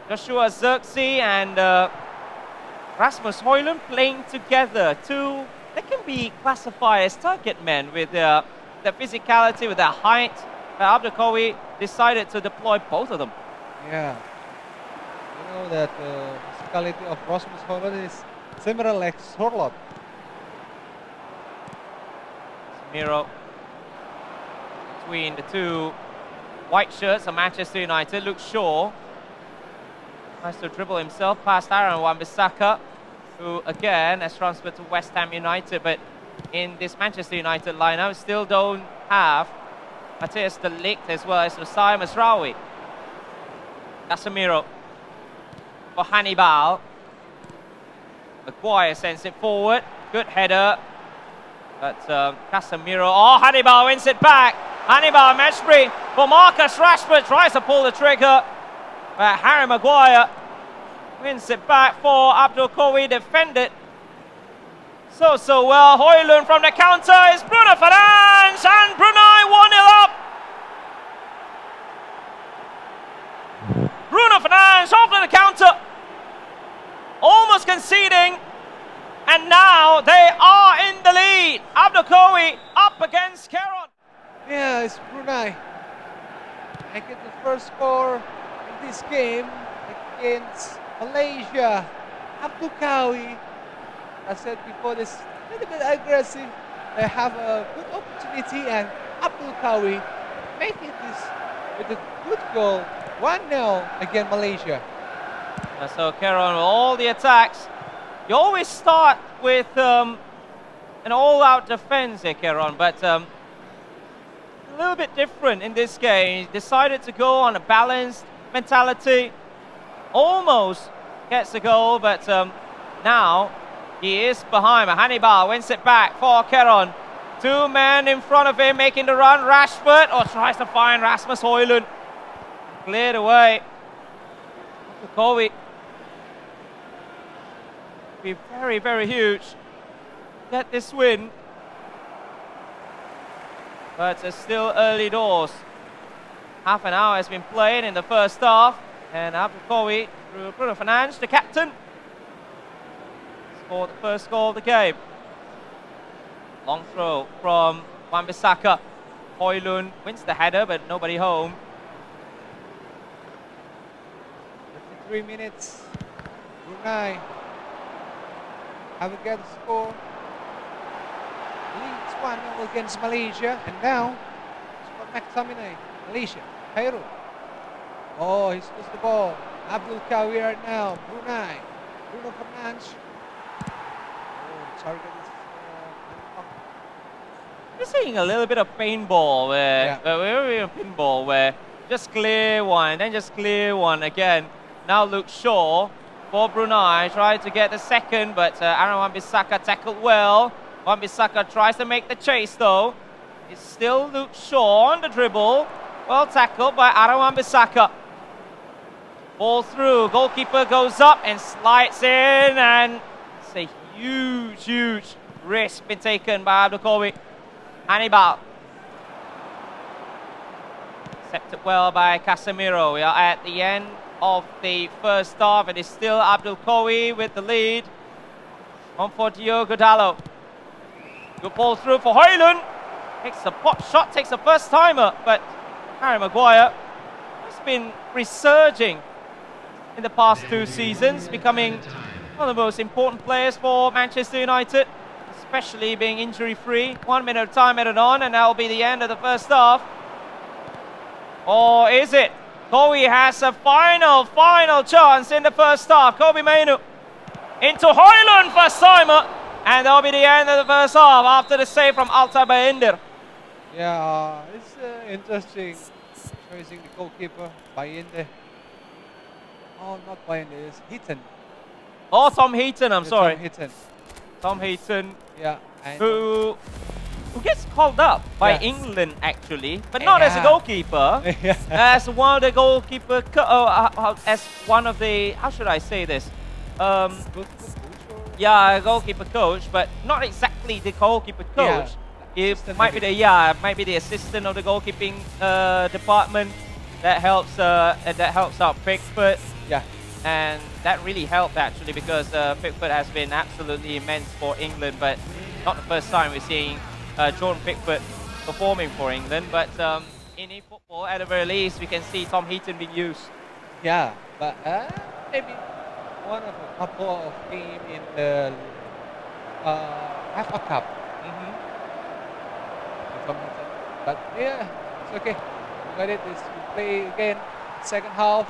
Joshua Zirkzee and Rasmus Højlund playing together. They can be classified as target men with their physicality, with their height. Abdul Kawi decided to deploy both of them. Yeah. You know that physicality of Rasmus Højlund is similar like Sorloth. Miro between the two white shirts of Manchester United. Luke Shaw tries to dribble himself past Aaron Wan-Bissaka, who again has transferred to West Ham United, but in this Manchester United lineup still don't have Matthias de Ligt as well as Osai Masraoui. Casemiro for Hannibal. Maguire sends it forward. Good header. But Casemiro. Oh, Hannibal wins it back. Hannibal match-free for Marcus Rashford. Tries to pull the trigger. But Harry Maguire wins it back for Abdul Kawi. Defended so well. Højlund from the counter is Bruno Fernandes, and Brunei 1-0 up. Bruno Fernandes off to the counter. Almost conceding. And now they are in the lead. Abdul Kawi up against Keron. Yeah, it's Brunei. I get the first score in this game against Malaysia. Abdul Kawi, I said before, this a little bit aggressive. They have a good opportunity, and Abdul Kawi making this with a good goal. 1-0 against Malaysia. So Keron with all the attacks. You always start with an all-out defense here, Keron, but a little bit different in this game. He decided to go on a balanced mentality. Almost gets a goal, but now he is behind. Hannibal wins it back for Keron. 2 men in front of him making the run. Rashford tries to find Rasmus Højlund. Cleared away. Kawi. Be very, very huge. Get this win. But it's still early doors. Half an hour has been played in the first half. And Abdul Kawi through Bruno Fernandes, the captain, scored the first goal of the game. Long throw from Wan-Bissaka. Højlund wins the header, but nobody home. 53 minutes. Brunei have a good score. Leads 1-0 against Malaysia, and now Scott McTominay, Malaysia, Cairo. Oh, he's lost the ball. Abdul Kawi right now, Brunei. Bruno Fernandes. Oh, target is We're seeing a little bit of paintball where we're in pinball where just clear one, then just clear one again. Now Luke Shaw for Brunei, try to get the second, but Aaron Wan-Bissaka tackled well. Wan-Bissaka tries to make the chase though. It's still Luke Shaw on the dribble. Well tackled by Aaron Wan-Bissaka. Ball through, goalkeeper goes up and slides in, and it's a huge risk been taken by Abdul Qawi. Hannibal. Accepted well by Casemiro. We are at the end of the first half. It is still Abdul Qawi with the lead. On for Diogo Dalot. Good ball through for Højlund. Takes a pop shot, takes a first timer, but Harry Maguire has been resurging in the past 2 seasons, becoming one of the most important players for Manchester United, especially being injury-free. 1 minute of time added on, and that will be the end of the first half. Or is it? Qawi has a final chance in the first half. Kobbie Mainoo into Højlund, first timer, and that will be the end of the first half after the save from Altay Bayındır. Yeah, it's interesting choosing the goalkeeper, Bayındır. Oh, not Bayındır, it's Heaton. Oh, Tom Heaton, I'm sorry. Tom Heaton. Tom Heaton, Yeah. And who gets called up by England actually, but not as a goalkeeper, as one of the goalkeeper, as one of the, how should I say this? Yeah, a goalkeeper coach, but not exactly the goalkeeper coach. It might be the assistant of the goalkeeping department that helps out Pickford. Yeah. And that really helped actually, because Pickford has been absolutely immense for England, but not the first time we're seeing Jordan Pickford performing for England. But in eFootball, at the very least, we can see Tom Heaton being used. Yeah, but maybe one of a couple of games in the FA Cup. But yeah, it's okay. We got it. We play again. Second half.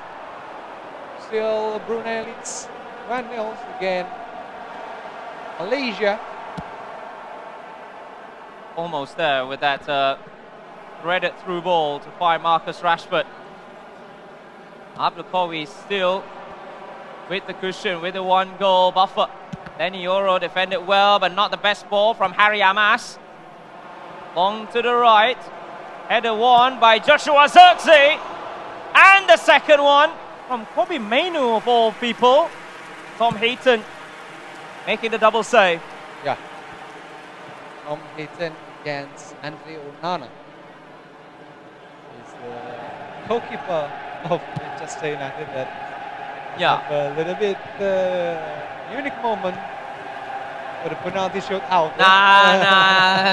Still Brunei leads 1-0 again. Malaysia. Almost there with that threaded through ball to find Marcus Rashford. Abdul Qawi still with the cushion, with the 1-goal buffer. Lenny Yoro defended well, but not the best ball from Harry Amas. Long to the right. Header won by Joshua Zirkzee. And the second one from Kobbie Mainoo of all people. Tom Heaton making the double save. Yeah. Tom Heaton against Andre Onana. He's the goalkeeper of Manchester United that have a little bit unique moment for the penalty shootout.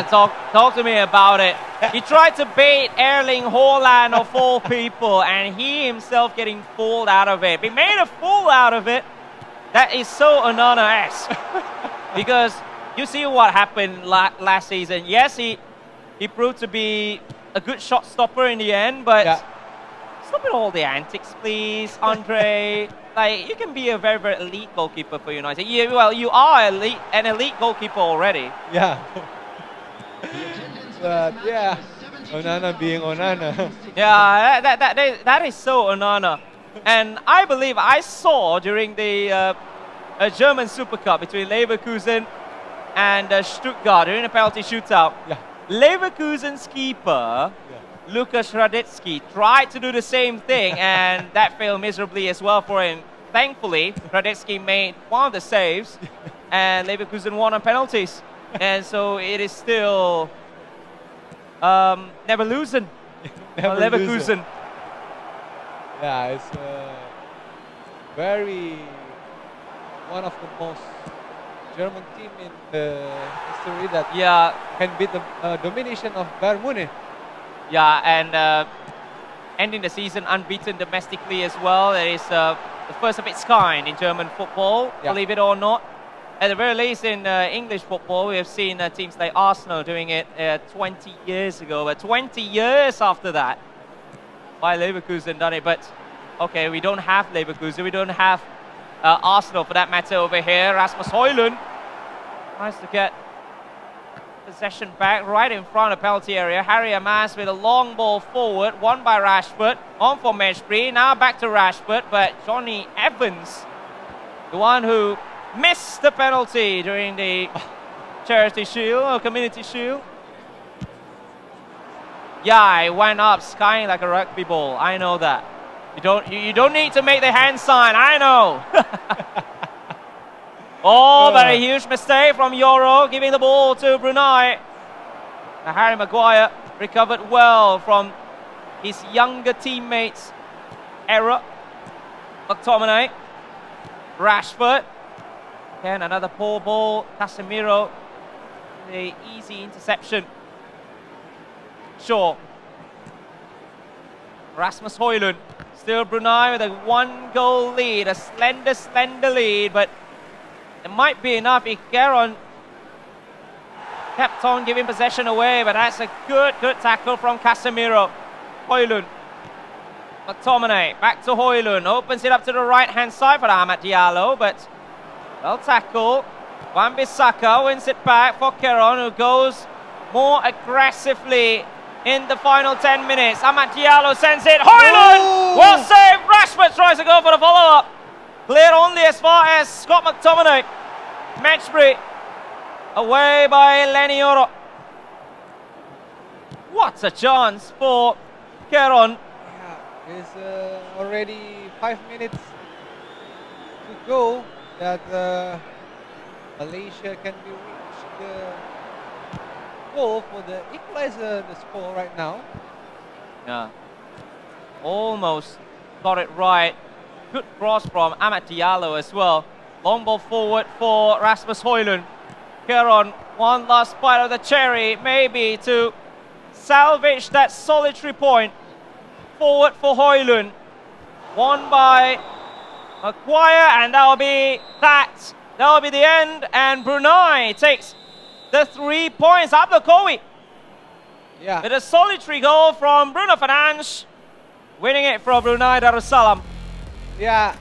Talk to me about it. He tried to bait Erling Haaland of all people, and he himself getting fooled out of it. He made a fool out of it. That is so Onana-esque. Because you see what happened last season. Yes, he proved to be a good shot stopper in the end, but stop it all the antics, please, Andre. Like, you can be a very, very elite goalkeeper for United. Yeah, well, you are an elite goalkeeper already. Yeah. But yeah, Onana being Onana. Yeah, that is so Onana. And I believe I saw during the German Super Cup between Leverkusen and Stuttgart during the penalty shootout. Yeah. Leverkusen's keeper, Lukas Radetzky, tried to do the same thing, and that failed miserably as well for him. Thankfully, Radetzky made one of the saves, and Leverkusen won on penalties. And so it is still never losing. Leverkusen. Yeah, it's very one of the most German team in the history that can beat the domination of Bayern Munich. Yeah, and ending the season unbeaten domestically as well. It is the first of its kind in German football, believe it or not. At the very least, in English football, we have seen teams like Arsenal doing it 20 years ago. But 20 years after that, why Leverkusen done it? But okay, we don't have Leverkusen. We don't have Arsenal for that matter over here. Rasmus Højlund tries to get possession back right in front of penalty area. Harry Amas with a long ball forward, won by Rashford. On for Meshbury. Now back to Rashford, but Johnny Evans, the one who missed the penalty during the Charity Shield or Community Shield. Yeah, it went up skying like a rugby ball. I know that. You don't need to make the hand sign. I know. Oh, very huge mistake from Yoro, giving the ball to Brunei. Now Harry Maguire recovered well from his younger teammates' error. McTominay, Rashford. Again, another poor ball. Casemiro, the easy interception. Shaw. Rasmus Højlund. Still Brunei with a 1-goal lead. A slender lead, but it might be enough if Keron kept on giving possession away, but that's a good tackle from Casemiro. Højlund. McTominay, back to Højlund. Opens it up to the right-hand side for Amad Diallo, but well tackled. Wan-Bissaka wins it back for Keron, who goes more aggressively in the final 10 minutes. Amad Diallo sends it. Højlund! Well saved. Rashford tries to go for the follow-up. Cleared only as far as Scott McTominay. Meshbury away by Lenny Yoro. What a chance for Keron. Yeah, it's already 5 minutes to go that Malaysia can be reached the goal for the equalizer, the score right now. Yeah, almost got it right. Good cross from Amad Diallo as well. Long ball forward for Rasmus Højlund. Keron, one last bite of the cherry, maybe to salvage that solitary point. Forward for Højlund. Won by Maguire, and that will be that. That will be the end, and Brunei takes the 3 points. Abdul Kowi. Yeah. With a solitary goal from Bruno Fernandes, winning it for Brunei Darussalam. Yeah,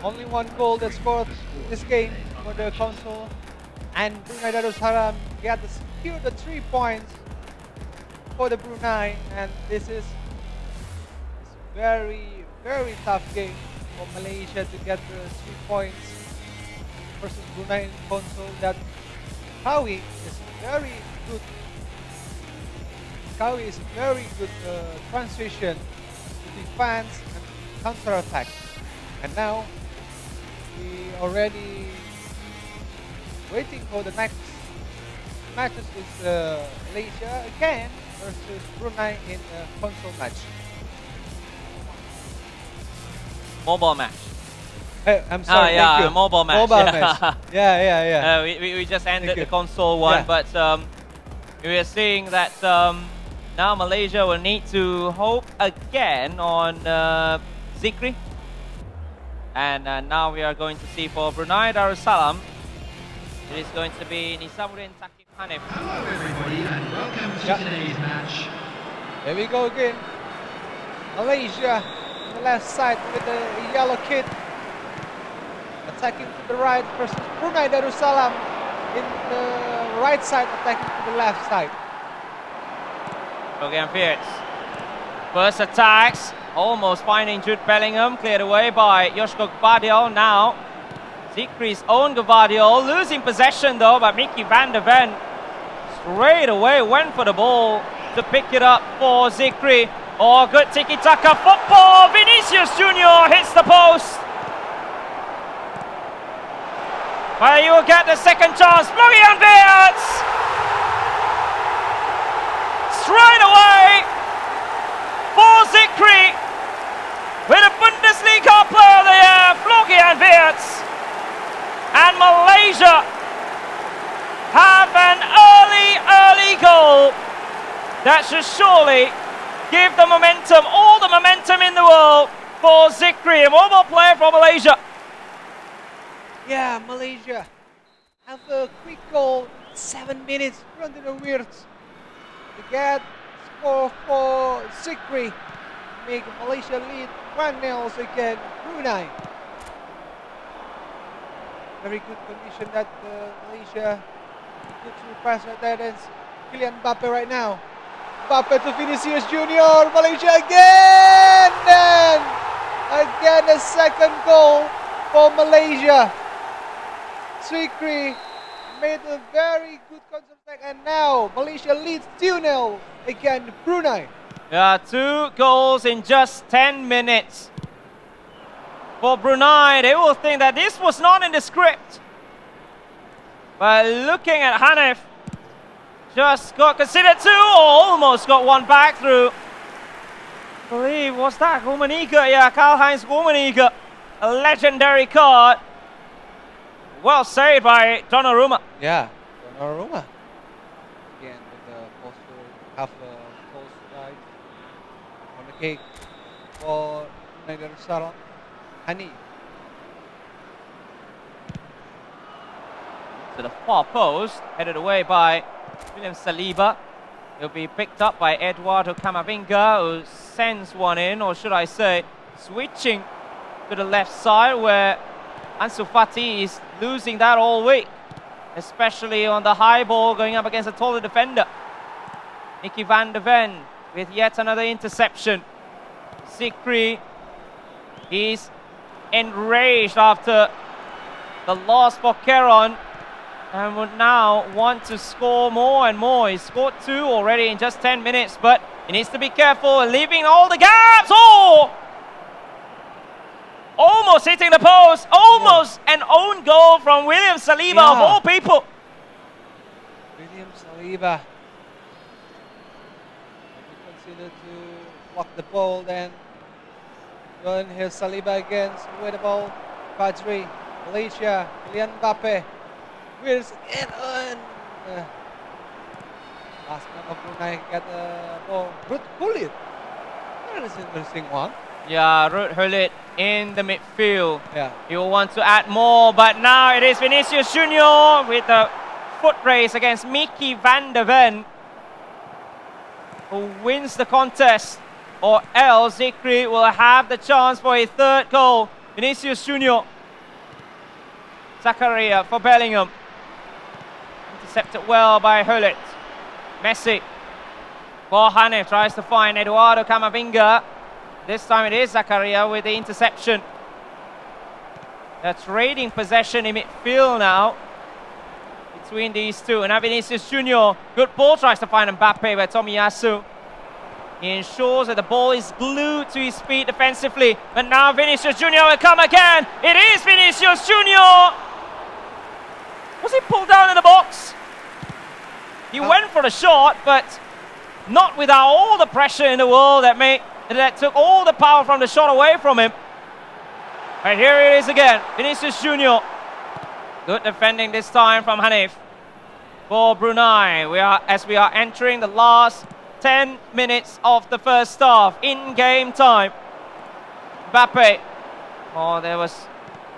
only 1 goal that scored this game for the Council, and Brunei Darussalam secured the 3 points for the Brunei, and this is very tough game for Malaysia to get the 3 points versus Brunei in Council. That Kawi is very good. Kawi is very good transition to defense and counter-attack, and now we already waiting for the next matches with Malaysia again versus Brunei in the console match. Mobile match. I'm sorry. Yeah, thank you. mobile match. Mobile yeah. match. Yeah. We just ended Thank the you. console one, Yeah. but we are seeing that now Malaysia will need to hope again on Zikri. And now we are going to see for Brunei Darussalam, it is going to be Nisamuddin Takim Hanif. Hello everybody and welcome to today's match. There we go again. Malaysia on the left side with the yellow kit. Attacking to the right versus Brunei Darussalam in the right side, attacking to the left side. Again, Fierce. First attacks, almost finding Jude Bellingham, cleared away by Joshko Gvardiol. Now, Zikri's own Gvardiol, losing possession though by Mickey van der Ven. Straight away went for the ball to pick it up for Zikri. Oh, good tiki-taka football. Vinicius Junior hits the post. Well, you will get the second chance. Florian Wirtz! Straight away for Zikri with a Bundesliga player of the year, Florian Wirtz. And Malaysia have an early goal that should surely give the momentum, all the momentum in the world for Zikri, a mobile player from Malaysia. Yeah, Malaysia have a quick goal, 7 minutes, Brandon Wirtz to get score for Zikri, make Malaysia lead 1-0 against Brunei. Very good condition that Malaysia good to pass right there. That's Kylian Mbappe right now. Mbappe to Vinicius Junior. Malaysia again, and again a second goal for Malaysia. Zikri made a very good counter attack, and now Malaysia leads 2-0 against Brunei. Yeah, 2 goals in just 10 minutes. For Brunei, they will think that this was not in the script. But looking at Hanif, just got considered 2, or almost got 1 back through. I believe, was that Rummenigge? Yeah, Karl-Heinz Rummenigge. A legendary card. Well saved by Donnarumma. Yeah, Donnarumma. Again with the poster, half post right on the cake for Nader Saron. Hani. To the far post, headed away by William Saliba. He'll be picked up by Eduardo Camavinga, who sends one in, or should I say, switching to the left side, where Ansu Fati is losing that all week, especially on the high ball going up against a taller defender. Nicky van de Ven with yet another interception. Zikri, he's enraged after the loss for Keron, and would now want to score more and more. He's scored 2 already in just 10 minutes, but he needs to be careful, leaving all the gaps. Oh! Almost hitting the post, almost an own goal from William Saliba of all people. William Saliba. Consider to block the ball, then going here Saliba against with the ball. Fajri, Malaysia, Kylian Mbappe. Where's it on? Last man of Brunei got the ball. Ruth Gullit. That is an interesting one. Yeah, Ruud Gullit in the midfield. Yeah. He will want to add more, but now it is Vinicius Junior with the foot race against Mickey van der Ven, who wins the contest, or else Zikri will have the chance for a 3rd goal. Vinicius Junior. Zakaria for Bellingham. Intercepted well by Gullit. Messi for Hanif, tries to find Eduardo Camavinga. This time it is Zakaria with the interception. They're trading possession in midfield now between these two. And now Vinicius Junior, good ball, tries to find Mbappe by Tomiyasu. He ensures that the ball is glued to his feet defensively. But now Vinicius Junior will come again. It is Vinicius Junior. Was he pulled down in the box? He went for the shot, but not without all the pressure in the world that took all the power from the shot away from him. And here it is again, Vinicius Junior. Good defending this time from Hanif for Brunei. As we are entering the last 10 minutes of the first half, in game time. Mbappe. Oh, there was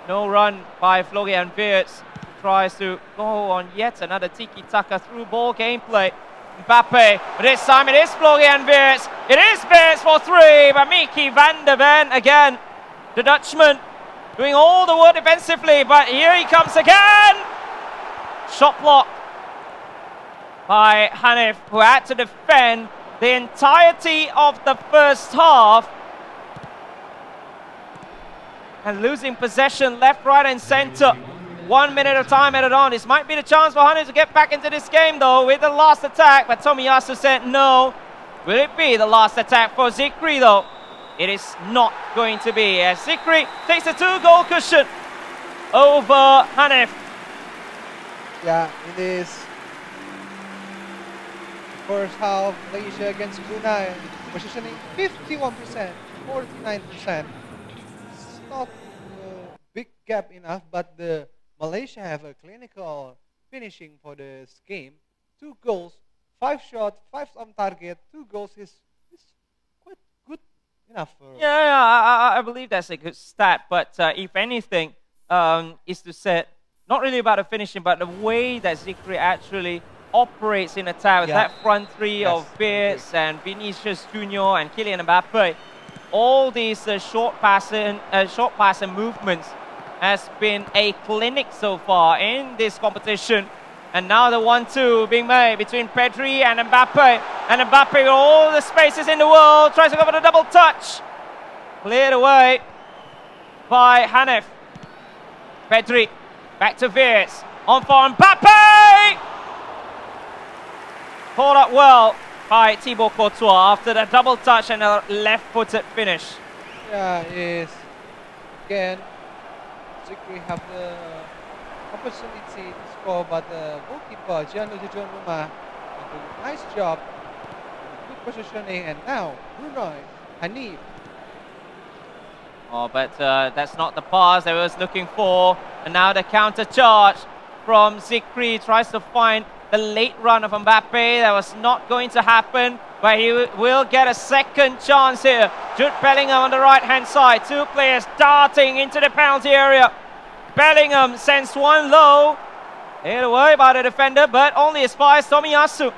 no run by Florian Wirtz. Tries to go on yet another tiki-taka through ball gameplay. Mbappe, but this time it is Florian Wirtz. It is Wirtz for 3, but Mickey van der Ven again. The Dutchman doing all the work defensively, but here he comes again. Shot block by Hanif, who had to defend the entirety of the first half. And losing possession left, right and centre. 1 minute of time added on. This might be the chance for Hanif to get back into this game though with the last attack, but Tomiyasu said no. Will it be the last attack for Zikri though? It is not going to be, as Zikri takes a 2-goal cushion over Hanif. Yeah, it is. First half, Malaysia against Brunei, positioning 51%, 49%. It's not a big gap enough, but the Malaysia have a clinical finishing for this game. 2 goals, 5 shots, 5 on target, 2 goals is quite good enough. I believe that's a good stat, but if anything, is to set not really about the finishing, but the way that Zikri actually operates in attack with that front three of Beers and Vinicius Junior and Kylian Mbappe. All these short passing movements has been a clinic so far in this competition. And now the 1-2 being made between Pedri and Mbappe. And Mbappe with all the spaces in the world tries to go for the double touch. Cleared away by Hanif. Pedri back to Veers. On for Mbappe! Caught up well by Thibaut Courtois after the double touch and a left-footed finish. Yeah, is again, Zikri have the opportunity to score, but the goalkeeper Gianluigi Donnarumma did a nice job, good positioning, and now Bruno Hanif. Oh, but that's not the pass they was looking for. And now the counter charge from Zikri tries to find the late run of Mbappe. That was not going to happen, but he will get a second chance here. Jude Bellingham on the right-hand side. Two players darting into the penalty area. Bellingham sends one low. Hit away by the defender, but only as far as Tomiyasu.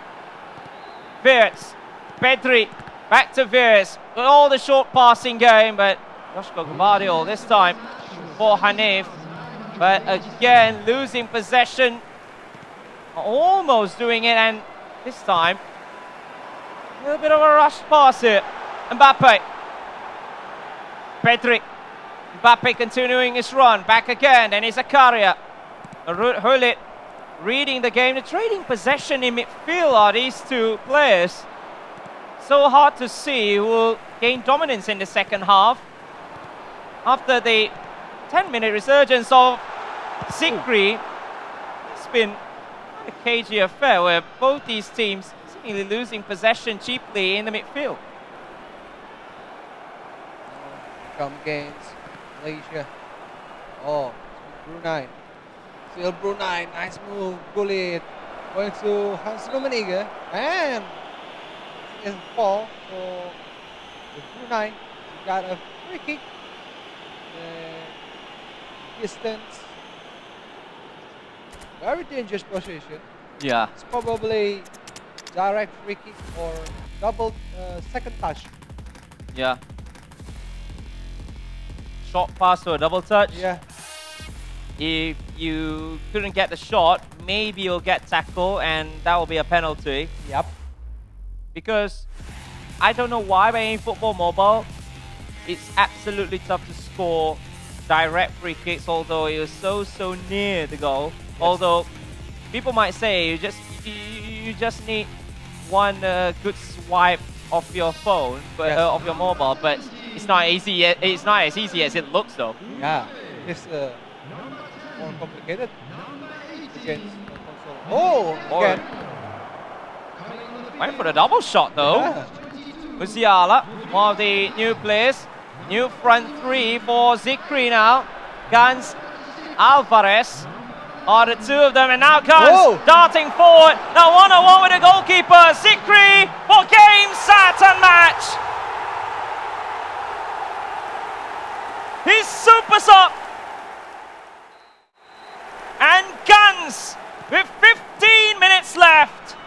Veers. Pedri. Back to Veers. All the short passing game, but Joshko Gvardiol this time for Hanif. But again, losing possession. Almost doing it, and this time, a little bit of a rush pass here. Mbappe. Pedri. Mbappe continuing his run. Back again, and it's Zakaria. Hulit reading the game. The trading possession in midfield are these two players. So hard to see who will gain dominance in the second half. After the 10-minute resurgence of Zikri, it's been a cagey affair where both these teams seemingly losing possession cheaply in the midfield. Come gains, Malaysia. Oh, Brunei. Still Brunei, nice move, Gullit. Going to Hans Rummenigge, and it's a fall for Brunei. He got a free kick. Distance. Very dangerous position. Yeah. It's probably direct free kick or double second touch. Yeah. Short pass to a double touch. Yeah. If you couldn't get the shot, maybe you'll get tackle, and that will be a penalty. Yep. Because I don't know why, but in Football Mobile, it's absolutely tough to score direct free kicks, although it was so near the goal. Yes. Although people might say you just need one good swipe of your phone, but of your mobile, but it's not easy. It's not as easy as it looks, though. Yeah, it's more complicated against the console. Oh, again. Went for the double shot, though. Yeah. Musiala, one of the new players. New front three for Zikri now. Gans, Alvarez are the two of them, and now Gans darting forward. Now one-on-one with the goalkeeper. Zikri for game, set and match. He's super sub. And Gans with 15 minutes left.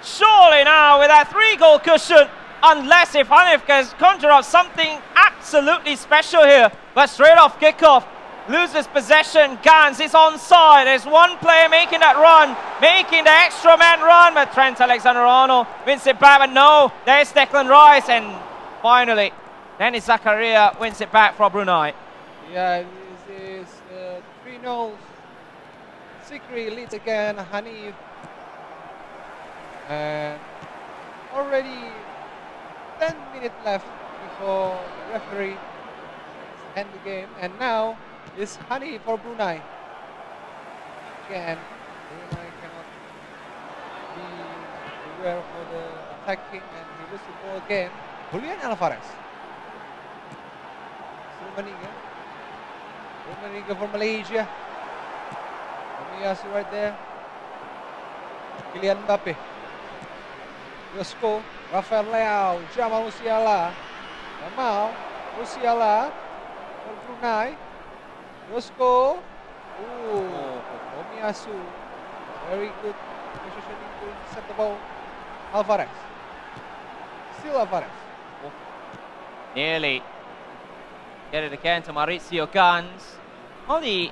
Surely now with that 3-goal cushion, unless if Hanif can conjure up something absolutely special here. But straight off kickoff, loses possession. Gans is onside. There's one player making that run, making the extra man run, but Trent Alexander-Arnold wins it back. But no, there's Declan Rice, and finally, Dennis Zakaria wins it back for Brunei. Yeah, this is 3-0. Zikri leads again. Hanif. And already 10 minutes left before the referee end the game, and now it's Hanif for Brunei. Again, Brunei cannot be aware for the attacking, and he loses the ball again. Julian Alvarez. Rummenigge for Malaysia. Tomiyasu right there. Kylian Mbappe. Josko, Rafael Leao, Jamal Musiala. Jamal Musiala for Brunei. Josko. Ooh. Tomiyasu, very good positioning to intercept the ball. Alvarez. Still Alvarez. Nearly. Get it again to Maurizio Gans. All the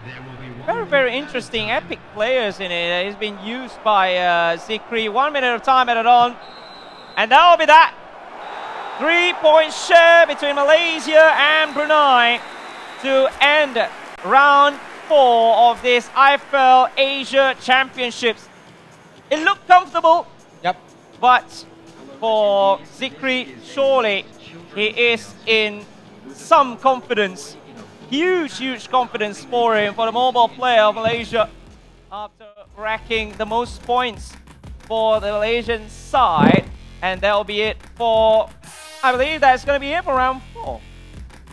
very, very interesting epic players in it. It's been used by Zikri. 1 minute of time added on. And that will be that. 3-point share between Malaysia and Brunei to end round 4 of this IFeL Asia Championships. It looked comfortable. Yep. But for Zikri, surely he is in some confidence. Huge confidence for him, for the mobile player of Malaysia, after racking the most points for the Malaysian side. And that'll be it for, I believe that's going to be it for round 4.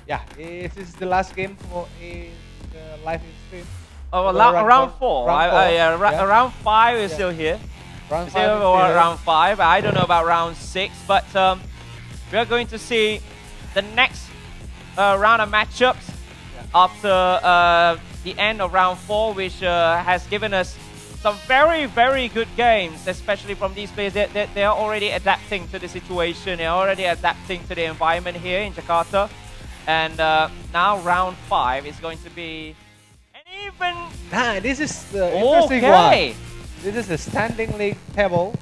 Yeah, this is the last game for live stream. Oh, round round 4. Round 5 is Yeah. still here. Round Still 5 is still here. round 5. I don't know about round 6, but we are going to see the next round of matchups after the end of round 4, which has given us some very good games, especially from these players. They are already adapting to the situation. They're already adapting to the environment here in Jakarta. And now round 5 is going to be an even... This is the interesting Okay. one. This is the standing league table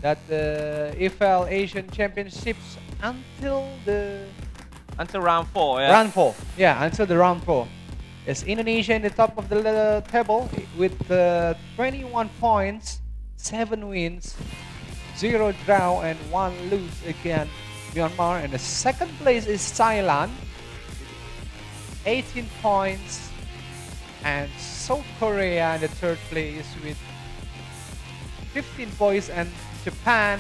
that the IFeL Asian Championships until round 4, yeah. round 4. Yeah, until the round 4. It's Indonesia in the top of the table with 21 points, 7 wins, 0 draw, and 1 lose against Myanmar. And the second place is Thailand, 18 points, and South Korea in the third place with 15 points, and Japan,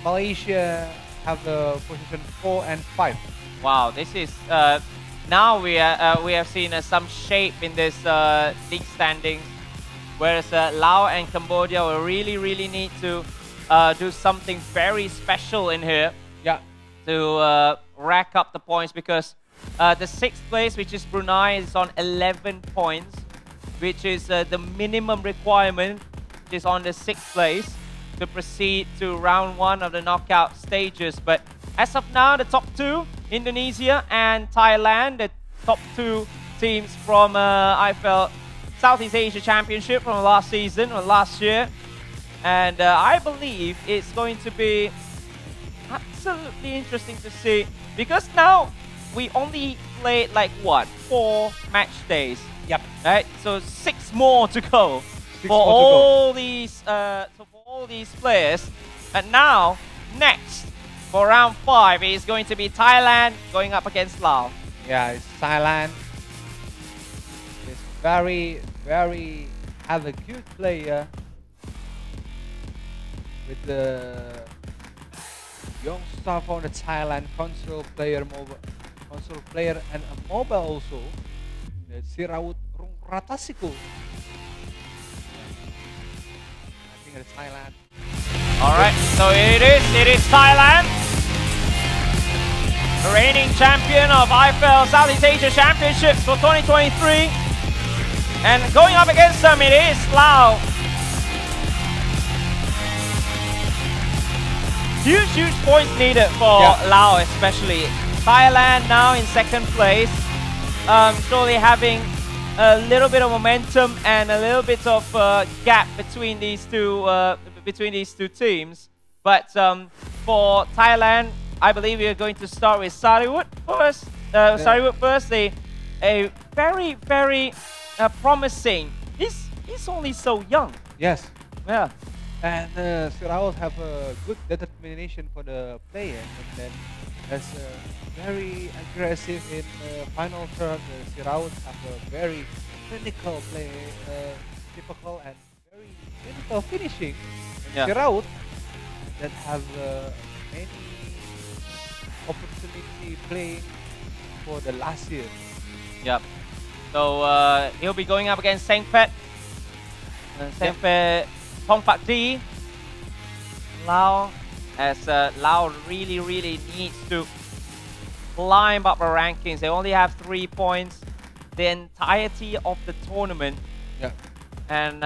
Malaysia have the position 4 and 5. Wow, this is now we have seen some shape in this league standings, whereas Laos and Cambodia will really need to do something very special in here. Yeah. To rack up the points, because the 6th place, which is Brunei, is on 11 points, which is the minimum requirement, which is on the 6th place to proceed to round 1 of the knockout stages. But as of now, the top 2, Indonesia and Thailand, the top 2 teams from IFeL Southeast Asia Championship from last season or last year. And I believe it's going to be absolutely interesting to see, because now we only played like what, 4 match days. Yep. Right. So 6 more to go for all these players. And now next for round 5 is going to be Thailand going up against Laos. Yeah, it's Thailand. It's very have a good player with the young star from the Thailand console player, and a mobile also. The Siraut Ratasiku. I think it's Thailand. All right, so it is Thailand, the reigning champion of IFeL Southeast Asia Championships for 2023, and going up against them it is Laos. Huge points needed for Laos, especially. Thailand now in 2nd place, surely having a little bit of momentum and a little bit of gap between these two teams. But for Thailand, I believe we are going to start with Sariwood first. Sariwood first, a very promising. He's only so young. Yes. Yeah. And Siraut have a good determination for the player, and then as very aggressive in final third. Siraut have a very clinical play, typical and very clinical finishing. And Siraut that have many opportunity playing for the last year. Yep. So he'll be going up against Sengpet. Sengpet Thongpak D. Lao, as Lao really needs to climb up the rankings. They only have 3 points the entirety of the tournament. Yeah. And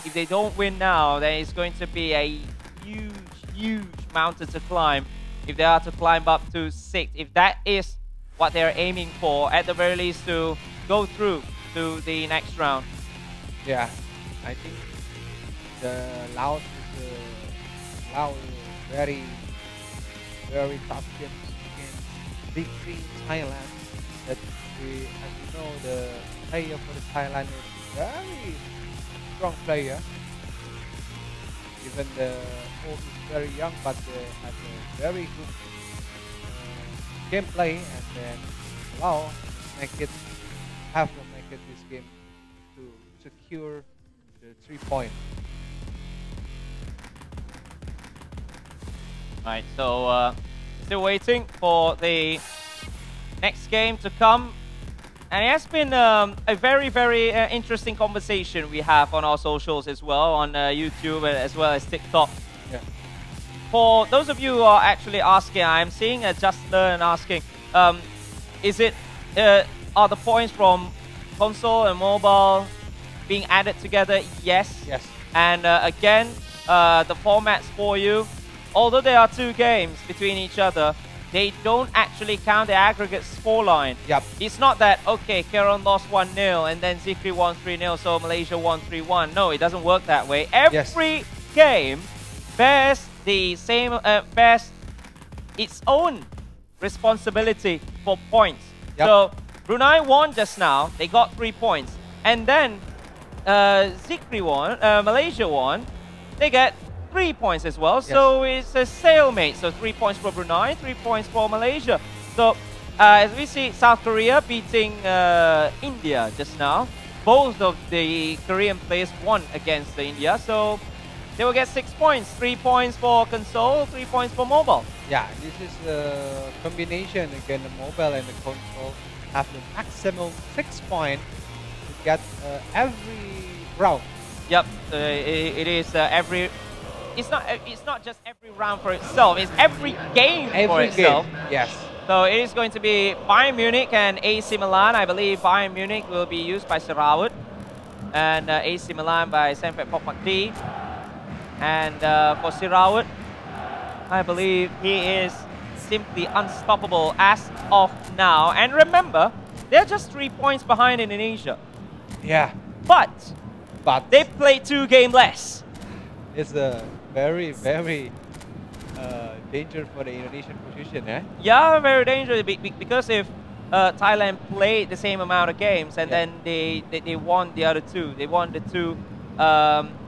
if they don't win now, then it's going to be a huge mountain to climb. If they are to climb up to 6, if that is what they're aiming for, at the very least to go through to the next round. Yeah, I think the Laos is very tough game against Big Three Thailand. That as we know, the player for the Thailand is very strong player. Even the old is very young, but they have a very good gameplay, and then Laos make it this game to secure the 3 point. Right, so still waiting for the next game to come. And it has been a very interesting conversation we have on our socials as well, on YouTube as well as TikTok. Yeah. For those of you who are actually asking, I'm seeing Just Learn asking, is it, are the points from console and mobile being added together? Yes. Yes. And again, the formats for you, although there are 2 games between each other, they don't actually count the aggregate scoreline. Yep. It's not that, okay, Karen lost 1-0 and then Zikri won 3-0, so Malaysia won 3-1. No, it doesn't work that way. Every game bears the same, bears its own responsibility for points. Yep. So Brunei won just now, they got 3 points. And then Zikri won, Malaysia won, they get 3 points as well. Yes. So it's a stalemate. So 3 points for Brunei, 3 points for Malaysia. So as we see South Korea beating India just now, both of the Korean players won against India. So they will get 6 points, 3 points for console, 3 points for mobile. Yeah, this is a combination again. The mobile and the console have the maximum 6 points to get every round. Yep, it is every. It's not just every round for itself. It's every game for itself. Yes. So it is going to be Bayern Munich and AC Milan. I believe Bayern Munich will be used by Sarawut, and AC Milan by Sampet Popakdi. And for Sarawut, I believe he is simply unstoppable as of now. And remember, they're just 3 points behind Indonesia. Yeah. But they played 2 games less. It's a very dangerous for the Indonesian position, eh? Yeah, very dangerous because if Thailand played the same amount of games and then they won the other 2, they won the 2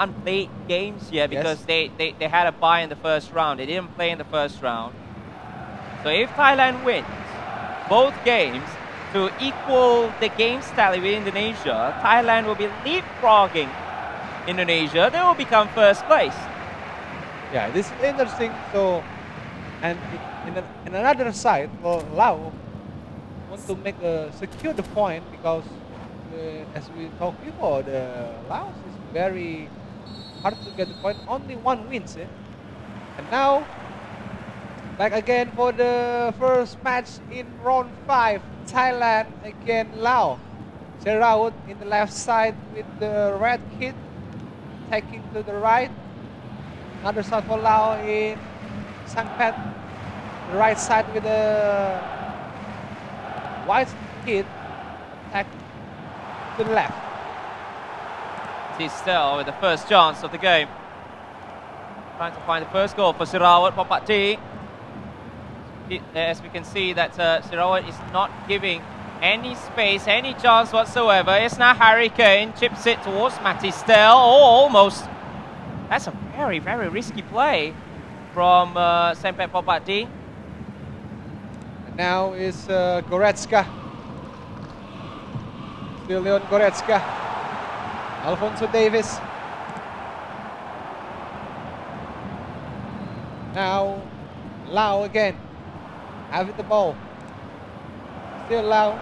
unplayed games because they had a bye in the first round. They didn't play in the first round. So if Thailand wins both games to equal the games tally with Indonesia, Thailand will be leapfrogging Indonesia. They will become first place. Yeah, this is interesting. So, and in another side, well, Laos want to make secure the point because, as we talked before, the Laos is very hard to get the point. Only 1 wins, eh? And now, back again for the first match in round 5, Thailand against Laos. Sarawut in the left side with the red kit, taking to the right. Another shot for Laos in Sangpet, the right side with the white kit, attack to the left. Tistel with the first chance of the game. Trying to find the first goal for Sarawut Popakdi. As we can see that Sarawut is not giving any space, any chance whatsoever. It's now Harry Kane, chips it towards Matistel, almost. That's a very risky play from Sampet Popakdi. And now is Goretzka. Still Leon Goretzka. Alfonso Davis. Now Lau again. Having the ball. Still Lau.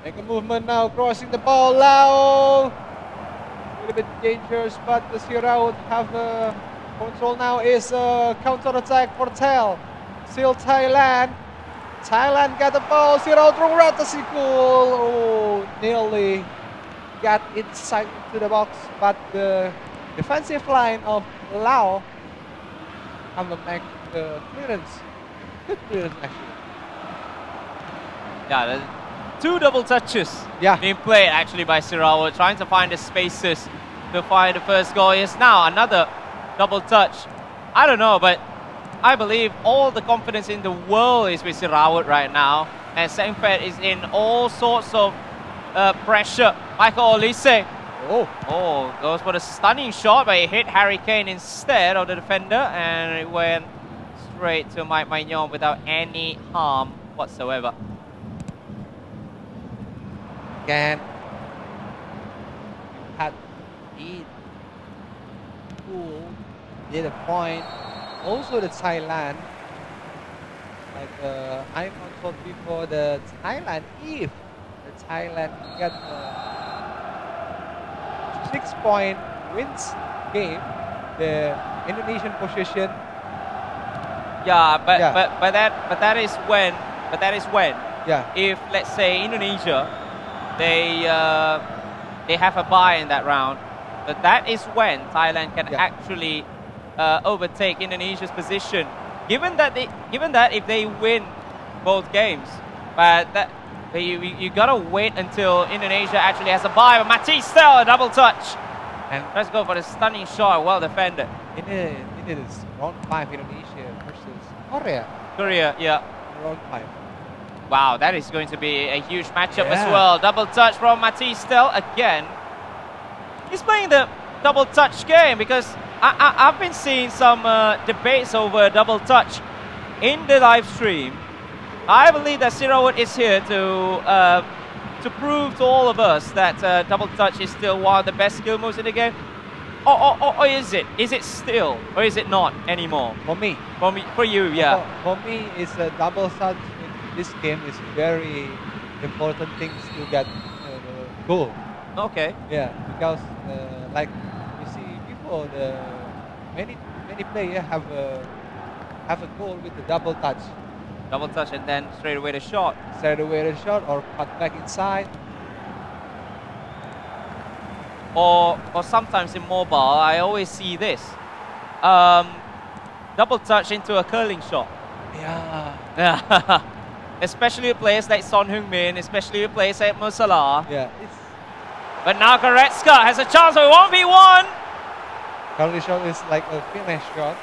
Make a movement now, crossing the ball. Lau. A little bit dangerous, but the Sierra have control now. Is counter attack for Tel. Still Thailand. Thailand got the ball. 0 through Ratasi goal. Oh, nearly got inside to the box, but the defensive line of Lao have make the clearance. Good clearance actually. Yeah, the 2 double touches being played actually by Sarawak, trying to find the spaces to find the first goal. Yes, now another double touch. I don't know, but I believe all the confidence in the world is with Sarawak right now, and Sengpet is in all sorts of pressure. Michael Olise. Oh, goes for the stunning shot, but it hit Harry Kane instead of the defender, and it went straight to Mike Maignan without any harm whatsoever. Again, had Eid Pool did a point. Also the Thailand, like I told before, the Thailand, if the Thailand get 6-point wins game, the Indonesian possession. Yeah, but that is when if let's say Indonesia they have a bye in that round, but that is when Thailand can actually overtake Indonesia's position. Given that if they win both games, but that you gotta wait until Indonesia actually has a bye. But Matisse still a double touch, and let's go for the stunning shot. Well defended. It is round 5 Indonesia versus Korea. Korea, yeah. Round 5. Wow, that is going to be a huge matchup as well. Double touch from Matisse still again. He's playing the double touch game because I've been seeing some debates over double touch in the live stream. I believe that Sarawak is here to prove to all of us that double touch is still one of the best skill moves in the game. Or is it? Is it still? Or is it not anymore? For me. For you, yeah. For me, it's a double touch in this game is very important things to get goal. Okay. Yeah, because like you see before, the many players have a goal with the double touch. Double touch and then straight away the shot. Straight away the shot or cut back inside. Or sometimes in mobile, I always see this. Double touch into a curling shot. Yeah. Especially with players like Son Heung-min, especially with players like Mo Salah. Yeah. But now Goretzka has a chance for 1v1. Curling shot is like a finish shot.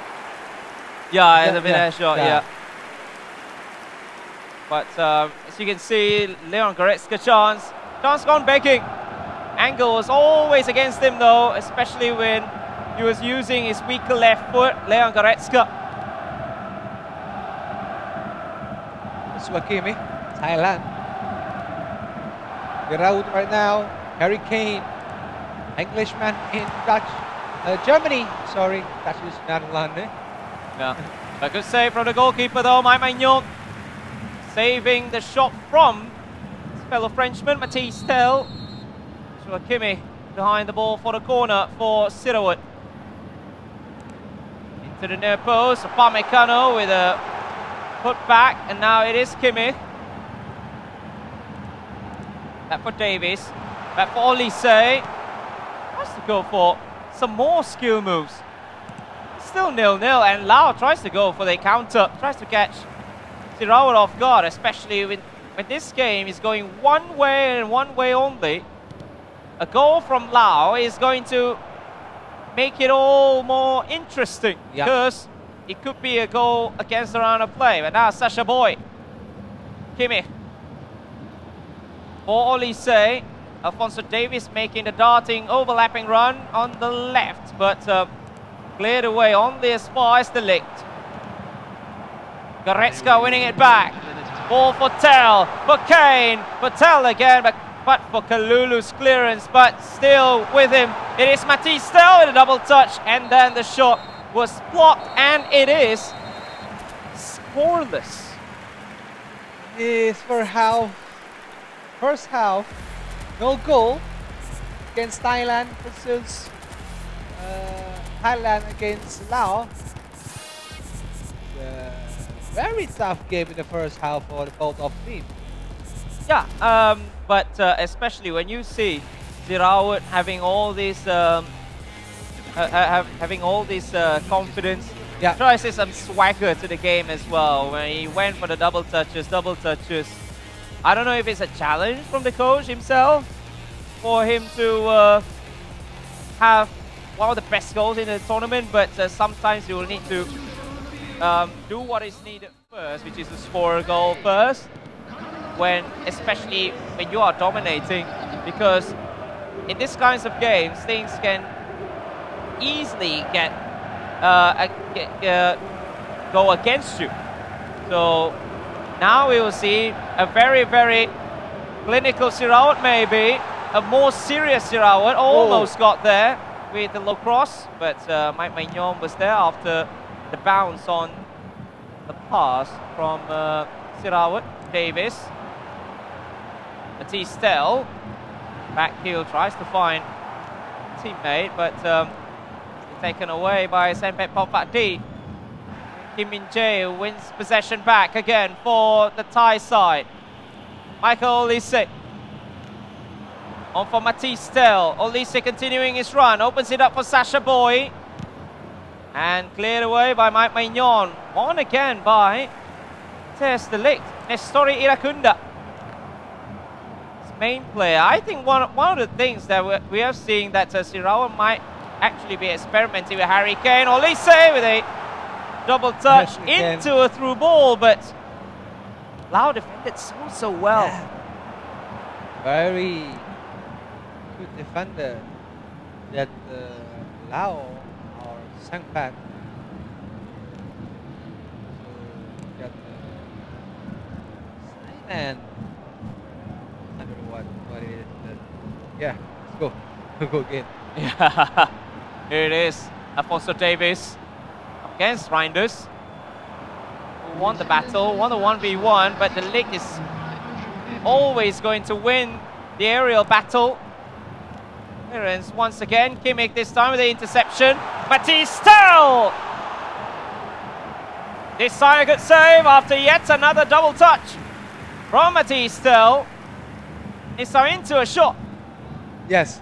Yeah, it's a finish shot, yeah. But as you can see, Leon Goretzka chance gone begging. Angle was always against him though, especially when he was using his weaker left foot, Leon Goretzka. Swakimi, Thailand. Giroud right now. Harry Kane, Englishman in Germany. Sorry, Dutch is Netherlands. Yeah, a good save from the goalkeeper though, Mike Maignan. Saving the shot from his fellow Frenchman, Matisse Tell. Swakimi behind the ball for the corner for Sarawak. Into the near post, Upamecano with a put back, and now it is Kimi. That for Davies. Back for Olise. Tries to go for some more skill moves. Still 0-0, and Lau tries to go for the counter. Tries to catch Sarawak off guard, especially when this game is going one way and one way only. A goal from Lau is going to make it all more interesting, because it could be a goal against the round of play. But now Sasha Boy. Kimi. For Olise. Alfonso Davies making the darting, overlapping run on the left, but cleared away only as far as the lick. Goretzka winning it back. Ball for Tell, for Kane, for Tell again, but for Kalulu's clearance, but still with him. It is Matisse Tell with a double touch, and then the shot was blocked, and it is scoreless. Is for first half, no goal against Thailand versus Thailand against Laos. The very tough game in the first half for the both of teams. Yeah, but especially when you see Zirawat having all this confidence, Yeah. tries to some swagger to the game as well. When he went for the double touches. I don't know if it's a challenge from the coach himself for him to have one of the best goals in the tournament, but sometimes you will need to do what is needed first, which is to score a goal first, especially when you are dominating, because in these kinds of games, things can easily go against you. So now we will see a very, very clinical Zirawat, maybe a more serious Zirawat. Almost got there with the low cross, but Mike Maignan was there after the bounce on the pass from Zirawat. Davis, Matistel, back heel, tries to find a teammate, but taken away by Sampet Popati. Kim Min Jae wins possession back again for the Thai side. Michael Olise on for Matistel. Olise continuing his run, opens it up for Sasha Boy, and cleared away by Mike Maignan. Won again by Test the Lick, Nestori Irakunda. His main player. I think one of the things that we are seeing that Zirawat might actually be experimenting with Harry Kane. Olise with a double touch into a through ball, but Lau defended so well. Yeah. Very good defender that Lau or Sangpat to get and I don't know what it is. Yeah, let's go. We'll go again. Yeah. Here it is, Alfonso Davis against Reinders, who won the battle, won the 1v1, but the Lick is always going to win the aerial battle. Clearance once again, Kimmich this time with the interception. Matistel! This time a good save after yet another double touch from Matistel. This time into a shot. Yes.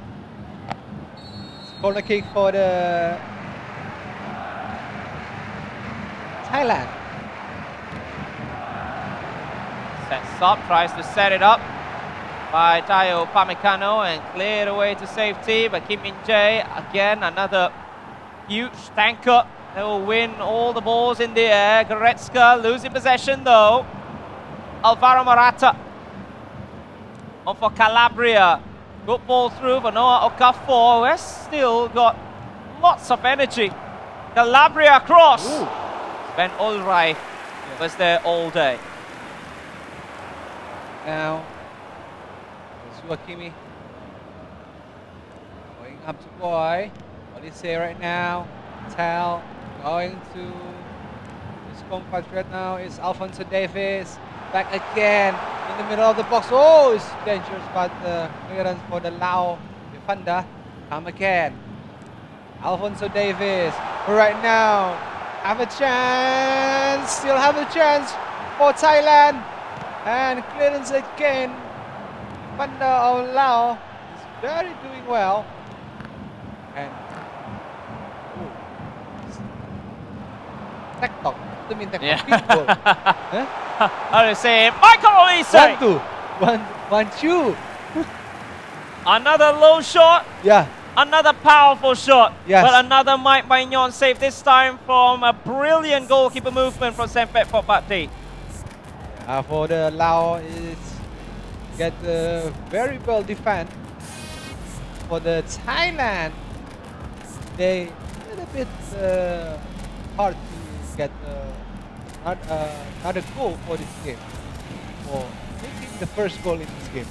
Corner kick for the Thailand. Sets up, tries to set it up by Tayo Pamecano and cleared away to safety. But Kim Min Jae, again, another huge tanker. They will win all the balls in the air. Goretzka losing possession though. Alvaro Morata on for Calabria. Good ball through for Noah Okafor, who has still got lots of energy. Calabria cross. Ooh. Ben Ulreich was there all day. Now, Suakimi going up to Boy. Olise right now. Tal going to his compatriot now is Alfonso Davis. Back again in the middle of the box. Oh, it's dangerous, but the clearance for the Lao defender. Come again. Alfonso Davis right now. Have a chance. Still have a chance for Thailand. And clearance again. Defender of Lao is very doing well. And TikTok. Itu minta pinball. How do you say it? Michael Olise! 1-2. Another low shot. Yeah. Another powerful shot. Yes. But another Mike Maignan save, this time from a brilliant goalkeeper movement from Sampet Popati. For the Lao, it's get very well defend. For the Thailand, they a little bit hard to get another goal for this game. For making the first goal in this game.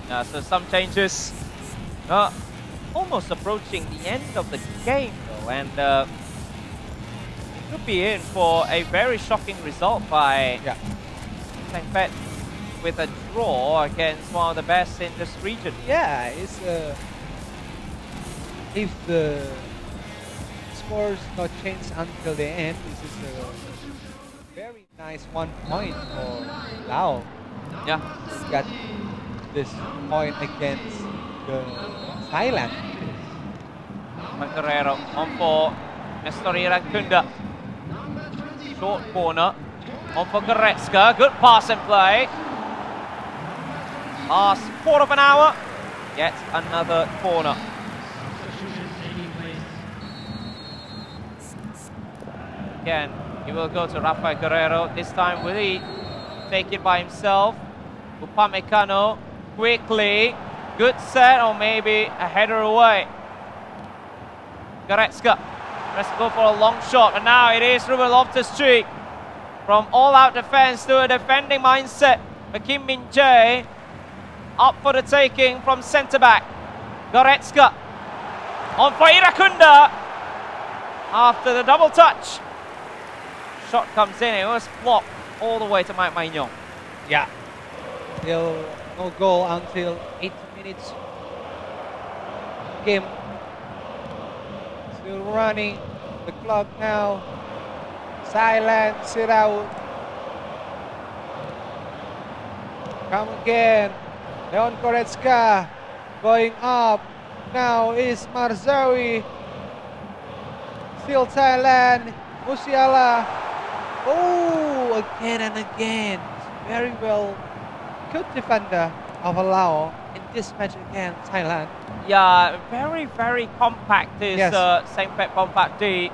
Yeah, so some changes. Almost approaching the end of the game though, and could be in for a very shocking result by Sampet with a draw against one of the best in this region. Yeah, it's if the scores not change until the end. This is a very nice 1 point for Lao. Yeah. He got this point against the Thailand. Guerrero on for Nestori Rakunda. Short corner. On for Goretzka. Good pass and play. Last quarter of an hour. Yet another corner. Again, he will go to Rafael Guerrero. This time will he take it by himself? Upamecano quickly. Good set, or maybe a header away. Goretzka. Let's go for a long shot. And now it is Ruben Loftus-Cheek. From all-out defense to a defending mindset. Kim Min-jae up for the taking from centre-back. Goretzka. On for Irakunda. After the double touch. Shot comes in. It was blocked all the way to Mike Maignan. Yeah. Still no goal until 80 minutes. Game still running. The clock now. Silent, sit out. Come again. Leon Goretzka going up. Now is Marzawi. Still Thailand. Musiala. Oh, again and again. Very well. Good defender of Lao in this match against Thailand. Yeah, very, very compact is Yes. Saint-Pet Compact D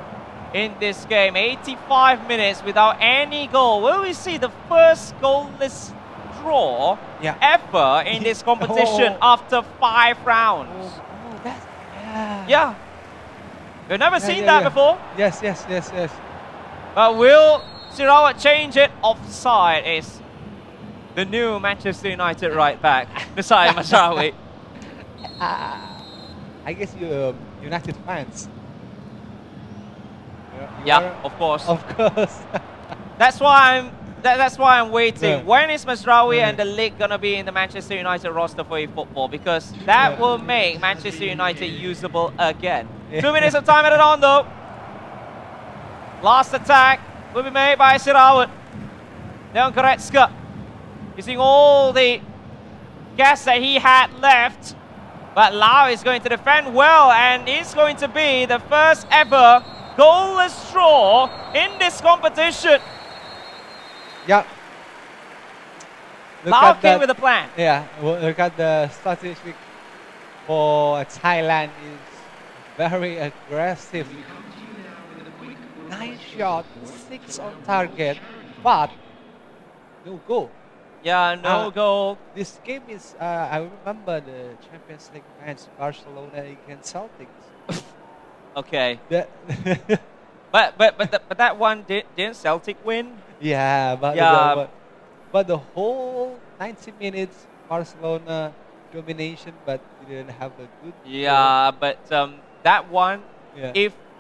in this game. 85 minutes without any goal. Will we see the first goalless draw ever in this competition after 5 rounds? Yeah. We've never seen that before. Yes. But will Sarawak change it? Offside is the new Manchester United right back, Messiah Masraoui. I guess you're United fans. Yeah, of course. Of course. That's why I'm waiting. Yeah. When is Masraoui and the league gonna be in the Manchester United roster for eFootball? Because that will make Manchester United usable again. 2 minutes of time added on though. Last attack will be made by Sarawak. Leon Goretzka using all the gas that he had left. But Lao is going to defend well, and it's going to be the first ever goalless draw in this competition. Yeah. Lao came with a plan. Yeah, well, look at the statistic for Thailand is very aggressive. 9 shots, 6 on target, but no goal. Yeah, no goal. This game is, I remember the Champions League match, Barcelona against Celtics. Okay. That But that one didn't Celtic win? Yeah, but the whole 90 minutes Barcelona domination, but they didn't have a good. Yeah, but that one, Yeah.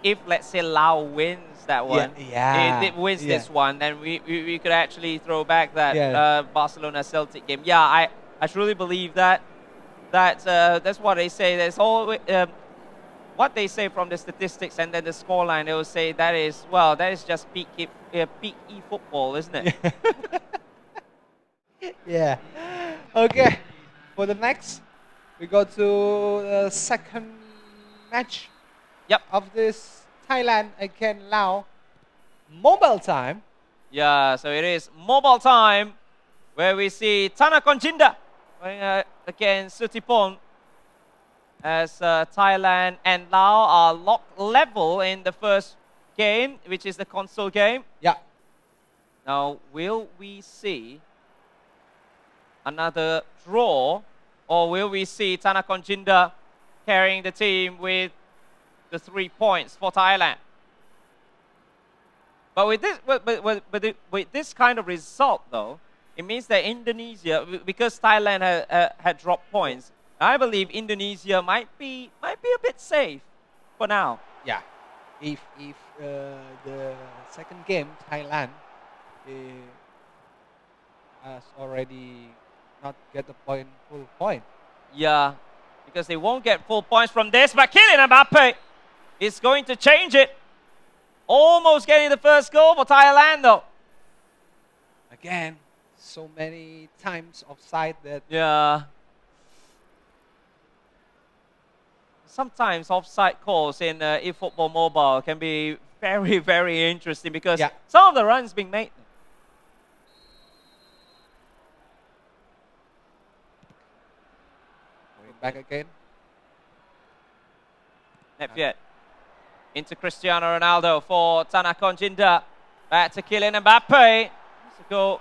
if let's say Lao wins that one, yeah, if it wins yeah. this one, then we could actually throw back that Yeah. Barcelona Celtic game. Yeah, I truly believe that. That's what they say. There's always what they say from the statistics, and then the scoreline. They will say that is just peak eFootball, isn't it? Yeah. Okay. For the next, we go to the second match. Yep. Of this Thailand against Lao. Mobile time. Yeah, so it is mobile time, where we see Tanakonjinda going against Sutipon, as Thailand and Lao are locked level in the first game, which is the console game. Yeah. Now, will we see another draw, or will we see Tanakonjinda carrying the team with the 3 points for Thailand? But with this kind of result, though, it means that Indonesia, because Thailand had dropped points, I believe Indonesia might be a bit safe for now. Yeah. If the second game Thailand has already not get the full point. Yeah, because they won't get full points from this. But Kylian Mbappe is going to change it. Almost getting the first goal for Thailand though. Again, so many times offside that. Yeah. Sometimes offside calls in eFootball Mobile can be very, very interesting because some of the runs being made. Going back again. Netviet into Cristiano Ronaldo for Tanakon Jinda. Back to Kylian Mbappe. Go.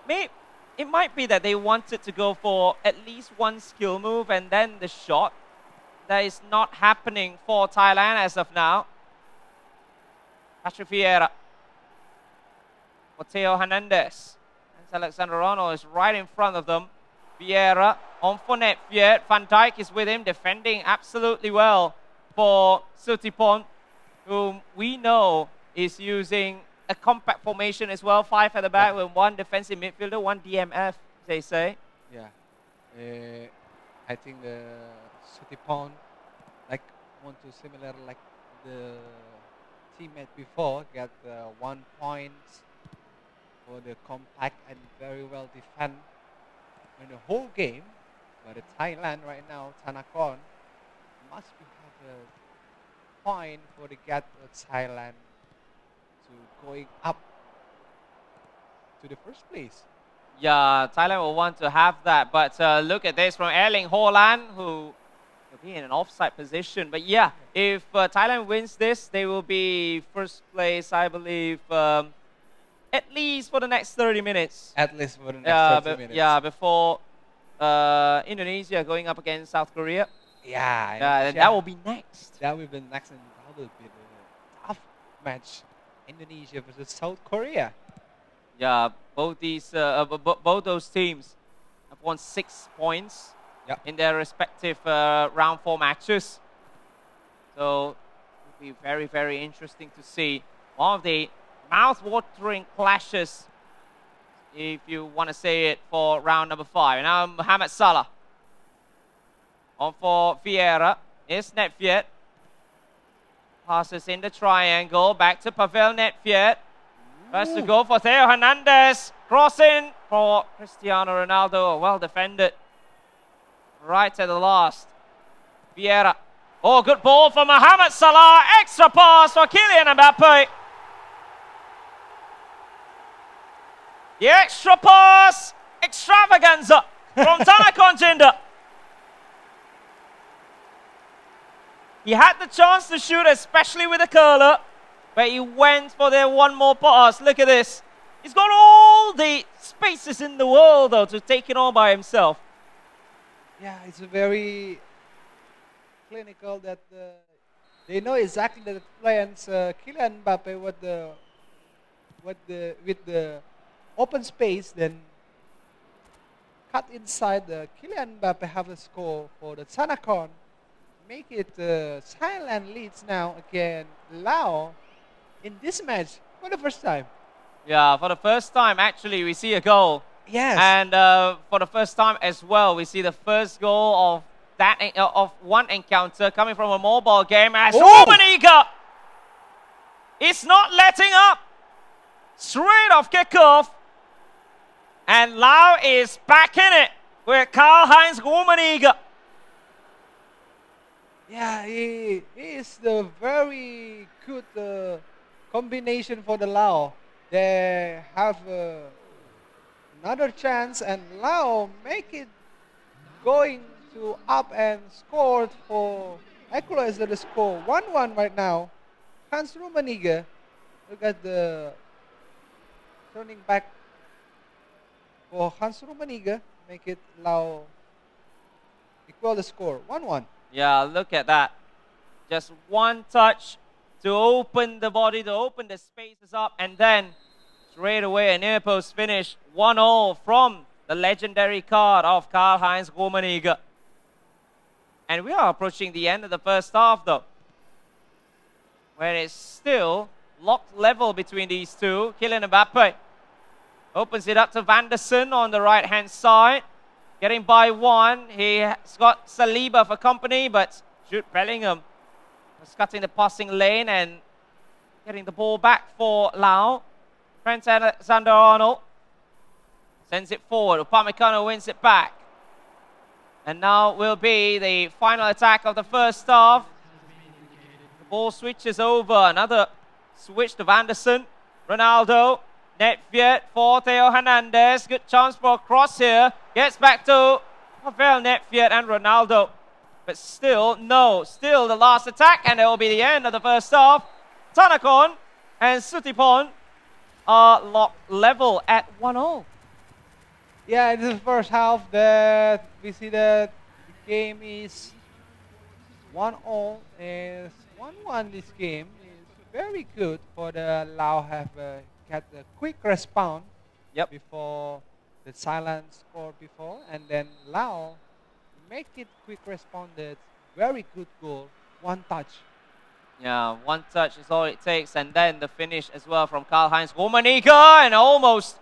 It might be that they wanted to go for at least one skill move and then the shot. That is not happening for Thailand as of now. Patrick Vieira. For Theo Hernandez. And Alexander Arnold is right in front of them. Vieira on for Netviet. Van Dijk is with him, defending absolutely well for Sutipon, whom we know is using a compact formation as well. 5 at the back with 1 defensive midfielder, 1 DMF, they say. Yeah. I think the Sutipon want to similar like the teammate before, get 1 point for the compact and very well defend in the whole game. But the Thailand right now, Tanakon, must have a point for the get Thailand to going up to the first place. Yeah, Thailand will want to have that, but look at this from Erling Haaland, who will be in an offside position. But yeah, if Thailand wins this, they will be first place, I believe, at least for the next 30 minutes. At least for the next 30 minutes. Yeah, before Indonesia going up against South Korea. Yeah, that will be next. That will be next, and that will be the tough match. Indonesia versus South Korea. Yeah, both both those teams have won 6 points in their respective round 4 matches. So it will be very, very interesting to see one of the mouth-watering clashes, if you want to say it, for round number 5. Now Mohamed Salah on for Vieira. It's Netviet. Passes in the triangle. Back to Pavel Netviet. First to go for Theo Hernandez. Crossing for Cristiano Ronaldo. Well defended. Right at the last. Vieira. Oh, good ball for Mohamed Salah. Extra pass for Kylian Mbappe. The extra pass. Extravaganza from Tanakon Jinda. He had the chance to shoot, especially with the curler, but he went for the one more pass. Look at this. He's got all the spaces in the world, though, to take it all by himself. Yeah, it's very clinical that they know exactly the plans. Kylian Mbappe with the open space, then cut inside. Kylian Mbappe have a score for the Tanakon. Make it Thailand leads now again Lao in this match for the first time. Yeah, for the first time, actually, we see a goal. Yes. And for the first time as well, we see the first goal of that of one encounter coming from a mobile game as Rummenigge is not letting up. Straight off kickoff. And Lao is back in it with Karl-Heinz Rummenigge. Yeah, he is the very good combination for the Lao. They have another chance, and Lao make it going to up and scored for equalize the score 1-1 right now. Hans Rummenigge, look at the turning back for Hans Rummenigge, make it Lao equal the score 1-1. Yeah, look at that. Just one touch to open the body, to open the spaces up, and then straight away a near post finish. 1-0 from the legendary card of Karl-Heinz Rummenigge. And we are approaching the end of the first half, though, where it's still locked level between these two. Kylian Mbappe opens it up to Van der Sar on the right-hand side. Getting by one. He has got Saliba for company, but Jude Bellingham was cutting the passing lane, and getting the ball back for Lao. Trent Alexander-Arnold sends it forward. Upamecano wins it back. And now will be the final attack of the first half. The ball switches over. Another switch to Vanderson. Ronaldo. Netviet for Theo Hernandez. Good chance for a cross here. Gets back to Pavel Netviet and Ronaldo. But still, no. Still the last attack. And it will be the end of the first half. Tanakorn and Sutipon are locked level at 1-0. Yeah, in the first half that we see that the game is 1-0 and 1-1 this game is very good for the Lao have got a quick response before the silent score before, and then Lao make it quick responded, very good goal, one touch. Yeah, one touch is all it takes, and then the finish as well from Karl-Heinz Rummenigge, and almost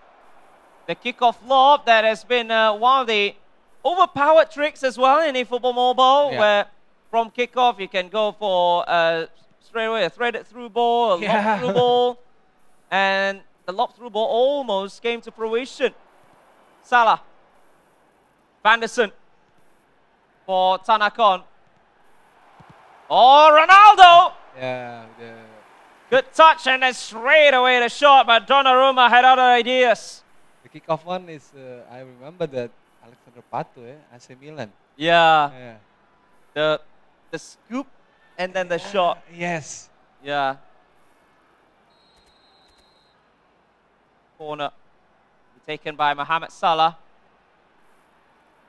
the kickoff lob that has been one of the overpowered tricks as well in eFootball Mobile, where from kickoff you can go for straight away a threaded through ball, a lob through ball, and the lob through ball almost came to fruition. Salah, Vanderson for Tanakorn. Oh, Ronaldo! Yeah, good touch, and then straight away the shot, but Donnarumma had other ideas. the kickoff one is, I remember that Alexander Pato, AC Milan. Yeah. The scoop and then the shot. Yes. Yeah. Corner taken by Mohamed Salah.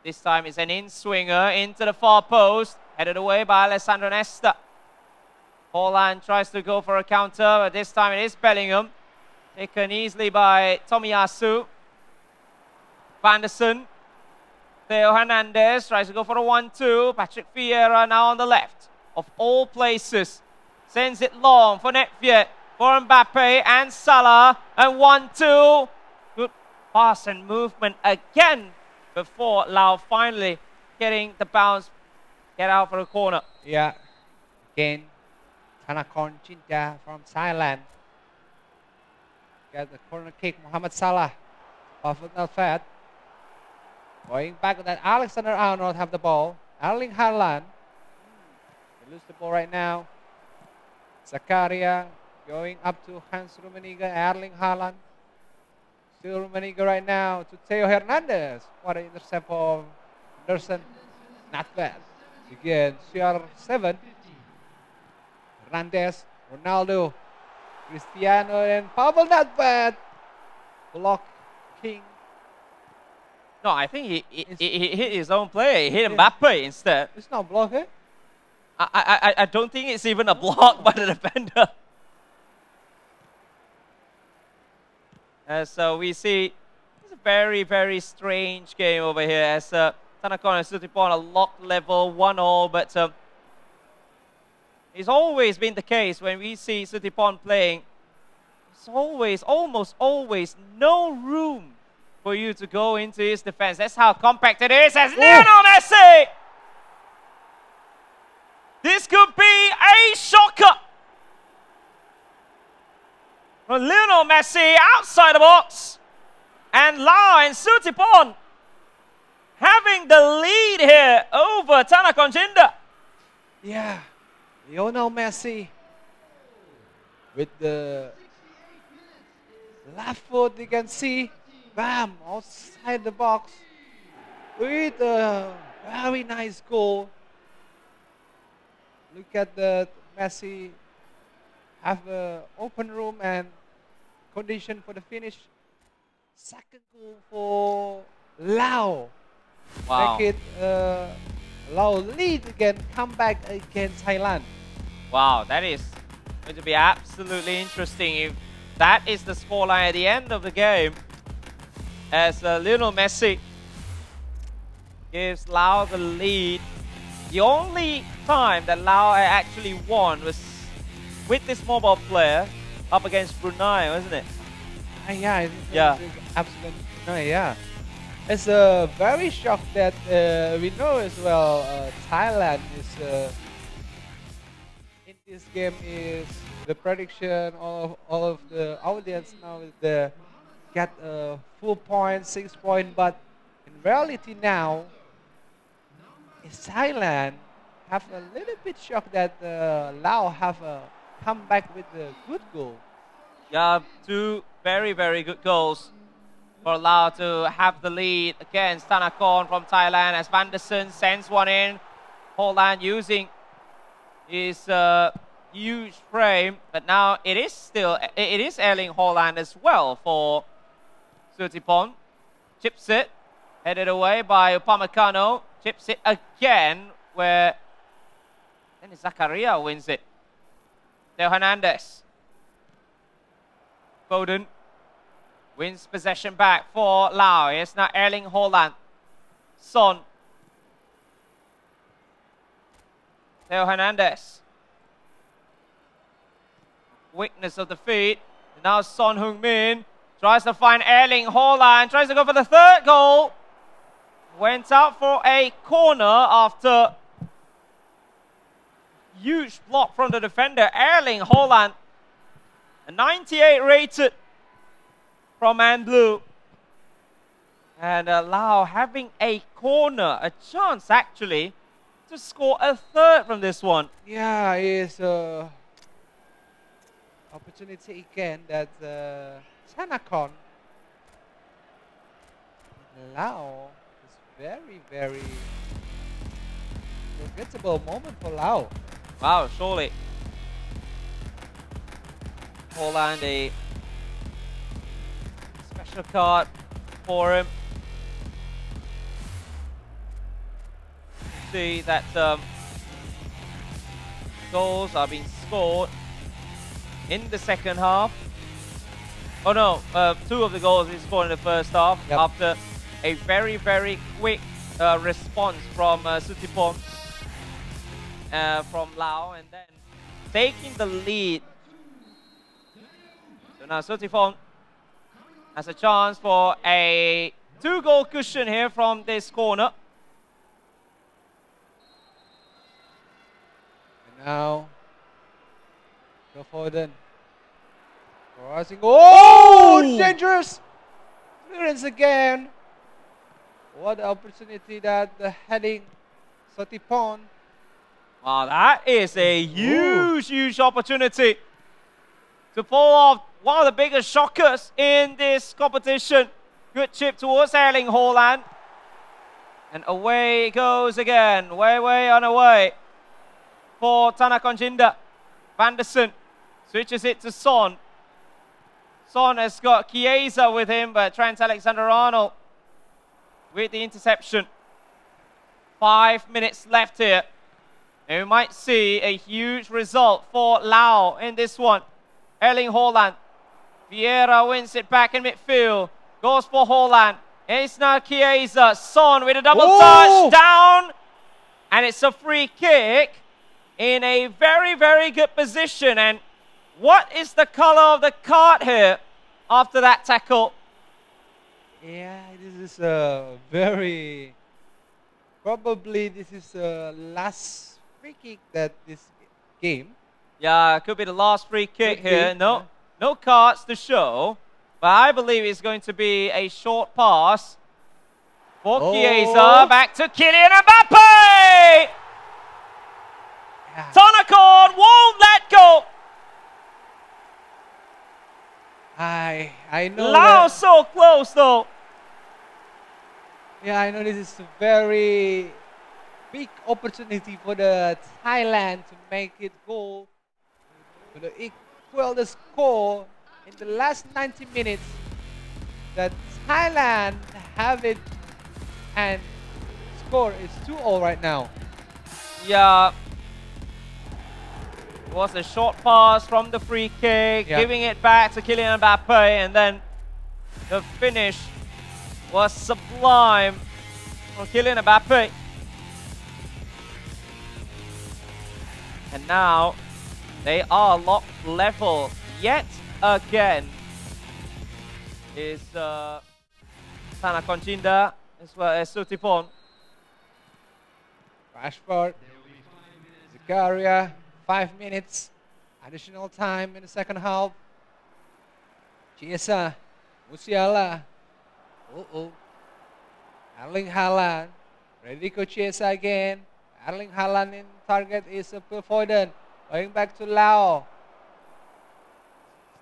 This time it's an in-swinger into the far post. Headed away by Alessandro Nesta. Holland tries to go for a counter, but this time it is Bellingham. Taken easily by Tomiyasu. Vanderson. Theo Hernandez tries to go for a 1-2. Patrick Vieira now on the left. Of all places. Sends it long for Netviet. For Mbappe and Salah. And 1-2. Good pass and movement again before Lau finally getting the bounce. Get out for a corner. Yeah. Again, Tanakorn Cinta from Thailand. Get the corner kick, Mohamed Salah. Pavel Nedved. Going back that Alexander Arnold have the ball. Erling Haaland. They lose the ball right now. Zakaria going up to Hans Rummenigge. Erling Haaland. Still Rummenigge right now to Theo Hernandez. What an intercept of Anderson. Not bad. Again, CR7. Hernandez. Ronaldo. Cristiano and Pavel Nedved. Blocking. No, I think he hit his own player. He hit Mbappe instead. It's not block, eh? I don't think it's even a block by the defender. So we see it's a very, very strange game over here as Tanakorn and Sutipon are locked level 1-0, but it's always been the case when we see Sutipon playing. It's always, almost always, no room for you to go into his defense. That's how compact it is as Lionel Messi! This could be a shocker! From Lionel Messi outside the box. And Lau and Sutipon having the lead here over Tanakorn Jinda. Yeah, Lionel Messi with the left foot, you can see, bam, outside the box with a very nice goal. Look at the Messi have an open room and condition for the finish. Second goal for Lau. Wow. Make it Lau lead again, come back against Thailand. Wow, that is going to be absolutely interesting if that is the scoreline at the end of the game. As Lionel Messi gives Lau the lead. The only time that Lau actually won was with this mobile player up against Brunei, wasn't it? Yeah. Absolutely. Yeah. It's very shocked that we know as well Thailand is in this game is the prediction of all of the audience now is the get a full point, 6 point, but in reality now, is Thailand have a little bit shocked that Lao have come back with a good goal. Yeah, two very, very good goals for Lao to have the lead against Thanakon from Thailand as Vanderson sends one in. Holland using his huge frame, but now it is Erling Holland as well for Suttipon. Chips it, headed away by Upamecano. Chips it again, where then Zakaria wins it. Theo Hernandez. Foden wins possession back for Lao. It's now Erling Holland. Son. Theo Hernandez. Weakness of the feet. Now Son Heung-min tries to find Erling Haaland. Tries to go for the third goal. Went out for a corner after huge block from the defender. Erling Haaland, a 98 rated from Man Blue. And Lao having a corner, a chance actually to score a third from this one. Yeah, it's opportunity again that Thanakon Lao is very, very forgettable moment for Lao. Wow, surely. Holland, a special card for him. See that goals are being scored in the second half. Oh no, two of the goals he scored in the first half after a very, very quick response from Suttipon from Lao, and then taking the lead. So now Suttipon has a chance for a 2-goal cushion here from this corner. And now, Foden. Crossing. Oh, dangerous! Clearance again. What opportunity that the heading Suttipon. Wow, that is a huge, huge opportunity to pull off one of the biggest shockers in this competition. Good chip towards Erling Haaland. And away it goes again. Way on away for Thanakon Jinda. Vanderson switches it to Son. Son has got Chiesa with him, but Trent Alexander-Arnold with the interception. 5 minutes left here. And we might see a huge result for Lao in this one. Erling Haaland. Vieira wins it back in midfield. Goes for Haaland. It's now Chiesa. Son with a double touch down. And it's a free kick in a very, very good position. And what is the color of the card here after that tackle? Yeah, this is a very... Probably this is the last free kick that this game. Yeah, could be the last free kick here. No cards to show. But I believe it's going to be a short pass for Chiesa. Back to Kylian Mbappe! Thanakon won't let go. I know Lao so close though. Yeah, I know this is a very big opportunity for the Thailand to make it goal, to equal the score in the last 90 minutes. That Thailand have it, and score is 2-0 right now. Yeah. It was a short pass from the free kick, giving it back to Kylian Mbappe, and then the finish was sublime from Kylian Mbappe. And now they are locked level yet again. Is Thanakon Jinda as well as Suttipon. Rashford, Zakaria, 5 minutes. Additional time in the second half. Chiesa, Musiala. Erling Haaland. Ready to Chiesa again. Erling Haaland in target is Phil Foden. Going back to Lao.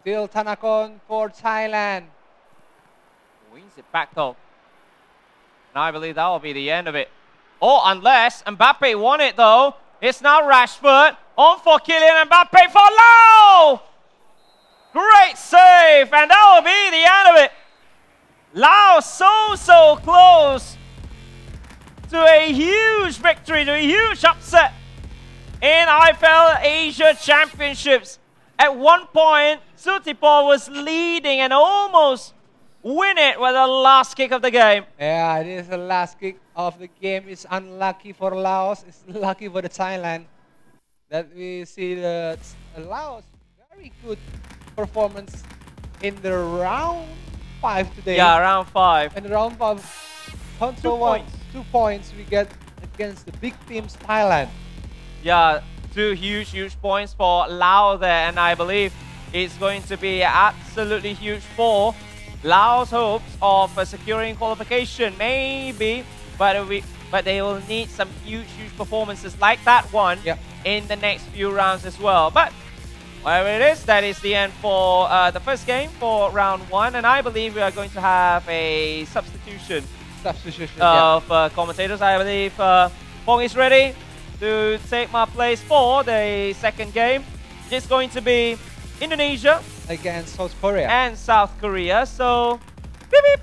Still Tanakon for Thailand. Wins it back though. And I believe that will be the end of it. Oh, unless Mbappe won it though. It's now Rashford. On for Kylian Mbappe for Lao! Great save, and that will be the end of it. Lao so close to a huge victory, to a huge upset in IFeL Asia Championships. At one point, Sutipor was leading and almost win it with the last kick of the game. Yeah, this is the last kick of the game. It's unlucky for Laos. It's lucky for the Thailand that we see the Laos very good performance in the round 5 today. Yeah, round 5. And round 5, 2 points we get against the big teams Thailand. Yeah, 2 huge points for Lao there, and I believe it's going to be absolutely huge for Laos' hopes of securing qualification, maybe, but they will need some huge performances like that one in the next few rounds as well. But whatever it is, that is the end for the first game for round 1, and I believe we are going to have a substitution of commentators. I believe Pong is ready to take my place for the second game. It's going to be Indonesia against South Korea. And South Korea. So, beep beep.